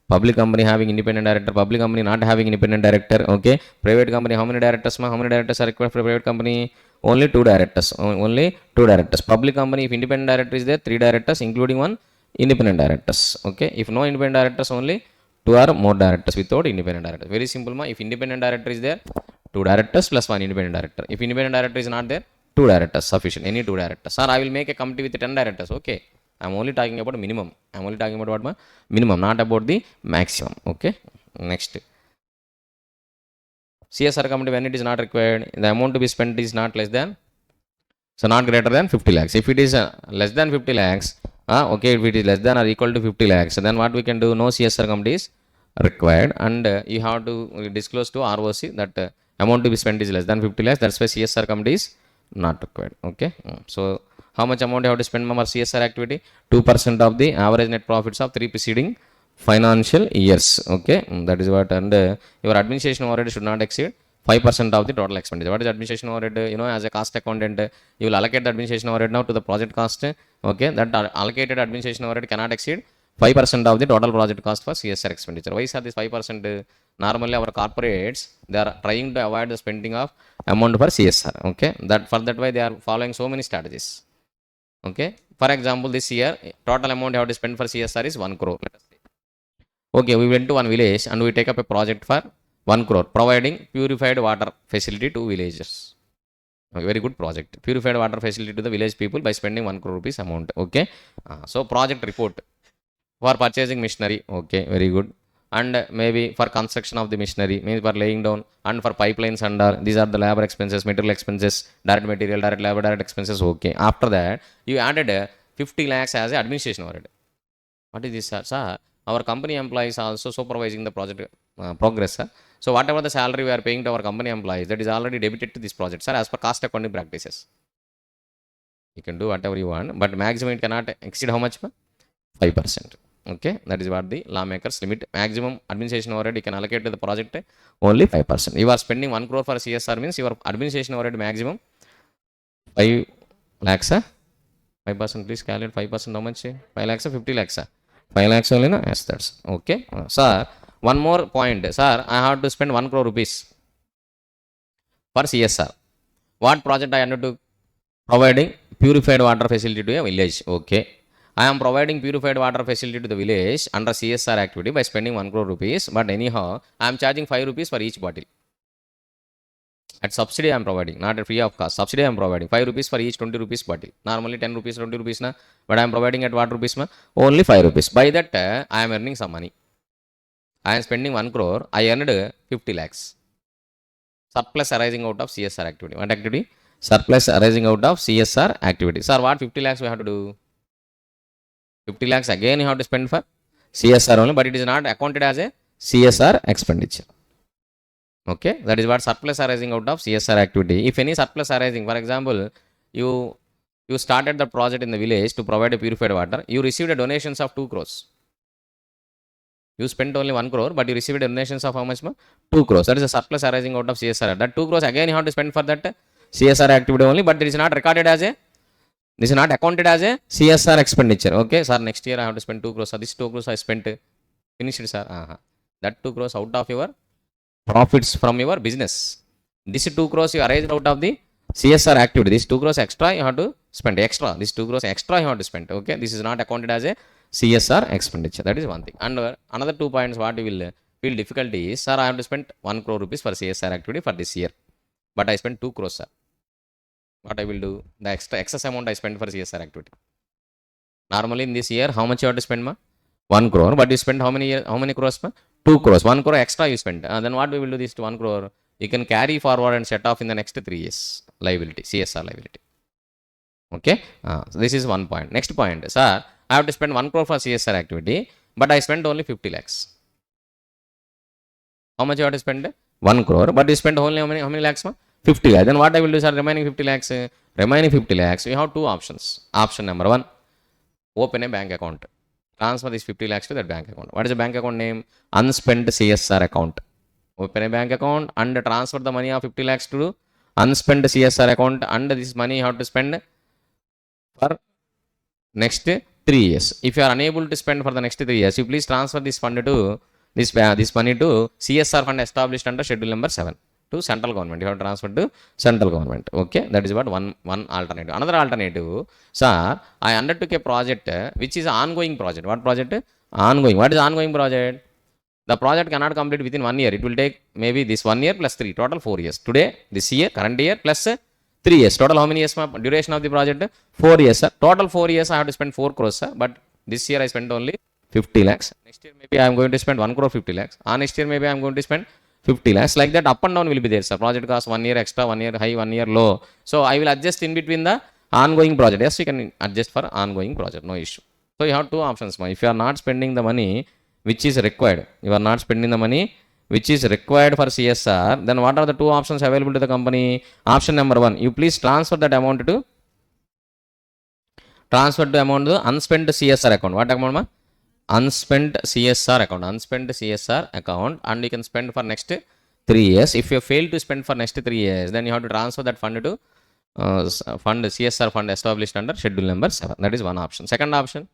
public company having independent director, public company not having independent director. Okay. Private company, how many directors, ma? How many directors are required for private company? Only 2 directors. Only 2 directors. Public company, if independent director is there, 3 directors, including one independent directors. Okay. If no independent directors, only 2 or more directors without independent director. Very simple, ma. If independent director is there, 2 directors plus 1 independent director. If independent director is not there, 2 directors sufficient. Any 2 directors. Sir, I will make a committee with 10 directors. Okay. I'm only talking about minimum. I'm only talking about what, ma? Minimum, not about the maximum. Okay. Next. CSR committee, when it is not required, the amount to be spent is not less than, so not greater than 50 lakhs. If it is less than 50 lakhs, okay, if it is less than or equal to 50 lakhs, then what we can do? No CSR committee is required, and you have to disclose to ROC that amount to be spent is less than 50 lakhs. That's why CSR committee is not required. Okay. So how much amount you have to spend for CSR activity? 2% of the average net profits of 3 preceding financial years. Okay. That is what. And your administration overhead should not exceed 5% of the total expenditure. What is administration overhead? You know, as a cost accountant, you will allocate the administration overhead now to the project cost. Okay. That allocated administration overhead cannot exceed 5% of the total project cost for CSR expenditure. Why is this 5%? Normally our corporates, they are trying to avoid the spending of amount for CSR. Okay. That for that way they are following so many strategies. Okay. For example, this year total amount you have to spend for CSR is 1 crore. Let us say. Okay, we went to one village and we take up a project for 1 crore, providing purified water facility to villagers. A very good project. Purified water facility to the village people by spending 1 crore rupees amount. Okay. So project report for purchasing machinery. Okay, very good. And maybe for construction of the machinery, means for laying down, and for pipelines and these are the labor expenses, material expenses, direct material, direct labor, direct expenses. Okay. After that, you added 50 lakhs as a administration overhead. What is this, sir? Our company employees are also supervising the project progress, sir. So whatever the salary we are paying to our company employees, that is already debited to this project, sir, as per cost accounting practices. You can do whatever you want, but maximum it cannot exceed how much? 5%. Okay, that is what the lawmakers limit. Maximum administration overhead you can allocate to the project only 5%. You are spending 1 crore for CSR, means your administration overhead maximum 5 lakhs. 5%, please calculate 5% how much? 5 lakhs or 50 lakhs? 5 lakhs only, no? Yes, that's okay. Sir, one more point. Sir, I have to spend 1 crore rupees for CSR. What project I undertook? Providing purified water facility to a village. Okay. I am providing purified water facility to the village under CSR activity by spending 1 crore rupees. But anyhow, I am charging 5 rupees for each bottle. At subsidy I am providing, not a free of cost. Subsidy I am providing 5 rupees for each 20 rupees bottle. Normally 10 rupees, 20 rupees na, but I am providing at what rupees ma? Only 5 rupees. By that I am earning some money. I am spending 1 crore. I earned 50 lakhs. Surplus arising out of CSR activity. What activity? Surplus arising out of CSR activity. Sir, what 50 lakhs we have to do? 50 lakhs again you have to spend for CSR only, but it is not accounted as a CSR expenditure. Okay, that is what surplus arising out of CSR activity. If any surplus arising, for example, you started the project in the village to provide a purified water, you received a donations of 2 crores. You spent only 1 crore, but you received donations of how much? 2 crores. That is a surplus arising out of CSR. That 2 crores again you have to spend for that CSR activity only, but it is not recorded as a, this is not accounted as a CSR expenditure. Okay, sir, next year I have to spend 2 crores. So this 2 crores I spent, finished, sir. That 2 crores out of your profits from your business. This 2 crores you raised out of the CSR activity. This 2 crores extra you have to spend. Extra. This 2 crores extra you have to spend. Okay, this is not accounted as a CSR expenditure. That is one thing. And another 2 points what you will feel difficulty is, sir, I have to spend 1 crore rupees for CSR activity for this year, but I spent 2 crores, sir. What I will do? The excess amount I spend for CSR activity. Normally in this year, how much you have to spend, ma? 1 crore, but you spend how many crores, ma? 2 crores. 1 crore extra you spend. Then what we will do this to 1 crore? You can carry forward and set off in the next 3 years. Liability, CSR liability. Okay. So this is one point. Next point, sir, I have to spend 1 crore for CSR activity, but I spend only 50 lakhs. How much you have to spend? 1 crore, but you spend only how many lakhs, ma? 50 lakhs. Then what I will do, sir? Remaining 50 lakhs. Remaining 50 lakhs, we have 2 options. Option number 1, open a bank account. Transfer this 50 lakhs to that bank account. What is the bank account name? Unspent CSR account. open a bank account and transfer the money of 50 lakhs to unspent CSR account, and this money you have to spend for next 3 years. If you are unable to spend for the next 3 years, you please transfer this fund to this money to CSR fund established under schedule number 7 to central government. You have to transfer to central government. Okay, that is what one alternative. Another alternative, sir, I undertook a project which is ongoing project. What project? Ongoing. What is ongoing project? The project cannot complete within 1 year. It will take maybe this 1 year plus 3, total 4 years. Today, this year, current year plus 3 years. Total how many years? Duration of the project? 4 years. Sir. Total 4 years I have to spend 4 crores. Sir. But this year I spent only 50 lakhs. Next year maybe I am going to spend 1 crore 50 lakhs. Next year maybe I am going to spend 50 lakhs. Like that, up and down will be there. Sir. Project cost 1 year extra, 1 year high, 1 year low. So I will adjust in between the ongoing project. Yes, you can adjust for ongoing project. No issue. So you have two options. If you are not spending the money which is required, you are not spending the money which is required for CSR, then what are the two options available to the company? Option number 1, you please transfer the amount to unspent CSR account. What account, ma? Unspent CSR account. Unspent CSR account, and you can spend for next 3 years. If you fail to spend for next 3 years, then you have to transfer that fund to CSR fund established under schedule number 7. That is one option. Second option,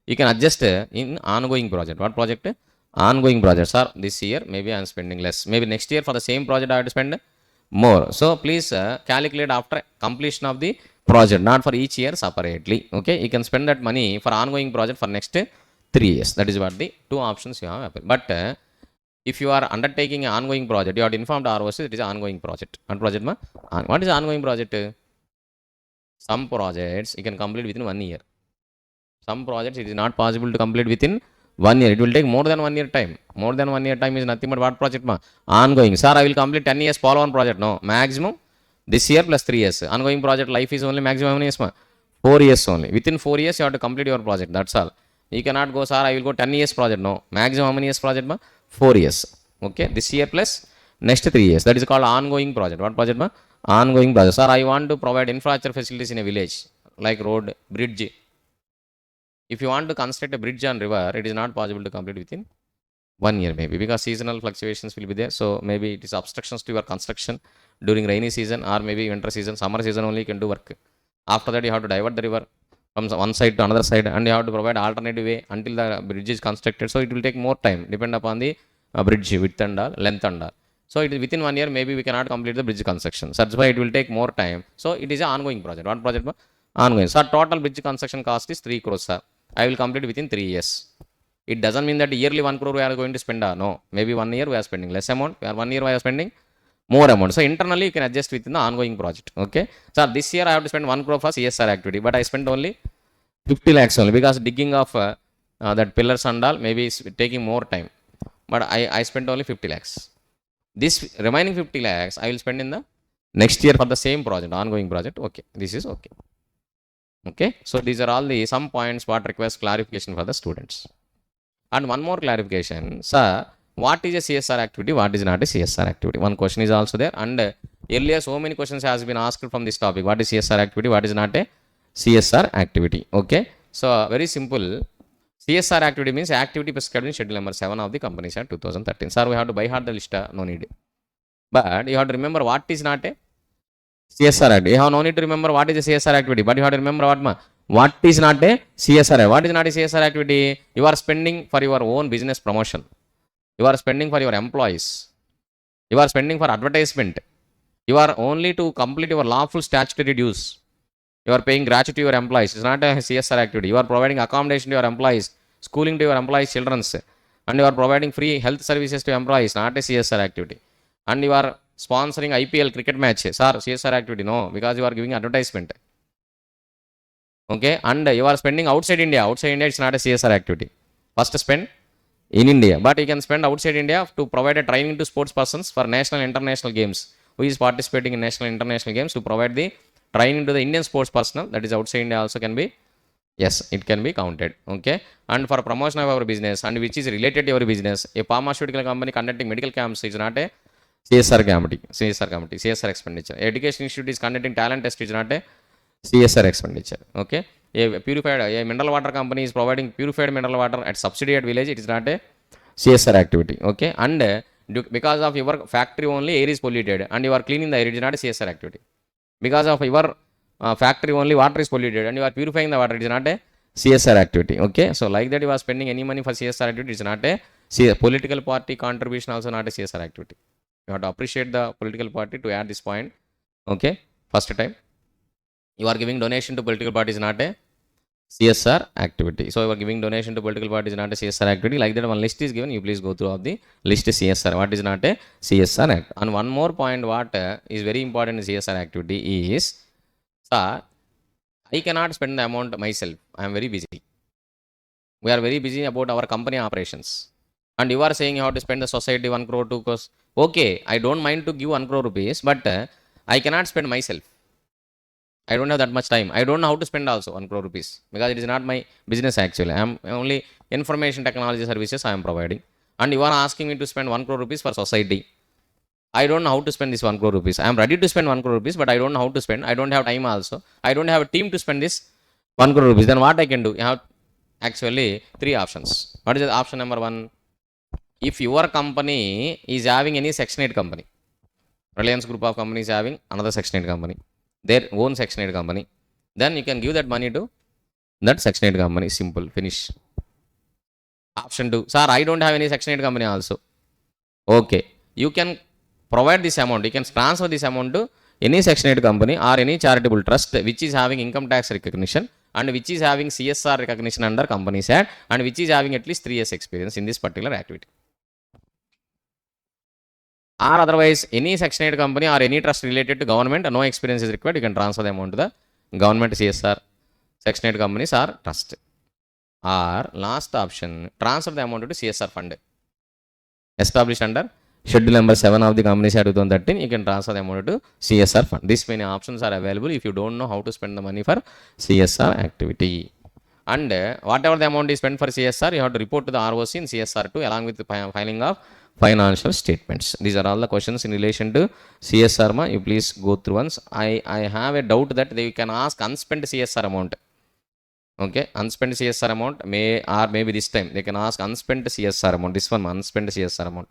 you can adjust in ongoing project. What project? Ongoing projects are this year maybe I am spending less. Maybe next year for the same project I have to spend more. So please calculate after completion of the project, not for each year separately. Okay, you can spend that money for ongoing project for next 3 years. That is what the two options you have. But if you are undertaking an ongoing project, you have to inform the ROC it is an ongoing project. What project, ma? What is ongoing project? Some projects you can complete within 1 year. Some projects it is not possible to complete within 1 year. It will take more than 1 year time. More than 1 year time is nothing but what project, ma? Ongoing. Sir, I will complete 10 years follow-on project. No, maximum this year plus 3 years. Ongoing project life is only maximum how many years, ma? 4 years only. Within 4 years you have to complete your project. That's all. You cannot go, sir, I will go 10 years project. No, maximum how many years project, ma? 4 years. Okay, this year plus next 3 years. That is called ongoing project. What project, ma? Ongoing project. Sir, I want to provide infrastructure facilities in a village like road, bridge. If you want to construct a bridge on river, it is not possible to complete within 1 year maybe, because seasonal fluctuations will be there. So maybe it is obstructions to your construction during rainy season, or maybe winter season. Summer season only you can do work. After that you have to divert the river from one side to another side, and you have to provide alternative way until the bridge is constructed. So it will take more time, depend upon the bridge width and all, length and all. So it is within 1 year maybe we cannot complete the bridge construction. So that's why it will take more time. So it is an ongoing project. What project? Ongoing. So total bridge construction cost is 3 crores, sir. I will complete within 3 years. It doesn't mean that yearly 1 crore we are going to spend. No, maybe 1 year we are spending less amount. 1 year we are spending more amount. So internally you can adjust within the ongoing project. Okay. So this year I have to spend 1 crore for CSR activity, but I spent only 50 lakhs only, because digging of that pillars and all maybe is taking more time. But I spent only 50 lakhs. This remaining 50 lakhs I will spend in the next year for the same project, ongoing project. Okay, this is okay. Okay, so these are all the some points what requires clarification for the students. And one more clarification, sir, what is a CSR activity, what is not a CSR activity? One question is also there, and earlier so many questions has been asked from this topic. What is CSR activity, what is not a CSR activity? Okay, so very simple. CSR activity means activity prescribed in schedule number 7 of the Companies Act 2013. Sir, we have to by heart the list, no need. But you have to remember what is not a CSR activity. You have no need to remember what is a CSR activity, but you have to remember what is not a CSR. What is not a CSR activity? You are spending for your own business promotion. You are spending for your employees. You are spending for advertisement. You are only to complete your lawful statutory dues. You are paying gratuity to your employees. It's not a CSR activity. You are providing accommodation to your employees, schooling to your employees' children, and you are providing free health services to employees. Not a CSR activity. And you are sponsoring IPL cricket match. Sir, CSR activity? No, because you are giving advertisement. Okay, and you are spending outside India. Outside India, it's not a CSR activity. First spend in India, but you can spend outside India to provide a training to sports persons for national and international games. Who is participating in national and international games, to provide the training to the Indian sports personnel, that is outside India also can be, yes, it can be counted. Okay, and for promotion of our business and which is related to your business, a pharmaceutical company conducting medical camps is not a CSR committee. CSR expenditure. Education institute is conducting talent test is not a CSR expenditure. Okay, a mineral water company is providing purified mineral water at subsidiary village, it is not a CSR activity. Okay, and Because of your factory only air is polluted and you are cleaning the air, it is not a CSR activity. Because of your factory only water is polluted and you are purifying the water, it is not a CSR activity. Okay, so like that you are spending any money for CSR activity, it is not a political party contribution, also not a CSR activity. You have to appreciate the political party to add this point. Okay, first time you are giving donation to political party is not a CSR activity. So you are giving donation to political party is not a CSR activity. Like that one list is given, you please go through of the list CSR. What is not a CSR act? And one more point what is very important in CSR activity is, sir, I cannot spend the amount myself. I am very busy. We are very busy about our company operations. And you are saying you have to spend the society 1 crore, 2 crores. Okay, I don't mind to give 1 crore rupees, but I cannot spend myself. I don't have that much time. I don't know how to spend also 1 crore rupees because it is not my business actually. I am only information technology services I am providing. And you are asking me to spend 1 crore rupees for society. I don't know how to spend this 1 crore rupees. I am ready to spend 1 crore rupees, but I don't know how to spend. I don't have time also. I don't have a team to spend this 1 crore rupees. Then what I can do? You have actually 3 options. What is the option number 1? If your company is having any Section 8 company, Reliance group of companies having another Section 8 company, their own Section 8 company, then you can give that money to that Section 8 company. Simple, finish. Option 2, sir, I don't have any Section 8 company also. Okay, you can provide this amount, you can transfer this amount to any Section 8 company or any charitable trust which is having income tax recognition and which is having CSR recognition under Companies Act and which is having at least 3 years experience in this particular activity. Or otherwise any Section 8 company or any trust related to government, no experience is required, you can transfer the amount to the government CSR, Section 8 companies or trust. Or last option, transfer the amount to CSR fund established under schedule number 7 of the Companies Act 2013. You can transfer the amount to CSR fund. These many options are available if you don't know how to spend the money for CSR activity. And whatever the amount is spent for CSR, you have to report to the ROC in CSR2 along with the filing of financial statements. These are all the questions in relation to CSR. You please go through once. I have a doubt that they can ask unspent CSR amount. Okay, unspent CSR amount maybe this time they can ask unspent CSR amount. This one unspent CSR amount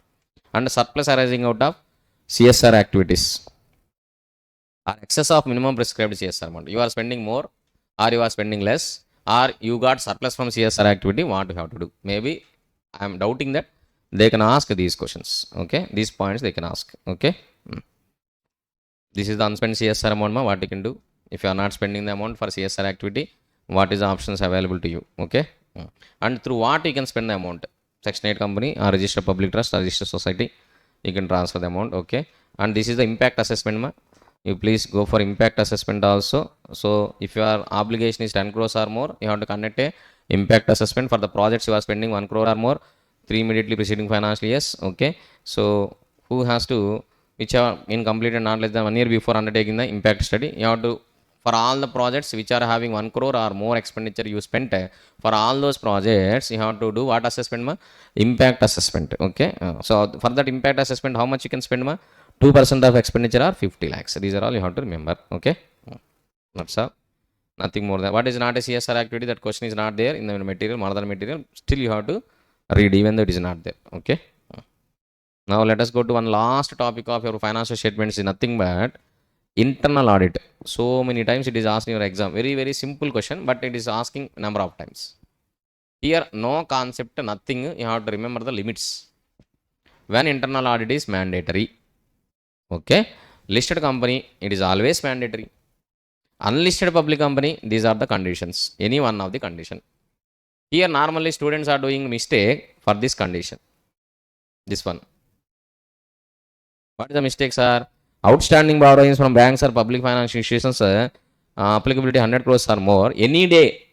and surplus arising out of CSR activities or excess of minimum prescribed CSR amount. You are spending more or you are spending less or you got surplus from CSR activity. What you have to do? Maybe I am doubting that they can ask these questions. Okay, these points they can ask. Okay, this is the unspent CSR amount. What you can do if you are not spending the amount for CSR activity? What is the options available to you? Okay, and through what you can spend the amount? Section 8 company or registered public trust or registered society, you can transfer the amount. Okay, and this is the impact assessment. You please go for impact assessment also. So if your obligation is 10 crores or more, you have to conduct a impact assessment for the projects you are spending 1 crore or more 3 immediately preceding financial years. Okay, so who has to, which are incomplete and not less than 1 year before undertaking the impact study, you have to, for all the projects which are having 1 crore or more expenditure you spent, for all those projects you have to do what assessment? Impact assessment. Okay, so for that impact assessment, how much you can spend? 2% of expenditure are 50 lakhs. These are all you have to remember. Okay, that's all, nothing more than. What is not a CSR activity? That question is not there in the material, more than material. Still you have to read even though it is not there. Okay, now let us go to one last topic of your financial statements. Is nothing but internal audit. So many times it is asked in your exam. Very, very simple question, but it is asking number of times. Here no concept, nothing. You have to remember the limits. When internal audit is mandatory. Okay, listed company, it is always mandatory. Unlisted public company, these are the conditions. Any one of the condition. Here normally students are doing mistake for this condition. This one. What is the mistakes are? Outstanding borrowings from banks or public financial institutions, applicability 100 crores or more, any day,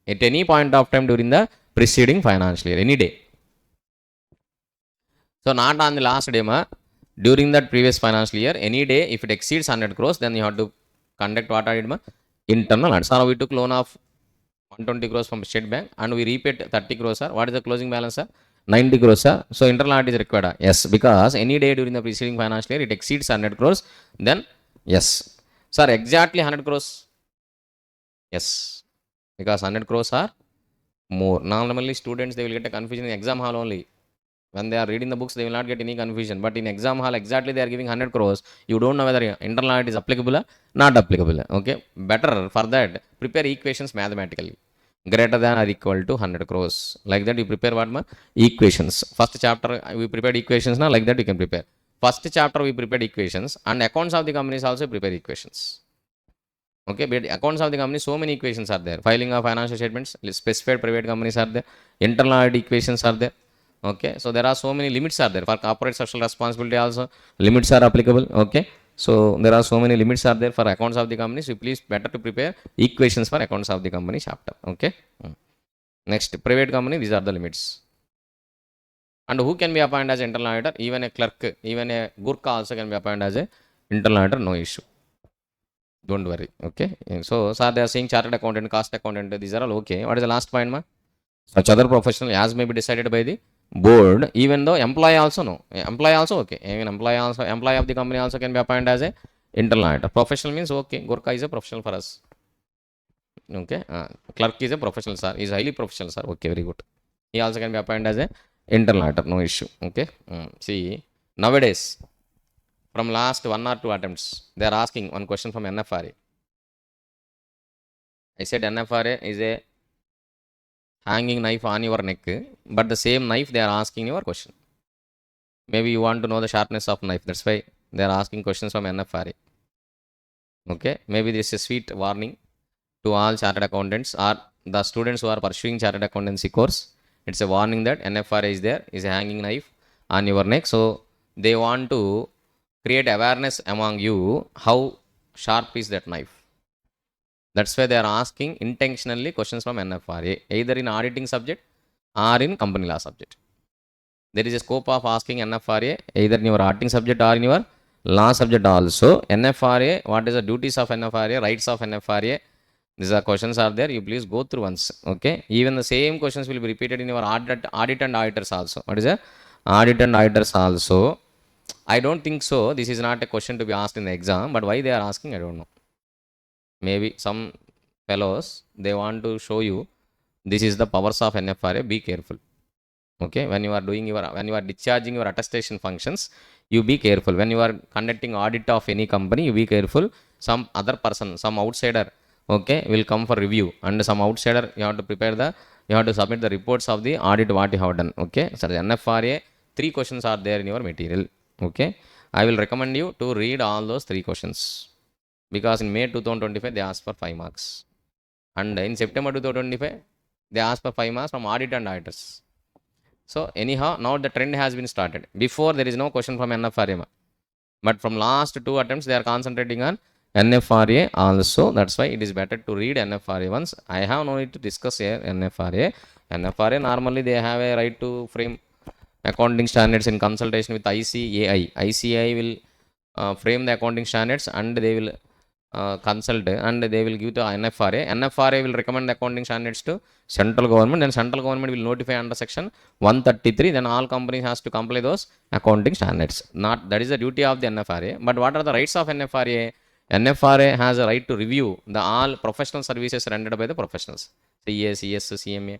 at any point of time during the preceding financial year, any day. So not on the last day, during that previous financial year, any day, if it exceeds 100 crores, then you have to conduct what audit? Internal audit. So we took loan of 120 crores from State Bank and we repaid 30 crores. What is the closing balance? 90 crores. So internal audit is required. Yes, because any day during the preceding financial year it exceeds 100 crores, then yes. Sir, exactly 100 crores? Yes, because 100 crores are more. Normally students, they will get a confusion in exam hall only. When they are reading the books, they will not get any confusion. But in exam hall, exactly they are giving 100 crores. You don't know whether internal audit is applicable or not applicable. Okay. Better for that, prepare equations mathematically. Greater than or equal to 100 crores. Like that, you prepare what? Equations. First chapter, we prepared equations now. Like that, you can prepare. First chapter, we prepared equations. And accounts of the companies also prepare equations. Okay, but accounts of the company, so many equations are there. Filing of financial statements, specified private companies are there. Internal audit equations are there. Okay, so there are so many limits are there. For corporate social responsibility also, limits are applicable. Okay, so there are so many limits are there for accounts of the companies. You please better to prepare equations for accounts of the company chapter. Okay. Next, private company, these are the limits. And who can be appointed as internal auditor? Even a clerk, even a Gurkha also can be appointed as a internal auditor, no issue. Don't worry. Okay. So, sir, they are saying chartered accountant, cost accountant, these are all okay. What is the last point, ma? Such other professional as may be decided by the board, even though employee also no. Employee also okay. Even employee of the company also can be appointed as a internal auditor. Professional means okay. Gurkha is a professional for us. Okay. Clerk is a professional, sir. He is highly professional, sir. Okay, very good. He also can be appointed as a internal auditor, no issue. Okay. See, nowadays, from last 1 or 2 attempts, they are asking one question from NFRA. I said NFRA is a hanging knife on your neck, but the same knife they are asking your question. Maybe you want to know the sharpness of knife. That's why they are asking questions from NFRA. Okay. Maybe this is a sweet warning to all chartered accountants or the students who are pursuing chartered accountancy course. It's a warning that NFRA is there, is a hanging knife on your neck. So they want to create awareness among you how sharp is that knife. That's why they are asking intentionally questions from NFRA, either in auditing subject or in company law subject. There is a scope of asking NFRA either in your auditing subject or in your law subject also. NFRA, what is the duties of NFRA, rights of NFRA? These are questions are there. You please go through once. Okay. Even the same questions will be repeated in your audit and auditors also. What is a audit and auditors also? I don't think so. This is not a question to be asked in the exam, but why they are asking, I don't know. Maybe some fellows, they want to show you this is the powers of NFRA. Be careful. Okay, when you are discharging your attestation functions, you be careful. When you are conducting audit of any company, you be careful. Some other person, some outsider, okay, will come for review, and some outsider, you have to submit the reports of the audit what you have done. Okay, so the NFRA 3 questions are there in your material. Okay, I will recommend you to read all those 3 questions, because in May 2025 they asked for 5 marks, and in September 2025 they asked for 5 marks from audit and auditors. So anyhow, now the trend has been started. Before, there is no question from NFRA, but from last 2 attempts they are concentrating on NFRA also. That's why it is better to read NFRA once. I have no need to discuss here NFRA. NFRA normally they have a right to frame accounting standards in consultation with ICAI. ICAI will frame the accounting standards, and they will consult, and they will give to NFRA. NFRA will recommend the accounting standards to central government, then central government will notify under section 133. Then all companies has to comply those accounting standards. Not that is the duty of the NFRA. But what are the rights of NFRA? NFRA has a right to review the all professional services rendered by the professionals. CA, CS, CMA,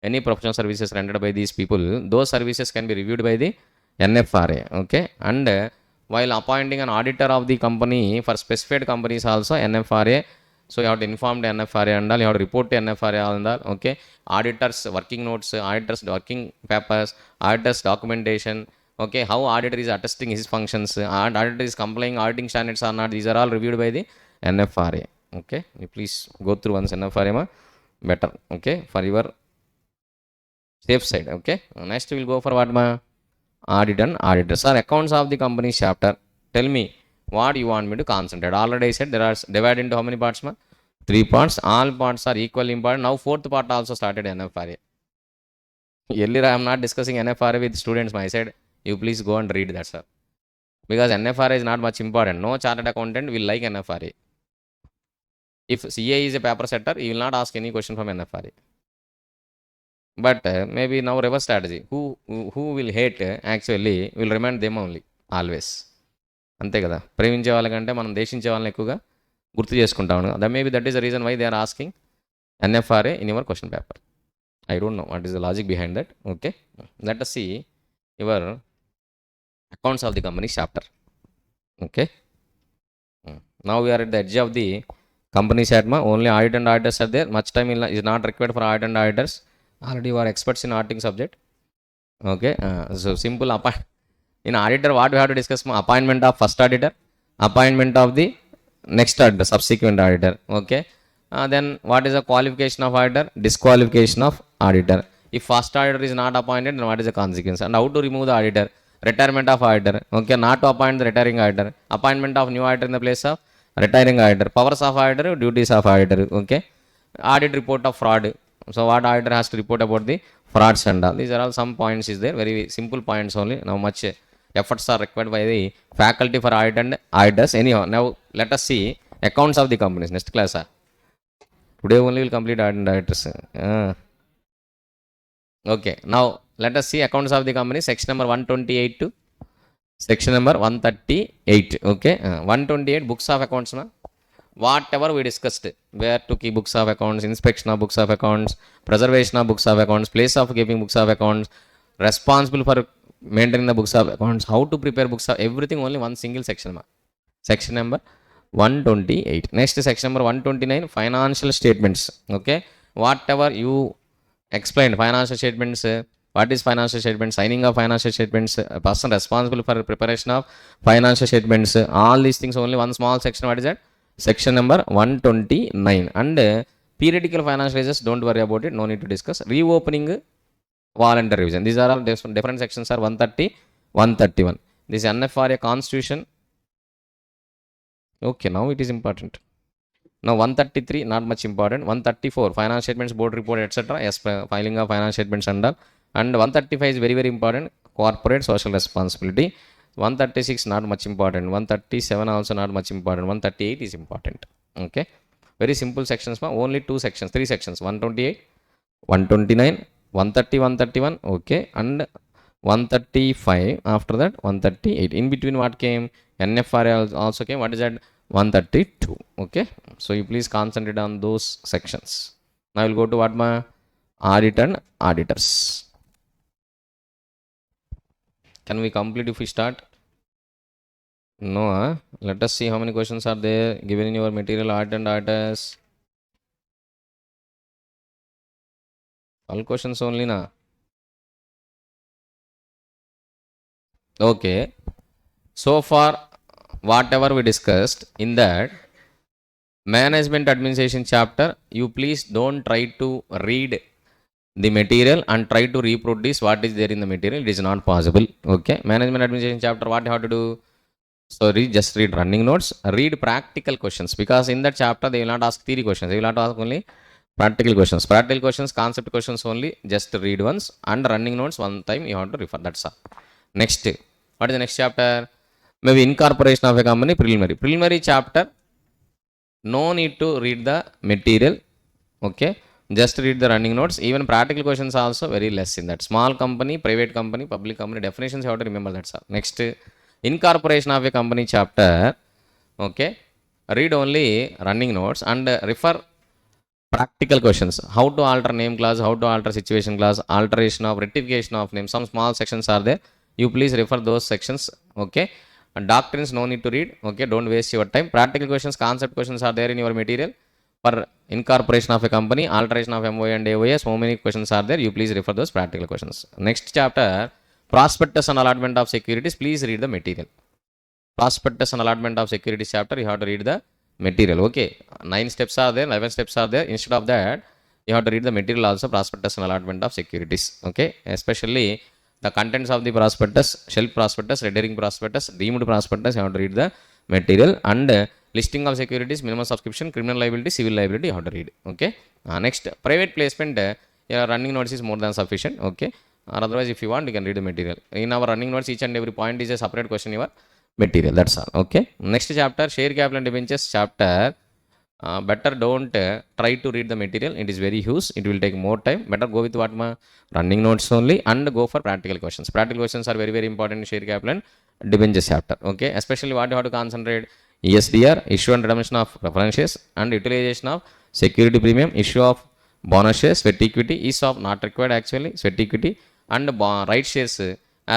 any professional services rendered by these people, those services can be reviewed by the NFRA. Okay, and while appointing an auditor of the company for specified companies also, NFRA, so you have to inform the NFRA and all, you have to report to NFRA and all. Okay, auditors working notes, auditors working papers, auditors documentation. Okay, how auditor is attesting his functions, and auditor is complying auditing standards or not, these are all reviewed by the NFRA. Okay, you please go through once NFRA better. Okay, for your safe side. Okay, next we will go for what audit and auditors or accounts of the company chapter. Tell me what you want me to concentrate. Already I said there are divided into how many parts? 3 parts. All parts are equally important. Now 4th part also started NFRA. Earlier I am not discussing NFRA with students. I said you please go and read that, sir, because NFRA is not much important. No chartered accountant will like NFRA. If CA is a paper setter, he will not ask any question from NFRA. But maybe now reverse strategy. Who will hate actually will remind them only always. అంతే కదా, ప్రేమించే వాళ్ళకంటే మనం దేశించే వాళ్ళని ఎక్కువగా గుర్తు చేసుకుంటాము. Maybe that is the reason why they are asking NFRA in your question paper. I don't know what is the logic behind that. Okay, let us see your accounts of the company chapter. Okay. Now we are at the edge of the company SATMA. Only audit and auditors are there. Much time is not required for audit and auditors. Already you are experts in auditing subject. Okay. So simple. In auditor, what we have to discuss? Appointment of first auditor, appointment of the next auditor, subsequent auditor. Okay. Then what is the qualification of auditor? Disqualification of auditor. If first auditor is not appointed, then what is the consequence? And how to remove the auditor? Retirement of auditor. Okay. Not to appoint the retiring auditor. Appointment of new auditor in the place of retiring auditor. Powers of auditor, duties of auditor. Okay. Audit report of fraud. So what auditor has to report about the frauds and all. These are all some points is there. Very simple points only. Now much efforts are required by the faculty for audit and auditors. Anyhow, now let us see accounts of the companies. Next class. Today only will complete audit and auditors. Okay. Now let us see accounts of the company. Section number 128 to section number 138. Okay. 128 books of accounts. Whatever we discussed, where to keep books of accounts, inspection of books of accounts, preservation of books of accounts, place of keeping books of accounts, responsible for maintaining the books of accounts, how to prepare books of everything, only one single section. Section number 128. Next section number 129, financial statements. Okay. Whatever you explained, financial statements, what is financial statements, signing of financial statements, a person responsible for preparation of financial statements, all these things, only one small section. What is that? Section number 129. And periodical financial results, don't worry about it, no need to discuss. Reopening, voluntary revision. These are all different sections are 130, 131. This NFRA constitution. Okay, now it is important. Now 133, not much important. 134, financial statements, board report, etc. Yes, filing of financial statements and all. And 135 is very, very important. Corporate social responsibility. 136 not much important. 137 also not much important. 138 is important. Okay. Very simple sections. Only two sections, three sections. 128, 129, 130, 131. Okay. And 135. After that 138. In between what came? NFRA also came. What is that? 132. Okay. So you please concentrate on those sections. Now we'll go to what? Audit and auditors. Can we complete if we start? No. Let us see how many questions are there given in your material. Audit and auditors. All questions only na. Okay. So far whatever we discussed in that management administration chapter, you please don't try to read the material and try to reproduce what is there in the material. It is not possible. Okay. Management administration chapter, what you have to do? So just read running notes, read practical questions, because in that chapter they will not ask theory questions. They will not ask only practical questions. Practical questions, concept questions only. Just read once and running notes one time you have to refer. That's all. Next, what is the next chapter? Maybe incorporation of a company, preliminary. Preliminary chapter, no need to read the material. Okay. Just read the running notes. Even practical questions also very less in that. Small company, private company, public company, definitions you have to remember. That's all. Next, incorporation of a company chapter. Okay. Read only running notes and refer practical questions. How to alter name clause, how to alter situation clause, alteration of rectification of name. Some small sections are there. You please refer those sections. Okay. And doctrines no need to read. Okay. Don't waste your time. Practical questions, concept questions are there in your material. For incorporation of a company, alteration of MOA and AOA, so many questions are there. You please refer those practical questions. Next chapter, prospectus and allotment of securities. Please read the material. Prospectus and allotment of securities chapter, you have to read the material. Okay. 9 steps are there, 11 steps are there. Instead of that, you have to read the material also, prospectus and allotment of securities. Okay. Especially the contents of the prospectus, shelf prospectus, red herring prospectus, deemed prospectus, you have to read the material. And listing of securities, minimum subscription, criminal liability, civil liability, you have to read. Okay. Next, private placement, your running notes is more than sufficient. Okay. Or otherwise, if you want, you can read the material. In our running notes, each and every point is a separate question in your material. That's all. Okay. Next chapter, share capital and debentures chapter. Better don't try to read the material. It is very huge. It will take more time. Better go with what running notes only and go for practical questions. Practical questions are very, very important in share capital and debentures chapter. Okay. Especially what you have to concentrate: ESDR, issue and redemption of preference shares, and utilization of security premium, issue of bonus shares, sweat equity, ESOP not required actually, sweat equity, and right shares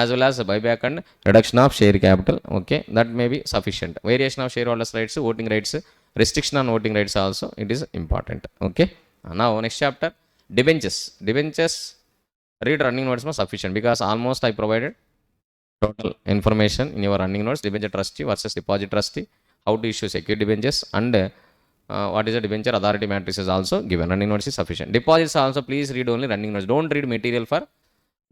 as well as buyback and reduction of share capital. Okay, that may be sufficient. Variation of shareholders rights, voting rights, restriction on voting rights also, it is important. Okay, now next chapter, debentures. Debentures, read running notes more sufficient, because almost I provided total information in your running notes. Debenture trustee versus deposit trustee, how to issue security debentures, and what is the debenture authority matrix is also given. Running notes is sufficient. Deposits also, please read only running notes. Don't read material for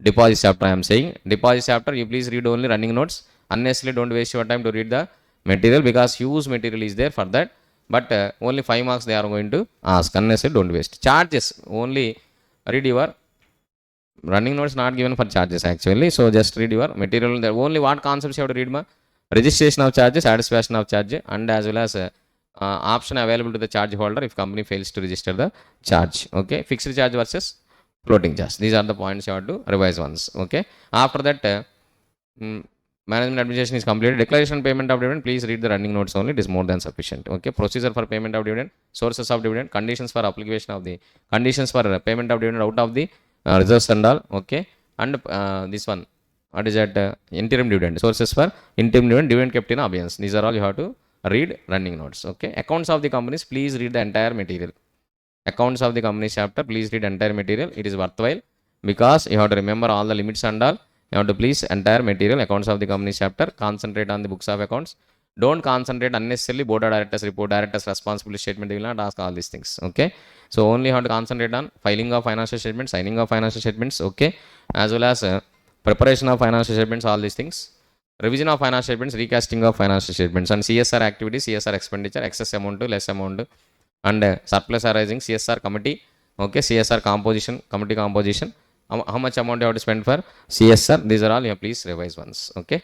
deposit chapter. I am saying deposit chapter, you please read only running notes. Unnecessarily don't waste your time to read the material, because huge material is there for that. But only 5 marks they are going to ask. Unnecessarily don't waste. Charges, only read your running notes, not given for charges actually. So just read your material. There only what concepts you have to read, ma? Registration of charges, satisfaction of charge, and as well as option available to the charge holder if company fails to register the charge. Okay, fixed charge versus floating charge. These are the points you have to revise once. Okay, after that management administration is completed. Declaration and payment of dividend, please read the running notes only, it is more than sufficient. Okay, procedure for payment of dividend, sources of dividend, conditions for application of the conditions for payment of dividend out of the reserves and all. Okay, and this one, what is that, interim dividend, sources for interim dividend, dividend kept in abeyance. These are all you have to read running notes. Okay, accounts of the companies, please read the entire material. Accounts of the companies chapter, please read entire material. It is worthwhile, because you have to remember all the limits and all. You have to please entire material. Accounts of the companies chapter, concentrate on the books of accounts. Don't concentrate unnecessarily board of directors report, directors responsibility statement. They will not ask all these things. Okay, so only you have to concentrate on filing of financial statements, signing of financial statements. Okay, as well as preparation of financial statements, all these things. Revision of financial statements, recasting of financial statements, and CSR activities, CSR expenditure, excess amount to less amount, and surplus arising, CSR committee. Okay, CSR composition, committee composition, how much amount you have to spend for CSR. These are all you please revise once. Okay,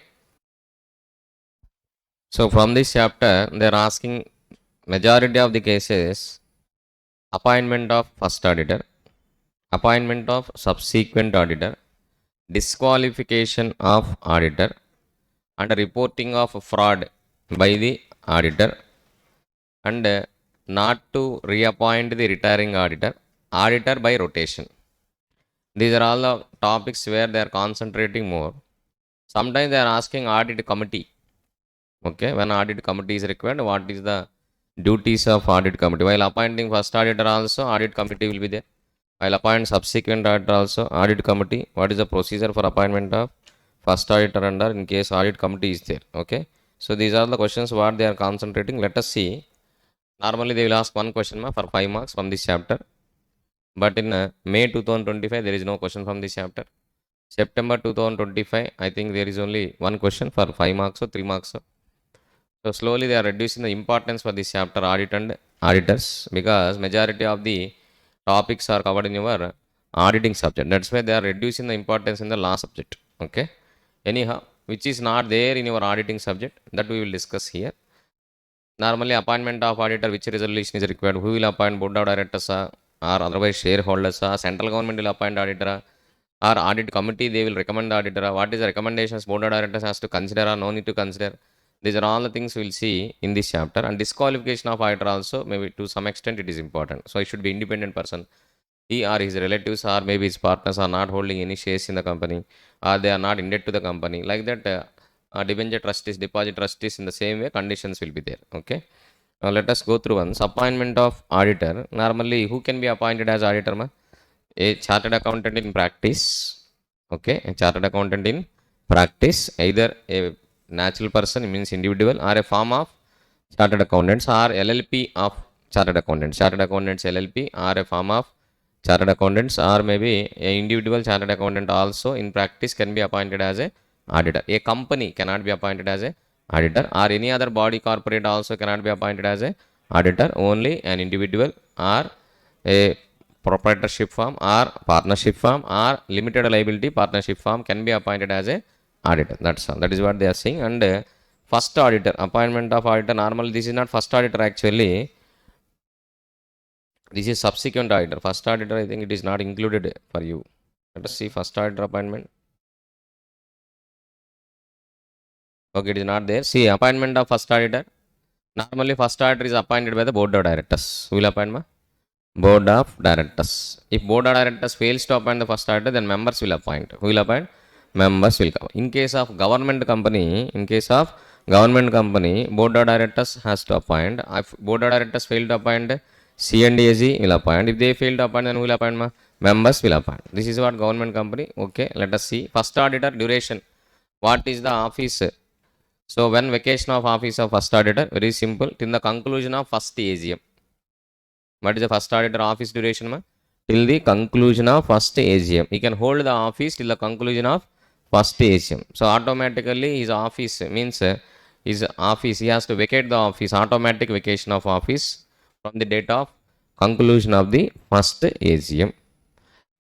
so from this chapter they are asking majority of the cases, appointment of first auditor, appointment of subsequent auditor, disqualification of auditor, and reporting of fraud by the auditor, and not to reappoint the retiring auditor, auditor by rotation. These are all the topics where they are concentrating more. Sometimes they are asking audit committee. Okay, when audit committee is required, what is the duties of audit committee? While appointing first auditor also, audit committee will be there. While appoint subsequent auditor also, audit committee. What is the procedure for appointment of first auditor under in case audit committee is there? Okay, so these are the questions what they are concentrating. Let us see. Normally they will ask one question for 5 marks from this chapter, but in May 2025 there is no question from this chapter. September 2025 I think there is only one question for 5 marks or 3 marks. So slowly they are reducing the importance for this chapter, audit and auditors, because majority of the topics are covered in your auditing subject. That's why they are reducing the importance in the law subject. Okay, anyhow, which is not there in your auditing subject, that we will discuss here. Normally appointment of auditor, which resolution is required, who will appoint, board of directors or otherwise shareholders, central government will appoint auditor, or audit committee they will recommend the auditor, what is the recommendations board of directors has to consider or no need to consider. These are all the things we will see in this chapter. And disqualification of auditor also, maybe to some extent it is important. So it should be independent person. He or his relatives or maybe his partners are not holding any shares in the company, or they are not in debt to the company. Like that, debenture trustees, deposit trustees, in the same way conditions will be there. Okay. Now let us go through once. Appointment of auditor. Normally, who can be appointed as auditor? Ma? A chartered accountant in practice. Okay, a chartered accountant in practice, either a natural person, means individual, or a firm of chartered accountants, or LLP of chartered accountants. Chartered accountants LLP, or a firm of chartered accountants, or maybe a individual chartered accountant also in practice can be appointed as a auditor. A company cannot be appointed as a auditor, or any other body corporate also cannot be appointed as a auditor. Only an individual or a proprietorship firm or partnership firm or limited liability partnership firm can be appointed as a auditor. That's all. That is what they are saying. And first auditor, appointment of auditor, normally this is not first auditor actually. This is subsequent auditor. First auditor, I think it is not included for you. Let us see first auditor appointment. Okay, it is not there. See, appointment of first auditor. Normally first auditor is appointed by the board of directors. Who will appoint? Board of directors. If board of directors fails to appoint the first auditor, then members will appoint. Who will appoint? members will come. In case of government company, board of directors has to appoint. If board of directors fail to appoint, C&AG will appoint. If they fail to appoint, then who will appoint? Members will appoint. This is what government company. Okay, let us see. First auditor duration. What is the office? So when vacation of office of first auditor, very simple, till the conclusion of first AGM. What is the first auditor office duration? Till the conclusion of first AGM. He can hold the office till the conclusion of first AGM. So automatically his office means he has to vacate the office, automatic vacation of office from the date of conclusion of the first AGM.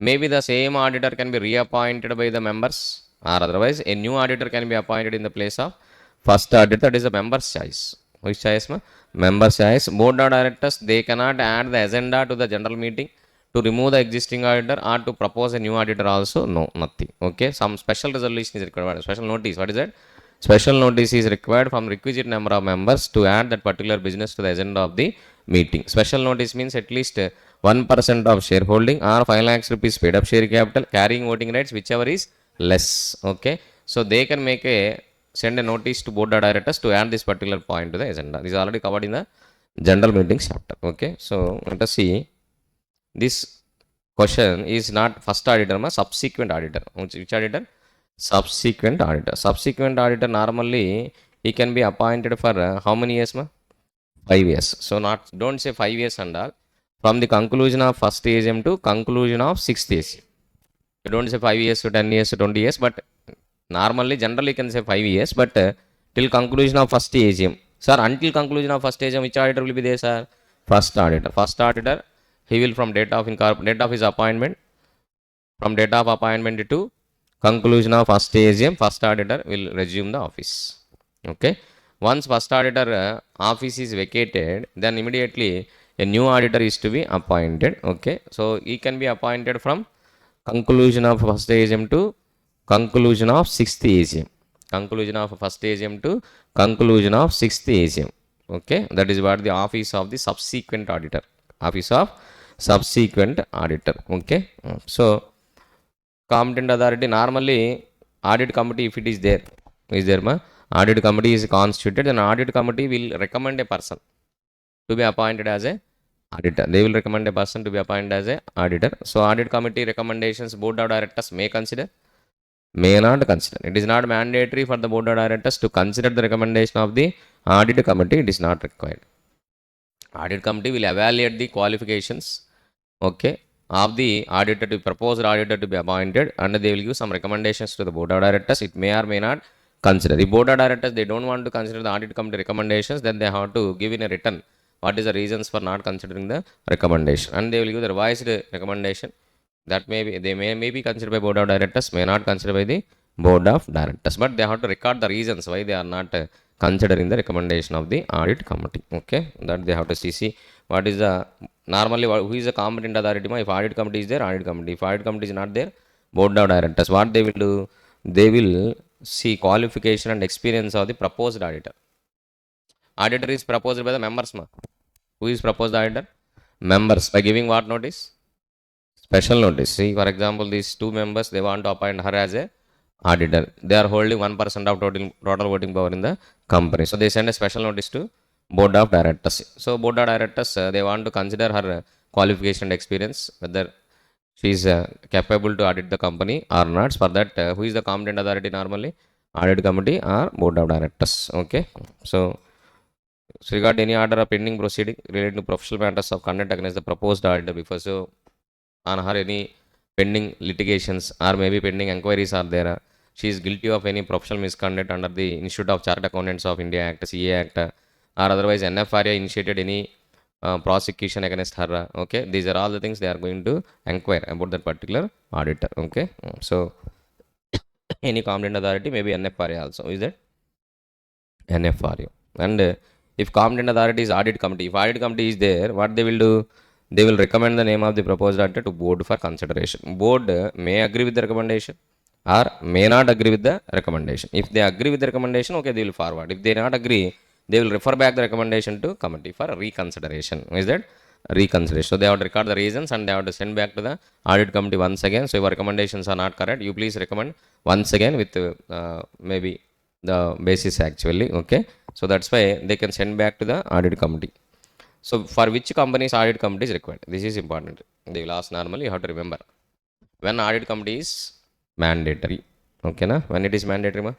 Maybe the same auditor can be reappointed by the members, or otherwise a new auditor can be appointed in the place of first auditor. That is the member's choice. Which choice? Member's choice. Board of directors, they cannot add the agenda to the general meeting to remove the existing auditor or to propose a new auditor also. No, nothing. Okay, some special resolution is required. Special notice. What is that? Special notice is required from requisite number of members to add that particular business to the agenda of the meeting. Special notice means at least 1% of shareholding or 5 lakhs rupees paid up share capital, carrying voting rights, whichever is less. Okay, so they can send a notice to board of directors to add this particular point to the agenda. This is already covered in the general meetings chapter. Okay, so let us see. This question is not first auditor, subsequent auditor. Which auditor? Subsequent auditor. Subsequent auditor normally he can be appointed for how many years? 5 years. So don't say 5 years and all. From the conclusion of first AGM to conclusion of 6th AGM. You don't say 5 years to 10 years to 20 years, but normally generally you can say 5 years, but till conclusion of first AGM. Sir, until conclusion of first AGM, which auditor will be there, sir? First auditor. First auditor, he will from date of his appointment, from date of appointment to conclusion of first AGM, first auditor will resume the office. Okay. Once first auditor office is vacated, then immediately a new auditor is to be appointed. Okay. So he can be appointed from conclusion of first AGM to conclusion of 6th AGM. Conclusion of first AGM to conclusion of 6th AGM. Okay. That is what the office of the subsequent auditor. Office of subsequent auditor. Okay. So competent authority, normally audit committee, if it is there, audit committee is constituted, then audit committee will recommend a person to be appointed as a auditor. They will recommend a person to be appointed as a auditor. So audit committee recommendations board of directors may consider, may not consider. It is not mandatory for the board of directors to consider the recommendation of the audit committee. It is not required. Audit committee will evaluate the qualifications, okay, of the auditor, to proposed auditor to be appointed, and they will give some recommendations to the board of directors. It may or may not consider. The board of directors, they don't want to consider the audit committee recommendations, then they have to give in a written what is the reasons for not considering the recommendation, and they will give the revised recommendation. That may be considered by board of directors, may not considered by the board of directors, but they have to record the reasons why they are not considering the recommendation of the audit committee. Okay, that they have to see what is the normally who is the competent authority. If audit committee is there, audit committee. If audit committee is not there, board of directors. What they will do? They will see qualification and experience of the proposed auditor. Auditor is proposed by the members. Who is proposed auditor? Members. By giving what notice? Special notice. See, for example, these two members, they want to appoint her as a auditor. They are holding 1% of total voting power in the company. So they send a special notice to board of directors. So board of directors, they want to consider her qualification and experience, whether she is capable to audit the company or not. For that, who is the competent authority normally? Audit committee or board of directors. Okay. So regard any order of pending proceeding related to professional matters of conduct against the proposed auditor before, so on her any pending litigations or maybe pending inquiries are there, she is guilty of any professional misconduct under the Institute of Chartered Accountants of India Act, CA Act, or otherwise NFRA initiated any prosecution against her. Okay, these are all the things they are going to inquire about that particular auditor. Okay, so any competent authority, maybe NFRA also. Is that NFRA? And if competent authority is audit committee, if audit committee is there, what they will do? They will recommend the name of the proposed auditor to board for consideration. Board may agree with the recommendation or may not agree with the recommendation. If they agree with the recommendation, okay, they will forward. If they not agree, they will refer back the recommendation to committee for reconsideration. Is that reconsideration? So they have to record the reasons and they have to send back to the audit committee once again. So your recommendations are not correct. You please recommend once again with maybe the basis actually, okay. So that's why they can send back to the audit committee. So for which companies audit committee is required, this is important. They will ask normally, you have to remember when audit committee is mandatory, okay na. When it is mandatory ma,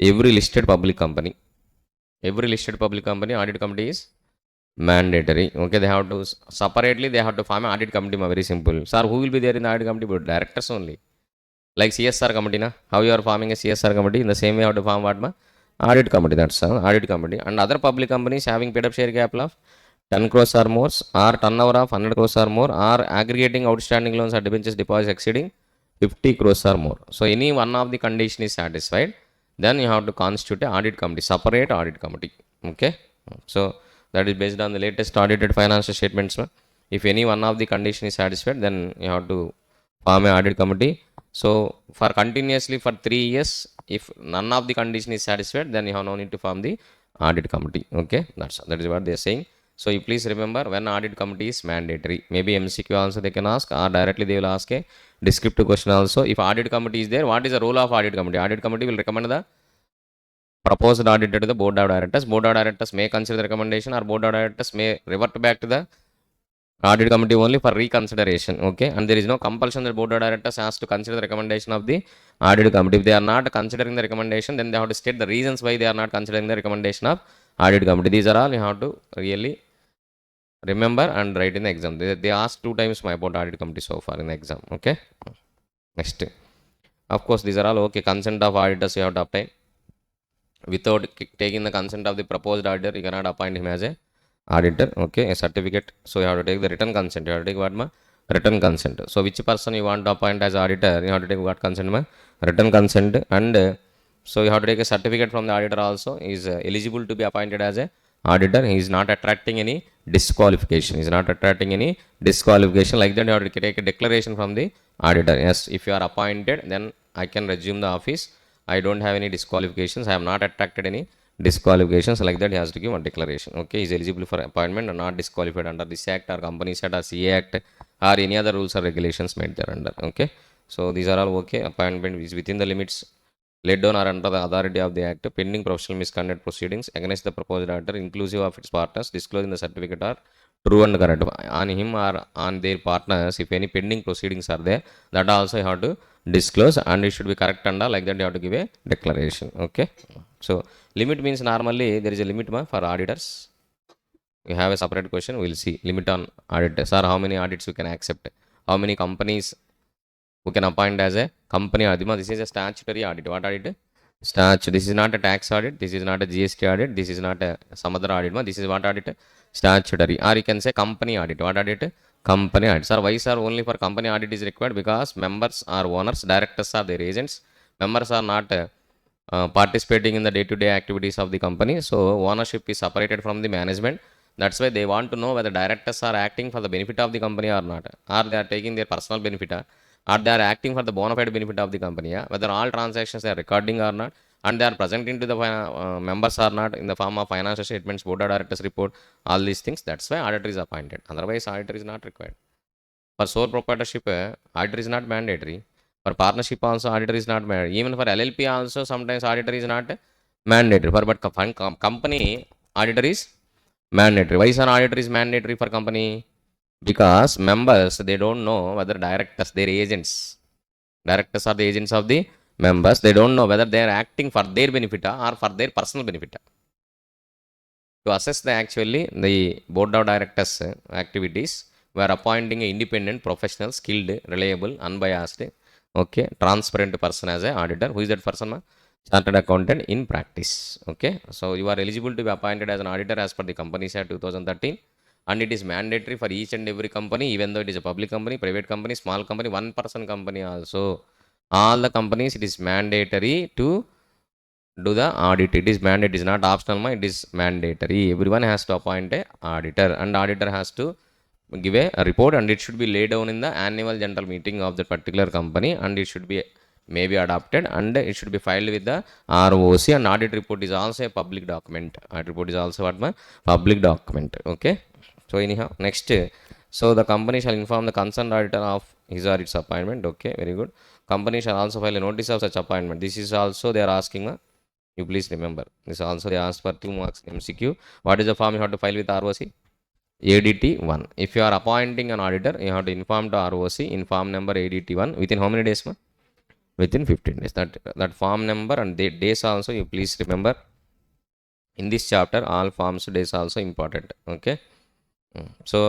every listed public company audit committee is mandatory, okay. They have to separately, they have to form an audit committee ma. Very simple. Sir, who will be there in the audit committee? But directors only. Like CSR committee na, how you are forming a CSR committee, in the same way you have to form what ma, audit committee. That's audit committee. And other public companies having paid up share capital of 10 crores or more, or turnover of 100 crores or more, or aggregating outstanding loans or debentures deposits exceeding 50 crores or more. So any one of the condition is satisfied, then you have to constitute a audit committee, separate audit committee, okay. So that is based on the latest audited financial statements. If any one of the condition is satisfied, then you have to form a audit committee. So for continuously for 3 years, if none of the condition is satisfied, then you have no need to form the audit committee, okay. That is what they are saying. So you please remember, when audit committee is mandatory, maybe MCQ also they can ask, or directly they will ask a descriptive question also. If audit committee is there, what is the role of audit committee? Audit committee will recommend the proposed audit to the board of directors. Board of directors may consider the recommendation, or board of directors may revert back to the audit committee only for reconsideration, okay. And there is no compulsion that board of directors has to consider the recommendation of the audit committee. If they are not considering the recommendation, then they have to state the reasons why they are not considering the recommendation of audit committee. These are all you have to really remember and write in the exam. They asked 2 times my about audit committee so far in the exam, okay. Next, of course, these are all okay. Consent of auditors you have to obtain. Without taking the consent of the proposed auditor, you cannot appoint him as a auditor, okay. A certificate, so you have to take the written consent. You have to take what ma, written consent. So which person you want to appoint as auditor, you have to take what consent ma, written consent. And so you have to take a certificate from the auditor also. He is eligible to be appointed as a auditor. He is not attracting any disqualification. He is not attracting any disqualification. Like that, you have to take a declaration from the auditor. Yes, if you are appointed, then I can resume the office. I don't have any disqualifications. I have not attracted any disqualifications. Like that, he has to give a declaration, okay. He is eligible for appointment and not disqualified under this act or Companies Act or CA Act or any other rules or regulations made there under, okay. So these are all okay. Appointment is within the limits laid down or under the authority of the act. Pending professional misconduct proceedings against the proposed auditor, inclusive of its partners, disclosing the certificate are true and correct. On him or on their partners, if any pending proceedings are there, that also you have to disclose, and it should be correct under, like that you have to give a declaration, okay. So limit means normally there is a limit for auditors. You have a separate question, we will see limit on auditors, or how many audits you can accept, how many companies who can appoint as a company audit. This is a statutory audit. What audit? Statute. This is not a tax audit. This is not a GST audit. This is not a some other audit. This is what audit? Statutory. Or you can say company audit. What audit? Company audit. Sir, why sir only for company audit is required? Because members are owners, directors are their agents. Members are not participating in the day-to-day activities of the company. So ownership is separated from the management. That's why they want to know whether directors are acting for the benefit of the company or not, or they are taking their personal benefit, or they are acting for the bona fide benefit of the company, whether all transactions they are recording or not, and they are presenting to the members or not in the form of financial statements, board of directors report, all these things. That's why auditor is appointed. Otherwise, auditor is not required. For sole proprietorship, auditor is not mandatory. For partnership also, auditor is not mandatory. Even for LLP also, sometimes auditor is not mandatory. But company auditor is mandatory. Why is an auditor is mandatory for company? Because members, they don't know whether directors, their agents, directors are the agents of the members. They don't know whether they are acting for their benefit or for their personal benefit. To assess the board of directors activities, we are appointing an independent, professional, skilled, reliable, unbiased, okay, transparent person as an auditor. Who is that person? Chartered accountant in practice, okay. So you are eligible to be appointed as an auditor as per the Companies Act 2013. And it is mandatory for each and every company, even though it is a public company, private company, small company, one person company also. All the companies, it is mandatory to do the audit. It is mandatory. It is not optional. It is mandatory. Everyone has to appoint a auditor, and auditor has to give a report, and it should be laid down in the annual general meeting of the particular company, and it should be maybe adopted, and it should be filed with the ROC. And audit report is also a public document. Audit report is also what? Public document, okay. So anyhow, next, so the company shall inform the concerned auditor of his or its appointment, okay, very good. company shall also file a notice of such appointment. This is also they are asking. You please remember. This also they ask for 2 marks MCQ. What is the form you have to file with ROC? ADT 1. If you are appointing an auditor, you have to inform to ROC in form number ADT 1 within how many days? Within 15 days. That form number and the days also you please remember. In this chapter, all forms days also important. Okay. So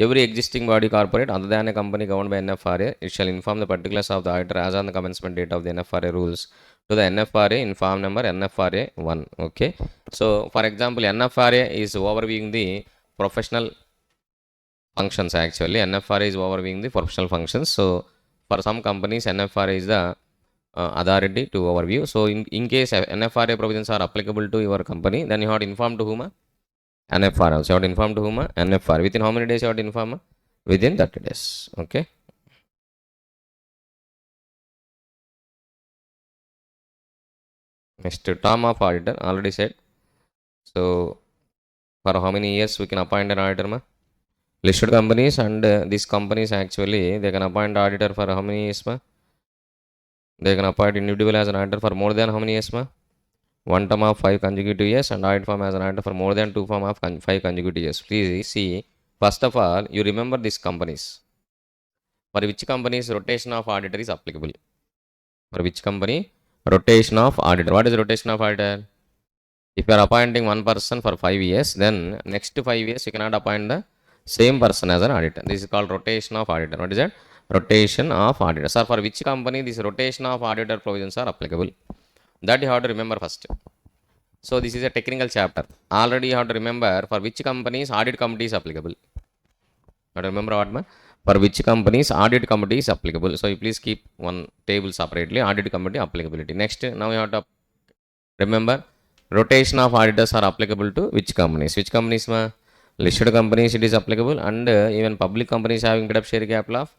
every existing body corporate other than a company governed by NFRA, it shall inform the particulars of the auditor as on the commencement date of the NFRA rules to the NFRA in form number NFRA 1. Okay. So for example, NFRA is overviewing the professional functions. Actually NFRA is overviewing the professional functions. So for some companies NFRA is the authority to overview. So in case NFRA provisions are applicable to your company, then you have to inform to whom? NFR also. You have to inform to whom? NFR. Within how many days you have to inform? Within 30 days. Okay. Next, term of auditor. Already said. So for how many years we can appoint an auditor? Listed companies and these companies actually they can appoint auditor for how many years? They can appoint individual as an auditor for more than how many years? One term of 5 consecutive years and audit firm as an auditor for more than 2 term of 5 consecutive years. Please see, first of all, you remember these companies. For which companies rotation of auditor is applicable? For which company? Rotation of auditor. What is rotation of auditor? If you are appointing one person for 5 years, then next 5 years you cannot appoint the same person as an auditor. This is called rotation of auditor. What is that? Rotation of auditor. Sir, for which company this rotation of auditor provisions are applicable? That you have to remember first. So this is a technical chapter. Already you have to remember for which companies audit committee is applicable. You have to remember what? For which companies audit committee is applicable. So you please keep one table separately. Audit committee applicability. Next, now you have to remember rotation of auditors are applicable to which companies? Which companies? Listed companies it is applicable, and even public companies having paid up share capital of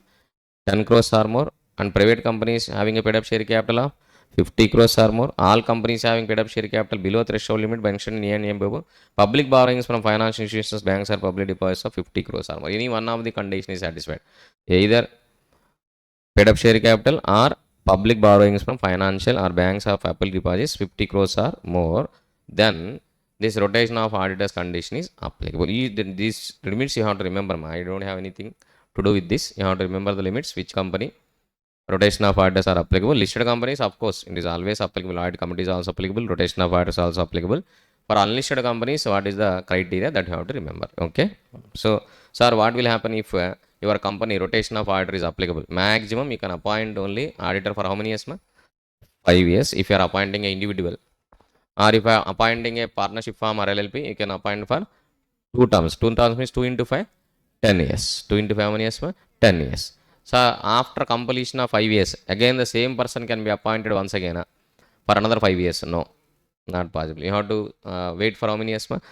10 crores or more, and private companies having a paid up share capital of 50 crores or more. All companies having paid up share capital below threshold limit mentioned in A and above. Public borrowings from financial institutions, banks or public deposits of 50 crores or more. Any one of the condition is satisfied. Either paid up share capital or public borrowings from financial or banks or public deposits 50 crores or more, then this rotation of auditors condition is applicable. These limits you have to remember. I don't have anything to do with this. You have to remember the limits. Which company rotation of auditors are applicable? Listed companies, of course, it is always applicable. Audit committee is also applicable. Rotation of auditors also applicable. For unlisted companies, what is the criteria that you have to remember? Okay. So, sir, what will happen if your company rotation of auditor is applicable? Maximum you can appoint only auditor for how many years? 5 years. If you are appointing an individual, or if you are appointing a partnership firm or LLP, you can appoint for 2 terms. 2 terms means 2 into 5, 10 years. 2 into 5 how many years? 10 years. So after completion of 5 years, again the same person can be appointed once again for another 5 years. No, not possible. You have to wait for how many years? 5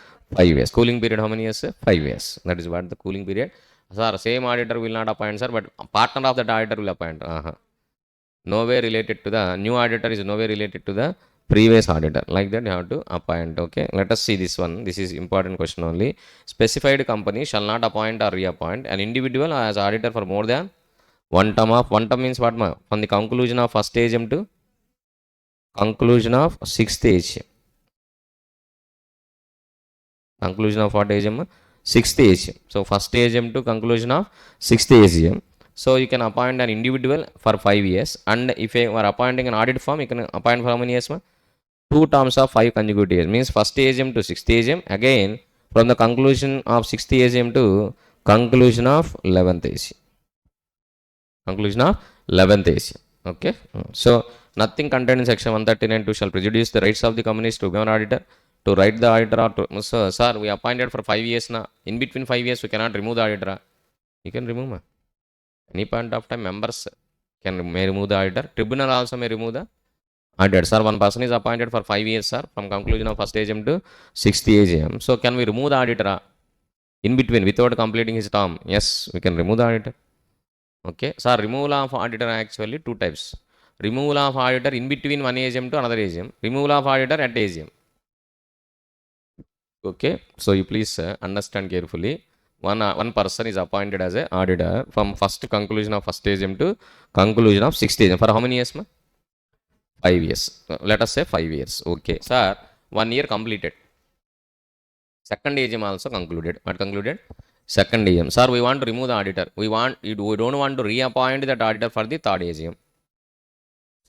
years. Cooling period how many years? 5 years. That is what the cooling period. Sir, same auditor will not appoint, sir, but partner of that auditor will appoint. Nowhere related to the new auditor is nowhere related to the previous auditor. Like that you have to appoint. Okay, let us see this one. This is important question only. Specified company shall not appoint or reappoint an individual as auditor for more than one term of. One term means what? From the conclusion of first AGM to conclusion of sixth AGM. Conclusion of what AGM? Sixth AGM. So first AGM to conclusion of sixth AGM. So you can appoint an individual for 5 years, and if you are appointing an audit firm, you can appoint for how many years? 2 terms of 5 consecutive years. Means first AGM to sixth AGM. Again from the conclusion of sixth AGM to conclusion of 11th AGM. Conclusion of 11th AGM. Okay. So nothing contained in section 139(2) shall prejudice the rights of the companies to become an auditor, to write the auditor or to. So, sir, we appointed for 5 years now. In between 5 years we cannot remove the auditor. You can remove. Any point of time members may remove the auditor. Tribunal also may remove the auditor. Sir, one person is appointed for 5 years, sir, from conclusion of first AGM to sixth AGM. So can we remove the auditor in between without completing his term? Yes, we can remove the auditor. Okay. Sir, removal of auditor actually 2 types. Removal of auditor in between one AGM to another AGM. Removal of auditor at AGM. Okay. So you please understand carefully. one person is appointed as a auditor from first conclusion of first AGM to conclusion of sixth AGM. For how many years, ma? 5 years. Let us say 5 years. Okay. Sir, 1 year completed. Second AGM also concluded. What concluded? Second AGM. Sir, we want to remove the auditor. We don't want to reappoint that auditor for the third AGM.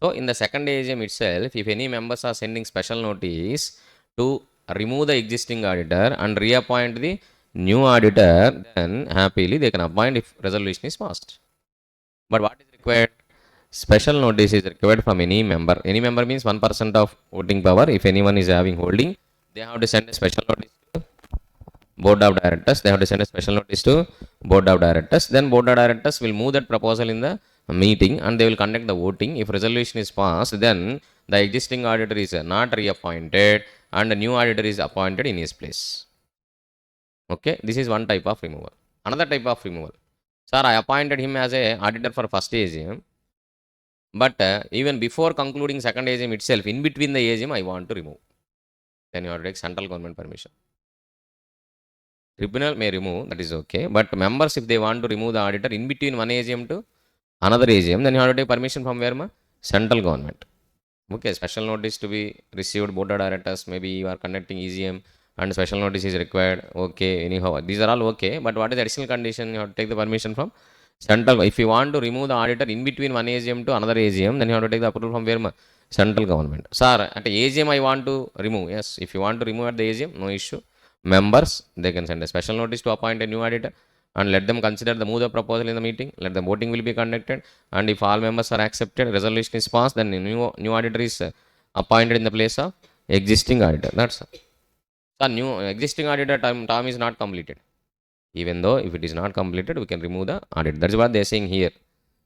So in the second AGM itself, if any members are sending special notice to remove the existing auditor and reappoint the new auditor, then happily they can appoint if resolution is passed. But what is required? Special notice is required from any member. Any member means 1% of voting power. If anyone is having holding, they have to send a special notice to board of directors. They have to send a special notice to board of directors. Then board of directors will move that proposal in the meeting and they will conduct the voting. If resolution is passed, then the existing auditor is not reappointed and the new auditor is appointed in his place. Okay, this is one type of removal. Another type of removal. Sir, I appointed him as a auditor for first AGM. But even before concluding second AGM itself, in between the AGM, I want to remove. Then you have to take central government permission. Tribunal may remove, that is okay. But members, if they want to remove the auditor in between one AGM to another AGM, then you have to take permission from where, ma? Central government. Okay, special notice to be received, board of directors, maybe you are conducting EGM and special notice is required. Okay, anyhow, these are all okay. But what is the additional condition? You have to take the permission from central. If you want to remove the auditor in between one AGM to another AGM, then you have to take the approval from where, ma? Central government. Sir, at AGM I want to remove. Yes, if you want to remove at the AGM, no issue. Members, they can send a special notice to appoint a new auditor and let them consider the move the proposal in the meeting. Let the voting will be conducted, and if all members are accepted, resolution is passed, then new auditor is appointed in the place of existing auditor. That's all. So new existing auditor term is not completed. Even though if it is not completed, we can remove the auditor. That's what they are saying here.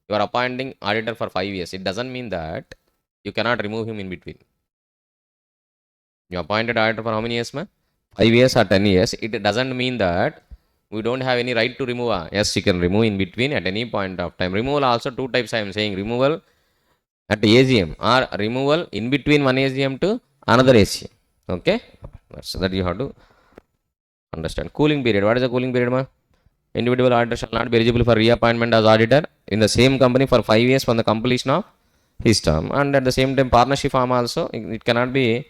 You are appointing auditor for 5 years. It doesn't mean that you cannot remove him in between. You appointed auditor for how many years, ma? 5 years or 10 years. It doesn't mean that we don't have any right to remove. Yes, you can remove in between at any point of time. Removal also two types I am saying. Removal at AGM or removal in between one AGM to another AGM. Okay? So that you have to understand. Cooling period. What is the cooling period, ma? Individual auditor shall not be eligible for reappointment as auditor in the same company for 5 years from the completion of his term. And at the same time, partnership form also, it cannot be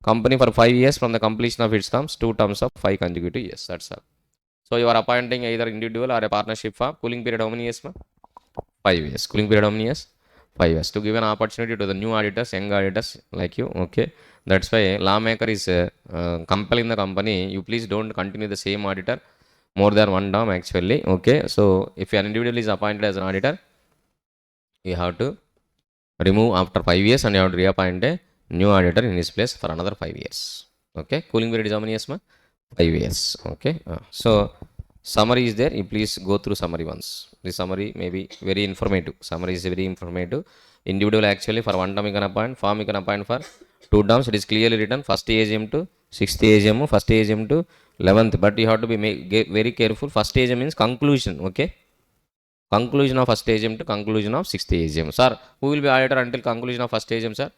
company for 5 years from the completion of its terms, 2 terms of 5 consecutive years. That's all. So you are appointing either individual or a partnership firm. Cooling period how many years, ma? 5 years. Cooling period how many years? 5 years. To give an opportunity to the new auditors, young auditors like you. Okay. That's why lawmaker is compelling the company. You please don't continue the same auditor more than one term actually. Okay. So if an individual is appointed as an auditor, you have to remove after 5 years and you have to reappoint a new auditor in his place for another 5 years. Okay. Cooling period is how many years, ma? 5 years. Okay. So summary is there. You please go through summary once. The summary may be very informative. Summary is very informative. Individual actually for one term you can appoint. Form you can appoint for 2 terms. It is clearly written first AGM to 6th AGM, first AGM to 11th. But you have to be very careful. First AGM means conclusion. Okay. Conclusion of first AGM to conclusion of 6th AGM. Sir, who will be auditor until conclusion of first AGM, sir?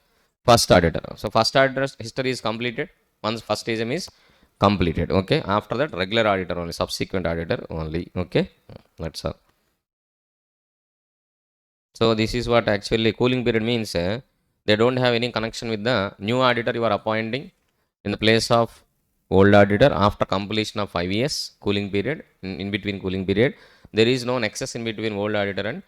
First auditor. So first auditor's history is completed. Once first AGM is completed. Okay. After that, regular auditor only, subsequent auditor only. Okay. That's all. So this is what actually cooling period means. They don't have any connection with the new auditor you are appointing in the place of old auditor after completion of 5 years cooling period. In between cooling period, there is no nexus in between old auditor and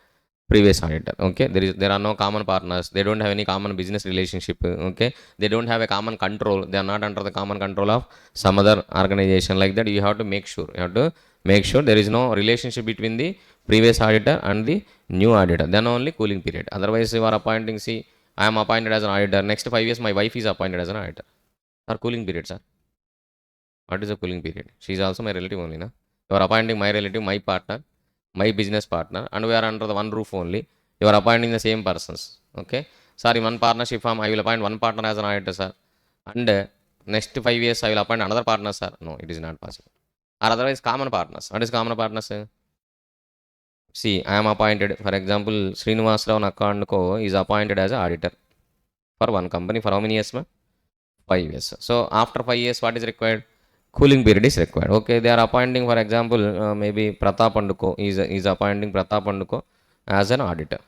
previous auditor. Okay. There are no common partners. They don't have any common business relationship. Okay. They don't have a common control. They are not under the common control of some other organization like that. You have to make sure. You have to make sure there is no relationship between the previous auditor and the new auditor. Then only cooling period. Otherwise, you are appointing. See, I am appointed as an auditor. Next 5 years, my wife is appointed as an auditor. Or cooling period, sir. What is the cooling period? She is also my relative only, na? You are appointing my relative, my partner, my business partner, and we are under the one roof only. You are appointing the same persons. Okay. Sir, in one partnership firm, I will appoint one partner as an auditor, sir. And next 5 years, I will appoint another partner, sir. No, it is not possible. Or otherwise, common partners. What is common partners? See, I am appointed, for example, Srinivas Rao Nakandko is appointed as an auditor for one company for how many years, ma? 5 years. So after 5 years, what is required? cooling period is required. Okay, they are appointing, for example, maybe Pratap Anduko is appointing Pratap Anduko as an auditor.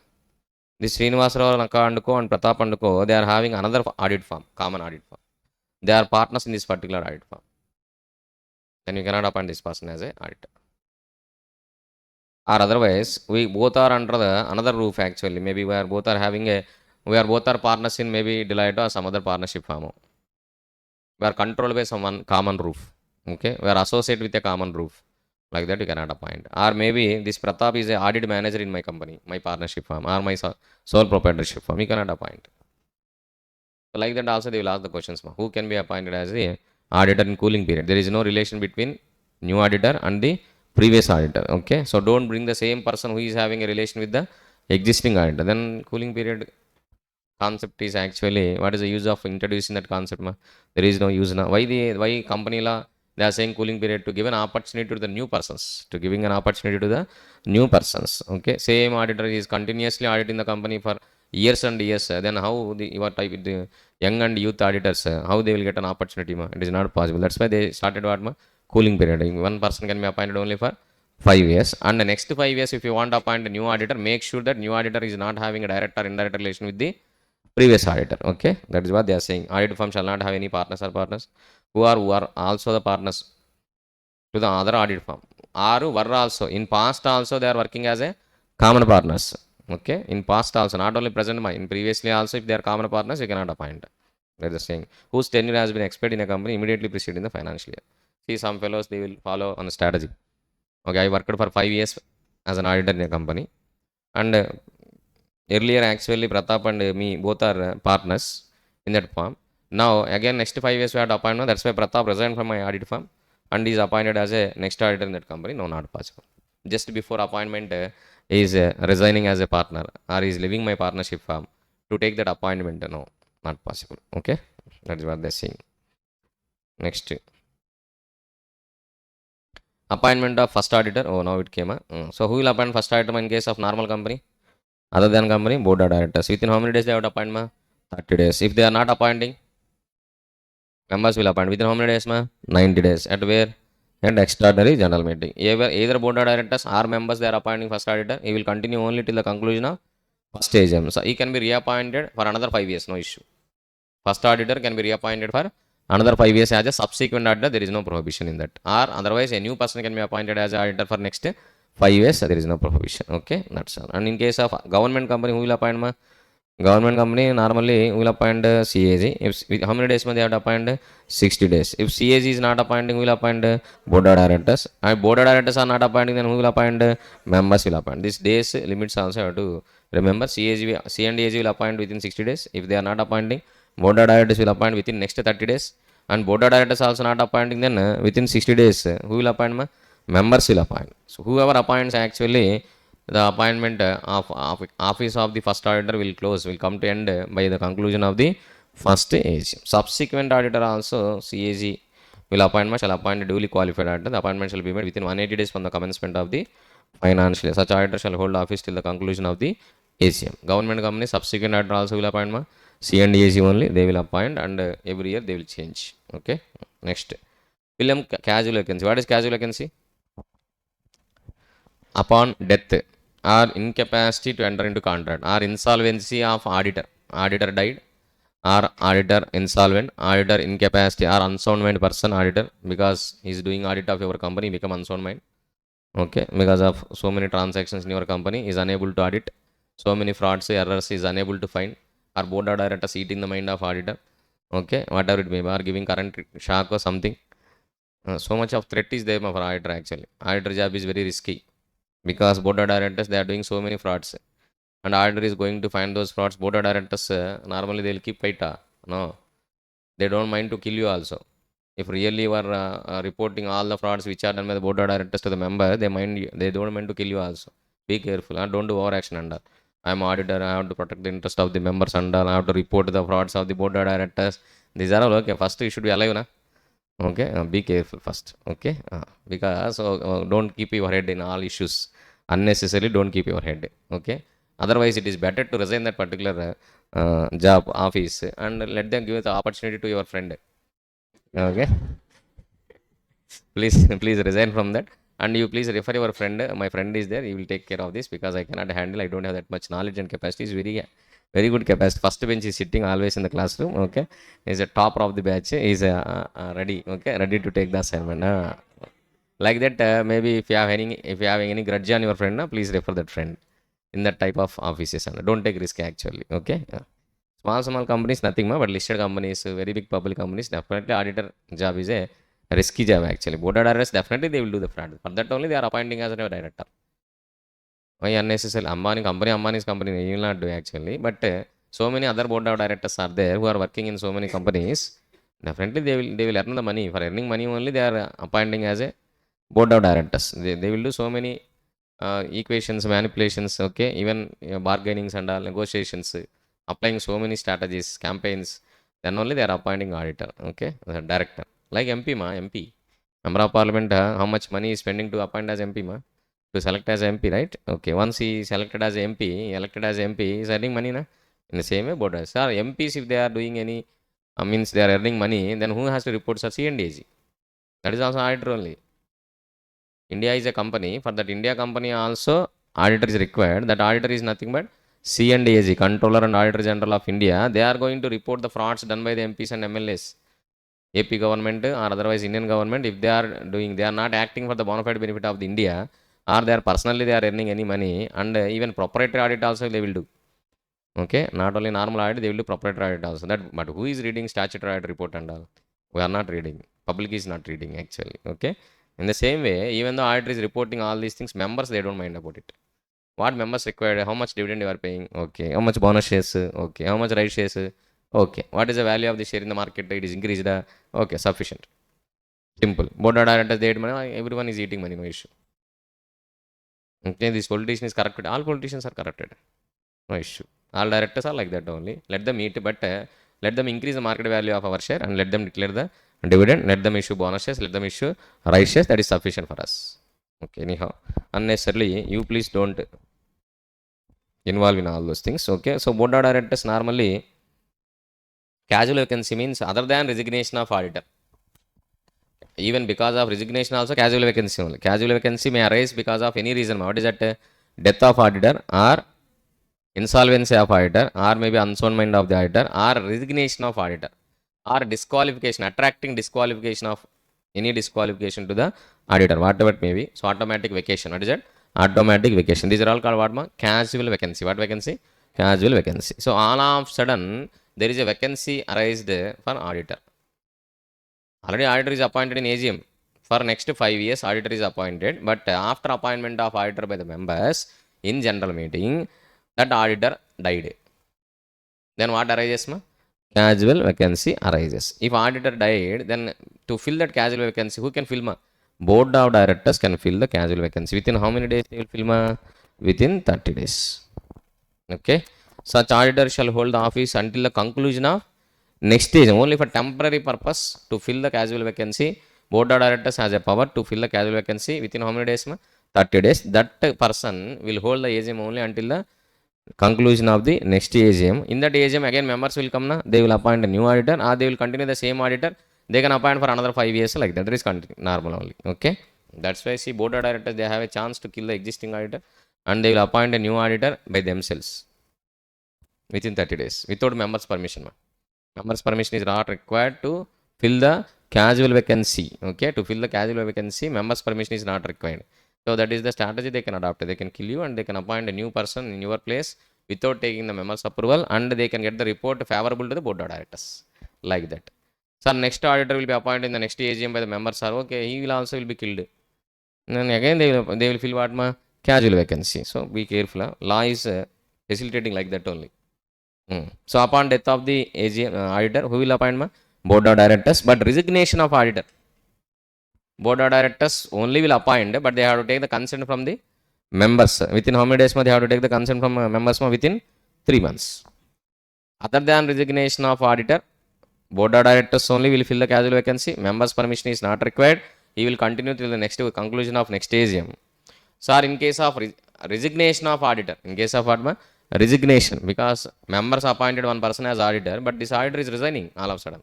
This Srinivasarao Naka Anduko and Pratap Anduko, they are having another audit firm, common audit firm. They are partners in this particular audit firm. Then you cannot appoint this person as a auditor. Or otherwise, we both are under the another roof actually. Maybe we are both are partners in maybe Deloitte or some other partnership firm. We are controlled by someone common roof. Okay, we are associated with a common roof. Like that, you cannot appoint. Or maybe this Pratap is a audit manager in my company, my partnership firm, or my sole proprietorship firm. You cannot appoint. So like that, also they will ask the questions: who can be appointed as the auditor in cooling period? There is no relation between new auditor and the previous auditor. Okay, so don't bring the same person who is having a relation with the existing auditor. Then cooling period concept is actually, what is the use of introducing that concept? There is no use now. Why company law they are saying cooling period? To give an opportunity to the new persons, to giving an opportunity to the new persons. Okay, same auditor is continuously auditing the company for years and years. Then how your type the young and youth auditors, how they will get an opportunity? It is not possible. That's why they started what? Cooling period. One person can be appointed only for 5 years, and the next 5 years, if you want to appoint a new auditor, make sure that new auditor is not having a direct or indirect relation with the previous auditor. Okay, that is what they are saying. Audit firm shall not have any partners or partners who are also the partners to the other audit firm, or were also in past also they are working as a common partners. Okay, in past also, not only present, in previously also, if they are common partners, you cannot appoint. That is saying whose tenure has been expired in a company immediately preceding the financial year. See, some fellows they will follow on the strategy. Okay, I worked for 5 years as an auditor in a company, and earlier, actually, Pratap and me both are partners in that firm. Now, again, next 5 years we had appointment. That's why Pratap resigned from my audit firm and is appointed as a next auditor in that company. No, not possible. Just before appointment, is resigning as a partner or is leaving my partnership firm to take that appointment. No, not possible. Okay, that is what they're saying. Next, appointment of first auditor. Oh, now it came. So, who will appoint first auditor in case of normal company? Other than company, board of directors. Within how many days they have to appoint? 30 days. If they are not appointing, members will appoint. Within how many days? 90 days. At where? At extraordinary general meeting. Either board of directors or members they are appointing first auditor. He will continue only till the conclusion of first AGM. So he can be reappointed for another 5 years. No issue. First auditor can be reappointed for another 5 years as a subsequent auditor. There is no prohibition in that. Or otherwise, a new person can be appointed as auditor for next 5 years. There is no prohibition. Okay, that's all. And in case of government company, who will appoint? Government company normally will appoint CAG. How many days they have to appoint? 60 days. If CAG is not appointing, we will appoint board of directors. And board of directors are not appointing, then who will appoint? Members will appoint. These days limits also have to remember. C and AG will appoint within 60 days. If they are not appointing, board of directors will appoint within next 30 days. And board of directors also not appointing, then within 60 days, who will appoint? Members will appoint. So whoever appoints actually, the appointment of office of the first auditor will come to end by the conclusion of the first age. Subsequent auditor also, CAG shall appoint a duly qualified auditor. The appointment shall be made within 180 days from the commencement of the financial year. Such auditor shall hold office till the conclusion of the AGM. Government company subsequent auditor also will appoint C and AG only they will appoint, and every year they will change. Okay, next, film casual vacancy. What is casual vacancy? Upon death or incapacity to enter into contract or insolvency of auditor. Auditor died or auditor insolvent, auditor incapacity or unsound mind person auditor, because he is doing audit of your company, become unsound mind. Okay, because of so many transactions in your company is unable to audit, so many frauds, errors is unable to find, or board of directors eating the mind of auditor. Okay, whatever it may be, or giving current shock or something. So much of threat is there for auditor actually. Auditor job is very risky because board of directors they are doing so many frauds, and auditor is going to find those frauds. Board of directors normally they will keep quiet. No, they don't mind to kill you also. If really you are reporting all the frauds which are done by the board of directors to the member, they don't mind to kill you also. Be careful and don't do overaction under. I am auditor, I have to protect the interest of the members under, I have to report the frauds of the board of directors. These are all okay. First you should be alive, na? Okay, be careful first. Okay, because don't keep your head in all issues unnecessarily. Don't keep your head. Okay, otherwise it is better to resign that particular job office and let them give the opportunity to your friend. Okay, Please resign from that, and you please refer your friend. My friend is there, he will take care of this, because I cannot handle, I don't have that much knowledge and capacity. Is very good capacity. First bench is sitting always in the classroom, okay, is a topper of the batch, is ready, okay, ready to take the assignment. Like that, maybe if you have any grudge on your friend, please refer that friend in that type of offices, and don't take risk actually, okay. Small companies nothing more, but listed companies, very big public companies, definitely auditor job is a risky job actually. Board of directors definitely they will do the fraud. For that only they are appointing as a director. Why unnecessary? Ambani's company, you will not do actually. But so many other board of directors are there who are working in so many companies. Definitely they will earn the money. For earning money only they are appointing as a board of directors. They will do so many equations, manipulations, okay, even bargainings and all, negotiations, applying so many strategies, campaigns. Then only they are appointing auditor, okay, director. Like MP MP, member of parliament, how much money is spending to appoint as MP to select as MP, right? Okay, once he selected as MP, elected as MP, he is earning money na. In the same way, board sir, MPs if they are doing any, means they are earning money, then who has to report sir? CNDAG. That is also auditor only. India is a company. For that India company also, auditor is required. That auditor is nothing but C&AG, Controller and Auditor General of India. They are going to report the frauds done by the MPs and MLAs. AP government or otherwise Indian government, if they are doing, they are not acting for the bona fide benefit of the India, or they are personally they are earning any money, and even proprietary audit also they will do. Okay, not only normal audit, they will do proprietary audit also. That, but who is reading statutory audit report and all? We are not reading. Public is not reading actually. Okay. In the same way, even though auditor is reporting all these things, members they don't mind about it. What members required? How much dividend you are paying? Okay. How much bonus shares? Okay. How much right shares? Okay. What is the value of the share in the market? It is increased. Okay. Sufficient. Simple. Board of directors they eat money. Everyone is eating money. No issue. Okay. This politician is corrupted. All politicians are corrupted. No issue. All directors are like that only. Let them eat, but let them increase the market value of our share and let them declare the dividend. Let them issue bonus shares. Let them issue right shares. That is sufficient for us. Okay. Anyhow, unnecessarily, you please don't involve in all those things. Okay. So, board of directors normally casual vacancy means other than resignation of auditor. Even because of resignation, also casual vacancy only. Casual vacancy may arise because of any reason. What is that? Death of auditor or insolvency of auditor, or maybe unsoundment of the auditor, or resignation of auditor, or disqualification, attracting disqualification of any disqualification to the auditor, whatever it may be. So automatic vacation. What is that? Automatic vacation. These are all called what? Casual vacancy. What vacancy? Casual vacancy. So all of sudden there is a vacancy arised for auditor. Already auditor is appointed in AGM. For next 5 years, auditor is appointed. But after appointment of auditor by the members in general meeting, that auditor died. Then what arises? Casual vacancy arises. If auditor died, then to fill that casual vacancy, who can fill? Board of directors can fill the casual vacancy. Within how many days they will fill? Within 30 days. Okay. Such auditor shall hold the office until the conclusion of next stage. Only for temporary purpose to fill the casual vacancy. Board of directors has a power to fill the casual vacancy within how many days? 30 days. That person will hold the AGM only until the conclusion of the next AGM. In that AGM, again members will come, they will appoint a new auditor, or they will continue the same auditor. They can appoint for another 5 years like that. That is normal only. Okay. That's why see board of directors, they have a chance to kill the existing auditor, and they will appoint a new auditor by themselves within 30 days without members' permission. Members' permission is not required to fill the casual vacancy. Okay. To fill the casual vacancy, members' permission is not required. So that is the strategy they can adopt. They can kill you and they can appoint a new person in your place without taking the members' approval, and they can get the report favorable to the board of directors. Like that. So next auditor will be appointed in the next AGM by the members. Are okay, he will also will be killed. And then again they will fill what? Casual vacancy. So be careful. Law is facilitating like that only. So upon death of the AGM auditor, who will appoint? Board of directors. But resignation of auditor, board of directors only will appoint, but they have to take the consent from the members. Within how many days they have to take the consent from members? Within 3 months. Other than resignation of auditor, board of directors only will fill the casual vacancy. Members' permission is not required. He will continue till the next conclusion of next AGM. So in case of resignation of auditor, in case of what? Resignation, because members appointed one person as auditor, but this auditor is resigning all of a sudden.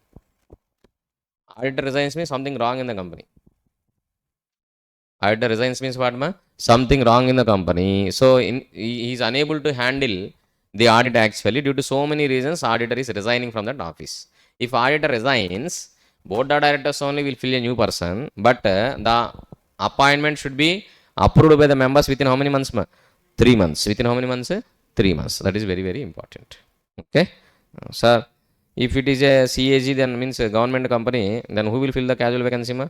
Auditor resigns means something wrong in the company. Auditor resigns means what, ma? Something wrong in the company. So he is unable to handle the audit actually due to so many reasons. Auditor is resigning from that office. If auditor resigns, board of directors only will fill a new person, but the appointment should be approved by the members within how many months, ma? 3 months. Within how many months? 3 months. That is very, very important. Okay. Sir, if it is a CAG, then means a government company, then who will fill the casual vacancy, ma?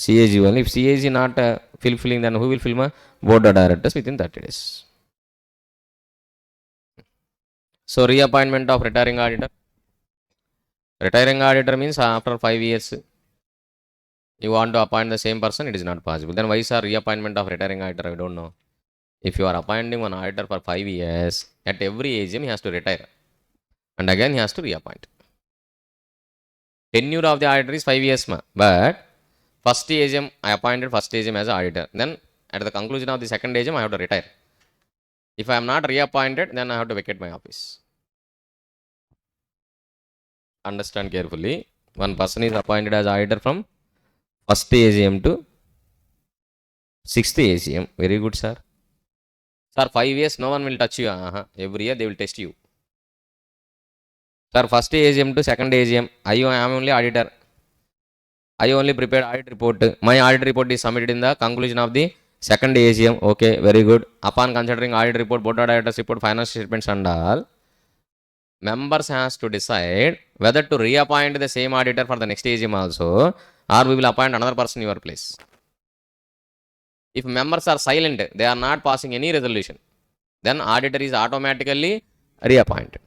CAG only. If CAG not fulfilling, then who will fill, ma? Board of directors within 30 days. So reappointment of retiring auditor. Retiring auditor means after 5 years, you want to appoint the same person, it is not possible. Then why is reappointment of retiring auditor? I don't know. If you are appointing one auditor for 5 years, at every AGM he has to retire. And again he has to reappoint. Tenure of the auditor is 5 years, ma. But first AGM, I appointed first AGM as an auditor. Then at the conclusion of the second AGM, I have to retire. If I am not reappointed, then I have to vacate my office. Understand carefully. One person is appointed as auditor from first AGM to sixth AGM. Very good, sir. Sir, 5 years, no one will touch you. Every year they will test you. Sir, first AGM to second AGM, I am only auditor. I only prepared audit report. My audit report is submitted in the conclusion of the second AGM. Okay, very good. Upon considering audit report, board of directors report, financial statements and all, members has to decide whether to reappoint the same auditor for the next AGM also, or we will appoint another person in your place. If members are silent, they are not passing any resolution, then auditor is automatically reappointed.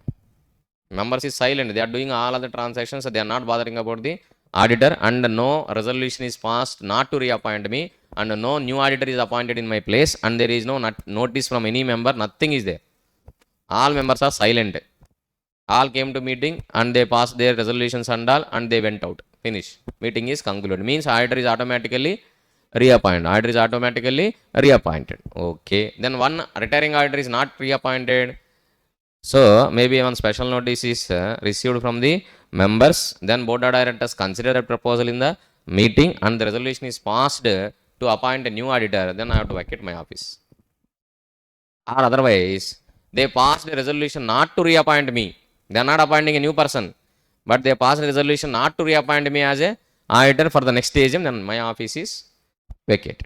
Members is silent, they are doing all other transactions, so they are not bothering about the auditor, and no resolution is passed not to reappoint me, and no new auditor is appointed in my place, and there is no notice from any member, nothing is there. All members are silent. All came to meeting and they passed their resolutions and all, and they went out. Finish. Meeting is concluded. Means auditor is automatically reappointed. Auditor is automatically reappointed. Okay. Then one retiring auditor is not reappointed. So maybe one special notice is received from the members. Then board of directors consider a proposal in the meeting and the resolution is passed to appoint a new auditor. Then I have to vacate my office. Or otherwise, they passed a resolution not to reappoint me. They are not appointing a new person, but they passed a resolution not to reappoint me as a auditor for the next AGM, then my office is vacated.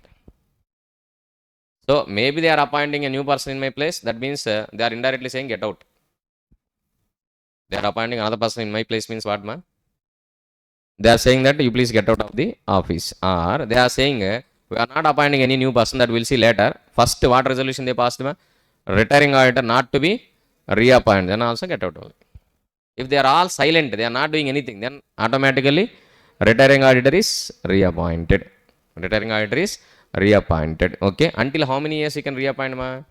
So maybe they are appointing a new person in my place. That means they are indirectly saying get out. They are appointing another person in my place means what, man? They are saying that you please get out of the office. Or they are saying we are not appointing any new person, that we'll see later. First, what resolution they passed, man? Retiring auditor not to be reappointed, then also get out only. If they are all silent, they are not doing anything, then automatically retiring auditor is reappointed. Retiring auditor is reappointed. Okay. Until how many years you can reappoint, ma?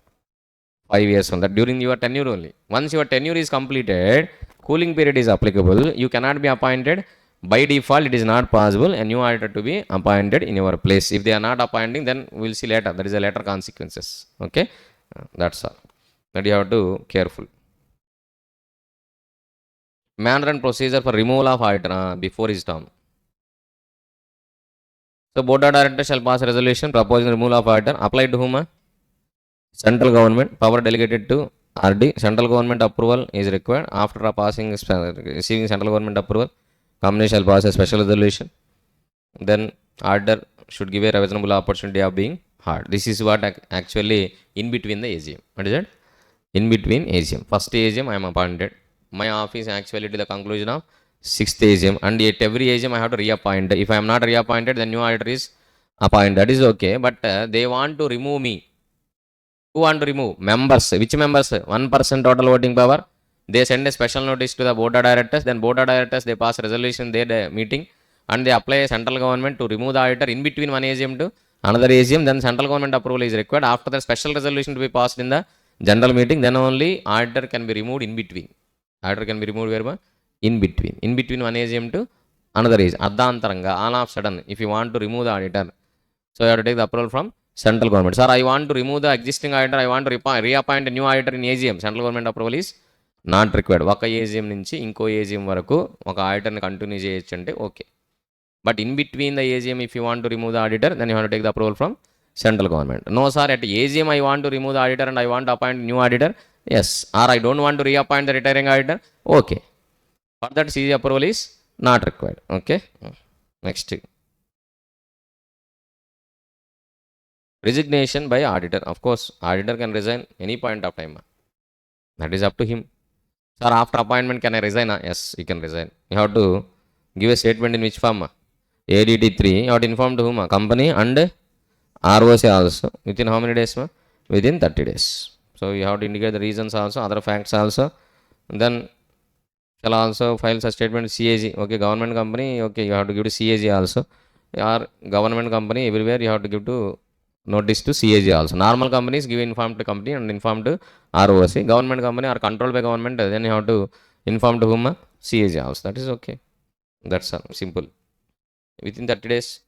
5 years from that. During your tenure only. Once your tenure is completed, cooling period is applicable. You cannot be appointed. By default, it is not possible a new auditor to be appointed in your place. If they are not appointing, then we will see later. There is a later consequences. Okay. That's all. That you have to careful. Manner and procedure for removal of auditor before his term. So board of directors shall pass a resolution proposing removal of auditor. Applied to whom? Central government. Power delegated to RD. Central government approval is required. After receiving central government approval, company shall pass a special resolution. Then auditor should give a reasonable opportunity of being heard. This is what actually in between the AGM. What is it? In between AGM. First AGM I am appointed. My office actually to the conclusion of 6th AGM, and at every AGM I have to reappoint. If I am not reappointed, then new auditor is appointed. That is okay, but they want to remove me. Who want to remove? Members. Which members? 1% total voting power. They send a special notice to the board of directors. Then board of directors, they pass resolution their meeting, and they apply central government to remove the auditor in between one AGM to another AGM. Then central government approval is required. After the special resolution to be passed in the general meeting, then only auditor can be removed in between. Auditor can be removed where? In between. In between one AGM to another AGM. Addantaranga, all of a sudden, if you want to remove the auditor, so you have to take the approval from central government. Sir, I want to remove the existing auditor, I want to reappoint a new auditor in AGM. Central government approval is not required. ఒక AGM నుంచి ఇంకో AGM వరకు ఒక ఆడిటర్ని continue చేయొచ్చు అంటే okay. But in between the AGM, if you want to remove the auditor, then you have to take the approval from central government. No sir, at AGM I want to remove the auditor and I want to appoint new auditor. Yes, or I don't want to reappoint the retiring auditor. Okay, for that CG approval is not required. Okay, next. Resignation by auditor. Of course, auditor can resign any point of time. That is up to him. Sir, after appointment can I resign? Yes, you can resign. You have to give a statement in which form? ADT 3. You have to inform to whom? Company and ROC also. Within how many days? Within 30 days. So you have to indicate the reasons also, other facts also. Then shall also file such statement CAG. Okay, government company. Okay, you have to give to CAG also. Or government company, everywhere you have to give to notice to CAG also. Normal companies give inform to company and inform to ROC. Government company are controlled by government, then you have to inform to whom? CAG also. That is okay. That's simple. Within 30 days,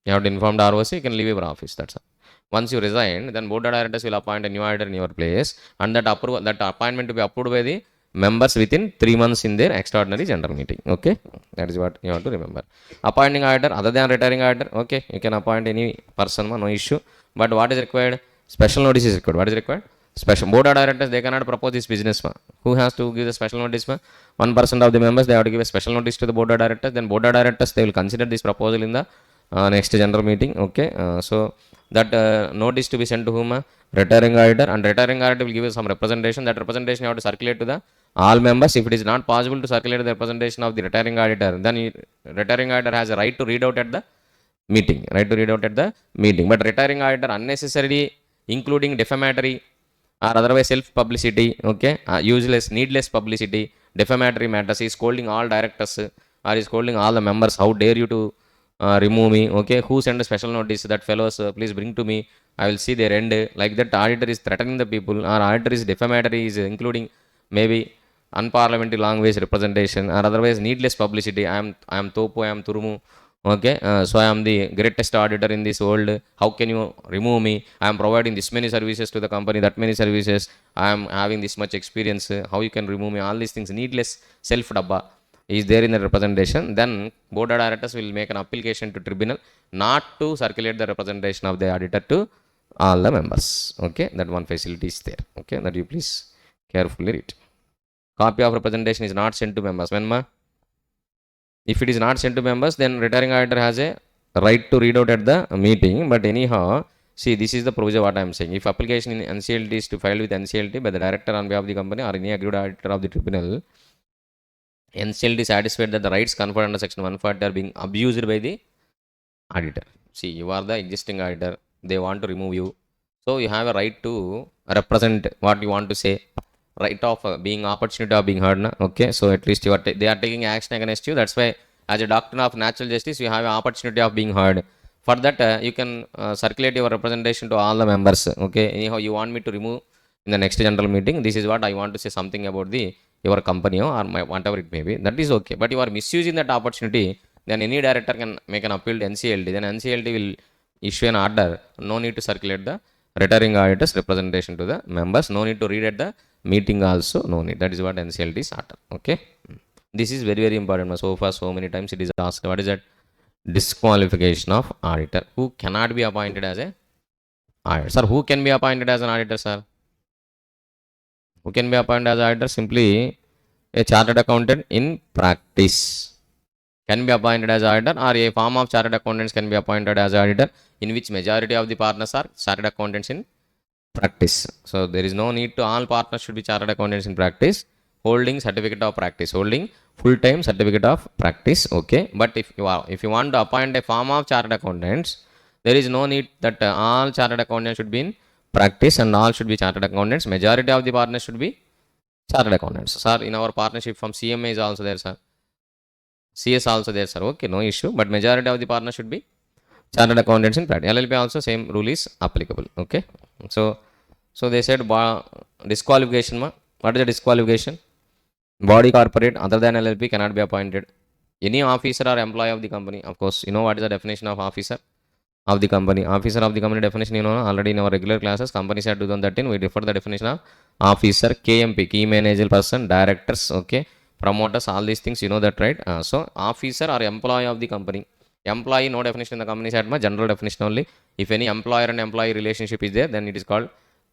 you have to inform the ROC, you can leave your office. That's all. Once you resign, then board of directors will appoint a new auditor in your place, and that appointment to be approved by the members within 3 months in their extraordinary general meeting. Okay, that is what you have to remember. Appointing auditor other than retiring auditor, okay, you can appoint any person, no issue. But what is required? Special notice is required. What is required? Special board of directors, they cannot propose this business. Who has to give the special notice? 1% of the members, they have to give a special notice to the board of directors. Then board of directors, they will consider this proposal in the next general meeting. Okay, so that notice to be sent to whom? Retiring auditor, and retiring auditor will give you some representation. That representation you have to circulate to the all members. If it is not possible to circulate the representation of the retiring auditor, then retiring auditor has a right to read out at the meeting. Right to read out at the meeting. But retiring auditor unnecessarily including defamatory or otherwise self publicity, okay, useless, needless publicity, defamatory matters, is scolding all directors or is scolding all the members. How dare you to remove me? Okay, who sent a special notice? That fellows, please bring to me, I will see their end. Like that, auditor is threatening the people, or auditor is defamatory, is including maybe unparliamentary language representation, or otherwise needless publicity. I am Topo, I am Turumu. Okay, so I am the greatest auditor in this world. How can you remove me? I am providing this many services to the company, that many services. I am having this much experience. How you can remove me? All these things, needless self dabba is there in the representation. Then board of directors will make an application to tribunal not to circulate the representation of the auditor to all the members. Okay, that one facility is there. Okay, that you please carefully read. Copy of representation is not sent to members. When if it is not sent to members, then retiring auditor has a right to read out at the meeting. But anyhow, see, this is the provision what I am saying. If application in NCLT is to file with NCLT by the director on behalf of the company or any agreed auditor of the tribunal, NCLT satisfied that the rights conferred under section 140 are being abused by the auditor. See, you are the existing auditor, they want to remove you, so you have a right to represent what you want to say, right of being opportunity of being heard. Okay, so at least they are taking action against you. That's why as a doctrine of natural justice, you have an opportunity of being heard. For that, you can circulate your representation to all the members. Okay, anyhow, you want me to remove in the next general meeting, this is what I want to say something about the your company or whatever it may be. That is okay, but you are misusing that opportunity, then any director can make an appeal to NCLT. Then NCLT will issue an order. No need to circulate the retiring auditor's representation to the members. No need to read at the meeting also. No need. That is what NCLT is order. Okay. This is very, very important. So far, so many times it is asked. What is that? Disqualification of auditor. Who cannot be appointed as a auditor? Sir, who can be appointed as an auditor, sir? Who can be appointed as auditor? Simply a chartered accountant in practice can be appointed as auditor, or a form of chartered accountants can be appointed as auditor, in which majority of the partners are chartered accountants in practice. So there is no need to all partners should be chartered accountants in practice, holding certificate of practice, holding full-time certificate of practice. Okay, but if you want to appoint a form of chartered accountants, there is no need that all chartered accountants should be in practice and all should be chartered accountants. Majority of the partners should be chartered accountants. Sir, in our partnership from CMA is also there, sir. CS also there, sir. Okay, no issue. But majority of the partners should be chartered accountants in practice. LLP also same rule is applicable. Okay. So they said disqualification. What is the disqualification? Body corporate other than LLP cannot be appointed. Any officer or employee of the company. Of course, you know what is the definition of officer of the company. Officer of the company definition, you know, already in our regular classes, Companies Act 2013, we refer the definition of officer, KMP, key managerial person, directors, okay, promoters, all these things, you know that, right? So officer or employee of the company Employee, no definition in the company side, general definition only. If any employer and employee relationship is there, then it is called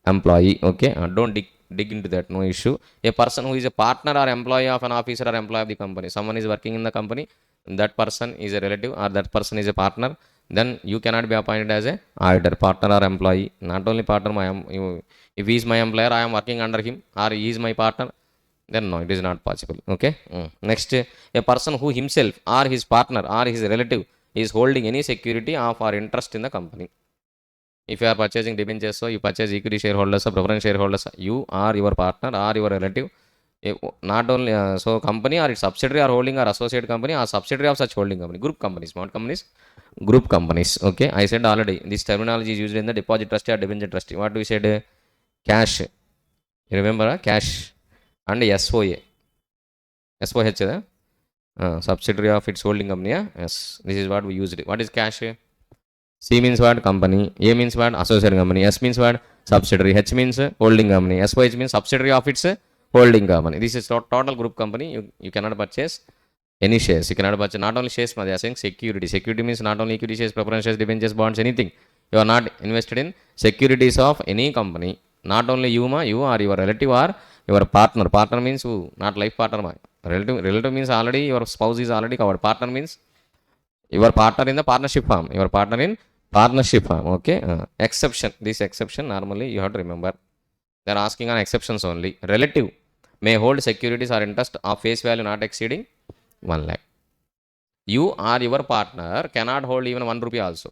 employee. Okay, don't dig into that, no issue. A person who is a partner or employee of an officer or employee of the company, someone is working in the company, that person is a relative or that person is a partner, then you cannot be appointed as a auditor. Partner or employee, not only partner, if he is my employer, I am working under him, or he is my partner, then no, it is not possible. Okay. Next, a person who himself or his partner or his relative is holding any security of or interest in the company. If you are purchasing debentures, so you purchase equity shareholders or preference shareholders, you or your partner or your relative, not only so company or its subsidiary or holding or associate company or subsidiary of such holding company. Group companies, not companies, group companies. Okay, I said already, this terminology is used in the deposit trustee or debenture trustee. What do we said? Cash. You remember cash and SOA. SOH, subsidiary of its holding company. Yes, this is what we used. What is cash? C means what? Company. A means what? Associate company. S means what? Subsidiary. H means holding company. SOH means subsidiary of its holding company. This is total group company. You cannot purchase any shares. You cannot purchase not only shares, but they are saying security. Security means not only equity shares, preference shares, debentures, bonds, anything. You are not invested in securities of any company. Not only you or your relative or your partner. Partner means who? Not life partner. Relative means already your spouse is already covered. Partner means your partner in the partnership firm. Your partner in partnership firm. Okay. Exception. This exception normally you have to remember. They are asking on exceptions only. Relative may hold securities or interest of face value not exceeding 1 lakh. You or your partner cannot hold even 1 rupee also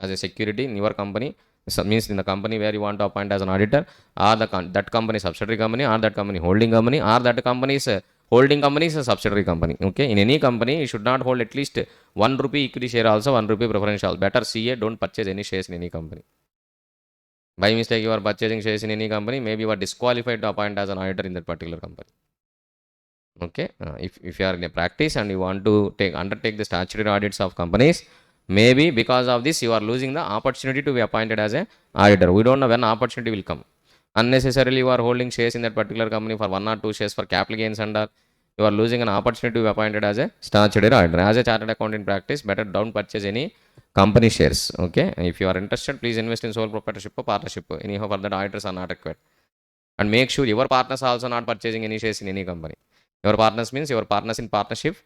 as a security in your company. So means in the company where you want to appoint as an auditor, or that company subsidiary company, or that company holding company, or that company's holding company is a subsidiary company. Okay, in any company you should not hold at least 1 rupee equity share also, 1 rupee preferential. Better CA, don't purchase any shares in any company. By mistake you are purchasing shares in any company, maybe you are disqualified to appoint as an auditor in that particular company. Okay, if you are in a practice and you want to undertake the statutory audits of companies, maybe because of this you are losing the opportunity to be appointed as a auditor. We don't know when opportunity will come. Unnecessarily you are holding shares in that particular company for 1 or 2 shares for capital gains, and you are losing an opportunity to be appointed as a statutory auditor. As a chartered accountant in practice, better don't purchase any company shares. Okay, if you are interested, please invest in sole proprietorship or partnership. Anyhow, for that auditors are not required. And make sure your partners are also not purchasing any shares in any company. Your partners means your partners in partnership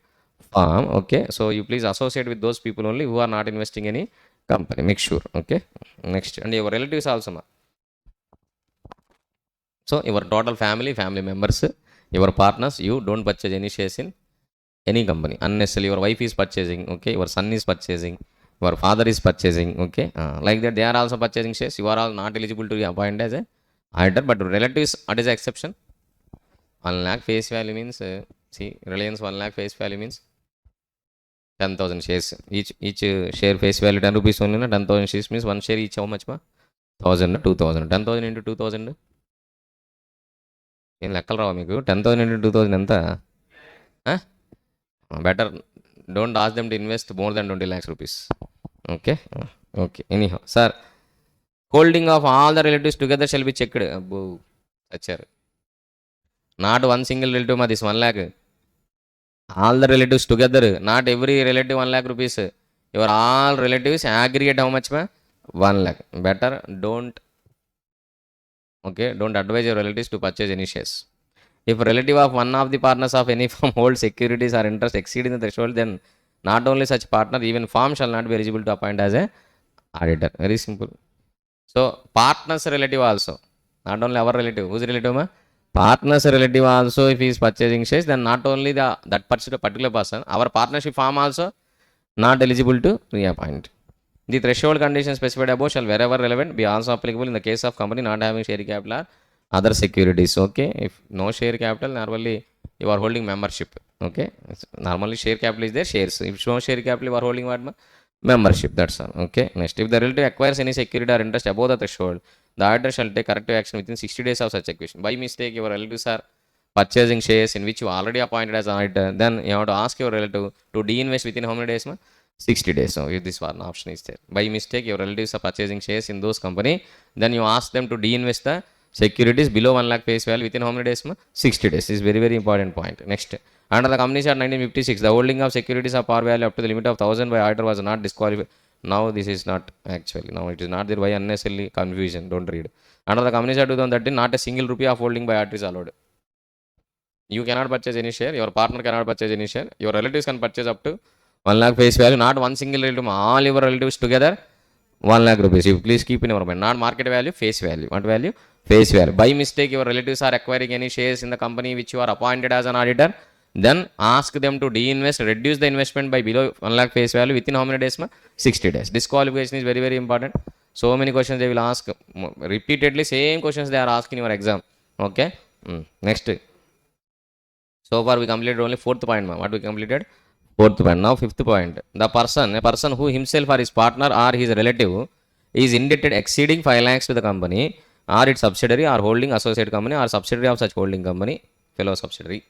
firm. Okay, so you please associate with those people only who are not investing any company. Make sure. Okay, next, and your relatives also. So your total family members, your partners, you don't purchase any shares in any company unnecessarily. Your wife is purchasing. Okay, your son is purchasing, your father is purchasing. Okay, like that they are also purchasing shares. You are all not eligible to be appointed as a auditor. But relatives, what is the exception? 1 lakh face value means, see, Reliance 1 lakh face value means 10,000 shares. Each share face value 10 rupees only. 10,000 shares means one share each how much? 1,000, 2,000. 10,000 into 2,000. ఏం లెక్కలు రావు మీకు? 10,000 into 2,000 ఎంత? Better don't ask them to invest more than 20 lakhs rupees. Okay. Okay. Anyhow, sir, holding of all the relatives together shall be checked. Abbo, achar. Not one single relative, this 1 lakh. All the relatives together, not every relative 1 lakh rupees. Your all relatives aggregate how much? 1 lakh. Better don't. Okay, don't advise your relatives to purchase any shares. If a relative of one of the partners of any firm holds securities or interest exceeding the threshold, then not only such partner, even firm shall not be eligible to appoint as a auditor. Very simple. So partners relative also, not only our relative. Whose relative? Partners relative also, if he is purchasing shares, then not only that particular person, our partnership firm also not eligible to reappoint. The threshold conditions specified above shall wherever relevant be also applicable in the case of company not having share capital or other securities. Okay, if no share capital, normally you are holding membership. Okay, normally share capital is there, shares. If no share capital, you are holding what? Membership. That's all. Okay, next, if the relative acquires any security or interest above the threshold, the auditor shall take corrective action within 60 days of such acquisition. By mistake your relatives are purchasing shares in which you already appointed as an auditor, then you have to ask your relative to de-invest within how many days? 60 days. So if this one option is there. By mistake your relatives are purchasing shares in those company, then you ask them to de-invest the Securities below 1 lakh face value within how many days? 60 days. This is very, very important point. Next. Under the Companies Act 1956, the holding of securities of par value up to the limit of 1000 by auditor was not disqualified. Now this is not actually. Now it is not there by unnecessarily confusion. Don't read. Under the Companies Act 2013, not a single rupee of holding by auditor is allowed. You cannot purchase any share. Your partner cannot purchase any share. Your relatives can purchase up to 1 lakh face value. Not one single relative. All your relatives together 1 lakh rupees. You please keep in your mind. Not market value, face value. What value? Face value. By mistake, your relatives are acquiring any shares in the company which you are appointed as an auditor. Then ask them to de-invest, reduce the investment by below 1 lakh face value within how many days? 60 days. Disqualification is very, very important. So many questions they will ask. Repeatedly, same questions they are asking in your exam. Okay. Next. So far we completed only fourth point. What we completed? Fourth point. Now fifth point. A person who himself or his partner or his relative is indebted exceeding 5 lakhs to the company or its subsidiary or holding associate company or subsidiary of such holding company, fellow subsidiary.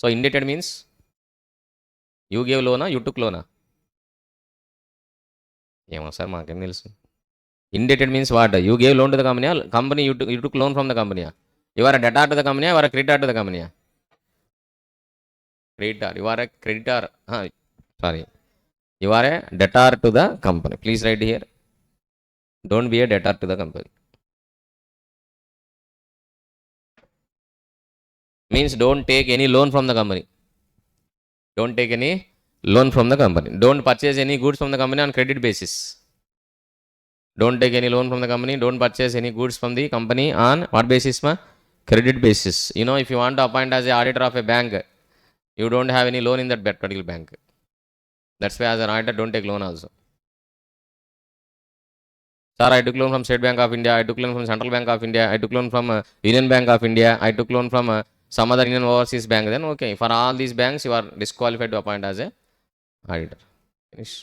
So indebted means you gave loan, you took loan. ఏమో sir మాకేం తెలుసు. Indebted means what? You gave loan to the company, company you took loan from the company. You are a debtor to the company, you are a creditor to the company. Creditor. You are a creditor. Sorry. You are a debtor to the company. Please write here. Don't be a debtor to the company. Means don't take any loan from the company. Don't take any loan from the company. Don't purchase any goods from the company on credit basis. Don't take any loan from the company. Don't purchase any goods from the company on what basis? Credit basis. You know, if you want to appoint as a auditor of a bank, you don't have any loan in that particular bank. That's why as an auditor, don't take loan also. Sir, I took loan from State Bank of India. I took loan from Central Bank of India. I took loan from Union Bank of India. I took loan from some other Indian overseas bank. Then okay, for all these banks, you are disqualified to appoint as a auditor. Finish.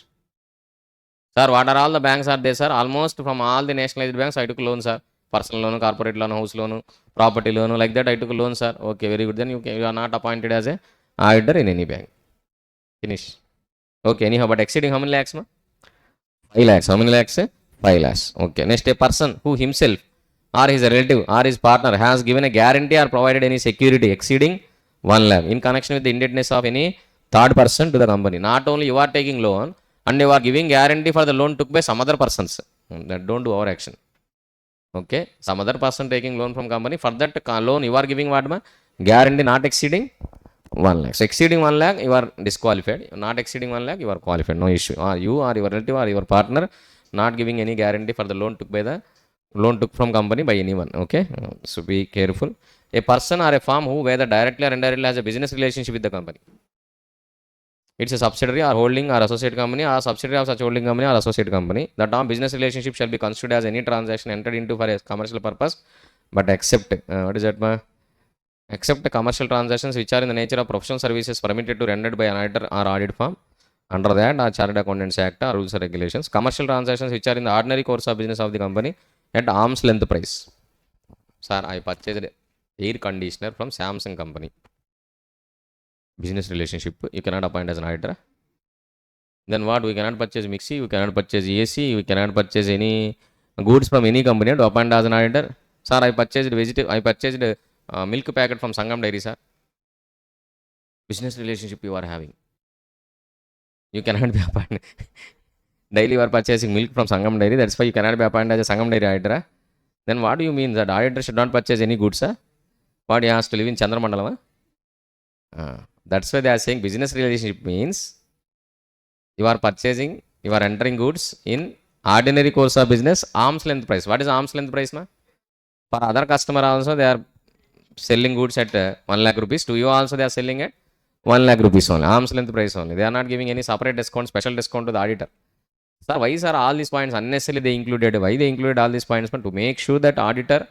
Sir, what are all the banks are there, sir? Almost from all the nationalized banks, I took loan, sir. Personal loan, corporate loan, house loan, property loan, like that I took a loan, sir. Okay, very good. Then you are not appointed as a auditor in any bank. Finish. Okay, anyhow, but exceeding how many lakhs? 5 lakhs. How many lakhs? 5 lakhs. Okay. Next, a person who himself or his relative or his partner has given a guarantee or provided any security exceeding 1 lakh in connection with the indebtedness of any third person to the company. Not only you are taking loan and you are giving guarantee for the loan took by some other persons. That don't do our action. Okay. Some other person taking loan from company. For that loan you are giving what? Guarantee not exceeding 1 lakh. So exceeding 1 lakh, you are disqualified. Not exceeding 1 lakh, you are qualified. No issue. Or you or your relative or your partner not giving any guarantee for the loan took from company by anyone. Okay. So be careful. A person or a firm who whether directly or indirectly has a business relationship with the company. It's a subsidiary or holding or associate company or subsidiary of such holding company or associate company. The term business relationship shall be considered as any transaction entered into for a commercial purpose, but except what is that? Except commercial transactions which are in the nature of professional services permitted to rendered by an auditor or audit firm under that Chartered Accountants Act or rules or regulations. Commercial transactions which are in the ordinary course of business of the company at arm's length price. Sir, I purchased air conditioner from Samsung company. Business relationship, you cannot appoint as an auditor. Then what? We cannot purchase mixie, we cannot purchase AC, we cannot purchase any goods from any company to appoint as an auditor. Sir, I purchased milk packet from Sangam Dairy, sir. Business relationship you are having. You cannot be appointed. Daily you are purchasing milk from Sangam Dairy. That's why you cannot be appointed as a Sangam Dairy auditor. Then what do you mean that auditor should not purchase any goods, sir? What, he has to live in Chandramandalam? That's why they are saying business relationship means you are purchasing, you are entering goods in ordinary course of business, arm's length price. What is arm's length price? For other customer also they are selling goods at 1 lakh rupees. To you also they are selling at 1 lakh rupees only. Arm's length price only. They are not giving any separate discount, special discount to the auditor. Sir, why sir all these points unnecessarily they included? Why they included all these points? To make sure that auditor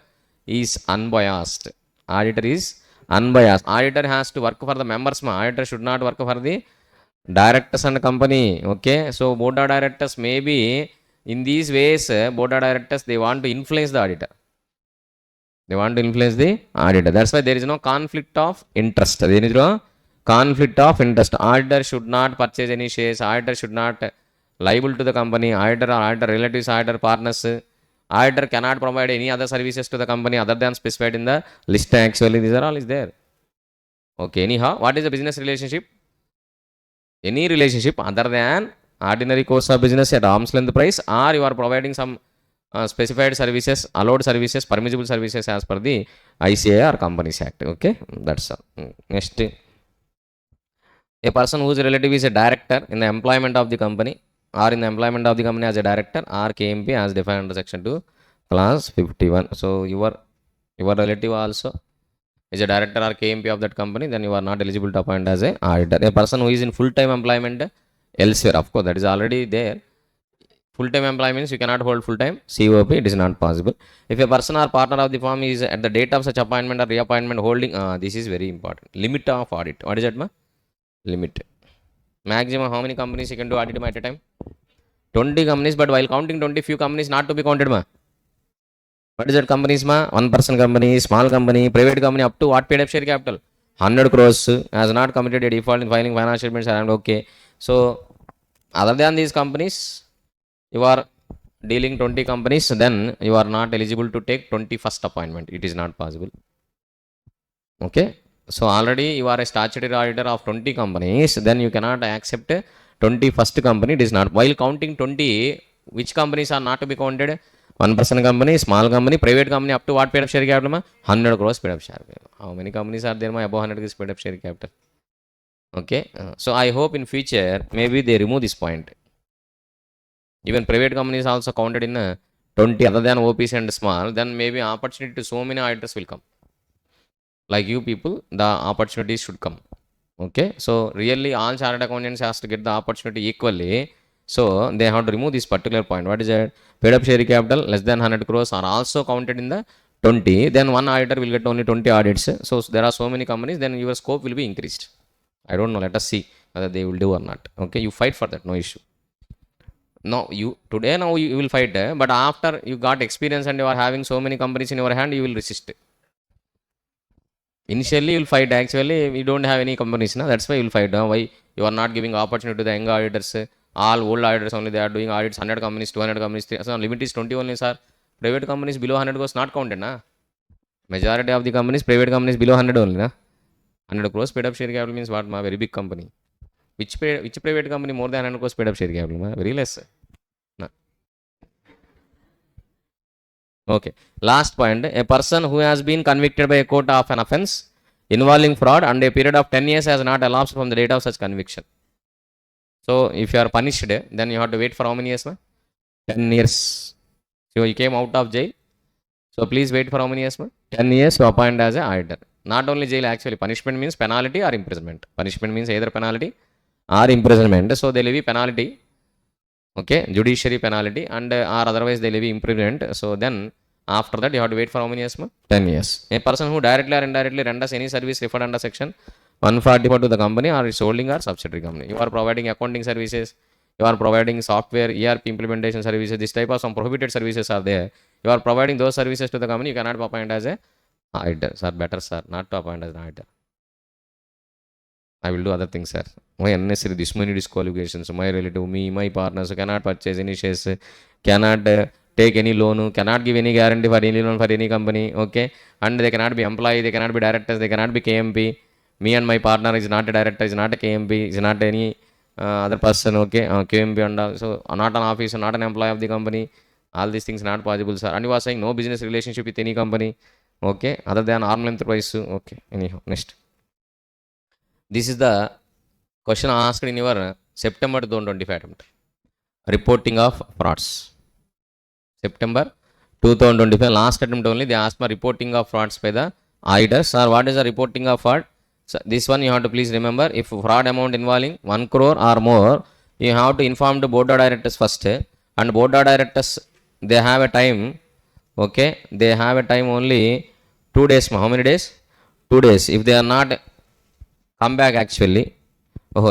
is unbiased. Auditor is unbiased. Auditor has to work for the members. Auditor should not work for the directors and company. Okay. So board of directors may be in these ways. Board of directors they want to influence the auditor. They want to influence the auditor. That's why there is no conflict of interest. There is no conflict of interest. Auditor should not purchase any shares. Auditor should not liable to the company. Auditor or auditor relatives, auditor partners, Auditor cannot provide any other services to the company other than specified in the list. Actually, these are all is there. Okay, anyhow, what is the business relationship? Any relationship other than ordinary course of business at arm's length price, or you are providing some specified services, allowed services, permissible services as per the ICA or Companies Act. Okay, that's all. Next, a person whose relative is a director in the employment of the company or in the employment of the company as a director or KMP as defined under section 2 clause 51. So your relative also is a director or KMP of that company, then you are not eligible to appoint as a auditor. A person who is in full-time employment elsewhere, of course, that is already there. Full-time employment means you cannot hold full-time COP, it is not possible. If a person or partner of the firm is at the date of such appointment or reappointment holding, this is very important, limit of audit. What is that, ma? Limit. Maximum how many companies you can do audit at a time? 20 companies, but while counting 20, few companies not to be counted, ma. What is that companies, ma? One person company, small company, private company, up to what paid up share capital? 100 crores has not committed a default in filing financial statements and okay. So, other than these companies, you are dealing 20 companies, then you are not eligible to take 21st appointment. It is not possible. Okay. So already you are a statutory auditor of 20 companies, then you cannot accept 21st company. It is not. While counting 20, which companies are not to be counted? One person company, small company, private company, up to what paid up share capital? 100 crores paid up share capital. How many companies are there? Above 100 crores paid up share capital. Okay. So I hope in future, maybe they remove this point. Even private companies also counted in 20 other than OPC and small, then maybe opportunity to so many auditors will come. Like you people, the opportunities should come. Okay, so really all chartered accountants has to get the opportunity equally. So they have to remove this particular point. What is it? Paid up share capital less than 100 crores are also counted in the 20. Then one auditor will get only 20 audits. So there are so many companies, then your scope will be increased. I don't know. Let us see whether they will do or not. Okay, you fight for that, no issue. No, you today now you will fight, but after you got experience and you are having so many companies in your hand, you will resist. Initially, you will fight. Actually, we don't have any companies now. That's why you will fight. Why you are not giving opportunity to the young auditors? All old auditors only they are doing audits. 100 companies, 200 companies. So limit is 20 only, sir. Private companies below 100 crores not counted, na. Majority of the companies, private companies below 100 only, na. 100 crores paid up share capital means what, ma? Very big company. Which private company more than 100 crores paid up share capital, ma? Very less. Na. Okay. Last point. A person who has been convicted by a court of an offense involving fraud and a period of 10 years has not elapsed from the date of such conviction. So, if you are punished, then you have to wait for how many years? 10 years. So, you came out of jail. So, please wait for how many years? 10 years to appoint as an auditor. Not only jail, actually. Punishment means penalty or imprisonment. Punishment means either penalty or imprisonment. So, they levy penalty. Okay, judiciary penalty and or otherwise they levy imprisonment. So then after that you have to wait for how many years? 10 years. A person who directly or indirectly renders any service referred under section 144 to the company or its holding or subsidiary company. You are providing accounting services, you are providing software, ERP implementation services, this type of some prohibited services are there. You are providing those services to the company, you cannot appoint as a auditor. Sir, better sir, not to appoint as an auditor. I will do other things, sir. Why unnecessary this many disqualifications? My relative, me, my partners cannot purchase any shares, cannot take any loan, cannot give any guarantee for any loan for any company. Okay, and they cannot be employee, they cannot be directors, they cannot be KMP. Me and my partner is not a director, is not a KMP, is not any other person. Okay, KMP and all. So not an officer, not an employee of the company. All these things not possible, sir. And you are saying no business relationship with any company. Okay, other than arm length price. Okay, anyhow, next. This is the question asked in your September 2025 attempt. Reporting of frauds. September 2025 last attempt only they asked for reporting of frauds by the auditors. Or what is the reporting of fraud? So this one you have to please remember. If fraud amount involving 1 crore or more, you have to inform the board of directors first. And board of directors they have a time. Okay, they have a time only 2 days. How many days? 2 days. If they are not come back actually,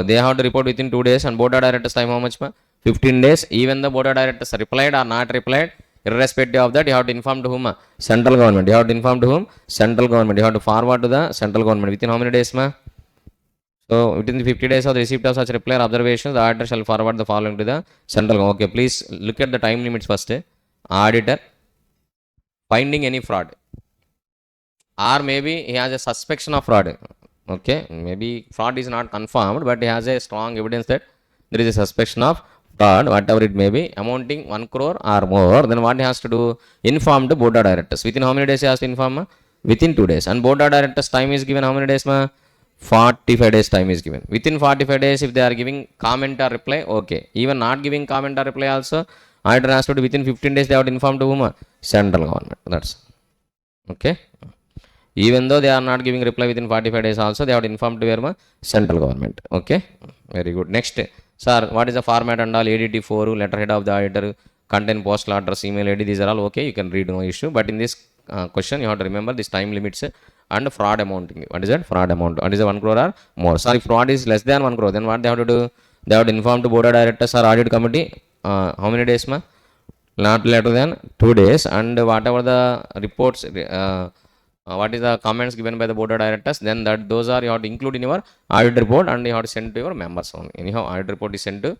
they have to report within 2 days and board of directors time how much? 15 days. Even the board of directors replied or not replied, irrespective of that, you have to inform to whom? Central government. You have to inform to whom? Central government. You have to forward to the central government. Within how many days? So within the 50 days of the receipt of such reply or observations, the auditor shall forward the following to the central government. Okay, please look at the time limits first. Auditor, finding any fraud, or maybe he has a suspicion of fraud. Okay, maybe fraud is not confirmed, but he has a strong evidence that there is a suspicion of fraud, whatever it may be, amounting 1 crore or more. Then what he has to do? Inform the board of directors. Within how many days he has to inform? Within 2 days. And board of directors time is given how many days? 45 days time is given. Within 45 days, if they are giving comment or reply, okay. Even not giving comment or reply also, auditor has to do within 15 days they have to inform to whom? Central government. That's okay. Even though they are not giving reply within 45 days also, they have to inform to where? Central government. Okay, very good. Next, sir, what is the format and all? ADT 4, letterhead of the auditor, content, postal address, email ID, these are all okay, you can read, no issue. But in this question, you have to remember this time limits and fraud amounting. What is that? Fraud amount. What is the 1 crore or more? Sorry, fraud is less than 1 crore, then what they have to do? They have to inform to board of directors or audit committee. How many days? Not later than 2 days. And whatever the reports, what is the comments given by the board of directors, then that those are you have to include in your audit report, and you have to send to your members only. Anyhow, audit report is sent to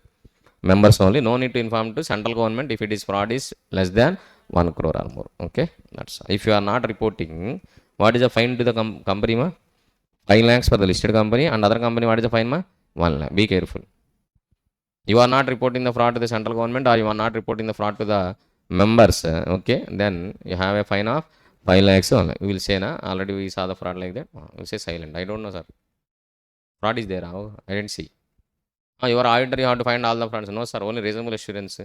members only. No need to inform to central government if it is fraud is less than 1 crore or more. Okay, that's if you are not reporting, what is the fine to the company? 5 lakhs for the listed company, and other company, what is the fine? 1 lakh. Be careful. You are not reporting the fraud to the central government, or you are not reporting the fraud to the members, okay, then you have a fine of 5 lakhs only. We will say, na, already we saw the fraud like that. We will say silent. I don't know, sir. Fraud is there. How? I didn't see. Your auditor, you have to find all the frauds. No, sir. Only reasonable assurance.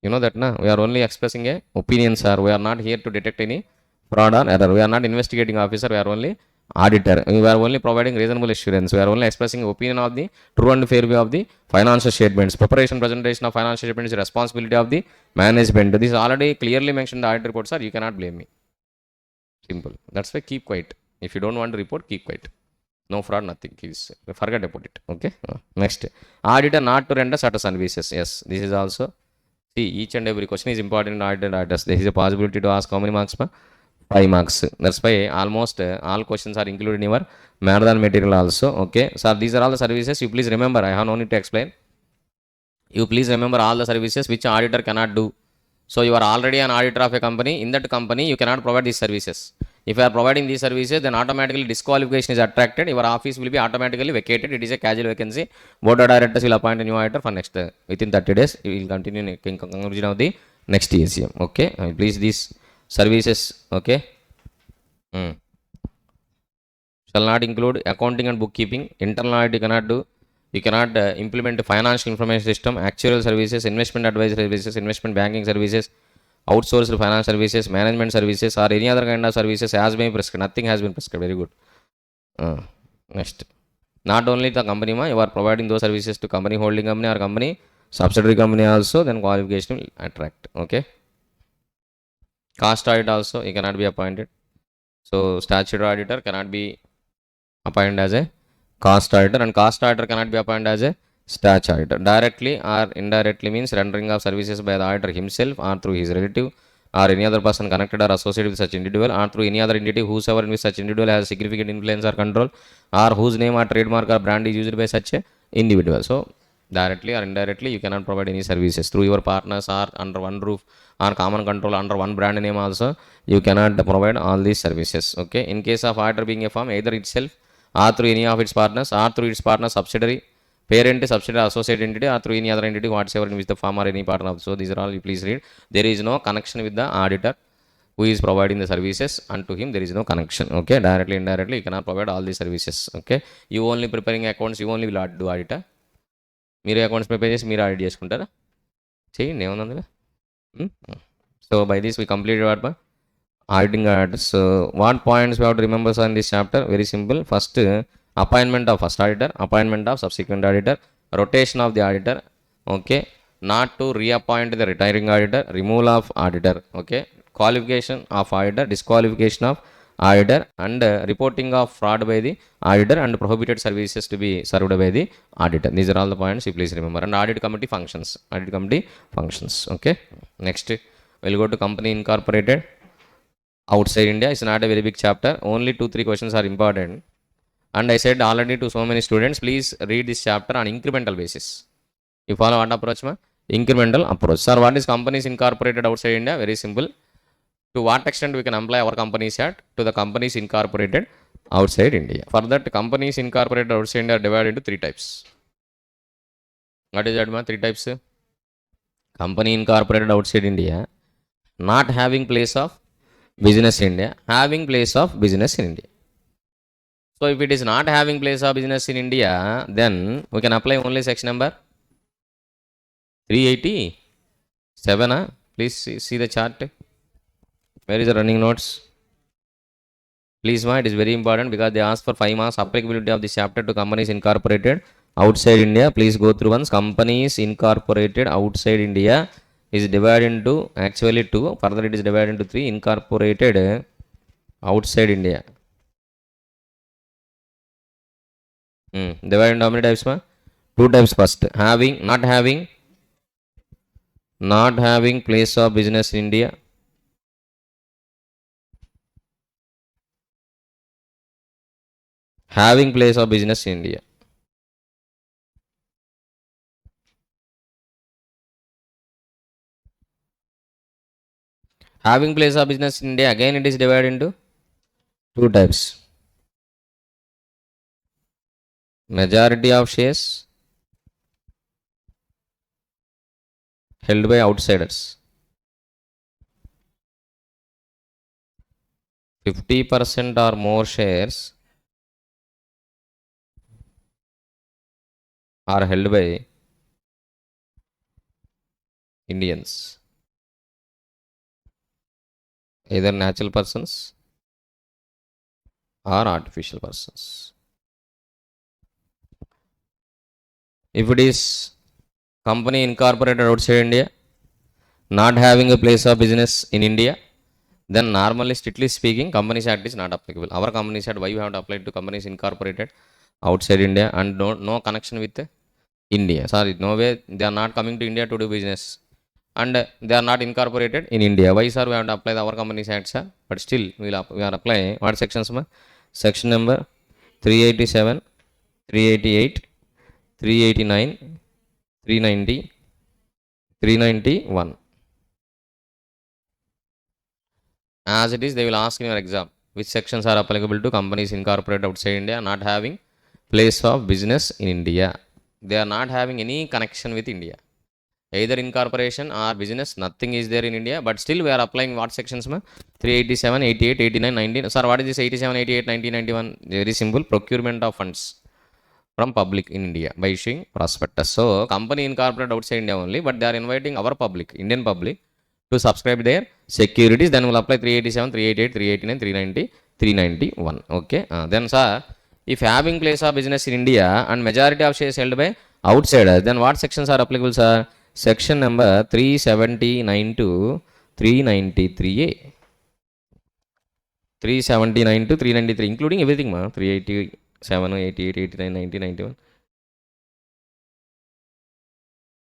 You know that, na? We are only expressing a opinion, sir. We are not here to detect any fraud or error. We are not investigating officer. We are only auditor. We are only providing reasonable assurance. We are only expressing opinion of the true and fair view of the financial statements. Preparation, presentation of financial statements is responsibility of the management. This is already clearly mentioned in the audit report, sir. You cannot blame me. Simple. That's why keep quiet. If you don't want to report, keep quiet. No fraud, nothing. Forget about it. Okay. Next, auditor not to render certain services. Yes, this is also. See, each and every question is important in auditors. There is a possibility to ask how many marks? 5 marks. That's why almost all questions are included in your marathon material also. Okay. So these are all the services. You please remember. I have no need to explain. You please remember all the services which auditor cannot do. So you are already an auditor of a company. In that company, you cannot provide these services. If you are providing these services, then automatically disqualification is attracted. Your office will be automatically vacated. It is a casual vacancy. Board of directors will appoint a new auditor for next within 30 days. You will continue in conclusion of the next ECM. Okay. Please these services. Okay. Shall not include accounting and bookkeeping. Internal audit you cannot do. You cannot implement a financial information system, actuarial services, investment advisory services, investment banking services, outsourced finance services, management services, or any other kind of services has been prescribed. Nothing has been prescribed. Very good. Next. Not only the company, you are providing those services to company holding company or company subsidiary company also, then qualification will attract. Okay. Cost audit also, you cannot be appointed. So, statutory auditor cannot be appointed as a cost auditor, and cost auditor cannot be appointed as a statutory auditor. Directly or indirectly means rendering of services by the auditor himself or through his relative or any other person connected or associated with such individual, or through any other entity whosoever in which such individual has significant influence or control, or whose name or trademark or brand is used by such a individual. So directly or indirectly you cannot provide any services through your partners or under one roof or common control under one brand name also you cannot provide all these services. Okay. In case of auditor being a firm, either itself or through any of its partners or through its partner subsidiary, parent, subsidiary, associate entity, or through any other entity whatsoever in which the firm or any partner of. So these are all you please read. There is no connection with the auditor who is providing the services, and to him there is no connection. Okay. Directly, indirectly you cannot provide all these services. Okay. You only preparing accounts, you only will do auditor. మీరు accounts prepare చేసి మీరు audit చేసుకుంటారా? చేయండి, ఏముంది అందులో. So by this we complete what auditing auditors. So what points we have to remember in this chapter? Very simple. First, appointment of first auditor, appointment of subsequent auditor, rotation of the auditor. Okay. Not to reappoint the retiring auditor, removal of auditor. Okay. Qualification of auditor, disqualification of auditor, and reporting of fraud by the auditor, and prohibited services to be served by the auditor. These are all the points you please remember. And audit committee functions. Audit committee functions. Okay. Next, we'll go to company incorporated outside India. It's not a very big chapter. Only 2-3 questions are important. And I said already to so many students, please read this chapter on incremental basis. You follow what approach? Incremental approach. Sir, what is companies incorporated outside India? Very simple. To what extent we can apply our Companies Act to the companies incorporated outside India? For that, companies incorporated outside India are divided into three types. What is that, man? Three types. Company incorporated outside India, not having place of business in India, having place of business in India. So if it is not having place of business in India, then we can apply only section number 387. Please see the chart. Where is the running notes? Please, ma, it is very important because they ask for 5 marks applicability of this chapter to companies incorporated outside India. Please go through once. Companies incorporated outside India is divided into actually 2. Further, it is divided into 3. Incorporated outside India. Divided into how many types, ma? 2 types first. Not having place of business in India. Having place of business in India. Having place of business in India, again it is divided into 2 types. Majority of shares held by outsiders. 50% or more shares are held by Indians, either natural persons or artificial persons. If it is company incorporated outside India, not having a place of business in India, then normally, strictly speaking, Companies Act is not applicable. Our Companies Act, why we have to apply to companies incorporated outside India and no connection with India. Sorry, no way, they are not coming to India to do business and they are not incorporated in India. Why, sir, we have to apply our Companies Act, sir? But still, we are applying what sections, ma? Section number 387, 388, 389, 390, 391. As it is, they will ask in your exam which sections are applicable to companies incorporated outside India, not having place of business in India. They are not having any connection with India, either incorporation or business, nothing is there in India, but still we are applying what sections, ma? 387, 88, 89, 19. Sir, what is this 87, 88, 90, 91? Very simple, procurement of funds from public in India by issuing prospectus. So company incorporated outside India only, but they are inviting our public, Indian public, to subscribe their securities. Then we'll apply 387, 388, 389, 390, 391. Okay. Then, sir, if having place of business in India and majority of shares held by outsiders, then what sections are applicable, sir? Section number 379 to 393A. 379 to 393, including everything, ma. 387, 88, 89, 90, 91.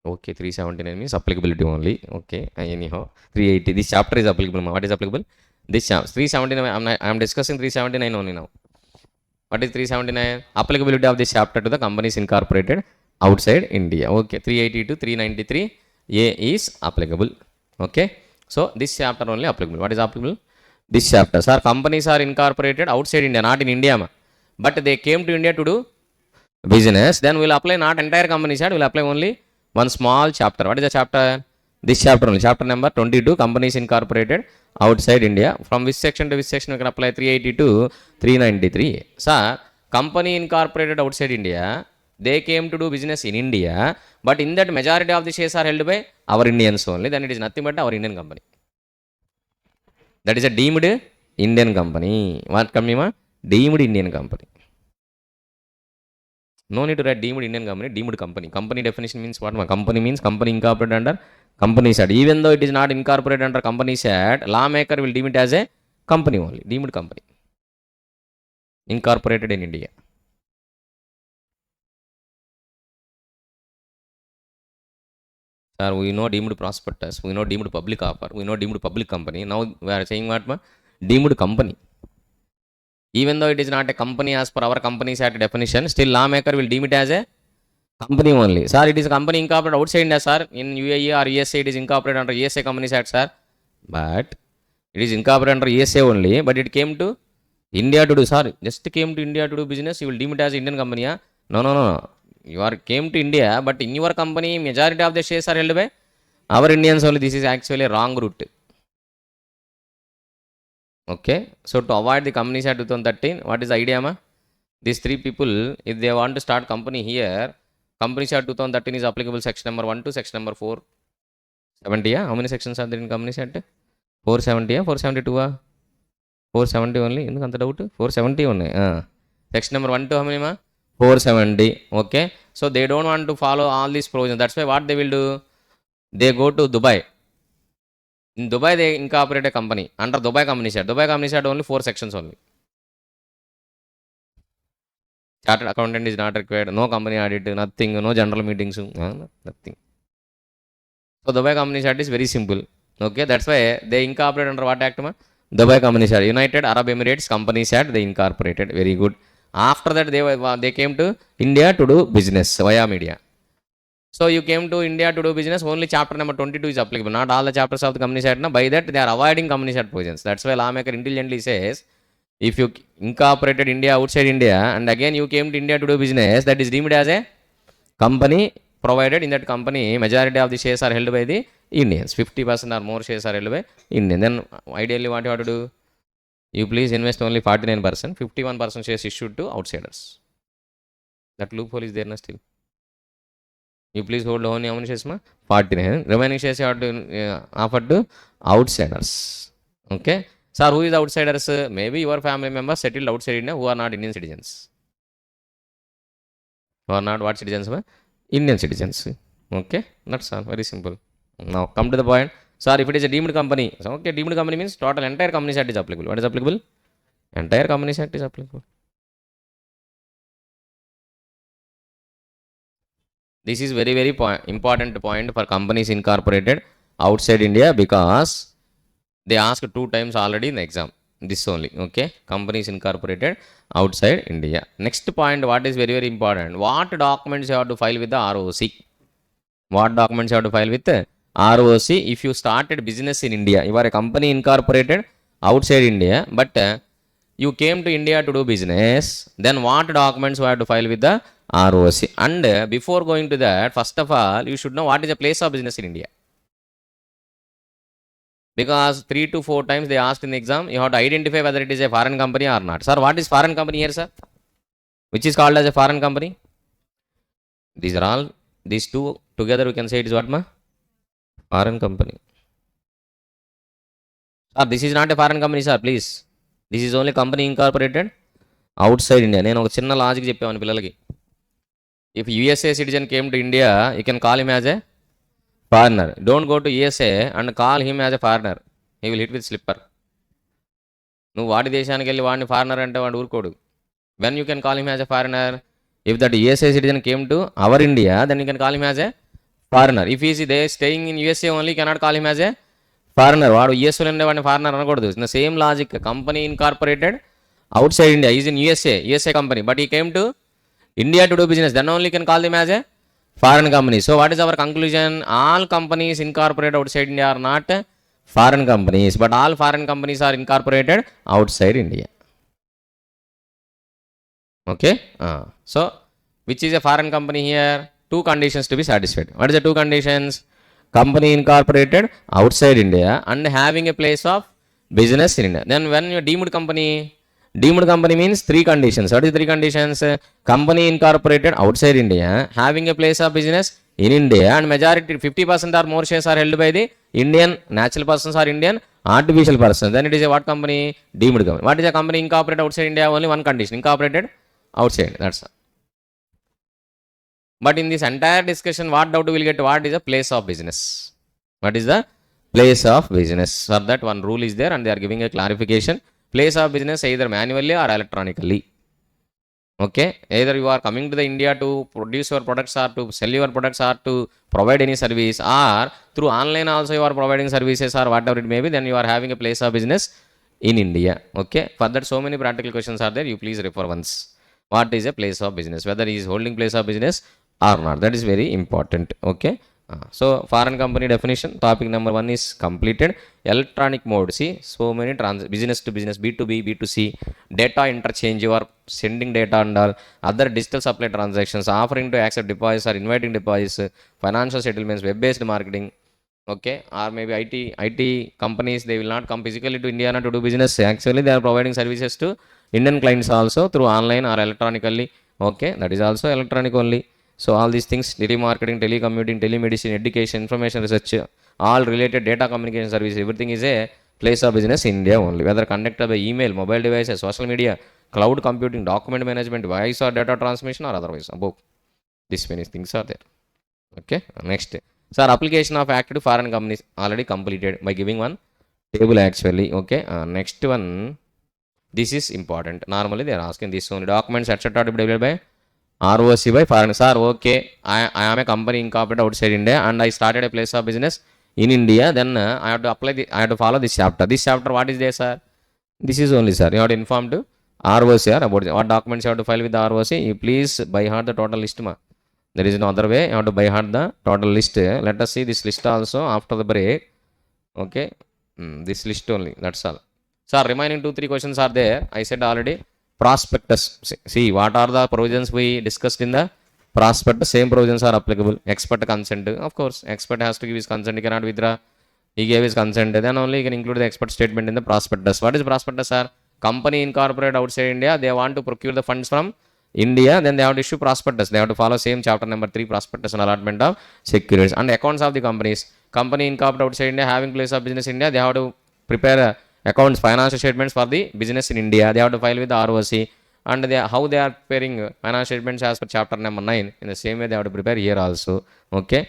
Okay, 379 means applicability only. Okay, anyhow, 380. This chapter is applicable, ma. What is applicable? This chapter 379. I am discussing 379 only now. What is 379? Applicability of this chapter to the companies incorporated outside India. Okay, 380 to 393 A is applicable. Okay, so this chapter only applicable. What is applicable? This chapter. Sir, companies are incorporated outside India, not in India, ma. But they came to India to do business. Then we'll apply not entire Companies Act, we'll apply only one small chapter. What is the chapter? This chapter only. Chapter number 22, companies incorporated outside India. From which section to which section we can apply? 380 to 393. Sir, company incorporated outside India, they came to do business in India, but in that majority of the shares are held by our Indians only. Then it is nothing but our Indian company. That is a deemed Indian company. What company, ma? Deemed Indian company. No need to write deemed Indian company, deemed company. Company definition means what? Company means company incorporated under Companies Act. Even though it is not incorporated under Companies Act, lawmaker will deem it as a company only, deemed company. Incorporated in India. Sir, we know deemed prospectus, we know deemed public offer, we know deemed public company. Now we are saying what? Deemed company. Even though it is not a company as per our Companies Act definition, still lawmaker will deem it as a company only. Sir, it is a company incorporated outside India, sir. In UAE or USA, it is incorporated under USA Companies Act, sir. But It is incorporated under USA only, but it came to India to do, sorry, just came to India to do business, you will deem it as Indian company. Yeah? No, no, no, no. You are came to India, but in your company, majority of the shares are held by our Indians only. This is actually a wrong route. Okay, so to avoid the Companies Act 2013, what is the idea, ma? These three people, if they want to start company here, Companies Act 2013 is applicable section number 1 to section number 470. Yeah? How many sections are there in Companies Act? 470, 472? 470 only. ఎందుకు అంత doubt? 470 ఉన్నాయి. Section number 1 to how many, ma? 470. Okay, so they don't want to follow all these provisions. That's why what they will do, they go to Dubai. In Dubai they incorporate a company under Dubai Companies Act. Dubai Companies Act only 4 sections only. Chartered accountant is not required, no company audit, nothing, no general meetings, nothing. So Dubai Companies Act is very simple. Okay, that's why they incorporate under what act, ma? Dubai Companies Act. United Arab Emirates Companies Act, they incorporated. Very good. After that they came to India to do business via media. So you came to India to do business, only chapter number 22 is applicable, not all the chapters of the Companies Act. By that they are avoiding Companies Act provisions. That's why lawmaker intelligently says, if you incorporated India outside India and again you came to India to do business, that is deemed as a company, provided in that company majority of the shares are held by the Indians. 50% or more shares are held by Indian. Then ideally what you have to do? You please invest only 49%, 51% shares issued to outsiders. That loophole is there na still. You please hold only how many shares, ma? 49. Remaining shares you have to offer to outsiders. Okay. Sir, who is outsiders? Maybe your family members settled outside India who are not Indian citizens. Who are not what citizens? Indian citizens. Okay. That's all. Very simple. Now come to the point. Sir, if it is a deemed company, so okay, deemed company means total entire Companies Act is applicable. What is applicable? Entire Companies Act is applicable. This is very, very important point for companies incorporated outside India, because they asked 2 times already in the exam. This only. Okay. Companies incorporated outside India. Next point, what is very, very important. What documents you have to file with the ROC? What documents you have to file with the ROC if you started business in India? You are a company incorporated outside India, but you came to India to do business. Then what documents you have to file with the ROC? And before going to that, first of all, you should know what is the place of business in India. Because 3 to 4 times they asked in the exam, you have to identify whether it is a foreign company or not. Sir, what is foreign company here, sir? Which is called as a foreign company? These are all, these two together we can say it is what, ma? Foreign company. Sir, this is not a foreign company, sir, please. This is only company incorporated outside India. నేను ఒక చిన్న logic చెప్పాను పిల్లలకి. If USA citizen came to India, you can call him as a foreigner. Don't go to USA and call him as a foreigner. He will hit with slipper. నువ్వు వాడి దేశానికి వెళ్ళి వాడిని ఫారినర్ అంటే వాడు ఊరుకోడు. When you can call him as a foreigner? If that USA citizen came to our India, then you can call him as a foreigner. If he is there staying in USA only, you cannot call him as a foreigner. వాడు యూఎస్లో ఉండే వాడిని foreigner అనకూడదు. In the same logic, company incorporated outside India, he is in USA company, but he came to India to do business, then only can call them as a foreign company. So what is our conclusion? All companies incorporated outside India are not foreign companies, but all foreign companies are incorporated outside India. Okay. So which is a foreign company here? 2 conditions to be satisfied. What is the 2 conditions? Company incorporated outside India and having a place of business in India. Then when you deemed company means 3 conditions. What is 3 conditions? Company incorporated outside India, having a place of business in India, and majority 50% or more shares are held by the Indian natural persons or Indian artificial persons. Then it is a what company? Deemed company. What is a company incorporated outside India? Only one condition, incorporated outside. That's all. But in this entire discussion, what doubt we will get? What is the place of business? What is the place of business? For that one rule is there and they are giving a clarification. Place of business either manually or electronically. Okay, either you are coming to the India to produce your products or to sell your products or to provide any service, or through online also you are providing services or whatever it may be, then you are having a place of business in India. Okay, for that so many practical questions are there, you please refer once. What is a place of business? Whether he is holding place of business or not, that is very important. Okay. So foreign company definition, topic number 1 is completed. Electronic mode, see, so many business to business, B2B, B2C, data interchange, you are sending data and all, other digital supply transactions, offering to accept deposits or inviting deposits, financial settlements, web-based marketing, okay, or maybe IT companies, they will not come physically to India to do business. Actually, they are providing services to Indian clients also through online or electronically. Okay, that is also electronic only. So all these things, telemarketing, telecommuting, telemedicine, education, information research, all related data communication service, everything is a place of business in India only. Whether conducted by email, mobile devices, social media, cloud computing, document management, voice or data transmission, or otherwise. Above these many things are there. Okay, next. Sir, application of act to foreign companies already completed by giving one table actually. Okay, next one. This is important. Normally they are asking this only. Documents etc. to be developed by ROC by foreign. Sir, okay, I am a company incorporated outside India and I started a place of business in India. Then I have to apply I have to follow this chapter. This chapter, what is there, sir? This is only, sir. You have to inform to ROC about what documents you have to file with the ROC. You please by heart the total list, ma. There is no other way. You have to by heart the total list. Let us see this list also after the break. Okay, this list only. That's all. Sir, remaining 2-3 questions are there. I said already. Prospectus. See, what are the provisions we discussed in the prospectus? Same provisions are applicable. Expert consent. Of course, expert has to give his consent. He cannot withdraw. He gave his consent. Then only he can include the expert statement in the prospectus. What is prospectus, sir? Company incorporated outside India. They want to procure the funds from India. Then they have to issue prospectus. They have to follow same chapter number 3, prospectus and allotment of securities. And accounts of the companies. Company incorporated outside India, having place of business in India, they have to prepare accounts, financial statements for the business in India. They have to file with the ROC. And how they are preparing financial statements as per chapter number 9. In the same way, they have to prepare here also. Okay.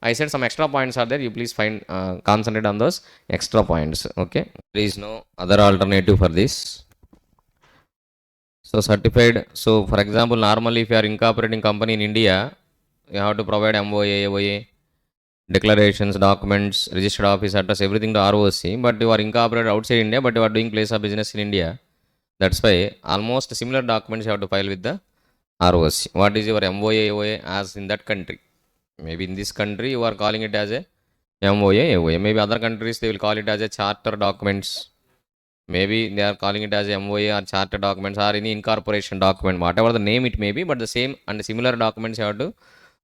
I said some extra points are there. You please find concentrate on those extra points. Okay. There is no other alternative for this. So certified. So for example, normally if you are incorporating company in India, you have to provide MOA, AOA, declarations, documents, registered office address, everything to ROC. But you are incorporated outside India, but you are doing place of business in India. That's why almost similar documents you have to file with the ROC. What is your MOA, AOA as in that country? Maybe in this country you are calling it as a MOA, AOA. Maybe other countries they will call it as a charter documents. Maybe they are calling it as MOA or charter documents or any incorporation document, whatever the name it may be, but the same and similar documents you have to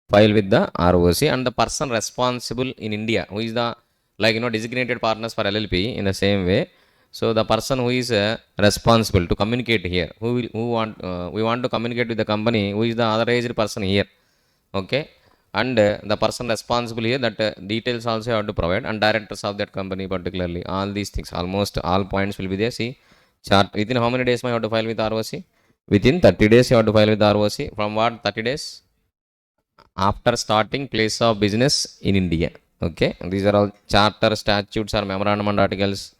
file with the ROC. And the person responsible in India, who is the designated partners for LLP in the same way. So the person who is responsible to communicate here, we want to communicate with the company, who is the authorized person here. Okay. And the person responsible here, that details also have to provide, and directors of that company particularly, all these things, almost all points will be there. See, chart within how many days you have to file with ROC? Within 30 days you have to file with ROC. From what 30 days? After starting place of business in India. Okay, these are all charter, statutes or memorandum and articles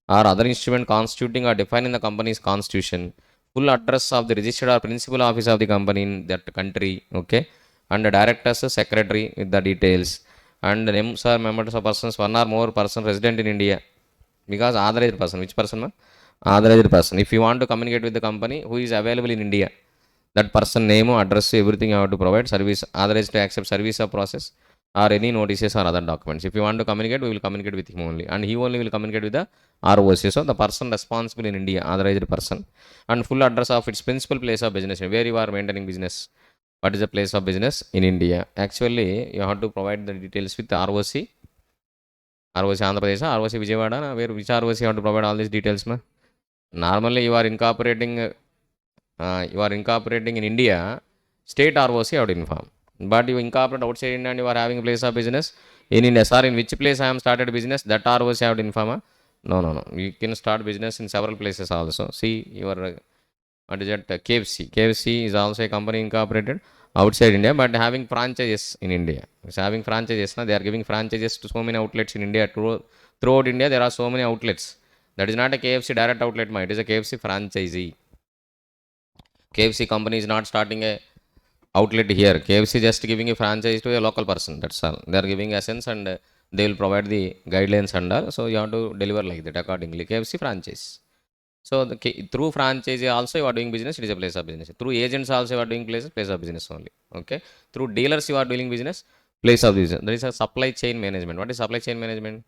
or other instrument constituting or defining the company's constitution, full address of the registered or principal office of the company in that country. Okay, and the directors, secretary with the details, and names or members of persons, one or more person resident in India. Because authorized person, which person? Authorized person. If you want to communicate with the company who is available in India, that person name, address, everything you have to provide. Service, authorized to accept service of process or any notices or other documents. If you want to communicate, we will communicate with him only, and he only will communicate with the ROC. So the person responsible in India, authorized person, and full address of its principal place of business, where you are maintaining business. What is the place of business in India? Actually, you have to provide the details with the ROC. ROC Andhra Pradesh, ROC Vijayawada, where which ROC you have to provide all these details. Normally, you are incorporating in India, state ROC you have to inform. But you incorporate outside India and you are having a place of business in India. Sir, in which place I am started business? That ROC you have to inform. No. You can start business in several places also. See, your what is that? KFC. KFC is also a company incorporated outside India, but having franchises in India. It's having franchises. They are giving franchises to so many outlets in India. Throughout India, there are so many outlets. That is not a KFC direct outlet, it is a KFC franchisee. KFC company is not starting a outlet here. KFC just giving a franchise to a local person. That's all. They are giving essence and they will provide the guidelines and all. So you have to deliver like that accordingly. KFC franchise. So through franchise also you are doing business, it is a place of business. Through agents also you are doing place of business only. Okay. Through dealers you are doing business. Place of business. There is a supply chain management. What is supply chain management?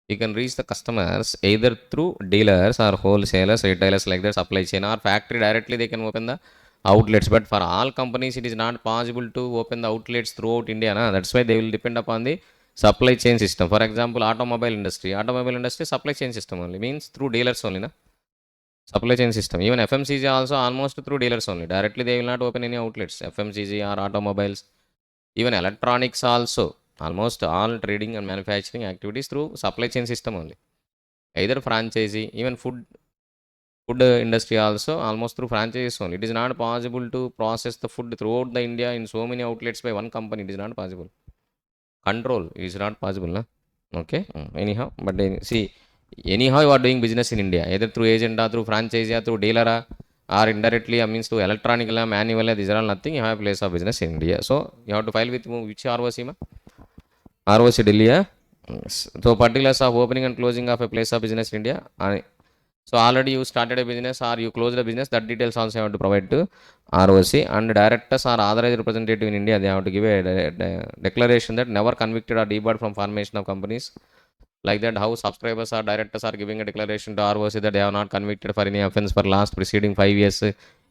You can reach the customers either through dealers or wholesalers, retailers like that, supply chain or factory directly they can open the outlets. But for all companies, it is not possible to open the outlets throughout India. Na? That's why they will depend upon the supply chain system. For example, automobile industry. Automobile industry supply chain system only means through dealers only. Na? Supply chain system. Even FMCG also almost through dealers only. Directly they will not open any outlets. FMCG or automobiles. Even electronics also. Almost all trading and manufacturing activities through supply chain system only. Either franchisee, even food industry also almost through franchises only. It is not possible to process the food throughout the India in so many outlets by one company. It is not possible. Control is not possible. Na? Okay. Anyhow, but see, anyhow you are doing business in India, either through agent or through franchisee or through dealer or indirectly, means to electronic, manual, these are all nothing. You have a place of business in India. So you have to file with which ROC? ROC Delhi. Yes. So particulars of opening and closing of a place of business in India. So already you started a business or you closed a business, that details also you have to provide to ROC, and directors or authorized representative in India, they have to give a declaration that never convicted or debarred from formation of companies. Like that, how subscribers or directors are giving a declaration to ROC that they have not convicted for any offense for last preceding 5 years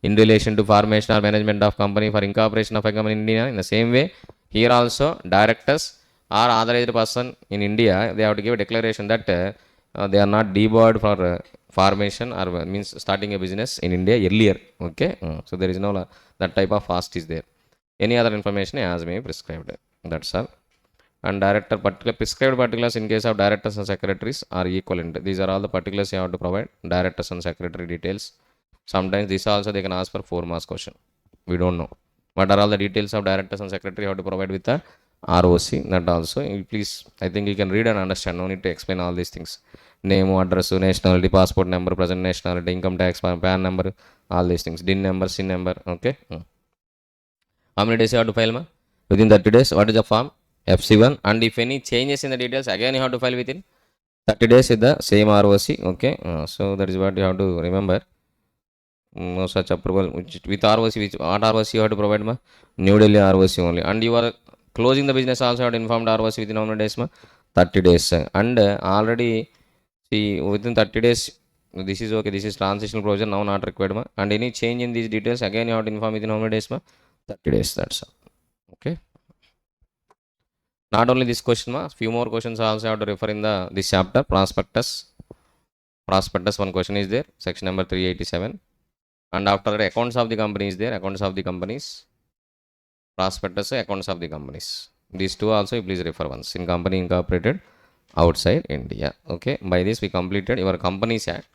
in relation to formation or management of company for incorporation of a company in India. In the same way, here also directors or authorized person in India, they have to give a declaration that they are not debarred for formation or means starting a business in India earlier. Okay, so there is no that type of fast is there. Any other information as may be prescribed. That's all. And director particular prescribed particulars in case of directors and secretaries are equivalent. These are all the particulars you have to provide. Directors and secretary details. Sometimes this also they can ask for 4 marks question. We don't know. What are all the details of directors and secretary you have to provide with the ROC? That also, please, I think you can read and understand. No need to explain all these things. Name, address, nationality, passport number, present nationality, income tax, PAN number, all these things. DIN number, SIN number. Okay. How many days you have to file, ma? Within 30 days. What is the form? FC1. And if any changes in the details, again you have to file within 30 days with the same ROC. Okay. So that is what you have to remember. No such approval with ROC. What ROC you have to provide, ma? New Delhi ROC only. And you are closing the business also have to inform ROC within how many days, ma? 30 days. And already see within 30 days. This is okay. This is transitional closure now not required, ma. And any change in these details again you have to inform within how many days, ma? 30 days. That's all. Okay. Not only this question, ma, few more questions I also have to refer in the this chapter. Prospectus. Prospectus, one question is there. Section number 387. And after that, accounts of the company is there. Accounts of the companies. Prospectus, accounts of the companies. These two also you please refer once. In company incorporated outside India. Okay. By this we completed your companies act.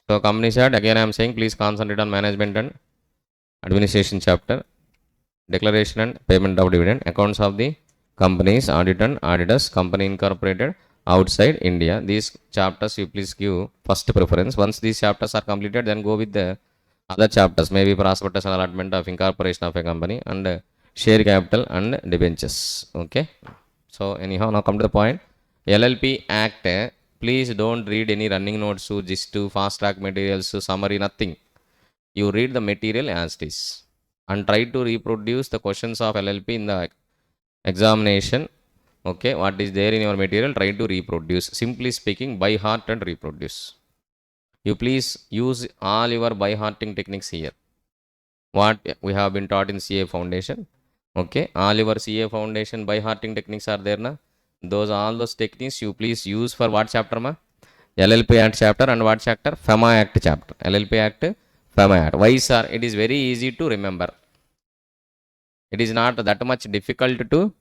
So companies act, again I am saying please concentrate on management and administration chapter. Declaration and payment of dividend. Accounts of the companies, audit and auditors, company incorporated outside India. These chapters you please give first preference. Once these chapters are completed, then go with the other chapters, maybe prospectus and allotment of incorporation of a company and share capital and debentures. Okay. So anyhow, now come to the point. LLP Act. Please don't read any running notes, just to fast track materials, summary, nothing. You read the material as it is and try to reproduce the questions of LLP in the examination. Okay, what is there in your material, try to reproduce. Simply speaking, by heart and reproduce. You please use all your by hearting techniques here. What we have been taught in CA Foundation. Okay, all your CA Foundation by hearting techniques are there, na? All those techniques you please use for what chapter, ma? LLP Act chapter and what chapter? FEMA Act chapter. LLP Act, FEMA Act. Why, sir? It is very easy to remember. It is not that much difficult to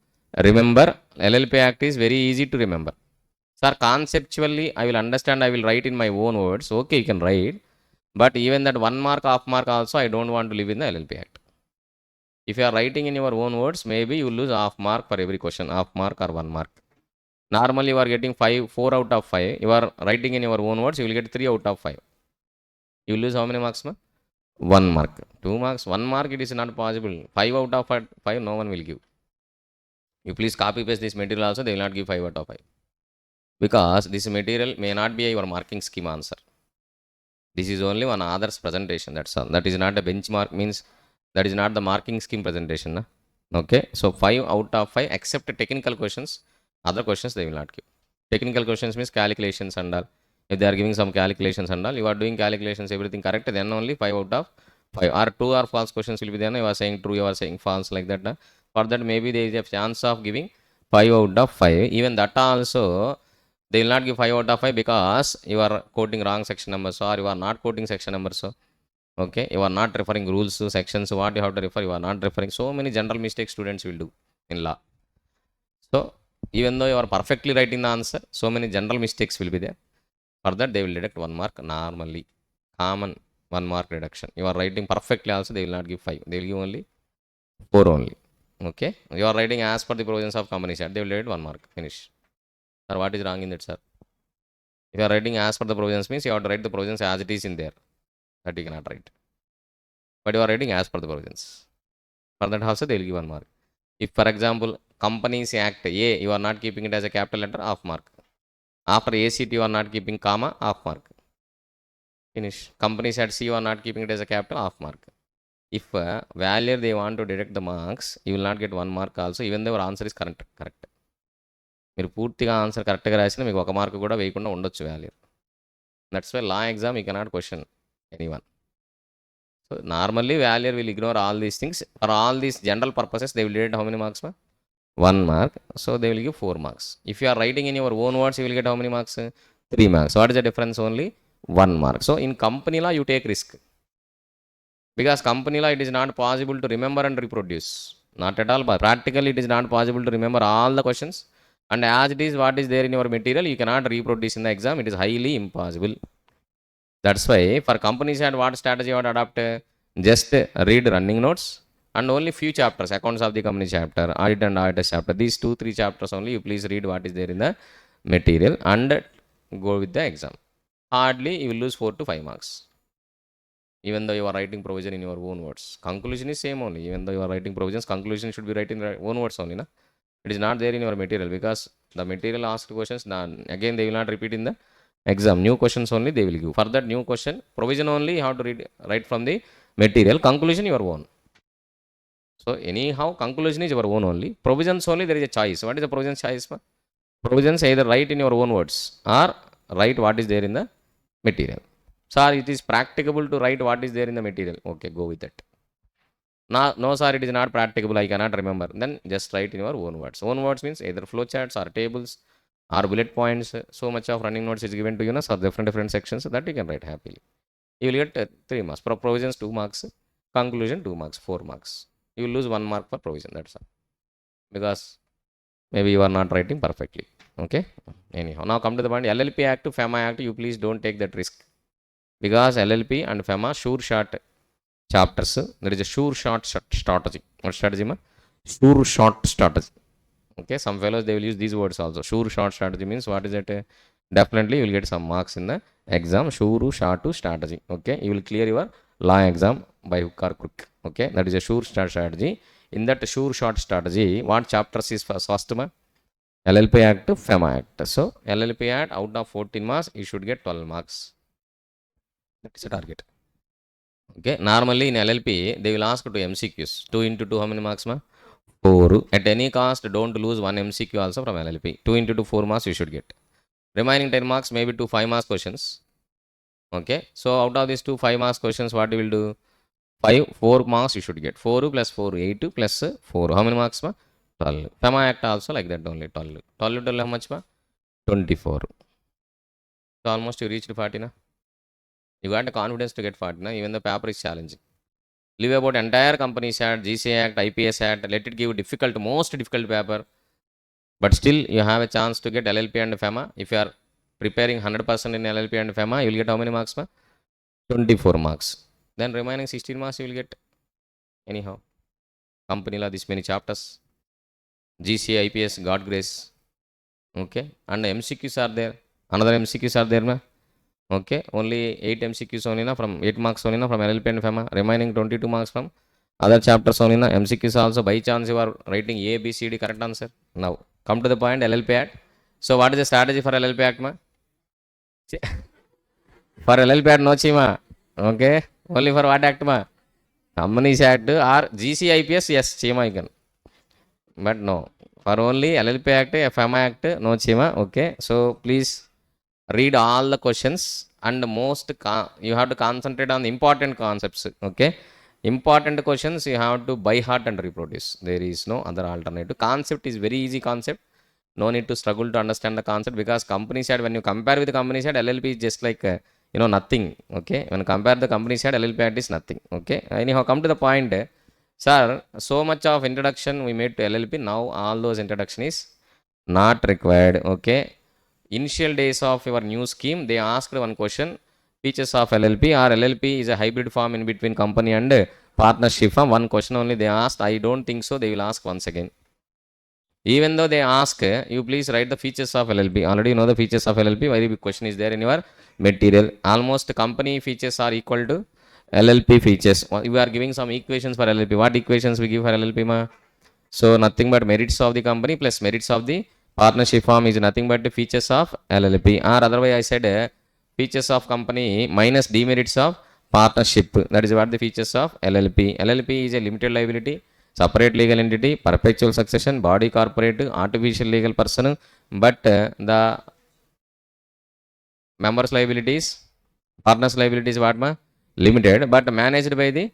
remember. LLP Act is very easy to remember. Sir, conceptually, I will understand, I will write in my own words. Okay, you can write. But even that 1 mark, half mark also, I don't want to live in the LLP Act. If you are writing in your own words, maybe you will lose half mark for every question, half mark or 1 mark. Normally, you are getting 4 out of 5. You are writing in your own words, you will get 3 out of 5. You will lose how many marks, ma? 1 mark. 2 marks, 1 mark, it is not possible. 5 out of 5, no one will give. You please copy paste this material also, they will not give 5 out of 5. Because this material may not be your marking scheme answer. This is only one other's presentation, that's all. That is not a benchmark, means that is not the marking scheme presentation. Na? Okay, so 5 out of 5 except technical questions, other questions they will not give. Technical questions means calculations and all. If they are giving some calculations and all, you are doing calculations, everything correct, then only 5 out of 5. Or true or false questions will be there. You are saying true, you are saying false, like that. For that, maybe there is a chance of giving 5 out of 5. Even that also, they will not give 5 out of 5 because you are quoting wrong section numbers or you are not quoting section numbers. Okay, you are not referring rules to sections, what you have to refer, you are not referring. So many general mistakes students will do in law. So even though you are perfectly writing the answer, so many general mistakes will be there. For that they will deduct 1 mark normally, common 1 mark reduction. You are writing perfectly also, they will not give 5, they will give only 4 only. Okay, you are writing as per the provisions of Companies Act, they will deduct 1 mark, finish. Sir, what is wrong in that, sir? If you are writing as per the provisions means you have to write the provisions as it is in there, that you cannot write. But you are writing as per the provisions. For that also they will give 1 mark. If for example Companies Act A, you are not keeping it as a capital letter, half mark. After ACT you are not keeping comma, half mark, finish. Companies Act C you are not keeping it as a capital, half mark. If valuer they want to deduct the marks, you will not get 1 mark also, even though your answer is correct. మీరు పూర్తిగా answer కరెక్ట్గా రాసినా మీకు 1 mark కూడా వేయకుండా ఉండొచ్చు value. That's why law exam you cannot question anyone. So normally valuer will ignore all these things. For all these general purposes, they will deduct how many marks? 1 mark. So they will give 4 marks. If you are writing in your own words, you will get how many marks? 3 marks. What is the difference? Only 1 mark. So in company law, you take risk. Because company law, it is not possible to remember and reproduce. Not at all. But practically, it is not possible to remember all the questions. And as it is, what is there in your material, you cannot reproduce in the exam. It is highly impossible. That's why for Companies Act, what strategy you would adopt? Just read running notes and only few chapters, accounts of the company chapter, audit and auditors chapter. These 2-3 chapters only, you please read what is there in the material and go with the exam. Hardly you will lose 4 to 5 marks. Even though you are writing provision in your own words. Conclusion is same only. Even though you are writing provisions, conclusion should be writing in your own words only. Na? It is not there in your material because the material asked questions, again they will not repeat in the exam. New questions only they will give. For that new question, provision only you have to write from the material. Conclusion your own. So anyhow, conclusion is your own only. Provisions only there is a choice. What is the provision choice? Provisions either write in your own words or write what is there in the material. Sir, it is practicable to write what is there in the material. Okay, go with that. No sir, it is not practicable, I cannot remember. Then just write in your own words. Own words means either flowcharts or tables or bullet points. So much of running notes is given to you, so different sections that you can write happily. You will get 3 marks. For provisions 2 marks, conclusion 2 marks, 4 marks. You will lose 1 mark for provision, that's all. Because maybe you are not writing perfectly. Okay. Anyhow, now come to the point. LLP Act to FEMA Act, you please don't take that risk. Because LLP and FEMA sure shot chapters, there is a sure shot strategy. What strategy, ma? Sure shot strategy. Okay, some fellows they will use these words also. Sure shot strategy means what is it? Definitely you will get some marks in the exam. Sure shot strategy. Okay, you will clear your law exam by hook or crook. Okay, that is a sure shot strategy. In that sure shot strategy, what chapters is first, ma? LLP Act to FEMA Act. So LLP Act out of 14 marks, you should get 12 marks. That is a target. Okay, normally in LLP, they will ask to MCQs. 2 into 2, how many marks, ma? 4. At any cost, don't lose 1 MCQ also from LLP. 2 into 2, 4 marks you should get. Remaining 10 marks, maybe 2 5 marks questions. Okay, so out of these 2 5 marks questions, what you will do? 4 marks you should get. 4 plus 4, 8 plus 4. How many marks, ma? 12. FEMA Act also like that only, 12. 12 to 12, how much, ma? 24. So almost you reached 40, na? You got the confidence to get 40, na? Even the paper is challenging. Leave about entire Companies Act, GCA Act, IPS Act, let it give difficult, most difficult paper. But still, you have a chance to get LLP and FEMA. If you are preparing 100% in LLP and FEMA, you will get how many marks, ma? 24 marks. Then remaining 16 marks you will get. Anyhow, company law, this many chapters. GCA, IPS, God grace. Okay, and the MCQs are there. Another MCQs are there, ma? Okay, only 8 MCQs only, na, from 8 marks only, na, from LLP and FEMA. Remaining 22 marks from other chapters only, na. MCQs also, by chance you are writing A, B, C, D correct answer. Now, come to the point, LLP Act. So, what is the strategy for LLP Act, ma? For LLP Act, no chi, ma. Okay, only for what act, ma? Companies Act or GCIPS, yes, chi, ma, you can. but no. For only LLP Act, FEMA Act, no chima. Okay, so please read all the questions and you have to concentrate on the important concepts. Okay, important questions you have to by heart and reproduce. There is no other alternative. Concept is very easy concept. No need to struggle to understand the concept, because company side, when you compare with the company side, LLP is just like nothing. Okay, when you compare the company side, LLP Act is nothing. Okay, anyhow, come to the point. Sir, so much of introduction we made to LLP. Now all those introduction is not required. Okay, initial days of your new scheme, they asked one question: features of LLP, or LLP is a hybrid form in between company and partnership form. One question only they asked. I don't think so they will ask once again. Even though they ask, you please write the features of LLP. Already you know the features of LLP. Very big question is there in your material. Almost company features are equal to LLP features. You are giving some equations for LLP. What equations we give for LLP, ma? So nothing but merits of the company plus merits of the partnership form is nothing but the features of LLP. Or otherwise I said features of company minus demerits of partnership. That is what the features of LLP. LLP is a limited liability, separate legal entity, perpetual succession, body corporate, artificial legal person, but the members liabilities, partners liabilities what ma? Limited, but managed by the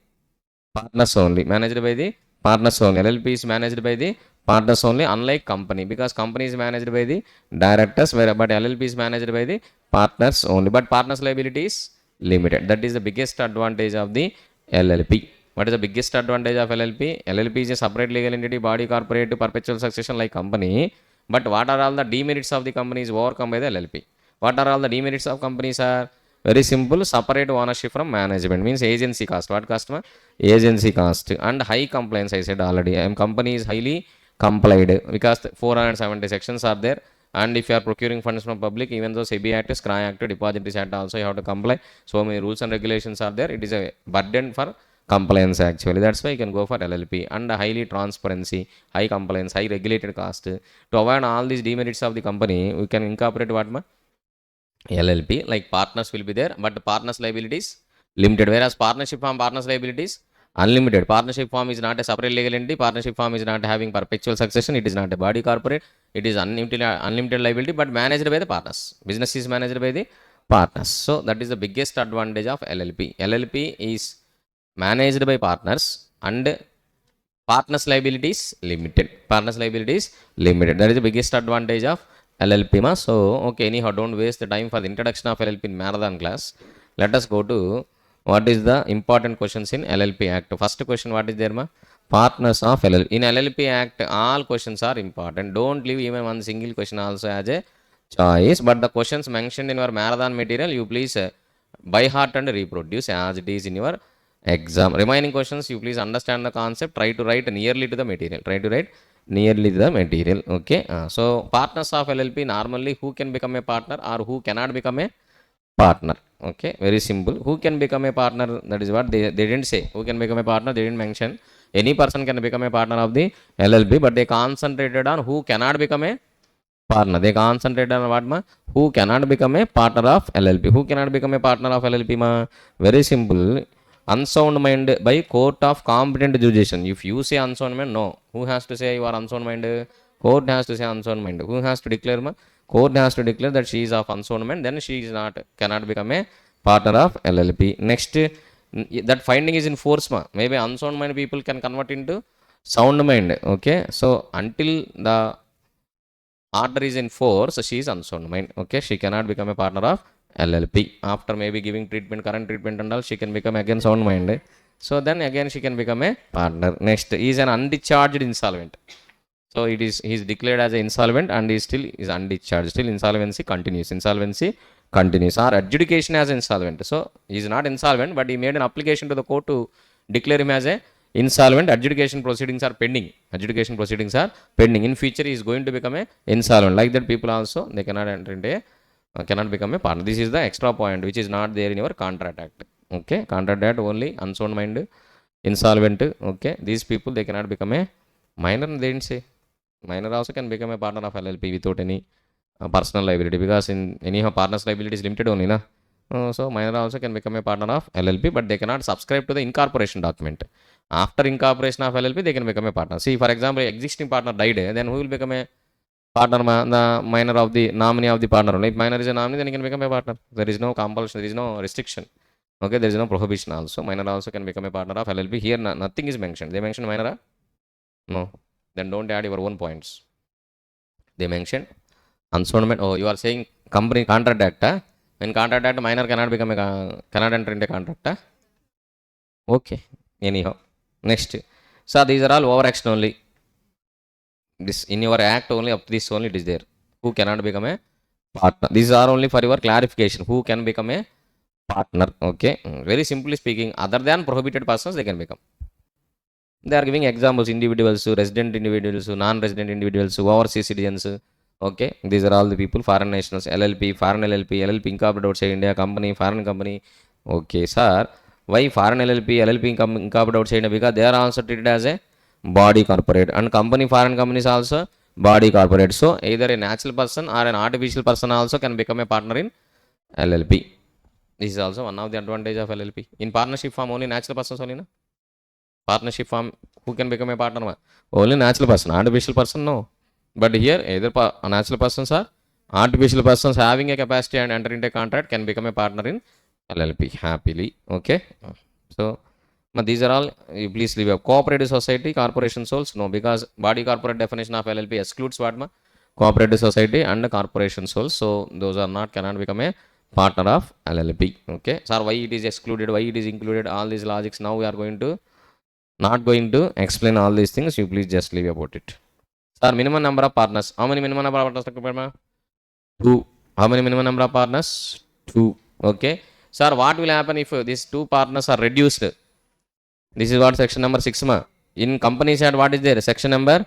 partners only. Managed by the partners only. LLP is managed by the partners only, unlike company, because company is managed by the directors, but LLP is managed by the partners only. But partners liability is limited. That is the biggest advantage of the LLP. What is the biggest advantage of LLP? LLP is a separate legal entity, body corporate, perpetual succession like company. But what are all the demerits of the company is overcome by the LLP. What are all the demerits of companies are? Very simple: separate ownership from management, means agency cost. What cost? Agency cost and high compliance. I said already, company is highly complied because 470 sections are there. And if you are procuring funds from public, even though SEBI Act, SCRA Act, Depositories Act also you have to comply. So many rules and regulations are there. It is a burden for compliance actually. That's why you can go for LLP. And highly transparency, high compliance, high regulated cost. To avoid all these demerits of the company, we can incorporate what ma? LLP. Like partners will be there, but partners liabilities limited, whereas partnership form, partners liabilities unlimited. Partnership form is not a separate legal entity. Partnership form is not having perpetual succession. It is not a body corporate. It is unlimited liability, but managed by the partners. Business is managed by the partners. So that is the biggest advantage of LLP. LLP is managed by partners and partners liabilities limited. Partners liabilities limited. That is the biggest advantage of LLP ma. So okay, anyhow, don't waste the time for the introduction of LLP in marathon class. Let us go to what is the important questions in LLP Act. First question, what is there ma? Partners of LLP. In LLP Act, all questions are important. Don't leave even one single question also as a choice. But the questions mentioned in your marathon material, you please by heart and reproduce as it is in your exam. Remaining questions, you please understand the concept. Try to write nearly to the material. Try to write nearly to the material. Okay. So partners of LLP, normally who can become a partner or who cannot become a partner? Okay, very simple. Who can become a partner? That is what they didn't say. Who can become a partner? They didn't mention. Any person can become a partner of the LLP, but they concentrated on who cannot become a partner. They concentrated on what ma? Who cannot become a partner of LLP. Who cannot become a partner of LLP ma? Very simple. Unsound mind by court of competent jurisdiction. If you say unsound mind, no. Who has to say you are unsound mind? Court has to say unsound mind. Who has to declare ma? Court has to declare that she is of unsound mind. Then she is cannot become a partner of LLP. Next, that finding is in force ma. Maybe unsound mind people can convert into sound mind. Okay. So until the order is in force, she is unsound mind. Okay, she cannot become a partner of LLP. After maybe giving treatment, current treatment and all, she can become again sound mind. So then again she can become a partner. Next, he is an undischarged insolvent. So it is, he is declared as an insolvent and he still is undischarged. Still insolvency continues. Insolvency continues. Or adjudication as insolvent. So he is not insolvent, but he made an application to the court to declare him as a insolvent. Adjudication proceedings are pending. Adjudication proceedings are pending. In future, he is going to become a insolvent. Like that, people also they cannot enter into a cannot become a partner. This is the extra point which is not there in your contract act. Okay, contract act only unsound mind, insolvent. Okay, these people they cannot become a minor. They didn't say minor also can become a partner of LLP without any personal liability, because in anyhow partner's liability is limited only na. So minor also can become a partner of LLP, but they cannot subscribe to the incorporation document. After incorporation of LLP, they can become a partner. See, for example, existing partner died, then who will become a partner? The minor of the nominee of the partner. If minor is a nominee, then he can become a partner. There is no compulsion, there is no restriction. Okay, there is no prohibition also. Minor also can become a partner of LLP. Here, nothing is mentioned. They mentioned minor? No. Then don't add your own points. They mentioned unsoundment. Oh, you are saying company contract act. In contract act, minor cannot become cannot enter into contract. Okay. Anyhow, next. So these are all overaction only. This in your act only, up to this only it is there. Who cannot become a partner? These are only for your clarification. Who can become a partner? Okay. Very simply speaking, other than prohibited persons, they can become. They are giving examples: individuals, resident individuals, non-resident individuals, overseas citizens. Okay, these are all the people, foreign nationals, LLP, foreign LLP, LLP incorporated outside India, company, foreign company. Okay, sir. Why foreign LLP, LLP incorporated outside India? Because they are also treated as a body corporate, and company, foreign companies also body corporate. So either a natural person or an artificial person also can become a partner in LLP. This is also one of the advantage of LLP. In partnership form, only natural persons only, na? Partnership form, who can become a partner? Only natural person, artificial person, no. But here, either natural persons or artificial persons having a capacity and enter into a contract can become a partner in LLP happily. Okay. So, these are all, you please leave a cooperative society, corporation souls. No, because body corporate definition of LLP excludes what? Cooperative society and corporation souls. So, those are not, cannot become a partner of LLP. Okay. Sir, why it is excluded, why it is included, all these logics now we are going to not going to explain all these things. You please just leave about it. Sir, minimum number of partners. How many minimum number of partners? 2. How many minimum number of partners? 2. Okay. Sir, what will happen if these 2 partners are reduced? This is what section number 6. In companies at what is there? Section number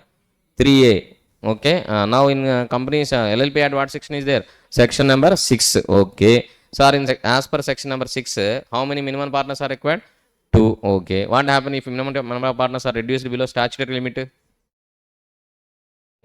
3A. Okay. Now in companies LLP at what section is there? Section number 6. Okay. Sir, as per section number 6, how many minimum partners are required? 2. Okay. What happen if minimum number of partners are reduced below statutory limit?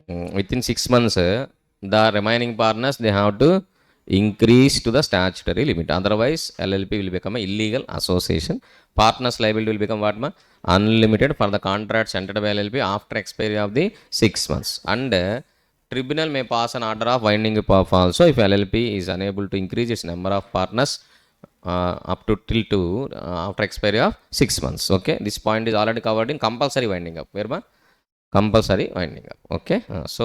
Within 6 months, the remaining partners, they have to increase to the statutory limit. Otherwise, LLP will become an illegal association. Partners liability will become what? Unlimited for the contracts entered by LLP after expiry of the 6 months. And tribunal may pass an order of winding up of also if LLP is unable to increase its number of partners up to till to after expiry of 6 months. Okay, this point is already covered in compulsory winding up. Where? Compulsory winding up. Okay. So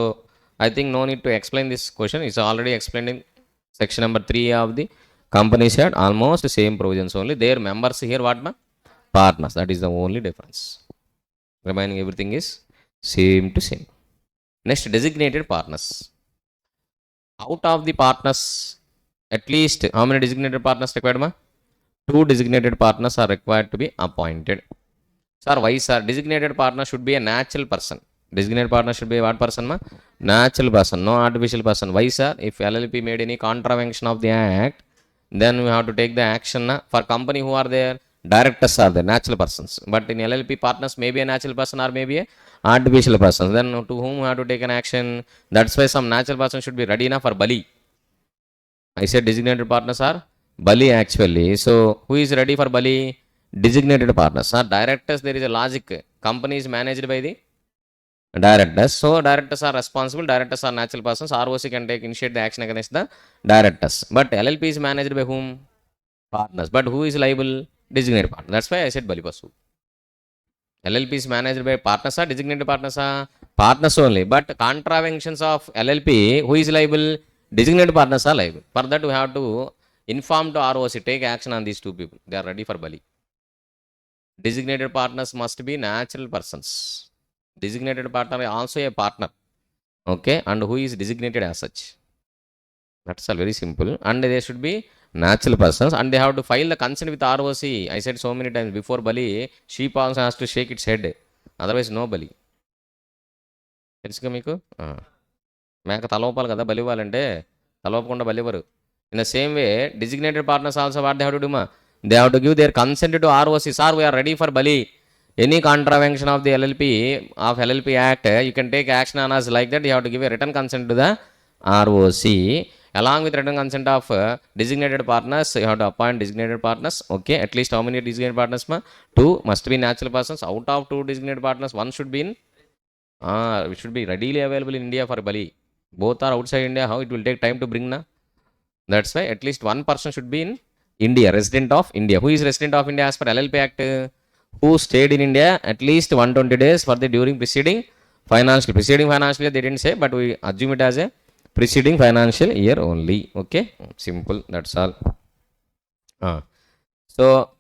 I think no need to explain this question. It's already explained in section number 3 of the companies had almost same provisions only. Their members here what? Partners. That is the only difference. Remaining everything is same to same. Next, designated partners. Out of the partners, at least how many designated partners required? 2 designated partners are required to be appointed. Sir, why, sir? Designated partner should be a natural person. Designated partner should be what person? Natural person, no artificial person. Why, sir? If LLP made any contravention of the act, then we have to take the action. For company, who are there? Directors are there, natural persons. But in LLP, partners may be a natural person or maybe a artificial person. Then to whom we have to take an action? That's why some natural person should be ready enough for Bali. I said designated partners are Bali actually. So who is ready for Bali? Designated partners. Directors, there is a logic. Company is managed by the directors. So directors are responsible. Directors are natural persons. ROC can initiate the action against the directors. But LLP is managed by whom? Partners. But who is liable? Designated partner. That's why I said Bali Pasu. LLP is managed by partners or designated partners? Partners only. But contraventions of LLP, who is liable? Designated partners are liable. For that, we have to inform to ROC, take action on these 2 people. They are ready for Bali. Designated partners must be natural persons. Designated partner is also a partner. Okay. And who is designated as such? That's all very simple. And they should be natural persons. And they have to file the consent with ROC. I said so many times before Bali, sheep also has to shake its head. Otherwise, no Bali. తెలుసుగా మీకు మేక తలవపాలి కదా బలి ఇవ్వాలంటే తలవకుండా బలి ఇవ్వరు. In the same way, designated partners also what they have to do? They have to give their consent to ROC. Sir, we are ready for Bali. Any contravention of the LLP Act, you can take action on us like that. You have to give a written consent to the ROC. Along with written consent of designated partners, you have to appoint designated partners. Okay, at least how many designated partners? Two must be natural persons. Out of two designated partners, one should be in it should be readily available in India for Bali. Both are outside India. How it will take time to bring na? That's why at least one person should be in India, resident of India. Who is resident of India as per LLP Act? Who stayed in India at least 120 days for the during preceding financial. Preceding financial year they didn't say, but we assume it as a preceding financial year only. Okay, simple. That's all. So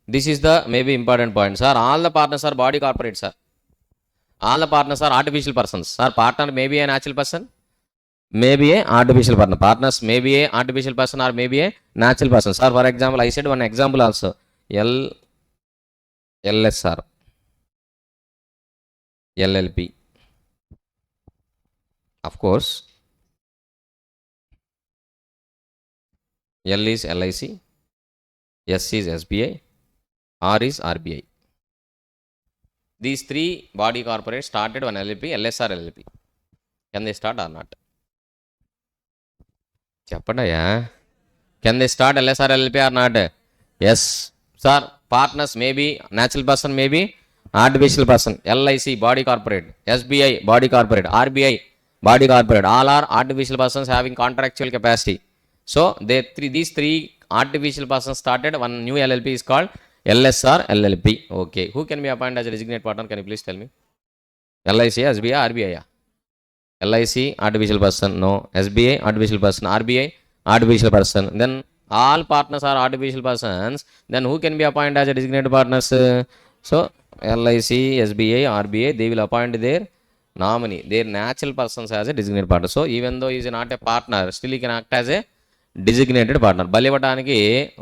this is the maybe important point, sir. All the partners are body corporates, sir. All the partners are artificial persons. Sir, partner may be a natural person, may be a artificial partner. Partners may be a artificial person or may be a natural person. Sir, for example, I said one example also. LSR, LLP. Of course, L is LIC, S is SBI, R is RBI. These three body corporates started one LLP, LSR LLP. Can they start or not? Chapadaya. Can they start LSR LLP or not? Yes. Sir, partners may be natural person, may be artificial person. LIC body corporate, SBI body corporate, RBI body corporate. All are artificial persons having contractual capacity. So these three artificial persons started one new LLP is called LSR LLP. Okay. Who can be appointed as a designated partner? Can you please tell me? LIC, SBI, RBI. LIC artificial person, no. SBI artificial person, RBI artificial person. Then all partners are artificial persons. Then who can be appointed as a designated partners? So LIC, SBI, RBI, they will appoint their nominee, their natural persons as a designated partner. So even though he is not a partner, still he can act as a designated partner. బలివ్వడానికి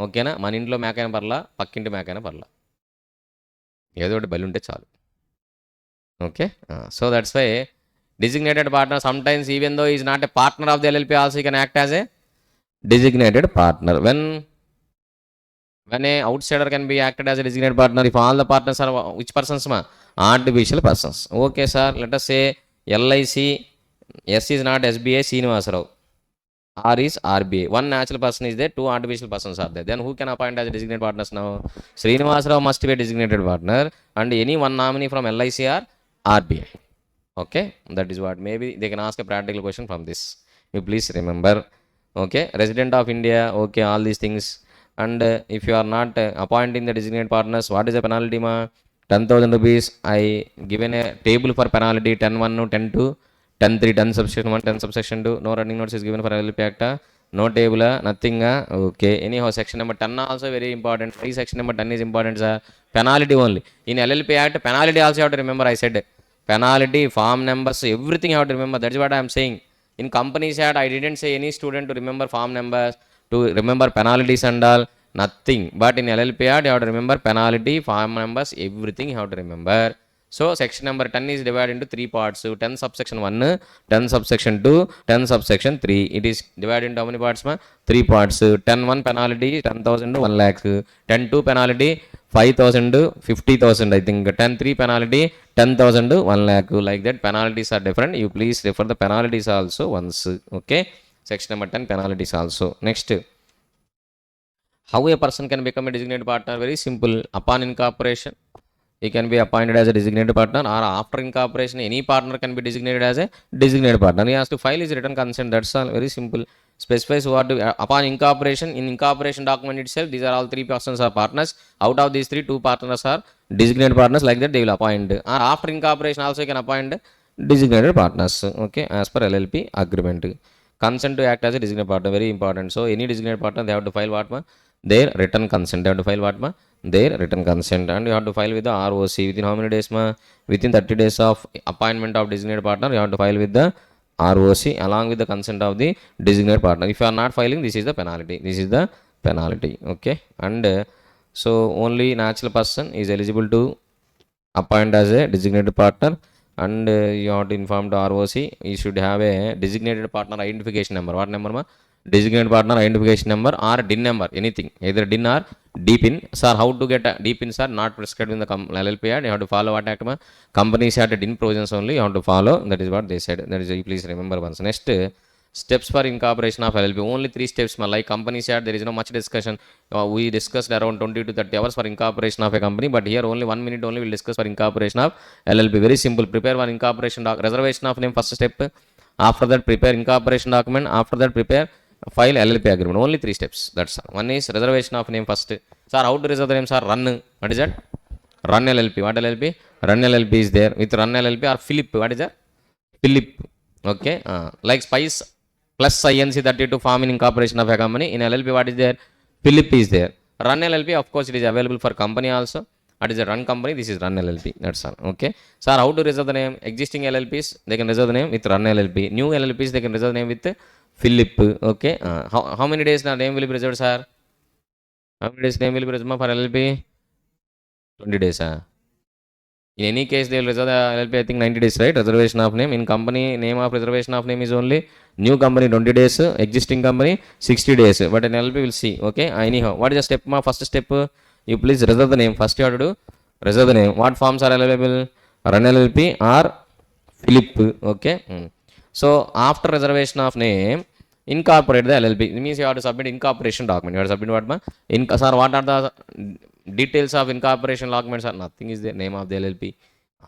ఓకేనా, మన ఇంట్లో మేకైన పర్లా, పక్కింటి మేకైన పర్లా, ఏదో ఒకటి బలి ఉంటే చాలు. Okay, so that's why designated partner, sometimes even though he is not a partner of the LLP, also he can act as a designated partner. When a outsider can be acted as a designated partner if all the partners are which persons? Artificial persons. Okay, sir, let us say LIC, S is not SBI, Srinivasarao, R is RBI. One natural person is there, two artificial persons are there. Then who can appoint as a designated partners now? Srinivasarao must be a designated partner and any one nominee from LIC or RBI. Okay, that is what maybe they can ask a practical question from this. You please remember. Okay, resident of India. Okay, all these things. And if you are not appointing the designated partners, what is the penalty? 10,000 rupees. I given a table for penalty 10(1), 10(2), 10(3), 10 subsection 1, 10 subsection 2. No running notes is given for LLP Act. No table, nothing. Okay, anyhow, section number 10 also very important. Free section number 10 is important, sir. Penalty only. In LLP Act, penalty also you have to remember. I said penalty, farm numbers, everything you have to remember. That's what I am saying. In Companies Act, I didn't say any student to remember farm numbers, to remember penalties and all, nothing. But in LLP Act, you have to remember penalty, farm numbers, everything you have to remember. So section number 10 is divided into three parts. So 10 subsection 1, 10 subsection 2, 10 subsection 3. It is divided into how many parts? 3 parts. 10(1) penalty 10,000 to 1 lakh. 10(2) penalty 5,000 to 50,000. I think 10(3) penalty 10,000 to 1 lakh. Like that, penalties are different. You please refer the penalties also once. Okay, section number 10 penalties also. Next, how a person can become a designated partner? Very simple. Upon incorporation, he can be appointed as a designated partner, or after incorporation, any partner can be designated as a designated partner. He has to file his written consent. That's all. Very simple. Specifies who are to upon incorporation. In incorporation document itself, these are all three persons are partners. Out of these three, two partners are designated partners. Like that, they will appoint. Or after incorporation, also you can appoint designated partners. Okay, as per LLP agreement. Consent to act as a designated partner, very important. So any designated partner, they have to file what? Their written consent. They have to file what? Their written consent. And you have to file with the ROC within how many days? Within 30 days of appointment of designated partner, you have to file with the ROC along with the consent of the designated partner. If you are not filing, this is the penalty. This is the penalty. Okay, and so only natural person is eligible to appoint as a designated partner, and you have to inform the ROC. You should have a designated partner identification number. What number? Designated partner identification number or DIN number, anything, either DIN or DPIN. Sir, how to get a DPINs are not prescribed in the LLP Act. You have to follow what act? Companies Act DIN provisions only you have to follow. That is what they said. That is, please remember once. Next, Steps for incorporation of LLP. Only 3 steps. Like company said, there is no much discussion. We discussed around 20 to 30 hours for incorporation of a company, but here only 1 minute only we'll discuss for incorporation of LLP. Very simple. Prepare one incorporation reservation of name first step. After that, prepare incorporation document. After that, prepare file LLP agreement. Only 3 steps. That's all. One is reservation of name first. Sir, how to reserve the name? Sir, run. What is that? Run LLP. What LLP? Run LLP is there. With run LLP or Philip. What is that? Philip. Okay. Like Spice plus INC 32 form in incorporation of a company. In LLP, what is there? Philip is there. Run LLP, of course, it is available for company also. That is a run company. This is run LLP. That's all. Okay. Sir, how to reserve the name? Existing LLPs, they can reserve the name with run LLP. New LLPs, they can reserve the name with Philip. Okay. How many days the name will be reserved, sir? How many days name will be reserved for LLP? 20 days. In any case, they will reserve the LLP, I think 90 days, right? Reservation of name. In company, name of reservation of name is only new company 20 days, existing company 60 days. But in LLP, we'll see. Okay. Anyhow, what is the step? First step, you please reserve the name. First, you have to do reserve the name. What forms are available? Run LLP or Philip. Okay. So, after reservation of name, incorporate the LLP. It means you have to submit incorporation document. You have to submit what? Sir, what are the details of incorporation documents? Are nothing is the name of the LLP,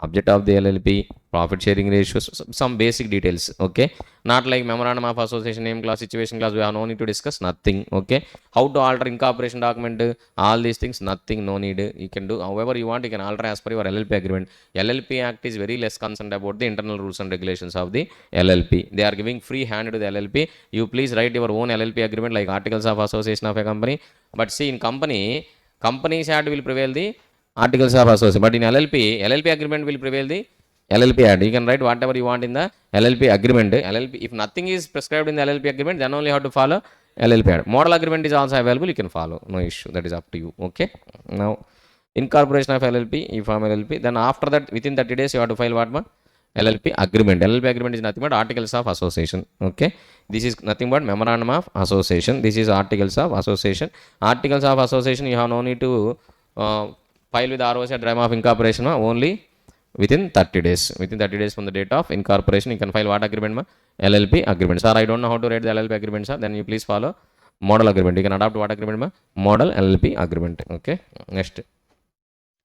object of the LLP, profit sharing ratios, some basic details. Okay, not like memorandum of association, name clause, situation clause. We have no need to discuss. Nothing. Okay, how to alter incorporation document? All these things, nothing. No need. You can do however you want. You can alter as per your LLP agreement. LLP Act is very less concerned about the internal rules and regulations of the LLP. They are giving free hand to the LLP. You please write your own LLP agreement like articles of association of a company. But see, in Companies Act will prevail the articles of association, but in LLP agreement will prevail the LLP Act. You can write whatever you want in the LLP agreement. LLP, if nothing is prescribed in the LLP agreement, then only you have to follow LLP Act. Model agreement is also available. You can follow. No issue. That is up to you. Okay. Now, incorporation of LLP, you form LLP. Then after that, within 30 days, you have to file what? LLP agreement. LLP agreement is nothing but articles of association. Okay. This is nothing but memorandum of association. This is articles of association. Articles of association, you have no need to file with ROC at time of incorporation only within 30 days. Within 30 days from the date of incorporation, you can file what agreement? LLP agreement. Sir, I don't know how to write the LLP agreement, sir. Then you please follow model agreement. You can adopt what agreement? Model LLP agreement. Okay. Next.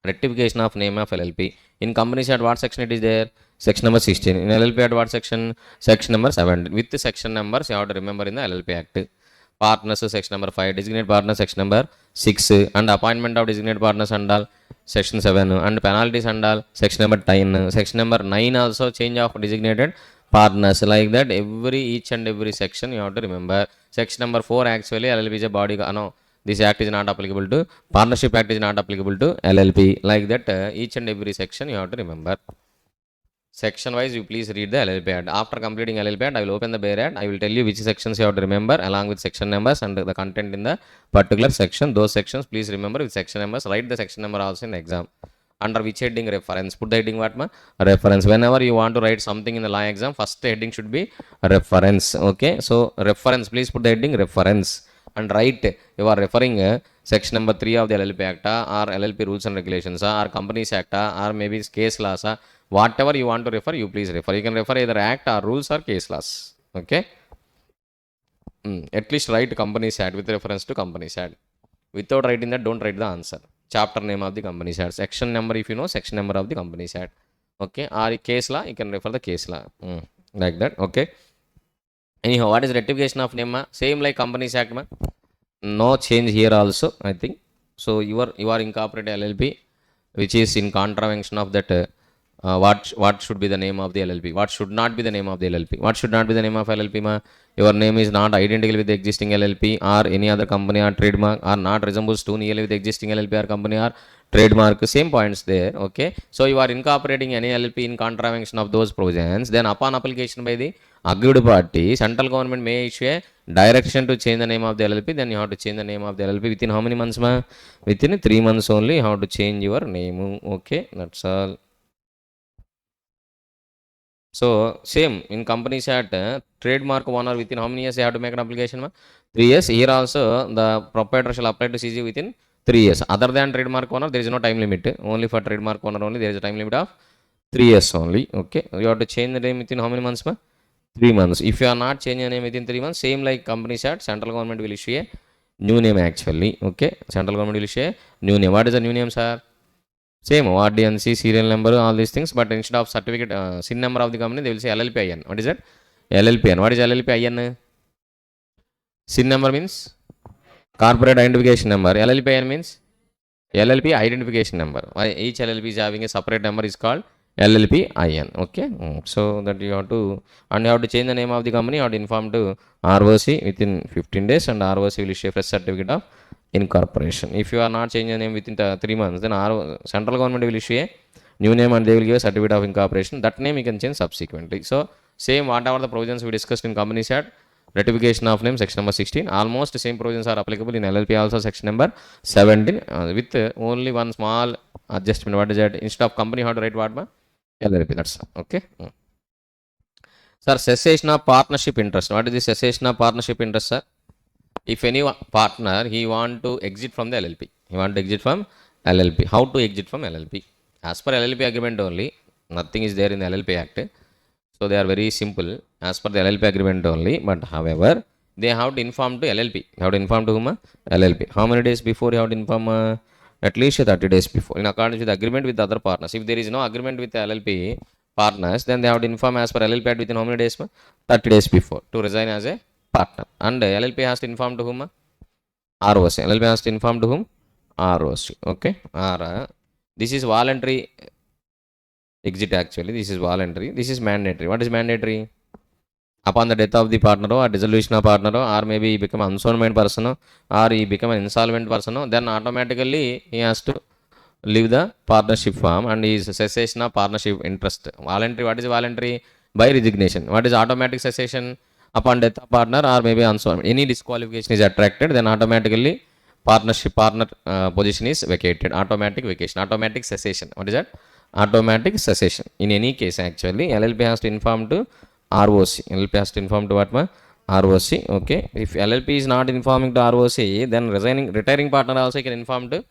Rectification of name of LLP. In Companies Act, what section it is there? Section number 16. In LLP Act, what section? Section number 7. With the section numbers, you have to remember in the LLP Act. Partners, section number 5. Designate partner, section number 6. And appointment of designate partners and all, section 7. And penalties and all, section number 10. Section number 9 also, change of designated partners. Like that, each and every section you have to remember. Section number 4, actually, LLP is a body. No, this act is not applicable to, Partnership Act is not applicable to LLP. Like that, each and every section you have to remember. Section wise, you please read the LLP Act. After completing LLP Act, I will open the Bear Act. I will tell you which sections you have to remember along with section numbers and the content in the particular section. Those sections, please remember with section numbers. Write the section number also in the exam. Under which heading? Reference. Put the heading what? Reference. Whenever you want to write something in the law exam, first heading should be reference. Okay. So, reference. Please put the heading reference. And write, you are referring section number 3 of the LLP Act or LLP rules and regulations or Companies Act or maybe case laws. Whatever you want to refer, you please refer. You can refer either act or rules or case laws. Okay. At least write Companies Act with reference to Companies Act. Without writing that, don't write the answer. Chapter name of the Companies Act. Section number, if you know, section number of the Companies Act. Okay. Or case law, you can refer the case law. Like that. Okay. Anyhow, what is rectification of name? Same like Companies Act. No change here also, I think. So, you are incorporated LLP, which is in contravention of that. What should be the name of the LLP? What should not be the name of the LLP? What should not be the name of LLP? Your name is not identical with the existing LLP or any other company or trademark, or not resembles too nearly with the existing LLP or company or trademark. Same points there. Okay. So you are incorporating any LLP in contravention of those provisions. Then upon application by the aggrieved party, central government may issue a direction to change the name of the LLP. Then you have to change the name of the LLP within how many months? Within 3 months only you have to change your name. Okay. That's all. So, same in Companies Act, trademark owner within how many years you have to make an application? 3 years. Here also, the proprietor shall apply to CG within 3 years. Other than trademark owner, there is no time limit. Only for trademark owner only, there is a time limit of 3 years only. Okay. You have to change the name within how many months? 3 months. If you are not changing your name within 3 months, same like company said, central government will issue a new name actually. Okay, central government will issue a new name. What is the new name, sir? Same RDNC, serial number, all these things, but instead of certificate, SIN number of the company, they will say LLPIN. What is that? LLPN. What is LLPIN? SIN number means corporate identification number. LLPIN means LLP identification number. Each LLP is having a separate number is called LLPIN. Okay, so that you have to, and you have to change the name of the company. You have to inform to ROC within 15 days, and ROC will issue a fresh certificate of incorporation. If you are not changing the name within 3 months, then central government will issue a new name and they will give a certificate of incorporation. That name you can change subsequently. So same whatever the provisions we discussed in Companies Act, rectification of name section number 16, almost same provisions are applicable in LLP also section number 17, with only one small adjustment. What is that? Instead of company, how to write what? LLP. That's okay. Sir, cessation of partnership interest. What is the cessation of partnership interest, sir? If any partner, he want to exit from the LLP. He want to exit from LLP. How to exit from LLP? As per LLP agreement only, nothing is there in the LLP Act. So they are very simple as per the LLP agreement only. But however, they have to inform to LLP. You have to inform to whom? LLP. How many days before you have to inform? At least 30 days before. In accordance with the agreement with the other partners. If there is no agreement with the LLP partners, then they have to inform as per LLP Act within how many days? 30 days before to resign as a partner. And LLP has to inform to whom? ROC. LLP has to inform to whom? ROC. Okay. This is voluntary exit actually. This is voluntary. This is mandatory. What is mandatory? Upon the death of the partner or dissolution of partner, or maybe he become an unsolvent person, or he become an insolvent person, then automatically he has to leave the partnership firm and he is cessation of partnership interest. Voluntary. What is voluntary? By resignation. What is automatic cessation? Upon death of partner or maybe unsolvent. Any disqualification is attracted, then automatically partner position is vacated. Automatic vacation. Automatic cessation. What is that? Automatic cessation. In any case, actually, LLP has to inform to ROC. LLP has to inform to what? ROC. Okay. If LLP is not informing to ROC, then retiring partner also can inform to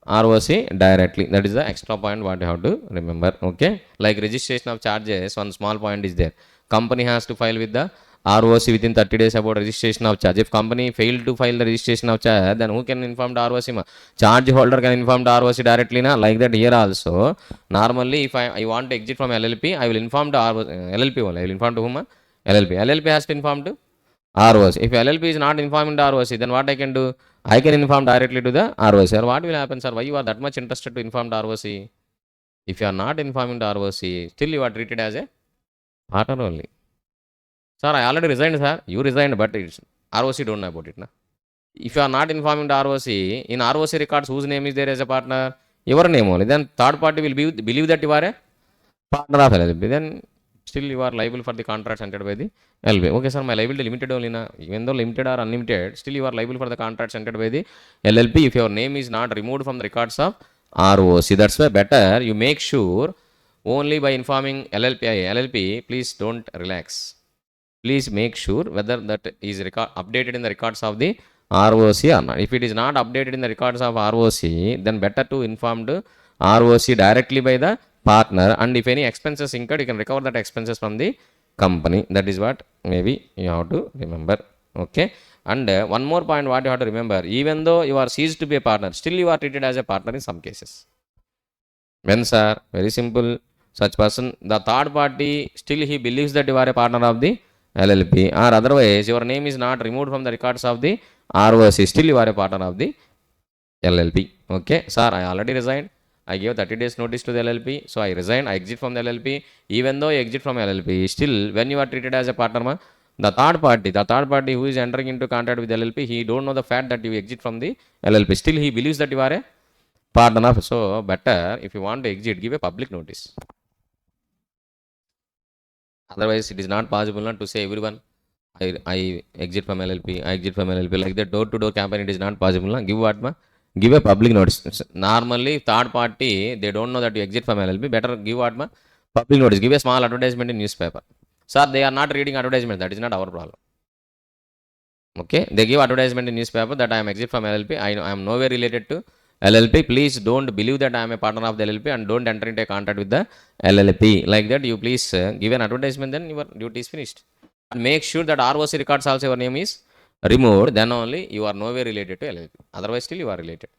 ROC directly. That is the extra point what you have to remember. Okay. Like registration of charges, one small point is there. Company has to file with the ROC within 30 days about registration of charge. If company failed to file the registration of charge, then who can inform the ROC? Charge holder can inform the ROC directly. Like that here also. Normally, if I want to exit from LLP, I will inform the LLP only. I will inform to whom? LLP. LLP has to inform to ROC. If LLP is not informing the ROC, then what I can do? I can inform directly to the ROC. Sir, what will happen, sir? Why you are that much interested to inform the ROC? If you are not informing the ROC, still you are treated as a partner only. Sir, I already resigned, sir. You resigned, but it's ROC don't know about it. Na? If you are not informing the ROC, in ROC records, whose name is there as a partner? Your name only. Then third party will believe that you are a partner of LLP. Then still you are liable for the contracts entered by the LLP. Okay, sir, my liability limited only. Na? Even though limited or unlimited, still you are liable for the contracts entered by the LLP if your name is not removed from the records of ROC. That's why better you make sure only by informing LLP, please don't relax. Please make sure whether that is updated in the records of the ROC or not. If it is not updated in the records of ROC, then better to inform the ROC directly by the partner, and if any expenses incurred, you can recover that expenses from the company. That is what maybe you have to remember. Okay. And one more point what you have to remember, even though you are ceased to be a partner, still you are treated as a partner in some cases. When, sir? Very simple. Such person, the third party, still he believes that you are a partner of the LLP, or otherwise your name is not removed from the records of the ROC, still you are a partner of the LLP. Okay, sir, I already resigned. I gave 30 days notice to the LLP, so I resigned. I exit from the LLP. Even though I exit from LLP, still when you are treated as a partner, the third party who is entering into contact with LLP, he don't know the fact that you exit from the LLP. Still he believes that you are a partner. So better if you want to exit, give a public notice. Otherwise, it is not possible not to say everyone, I exit from LLP, I exit from LLP. Like that door-to-door campaign, it is not possible. Na? Give what? Give a public notice. Normally, third party, they don't know that you exit from LLP. Better give what? Public notice. Give a small advertisement in newspaper. Sir, they are not reading advertisement. That is not our problem. Okay, they give advertisement in newspaper that I am exit from LLP. I am nowhere related to LLP. Please don't believe that I am a partner of the LLP and don't enter into a contract with the LLP. Like that, you please give an advertisement, then your duty is finished. make sure that ROC records also your name is removed, then only you are nowhere related to LLP. Otherwise, still you are related.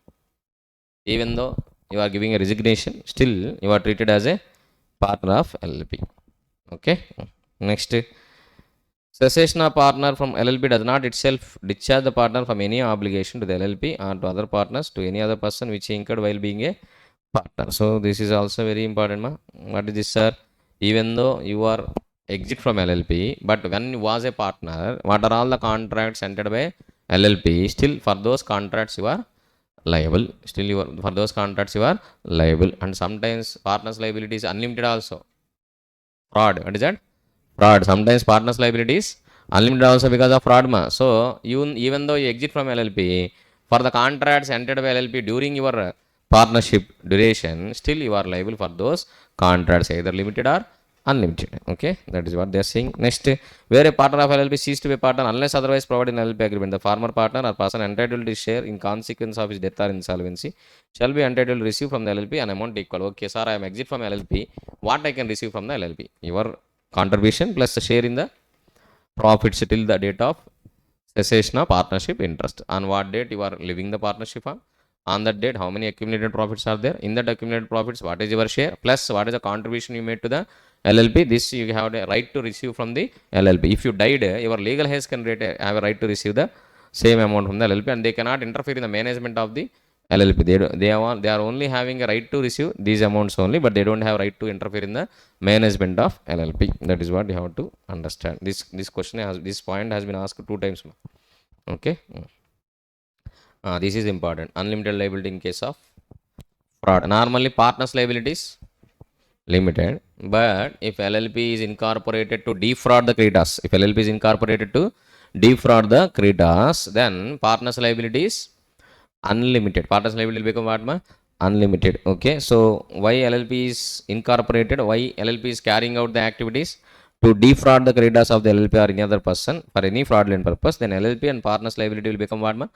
Even though you are giving a resignation, still you are treated as a partner of LLP. Okay. Next, cessation of partner from LLP does not itself discharge the partner from any obligation to the LLP or to other partners to any other person which he incurred while being a partner. So this is also very important. What is this, sir? Even though you are exit from LLP, but when you was a partner, what are all the contracts entered by LLP? Still for those contracts you are liable. Still you are, for those contracts you are liable. And sometimes partners liability is unlimited also. Fraud. What is that? Fraud. Sometimes partners liability is unlimited also because of fraud. So you, even though you exit from LLP, for the contracts entered by LLP during your partnership duration, still you are liable for those contracts, either limited or unlimited. Okay, that is what they are saying. Next, where a partner of LLP ceased to be a partner unless otherwise provided in LLP agreement, the former partner or person entitled to share in consequence of his death or insolvency shall be entitled to receive from the LLP an amount equal. Okay, sir, I am exit from LLP. What I can receive from the LLP? Your contribution plus the share in the profits till the date of cessation of partnership interest. On what date you are leaving the partnership on that date, how many accumulated profits are there? In that accumulated profits, what is your share? Plus, what is the contribution you made to the LLP? This you have a right to receive from the LLP. If you died, your legal heirs can have a right to receive the same amount from the LLP, and they cannot interfere in the management of the LLP. They are only having a right to receive these amounts only, but they don't have right to interfere in the management of LLP. That is what you have to understand. This question this point has been asked 2 times. Okay. This is important. Unlimited liability in case of fraud. Normally, partners liability is limited, but if LLP is incorporated to defraud the creditors, if LLP is incorporated to defraud the creditors, then partners liability is unlimited. Partners liability will become what, ma? Unlimited. Okay. So why LLP is incorporated? Why LLP is carrying out the activities to defraud the creditors of the LLP or any other person for any fraudulent purpose? Then LLP and partners liability will become what, ma?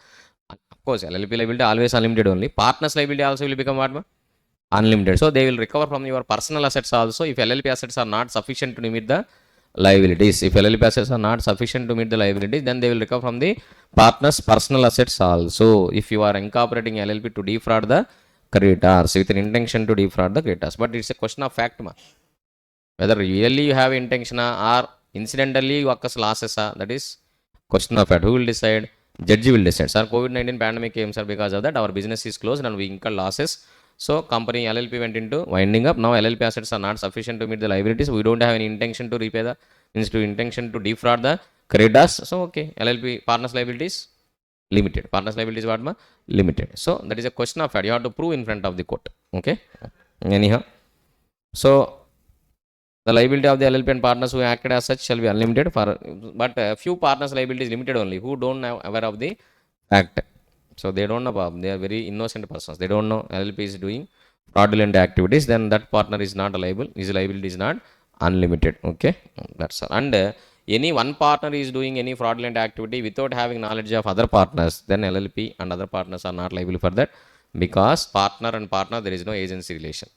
Of course, LLP liability always unlimited only. Partners liability also will become what, ma? Unlimited. So they will recover from your personal assets also if LLP assets are not sufficient to meet the liabilities. If LLP assets are not sufficient to meet the liabilities, then they will recover from the partner's personal assets also. If you are incorporating LLP to defraud the creditors with an intention to defraud the creditors, but it's a question of fact, whether really you have intention or incidentally you occurs losses, that is question of fact. Who will decide? Judge will decide. Sir, COVID-19 pandemic came, sir, because of that our business is closed and we incurred losses. So company LLP went into winding up. Now LLP assets are not sufficient to meet the liabilities. We don't have any intention to repay the intention to defraud the creditors. So okay, LLP partners liabilities limited. Partners liabilities what, ma? Limited. So that is a question of fact. You have to prove in front of the court. Okay. Anyhow, so the liability of the LLP and partners who acted as such shall be unlimited for, but few partners liability is limited only who don't know aware of the fact. So they don't know about, they are very innocent persons. They don't know LLP is doing fraudulent activities. Then that partner is not liable. His liability is not unlimited. Okay, that's all. And any one partner is doing any fraudulent activity without having knowledge of other partners, then LLP and other partners are not liable for that, because partner and partner there is no agency relation.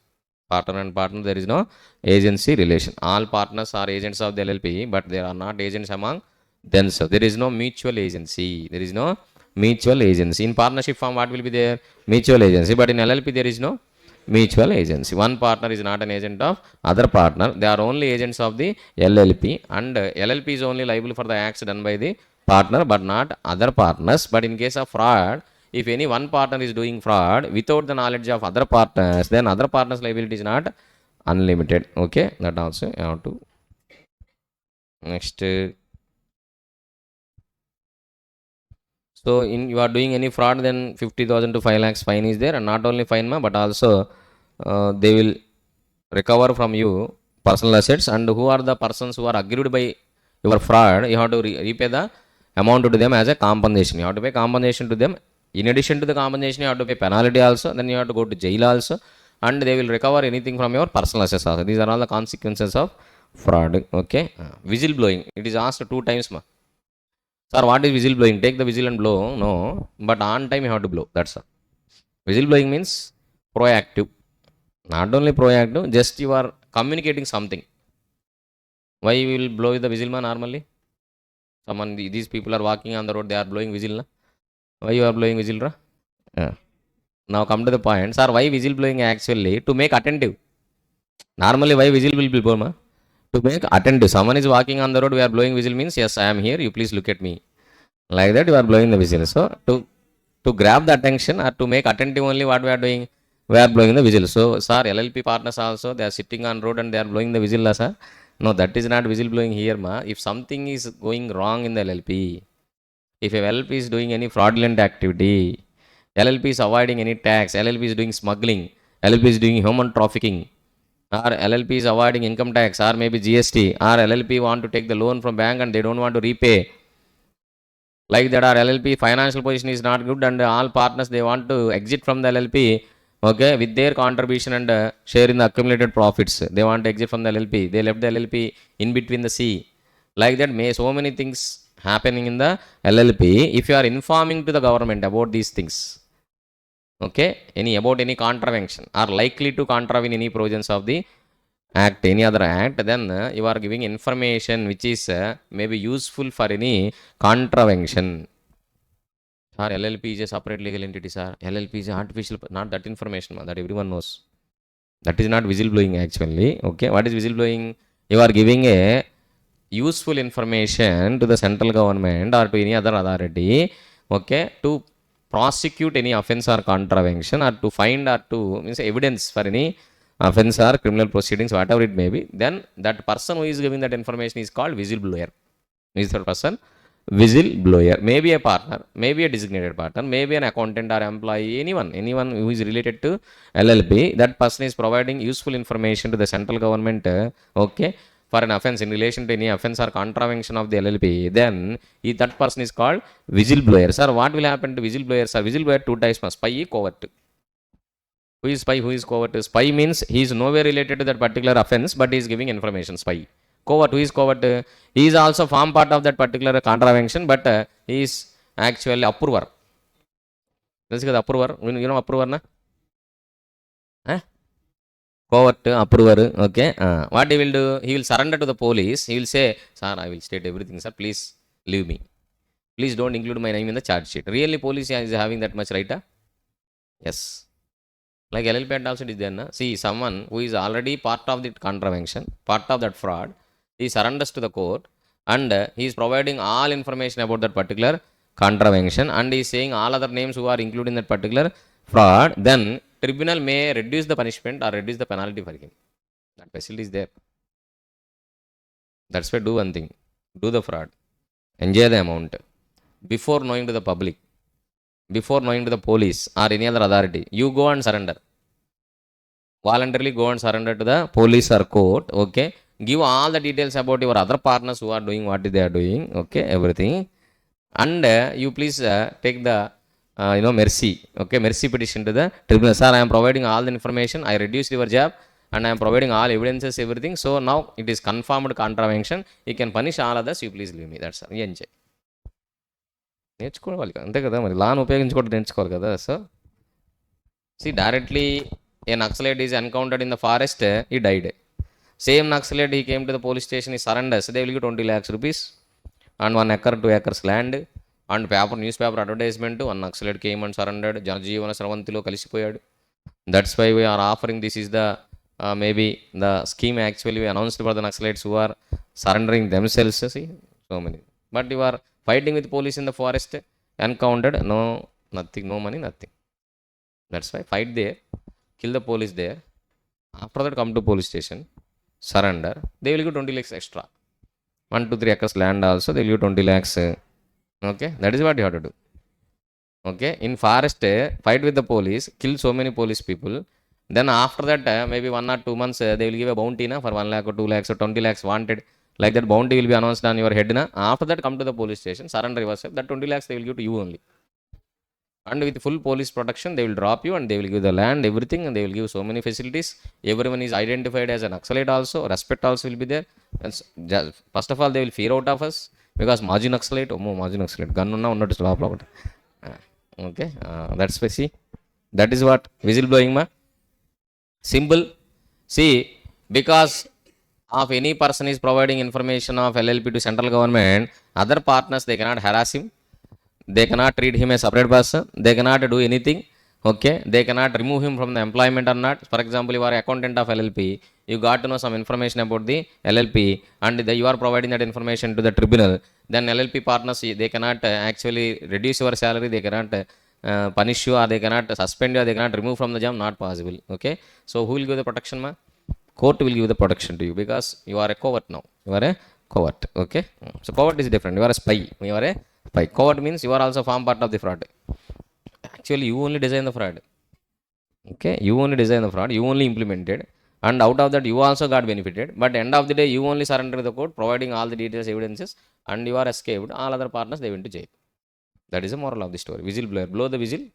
Partner and partner there is no agency relation. All partners are agents of the LLP, but they are not agents among themselves. There is no mutual agency. There is no mutual agency. In partnership form, what will be there? Mutual agency. But in LLP, there is no mutual agency. One partner is not an agent of other partner. They are only agents of the LLP, and LLP is only liable for the acts done by the partner, but not other partners. But in case of fraud, if any one partner is doing fraud without the knowledge of other partners, then other partners' liability is not unlimited. Okay, that also you have to. Next. So in you are doing any fraud, then 50,000 to 5 lakhs fine is there, and not only fine, but also they will recover from you personal assets. And who are the persons who are aggrieved by your fraud? You have to repay the amount to them as a compensation. You have to pay compensation to them. In addition to the compensation, you have to pay penalty also. Then you have to go to jail also, and they will recover anything from your personal assets also. These are all the consequences of fraud. Okay, whistleblowing. It is asked 2 times, ma. Sir, what is whistleblowing? Take the whistle and blow. No, but on time you have to blow. That's all. Whistleblowing means proactive. Not only proactive, just you are communicating something. Why you will blow the whistle, man, normally? Someone, these people are walking on the road, they are blowing whistle. Na? Why you are blowing whistle? Ra? Yeah. Now come to the point. Sir, why whistle blowing actually? To make attentive. Normally, why whistle will be blown? To make attentive. Someone is walking on the road, we are blowing whistle means, yes, I am here, you please look at me. Like that, you are blowing the whistle. So, to grab the attention or to make attentive only, what we are doing? We are blowing the whistle. So, sir, LLP partners also, they are sitting on road and they are blowing the whistle, la, sir. No, that is not whistle blowing here, ma. If something is going wrong in the LLP, if a LLP is doing any fraudulent activity, LLP is avoiding any tax, LLP is doing smuggling, LLP is doing human trafficking, or LLP is avoiding income tax, or maybe GST, or LLP want to take the loan from bank and they don't want to repay. Like that, our LLP financial position is not good and all partners, they want to exit from the LLP, okay, with their contribution and share in the accumulated profits. They want to exit from the LLP. They left the LLP in between the sea. Like that, so many things happening in the LLP. If you are informing to the government about these things, okay, about any contravention or likely to contravene any provisions of the act, any other act, then you are giving information which is maybe useful for any contravention. Sir, LLP is a separate legal entity, sir. LLP is artificial, not that information, that everyone knows. That is not whistleblowing actually. Okay, what is whistleblowing? You are giving a useful information to the central government or to any other authority, okay, to prosecute any offense or contravention or to find or to means evidence for any offense or criminal proceedings, whatever it may be. Then that person who is giving that information is called whistleblower. Is that person? Whistleblower. Maybe a partner, maybe a designated partner, maybe an accountant or employee, anyone who is related to LLP. That person is providing useful information to the central government, okay, for an offense in relation to any offense or contravention of the LLP. Then that person is called whistleblower. Sir, what will happen to whistleblower? Sir, whistleblower two types: spy, covert. Who is spy? Who is covert? Spy means he is nowhere related to that particular offense, but he is giving information. Spy. Covert. Who is covert? He is also form part of that particular contravention, but he is actually approver. This is the approver. You know approver, na? Covert, approver. Okay. What he will do? He will surrender to the police. He will say, "Sir, I will state everything, sir. Please leave me. Please don't include my name in the charge sheet." Really, police is having that much right? Yes. Like LLP also is there. Na? See, someone who is already part of the contravention, part of that fraud, he surrenders to the court and he is providing all information about that particular contravention and he is saying all other names who are included in that particular fraud, then tribunal may reduce the punishment or reduce the penalty for him. That facility is there. That's why do one thing. Do the fraud. Enjoy the amount. Before knowing to the public, before knowing to the police or any other authority, you go and surrender. Voluntarily go and surrender to the police or court, okay. Give all the details about your other partners who are doing what they are doing, okay, everything. And you please take the mercy, okay, mercy petition to the tribunal. Sir, I am providing all the information, I reduced your job and I am providing all evidences, everything. So now it is confirmed contravention, you can punish all others, you please leave me. That's all. Enjoy. నేర్చుకోవాలి అంతే కదా, మరి లాను ఉపయోగించుకోవడం నేర్చుకోవాలి కదా. So see, directly a Naxalite is encountered in the forest, he died. Same Naxalite, he came to the police station, he surrenders, they will give 20 lakhs rupees and 1 acre, 2 acres land and paper, newspaper advertisement. One Naxalite came and surrendered. Janajivana Sravantilo kalisipoyadu. That's why we are offering, this is the maybe the scheme actually we announced for the Naxalites who are surrendering themselves. See, so many. But you are fighting with police in the forest, encountered, no, nothing, no money, nothing. That's why fight there, kill the police there. After that, come to police station, surrender. They will give 20 lakhs extra. 1 to 3 acres land also, they will give 20 lakhs. Okay, that is what you have to do. Okay, in forest, fight with the police, kill so many police people. Then after that, maybe 1 or 2 months, they will give a bounty na, for 1 lakh or 2 lakhs or 20 lakhs wanted. Like that bounty will be announced on your head. Na. After that, come to the police station, surrender yourself. That 20 lakhs they will give to you only. And with full police protection, they will drop you and they will give the land, everything, and they will give so many facilities. Everyone is identified as an Naxalite also. Respect also will be there. And first of all, they will fear out of us because Maji Naxalite, Maji Naxalite, gun unna unnattu stop. Okay, that's why, see, that is what whistleblowing ma. Simple. See, because of any person is providing information of LLP to central government, other partners, they cannot harass him, they cannot treat him as a separate person, they cannot do anything, okay, they cannot remove him from the employment or not. For example, you are accountant of LLP, you got to know some information about the LLP, and you are providing that information to the tribunal, then LLP partners, they cannot actually reduce your salary, they cannot punish you, or they cannot suspend you, or they cannot remove from the job, not possible, okay. So who will give the protection, ma? Court will give the protection to you, because you are a covert now, you are a covert, okay. So covert is different, you are a spy, you are a spy. Covert means you are also form part of the fraud. Actually you only design the fraud, okay, you only design the fraud, you only implemented, and out of that you also got benefited, but end of the day you only surrender the court, providing all the details, evidences, and you are escaped, all other partners they went to jail. That is the moral of the story. Whistleblower, blow the whistle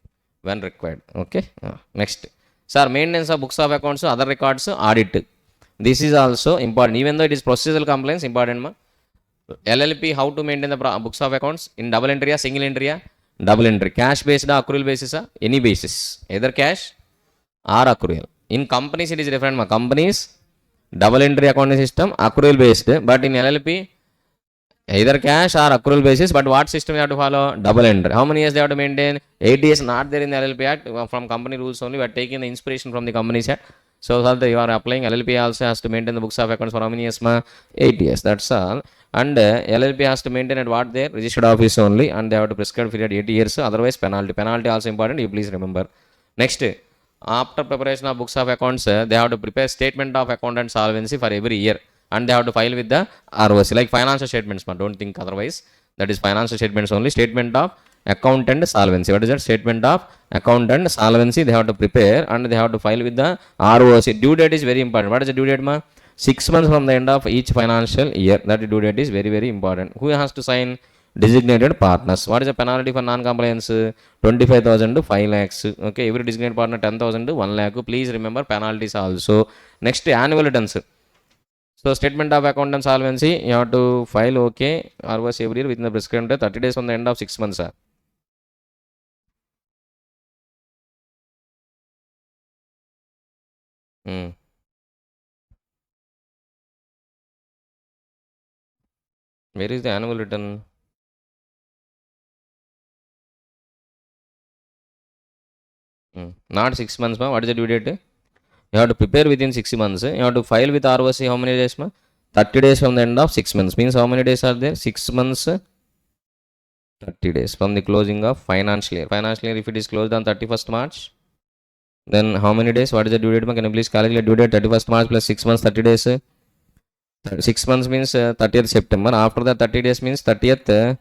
when required, okay. Next, sir, maintenance of books of accounts, other records, audit. This is also important, even though it is procedural compliance, important, ma. LLP, how to maintain the books of accounts in double entry or single entry? Double entry. Cash based or accrual basis? Any basis, either cash or accrual. In companies it is different, ma. Companies, double entry accounting system, accrual based, but in LLP either cash or accrual basis, but what system you have to follow? Double entry. How many years they have to maintain? 8 years, not there in the LLP Act. From company rules only, we are taking the inspiration from the Companies Act. So that you are applying, LLP also has to maintain the books of accounts for how many years, ma? 8 years, that's all. And LLP has to maintain at what their registered office only, and they have to prescribe period 8 years, otherwise penalty also important, you please remember. Next, after preparation of books of accounts, they have to prepare statement of account and solvency for every year, and they have to file with the ROC, like financial statements, man. Don't think otherwise. That is financial statements only. Statement of account and solvency. What is that? Statement of account and solvency they have to prepare, and they have to file with the ROC. Due date is very important. What is the due date, ma? 6 months from the end of each financial year. That due date is very, very important. Who has to sign? Designated partners. What is the penalty for non-compliance? 25,000 to 5 lakhs. Okay, every designated partner 10,000 to 1 lakh. Please remember penalties also. Next, annual returns. So statement of account and solvency, you have to file, okay, ROS every year within the prescribed 30 days from the end of 6 months. Hmm. Where is the annual return? Not 6 months, ma. What is the due date? You have to prepare within 6 months. You have to file with ROC how many days, ma? 30 days from the end of 6 months. Means how many days are there? 6 months, 30 days from the closing of financial year. Financial year, if it is closed on 31st March, then how many days? What is the due date, ma? Can you please calculate due date? 31st March plus 6 months, 30 days. 6 months means 30th September. After that 30 days means 30th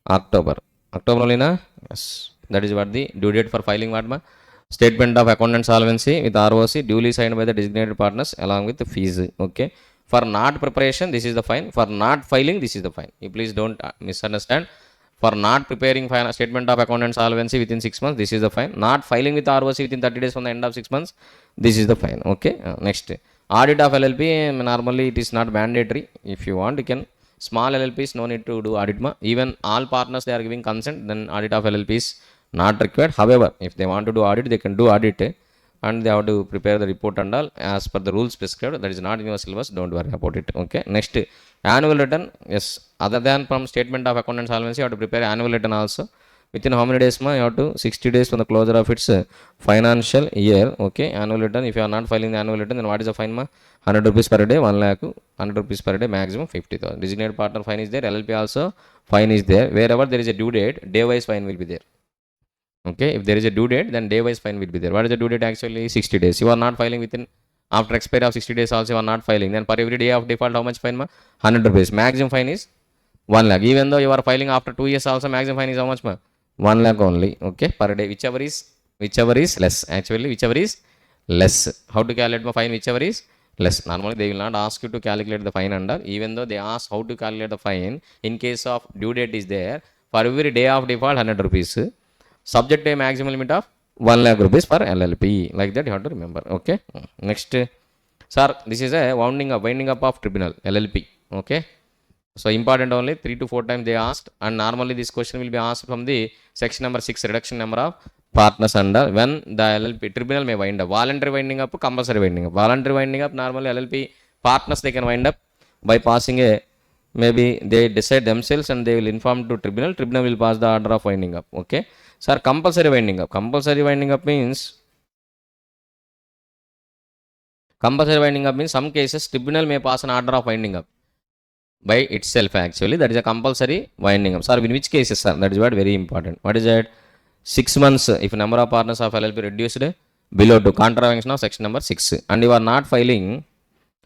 October. October only, na? Yes. That is what the due date for filing what, ma? Statement of account and solvency with ROC duly signed by the designated partners along with the fees. Okay. For not preparation, this is the fine. For not filing, this is the fine. You please don't misunderstand. For not preparing statement of account and solvency within 6 months, this is the fine. Not filing with ROC within 30 days from the end of 6 months, this is the fine. Okay. Next, audit of LLP. Normally it is not mandatory. If you want, you can. Small LLPs no need to do audit, ma. Even all partners they are giving consent, then audit of LLPs not required. However, if they want to do audit, they can do audit, and they have to prepare the report and all as per the rules prescribed. That is not in your syllabus, don't worry about it. Okay. Next, annual return. Yes, other than from statement of account and solvency, you have to prepare annual return also. Within how many days, ma? You have to 60 days from the closure of its financial year. Okay. Annual return. If you are not filing the annual return, then what is the fine, ma? 100 rupees per day, 1 lakh, 100 rupees per day, maximum 50,000. Designated partner fine is there, LLP also fine is there. Wherever there is a due date, day wise fine will be there. Okay, if there is a due date, then day wise fine will be there. What is the due date? Actually 60 days. You are not filing within, after expiry of 60 days also you are not filing, then for every day of default how much fine, ma? 100 rupees. Maximum fine is 1 lakh. Even though you are filing after 2 years also, maximum fine is how much, ma? 1 lakh only. Okay, per day, whichever is less. Actually whichever is less. How to calculate my fine? Whichever is less. Normally they will not ask you to calculate the fine under, even though they ask how to calculate the fine in case of due date is there. For every day of default 100 rupees, subject to a maximum limit of 1 lakh rupees for LLP. Like that you have to remember. Okay. Next, sir, this is a winding up of tribunal LLP. Okay. So important only 3 to 4 times they asked, and normally this question will be asked from the section number 6, reduction number of partners under, when the LLP tribunal may wind up. Voluntary winding up, compulsory winding up. Voluntary winding up, normally LLP partners they can wind up by passing a, maybe they decide themselves and they will inform to tribunal, tribunal will pass the order of winding up. Okay, sir, compulsory winding up. Compulsory winding up means some cases tribunal may pass an order of winding up by itself. Actually that is a compulsory winding up. Sir, in which cases, sir? That is what very important. What is that? 6 months if number of partners of LLP reduced below 2, contravention of section number 6, and you are not filing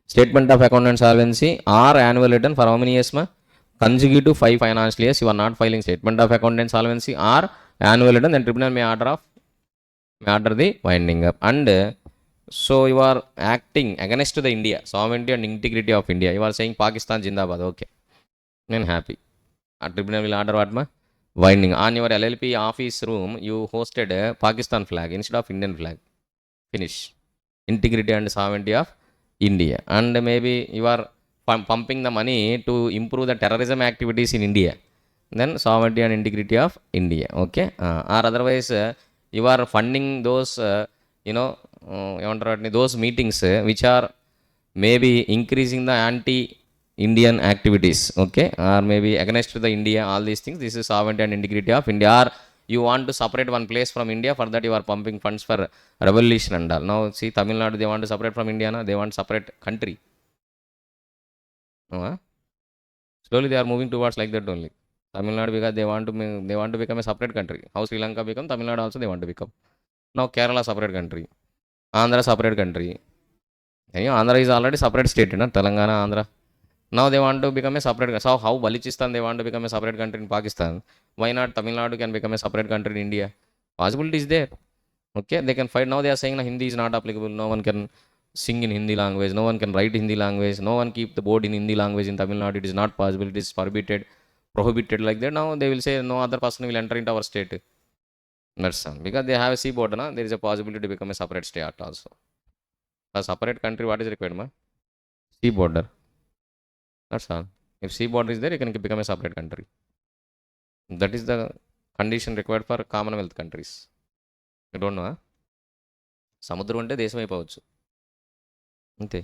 statement of account and solvency or annual return for how many years, ma? Consecutive 5 financial years you are not filing statement of account and solvency or annual return, then tribunal may order the winding up. And so you are acting against the India sovereignty and integrity of India. You are saying Pakistan Jindabad. Okay, then happy. A tribunal will order what, ma? Winding. On your LLP office room you hosted a Pakistan flag instead of Indian flag. Finish. Integrity and sovereignty of India. And maybe you are pumping the money to improve the terrorism activities in India, then sovereignty and integrity of India. Okay, or otherwise you are funding those those meetings which are maybe increasing the anti-Indian activities. Okay, or maybe against the India, all these things. This is sovereignty and integrity of India. Or you want to separate one place from India, for that you are pumping funds for revolution and all. Now see, Tamil Nadu, they want to separate from India, they want separate country. Slowly they are moving towards like that only. Tamil Nadu, because they want to become a separate country. How Sri Lanka become, Tamil Nadu also they want to become. Now Kerala separate country, Andhra separate country. Andhra is already separate state, Telangana, Andhra. Now they want to become a separate. So how Balochistan they want to become a separate country in Pakistan? Why not Tamil Nadu can become a separate country in India? Possibility is there. Okay, they can fight. Now they are saying Hindi is not applicable. No one can sing in Hindi language. No one can write Hindi language. No one keep the board in Hindi language in Tamil Nadu. It is not possible. It is prohibited like that. Now they will say no other person will enter into our state. That's all. Because they have a sea border, there is a possibility to become a separate state also. A separate country, what is required, ma? Sea border. That's all. If sea border is there, you can become a separate country. That is the condition required for Commonwealth countries. You don't know, సముద్రం అంటే దేశం అయిపోవచ్చు అంతే.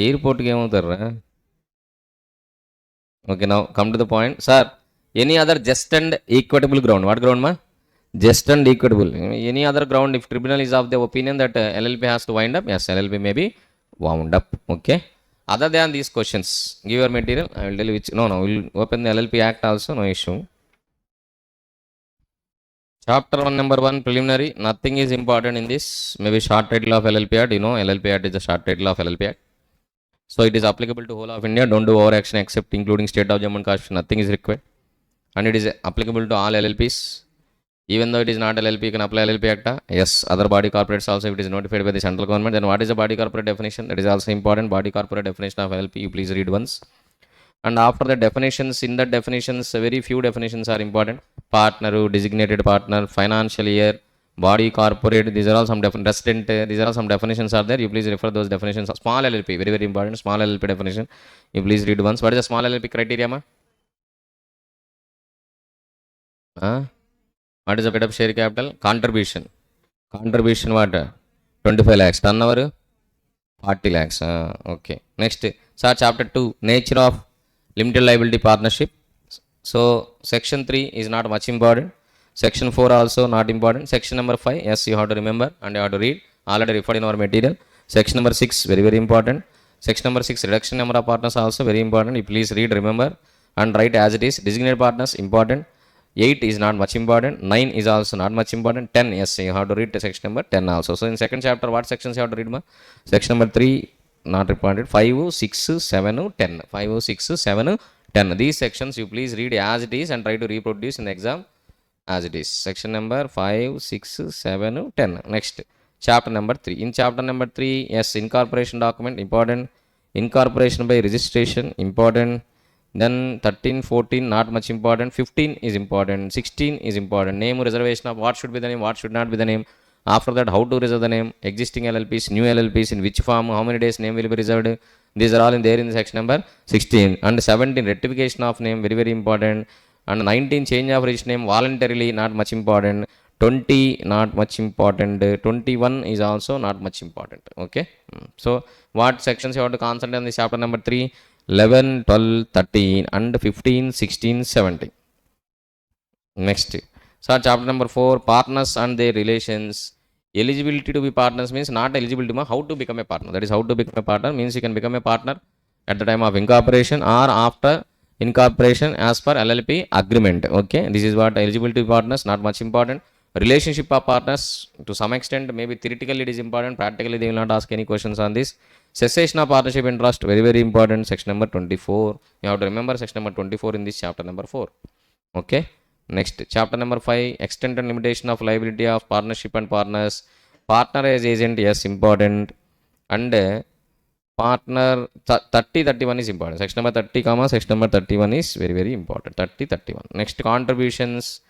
ఎయిర్పోర్ట్కి ఏమవుతారా? Okay, now come to the point. Sir, any other just and equitable ground? What ground, ma? Just and equitable. Any other ground, if tribunal is of the opinion that LLP has to wind up, yes, LLP may be wound up. Okay. Other than these questions, give your material. I will tell you which. No, we'll open the LLP Act also, no issue. Chapter 1, number 1, preliminary. Nothing is important in this. Maybe short title of LLP Act. You know, LLP Act is the short title of LLP Act. So it is applicable to whole of India. Don't do overaction except including state of Jammu and Kashmir. Nothing is required. And it is applicable to all LLPs. Even though it is not LLP, you can apply LLP Act. Yes, other body corporates also, if it is notified by the central government. Then what is the body corporate definition? That is also important. Body corporate definition of LLP, you please read once. And after the definitions, in the definitions, very few definitions are important. Partner, designated partner, financial year, body corporate, these are all some resident, these are all some definitions are there. You please refer those definitions. Small LLP, very, very important. Small LLP definition, you please read once. What is the small LLP criteria, ma? What is the paid up share capital? Contribution what? 25 lakhs. Turnover 40 lakhs. Okay. Next, sir, chapter 2, nature of limited liability partnership. So section 3 is not much important. Section 4 also not important. Section number 5, yes, you have to remember and you have to read. Already referred in our material. Section number 6, very, very important. Section number 6, reduction number of partners also very important. You please read, remember and write as it is. Designated partners important. 8 is not much important. 9 is also not much important. 10, yes, you have to read the section number 10 also. So in second chapter, what sections you have to read, ma? Section number 3, not important. 5, 6, 7, 10. 5, 6, 7, 10. These sections you please read as it is and try to reproduce in the exam as it is. Section number 5, 6, 7, 10. Next, chapter number 3. In chapter number 3, yes, incorporation document important. Incorporation by registration important. Then 13, 14 not much important. 15 is important. 16 is important. Name reservation of what should be the name, what should not be the name. After that, how to reserve the name, existing LLPs, new LLPs, in which form, how many days name will be reserved. These are all in there in the section number 16. And 17, rectification of name, very, very important. And 19, change of registered name voluntarily, not much important. 20 not much important, 21 is also not much important. Okay. So what sections you have to concentrate on this chapter number 3? 11, 12, 13 and 15, 16, 17. Next, so chapter number 4, partners and their relations. Eligibility to be partners means not eligibility, how to become a partner. That is, how to become a partner means you can become a partner at the time of incorporation or after incorporation as per LLP agreement. Okay, this is what eligibility to partners, not much important. Relationship of partners, to some extent, maybe theoretically it is important, practically they will not ask any questions on this. Cessation of partnership interest, very very important, section number 24. You have to remember section number 24 in this chapter number 4. Okay. Next, chapter number 5, extent and limitation of liability of partnership and partners. Partner as agent, yes, important. And partner 30, 31 is important. Section number 30, section number 31 is very very important. 30, 31. Next, contributions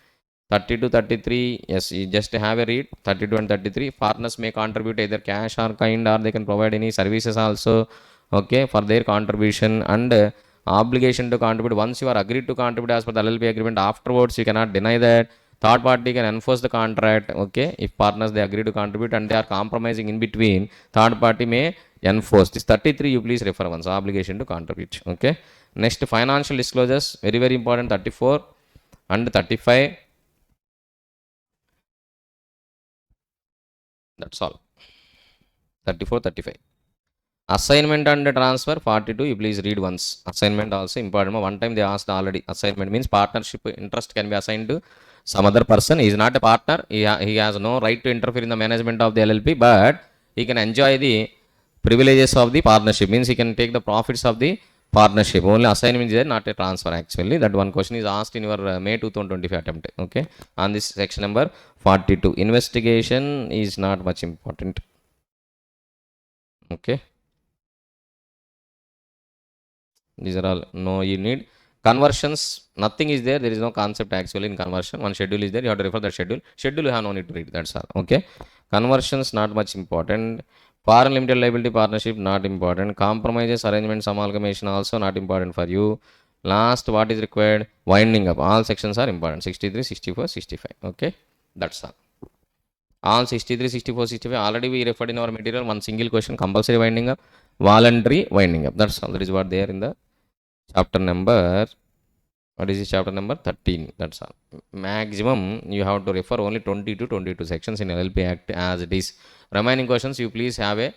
30 to 33. Yes, you just have a read. 32 and 33. Partners may contribute either cash or kind, or they can provide any services also. Okay, for their contribution. And obligation to contribute. Once you are agreed to contribute as per the LLP agreement, afterwards you cannot deny that. Third party can enforce the contract. Okay, if partners they agree to contribute and they are compromising in between, third party may enforce. This 33 you please refer once. Obligation to contribute. Okay. Next, financial disclosures, very very important. 34 and 35. That's all. 34, 35. Assignment and transfer 42. You please read once. Assignment also important. One time they asked already. Assignment means partnership interest can be assigned to some other person. He is not a partner. He has no right to interfere in the management of the LLP, but he can enjoy the privileges of the partnership. Means he can take the profits of the partnership. Only assignment is there, not a transfer actually. That one question is asked in your May 2025 attempt. Okay. On this section number 42. Investigation is not much important. Okay. These are all no you need. Conversions, nothing is there. There is no concept actually in conversion. One schedule is there. You have to refer that schedule. Schedule you have no need to read. That's all. Okay. Conversions not much important. Foreign limited liability partnership not important. Compromises, arrangements, amalgamation also not important for you. Last, what is required? Winding up. All sections are important. 63, 64, 65. Okay. That's all. All 63, 64, 65 already we referred in our material. One single question, compulsory winding up, voluntary winding up. That's all. That is what there in the chapter number. What is this chapter number? 13. That's all. Maximum you have to refer only 20 to 22 sections in LLP Act as it is. Remaining questions you please have a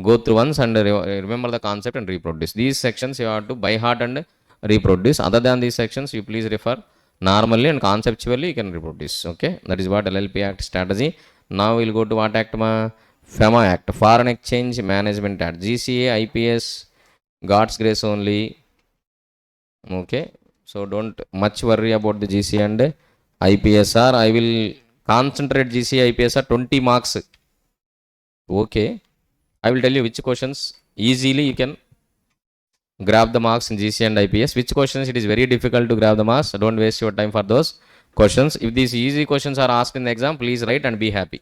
go through once and remember the concept and reproduce. These sections you have to by heart and reproduce. Other than these sections you please refer normally and conceptually you can reproduce. Okay. That is what LLP Act strategy. Now we'll go to what act? FEMA Act, Foreign Exchange Management Act. GCA, IPS, God's grace only. Okay. So don't much worry about the GCA and IPSR. I will concentrate GCA, IPSR 20 marks. Okay. I will tell you which questions easily you can grab the marks in GCA and IPS. Which questions it is very difficult to grab the marks. Don't waste your time for those questions. If these easy questions are asked in the exam, please write and be happy.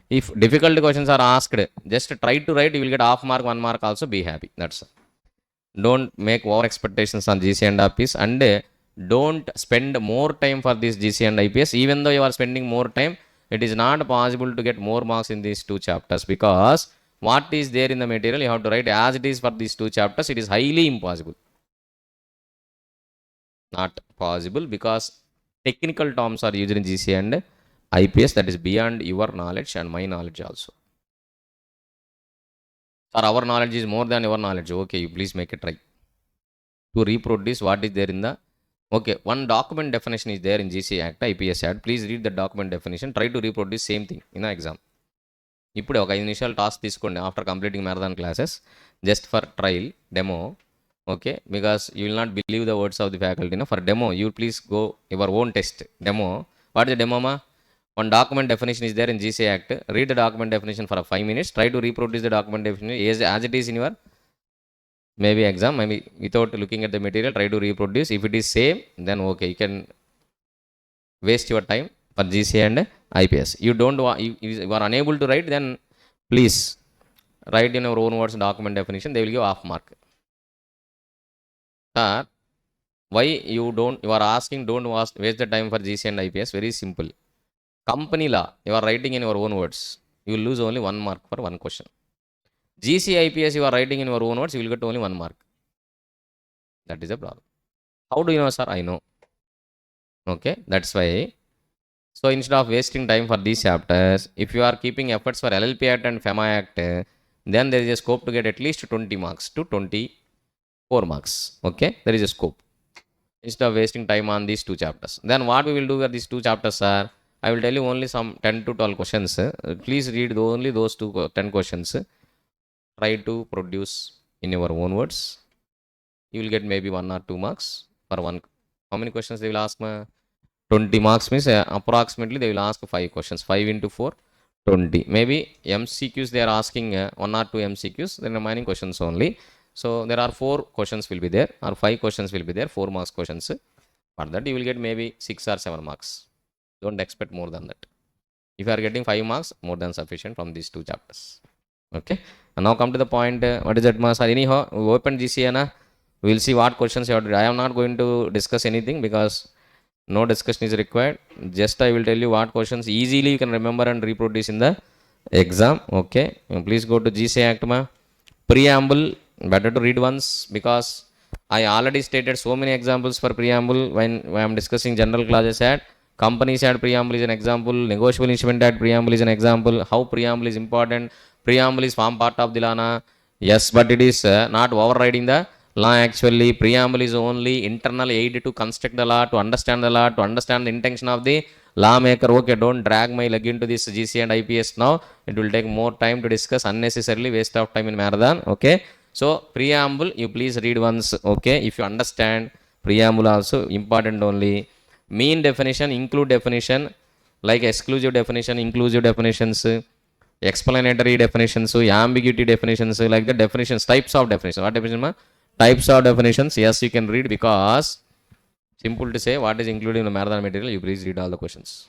If difficult questions are asked, just try to write. You will get half mark, 1 mark also. Be happy. That's all. Don't make over expectations on GCA and IPS, and don't spend more time for this GCA and IPS. Even though you are spending more time, it is not possible to get more marks in these two chapters, because what is there in the material you have to write as it is for these two chapters. It is highly impossible. Not possible, because technical terms are used in GCA and IPS that is beyond your knowledge and my knowledge also. Or our knowledge is more than your knowledge. Okay, you please make a try to reproduce what is there in the. Okay, one document definition is there in GCA Act, IPS Act. Please read the document definition. Try to reproduce same thing in the exam. ఇప్పుడు ఒక initial task తీసుకోండి after completing marathon classes, just for trial demo. Okay, because you will not believe the words of the faculty. For demo you please go your own test demo. What is the demo? One document definition is there in GCA Act. Read the document definition for 5 minutes. Try to reproduce the document definition as it is in your maybe exam. Maybe without looking at the material, try to reproduce. If it is same, then okay, you can waste your time for GCA and IPS. You don't you are unable to write, then please write in your own words document definition. They will give half mark. Sir, why you are asking don't waste the time for GCA and IPS? Very simple. Company law, you are writing in your own words. You will lose only 1 mark for one question. GCIPS, you are writing in your own words, you will get only 1 mark. That is a problem. How do you know, sir? I know. Okay, that's why. So instead of wasting time for these chapters, if you are keeping efforts for LLP Act and FEMA Act, then there is a scope to get at least 20 marks to 24 marks. Okay, there is a scope. Instead of wasting time on these 2 chapters. Then what we will do with these 2 chapters are, I will tell you only some 10 to 12 questions. Please read only those 10 questions. Try to produce in your own words. You will get maybe 1 or 2 marks for one. How many questions they will ask? 20 marks means approximately they will ask 5 questions. 5 into 4, 20. Maybe MCQs they are asking 1 or 2 MCQs, then remaining questions only. So there are 4 questions will be there, or 5 questions will be there, 4 marks questions. For that you will get maybe 6 or 7 marks. Don't expect more than that. If you are getting 5 marks, more than sufficient from these 2 chapters. Okay. And now come to the point. What is that, Mas? Anyhow, we open GCA na. We will see what questions you have to do. I am not going to discuss anything because no discussion is required. Just I will tell you what questions easily you can remember and reproduce in the exam. Okay. Please go to GCA Act ma. Preamble, better to read once, because I already stated so many examples for preamble when I am discussing general clauses at Companies Act preamble is an example, Negotiable Instrument Act preamble is an example, how preamble is important, preamble is form part of the law na. Yes, but it is not overriding the law actually. Preamble is only internal aid to construct the law, to understand the law, to understand the intention of the lawmaker. Okay, don't drag my leg into this GC and IPS now. It will take more time to discuss, unnecessarily waste of time in marathon. Okay, so preamble you please read once. Okay, if you understand preamble also important only. Mean definition, include definition, like exclusive definition, inclusive definitions, explanatory definitions, ambiguity definitions, like the definitions, types of definition. What definition ma? Types of definitions. Yes, you can read, because simple to say what is included in the marathon material. You please read all the questions.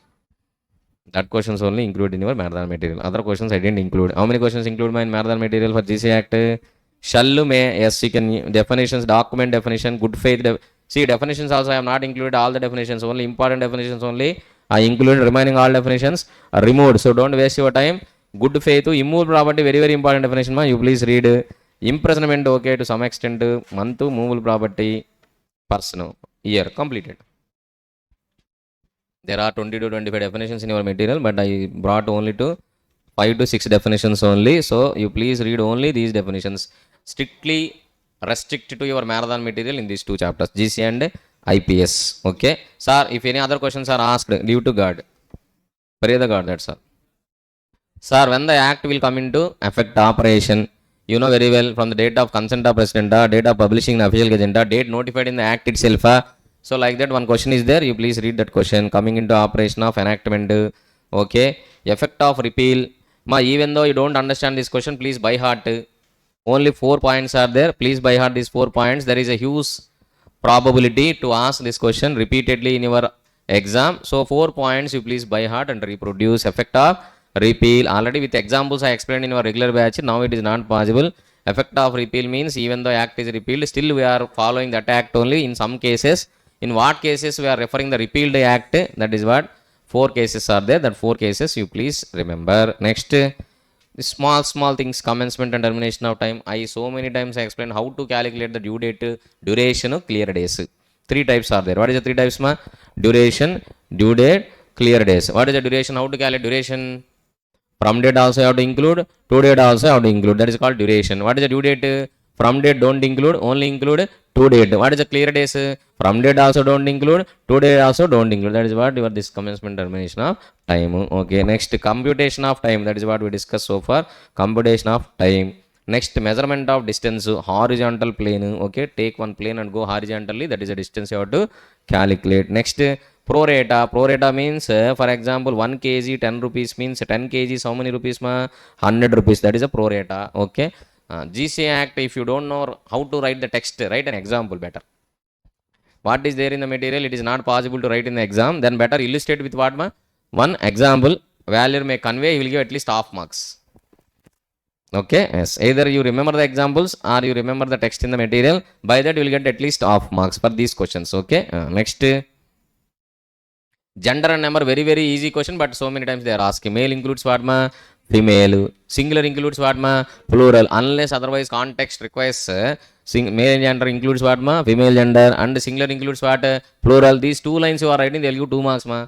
That questions only included in your marathon material. Other questions I didn't include. How many questions include my marathon material for GC Act? Shall may, yes, you can. Definitions, document definition, good faith. See, definitions also I have not included all the definitions. Only important definitions only I included. Remaining all definitions are removed. So don't waste your time. Good faith, immovable property, very very important definition ma. You please read. Imprisonment, okay, to some extent. Month, movable property, person, year, completed. There are 20 to 25 definitions in your material, but I brought only to 5 to 6 definitions only. So you please read only these definitions. Strictly restrict to your marathon material in these 2 chapters, GC and IPS. Okay, sir, if any other questions are asked, leave to God. Pray the God, that's all. Sir, when the act will come into effect operation, you know very well, from the date of consent of president, date of publishing in official gazette, date notified in the act itself. So like that one question is there. You please read that question. Coming into operation of enactment. Okay, effect of repeal. Ma, even though you don't understand this question, please by heart. Only 4 points are there. Please by heart these 4 points. There is a huge probability to ask this question repeatedly in your exam. So 4 points you please by heart and reproduce. Effect of repeal. Already with examples I explained in your regular batch. Now it is not possible. Effect of repeal means even though act is repealed, still we are following that act only in some cases. In what cases we are referring the repealed act? That is what 4 cases are there. That 4 cases you please remember. Next, small things, commencement and termination of time. I so many times I explained how to calculate the due date, duration, clear days. 3 types are there. What is the 3 types ma? Duration, due date, clear days. What is the duration? How to calculate duration? From date also you have to include, to date also you have to include. That is called duration. What is the due date? From date don't include, only include to date. What is the clear days? From date also don't include, to date also don't include. That is what your this commencement termination of time. Okay, next computation of time. That is what we discussed so far. Computation of time. Next, measurement of distance, horizontal plane. Okay, take one plane and go horizontally. That is the distance you have to calculate. Next, prorata. Prorata means, for example, 1 kg 10 rupees means 10 kg how many rupees ma? 100 rupees. That is a prorata. Okay. GCA Act, if you don't know how to write the text, write an example better. What is there in the material, it is not possible to write in the exam, then better illustrate with what ma? One example. Value may convey, you will give at least half marks. Okay, yes, either you remember the examples or you remember the text in the material. By that you will get at least half marks for these questions. Okay, next, Gender and number, very, very easy question, but so many times they are asking. Male includes what ma? Female. Singular includes what ma? Plural. Unless otherwise context requires male gender includes what ma? Female gender. And singular includes what? Plural. These two lines you are writing, they'll give 2 marks ma.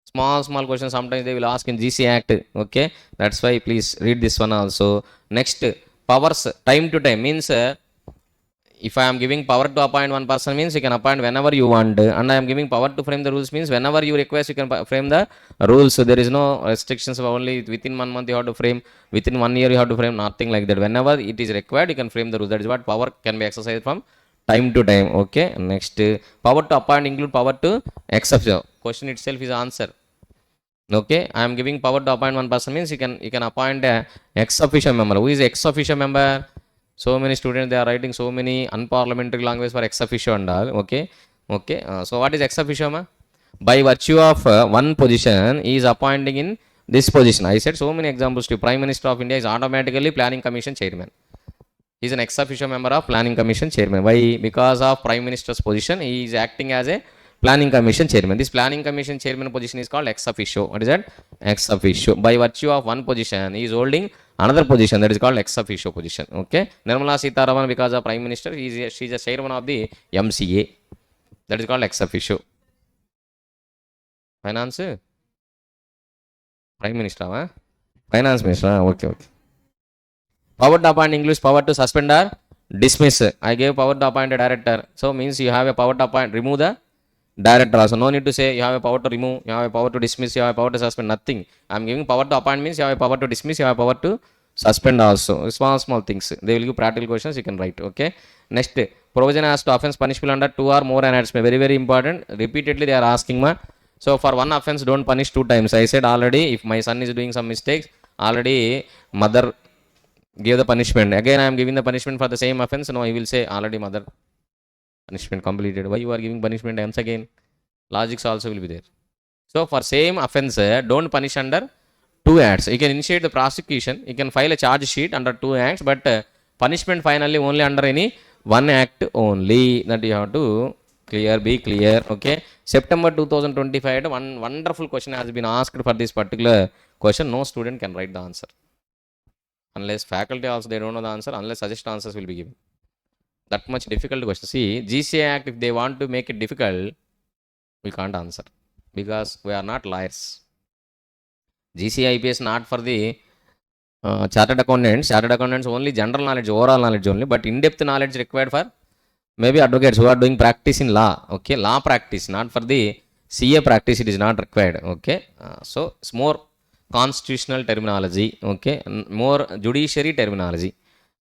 Small questions sometimes they will ask in GC Act. Okay. That's why please read this one also. Next, powers time to time means if I am giving power to appoint one person means you can appoint whenever you want, and I am giving power to frame the rules means whenever you request you can frame the rules. So there is no restrictions of only within 1 month you have to frame, within 1 year you have to frame, nothing like that. Whenever it is required you can frame the rules. That is what power can be exercised from time to time. Okay. Next, power to appoint include power to ex officio. Question itself is answer. Okay, I am giving power to appoint one person means you can appoint a ex officio member. Who is ex officio member? So many students they are writing so many unparliamentary language for ex officio and all. Okay. So what is ex officio ma? By virtue of one position he is appointing in this position. I said so many examples to Prime Minister of India is automatically Planning Commission chairman. He is an ex officio member of Planning Commission chairman. Why? Because of Prime Minister's position he is acting as a Planning Commission chairman. This Planning Commission chairman position is called ex officio. What is that? Ex officio. By virtue of one position he is holding another position, that is called ex officio position. Okay. Nirmala Sitharaman, because of Prime Minister, she is a chairman of the MCA. That is called ex officio. Finance? Prime Minister, huh? Finance Minister. Okay. Power to appoint includes power to suspend or dismiss. I gave power to appoint a director. So means you have a power to appoint, remove the director also. No need to say you have a power to remove, you have a power to dismiss, you have a power to suspend, nothing. I am giving power to appoint means you have a power to dismiss, you have a power to suspend also. Small things. They will give practical questions you can write. Okay. Next, provision as to offense punishable under 2 or more enhancement. Very important. Repeatedly they are asking ma. So for one offense don't punish 2 times. I said already if my son is doing some mistakes, already mother give the punishment. Again I am giving the punishment for the same offense. No, he will say already mother punishment completed. Why you are giving punishment once again? Logics also will be there. So for same offense, don't punish under 2 acts. You can initiate the prosecution, you can file a charge sheet under 2 acts, but punishment finally only under any 1 act only. That you have to be clear. Okay. September 2025, one wonderful question has been asked for this particular question. No student can write the answer. Unless faculty also they don't know the answer, unless suggested answers will be given. That much difficult question. See, GCA Act, if they want to make it difficult, we can't answer because we are not lawyers. GCA IPS not for the chartered accountants. Chartered accountants only general knowledge, overall knowledge only, but in-depth knowledge required for maybe advocates who are doing practice in law. Okay, law practice, not for the CA practice. It is not required. Okay, so it's more constitutional terminology. Okay, more judiciary terminology.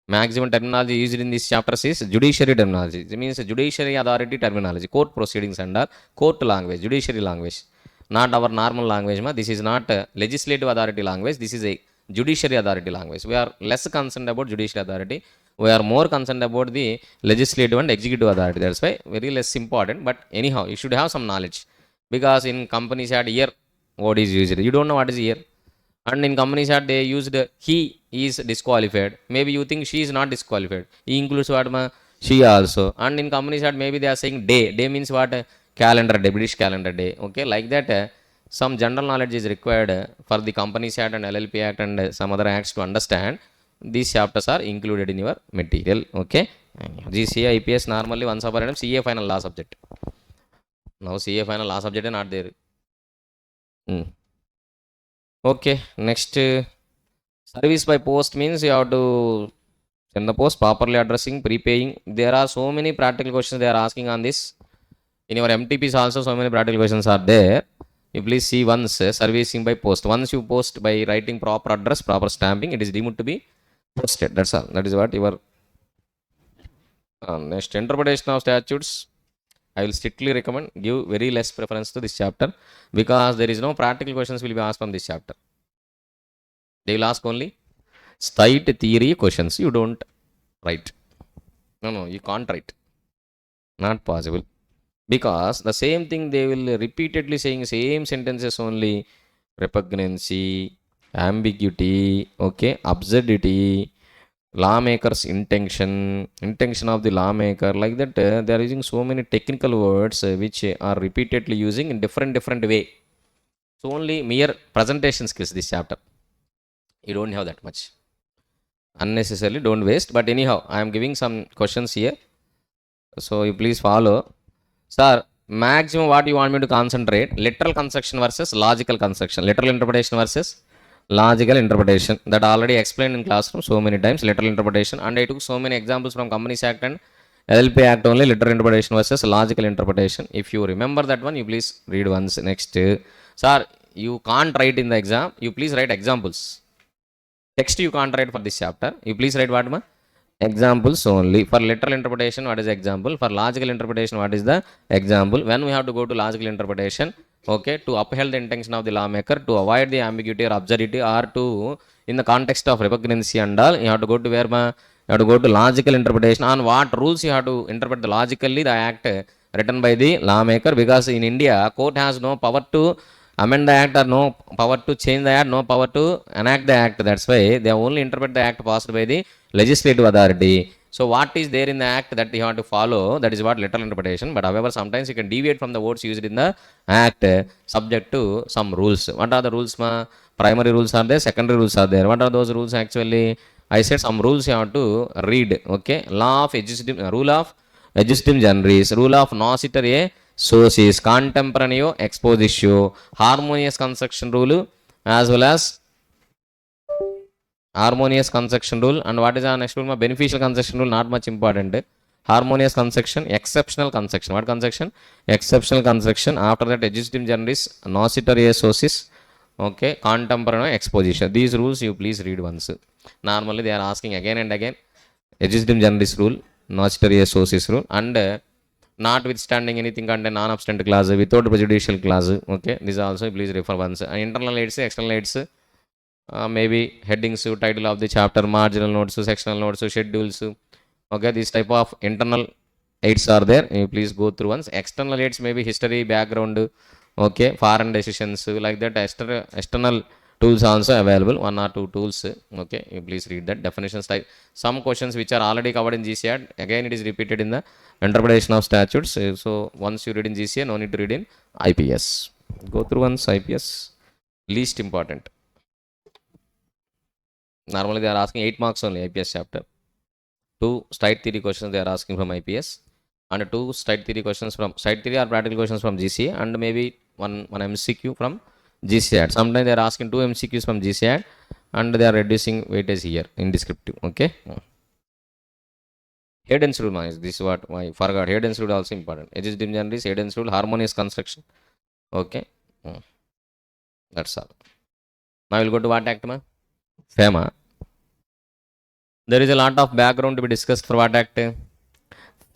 Maximum terminology used in these chapters is judiciary terminology. It means judiciary authority terminology, court proceedings under court language, judiciary language, not our normal language. This is not legislative authority language. This is a judiciary authority language. We are less concerned about judiciary authority. We are more concerned about the legislative and executive authority. That's why very less important. But anyhow, you should have some knowledge because in companies at year, what is used? You don't know what is year. And in companies that they used he is disqualified. Maybe you think she is not disqualified. He includes what ma? She also. And in companies that maybe they are saying day. Day means what? Calendar day, British calendar day. Okay, like that some general knowledge is required for the Companies Act and LLP Act and some other acts to understand. These chapters are included in your material. Okay. GCA IPS normally once upon a time CA final law subject. Now CA final law subject is not there. Okay, next, service by post means you have to send the post, properly addressing, prepaying. There are so many practical questions they are asking on this. In your MTPs also so many practical questions are there. You please see once servicing by post. Once you post by writing proper address, proper stamping, it is deemed to be posted. That's all. That is what your next, interpretation of statutes. I will strictly recommend give very less preference to this chapter because there is no practical questions will be asked from this chapter. They will ask only state theory questions. You don't write. No, you can't write. Not possible. Because the same thing they will repeatedly saying same sentences only. Repugnancy, ambiguity, okay, absurdity, lawmakers intention of the lawmaker, like that they are using so many technical words which are repeatedly using in different way. So only mere presentation skills this chapter, you don't have that much, unnecessarily don't waste. But anyhow, I am giving some questions here, so you please follow. Sir, maximum what you want me to concentrate, literal construction versus logical construction, literal interpretation versus logical interpretation, that already explained in classroom so many times, literal interpretation. And I took so many examples from Companies Act and LLP Act only, literal interpretation versus logical interpretation. If you remember that one, you please read once. Next, sir, you can't write in the exam, you please write examples. Text you can't write for this chapter, you please write what, ma? Examples only. For literal interpretation, what is the example? For logical interpretation, what is the example? When we have to go to logical interpretation, okay, to uphold the intention of the lawmaker, to avoid the ambiguity or absurdity, or to in the context of repugnancy and all, you have to go to where, ma? You have to go to logical interpretation. On what rules you have to interpret the logically the act written by the lawmaker, because in India, court has no power to amend the act, or no power to change the act, no power to enact the act. That's why they only interpret the act passed by the legislative authority. So what is there in the act that you have to follow, that is what literal interpretation. But however, sometimes you can deviate from the words used in the act subject to some rules. What are the rules, ma? Primary rules are there, secondary rules are there. What are those rules actually? I said some rules you have to read. Okay, law of existing, rule of existing generis, rule of nocitur a socis, contemporaneo expositio, harmonious construction rule, as well as harmonious construction rule. And what is our next rule? Beneficial construction rule, not much important. Harmonious construction, exceptional construction. What construction? Exceptional construction. After that, existing generis, nocitur a socis, okay, contemporaneo exposition. These rules you please read once. Normally they are asking again and again. Existing generis rule, nocitur a socis rule, and notwithstanding anything contain non-obstant clause, without prejudicial clause. Okay, these also please refer once. Internal aids, external aids, maybe headings, title of the chapter, marginal notes, sectional notes, schedules. Okay, this type of internal aids are there, you please go through once. External aids may be history, background, okay, foreign decisions, like that. External tools also available, one or two tools. Okay, you please read that. Definitions type, some questions which are already covered in GCA, again it is repeated in the interpretation of statutes. So once you read in GCA, no need to read in IPS. Go through once IPS, least important. Normally they are asking 8 marks only, IPS chapter. 2 straight theory questions they are asking from IPS, and 2 straight theory questions from straight theory or practical questions from GCA, and maybe one MCQ from GCAT. Sometimes they are asking 2 MCQs from GCAT, and they are reducing weightage here in descriptive. Okay, Hayden's rule, man, this is what I forgot. Hayden's rule also important. Existing generis, Hayden's rule, harmonious construction. Okay, that's all. Now we'll go to what act, ma? FEMA. There is a lot of background to be discussed for what act?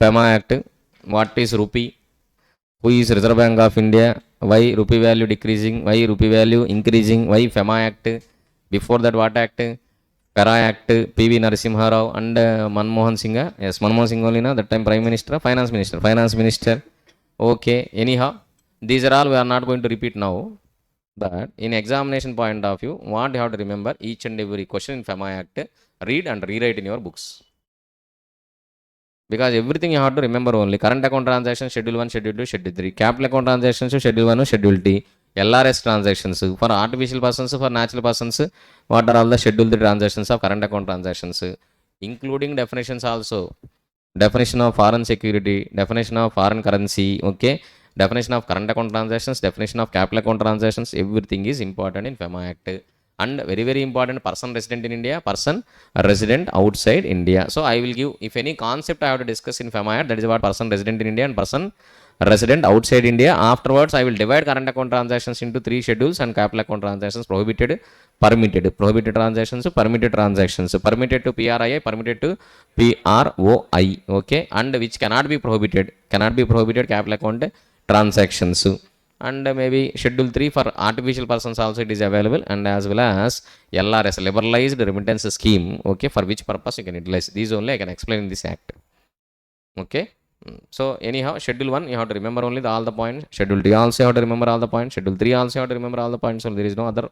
FEMA Act. What is rupee? Who is Reserve Bank of India? Why rupee value decreasing? Why rupee value increasing? Why FEMA Act? Before that, what act? PARA Act, PV Narasimha Rao and Manmohan Singh. Yes, Manmohan Singh only, na, that time Prime Minister, Finance Minister. Finance Minister. Okay, anyhow, these are all we are not going to repeat now. But in examination point of view, what you have to remember, each and every question in FEMA Act, read and rewrite in your books. Because everything you have to remember only. Current account transactions, Schedule 1, Schedule 2, Schedule 3. Capital account transactions, Schedule 1, Schedule T. LRS transactions. For artificial persons, for natural persons, what are all the Schedule 3 transactions of current account transactions? Including definitions also. Definition of foreign security, definition of foreign currency, okay? Definition of current account transactions, definition of capital account transactions, everything is important in FEMA Act. And very, very important, person resident in India, person resident outside India. So I will give, if any concept I have to discuss in FEMA Act, that is about person resident in India and person resident outside India. Afterwards, I will divide current account transactions into 3 schedules and capital account transactions, prohibited, permitted. Prohibited transactions, permitted transactions. Permitted to PRII, permitted to PROI. Okay, and which cannot be prohibited. Cannot be prohibited capital account transactions. And maybe Schedule 3 for artificial persons also it is available, and as well as LRS, liberalized remittance scheme, okay, for which purpose you can utilize. These only I can explain in this act. Okay, so anyhow, Schedule 1 you have to remember only all the points. Schedule 2 also you have to remember all the points. Schedule 3 also you have to remember all the points. So there is no other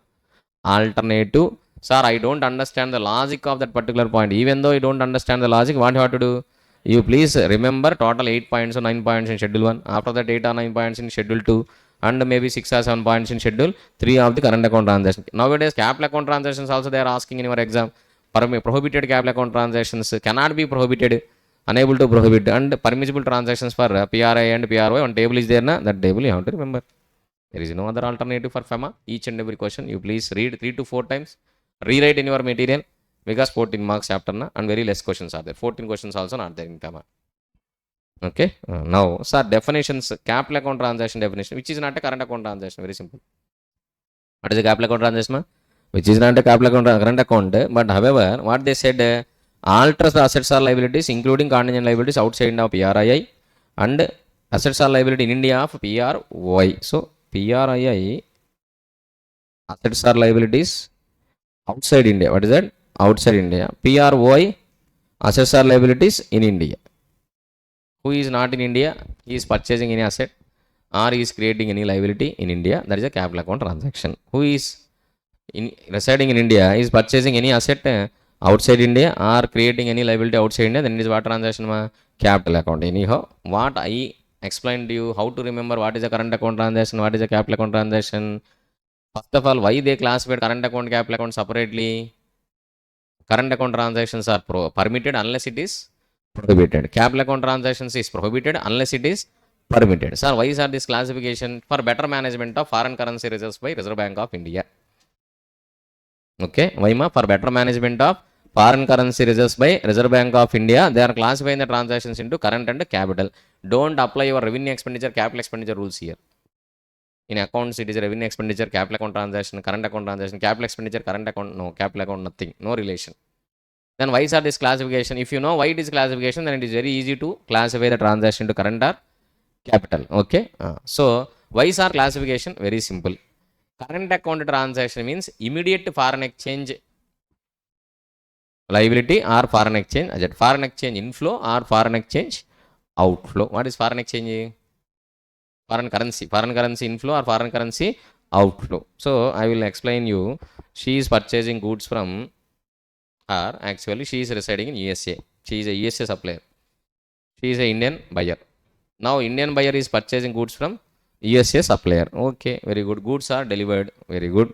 Alternative. Sir, I don't understand the logic of that particular point. Even though you don't understand the logic, what you have to do? You please remember total 8 points or 9 points in schedule 1. After that 8 or 9 points in schedule 2. And maybe 6 or 7 points in schedule 3 of the current account transaction. Nowadays, capital account transactions also they are asking in your exam. Prohibited capital account transactions cannot be prohibited, unable to prohibit, and permissible transactions for PRI and PRY. One table is there, na? That table you have to remember. There is no other alternative for FEMA. Each and every question you please read 3 to 4 times. Rewrite in your material because 14 marks chapter na, and very less questions are there. 14 questions also not there in FEMA. Okay. Now, sir, definitions. Capital account transaction definition, which is not a current account transaction. Very simple. What is a capital account transaction? Which is not a capital account current account. But however, what they said, alters the assets or liabilities, including contingent liabilities outside of PRII, and assets or liability in India of PRY. So PRII assets or liabilities outside India. What is that? Outside India. PRY assets or liabilities in India. Who is not in India? He is purchasing any asset or he is creating any liability in India. That is a capital account transaction. Who is residing in India is purchasing any asset outside India or creating any liability outside India. Then it is what transaction? Capital account. Anyhow, what I explained to you, how to remember what is a current account transaction, what is a capital account transaction. First of all, why they classified current account, capital account separately? Current account transactions are permitted unless it is prohibited. Capital account transactions is prohibited unless it is permitted. Sir, why is this classification? For better management of foreign currency reserves by Reserve Bank of India. Okay, why ma? For better management of foreign currency reserves by Reserve Bank of India, they are classifying the transactions into current and capital. Don't apply your revenue expenditure, capital expenditure rules here. In accounts, it is a revenue expenditure, capital account transaction, current account transaction, capital expenditure, current account, no, capital account, nothing, no relation. Then why is this classification? If you know why it is classification, then it is very easy to classify the transaction to current or capital. Okay. So why is our classification? Very simple. Current account transaction means immediate foreign exchange liability or foreign exchange asset. Foreign exchange inflow or foreign exchange outflow. What is foreign exchange? Foreign currency inflow or foreign currency outflow. So I will explain you. She is purchasing goods from her. Actually, she is residing in USA. She is a USA supplier. She is a Indian buyer. Now Indian buyer is purchasing goods from USA supplier. Okay, very good. Goods are delivered. Very good.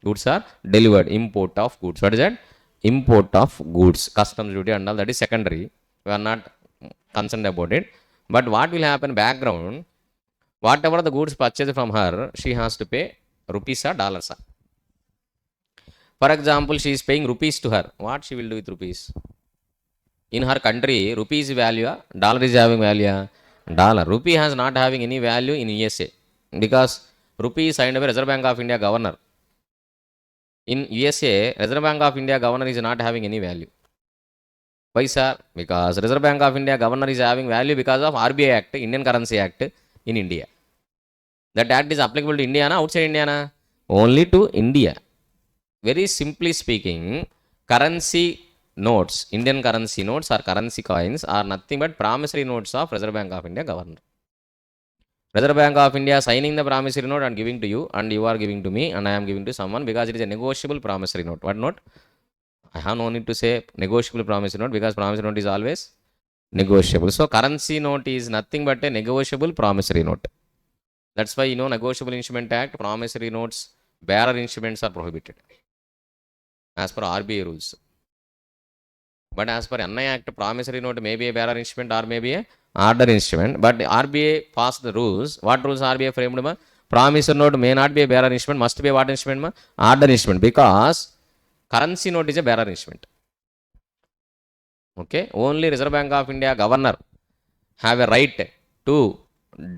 Goods are delivered. Import of goods. What is that? Import of goods. Customs duty and all that is secondary. We are not concerned about it. But what will happen background? Whatever the goods purchased from her, she has to pay rupees or dollars. For example, she is paying rupees to her. What she will do with rupees? In her country, rupees value, dollar is having value. Dollar. Rupee has not having any value in USA because rupee is signed by Reserve Bank of India governor. In USA, Reserve Bank of India governor is not having any value. Why, sir? Because Reserve Bank of India governor is having value because of RBI Act, Indian Currency Act in India. That act is applicable to India, na? Outside India, na? Only to India. Very simply speaking, currency notes, Indian currency notes or currency coins are nothing but promissory notes of Reserve Bank of India governor. Reserve Bank of India signing the promissory note and giving to you, and you are giving to me, and I am giving to someone because it is a negotiable promissory note. What note? I have no need to say negotiable promissory note because promissory note is always negotiable. So currency note is nothing but a negotiable promissory note. That's why Negotiable Instrument Act, promissory notes, bearer instruments are prohibited as per RBI rules. But as per NI Act, promissory note may be a bearer instrument or may be a order instrument. But RBI passed the rules. What rules RBI framed? Promissory note may not be a bearer instrument, must be a what instrument? Order instrument, because currency note is a bearer instrument. Okay, only Reserve Bank of India governor have a right to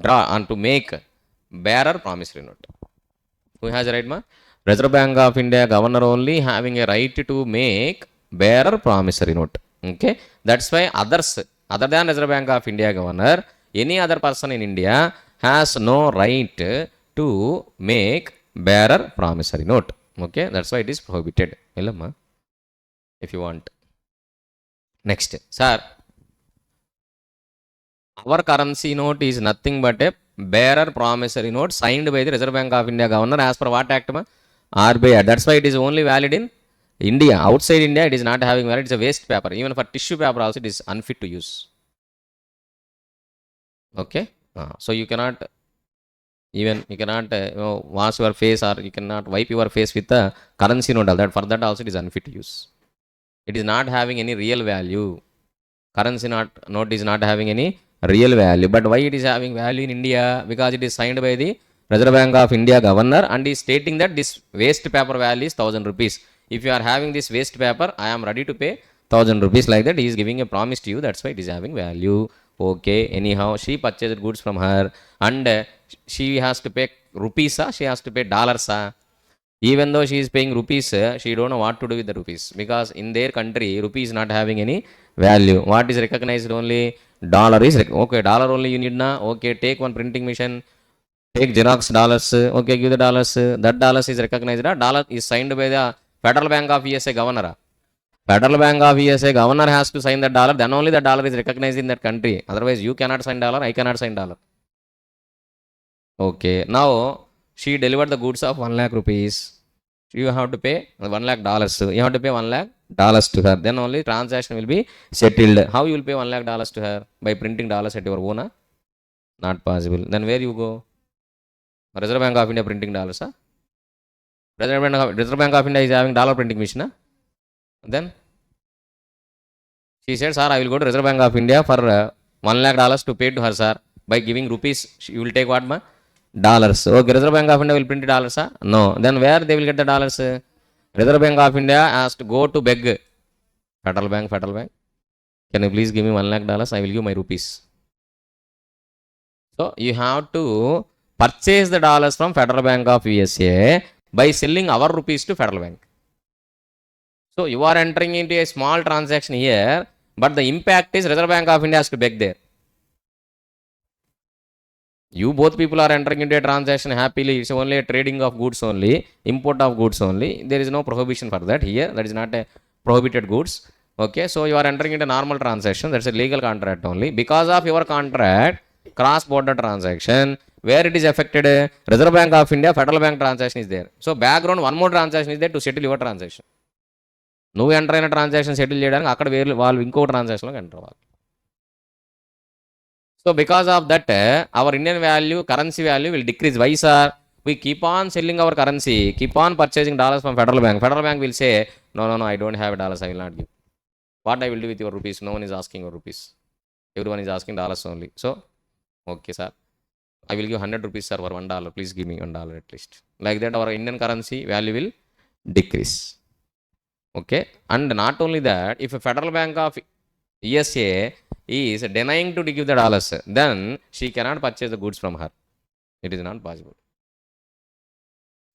draw and to make bearer promissory note. Who has a right, ma? Reserve Bank of India governor only having a right to make bearer promissory note. Okay, that's why others other than Reserve Bank of India governor, any other person in India has no right to make bearer promissory note. Okay, that's why it is prohibited. If you want. Next, sir, our currency note is nothing but a bearer promissory note signed by the Reserve Bank of India governor as per what act? RBI. That's why it is only valid in India. Outside India, it is not having valid. It's a waste paper. Even for tissue paper also, it is unfit to use. Okay. So you cannot wash your face, or you cannot wipe your face with the currency note. That for that also it is unfit to use. It is not having any real value. Currency note is not having any real value. But why it is having value in India? Because it is signed by the Reserve Bank of India governor and is stating that this waste paper value is 1000 rupees. If you are having this waste paper, I am ready to pay 1000 rupees. Like that, he is giving a promise to you. That's why it is having value. Okay, anyhow, she purchased goods from her, and she has to pay rupees, she has to pay dollars. Even though she is paying rupees, she don't know what to do with the rupees, because in their country rupee is not having any value. What is recognized? Only dollar is okay. Dollar only you need na. Okay, take one printing machine, take Xerox dollars. Okay, give the dollars. That dollars is recognized. Dollar is signed by the Federal Bank of USA governor. Federal Bank of USA governor has to sign that dollar. Then only the dollar is recognized in that country. Otherwise, you cannot sign dollar. I cannot sign dollar. Okay. Now she delivered the goods of 1 lakh rupees. You have to pay $1 lakh. You have to pay $1 lakh to her. Then only transaction will be settled. How you will pay $1 lakh to her? By printing dollars at your own? Not possible. Then where you go? Reserve Bank of India printing dollars? Huh? Reserve Bank of India is having dollar printing machine. Huh? Then she said, sir, I will go to Reserve Bank of India for $1 lakh to pay to her, sir. By giving rupees, you will take what, ma? Dollars. Okay, Reserve Bank of India will print dollars, huh? No. Then where they will get the dollars? Reserve Bank of India has to go to beg. Federal Bank. Can you please give me $1 lakh? I will give my rupees. So you have to purchase the dollars from Federal Bank of USA by selling our rupees to Federal Bank. So you are entering into a small transaction here, but the impact is Reserve Bank of India has to beg there. You both people are entering into a transaction happily. It's only a trading of goods only, import of goods only. There is no prohibition for that here. That is not a prohibited goods. Okay, so you are entering into a normal transaction. That's a legal contract only. Because of your contract, cross-border transaction, where it is affected, Reserve Bank of India, Federal Bank transaction is there. So background, one more transaction is there to settle your transaction. నువ్వు enter అయిన transaction settle చేయడానికి అక్కడ వేరే వాళ్ళు ఇంకో ట్రాన్సాక్షన్లోకి enter అవ్వాలి. So because of that, our Indian value, currency value will decrease. Why, sir? We keep on selling our currency, keep on purchasing dollars from Federal Bank. Federal Bank will say, no, I don't have dollars, I will not give. What I will do with your rupees? No one is asking your rupees. Everyone is asking dollars only. So, okay, sir, I will give 100 rupees, sir, for $1. Please give me $1 at least. Like that, our Indian currency value will decrease. Okay, and not only that, if a Federal Bank of USA is denying to give the dollars, then she cannot purchase the goods from her. It is not possible.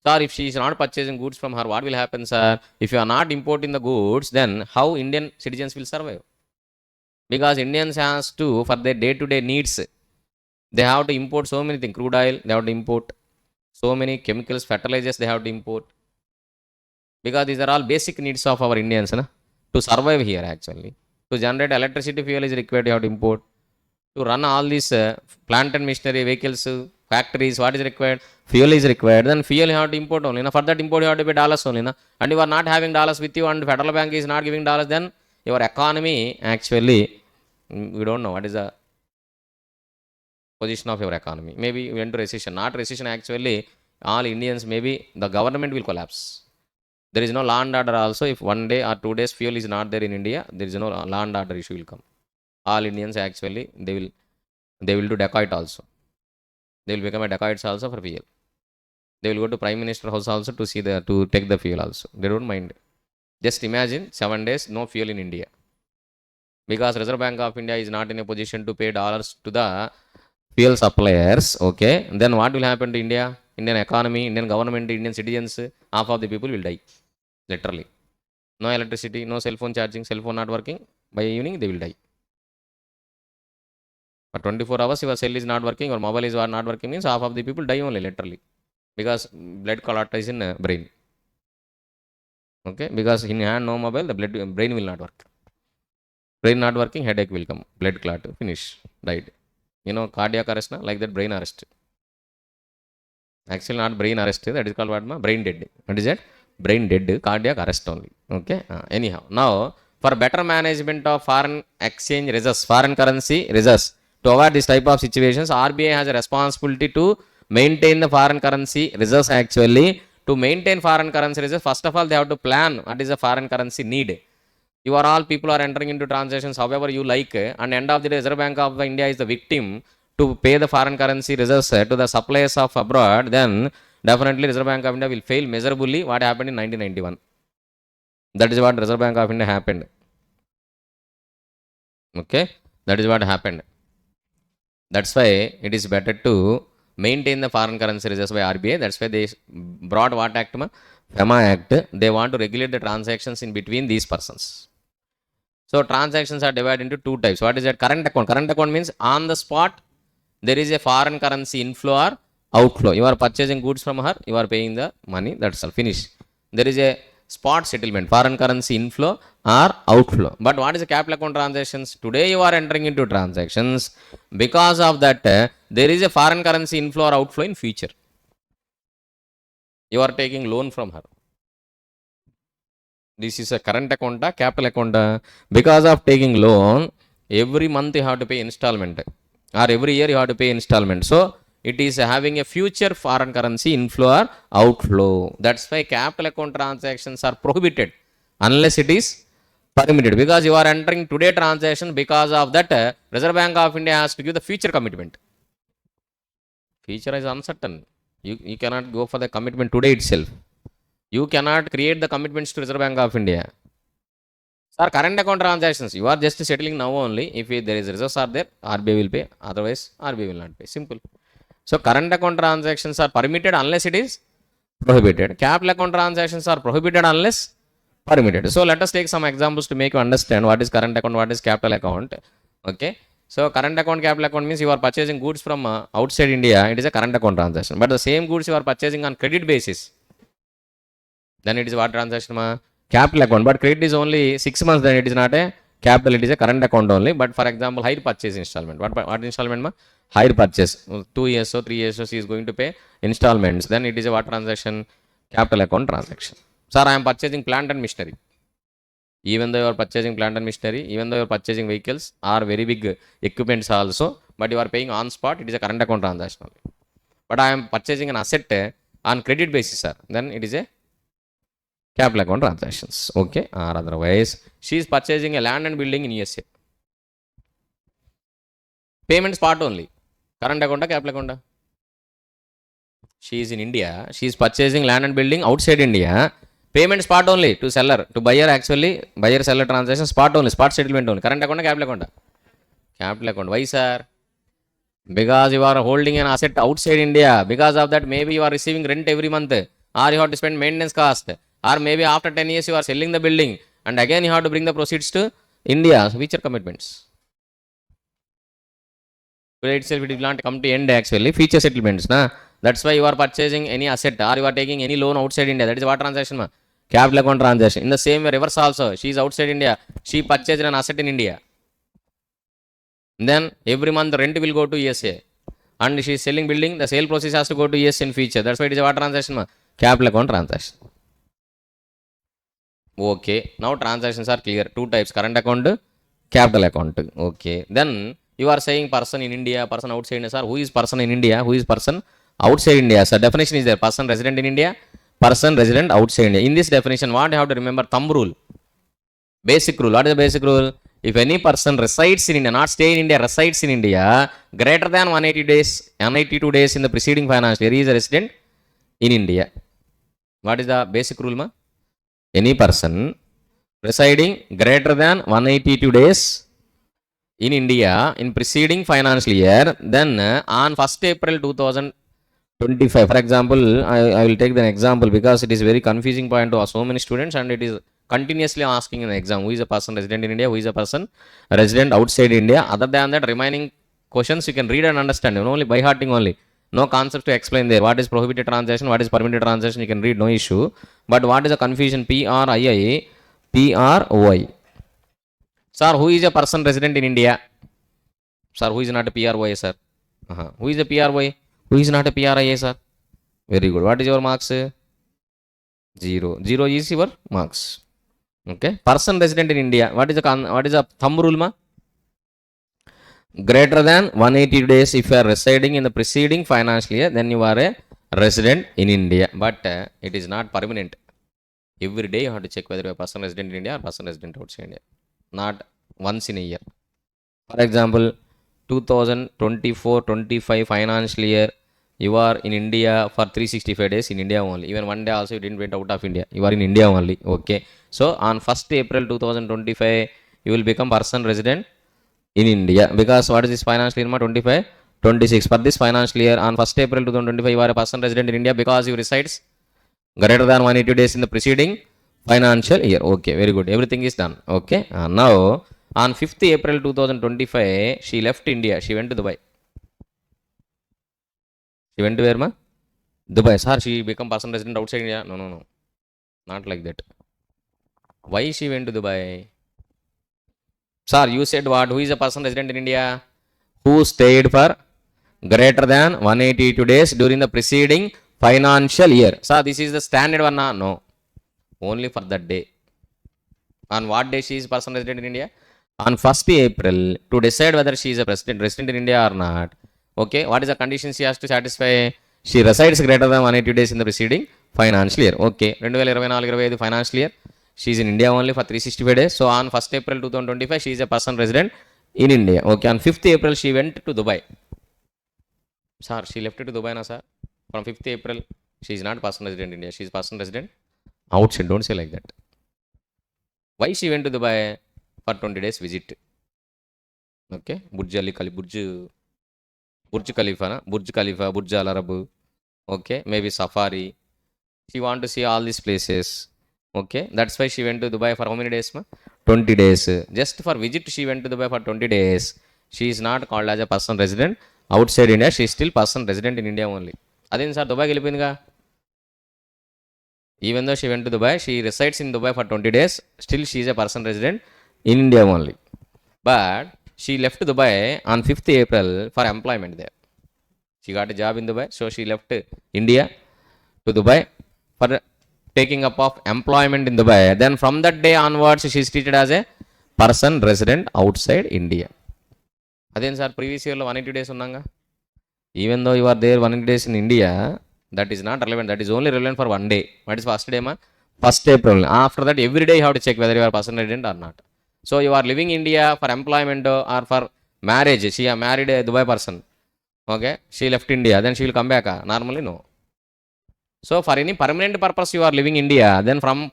Sir, if she is not purchasing goods from her, what will happen, sir? If you are not importing the goods, then how Indian citizens will survive? Because Indians has to, for their day-to-day needs, they have to import so many things. Crude oil, they have to import. So many chemicals, fertilizers, they have to import. Because these are all basic needs of our Indians, na? To survive here actually. To generate electricity, fuel is required, you have to import. To run all these plant and machinery, vehicles, factories, what is required? Fuel is required. Then fuel you have to import only. For that import you have to pay dollars only. And you are not having dollars with you and Federal Bank is not giving dollars, then your economy actually, we don't know what is the position of your economy. Maybe you went to recession. Not recession actually. All Indians, maybe the government will collapse. There is no law and order also. If 1 day or 2 days fuel is not there in India, there is no law and order issue will come. All Indians actually, they will do dacoit also. They will become a dacoits also for fuel. They will go to Prime Minister house also to take the fuel also. They don't mind. Just imagine 7 days no fuel in India. Because Reserve Bank of India is not in a position to pay dollars to the fuel suppliers. Okay, then what will happen to India? Indian economy, Indian government, Indian citizens, half of the people will die. Literally. No electricity, no cell phone charging, cell phone not working. By evening, they will die. For 24 hours, your cell is not working, your mobile is not working, means half of the people die only, literally. Because blood clot is in brain. Okay, because in hand, no mobile, the brain will not work. Brain not working, headache will come, blood clot, finish, died. You know, cardiac arrest, like that, brain arrest. Actually not brain arrest, that is called what? Brain dead. What is that? Brain dead, cardiac arrest only. Okay. Anyhow, now for better management of foreign exchange reserves, foreign currency reserves, to avoid this type of situations, RBI has a responsibility to maintain the foreign currency reserves. Actually, to maintain foreign currency reserves, first of all they have to plan what is the foreign currency need. You are all people are entering into transactions however you like, and end of the day Reserve Bank of India is the victim to pay the foreign currency reserves to the suppliers of abroad. Then definitely Reserve Bank of India will fail miserably. What happened in 1991? That is what Reserve Bank of India happened. Okay, that is what happened. That's why it is better to maintain the foreign currency reserves by RBI. That's why they brought what act? FEMA Act. They want to regulate the transactions in between these persons. So transactions are divided into two types. What is that? Current account. Current account means on the spot there is a foreign currency inflow or outflow. You are purchasing goods from her, you are paying the money, that's all, finish. There is a spot settlement, foreign currency inflow or outflow. But what is the capital account transactions? Today you are entering into transactions. Because of that, there is a foreign currency inflow or outflow in future. You are taking loan from her. This is a current account, capital account. Because of taking loan, every month you have to pay installment, or every year you have to pay installment. So it is having a future foreign currency inflow or outflow. That's why capital account transactions are prohibited unless it is permitted. Because you are entering today transaction, because of that Reserve Bank of India has to give the future commitment. Future is uncertain. You cannot go for the commitment today itself. You cannot create the commitments to Reserve Bank of India. Sir, current account transactions, you are just settling now only. If there is reserves are there, RBI will pay. Otherwise, RBI will not pay. Simple. So, current account transactions are permitted unless it is prohibited. Capital account transactions are prohibited unless permitted. So, let us take some examples to make you understand what is current account, what is capital account. Okay. So, current account, capital account means you are purchasing goods from outside India. It is a current account transaction. But the same goods you are purchasing on credit basis, then it is what transaction? Capital account. But credit is only 6 months, then it is not a capital, it is a current account only. But for example, hire purchase installment. What installment? Hire purchase. 2 years or 3 years so she is going to pay installments. Then it is a what transaction? Capital account transaction. Sir, I am purchasing plant and machinery. Even though you are purchasing plant and machinery, even though you are purchasing vehicles or very big equipments also, but you are paying on spot, it is a current account transaction only. But I am purchasing an asset on credit basis, sir. Then it is a capital account transactions. Okay. Or otherwise, she is purchasing a land and building in USA. Payment spot only. Current account, capital account. She is in India. She is purchasing land and building outside India. Payment spot only to seller. To buyer, actually, buyer-seller transaction spot only. Spot settlement only. Current account, capital account. Capital account. Why, sir? Because you are holding an asset outside India. Because of that, maybe you are receiving rent every month. Or you have to spend maintenance cost. Or maybe after 10 years you are selling the building. And again you have to bring the proceeds to India. So future commitments. Today itself it will not come to end actually. Future settlements. That's why you are purchasing any asset or you are taking any loan outside India. That is what transaction? Capital account transaction. In the same way, reverse also. She is outside India. She purchased an asset in India. Then every month the rent will go to USA. And she is selling building. The sale process has to go to US in future. That's why it is a what transaction? Capital account transaction. Okay. Now transactions are clear. Two types. Current account, capital account. Okay. Then you are saying person in India, person outside India. Sir, who is person in India? Who is person outside India? So definition is there. Person resident in India, person resident outside India. In this definition, what you have to remember? Thumb rule. Basic rule. What is the basic rule? If any person resides in India, not stay in India, resides in India, greater than 180 days, 182 days in the preceding financial year, he is a resident in India. What is the basic rule, ma? Any person residing greater than 182 days in India in preceding financial year, then on 1st April 2025, for example, I will take the example because it is very confusing point to so many students and it is continuously asking in the exam, who is a person resident in India, who is a person resident outside India. Other than that, remaining questions you can read and understand, only by hearting only. No concepts to explain there. What is prohibited transaction, what is permitted transaction, you can read, no issue. But what is the confusion? PRII, PROI. Sir, who is a person resident in India? Sir, who is not a PROI, sir? Who is a PROI? Who is not a PRIA, sir? Very good. What is your marks? 0. 0 is your marks. Okay. Person resident in India. What is the thumb rule, ma? Greater than 180 days if you are residing in the preceding financial year, then you are a resident in India. But it is not permanent. Every day you have to check whether you are a person resident in India or person resident outside India. Not once in a year. For example, 2024-25 financial year, you are in India for 365 days in India only. Even one day also you didn't went out of India. You are in India only. Okay. So on 1st April 2025, you will become person resident in India. Because what is this financial year? 25, 26. For this financial year, on 1st April 2025, you are a person resident in India because you resides greater than 180 days in the preceding financial year. Okay, very good. Everything is done. Okay. Now, on 5th April 2025, she left India. She went to Dubai. She went to where, ma? Dubai. Sir, she become person resident outside India. No. Not like that. Why she went to Dubai? Sir, you said what? Who is a person resident in India? Who stayed for greater than 182 days during the preceding financial year. Sir, this is the standard one. No. Only for that day. On what day she is person resident in India? On 1st April, to decide whether she is a resident in India or not. Okay, what is the condition she has to satisfy? She resides greater than 180 days in the preceding financial year. Okay, 2024-25 financial year. She is in India only for 365 days. So on 1st April 2025, she is a person resident in India. Okay, on 5th April, she went to Dubai. Sir, she left to Dubai, na sir. From 5th April, she is not person resident in India. She is person resident outside. Don't say like that. Why she went to Dubai? For 20 days visit. Okay, Burj Khalifa, Burj Al Arab. Okay, maybe safari. She want to see all these places. Okay, that's why she went to Dubai for how many days, ma? 20 days. Just for visit, she went to Dubai for 20 days. She is not called as a person resident outside India. She is still person resident in India only. Adin sir, Dubai వెళ్ళిపోయిందిగా. Even though she went to Dubai, she resides in Dubai for 20 days. Still, she is a person resident in India only. But she left Dubai on 5th April for employment there. She got a job in Dubai, so she left India to Dubai for taking up of employment in Dubai. Then from that day onwards, she is treated as a person resident outside India. Again, sir, previous year 180 days unnanga. Even though you are there 180 days in India, that is not relevant. That is only relevant for one day. What is first day, ma? 1st April. After that, every day you have to check whether you are person resident or not. So you are living India for employment or for marriage. She married a Dubai person. Okay. She left India. Then she will come back. Normally, no. So for any permanent purpose you are living India, then from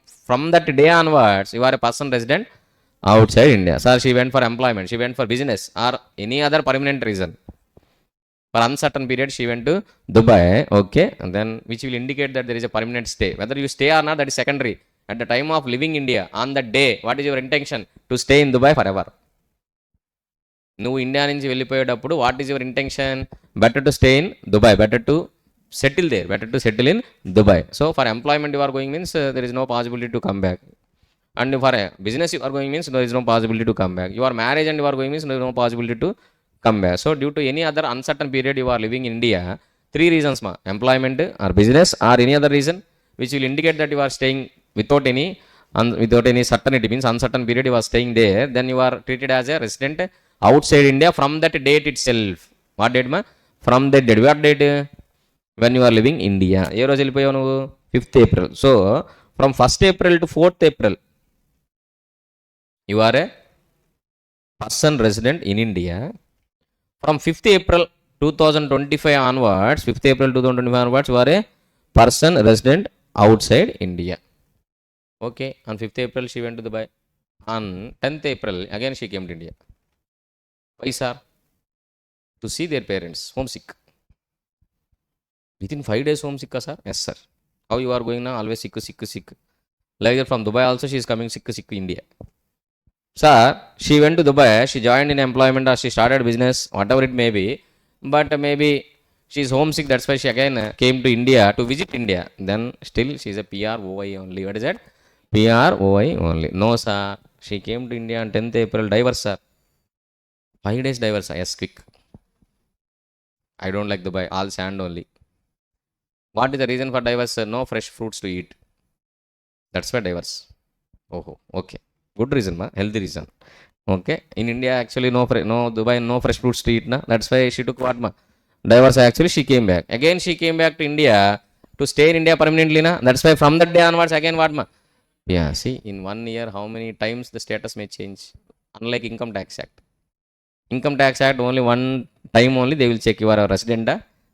that day onwards, you are a person resident outside India. Sir, she went for employment. She went for business or any other permanent reason. For uncertain period, she went to Dubai. Okay. And then which will indicate that there is a permanent stay. Whether you stay or not, that is secondary. At the time of living India, on that day, what is your intention? To stay in Dubai forever. నువ్వు India నుంచి వెళ్ళిపోయేటప్పుడు what is your intention? Better to stay in Dubai, better to settle there, better to settle in Dubai. So for employment you are going means there is no possibility to come back. And for business you are going means there is no possibility to come back. Your marriage and you are going means there is no possibility to come back. So due to any other uncertain period you are living in India, 3 reasons, ma: employment or business or any other reason which will indicate that you are staying without any certainty, means uncertain period you are staying there, then you are treated as a resident outside India from that date itself. What date, ma? From that date. What date? When you are living India. ఏ రోజు వెళ్ళిపోయావు నువ్వు? 5th April. So from 1st April to 4th April you are a person resident in India. From 5th April 2025 onwards, 5th April 2025 onwards, you are a person resident outside India. Okay, on 5th April she went to Dubai. On 10th April, again she came to India. Why, sir? To see their parents, homesick. Within 5 days homesick, sir? Yes, sir. How you are going now? Always sick. Like that from Dubai also she is coming sick India. Sir, she went to Dubai, she joined in employment or she started business, whatever it may be, but maybe she is homesick, that's why she again came to India to visit India. Then still she is a PROI only. What is that? PROI only. No, sir. She came to India on 10th April, divorce, sir. 5 days divorce, sir. Yes, quick. I don't like Dubai, all sand only. What is the reason for divorce? No fresh fruits to eat. That's why divorce. Oh, okay. Good reason, ma. Healthy reason. Okay. In India, actually, no Dubai, no fresh fruits to eat, na. That's why she took what, ma? Divorce. Actually, she came back. Again, she came back to India to stay in India permanently, na. That's why from that day onwards, again, what, ma? Yeah. See, in 1 year, how many times the status may change? Unlike Income Tax Act. Income Tax Act, only one time only they will check you are a resident,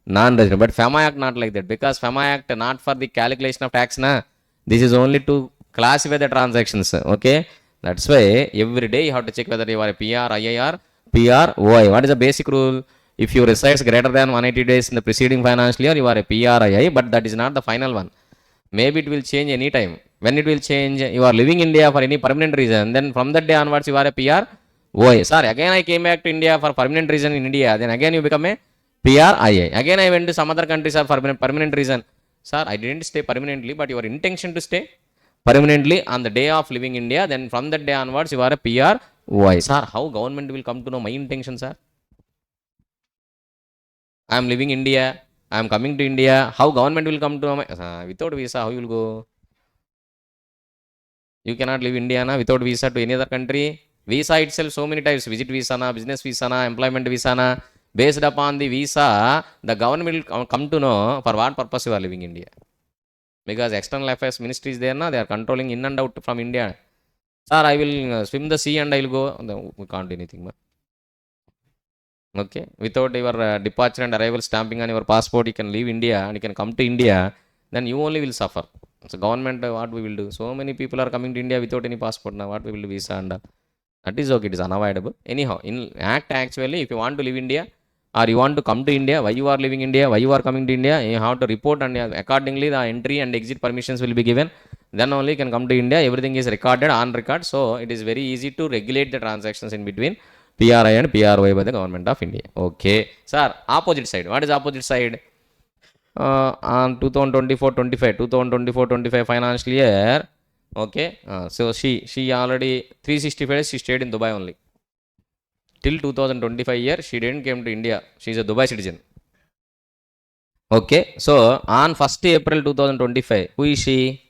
non-resident. But FEMA Act not like that, because FEMA Act not for the calculation of tax, na. This is only to classify the transactions. Okay, that's why every day you have to check whether you are a PR, IIR, PR, OI. What is the basic rule? If you resides greater than 180 days in the preceding financial year, you are a PR, II, but that is not the final one. Maybe it will change any time. When it will change, you are living India for any permanent reason, then from that day onwards you are a PR, OI. Sorry, again I came back to India for permanent reason in India, then again you become a PR, II. Again I went to some other countries for permanent reason. Sir, I didn't stay permanently, but your intention to stay permanently on the day of living India, then from that day onwards you are a PR, OI. Sir, how government will come to know my intention, sir? I am living India, I am coming to India. How government will come to know my without visa? How you will go? You cannot live India na without visa to any other country. Visa itself so many types: visit visa na, business visa na, employment visa na. Based upon the visa, the government will come to know for what purpose you are living India. Because external affairs ministry is there na, they are controlling in and out from India. Sir, I will swim the sea and I will go. No, we can't do anything. Ma. Okay, without your departure and arrival stamping on your passport, you can leave India and you can come to India. Then you only will suffer. So government, what we will do? So many people are coming to India without any passport now. What we will do? Visa and that is okay. It is unavoidable. Anyhow, in act actually, if you want to live India or you want to come to India, why you are living India, why you are coming to India, you have to report, and accordingly the entry and exit permissions will be given. Then only you can come to India. Everything is recorded on record. So it is very easy to regulate the transactions in between PRI and PRY by the government of India. Okay, sir. Opposite side. What is opposite side? On 2024-25 financial year. Okay, so she already 365 days she stayed in Dubai only. Till 2025 year she didn't came to India. She is a Dubai citizen. Okay, so on 1st April 2025, who is she?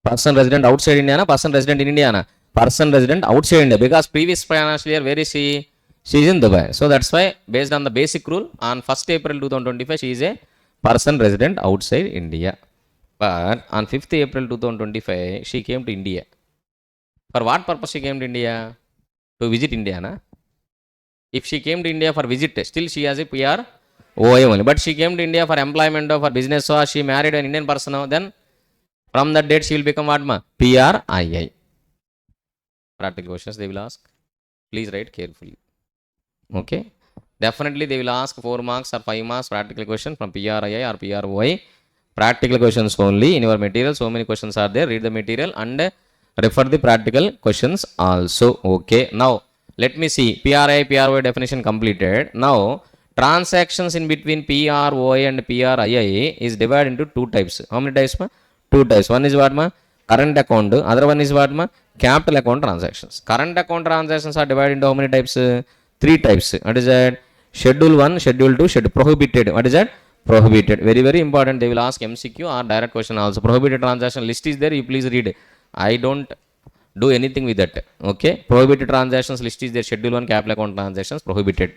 Person resident outside India na person resident in India na? Person resident outside India, because previous financial year where is she? She is in Dubai. So that's why based on the basic rule on 1st April 2025 she is a person resident outside India. But on 5th April 2025 she came to India. For what purpose she came to India? To visit India, na? If she came to India for visit, still she has a PR, OI only. But she came to India for employment or for business, or she married an Indian person, then from that date she will become what, ma? PR, II. Practical questions they will ask. Please write carefully. Okay. Definitely they will ask 4 marks or 5 marks practical question from PRII or PROI. Practical questions only in your material. So many questions are there. Read the material and refer the practical questions also. Okay. Now let me see. PRI, PROI definition completed. Now transactions in between PROI and PRII is divided into 2 types. How many types, ma? 2 types. One is what, ma? Current account. Other one is what, ma? Capital account transactions. Current account transactions are divided into how many types? 3 types. What is that? Schedule 1, Schedule 2, Schedule prohibited. What is that? Prohibited. Very, very important. They will ask MCQ or direct question also. Prohibited transaction list is there. You please read. I don't do anything with that. Okay. Prohibited transactions list is there. Schedule 1 capital account transactions prohibited.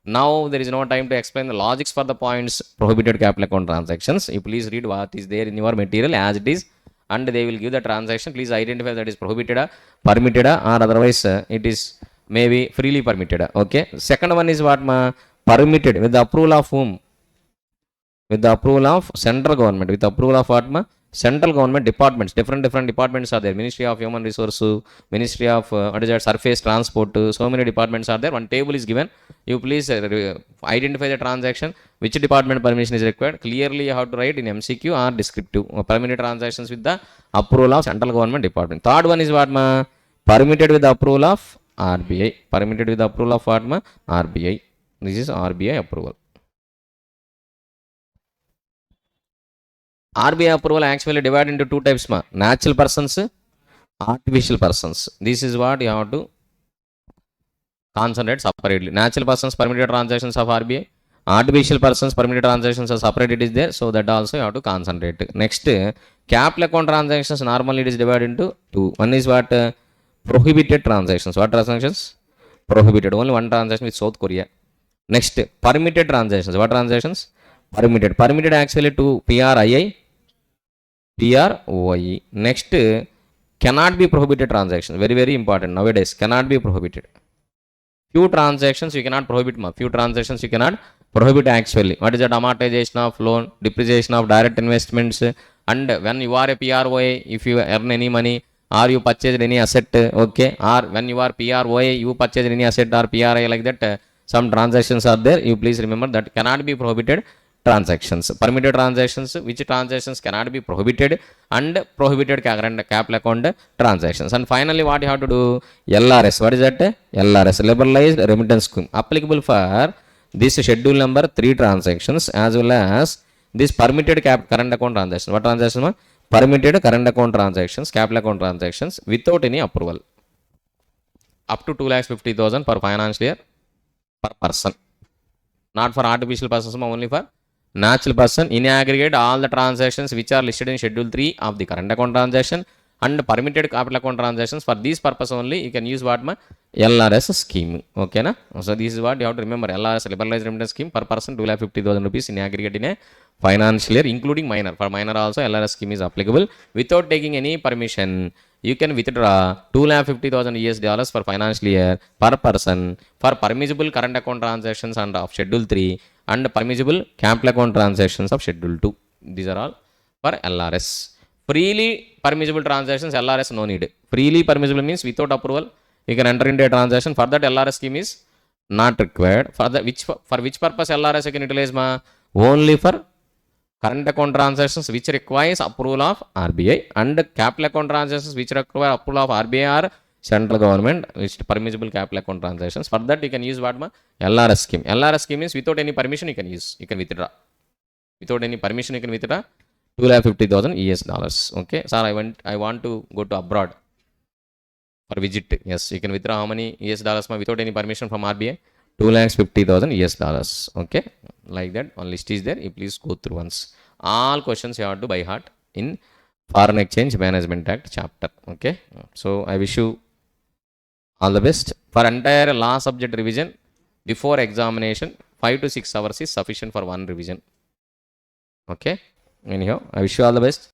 Now there is no time to explain the logics for the points prohibited capital account transactions. You please read what is there in your material as it is, and they will give the transaction. Please identify that is prohibited, permitted, or otherwise it is maybe freely permitted. Okay. Second one is what, ma? Permitted with the approval of whom? With the approval of central government. With the approval of what, ma? Central government departments. Different departments are there. Ministry of Human Resources, Ministry of what is that? Surface Transport. So many departments are there. One table is given. You please identify the transaction. Which department permission is required? Clearly you have to write in MCQ or descriptive. Permitted transactions with the approval of central government department. Third one is what, ma? Permitted with the approval of RBI. Permitted with the approval of what, ma? RBI. This is RBI approval. RBI approval actually divided into 2 types, ma? Natural persons, artificial persons. This is what you have to concentrate separately. Natural persons permitted transactions of RBI, Artificial persons permitted transactions are separate, it is there, so that also you have to concentrate. Next, capital account transactions normally it is divided into two. One is what? Prohibited transactions. What transactions? Prohibited. Only one transaction with South Korea. Next, permitted transactions. What transactions? Permitted. Permitted actually to PRII, PROI. Next, cannot be prohibited transactions. Very, very important. Nowadays, cannot be prohibited. Few transactions you cannot prohibit. Few transactions you cannot prohibit actually. What is that? Amortization of loan, depreciation of direct investments, and when you are a PROI, if you earn any money or you purchase any asset, okay, or when you are PROI, you purchase any asset or PRI like that, some transactions are there. You please remember that cannot be prohibited transactions. Permitted transactions, which transactions cannot be prohibited, and prohibited capital account transactions. And finally, what you have to do? LRS. What is that? LRS, liberalized remittance scheme, applicable for this schedule number 3 transactions as well as this permitted current account transaction. What transaction? Permitted current account transactions, capital account transactions without any approval. Up to 2,50,000 per financial year per person. Not for artificial persons, only for natural person. In aggregate, all the transactions which are listed in schedule 3 of the current account transaction and permitted capital account transactions, for this purpose only you can use what? LRS scheme. Okay na? So this is what you have to remember. LRS, liberalized remittance scheme, per person 2,50,000 rupees in aggregate in a financial year, including minor. For minor also LRS scheme is applicable. Without taking any permission, you can withdraw $2,50,000 for financial year per person for permissible current account transactions under of schedule 3 and permissible capital account transactions of schedule 2. These are all for LRS. Freely permissible transactions, LRS no need. Freely permissible means without approval you can enter into a transaction. For that LRS scheme is not required. For which purpose LRS you can utilize? Only for current account transactions which requires approval of RBI, and capital account transactions which require approval of RBI or central government, which permissible capital account transactions. For that you can use what? LRS scheme. LRS scheme means without any permission you can use. You can withdraw. Without any permission you can withdraw $2,50,000. Okay, sir, I want to go to abroad for visit. Yes, you can withdraw how many US dollars without any permission from RBI? $2,50,000. Okay, like that. One list is there. You please go through once. All questions you have to by heart in Foreign Exchange Management Act chapter. Okay, so I wish you all the best. For entire law subject revision before examination, 5 to 6 hours is sufficient for one revision. Okay, anyhow, I wish you all the best.